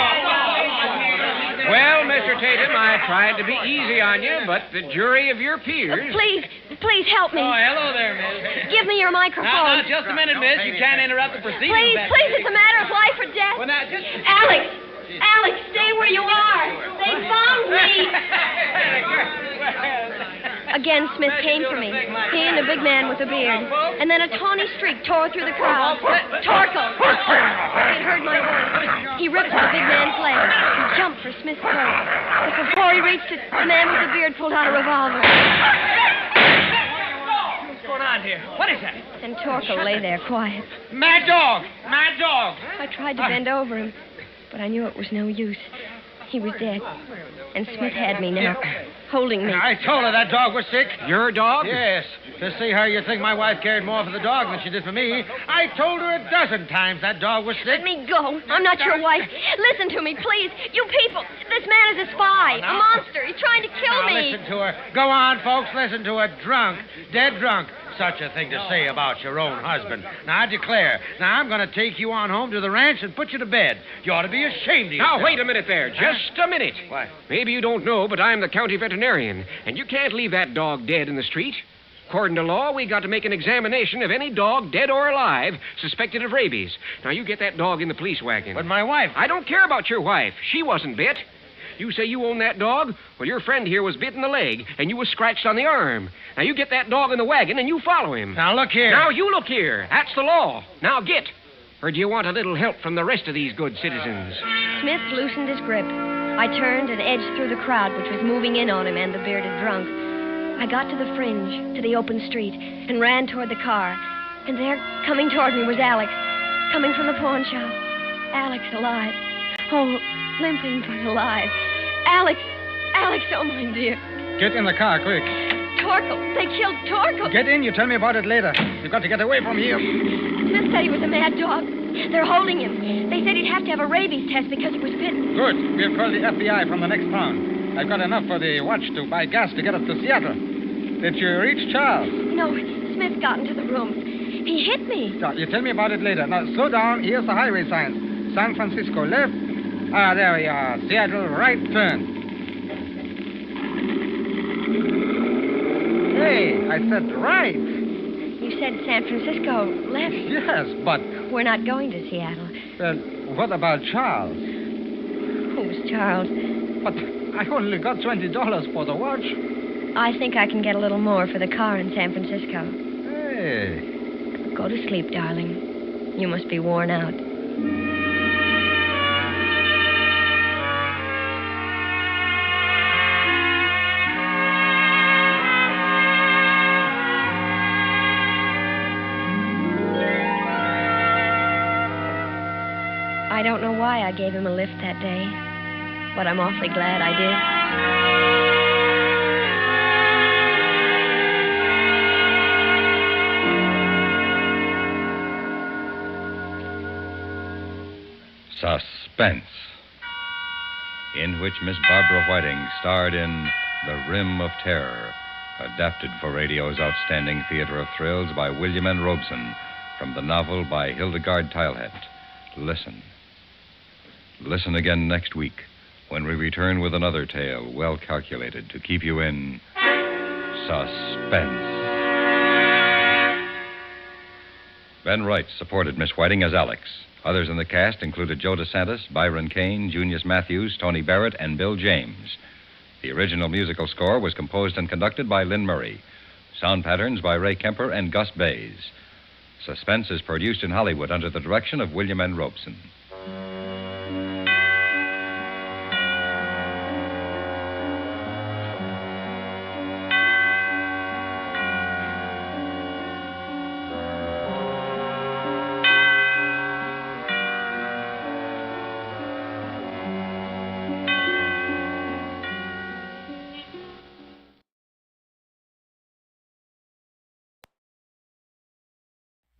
Well, Mr. Tatum, I tried to be easy on you, but the jury of your peers... Please help me. Oh, hello there, miss. Give me your microphone. Now, just a minute, miss. You can't interrupt the proceedings. Please, it's a matter of life or death. Well, now, just... Alex, stay where you are. They found me. Again, Smith came for me. He and the big man with the beard. And then a tawny streak tore through the crowd. Torkel. It heard my voice. He ripped at the big man's leg. He jumped for Smith's coat. But before he reached it, the man with the beard pulled out a revolver. What's going on here? What is that? And Torkel lay there quiet. Mad dog! Mad dog! I tried to bend over him, but I knew it was no use. He was dead. And Smith had me now, holding me. I told her that dog was sick. Your dog? Yes. To see how you think my wife cared more for the dog than she did for me, I told her 12 times that dog was sick. Let me go. I'm not your wife. Listen to me, please. You people, this man is a spy, a monster. He's trying to kill me. Listen to her. Go on, folks. Listen to her. Drunk. Dead drunk. Such a thing to say about your own husband. Now, I declare. Now, I'm going to take you on home to the ranch and put you to bed. You ought to be ashamed of yourself. Now, wait a minute there. Just a minute. What? Maybe you don't know, but I'm the county veterinarian, and you can't leave that dog dead in the street. According to law, we got to make an examination of any dog, dead or alive, suspected of rabies. Now, you get that dog in the police wagon. But my wife... I don't care about your wife. She wasn't bit. You say you own that dog? Well, your friend here was bit in the leg, and you was scratched on the arm. Now, you get that dog in the wagon, and you follow him. Now, look here. Now, you look here. That's the law. Now, get. Or do you want a little help from the rest of these good citizens? Smith loosened his grip. I turned and edged through the crowd, which was moving in on him and the bearded drunk. I got to the fringe, to the open street, and ran toward the car. And there, coming toward me, was Alex, coming from the pawn shop. Alex alive. Oh, limping but alive. Alex, oh my dear. Get in the car, quick. Torkel, they killed Torkel. Get in, you tell me about it later. You've got to get away from here. Smith said he was a mad dog. They're holding him. They said he'd have to have a rabies test because he was bitten. Good. We'll call the FBI from the next town. I've got enough for the watch to buy gas to get us to Seattle. Did you reach Charles? No, Smith got into the room. He hit me. No, you tell me about it later. Now, slow down. Here's the highway signs. San Francisco left. Ah, there we are. Seattle right turn. Hey, I said right. You said San Francisco left. Yes, but... We're not going to Seattle. Well, what about Charles? Who's Charles? But I only got $20 for the watch. I think I can get a little more for the car in San Francisco. Hey. Go to sleep, darling. You must be worn out. I don't know why I gave him a lift that day, but I'm awfully glad I did. Suspense, in which Miss Barbara Whiting starred in The Rim of Terror, adapted for radio's outstanding theater of thrills by William N. Robeson, from the novel by Hildegard Teilhett. Listen. Listen again next week when we return with another tale well calculated to keep you in suspense. Ben Wright supported Miss Whiting as Alex. Others in the cast included Joe DeSantis, Byron Kane, Junius Matthews, Tony Barrett, and Bill James. The original musical score was composed and conducted by Lynn Murray. Sound patterns by Ray Kemper and Gus Bays. Suspense is produced in Hollywood under the direction of William N. Robeson.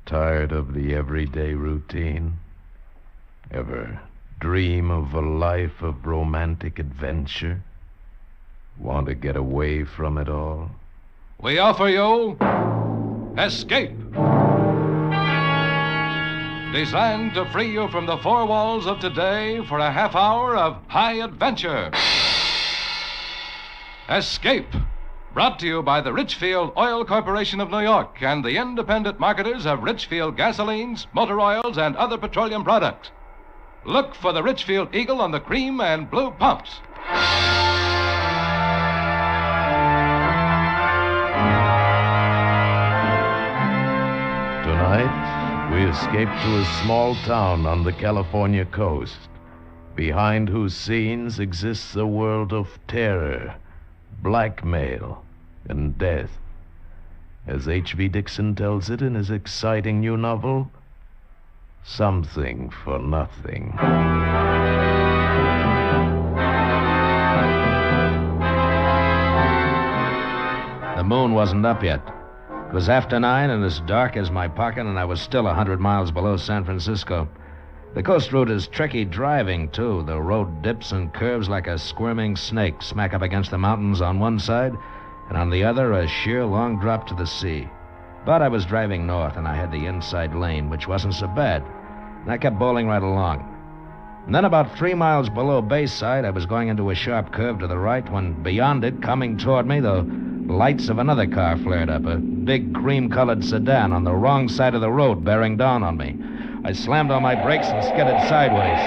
Tired of the everyday routine? Ever dream of a life of romantic adventure? Want to get away from it all? We offer you Escape. designed to free you from the four walls of today for a half hour of high adventure. Escape, brought to you by the Richfield Oil Corporation of New York and the independent marketers of Richfield gasolines, motor oils, and other petroleum products. Look for the Richfield Eagle on the cream and blue pumps. Tonight, we escape to a small town on the California coast, behind whose scenes exists a world of terror, blackmail, and death. As H.V. Dixon tells it in his exciting new novel, Something for Nothing. The moon wasn't up yet. It was after 9 and as dark as my pocket, and I was still 100 miles below San Francisco. The coast route is tricky driving, too. The road dips and curves like a squirming snake, smack up against the mountains on one side, and on the other, a sheer long drop to the sea. But I was driving north, and I had the inside lane, which wasn't so bad. And I kept bowling right along. And then about 3 miles below Bayside, I was going into a sharp curve to the right when beyond it, coming toward me, the lights of another car flared up, a big cream-colored sedan on the wrong side of the road, bearing down on me. I slammed on my brakes and skidded sideways.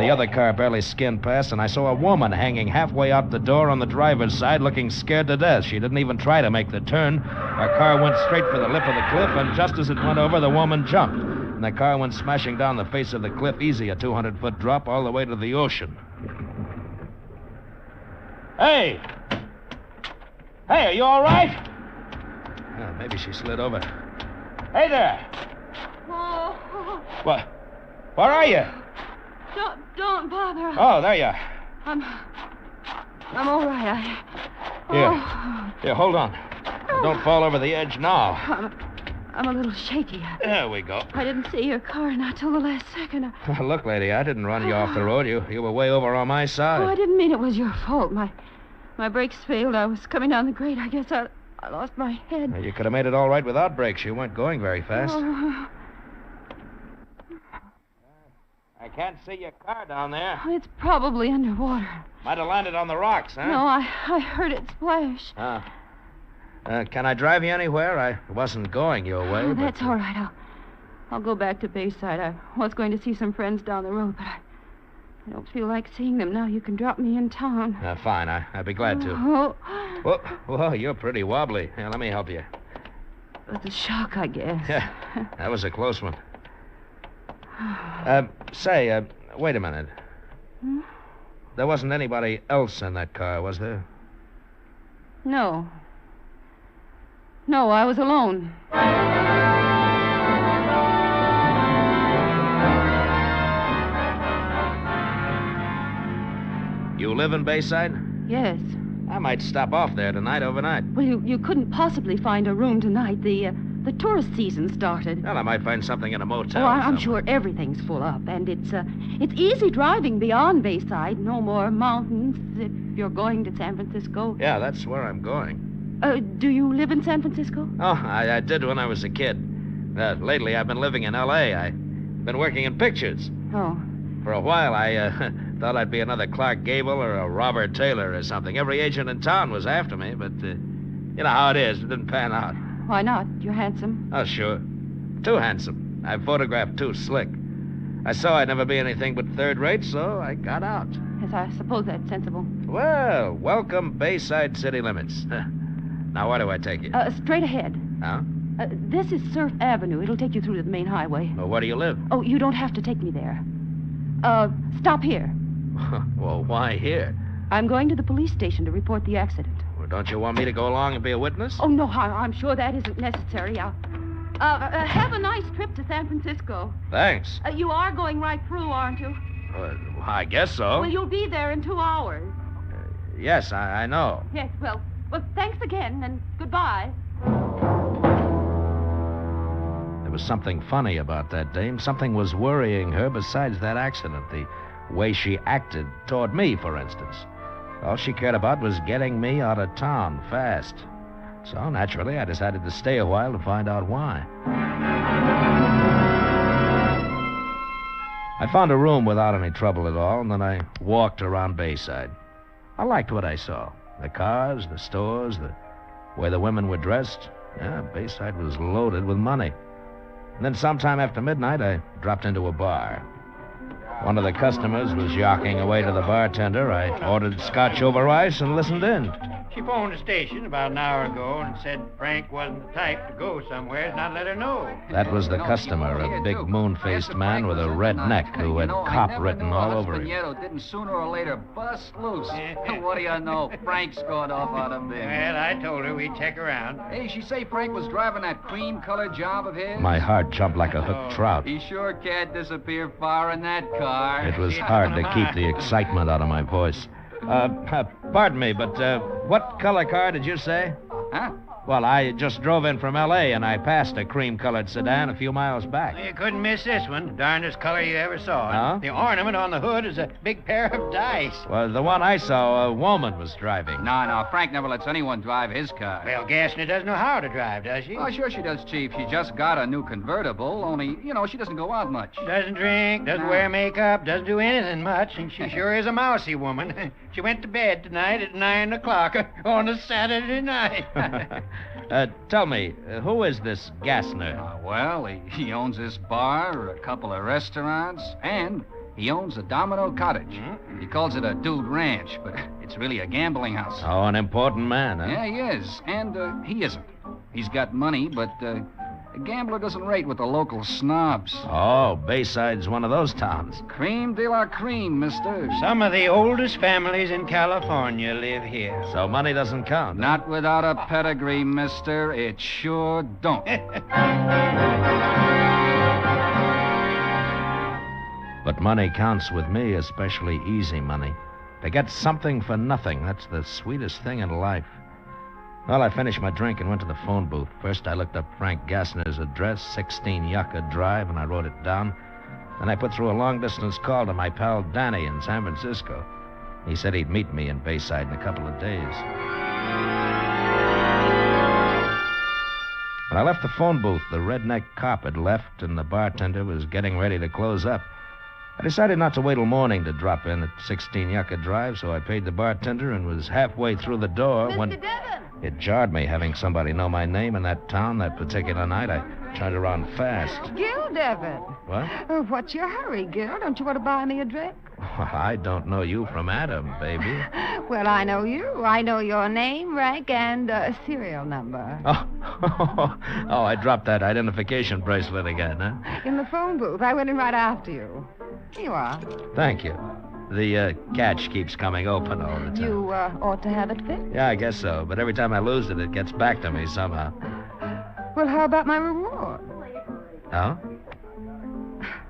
The other car barely skimmed past, and I saw a woman hanging halfway out the door on the driver's side, looking scared to death. She didn't even try to make the turn. Our car went straight for the lip of the cliff, and just as it went over, the woman jumped. And the car went smashing down the face of the cliff, easy, a 200-foot drop all the way to the ocean. Hey! Hey, are you all right? Maybe she slid over. Hey there! Oh. What? Where are you? Don't bother. Oh, there you are. I'm all right. Here, hold on. Don't fall over the edge now. I'm a little shaky. There we go. I didn't see your car not till the last second. Look, lady, I didn't run you off the road. You were way over on my side. Oh, I didn't mean it was your fault. My brakes failed. I was coming down the grade. I guess I lost my head. You could have made it all right without brakes. You weren't going very fast. Oh. I can't see your car down there. It's probably underwater. Might have landed on the rocks, huh? No, I heard it splash. Can I drive you anywhere? I wasn't going your way. Oh, that's all right. I'll go back to Bayside. I was going to see some friends down the road, but I don't feel like seeing them now. You can drop me in town. Fine. I'd be glad to. Oh. Whoa, you're pretty wobbly. Here, let me help you. It's a shock, I guess. Yeah, that was a close one. Wait a minute. Hmm? There wasn't anybody else in that car, was there? No. No, I was alone. You live in Bayside? Yes. I might stop off there tonight, overnight. Well, you couldn't possibly find a room tonight. The tourist season started. Well, I might find something in a motel. Oh, I'm sure everything's full up, and it's easy driving beyond Bayside. No more mountains if you're going to San Francisco. Yeah, that's where I'm going. Do you live in San Francisco? Oh, I did when I was a kid. Lately, I've been living in L.A. I've been working in pictures. Oh. For a while, I thought I'd be another Clark Gable or a Robert Taylor or something. Every agent in town was after me, but you know how it is. It didn't pan out. Why not? You're handsome. Oh, sure. Too handsome. I photographed too slick. I saw I'd never be anything but third rate, so I got out. Yes, I suppose that's sensible. Well, welcome Bayside city limits. Now, where do I take you? Straight ahead. Huh? This is Surf Avenue. It'll take you through to the main highway. Well, where do you live? Oh, you don't have to take me there. Stop here. Well, why here? I'm going to the police station to report the accident. Well, don't you want me to go along and be a witness? Oh, no, I'm sure that isn't necessary. Have a nice trip to San Francisco. Thanks. You are going right through, aren't you? Well, I guess so. Well, you'll be there in 2 hours. Yes, I know. Yes, well, thanks again, and goodbye. There was something funny about that dame. Something was worrying her besides that accident. The way she acted toward me, for instance. All she cared about was getting me out of town fast. So, naturally, I decided to stay a while to find out why. I found a room without any trouble at all, and then I walked around Bayside. I liked what I saw. The cars, the stores, the way the women were dressed. Yeah, Bayside was loaded with money. And then sometime after midnight, I dropped into a bar. One of the customers was yawking away to the bartender. I ordered scotch over ice and listened in. She phoned the station about an hour ago and said Frank wasn't the type to go somewhere and not let her know. That was the customer, a big moon-faced man with a red neck who had cop written all over him. Didn't sooner or later bust loose. What do you know? Frank's going off on him then. Well, I told her we'd check around. Hey, she say Frank was driving that cream-colored job of his? My heart jumped like a hooked trout. He sure can't disappear far in that car. It was hard to keep the excitement out of my voice. Pardon me, but what color car did you say? Huh? Well, I just drove in from L.A., and I passed a cream-colored sedan a few miles back. You couldn't miss this one. Darndest color you ever saw. Huh? The ornament on the hood is a big pair of dice. Well, the one I saw, a woman was driving. No, Frank never lets anyone drive his car. Well, Gassner doesn't know how to drive, does she? Oh, sure she does, Chief. She just got a new convertible, only, she doesn't go out much. Doesn't drink, doesn't wear makeup, doesn't do anything much, and she sure is a mousy woman. She went to bed tonight at 9 o'clock on a Saturday night. Tell me, who is this Gassner? Well, he owns this bar, a couple of restaurants, and he owns a Domino Cottage. He calls it a dude ranch, but it's really a gambling house. Oh, an important man, huh? Yeah, he is. And he isn't. He's got money, but a gambler doesn't rate with the local snobs. Oh, Bayside's one of those towns. Cream de la cream, mister. Some of the oldest families in California live here. So money doesn't count. Not without a pedigree, mister. It sure don't. But money counts with me, especially easy money. To get something for nothing, that's the sweetest thing in life. Well, I finished my drink and went to the phone booth. First, I looked up Frank Gassner's address, 16 Yucca Drive, and I wrote it down. Then I put through a long-distance call to my pal Danny in San Francisco. He said he'd meet me in Bayside in a couple of days. When I left the phone booth, the redneck cop had left, and the bartender was getting ready to close up. I decided not to wait till morning to drop in at 16 Yucca Drive, so I paid the bartender and was halfway through the door when... It jarred me having somebody know my name in that town that particular night. I turned around fast. Gil Devon. What? What's your hurry, Gil? Don't you want to buy me a drink? Well, I don't know you from Adam, baby. Well, I know you. I know your name, rank, and serial number. Oh, I dropped that identification bracelet again, huh? In the phone booth. I went in right after you. Here you are. Thank you. The catch keeps coming open all the time. You ought to have it fixed. Yeah, I guess so. But every time I lose it, it gets back to me somehow. Well, how about my reward? Oh?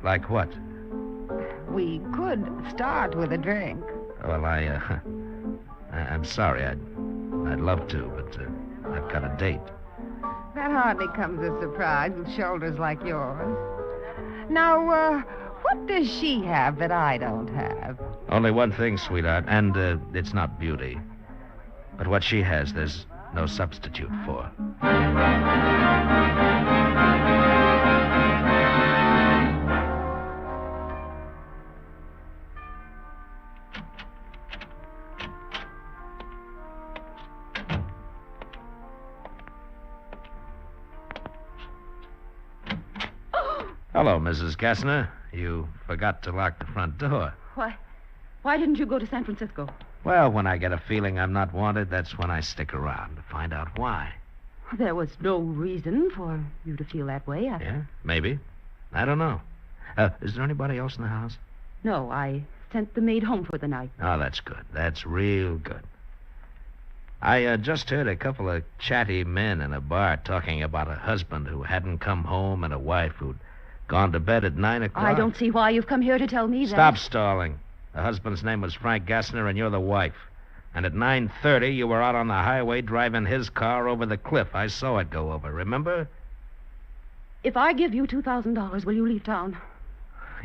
Like what? We could start with a drink. Well, I'm sorry. I'd love to, but I've got a date. That hardly comes as a surprise with shoulders like yours. Now, what does she have that I don't have? Only one thing, sweetheart, and it's not beauty. But what she has, there's no substitute for. Hello, Mrs. Gassner. You forgot to lock the front door. Why didn't you go to San Francisco? Well, when I get a feeling I'm not wanted, that's when I stick around to find out why. There was no reason for you to feel that way. Yeah, maybe. I don't know. Is there anybody else in the house? No, I sent the maid home for the night. Oh, that's good. That's real good. I just heard a couple of chatty men in a bar talking about a husband who hadn't come home and a wife who'd gone to bed at 9 o'clock. I don't see why you've come here to tell me that. Stop stalling. The husband's name was Frank Gassner, and you're the wife. And at 9:30, you were out on the highway driving his car over the cliff. I saw it go over, remember? If I give you $2,000, will you leave town?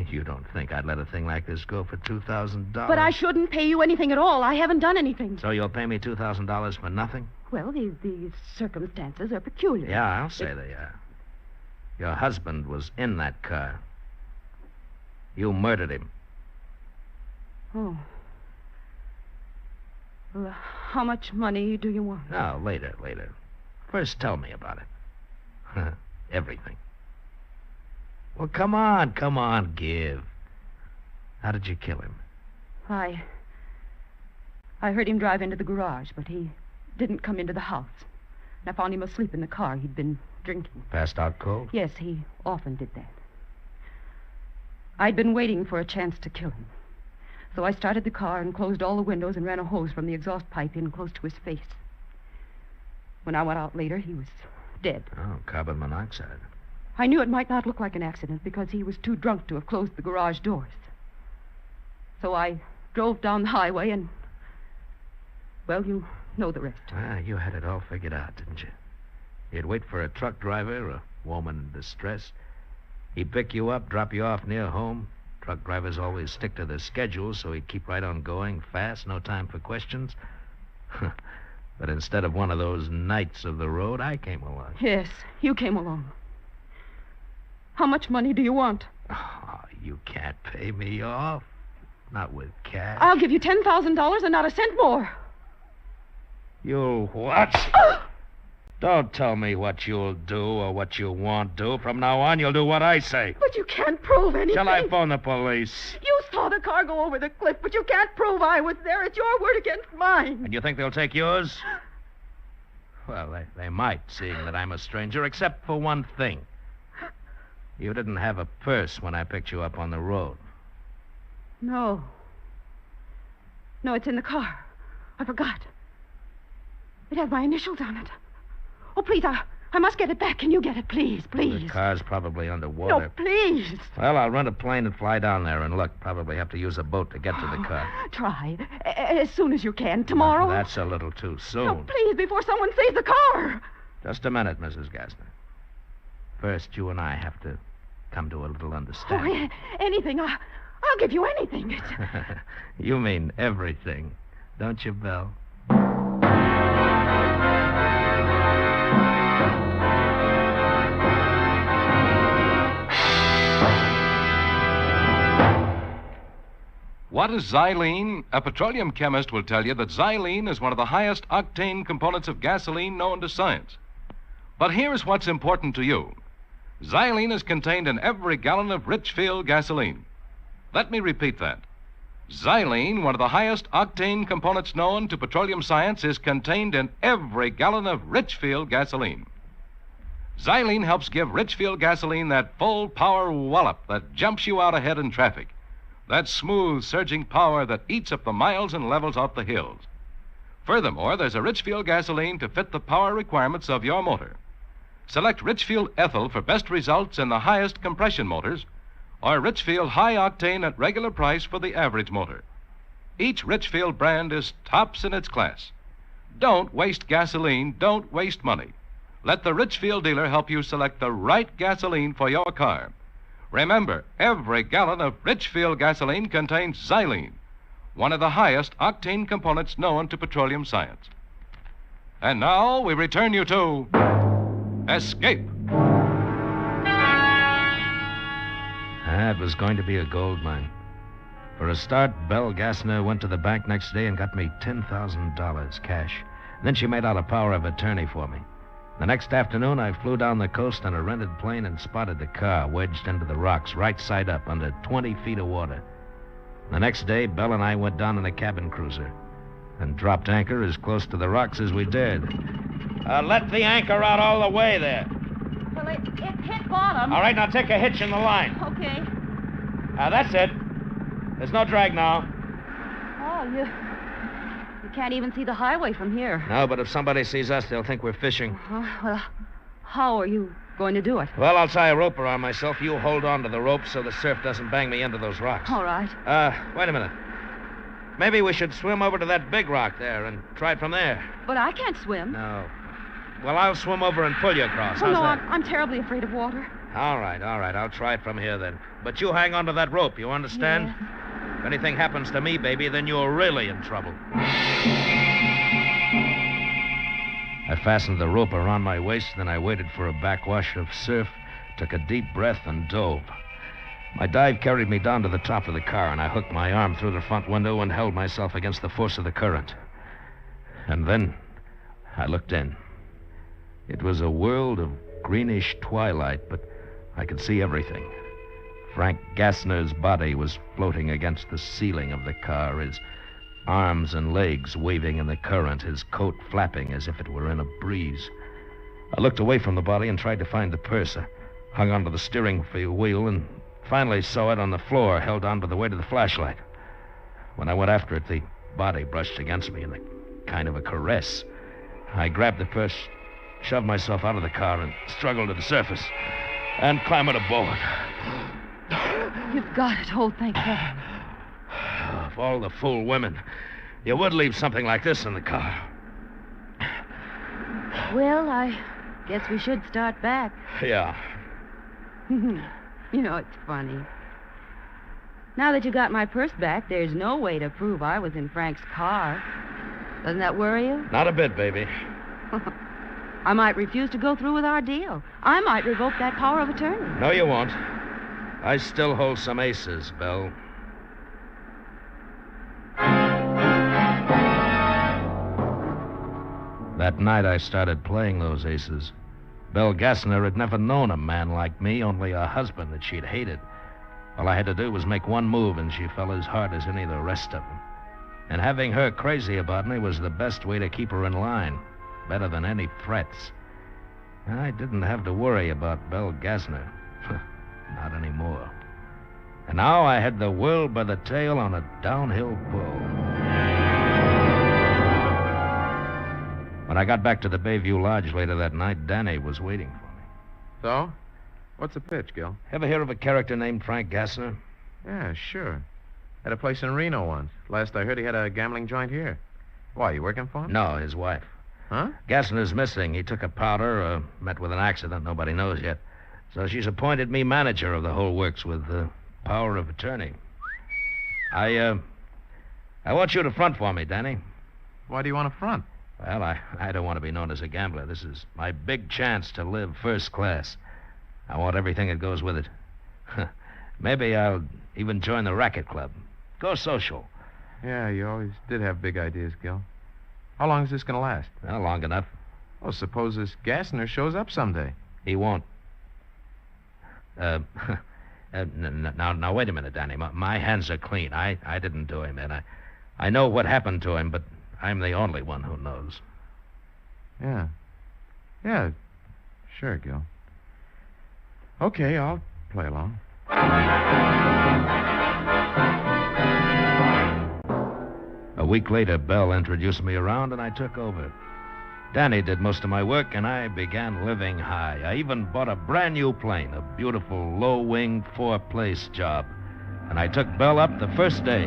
You don't think I'd let a thing like this go for $2,000? But I shouldn't pay you anything at all. I haven't done anything. So you'll pay me $2,000 for nothing? Well, the circumstances are peculiar. Yeah, I'll say they are. Your husband was in that car. You murdered him. Oh. Well, how much money do you want? No, later. First, tell me about it. Everything. Well, come on, give. How did you kill him? I heard him drive into the garage, but he didn't come into the house. And I found him asleep in the car. He'd been drinking. Passed out cold? Yes, he often did that. I'd been waiting for a chance to kill him. So I started the car and closed all the windows and ran a hose from the exhaust pipe in close to his face. When I went out later, he was dead. Oh, carbon monoxide. I knew it might not look like an accident because he was too drunk to have closed the garage doors. So I drove down the highway and... Well, you know the rest. You had it all figured out, didn't you? You'd wait for a truck driver, a woman in distress. He'd pick you up, drop you off near home. Truck drivers always stick to their schedules, so he'd keep right on going, fast, no time for questions. But instead of one of those knights of the road, I came along. Yes, you came along. How much money do you want? Oh, you can't pay me off. Not with cash. I'll give you $10,000 and not a cent more. You'll what? Don't tell me what you'll do or what you won't do. From now on, you'll do what I say. But you can't prove anything. Shall I phone the police? You saw the car go over the cliff, but you can't prove I was there. It's your word against mine. And you think they'll take yours? Well, they might, seeing that I'm a stranger, except for one thing. You didn't have a purse when I picked you up on the road. No. No, it's in the car. I forgot. It has my initials on it. Oh, please, I must get it back. Can you get it, please, please? The car's probably underwater. No, please. Well, I'll rent a plane and fly down there, and look, probably have to use a boat to get to the car. Try. As soon as you can. Tomorrow? That's a little too soon. No, please, before someone sees the car. Just a minute, Mrs. Gassner. First, you and I have to come to a little understanding. Oh, anything. I'll give you anything. You mean everything, don't you, Belle? What is xylene? A petroleum chemist will tell you that xylene is one of the highest octane components of gasoline known to science. But here's what's important to you. Xylene is contained in every gallon of Richfield gasoline. Let me repeat that. Xylene, one of the highest octane components known to petroleum science, is contained in every gallon of Richfield gasoline. Xylene helps give Richfield gasoline that full power wallop that jumps you out ahead in traffic. That smooth, surging power that eats up the miles and levels off the hills. Furthermore, there's a Richfield gasoline to fit the power requirements of your motor. Select Richfield Ethyl for best results in the highest compression motors, or Richfield High Octane at regular price for the average motor. Each Richfield brand is tops in its class. Don't waste gasoline, don't waste money. Let the Richfield dealer help you select the right gasoline for your car. Remember, every gallon of Richfield gasoline contains xylene, one of the highest octane components known to petroleum science. And now we return you to Escape. It was going to be a gold mine. For a start, Belle Gassner went to the bank next day and got me $10,000 cash. Then she made out a power of attorney for me. The next afternoon, I flew down the coast on a rented plane and spotted the car wedged into the rocks, right side up, under 20 feet of water. The next day, Belle and I went down in a cabin cruiser and dropped anchor as close to the rocks as we dared. Let the anchor out all the way there. Well, it hit bottom. All right, now take a hitch in the line. Okay. That's it. There's no drag now. Oh, you can't even see the highway from here. No, but if somebody sees us, they'll think we're fishing. Well, how are you going to do it? Well, I'll tie a rope around myself. You hold on to the rope so the surf doesn't bang me into those rocks. All right. Wait a minute. Maybe we should swim over to that big rock there and try it from there. But I can't swim. No. Well, I'll swim over and pull you across. Oh, How's no, that? I'm terribly afraid of water. All right. I'll try it from here then. But you hang on to that rope, you understand? Yeah. If anything happens to me, baby, then you're really in trouble. I fastened the rope around my waist, then I waited for a backwash of surf, took a deep breath, and dove. My dive carried me down to the top of the car, and I hooked my arm through the front window and held myself against the force of the current. And then I looked in. It was a world of greenish twilight, but I could see everything. Frank Gassner's body was floating against the ceiling of the car, his arms and legs waving in the current, his coat flapping as if it were in a breeze. I looked away from the body and tried to find the purse. I hung onto the steering wheel and finally saw it on the floor, held on by the weight of the flashlight. When I went after it, the body brushed against me in a kind of a caress. I grabbed the purse, shoved myself out of the car, and struggled to the surface and clambered aboard. You've got it. Oh, thank heaven. Of all the fool women, you would leave something like this in the car. Well, I guess we should start back. Yeah. You know, it's funny. Now that you got my purse back, there's no way to prove I was in Frank's car. Doesn't that worry you? Not a bit, baby. I might refuse to go through with our deal. I might revoke that power of attorney. No, you won't. I still hold some aces, Belle. That night I started playing those aces. Belle Gassner had never known a man like me, only a husband that she'd hated. All I had to do was make one move, and she fell as hard as any of the rest of them. And having her crazy about me was the best way to keep her in line, better than any threats. I didn't have to worry about Belle Gassner. Not anymore. And now I had the world by the tail on a downhill pull. When I got back to the Bayview Lodge later that night, Danny was waiting for me. So? What's the pitch, Gil? Ever hear of a character named Frank Gassner? Yeah, sure. Had a place in Reno once. Last I heard, he had a gambling joint here. Why, you working for him? No, his wife. Huh? Gassner's missing. He took a powder, met with an accident nobody knows yet. So she's appointed me manager of the whole works with power of attorney. I want you to front for me, Danny. Why do you want to front? Well, I don't want to be known as a gambler. This is my big chance to live first class. I want everything that goes with it. Maybe I'll even join the racket club. Go social. Yeah, you always did have big ideas, Gil. How long is this going to last? Well, long enough. Well, suppose this Gassner shows up someday. He won't. Now, wait a minute, Danny. My hands are clean. I didn't do him, and I know what happened to him, but I'm the only one who knows. Yeah. Yeah, sure, Gil. Okay, I'll play along. A week later, Belle introduced me around, and I took over. Danny did most of my work, and I began living high. I even bought a brand new plane, a beautiful low-wing four-place job. And I took Belle up the first day.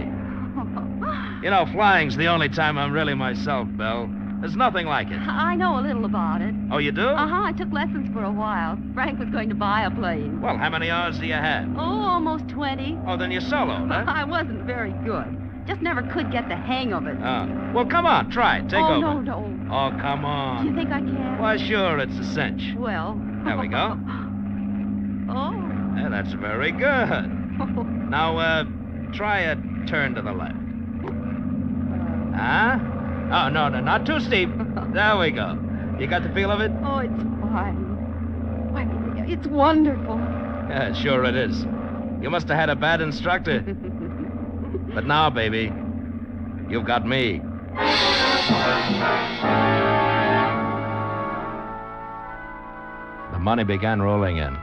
You know, flying's the only time I'm really myself, Belle. There's nothing like it. I know a little about it. Oh, you do? Uh-huh. I took lessons for a while. Frank was going to buy a plane. Well, how many hours do you have? Oh, almost 20. Oh, then you're soloed, huh? I wasn't very good. Just never could get the hang of it. Well, come on, try it. Take over. Oh, no. Oh, come on. Do you think I can? Why, sure, it's a cinch. Well. There we go. Oh. Yeah, that's very good. Now, try a turn to the left. Huh? Oh, no, not too steep. There we go. You got the feel of it? Oh, it's fine. Why, it's wonderful. Yeah, sure it is. You must have had a bad instructor. But now, baby, you've got me. The money began rolling in.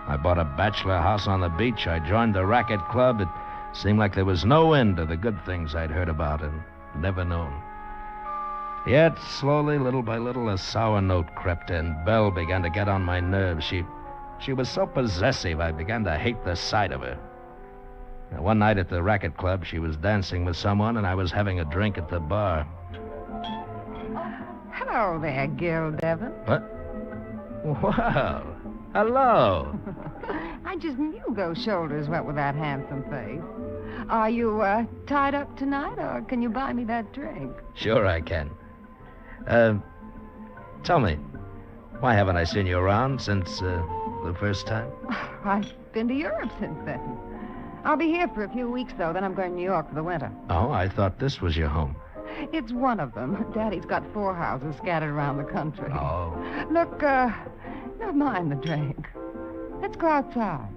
I bought a bachelor house on the beach. I joined the racket club. It seemed like there was no end to the good things I'd heard about and never known. Yet, slowly, little by little, a sour note crept in. Belle began to get on my nerves. She was so possessive, I began to hate the sight of her. Now, one night at the racket club, she was dancing with someone, and I was having a drink at the bar. Hello there, Gil Devon. What? Well, hello. I just knew those shoulders went with that handsome face. Are you tied up tonight, or can you buy me that drink? Sure I can. Tell me, why haven't I seen you around since the first time? I've been to Europe since then. I'll be here for a few weeks, though. Then I'm going to New York for the winter. Oh, I thought this was your home. It's one of them. Daddy's got 4 houses scattered around the country. Oh. Look, never mind the drink. Let's go outside.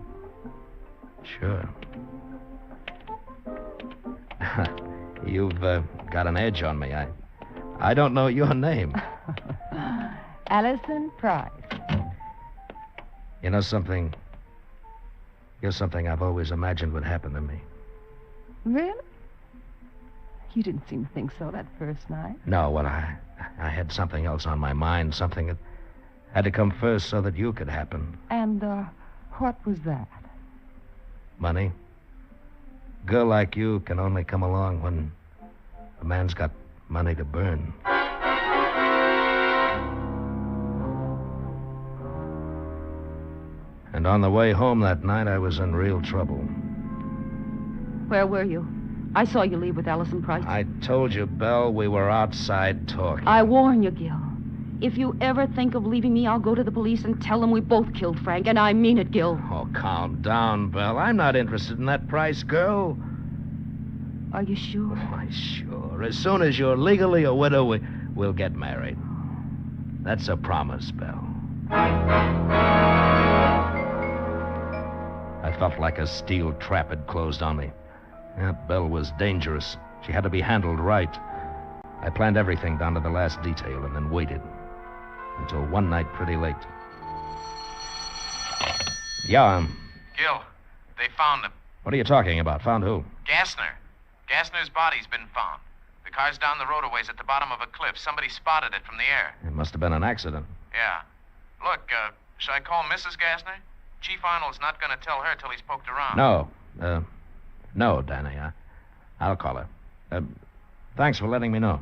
Sure. You've got an edge on me. I don't know your name. Allison Price. You know something? You're something I've always imagined would happen to me. Really? You didn't seem to think so that first night. No, well, I had something else on my mind, something that had to come first so that you could happen. And, what was that? Money. A girl like you can only come along when a man's got money to burn. And on the way home that night, I was in real trouble. Where were you? I saw you leave with Allison Price. I told you, Belle, we were outside talking. I warn you, Gil. If you ever think of leaving me, I'll go to the police and tell them we both killed Frank, and I mean it, Gil. Oh, calm down, Belle. I'm not interested in that Price girl. Are you sure? Why, sure. As soon as you're legally a widow, we'll get married. That's a promise, Belle. I felt like a steel trap had closed on me. That Belle was dangerous. She had to be handled right. I planned everything down to the last detail and then waited until one night pretty late. Yeah, Gil, they found him. what are you talking about? Found who? Gassner. Gassner's body's been found. The car's down the road a ways at the bottom of a cliff. Somebody spotted it from the air. It must have been an accident. Yeah. Look, should I call Mrs. Gassner? Chief Arnold's not going to tell her till he's poked around. No, Danny. I'll call her. Thanks for letting me know.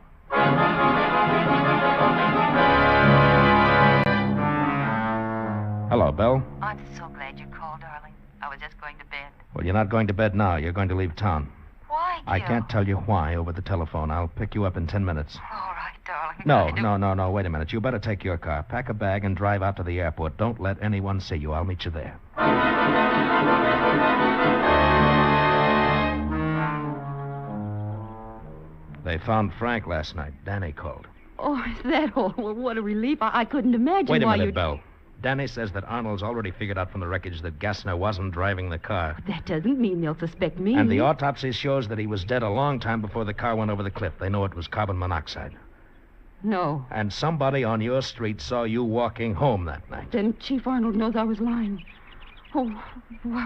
Hello, Belle. I'm so glad you called, darling. I was just going to bed. Well, you're not going to bed now. You're going to leave town. Why, Gil? I can't tell you why over the telephone. I'll pick you up in 10 minutes. All right, darling. No. Wait a minute. You better take your car. Pack a bag and drive out to the airport. Don't let anyone see you. I'll meet you there. They found Frank last night. Danny called. Oh, is that all? Well, what a relief. I couldn't imagine Wait a why minute, you... Belle. Danny says that Arnold's already figured out from the wreckage that Gassner wasn't driving the car. That doesn't mean they'll suspect me. And the autopsy shows that he was dead a long time before the car went over the cliff. They know it was carbon monoxide. No. And somebody on your street saw you walking home that night. Then Chief Arnold knows I was lying. Oh,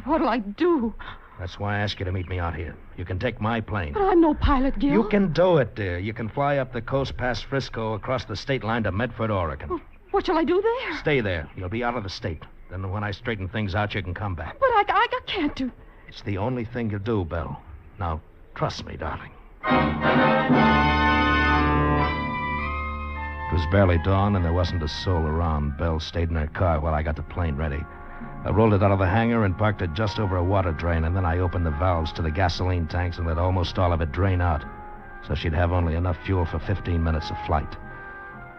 what'll I do? That's why I asked you to meet me out here. You can take my plane. But I'm no pilot, Gil. You can do it, dear. You can fly up the coast past Frisco across the state line to Medford, Oregon. What shall I do there? Stay there. You'll be out of the state. Then when I straighten things out, you can come back. But I can't do... It's the only thing you do, Belle. Now, trust me, darling. It was barely dawn, and there wasn't a soul around. Belle stayed in her car while I got the plane ready. I rolled it out of the hangar and parked it just over a water drain, and then I opened the valves to the gasoline tanks and let almost all of it drain out, so she'd have only enough fuel for 15 minutes of flight.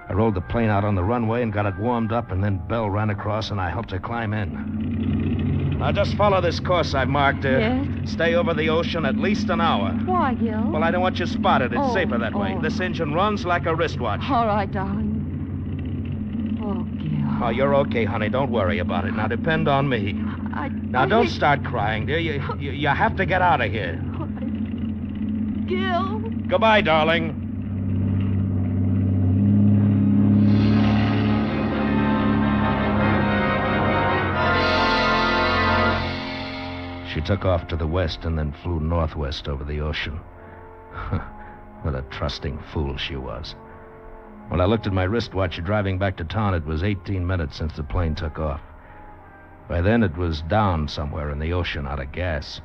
I rolled the plane out on the runway and got it warmed up, and then Belle ran across, and I helped her climb in. Now, just follow this course I've marked. Yes? Stay over the ocean at least an hour. Why, Gil? Well, I don't want you spotted. It's Oh, safer that way. oh. This engine runs like a wristwatch. All right, darling. Oh, Gil. Oh, you're okay, honey. Don't worry about it. Now, depend on me. Now, don't start crying, dear. You have to get out of here. Gil. Goodbye, darling. She took off to the west and then flew northwest over the ocean. What a trusting fool she was. When I looked at my wristwatch driving back to town, it was 18 minutes since the plane took off. By then, it was down somewhere in the ocean out of gas.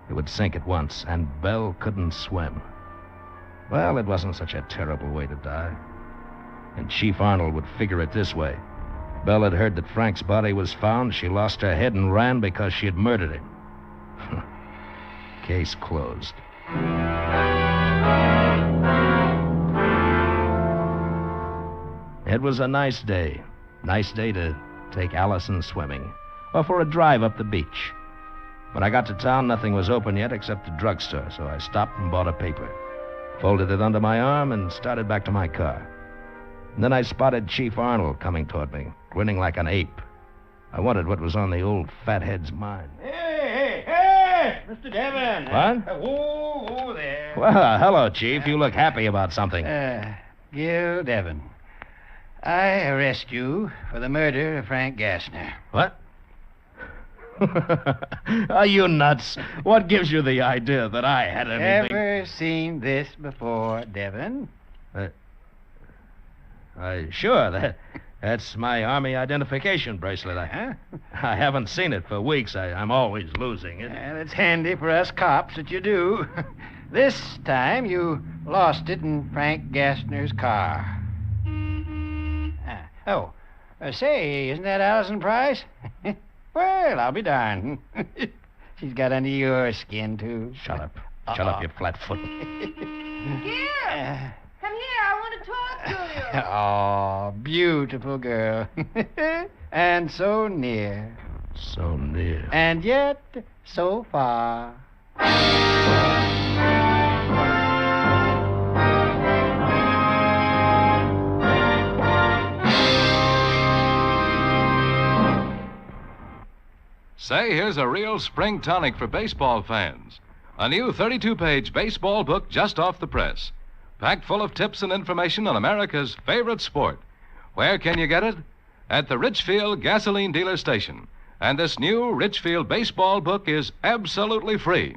It would sink at once, and Belle couldn't swim. Well, it wasn't such a terrible way to die. And Chief Arnold would figure it this way. Belle had heard that Frank's body was found. She lost her head and ran because she had murdered him. Case closed. It was a nice day. Nice day to take Allison swimming. or for a drive up the beach. When I got to town, nothing was open yet except the drugstore, so I stopped and bought a paper, folded it under my arm, and started back to my car. And then I spotted Chief Arnold coming toward me, grinning like an ape. I wondered what was on the old fathead's mind. Hey, Mr. Devon. What? Whoa, there. Well, hello, Chief. You look happy about something. Gil Devon. I arrest you for the murder of Frank Gassner. What? Are you nuts? What gives you the idea that I had anything? Ever seen this before, Devon? Sure. That's my Army identification bracelet. I haven't seen it for weeks. I'm always losing it. Well, it's handy for us cops that you do. This time you lost it in Frank Gassner's car. Say, isn't that Allison Price? Well, I'll be darned. She's got under your skin, too. Shut up. Shut up, you flat-foot. Gil! Come here. I want to talk to you. Oh, beautiful girl. And so near. So near. And yet so far. Say, here's a real spring tonic for baseball fans. A new 32-page baseball book just off the press, packed full of tips and information on America's favorite sport. Where can you get it? At the Richfield Gasoline Dealer Station. And this new Richfield baseball book is absolutely free.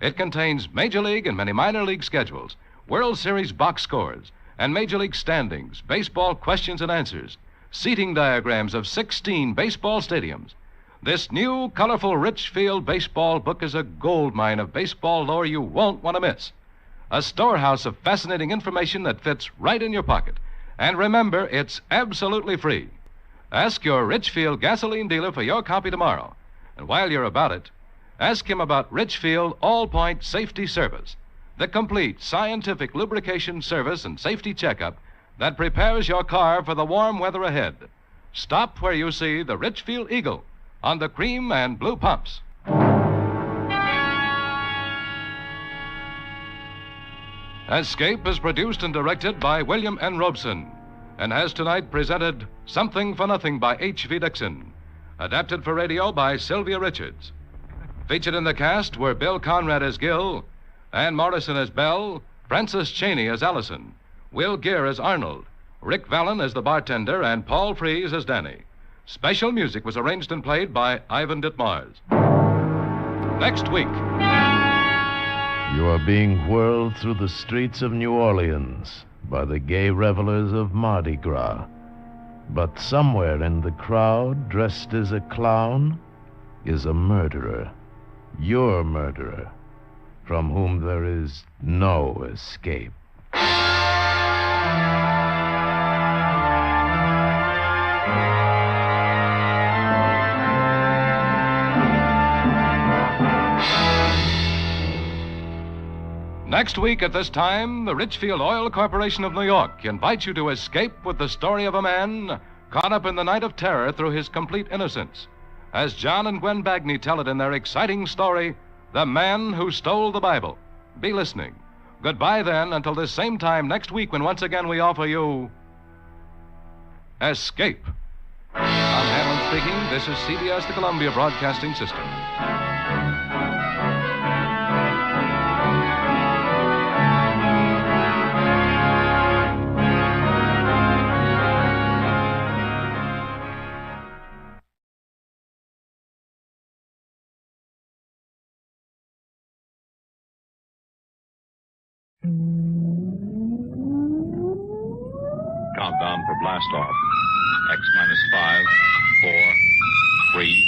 It contains Major League and many minor league schedules, World Series box scores, and Major League standings, baseball questions and answers, seating diagrams of 16 baseball stadiums. This new, colorful Richfield baseball book is a goldmine of baseball lore you won't want to miss. A storehouse of fascinating information that fits right in your pocket. And remember, it's absolutely free. Ask your Richfield gasoline dealer for your copy tomorrow. And while you're about it, ask him about Richfield All-Point Safety Service, the complete scientific lubrication service and safety checkup that prepares your car for the warm weather ahead. Stop where you see the Richfield Eagle on the cream and blue pumps. Escape is produced and directed by William N. Robeson and has tonight presented Something for Nothing by H.V. Dixon, adapted for radio by Sylvia Richards. Featured in the cast were Bill Conrad as Gil, Ann Morrison as Belle, Frances Cheney as Allison, Will Gear as Arnold, Rick Vallon as the bartender, and Paul Frees as Danny. Special music was arranged and played by Ivan Ditmars. Next week. You are being whirled through the streets of New Orleans by the gay revelers of Mardi Gras. But somewhere in the crowd, dressed as a clown, is a murderer. Your murderer, from whom there is no escape. Next week at this time, the Richfield Oil Corporation of New York invites you to escape with the story of a man caught up in the night of terror through his complete innocence, as John and Gwen Bagney tell it in their exciting story, The Man Who Stole the Bible. Be listening. Goodbye, then, until this same time next week when once again we offer you Escape. I'm Hanlon speaking. This is CBS, the Columbia Broadcasting System. Countdown for blast off. X minus 5, 4, 3,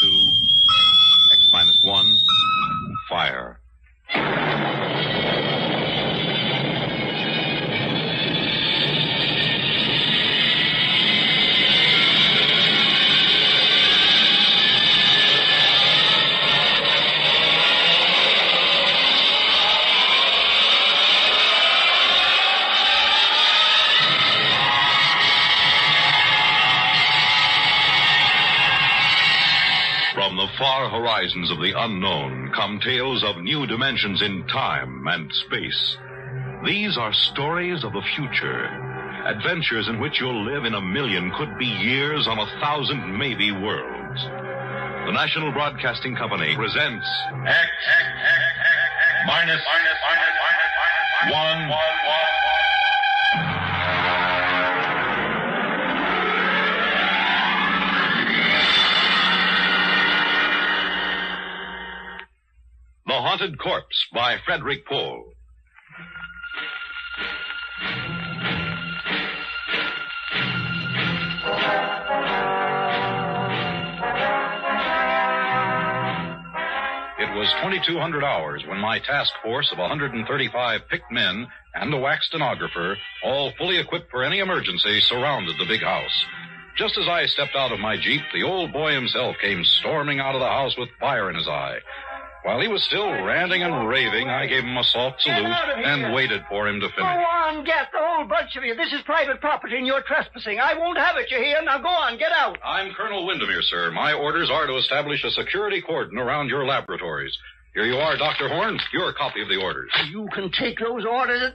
2, X minus 1, fire. horizons of the unknown come tales of new dimensions in time and space. These are stories of the future, adventures in which you'll live in 1,000,000, could be years on 1,000 maybe worlds. The National Broadcasting Company presents X minus 1. The Haunted Corpse by Frederick Pohl. It was 2200 hours when my task force of 135 picked men and a wax stenographer, all fully equipped for any emergency, surrounded the big house. Just as I stepped out of my Jeep, the old boy himself came storming out of the house with fire in his eye. While he was still ranting and raving, I gave him a soft salute and waited for him to Go finish. on, get the whole bunch of you. This is private property and you're trespassing. I won't have it, you hear? Now go on, get out. I'm Colonel Windermere, sir. My orders are to establish a security cordon around your laboratories. Here you are, Dr. Horn. Your copy of the orders. You can take those orders.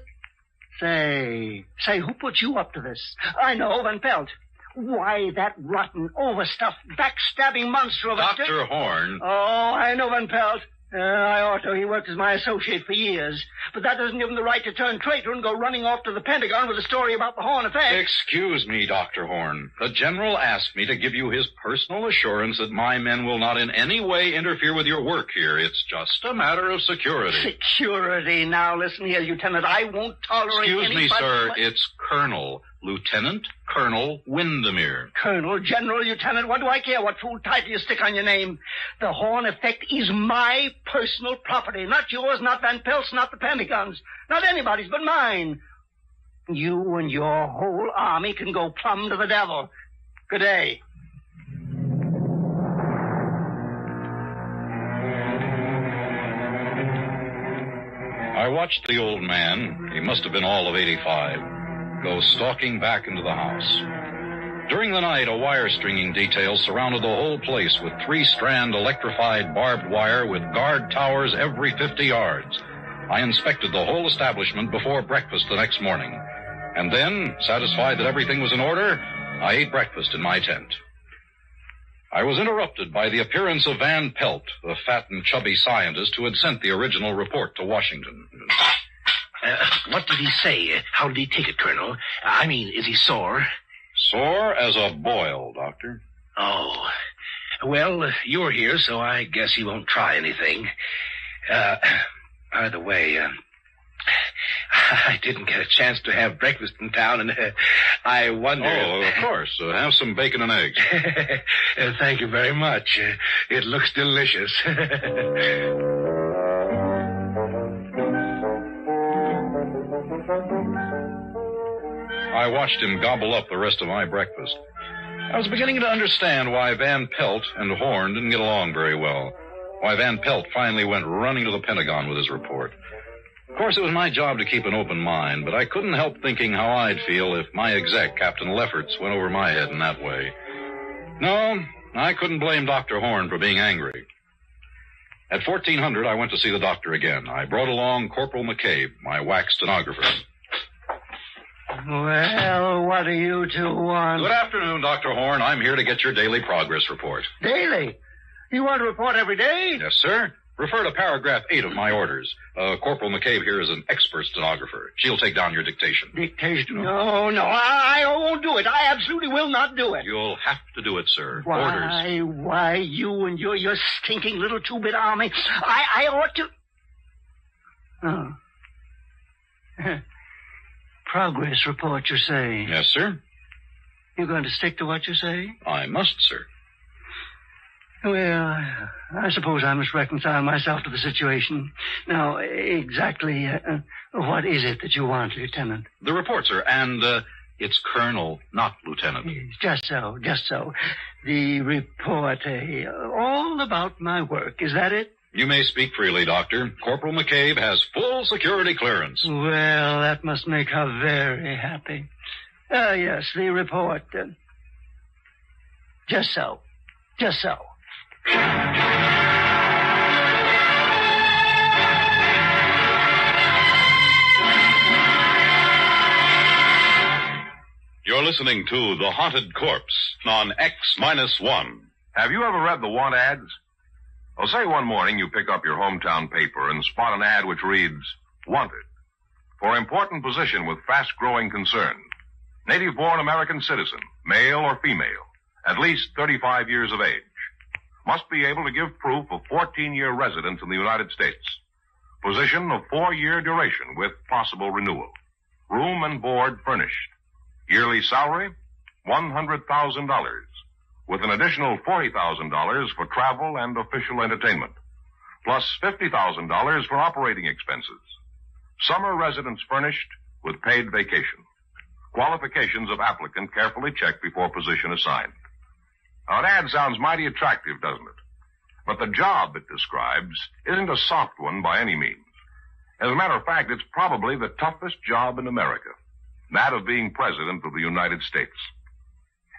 Say, who put you up to this? I know, Van Pelt. Why, that rotten, overstuffed, backstabbing monster of a... Dr. Horn. Oh, I know Van Pelt. I ought to. He worked as my associate for years. But that doesn't give him the right to turn traitor and go running off to the Pentagon with a story about the Horn effect. Excuse me, Dr. Horn. The General asked me to give you his personal assurance that my men will not in any way interfere with your work here. It's just a matter of security. Security. Now, listen here, Lieutenant. I won't tolerate Excuse me, anybody... sir. It's Colonel. Lieutenant Colonel Windermere. Colonel, General, Lieutenant, what do I care what fool title you stick on your name? The Horn effect is my personal property. Not yours, not Van Pelt's, not the Pentagon's. Not anybody's but mine. You and your whole army can go plumb to the devil. Good day. I watched the old man, he must have been all of 85, go stalking back into the house. During the night, a wire stringing detail surrounded the whole place with 3-strand electrified barbed wire with guard towers every 50 yards. I inspected the whole establishment before breakfast the next morning. And then, satisfied that everything was in order, I ate breakfast in my tent. I was interrupted by the appearance of Van Pelt, the fat and chubby scientist who had sent the original report to Washington. What did he say? How did he take it, Colonel? I mean, is he sore? Sore as a boil, Doctor. Oh. Well, you're here, so I guess he won't try anything. By the way, I didn't get a chance to have breakfast in town, and I wonder... Oh, of course. Have some bacon and eggs. Thank you very much. It looks delicious. I watched him gobble up the rest of my breakfast. I was beginning to understand why Van Pelt and Horn didn't get along very well. Why Van Pelt finally went running to the Pentagon with his report. Of course, it was my job to keep an open mind, but I couldn't help thinking how I'd feel if my exec, Captain Lefferts, went over my head in that way. No, I couldn't blame Dr. Horn for being angry. At 1400, I went to see the doctor again. I brought along Corporal McCabe, my wax stenographer. Well, what do you two want? Good afternoon, Dr. Horn. I'm here to get your daily progress report. Daily? You want to report every day? Yes, sir. Refer to paragraph 8 of my orders. Corporal McCabe here is an expert stenographer. She'll take down your dictation. Dictation? No, I won't do it. I absolutely will not do it. You'll have to do it, sir. Orders. Why, you and your stinking little two-bit army. I ought to... Oh. Progress report, you say? Yes, sir. You're going to stick to what you say? I must, sir. Well, I suppose I must reconcile myself to the situation. Now, exactly what is it that you want, Lieutenant? The report, sir, and it's Colonel, not Lieutenant. Just so. The report, all about my work. Is that it? You may speak freely, Doctor. Corporal McCabe has full security clearance. Well, that must make her very happy. Yes, the report. Just so. You're listening to The Haunted Corpse on X-1. Have you ever read the want ads? Well, say one morning you pick up your hometown paper and spot an ad which reads, Wanted. For important position with fast-growing concern. Native-born American citizen, male or female, at least 35 years of age. Must be able to give proof of 14-year residence in the United States. Position of 4-year duration with possible renewal. Room and board furnished. Yearly salary, $100,000, with an additional $40,000 for travel and official entertainment, plus $50,000 for operating expenses. Summer residence furnished with paid vacation. Qualifications of applicant carefully checked before position assigned. Now, an ad sounds mighty attractive, doesn't it? But the job it describes isn't a soft one by any means. As a matter of fact, it's probably the toughest job in America. That of being President of the United States.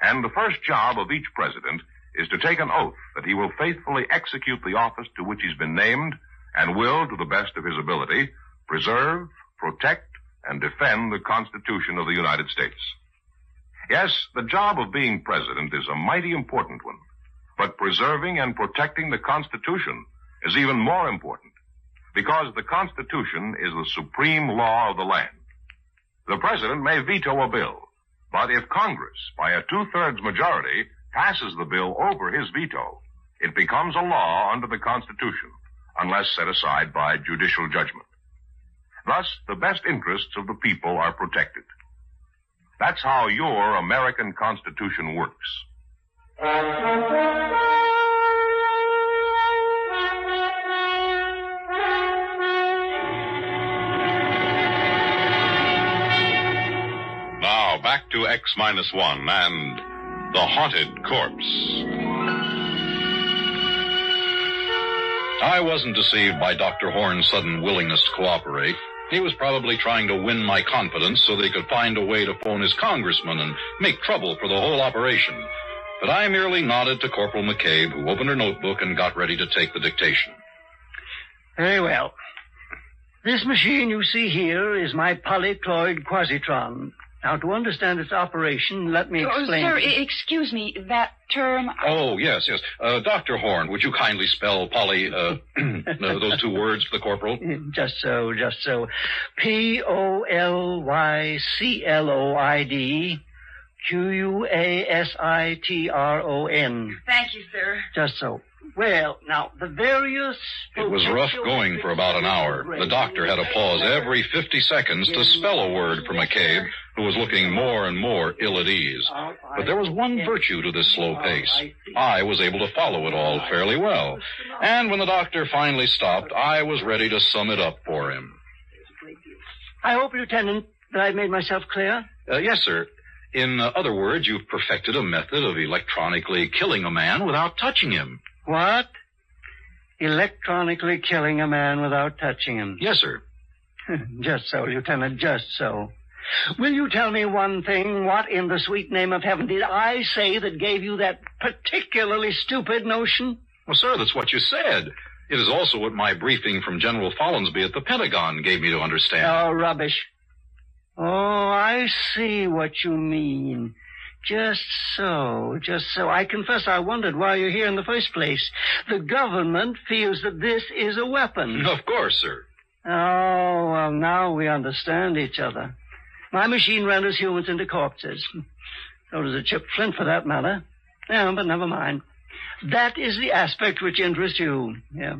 And the first job of each president is to take an oath that he will faithfully execute the office to which he's been named and will, to the best of his ability, preserve, protect, and defend the Constitution of the United States. Yes, the job of being president is a mighty important one, but preserving and protecting the Constitution is even more important, because the Constitution is the supreme law of the land. The president may veto a bill, but if Congress, by a 2/3 majority, passes the bill over his veto, it becomes a law under the Constitution, unless set aside by judicial judgment. Thus, the best interests of the people are protected. That's how your American Constitution works. Now, back to X-1 and The Haunted Corpse. I wasn't deceived by Dr. Horn's sudden willingness to cooperate. He was probably trying to win my confidence so that he could find a way to phone his congressman and make trouble for the whole operation. But I merely nodded to Corporal McCabe, who opened her notebook and got ready to take the dictation. Very well. This machine you see here is my polycloid quasitron. Now, to understand its operation, let me explain. Sir, excuse me, that term... Oh, yes. Dr. Horn, would you kindly spell those two words for the corporal? Just so. Polycloid quasitron. Thank you, sir. Just so. Well, now, the various... It was rough going for about an hour. The doctor had to pause every 50 seconds to spell a word for McCabe, who was looking more and more ill at ease. But there was one virtue to this slow pace. I was able to follow it all fairly well. And when the doctor finally stopped, I was ready to sum it up for him. I hope, Lieutenant, that I've made myself clear? Yes, sir. In other words, you've perfected a method of electronically killing a man without touching him. What? Electronically killing a man without touching him? Yes, sir. Just so, Lieutenant, just so. Will you tell me one thing? What in the sweet name of heaven did I say that gave you that particularly stupid notion? Well, sir, that's what you said. It is also what my briefing from General Follansby at the Pentagon gave me to understand. Oh, rubbish. Oh, I see what you mean. Just so. I confess I wondered why you're here in the first place. The government feels that this is a weapon. Of course, sir. Oh, well, now we understand each other. My machine renders humans into corpses. So does a chipped flint, for that matter. Yeah, but never mind. That is the aspect which interests you. Yeah.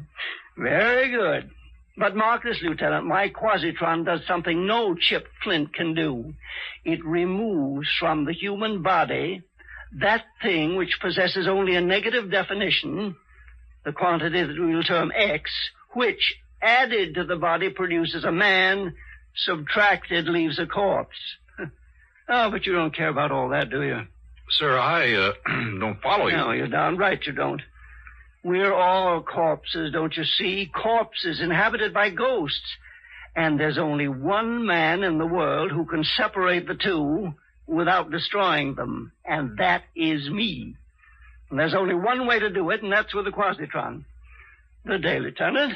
Very good. But mark this, Lieutenant, my quasitron does something no chipped flint can do. It removes from the human body that thing which possesses only a negative definition, the quantity that we will term X, which, added to the body, produces a man, subtracted leaves a corpse. Oh, but you don't care about all that, do you? Sir, I don't follow you. No, you're darn right you don't. We're all corpses, don't you see? Corpses inhabited by ghosts. And there's only one man in the world who can separate the two without destroying them. And that is me. And there's only one way to do it, and that's with the Quasitron. Good day, Lieutenant.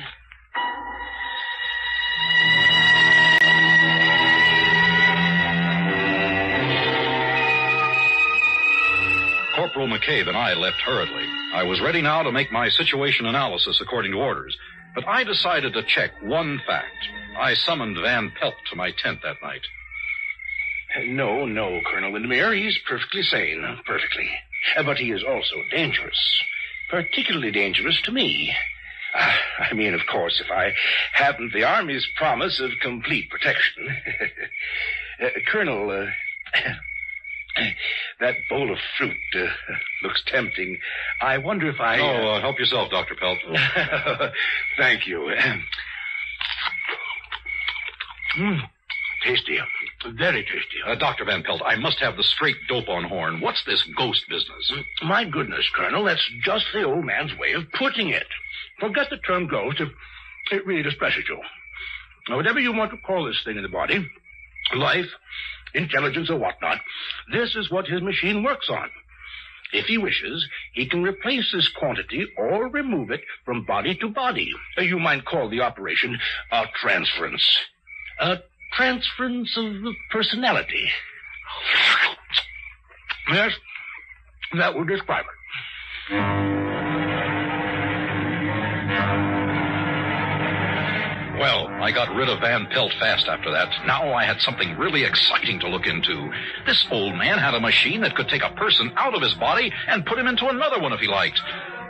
Corporal McCabe and I left hurriedly. I was ready now to make my situation analysis according to orders, but I decided to check one fact. I summoned Van Pelt to my tent that night. No, Colonel Windermere. He's perfectly sane. Perfectly. But he is also dangerous. Particularly dangerous to me. I mean, of course, if I hadn't the Army's promise of complete protection. Colonel, that bowl of fruit looks tempting. I wonder if I... Oh, help yourself, Dr. Pelt. Thank you. Tasty. Very tasty. Dr. Van Pelt, I must have the straight dope on Horn. What's this ghost business? My goodness, Colonel, that's just the old man's way of putting it. Forget the term ghost if it really distresses you. Now, whatever you want to call this thing in the body, life, intelligence, or whatnot, this is what his machine works on. If he wishes, he can replace this quantity or remove it from body to body. You might call the operation a transference. A transference of personality. Yes, that would describe it. Well, I got rid of Van Pelt fast after that. Now I had something really exciting to look into. This old man had a machine that could take a person out of his body and put him into another one if he liked.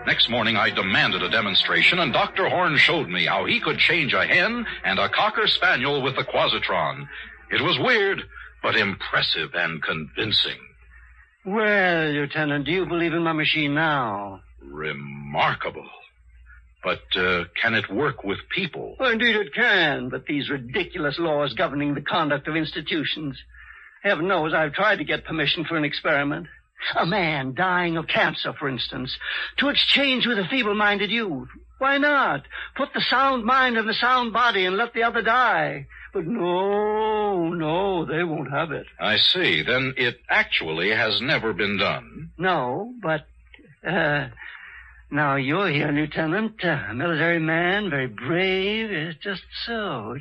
Next morning, I demanded a demonstration, and Dr. Horn showed me how he could change a hen and a cocker spaniel with the Quasitron. It was weird, but impressive and convincing. Well, Lieutenant, do you believe in my machine now? Remarkable. But can it work with people? Well, indeed it can, but these ridiculous laws governing the conduct of institutions. Heaven knows I've tried to get permission for an experiment. A man dying of cancer, for instance, to exchange with a feeble-minded youth. Why not? Put the sound mind in the sound body and let the other die. But no, they won't have it. I see. Then it actually has never been done. No, but, now you're here, Lieutenant. A military man, very brave. Just so.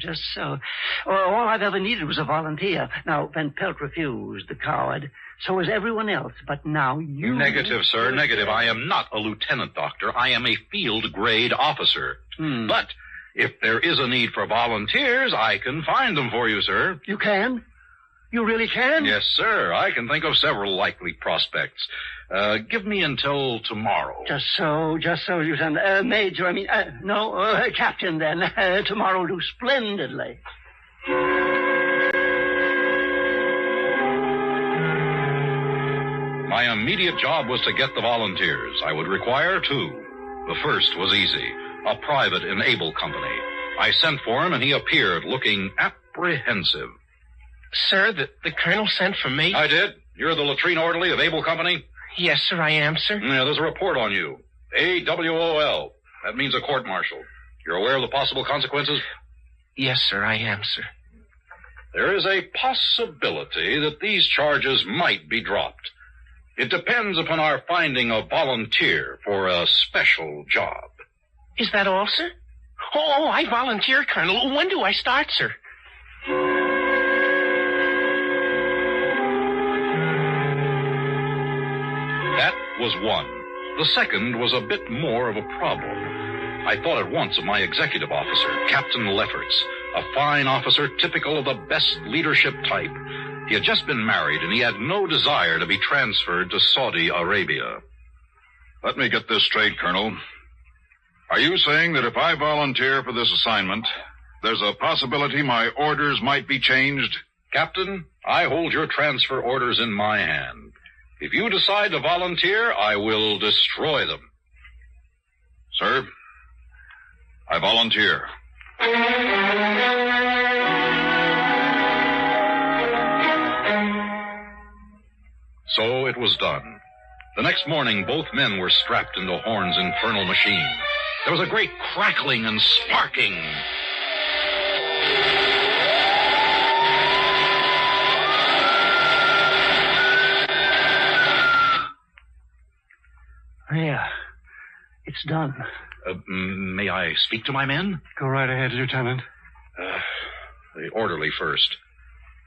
All I've ever needed was a volunteer. Now, Van Pelt refused, the coward. So is everyone else, but now you... Negative, sir, negative. I am not a lieutenant, doctor. I am a field-grade officer. But if there is a need for volunteers, I can find them for you, sir. You can? You really can? Yes, sir. I can think of several likely prospects. Give me until tomorrow. Just so, Lieutenant. Major, Captain, then. Tomorrow will do splendidly. My immediate job was to get the volunteers. I would require two. The first was easy, a private in Able Company. I sent for him, and he appeared looking apprehensive. Sir, the colonel sent for me? I did. You're the latrine orderly of Able Company? Yes, sir, I am, sir. Yeah, there's a report on you. AWOL. That means a court-martial. You're aware of the possible consequences? Yes, sir, I am, sir. There is a possibility that these charges might be dropped. It depends upon our finding a volunteer for a special job. Is that all, sir? Oh, I volunteer, Colonel. When do I start, sir? That was one. The second was a bit more of a problem. I thought at once of my executive officer, Captain Lefferts, a fine officer typical of the best leadership type. He had just been married, and he had no desire to be transferred to Saudi Arabia. Let me get this straight, Colonel. Are you saying that if I volunteer for this assignment, there's a possibility my orders might be changed? Captain, I hold your transfer orders in my hand. If you decide to volunteer, I will destroy them. Sir, I volunteer. So it was done. The next morning, both men were strapped into Horn's infernal machine. There was a great crackling and sparking. it's done. May I speak to my men? Go right ahead, Lieutenant. The orderly first.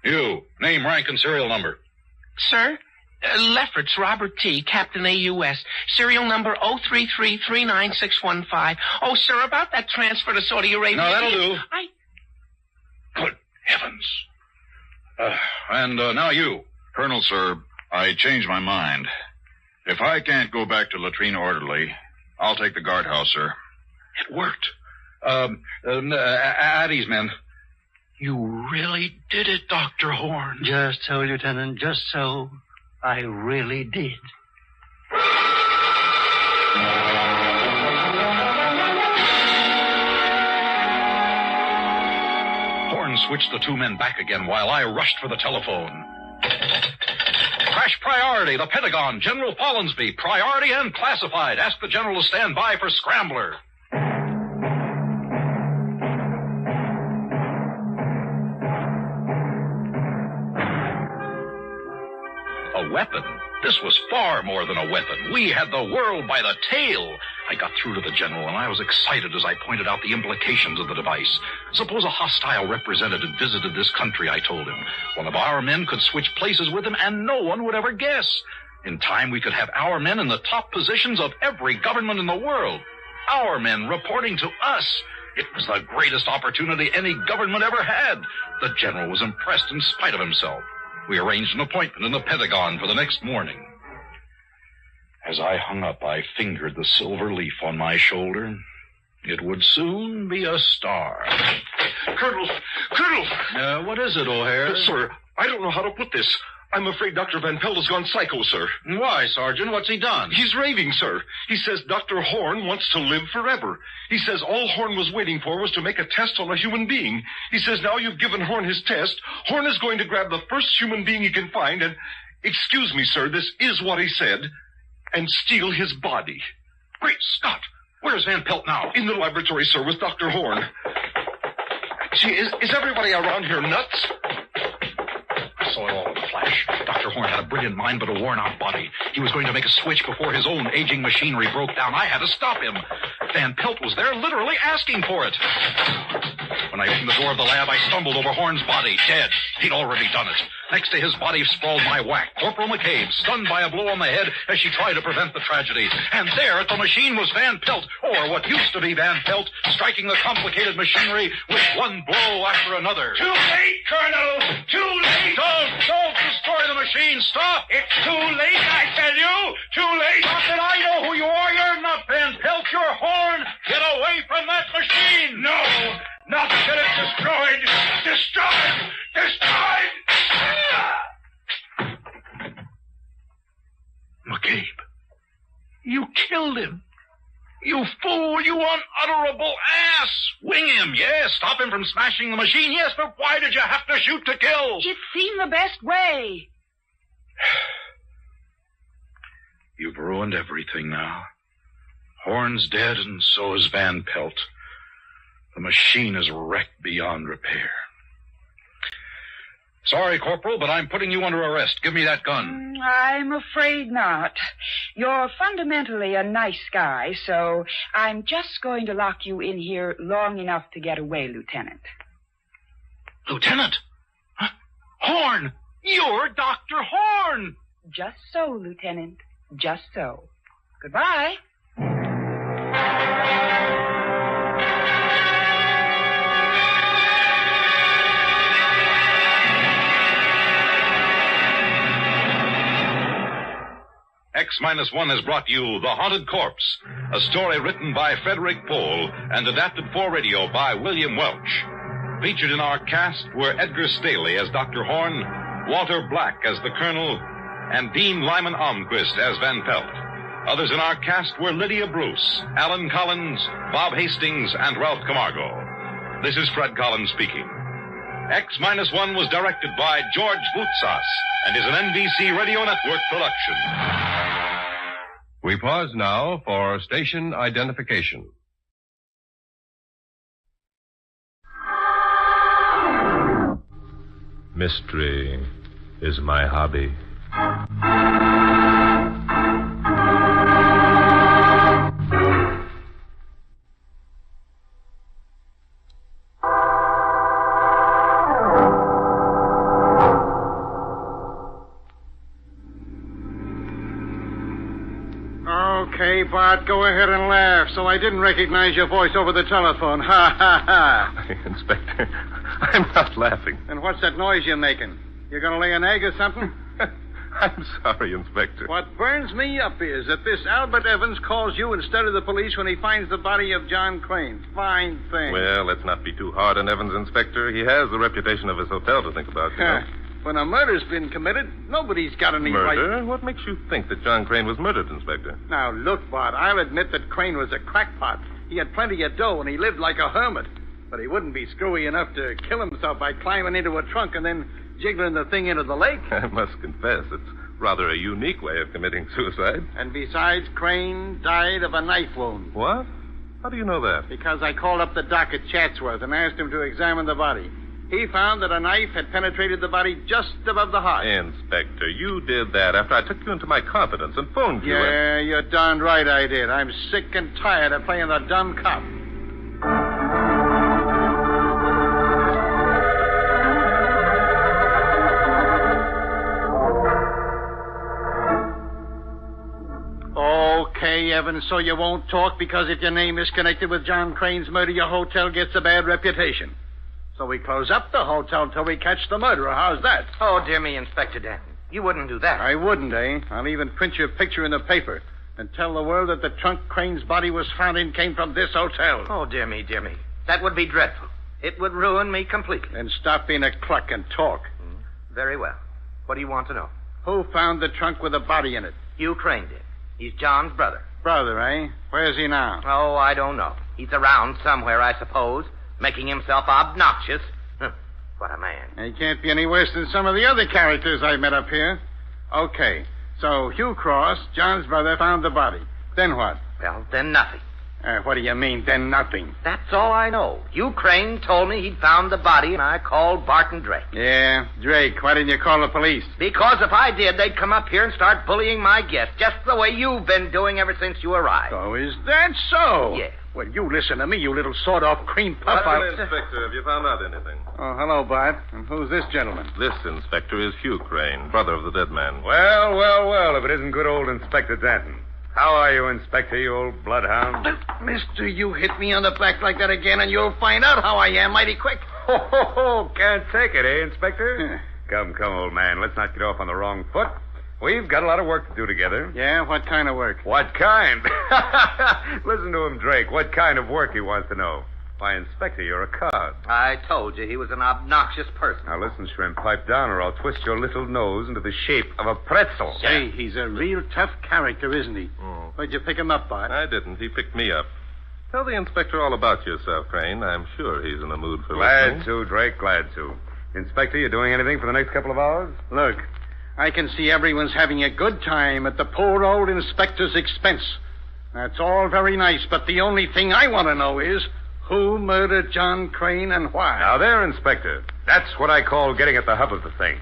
You, name, rank, and serial number. Sir? Lefferts, Robert T., Captain AUS. Serial number 033396115. Oh, sir, about that transfer to Saudi Arabia. No, that'll do. Good heavens. And now you. Colonel, sir, I changed my mind. If I can't go back to latrine orderly, I'll take the guardhouse, sir. It worked. Addie's men. You really did it, Dr. Horn. Just so, Lieutenant, just so. I really did. Horn switched the two men back again while I rushed for the telephone. Crash priority, the Pentagon, General Follansby, priority and classified. Ask the general to stand by for scrambler. A weapon? This was far more than a weapon. We had the world by the tail. I got through to the general, and I was excited as I pointed out the implications of the device. Suppose a hostile representative visited this country, I told him. One of our men could switch places with him, and no one would ever guess. In time, we could have our men in the top positions of every government in the world. Our men reporting to us. It was the greatest opportunity any government ever had. The general was impressed in spite of himself. We arranged an appointment in the Pentagon for the next morning. As I hung up, I fingered the silver leaf on my shoulder. It would soon be a star. Colonel! What is it, O'Hare? Sir, I don't know how to put this. I'm afraid Dr. Van Pelt has gone psycho, sir. Why, Sergeant? What's he done? He's raving, sir. He says Dr. Horn wants to live forever. He says all Horn was waiting for was to make a test on a human being. He says now you've given Horn his test, Horn is going to grab the first human being he can find and, excuse me, sir, this is what he said, and steal his body. Great Scott! Where's Van Pelt now? In the laboratory, sir, with Dr. Horn. Gee, is everybody around here nuts? I saw it all in a flash. Dr. Horn had a brilliant mind, but a worn-out body. He was going to make a switch before his own aging machinery broke down. I had to stop him. Van Pelt was there, literally asking for it. When I opened the door of the lab, I stumbled over Horn's body, dead. He'd already done it. Next to his body sprawled my YAAK, Corporal McCabe, stunned by a blow on the head as she tried to prevent the tragedy. And there at the machine was Van Pelt, or what used to be Van Pelt, striking the complicated machinery with one blow after another. Too late, Colonel! Too late! Don't destroy the machine! Stop! It's too late, I tell you! Too late! Stop it! I know who you are! You're not Van Pelt! You're Horn! Get away from that machine! No! Not until it's destroyed! Destroyed! Destroyed! McCabe, you killed him. You fool, you unutterable ass! Wing him, yes. Stop him from smashing the machine, yes, but why did you have to shoot to kill? It seemed the best way. You've ruined everything now. Horn's dead, and so is Van Pelt. The machine is wrecked beyond repair. Sorry, Corporal, but I'm putting you under arrest. Give me that gun. I'm afraid not. You're fundamentally a nice guy, so I'm just going to lock you in here long enough to get away, Lieutenant. Lieutenant? Huh? Horn! You're Dr. Horn! Just so, Lieutenant. Just so. Goodbye. X-1 has brought you The Haunted Corpse, a story written by Frederick Pohl and adapted for radio by William Welch. Featured in our cast were Edgar Staley as Dr. Horn, Walter Black as the Colonel, and Dean Lyman Almquist as Van Pelt. Others in our cast were Lydia Bruce, Alan Collins, Bob Hastings, and Ralph Camargo. This is Fred Collins speaking. X-1 was directed by George Boutsas and is an NBC Radio Network production. We pause now for station identification. Mystery is my hobby. Bart, go ahead and laugh. So I didn't recognize your voice over the telephone. Ha, ha, ha. Inspector, I'm not laughing. And what's that noise you're making? You gonna lay an egg or something? I'm sorry, Inspector. What burns me up is that this Albert Evans calls you instead of the police when he finds the body of John Crane. Fine thing. Well, let's not be too hard on Evans, Inspector. He has the reputation of his hotel to think about, you know. When a murder's been committed, nobody's got any right... Murder? What makes you think that John Crane was murdered, Inspector? Now, look, Bart, I'll admit that Crane was a crackpot. He had plenty of dough, and he lived like a hermit. But he wouldn't be screwy enough to kill himself by climbing into a trunk and then jiggling the thing into the lake. I must confess, it's rather a unique way of committing suicide. And besides, Crane died of a knife wound. What? How do you know that? Because I called up the doc at Chatsworth and asked him to examine the body. He found that a knife had penetrated the body just above the heart. Inspector, you did that after I took you into my confidence and phoned you. Yeah, you're darned right I did. I'm sick and tired of playing the dumb cop. Okay, Evans, so you won't talk because if your name is connected with John Crane's murder, your hotel gets a bad reputation. So we close up the hotel till we catch the murderer. How's that? Oh, dear me, Inspector Danton. You wouldn't do that. I wouldn't, eh? I'll even print your picture in the paper and tell the world that the trunk Crane's body was found in came from this hotel. Oh, dear me, dear me. That would be dreadful. It would ruin me completely. Then stop being a cluck and talk. Very well. What do you want to know? Who found the trunk with a body in it? Hugh Crane did. He's John's brother. Brother, eh? Where's he now? Oh, I don't know. He's around somewhere, I suppose, making himself obnoxious. What a man. He can't be any worse than some of the other characters I've met up here. Okay, so Hugh Cross, John's brother, found the body. Then what? Well, then nothing. What do you mean, then nothing? That's all I know. Hugh Crane told me he'd found the body, and I called Barton Drake. Yeah, Drake. Why didn't you call the police? Because if I did, they'd come up here and start bullying my guests, just the way you've been doing ever since you arrived. Oh, is that so? Yeah. Well, you listen to me, you little sawed-off cream puff. Inspector, have you found out anything? Oh, hello, Bart. And who's this gentleman? This, Inspector, is Hugh Crane, brother of the dead man. Well, well, well, if it isn't good old Inspector Danton. How are you, Inspector, you old bloodhound? Mister, you hit me on the back like that again, and you'll find out how I am mighty quick. Oh, can't take it, eh, Inspector? Come, old man, let's not get off on the wrong foot. We've got a lot of work to do together. Yeah? What kind of work? What kind? Listen to him, Drake. What kind of work he wants to know. Why, Inspector, you're a cod. I told you he was an obnoxious person. Now, listen, Shrimp, pipe down or I'll twist your little nose into the shape of a pretzel. Say, he's a real tough character, isn't he? Where'd you pick him up, Bart? I didn't. He picked me up. Tell the inspector all about yourself, Crane. I'm sure he's in the mood for Glad listening. to, Drake, glad to. Inspector, you doing anything for the next couple of hours? Look, I can see everyone's having a good time at the poor old inspector's expense. That's all very nice, but the only thing I want to know is who murdered John Crane and why. Now there, Inspector. That's what I call getting at the hub of the thing.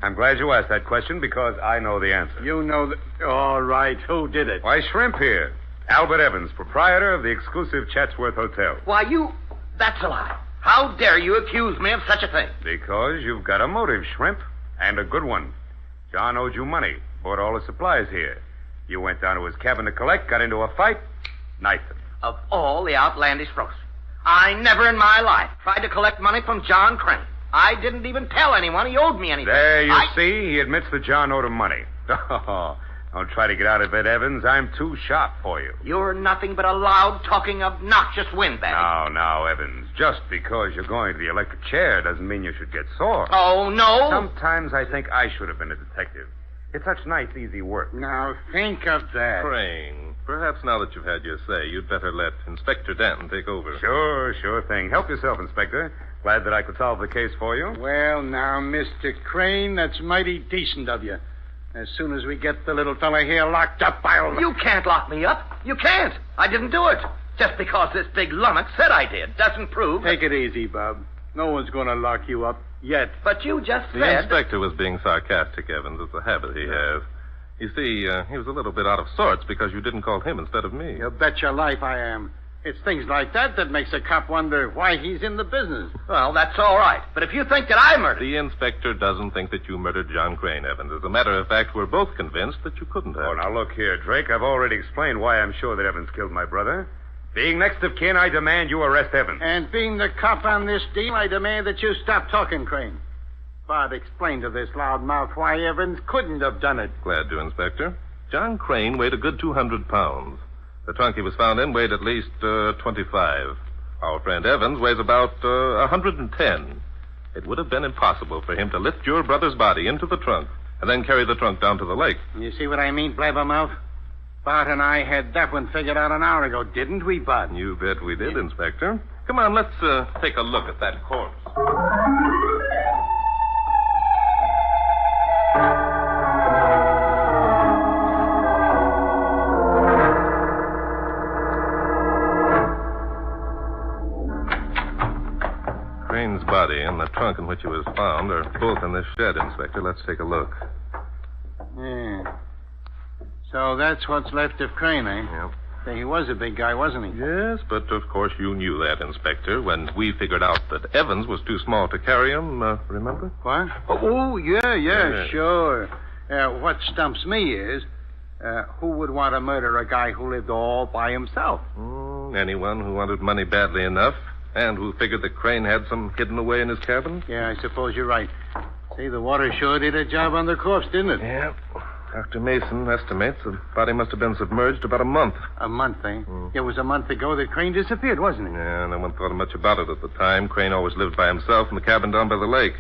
I'm glad you asked that question because I know the answer. You know the... All right, who did it? Why, Shrimp here. Albert Evans, proprietor of the exclusive Chatsworth Hotel. Why, you... That's a lie. How dare you accuse me of such a thing? Because you've got a motive, Shrimp, and a good one. John owed you money, bought all the supplies here. You went down to his cabin to collect, got into a fight, knifed him. Of all the outlandish frocks, I never in my life tried to collect money from John Crane. I didn't even tell anyone he owed me anything. There, you see, he admits that John owed him money. Oh, don't try to get out of it, Evans. I'm too sharp for you. You're nothing but a loud-talking, obnoxious windbag. Now, Evans, just because you're going to the electric chair doesn't mean you should get sore. Oh, no? Sometimes I think I should have been a detective. It's such nice, easy work. Now, think of that. Crane, perhaps now that you've had your say, you'd better let Inspector Danton take over. Sure thing. Help yourself, Inspector. Glad that I could solve the case for you. Well, now, Mr. Crane, that's mighty decent of you. As soon as we get the little fella here locked up, I'll... You can't lock me up. You can't. I didn't do it. Just because this big lummox said I did doesn't prove... Take it easy, Bob. No one's going to lock you up yet. But you just said... The inspector was being sarcastic, Evans. It's a habit he has. You see, he was a little bit out of sorts because you didn't call him instead of me. You bet your life I am. It's things like that that makes a cop wonder why he's in the business. Well, that's all right. But if you think that I murdered... The inspector doesn't think that you murdered John Crane, Evans. As a matter of fact, we're both convinced that you couldn't have. Oh, now look here, Drake. I've already explained why I'm sure that Evans killed my brother. Being next of kin, I demand you arrest Evans. And being the cop on this deal, I demand that you stop talking, Crane. Bart, explain to this loudmouth why Evans couldn't have done it. Glad to, Inspector. John Crane weighed a good 200 pounds. The trunk he was found in weighed at least 25. Our friend Evans weighs about 110. It would have been impossible for him to lift your brother's body into the trunk and then carry the trunk down to the lake. You see what I mean, blabbermouth? Bart and I had that one figured out an hour ago, didn't we, Bart? You bet we did, Inspector. Come on, let's take a look at that corpse. Crane's body and the trunk in which he was found are both in this shed, Inspector. Let's take a look. Yeah. So that's what's left of Crane, eh? Yep. Say, he was a big guy, wasn't he? Yes, but of course you knew that, Inspector, when we figured out that Evans was too small to carry him, remember? What? Oh, yeah, sure. What stumps me is, who would want to murder a guy who lived all by himself? Anyone who wanted money badly enough and who figured that Crane had some hidden away in his cabin. Yeah, I suppose you're right. See, the water sure did a job on the corpse, didn't it? Yeah. Dr. Mason estimates the body must have been submerged about a month. A month, eh? It was a month ago that Crane disappeared, wasn't it? Yeah, no one thought much about it at the time. Crane always lived by himself in the cabin down by the lake.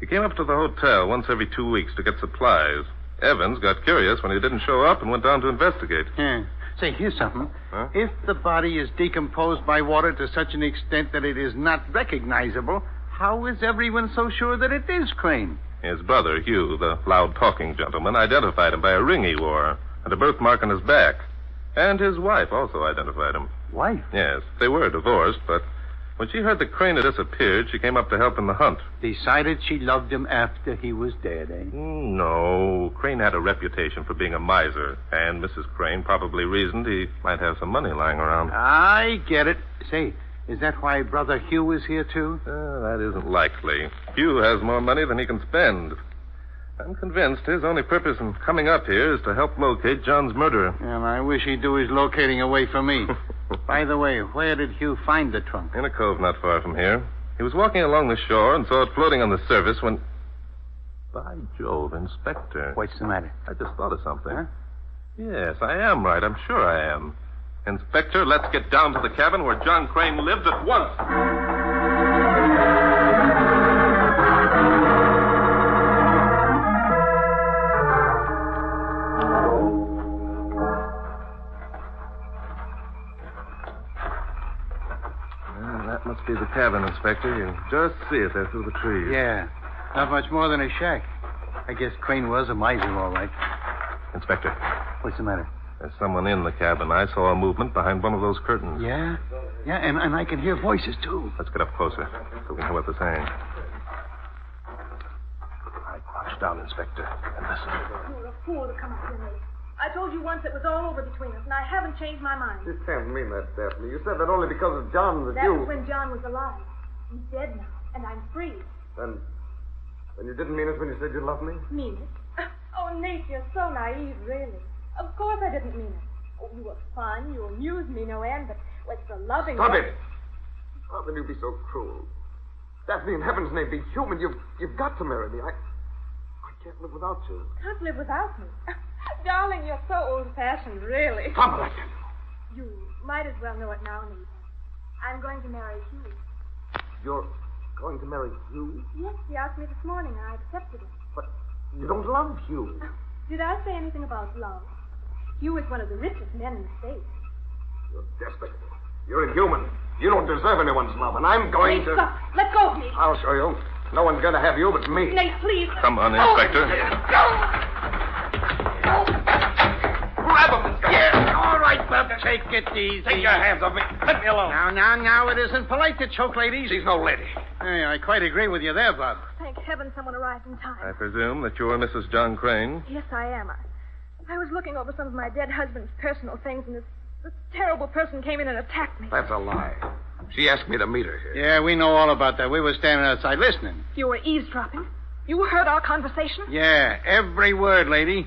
He came up to the hotel once every 2 weeks to get supplies. Evans got curious when he didn't show up and went down to investigate. Yeah. Say, here's something. Huh? If the body is decomposed by water to such an extent that it is not recognizable, how is everyone so sure that it is Crane? His brother, Hugh, the loud-talking gentleman, identified him by a ring he wore and a birthmark on his back. And his wife also identified him. Wife? Yes. They were divorced, but when she heard that Crane had disappeared, she came up to help in the hunt. Decided she loved him after he was dead, eh? No. Crane had a reputation for being a miser, and Mrs. Crane probably reasoned he might have some money lying around. I get it. Say, is that why Brother Hugh is here, too? That isn't likely. Hugh has more money than he can spend. I'm convinced his only purpose in coming up here is to help locate John's murderer. And I wish he'd do his locating away from me. By the way, where did Hugh find the trunk? In a cove not far from here. He was walking along the shore and saw it floating on the surface when... By Jove, Inspector. What's the matter? I just thought of something. Huh? Yes, I am right. I'm sure I am. Inspector, let's get down to the cabin where John Crane lived at once. That must be the cabin, Inspector. You can just see it there through the trees. Yeah. Not much more than a shack. I guess Crane was a miser, all right. Inspector. What's the matter? There's someone in the cabin. I saw a movement behind one of those curtains. Yeah? Yeah, and I can hear voices, too. Let's get up closer so we can hear what they're saying. All right, crouch down, Inspector, and listen. You're a fool to come up here, mate. I told you once it was all over between us, and I haven't changed my mind. You can't mean that, Daphne. You said that only because of John that That you... was when John was alive. He's dead now, and I'm free. Then you didn't mean it when you said you loved me? Mean it? Oh, Nate, you're so naive, really. Of course I didn't mean it. Oh, you were fun. You amused me no end, but what's the loving... Stop it! How can you be so cruel? Daphne, in heaven's name, be human. You've got to marry me. I can't live without you. Can't live without me. Darling, you're so old-fashioned, really. Stop it, I tell you. You might as well know it now, Nate. I'm going to marry Hugh. You're going to marry Hugh? Yes, he asked me this morning, and I accepted it. But you don't love Hugh. Did I say anything about love? Hugh is one of the richest men in the state. You're desperate. You're inhuman. You don't deserve anyone's love, and I'm going Nate, to... stop. Let go of me. I'll show you. No one's going to have you but me. Nate, please. Come on, Inspector. Grab him. Yeah, all right, Bub. Take it easy. Take your hands off me. Let me alone. Now, it isn't polite to choke ladies. She's no lady. Hey, I quite agree with you there, Bob. Thank heaven someone arrived in time. I presume that you're Mrs. John Crane? Yes, I am. I was looking over some of my dead husband's personal things, and this This terrible person came in and attacked me. That's a lie. She asked me to meet her here. Yeah, we know all about that. We were standing outside listening. You were eavesdropping? You heard our conversation? Yeah, every word, lady.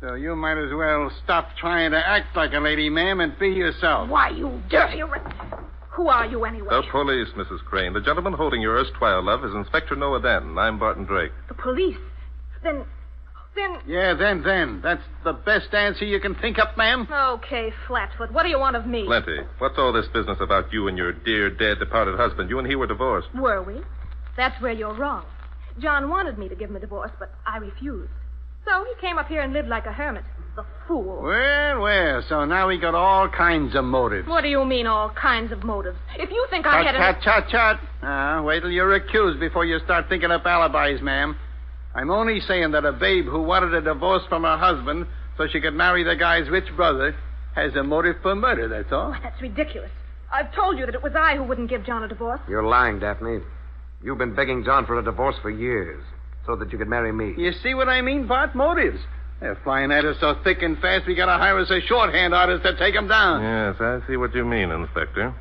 So you might as well stop trying to act like a lady, ma'am, and be yourself. Why, you dirty Who are you, anyway? The police, Mrs. Crane. The gentleman holding your erstwhile love is Inspector Noah Danton. I'm Barton Drake. The police? Then... Yeah, then. That's the best answer you can think up, ma'am? Okay, Flatfoot. What do you want of me? Plenty. What's all this business about you and your dear, dead, departed husband? You and he were divorced. Were we? That's where you're wrong. John wanted me to give him a divorce, but I refused. So he came up here and lived like a hermit. The fool. Well, so now we got all kinds of motives. What do you mean, all kinds of motives? If you think I had Chut. Wait till you're accused before you start thinking up alibis, ma'am. I'm only saying that a babe who wanted a divorce from her husband so she could marry the guy's rich brother has a motive for murder, that's all. That's ridiculous. I've told you that it was I who wouldn't give John a divorce. You're lying, Daphne. You've been begging John for a divorce for years so that you could marry me. You see what I mean, Bart? Motives. They're flying at us so thick and fast we gotta hire us a shorthand artist to take them down. Yes, I see what you mean, Inspector.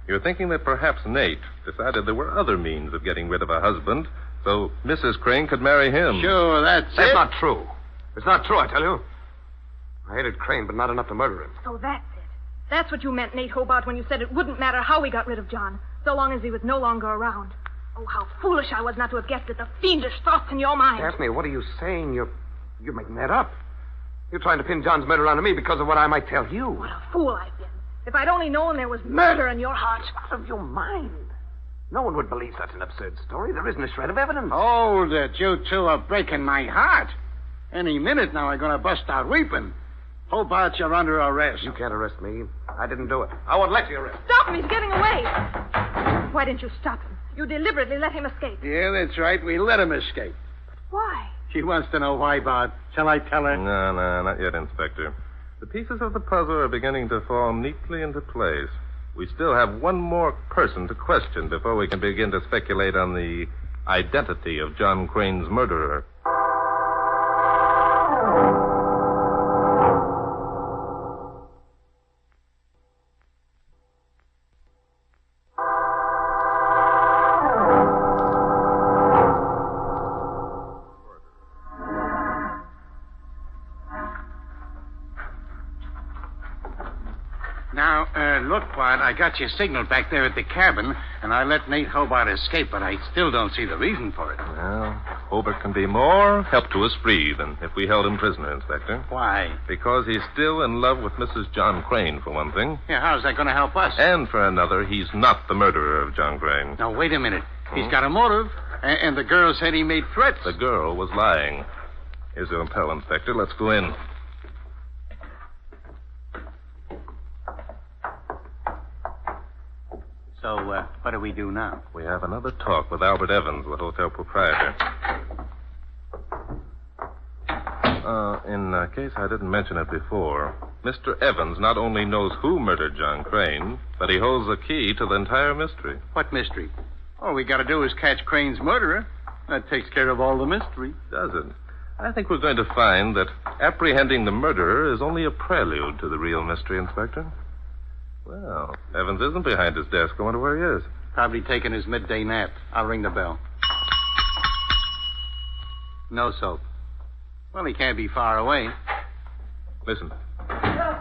You're thinking that perhaps Nate decided there were other means of getting rid of a husband so Mrs. Crane could marry him. Sure, that's not true. It's not true, I tell you. I hated Crane, but not enough to murder him. So that's it. That's what you meant, Nate Hobart, when you said it wouldn't matter how we got rid of John, so long as he was no longer around. Oh, how foolish I was not to have guessed at the fiendish thoughts in your mind. Daphne, what are you saying? You're making that up. You're trying to pin John's murder onto me because of what I might tell you. What a fool I've been. If I'd only known there was murder in your heart. It's out of your mind. No one would believe such an absurd story. There isn't a shred of evidence. Hold it. You two are breaking my heart. Any minute now I'm going to bust out weeping. Hobart, you're under arrest. You can't arrest me. I didn't do it. I won't let you arrest me. Stop him. He's getting away. Why didn't you stop him? You deliberately let him escape. Yeah, that's right. We let him escape. Why? She wants to know why, Bart. Shall I tell her? No, not yet, Inspector. The pieces of the puzzle are beginning to fall neatly into place. We still have one more person to question before we can begin to speculate on the identity of John Crane's murderer. Look, Bart, I got your signal back there at the cabin, and I let Nate Hobart escape, but I still don't see the reason for it. Well, Hobart can be more help to us free than if we held him prisoner, Inspector. Why? Because he's still in love with Mrs. John Crane, for one thing. Yeah, how's that going to help us? And for another, he's not the murderer of John Crane. Now, wait a minute. He's got a motive, and the girl said he made threats. The girl was lying. Here's your impel, Inspector. Let's go in. So, what do we do now? We have another talk with Albert Evans, the hotel proprietor. In case I didn't mention it before, Mr. Evans not only knows who murdered John Crane, but he holds the key to the entire mystery. What mystery? All we got to do is catch Crane's murderer. That takes care of all the mystery. Does it? I think we're going to find that apprehending the murderer is only a prelude to the real mystery, Inspector. Well, Evans isn't behind his desk. I wonder where he is. Probably taking his midday nap. I'll ring the bell. No soap. Well, he can't be far away. Listen. Help!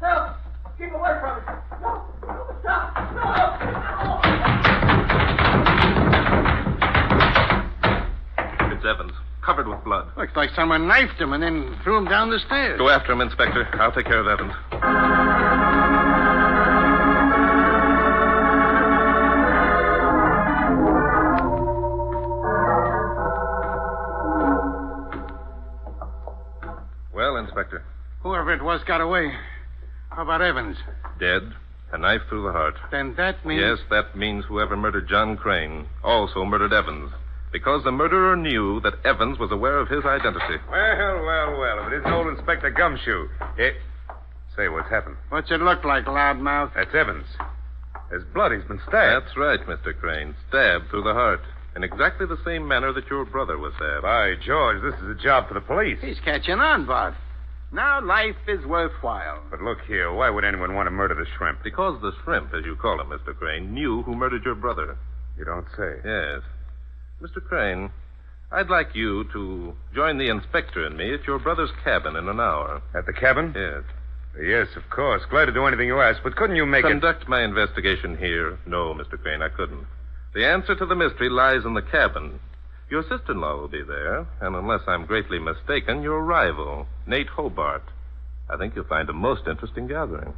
Help! Keep away from me! No! Stop! No! It's Evans, covered with blood. Looks like someone knifed him and then threw him down the stairs. Go after him, Inspector. I'll take care of Evans. Well, Inspector? Whoever it was got away. How about Evans? Dead. A knife through the heart. Then that means... Yes, that means whoever murdered John Crane also murdered Evans. Because the murderer knew that Evans was aware of his identity. Well. If it isn't old Inspector Gumshoe. Say, what's happened? What's it look like, loudmouth? That's Evans. There's blood. He's been stabbed. That's right, Mr. Crane. Stabbed through the heart. In exactly the same manner that your brother was stabbed. By George, this is a job for the police. He's catching on, Bart. Now life is worthwhile. But look here, why would anyone want to murder the shrimp? Because the shrimp, as you call him, Mr. Crane, knew who murdered your brother. You don't say. Yes. Mr. Crane, I'd like you to join the inspector and me at your brother's cabin in an hour. At the cabin? Yes. Yes, of course. Glad to do anything you ask, but couldn't you make Conduct my investigation here. No, Mr. Crane, I couldn't. The answer to the mystery lies in the cabin. Your sister-in-law will be there, and unless I'm greatly mistaken, your rival, Nate Hobart. I think you'll find a most interesting gathering.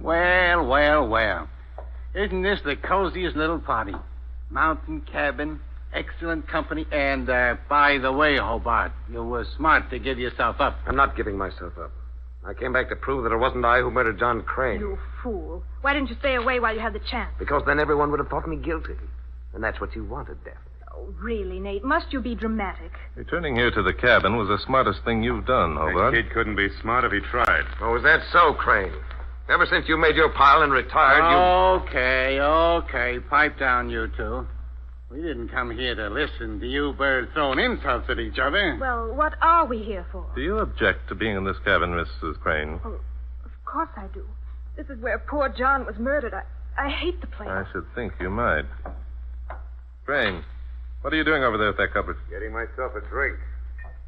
Well, well, well. Isn't this the coziest little party? Mountain cabin, excellent company, and, by the way, Hobart, you were smart to give yourself up. I'm not giving myself up. I came back to prove that it wasn't I who murdered John Crane. You fool. Why didn't you stay away while you had the chance? Because then everyone would have thought me guilty. And that's what you wanted, Daphne. Oh, really, Nate? Must you be dramatic? Returning here to the cabin was the smartest thing you've done, Hobart. The kid couldn't be smart if he tried. Oh, is that so, Crane? Ever since you made your pile and retired, Okay. Pipe down, you two. We didn't come here to listen to you birds throwing insults at each other. Well, what are we here for? Do you object to being in this cabin, Mrs. Crane? Oh, of course I do. This is where poor John was murdered. I hate the place. I should think you might. Crane, what are you doing over there at that cupboard? Getting myself a drink.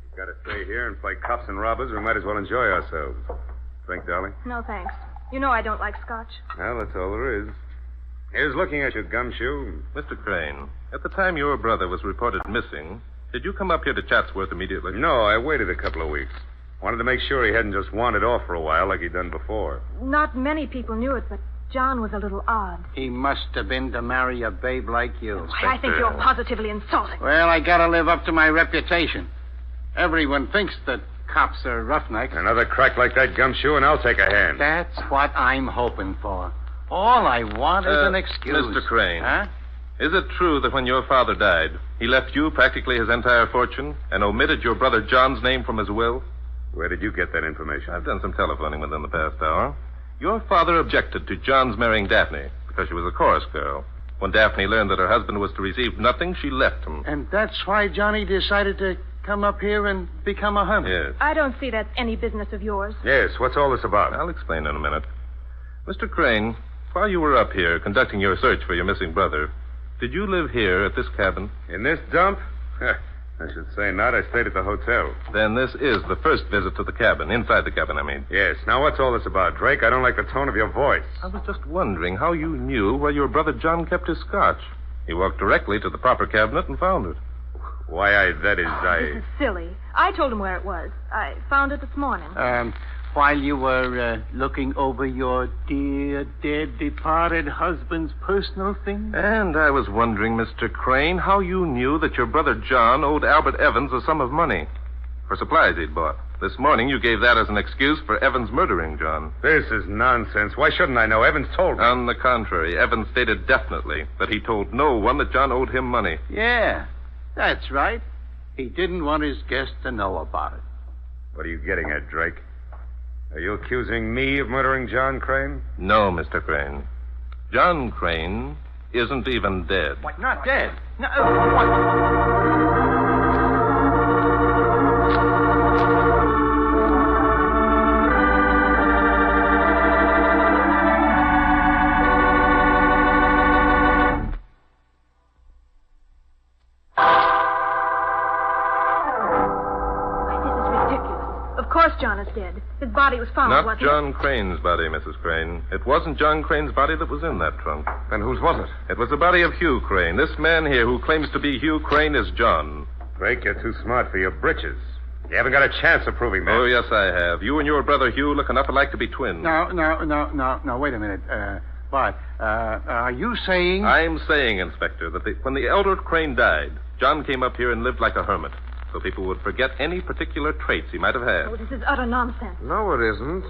We've got to stay here and play cops and robbers. We might as well enjoy ourselves. Drink, darling? No, thanks. You know I don't like scotch. Well, that's all there is. Here's looking at you, Gumshoe. Mr. Crane, at the time your brother was reported missing, did you come up here to Chatsworth immediately? No, I waited a couple of weeks. Wanted to make sure he hadn't just wandered off for a while like he'd done before. Not many people knew it, but John was a little odd. He must have been to marry a babe like you. Why, I think you're positively insulting. Well, I gotta live up to my reputation. Everyone thinks that cops are roughnecks. Another crack like that, Gumshoe, and I'll take a hand. That's what I'm hoping for. All I want is an excuse. Mr. Crane. Huh? Is it true that when your father died, he left you practically his entire fortune and omitted your brother John's name from his will? Where did you get that information? I've done some telephoning within the past hour. Your father objected to John's marrying Daphne because she was a chorus girl. When Daphne learned that her husband was to receive nothing, she left him. And that's why Johnny decided to come up here and become a hermit? Yes. I don't see that's any business of yours. Yes, what's all this about? I'll explain in a minute. Mr. Crane, while you were up here conducting your search for your missing brother, did you live here at this cabin? In this dump? I should say not. I stayed at the hotel. Then this is the first visit to the cabin. Inside the cabin, I mean. Yes. Now, what's all this about, Drake? I don't like the tone of your voice. I was just wondering how you knew where your brother John kept his scotch. He walked directly to the proper cabinet and found it. Why, This is silly. I told him where it was. I found it this morning. While you were looking over your dear, dead, departed husband's personal things? And I was wondering, Mr. Crane, how you knew that your brother John owed Albert Evans a sum of money for supplies he'd bought. This morning you gave that as an excuse for Evans murdering John. This is nonsense. Why shouldn't I know? Evans told me. On the contrary, Evans stated definitely that he told no one that John owed him money. Yeah, that's right. He didn't want his guests to know about it. What are you getting at, Drake? Are you accusing me of murdering John Crane? No, Mr. Crane. John Crane isn't even dead. What, not dead? No, what? John is dead. His body was found, Not wasn't John Crane's body, Mrs. Crane. It wasn't John Crane's body that was in that trunk. Then whose was it? It was the body of Hugh Crane. This man here who claims to be Hugh Crane is John. Drake, you're too smart for your britches. You haven't got a chance of proving that. Oh, yes, I have. You and your brother Hugh look enough alike to be twins. No, wait a minute. Bart, are you saying... I'm saying, Inspector, that when the elder Crane died, John came up here and lived like a hermit, so people would forget any particular traits he might have had. Oh, this is utter nonsense. No, it isn't.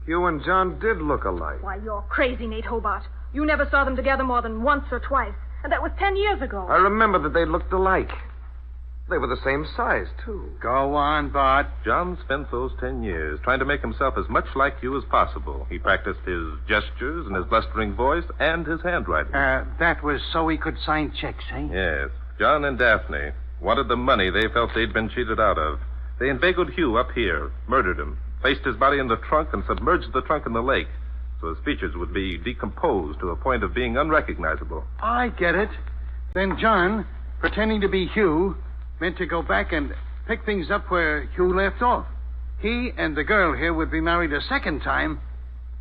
You and John did look alike. Why, you're crazy, Nate Hobart. You never saw them together more than once or twice, and that was 10 years ago. I remember that they looked alike. They were the same size, too. Go on, Bart. John spent those 10 years trying to make himself as much like you as possible. He practiced his gestures and his blustering voice and his handwriting. That was so he could sign checks, eh? Yes. John and Daphne wanted the money they felt they'd been cheated out of. They inveigled Hugh up here, murdered him, placed his body in the trunk, and submerged the trunk in the lake so his features would be decomposed to a point of being unrecognizable. I get it. Then John, pretending to be Hugh, meant to go back and pick things up where Hugh left off. He and the girl here would be married a second time,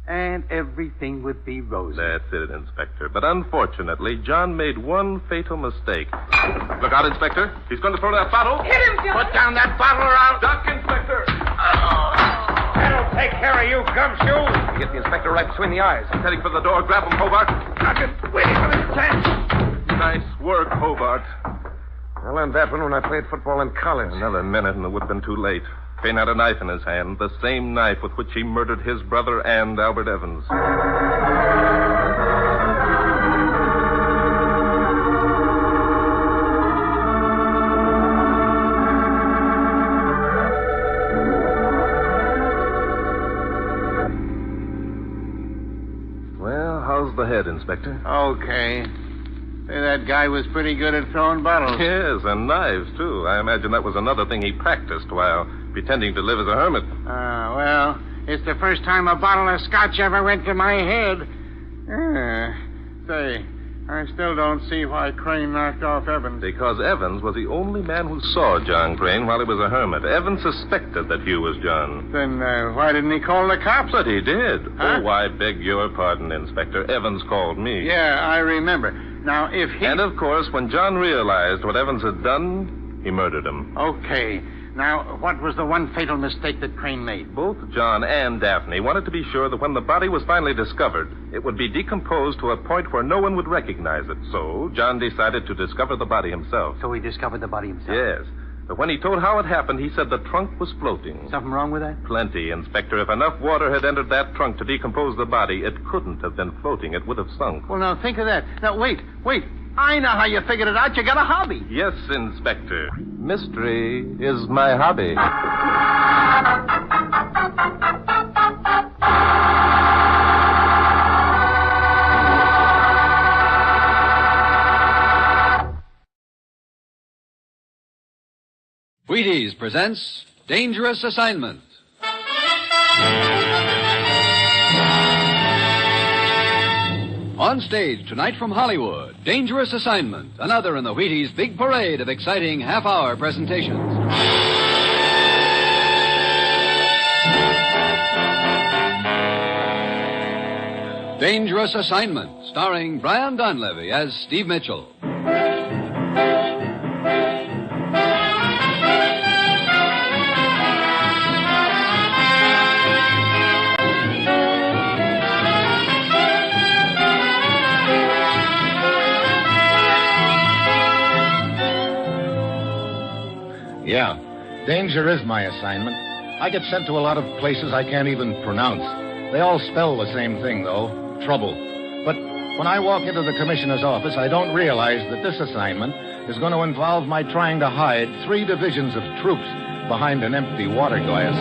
and everything would be rosy. That's it, Inspector. But unfortunately, John made one fatal mistake. Look out, Inspector. He's going to throw that bottle. Hit him, John! Put down that bottle or I'll... Duck, Inspector! That'll take care of you, gumshoe. You get the inspector right between the eyes. He's heading for the door. Grab him, Hobart. I've been waiting for this chance. Nice work, Hobart. I learned that one when I played football in college. Another minute and it would have been too late. Crane had a knife in his hand, the same knife with which he murdered his brother and Albert Evans. Well, how's the head, Inspector? Okay. Say, that guy was pretty good at throwing bottles. Yes, and knives, too. I imagine that was another thing he practiced while pretending to live as a hermit. Well, it's the first time a bottle of scotch ever went to my head. Say, I still don't see why Crane knocked off Evans. Because Evans was the only man who saw John Crane while he was a hermit. Evans suspected that Hugh was John. Then why didn't he call the cops? But he did. Huh? Oh, I beg your pardon, Inspector. Evans called me. Yeah, I remember. Now, if he... And, of course, when John realized what Evans had done, he murdered him. Okay. Now, what was the one fatal mistake that Crane made? Both John and Daphne wanted to be sure that when the body was finally discovered, it would be decomposed to a point where no one would recognize it. So, John decided to discover the body himself. So he discovered the body himself? Yes. But when he told how it happened, he said the trunk was floating. Something wrong with that? Plenty, Inspector. If enough water had entered that trunk to decompose the body, it couldn't have been floating. It would have sunk. Well, now, think of that. Now, wait. I know how you figured it out. You got a hobby. Yes, Inspector. Mystery is my hobby. Wheaties presents Dangerous Assignment. On stage tonight from Hollywood, Dangerous Assignment, another in the Wheaties' big parade of exciting half-hour presentations. Dangerous Assignment, starring Brian Donlevy as Steve Mitchell. Yeah, danger is my assignment. I get sent to a lot of places I can't even pronounce. They all spell the same thing, though, trouble. But when I walk into the commissioner's office, I don't realize that this assignment is going to involve my trying to hide 3 divisions of troops behind an empty water glass.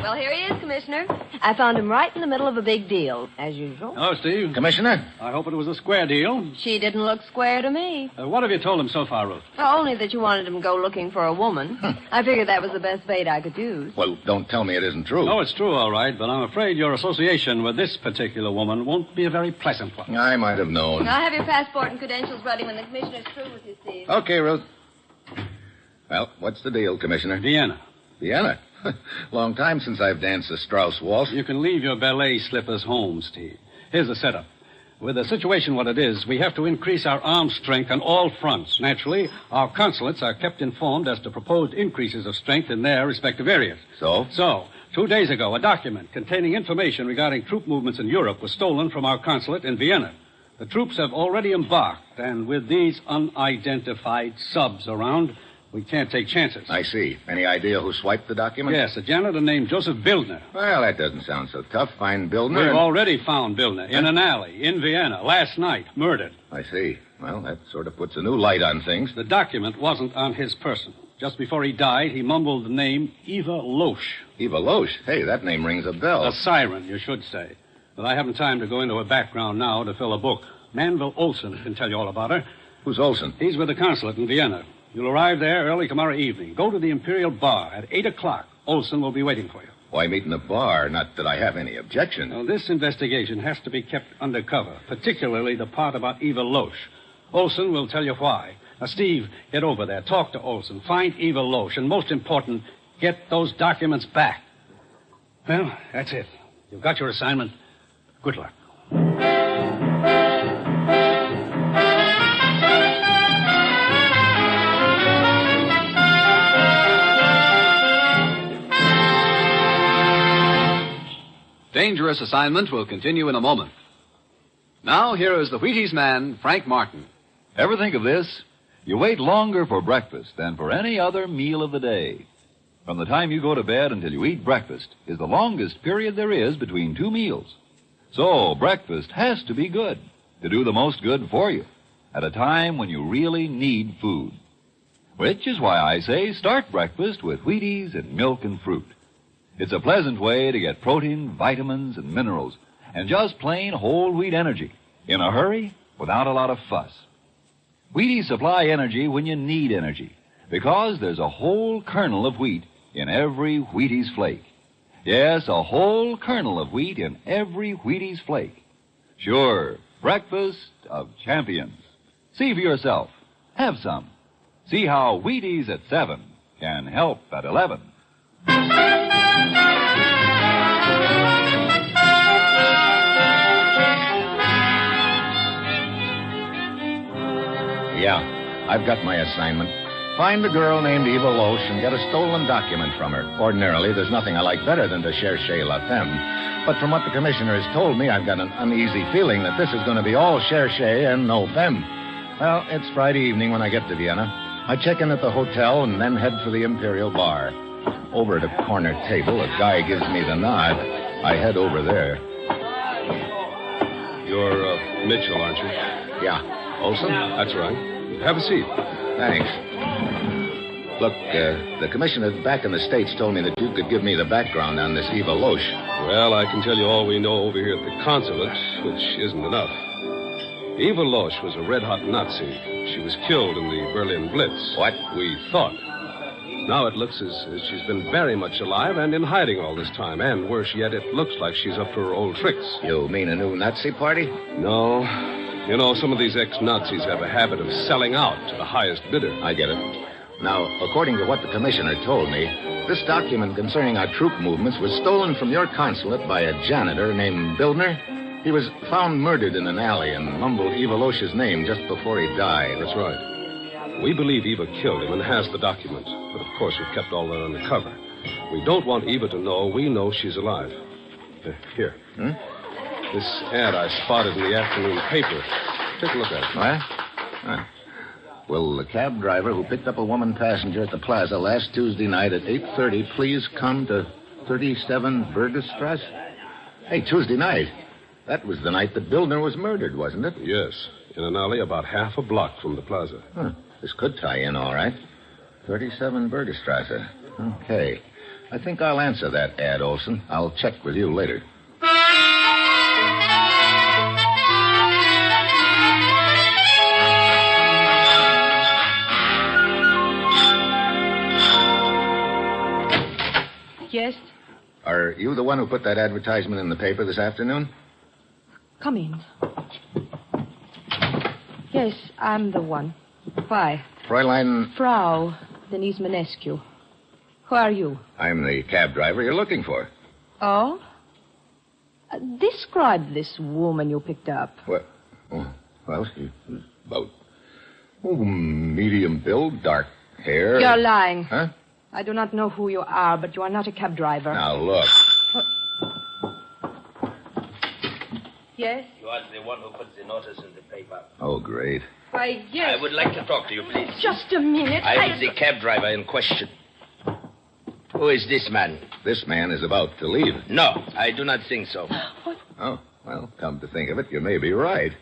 Well, here he is, Commissioner. I found him right in the middle of a big deal, as usual. Hello, Steve. Commissioner? I hope it was a square deal. She didn't look square to me. What have you told him so far, Ruth? Well, only that you wanted him to go looking for a woman. I figured that was the best bait I could use. Well, don't tell me it isn't true. Oh, it's true, all right, but I'm afraid your association with this particular woman won't be a very pleasant one. I might have known. I'll have your passport and credentials ready when the commissioner's through with you, Steve. Okay, Ruth. Well, what's the deal, Commissioner? Vienna. Vienna? Long time since I've danced the Strauss waltz. You can leave your ballet slippers home, Steve. Here's the setup. With the situation what it is, we have to increase our armed strength on all fronts. Naturally, our consulates are kept informed as to proposed increases of strength in their respective areas. So? 2 days ago, a document containing information regarding troop movements in Europe was stolen from our consulate in Vienna. The troops have already embarked, and with these unidentified subs around, We can't take chances. I see. Any idea who swiped the document? Yes, a janitor named Joseph Bildner. Well, that doesn't sound so tough. Find Bildner. We've already found Bildner in an alley in Vienna last night, murdered. I see. Well, that sort of puts a new light on things. The document wasn't on his person. Just before he died, he mumbled the name Eva Loesch. Eva Loesch? Hey, that name rings a bell. A siren, you should say. But I haven't time to go into her background now to fill a book. Manville Olson can tell you all about her. Who's Olson? He's with the consulate in Vienna. You'll arrive there early tomorrow evening. Go to the Imperial Bar at 8 o'clock. Olson will be waiting for you. Why meet in the bar? Not that I have any objection. Well, this investigation has to be kept undercover, particularly the part about Eva Loesch. Olson will tell you why. Now, Steve, get over there. Talk to Olson. Find Eva Loesch. And most important, get those documents back. Well, that's it. You've got your assignment. Good luck. Dangerous Assignment will continue in a moment. Now, here is the Wheaties man, Frank Martin. Ever think of this? You wait longer for breakfast than for any other meal of the day. From the time you go to bed until you eat breakfast is the longest period there is between two meals. So, breakfast has to be good to do the most good for you at a time when you really need food. Which is why I say start breakfast with Wheaties and milk and fruit. It's a pleasant way to get protein, vitamins, and minerals, and just plain whole wheat energy in a hurry without a lot of fuss. Wheaties supply energy when you need energy, because there's a whole kernel of wheat in every Wheaties flake. Yes, a whole kernel of wheat in every Wheaties flake. Sure, breakfast of champions. See for yourself. Have some. See how Wheaties at 7 can help at 11. Yeah, I've got my assignment. Find a girl named Eva Loesch and get a stolen document from her. Ordinarily, there's nothing I like better than to chercher la femme. But from what the commissioner has told me, I've got an uneasy feeling that this is going to be all chercher and no femme. Well, it's Friday evening when I get to Vienna. I check in at the hotel and then head for the Imperial Bar. Over at a corner table, a guy gives me the nod. I head over there. You're Mitchell, aren't you? Yeah. Olson? That's right. Have a seat. Thanks. Look, the commissioner back in the States told me that you could give me the background on this Eva Loesch. Well, I can tell you all we know over here at the consulate, which isn't enough. Eva Loesch was a red-hot Nazi. She was killed in the Berlin Blitz. What? We thought. Now it looks as she's been very much alive and in hiding all this time. And worse yet, it looks like she's up to her old tricks. You mean a new Nazi party? No. You know, some of these ex-Nazis have a habit of selling out to the highest bidder. I get it. Now, according to what the commissioner told me, this document concerning our troop movements was stolen from your consulate by a janitor named Bildner. He was found murdered in an alley and mumbled Eva Loesch's name just before he died. That's right. We believe Eva killed him and has the document. But, of course, we've kept all that undercover. We don't want Eva to know we know she's alive. Here. This ad I spotted in the afternoon paper. Take a look at it. What? Will the cab driver who picked up a woman passenger at the plaza last Tuesday night at 8:30 please come to 37 Bergestrasse? Hey, Tuesday night. That was the night that Bildner was murdered, wasn't it? Yes, in an alley about half a block from the plaza. This could tie in all right. 37 Bergestrasse. Okay. I think I'll answer that ad, Olson. I'll check with you later. Yes? Are you the one who put that advertisement in the paper this afternoon? Come in. Yes, I'm the one. Why? Fräulein... Frau Denise Manescu. Who are you? I'm the cab driver you're looking for. Oh? Describe this woman you picked up. What? Well, she's about medium build, dark hair. You're lying. Huh? I do not know who you are, but you are not a cab driver. Now, look. Yes? You are the one who put the notice in the paper. Oh, great. Why, yes. I would like to talk to you, please. Just a minute. I'm the cab driver in question. Who is this man? This man is about to leave. No, I do not think so. Oh, well, come to think of it, you may be right.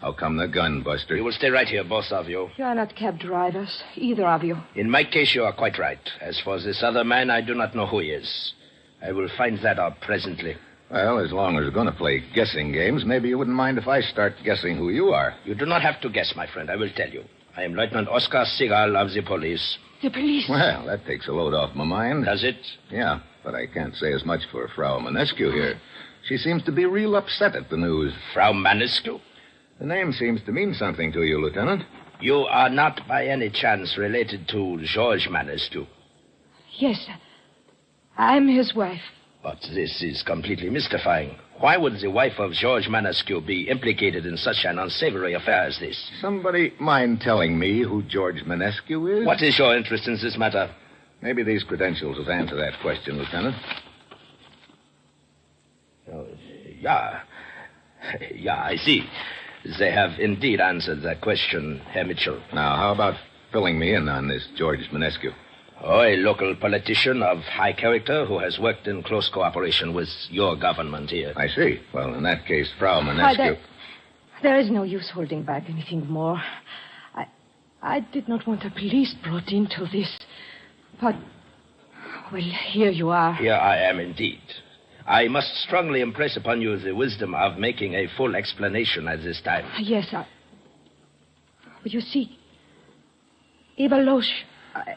How come the gun, Buster? You will stay right here, both of you. You are not cab drivers, either of you. In my case, you are quite right. As for this other man, I do not know who he is. I will find that out presently. Well, as long as we're going to play guessing games, maybe you wouldn't mind if I start guessing who you are. You do not have to guess, my friend. I will tell you. I am Lieutenant Oscar Segal of the police. The police? Well, that takes a load off my mind. Does it? Yeah, but I can't say as much for Frau Manescu here. She seems to be real upset at the news. Frau Manescu? The name seems to mean something to you, Lieutenant. You are not by any chance related to George Manescu? Yes, I'm his wife. But this is completely mystifying. Why would the wife of George Manescu be implicated in such an unsavory affair as this? Somebody mind telling me who George Manescu is? What is your interest in this matter? Maybe these credentials will answer that question, Lieutenant. Yeah, I see. They have indeed answered that question, Herr Mitchell. Now, how about filling me in on this George Manescu? Oh, a local politician of high character who has worked in close cooperation with your government here. I see. Well, in that case, Frau Manescu... There is no use holding back anything more. I did not want the police brought into this. But, well, here you are. Here I am indeed. I must strongly impress upon you the wisdom of making a full explanation at this time. Yes, But you see, Eva Loesch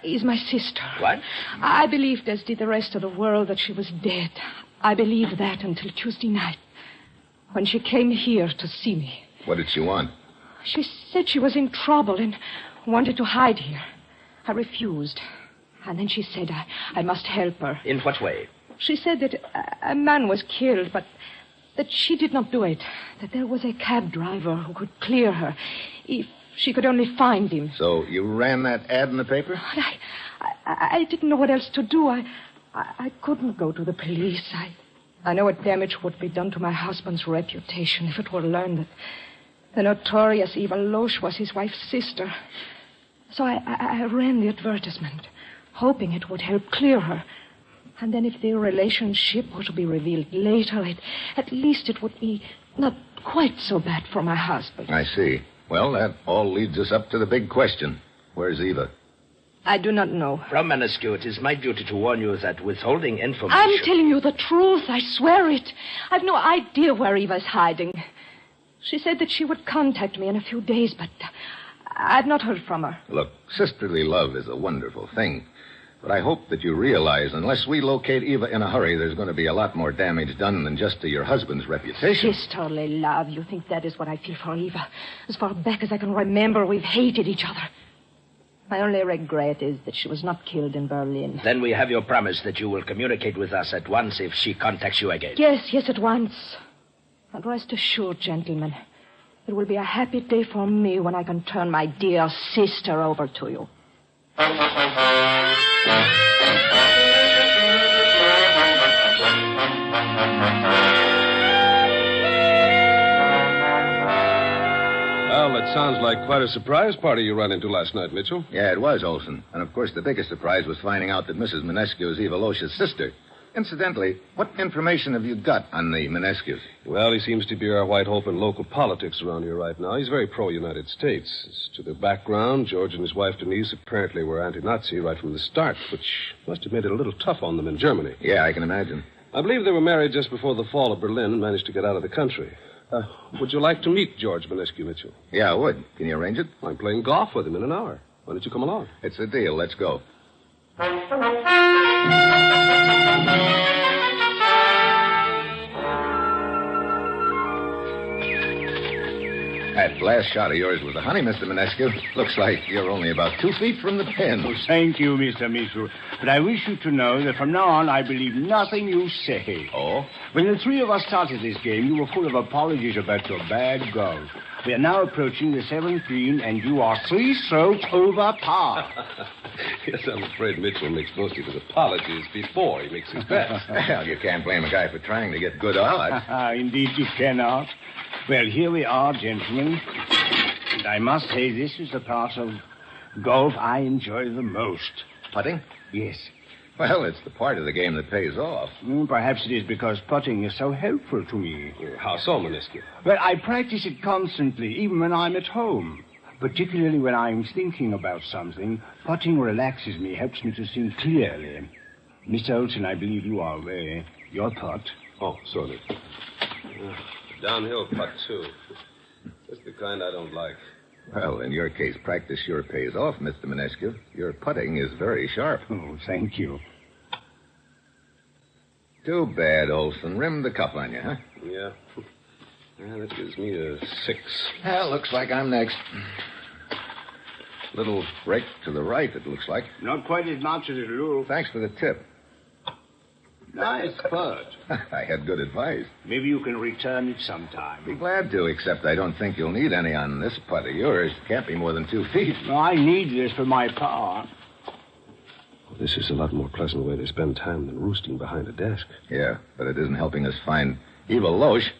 is my sister. What? I believed, as did the rest of the world, that she was dead. I believed that until Tuesday night, when she came here to see me. What did she want? She said she was in trouble and wanted to hide here. I refused. And then she said I must help her. In what way? She said that a man was killed, but that she did not do it. That there was a cab driver who could clear her if she could only find him. So you ran that ad in the paper? I didn't know what else to do. I couldn't go to the police. I know what damage would be done to my husband's reputation if it were learned that the notorious Eva Loesch was his wife's sister. So I ran the advertisement, hoping it would help clear her. And then if their relationship were to be revealed later, at least it would be not quite so bad for my husband. I see. Well, that all leads us up to the big question. Where's Eva? I do not know. Frau Manescu, it is my duty to warn you that withholding information... I'm telling you the truth. I swear it. I've no idea where Eva's hiding. She said that she would contact me in a few days, but I've not heard from her. Look, sisterly love is a wonderful thing. But I hope that you realize unless we locate Eva in a hurry, there's going to be a lot more damage done than just to your husband's reputation. Sisterly love. You think that is what I feel for Eva? As far back as I can remember, we've hated each other. My only regret is that she was not killed in Berlin. Then we have your promise that you will communicate with us at once if she contacts you again. Yes, at once. And rest assured, gentlemen, it will be a happy day for me when I can turn my dear sister over to you. Well, it sounds like quite a surprise party you ran into last night, Mitchell. Yeah, it was, Olson. And, of course, the biggest surprise was finding out that Mrs. Manescu is Eva Loesch's sister. Incidentally, what information have you got on the Manescus? Well, he seems to be our white hope in local politics around here right now. He's very pro-United States. As to the background, George and his wife Denise apparently were anti-Nazi right from the start, which must have made it a little tough on them in Germany. Yeah, I can imagine. I believe they were married just before the fall of Berlin and managed to get out of the country. Would you like to meet George Manescu, Mitchell? Yeah, I would. Can you arrange it? I'm playing golf with him in an hour. Why don't you come along? It's a deal. Let's go. That last shot of yours was a honey, Mr. Manescu. Looks like you're only about 2 feet from the pin. Oh, thank you, Mr. Mitchell. But I wish you to know that from now on, I believe nothing you say. Oh? When the three of us started this game, you were full of apologies about your bad golf. We are now approaching the 7th green, and you are 3 strokes over par. Yes, I'm afraid Mitchell makes most of his apologies before he makes his bets. Well, you can't blame a guy for trying to get good odds. Indeed, you cannot. Well, here we are, gentlemen. And I must say this is the part of golf I enjoy the most. Putting? Yes. Well, it's the part of the game that pays off. Perhaps it is because putting is so helpful to me. How so, Meniscus? Well, I practice it constantly, even when I'm at home. Particularly when I'm thinking about something, putting relaxes me, helps me to think clearly. Mr. Olson, I believe you are aware. Your putt. Oh, sorry. Downhill putt, too. Just the kind I don't like. Well, in your case, practice sure pays off, Mr. Menescu. Your putting is very sharp. Oh, thank you. Too bad, Olson. Rimmed the cup on you, huh? Yeah. That gives me a 6. Well, looks like I'm next. Little break to the right, it looks like. Not quite as much as it looks. Thanks for the tip. Nice putt. I had good advice. Maybe you can return it sometime. Be glad to, except I don't think you'll need any on this putt of yours. Can't be more than 2 feet. No, I need this for my par. Well, this is a lot more pleasant way to spend time than roosting behind a desk. Yeah, but it isn't helping us find Eva Loesch.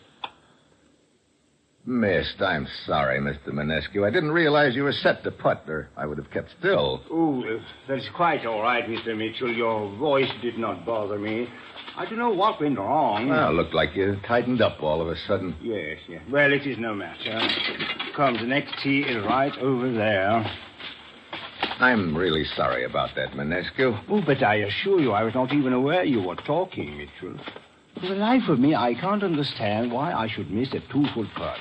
Missed. I'm sorry, Mr. Menescu. I didn't realize you were set to putt, or I would have kept still. Oh, that's quite all right, Mr. Mitchell. Your voice did not bother me. I don't know what went wrong. Well, looked like you tightened up all of a sudden. Yes. Well, it is no matter. Come, the next tee is right over there. I'm really sorry about that, Menescu. Oh, but I assure you I was not even aware you were talking, Mitchell. For the life of me, I can't understand why I should miss a 2-foot putt.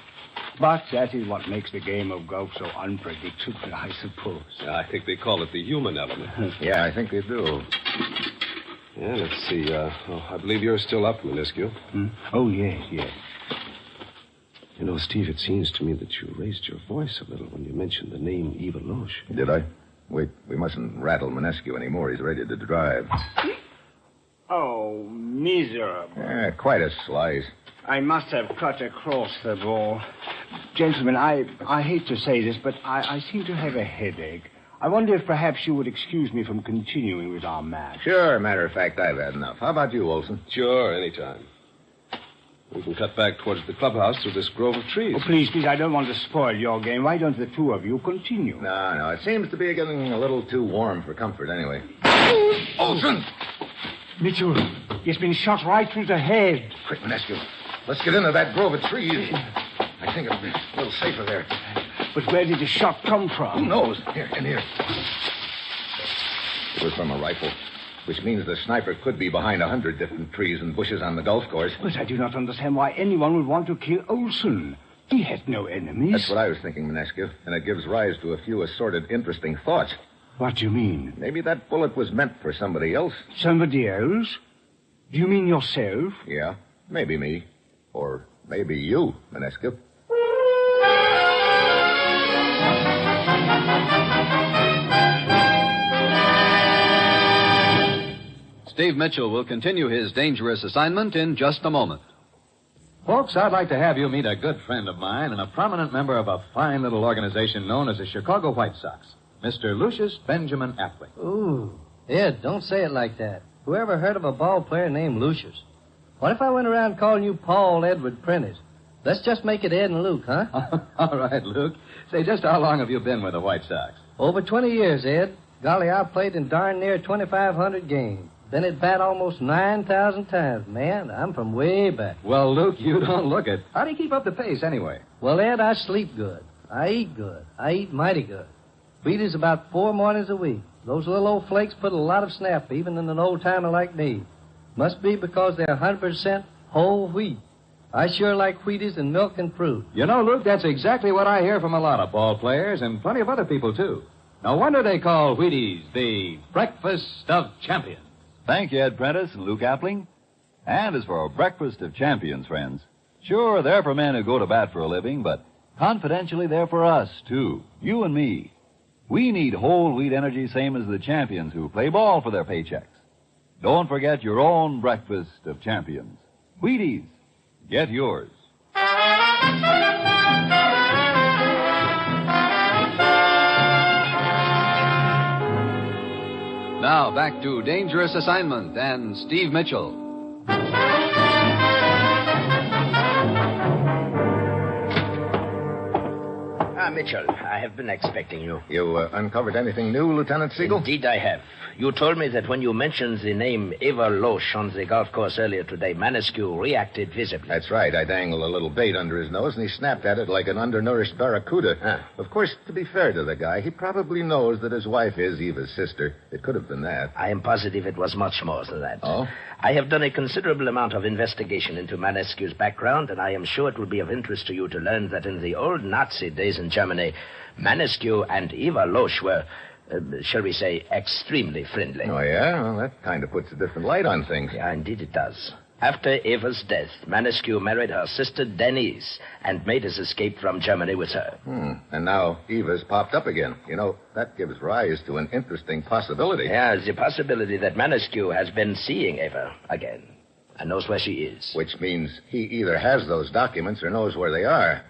But that is what makes the game of golf so unpredictable, I suppose. I think they call it the human element. Yeah, I think they do. Yeah, let's see. I believe you're still up, Meniscus. Oh, yes. You know, Steve, it seems to me that you raised your voice a little when you mentioned the name Eva Loesch. Did I? Wait, we mustn't rattle Menescu anymore. He's ready to drive. Oh, miserable. Yeah, quite a slice. I must have cut across the ball. Gentlemen, I hate to say this, but I seem to have a headache. I wonder if perhaps you would excuse me from continuing with our match. Sure. Matter of fact, I've had enough. How about you, Olson? Sure, anytime. We can cut back towards the clubhouse through this grove of trees. Oh, please, I don't want to spoil your game. Why don't the two of you continue? No. It seems to be getting a little too warm for comfort anyway. Olson! Mitchell, he's been shot right through the head. Quick, Menescu. Let's get into that grove of trees. I think it'll be a little safer there. But where did the shot come from? Who knows? Here. It was from a rifle, which means the sniper could be behind 100 different trees and bushes on the golf course. But I do not understand why anyone would want to kill Olson. He had no enemies. That's what I was thinking, Menescu, and it gives rise to a few assorted, interesting thoughts. What do you mean? Maybe that bullet was meant for somebody else. Somebody else? Do you mean yourself? Yeah, maybe me. Or maybe you, Menescu. Steve Mitchell will continue his dangerous assignment in just a moment. Folks, I'd like to have you meet a good friend of mine and a prominent member of a fine little organization known as the Chicago White Sox, Mr. Lucius Benjamin Appling. Ooh, Ed, don't say it like that. Whoever heard of a ball player named Lucius? What if I went around calling you Paul Edward Prentice? Let's just make it Ed and Luke, huh? All right, Luke. Say, just how long have you been with the White Sox? Over 20 years, Ed. Golly, I've played in darn near 2,500 games. Been at bat almost 9,000 times. Man, I'm from way back. Well, Luke, you don't look it. How do you keep up the pace, anyway? Well, Ed, I sleep good. I eat good. I eat mighty good. Wheaties about 4 mornings a week. Those little old flakes put a lot of snap, even in an old-timer like me. Must be because they're 100% whole wheat. I sure like Wheaties and milk and fruit. You know, Luke, that's exactly what I hear from a lot of ball players and plenty of other people, too. No wonder they call Wheaties the breakfast of champions. Thank you, Ed Prentice and Luke Appling. And as for our breakfast of champions, friends, sure, they're for men who go to bat for a living, but confidentially, they're for us, too. You and me. We need whole wheat energy same as the champions who play ball for their paychecks. Don't forget your own breakfast of champions. Wheaties. Get yours. Now back to Dangerous Assignment and Steve Mitchell. Mitchell, I have been expecting you. You uncovered anything new, Lieutenant Siegel? Indeed, I have. You told me that when you mentioned the name Eva Loesch on the golf course earlier today, Manescu reacted visibly. That's right. I dangled a little bait under his nose, and he snapped at it like an undernourished barracuda. Of course, to be fair to the guy, he probably knows that his wife is Eva's sister. It could have been that. I am positive it was much more than that. Oh? I have done a considerable amount of investigation into Manescu's background, and I am sure it will be of interest to you to learn that in the old Nazi days in Germany, Manescu and Eva Loesch were, shall we say, extremely friendly. Oh, yeah? Well, that kind of puts a different light on things. Yeah, indeed it does. After Eva's death, Manescu married her sister Denise and made his escape from Germany with her. And now Eva's popped up again. You know, that gives rise to an interesting possibility. Yeah, the possibility that Manescu has been seeing Eva again and knows where she is. Which means he either has those documents or knows where they are.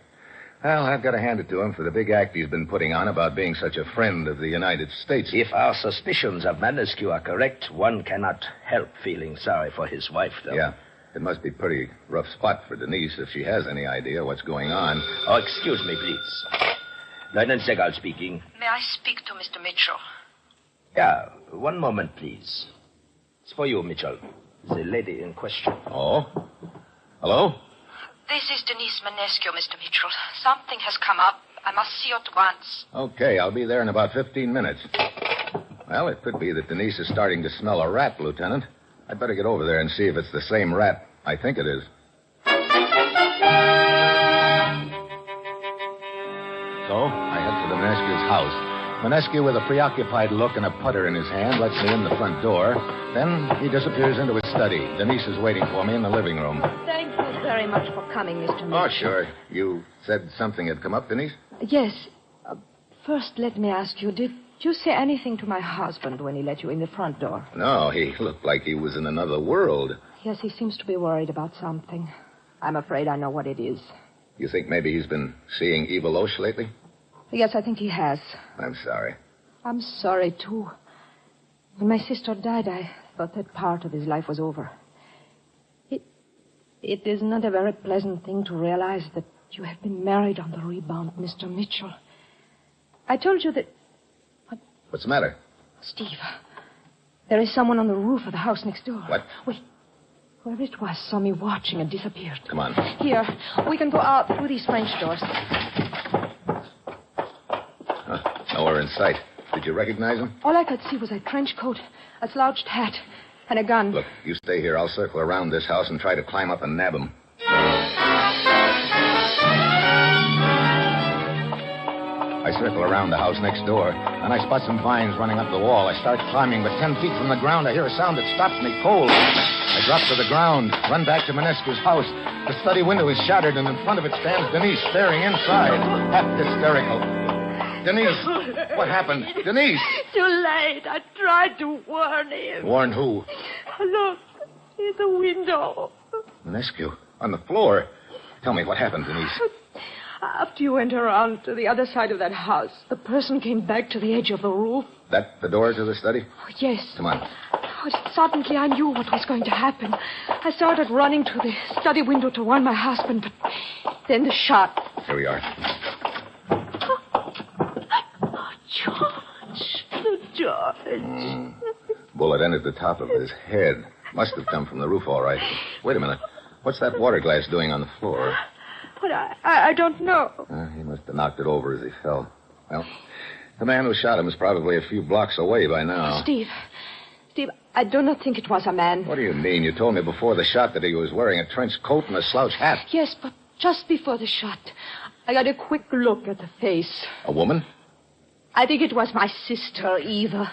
Well, I've got to hand it to him for the big act he's been putting on about being such a friend of the United States. If our suspicions of Manescu are correct, one cannot help feeling sorry for his wife, though. Yeah. It must be a pretty rough spot for Denise if she has any idea what's going on. Oh, excuse me, please. Lieutenant Segal speaking. May I speak to Mr. Mitchell? Yeah, one moment, please. It's for you, Mitchell. The lady in question. Oh? Hello? This is Denise Manescu, Mr. Mitchell. Something has come up. I must see you at once. Okay, I'll be there in about 15 minutes. Well, it could be that Denise is starting to smell a rat, Lieutenant. I'd better get over there and see if it's the same rat. I think it is. So, I head for the Manescu's house. Manescu, with a preoccupied look and a putter in his hand, lets me in the front door. Then he disappears into his study. Denise is waiting for me in the living room. Thank you very much for coming, Mr. Mitchell. Oh, sure. You said something had come up, Denise? Yes. First, let me ask you, did you say anything to my husband when he let you in the front door? No, he looked like he was in another world. Yes, he seems to be worried about something. I'm afraid I know what it is. You think maybe he's been seeing Eva Loesch lately? Yes, I think he has. I'm sorry. I'm sorry, too. When my sister died, I thought that part of his life was over. It is not a very pleasant thing to realize that you have been married on the rebound, Mr. Mitchell. I told you that... What's the matter? Steve, there is someone on the roof of the house next door. What? Wait. Whoever it was saw me watching and disappeared. Come on. Here, we can go out through these French doors. Nowhere in sight. Did you recognize him? All I could see was a trench coat, a slouched hat, and a gun. Look, you stay here. I'll circle around this house and try to climb up and nab him. I circle around the house next door, and I spot some vines running up the wall. I start climbing, but 10 feet from the ground, I hear a sound that stops me cold. I drop to the ground, run back to Manescu's house. The study window is shattered, and in front of it stands Denise, staring inside, half hysterical. Denise, what happened? Denise! Too late. I tried to warn him. Warn who? Look, in the window. Manescu, on the floor. Tell me, what happened, Denise? After you went around to the other side of that house, the person came back to the edge of the roof. That the door to the study? Oh, yes. Come on. Oh, suddenly I knew what was going to happen. I started running to the study window to warn my husband, but then the shot. Here we are. George. Bullet entered the top of his head. Must have come from the roof, all right. Wait a minute. What's that water glass doing on the floor? But I don't know. He must have knocked it over as he fell. Well, the man who shot him is probably a few blocks away by now. Steve, I do not think it was a man. What do you mean? You told me before the shot that he was wearing a trench coat and a slouch hat. Yes, but just before the shot, I got a quick look at the face. A woman? I think it was my sister, Eva.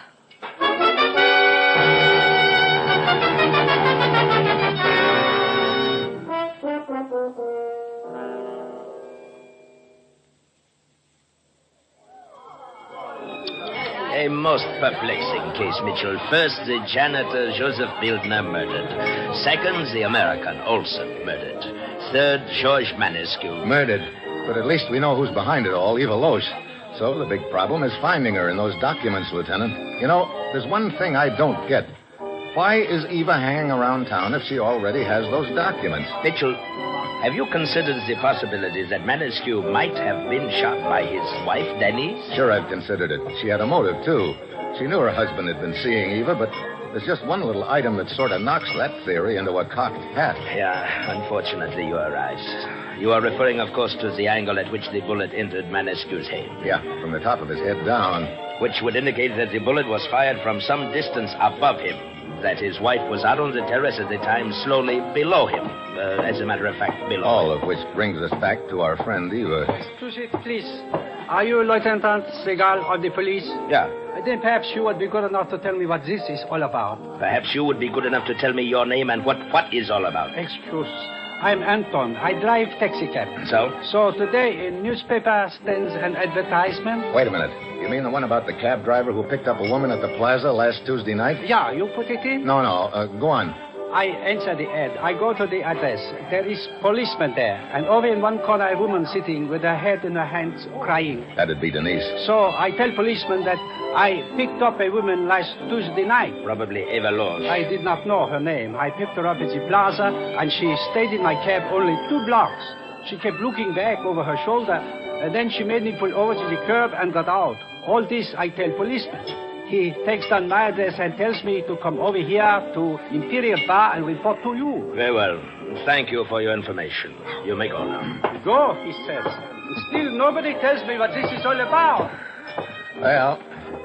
A most perplexing case, Mitchell. First, the janitor, Joseph Bildner, murdered. Second, the American, Olson, murdered. Third, George Manescu. Murdered. But at least we know who's behind it all, Eva Loesch. So the big problem is finding her in those documents, Lieutenant. You know, there's one thing I don't get. Why is Eva hanging around town if she already has those documents? Mitchell, Have you considered the possibility that Manescu might have been shot by his wife, Denise? Sure, I've considered it. She had a motive, too. She knew her husband had been seeing Eva, but there's just one little item that sort of knocks that theory into a cocked hat. Yeah, unfortunately, you are right. You are referring, of course, to the angle at which the bullet entered Manescu's head. Yeah, from the top of his head down. Which would indicate that the bullet was fired from some distance above him. That his wife was out on the terrace at the time, slowly below him. As a matter of fact, below All him. of which brings us back to our friend Eva. Excuse me, please. Are you Lieutenant Segal of the police? Yeah. Then perhaps you would be good enough to tell me what this is all about. Perhaps you would be good enough to tell me your name and what is all about. Excuse. I'm Anton. I drive taxi cab. So today in newspaper stands an advertisement. Wait a minute. You mean the one about the cab driver who picked up a woman at the plaza last Tuesday night? Yeah, you put it in? No. Go on. I answer the ad. I go to the address. There is policeman there. And over in one corner, a woman sitting with her head in her hands, crying. That'd be Denise. So I tell policeman that I picked up a woman last Tuesday night. Probably Eva Loge. I did not know her name. I picked her up at the plaza, and she stayed in my cab only 2 blocks. She kept looking back over her shoulder, and then she made me pull over to the curb and got out. All this I tell policeman. He takes down my address and tells me to come over here to Imperial Bar and report to you. Very well. Thank you for your information. You may go now. Go, he says. Still, nobody tells me what this is all about. Well,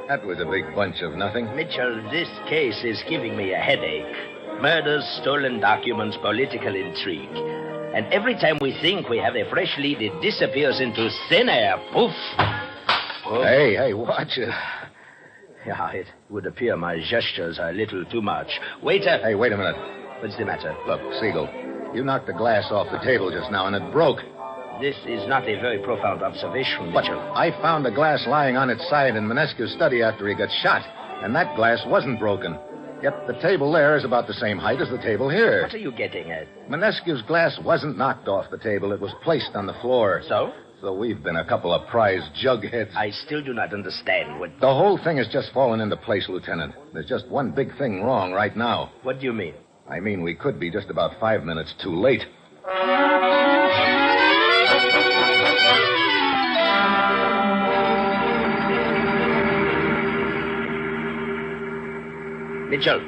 that was a big bunch of nothing. Mitchell, this case is giving me a headache. Murders, stolen documents, political intrigue. And every time we think we have a fresh lead, it disappears into thin air. Poof. Oh. Hey, watch it. Yeah, it would appear my gestures are a little too much. Waiter. Hey, wait a minute. What's the matter? Look, Siegel, you knocked the glass off the table just now and it broke. This is not a very profound observation, But Mitchell. I found the glass lying on its side in Manescu's study after he got shot, and that glass wasn't broken. Yet the table there is about the same height as the table here. What are you getting at? Manescu's glass wasn't knocked off the table. It was placed on the floor. So? So we've been a couple of prize jugheads. I still do not understand what... The whole thing has just fallen into place, Lieutenant. There's just one big thing wrong right now. What do you mean? I mean, we could be just about 5 minutes too late. Mitchell,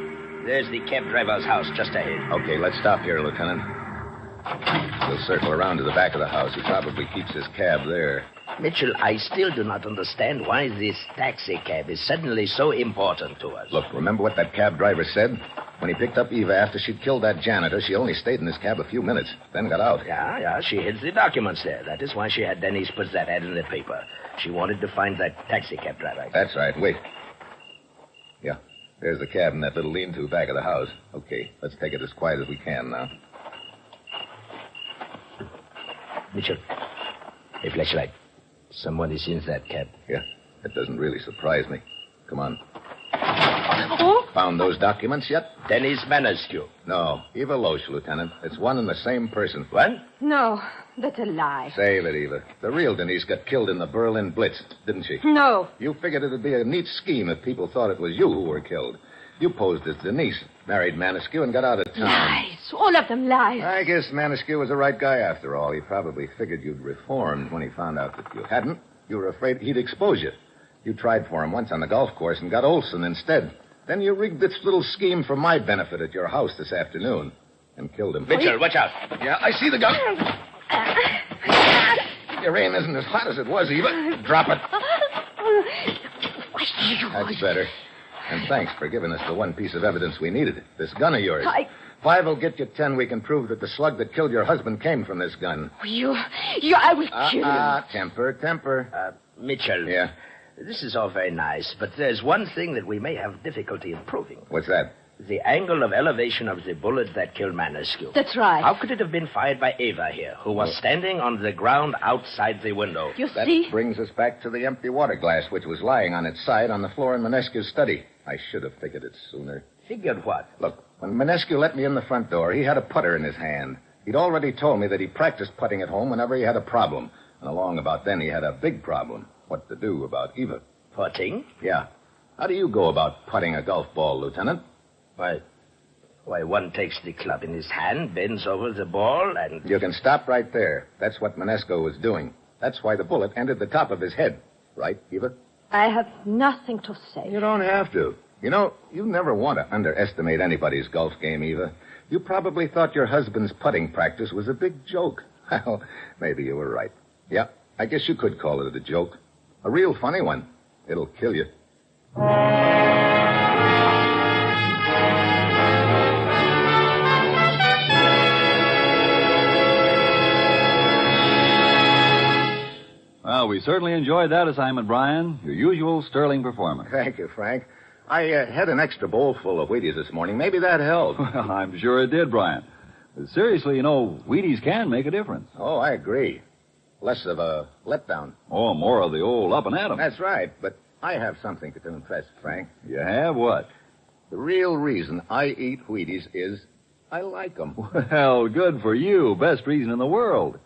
there's the cab driver's house just ahead. Okay, let's stop here, Lieutenant. We'll circle around to the back of the house. He probably keeps his cab there. Mitchell, I still do not understand why this taxi cab is suddenly so important to us. Look, remember what that cab driver said? When he picked up Eva after she'd killed that janitor, she only stayed in his cab a few minutes, then got out. Yeah, she hid the documents there. That is why she had Denise put that ad in the paper. She wanted to find that taxi cab driver. That's right. Wait. Yeah, there's the cab in that little lean-to back of the house. Okay, let's take it as quiet as we can now. Mitchell, a flashlight. Someone is in that cab. Yeah, that doesn't really surprise me. Come on. Oh? Found those documents yet? Denise Manescu. No, Eva Loche, Lieutenant. It's one and the same person. What? No, that's a lie. Save it, Eva. The real Denise got killed in the Berlin Blitz, didn't she? No. You figured it'd be a neat scheme if people thought it was you who were killed. You posed as Denise, married Manescu, and got out of town. Lies. All of them lies. I guess Manescu was the right guy after all. He probably figured you'd reformed when he found out that you hadn't. You were afraid he'd expose you. You tried for him once on the golf course and got Olson instead. Then you rigged this little scheme for my benefit at your house this afternoon and killed him. Mitchell, watch out. Yeah, I see the gun. Your aim isn't as hot as it was, Eva. Drop it. That's better. And thanks for giving us the one piece of evidence we needed. This gun of yours. 5 will get you 10. We can prove that the slug that killed your husband came from this gun. I will kill you. Temper. Mitchell. Yeah? This is all very nice, but there's one thing that we may have difficulty in proving. What's that? The angle of elevation of the bullet that killed Manescu. That's right. How could it have been fired by Eva here, who was standing on the ground outside the window? That brings us back to the empty water glass, which was lying on its side on the floor in Manescu's study. I should have figured it sooner. Figured what? Look, when Manescu let me in the front door, he had a putter in his hand. He'd already told me that he practiced putting at home whenever he had a problem. And along about then, he had a big problem. What to do about Eva. Putting? Yeah. How do you go about putting a golf ball, Lieutenant? Why, Why, one takes the club in his hand, bends over the ball, and... You can stop right there. That's what Manesco was doing. That's why the bullet entered the top of his head. Right, Eva? I have nothing to say. You don't have to. You know, you never want to underestimate anybody's golf game, Eva. You probably thought your husband's putting practice was a big joke. Well, maybe you were right. Yeah, I guess you could call it a joke. A real funny one. It'll kill you. Well, we certainly enjoyed that assignment, Brian. Your usual sterling performance. Thank you, Frank. I had an extra bowl full of Wheaties this morning. Maybe that helped. Well, I'm sure it did, Brian. But seriously, you know, Wheaties can make a difference. Oh, I agree. Less of a letdown. Oh, more of the old up and at 'em. That's right, but I have something to confess, Frank. You have what? The real reason I eat Wheaties is I like them. Well, good for you. Best reason in the world.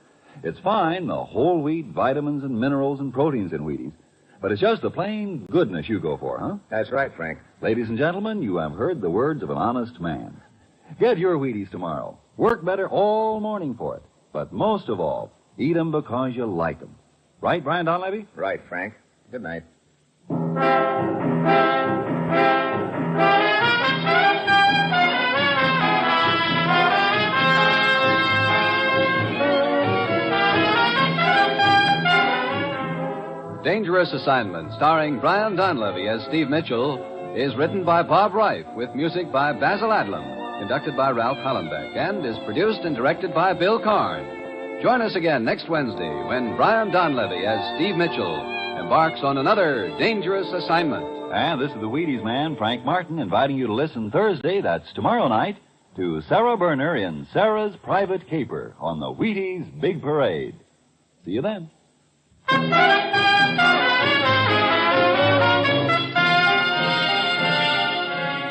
It's fine, the whole wheat, vitamins and minerals and proteins in Wheaties. But it's just the plain goodness you go for, huh? That's right, Frank. Ladies and gentlemen, you have heard the words of an honest man. Get your Wheaties tomorrow. Work better all morning for it. But most of all, eat 'em because you like 'em. Right, Brian Donlevy? Right, Frank. Good night. Dangerous Assignment, starring Brian Donlevy as Steve Mitchell, is written by Bob Reif with music by Basil Adlam, conducted by Ralph Hollenbeck, and is produced and directed by Bill Karn. Join us again next Wednesday when Brian Donlevy as Steve Mitchell embarks on another dangerous assignment. And this is the Wheaties man, Frank Martin, inviting you to listen Thursday, that's tomorrow night, to Sarah Berner in Sarah's Private Caper on the Wheaties Big Parade. See you then.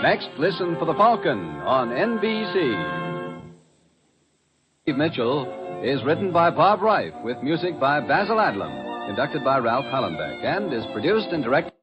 Next, listen for The Falcon on NBC. Steve Mitchell is written by Bob Reif with music by Basil Adlam, conducted by Ralph Hollenbeck, and is produced and directed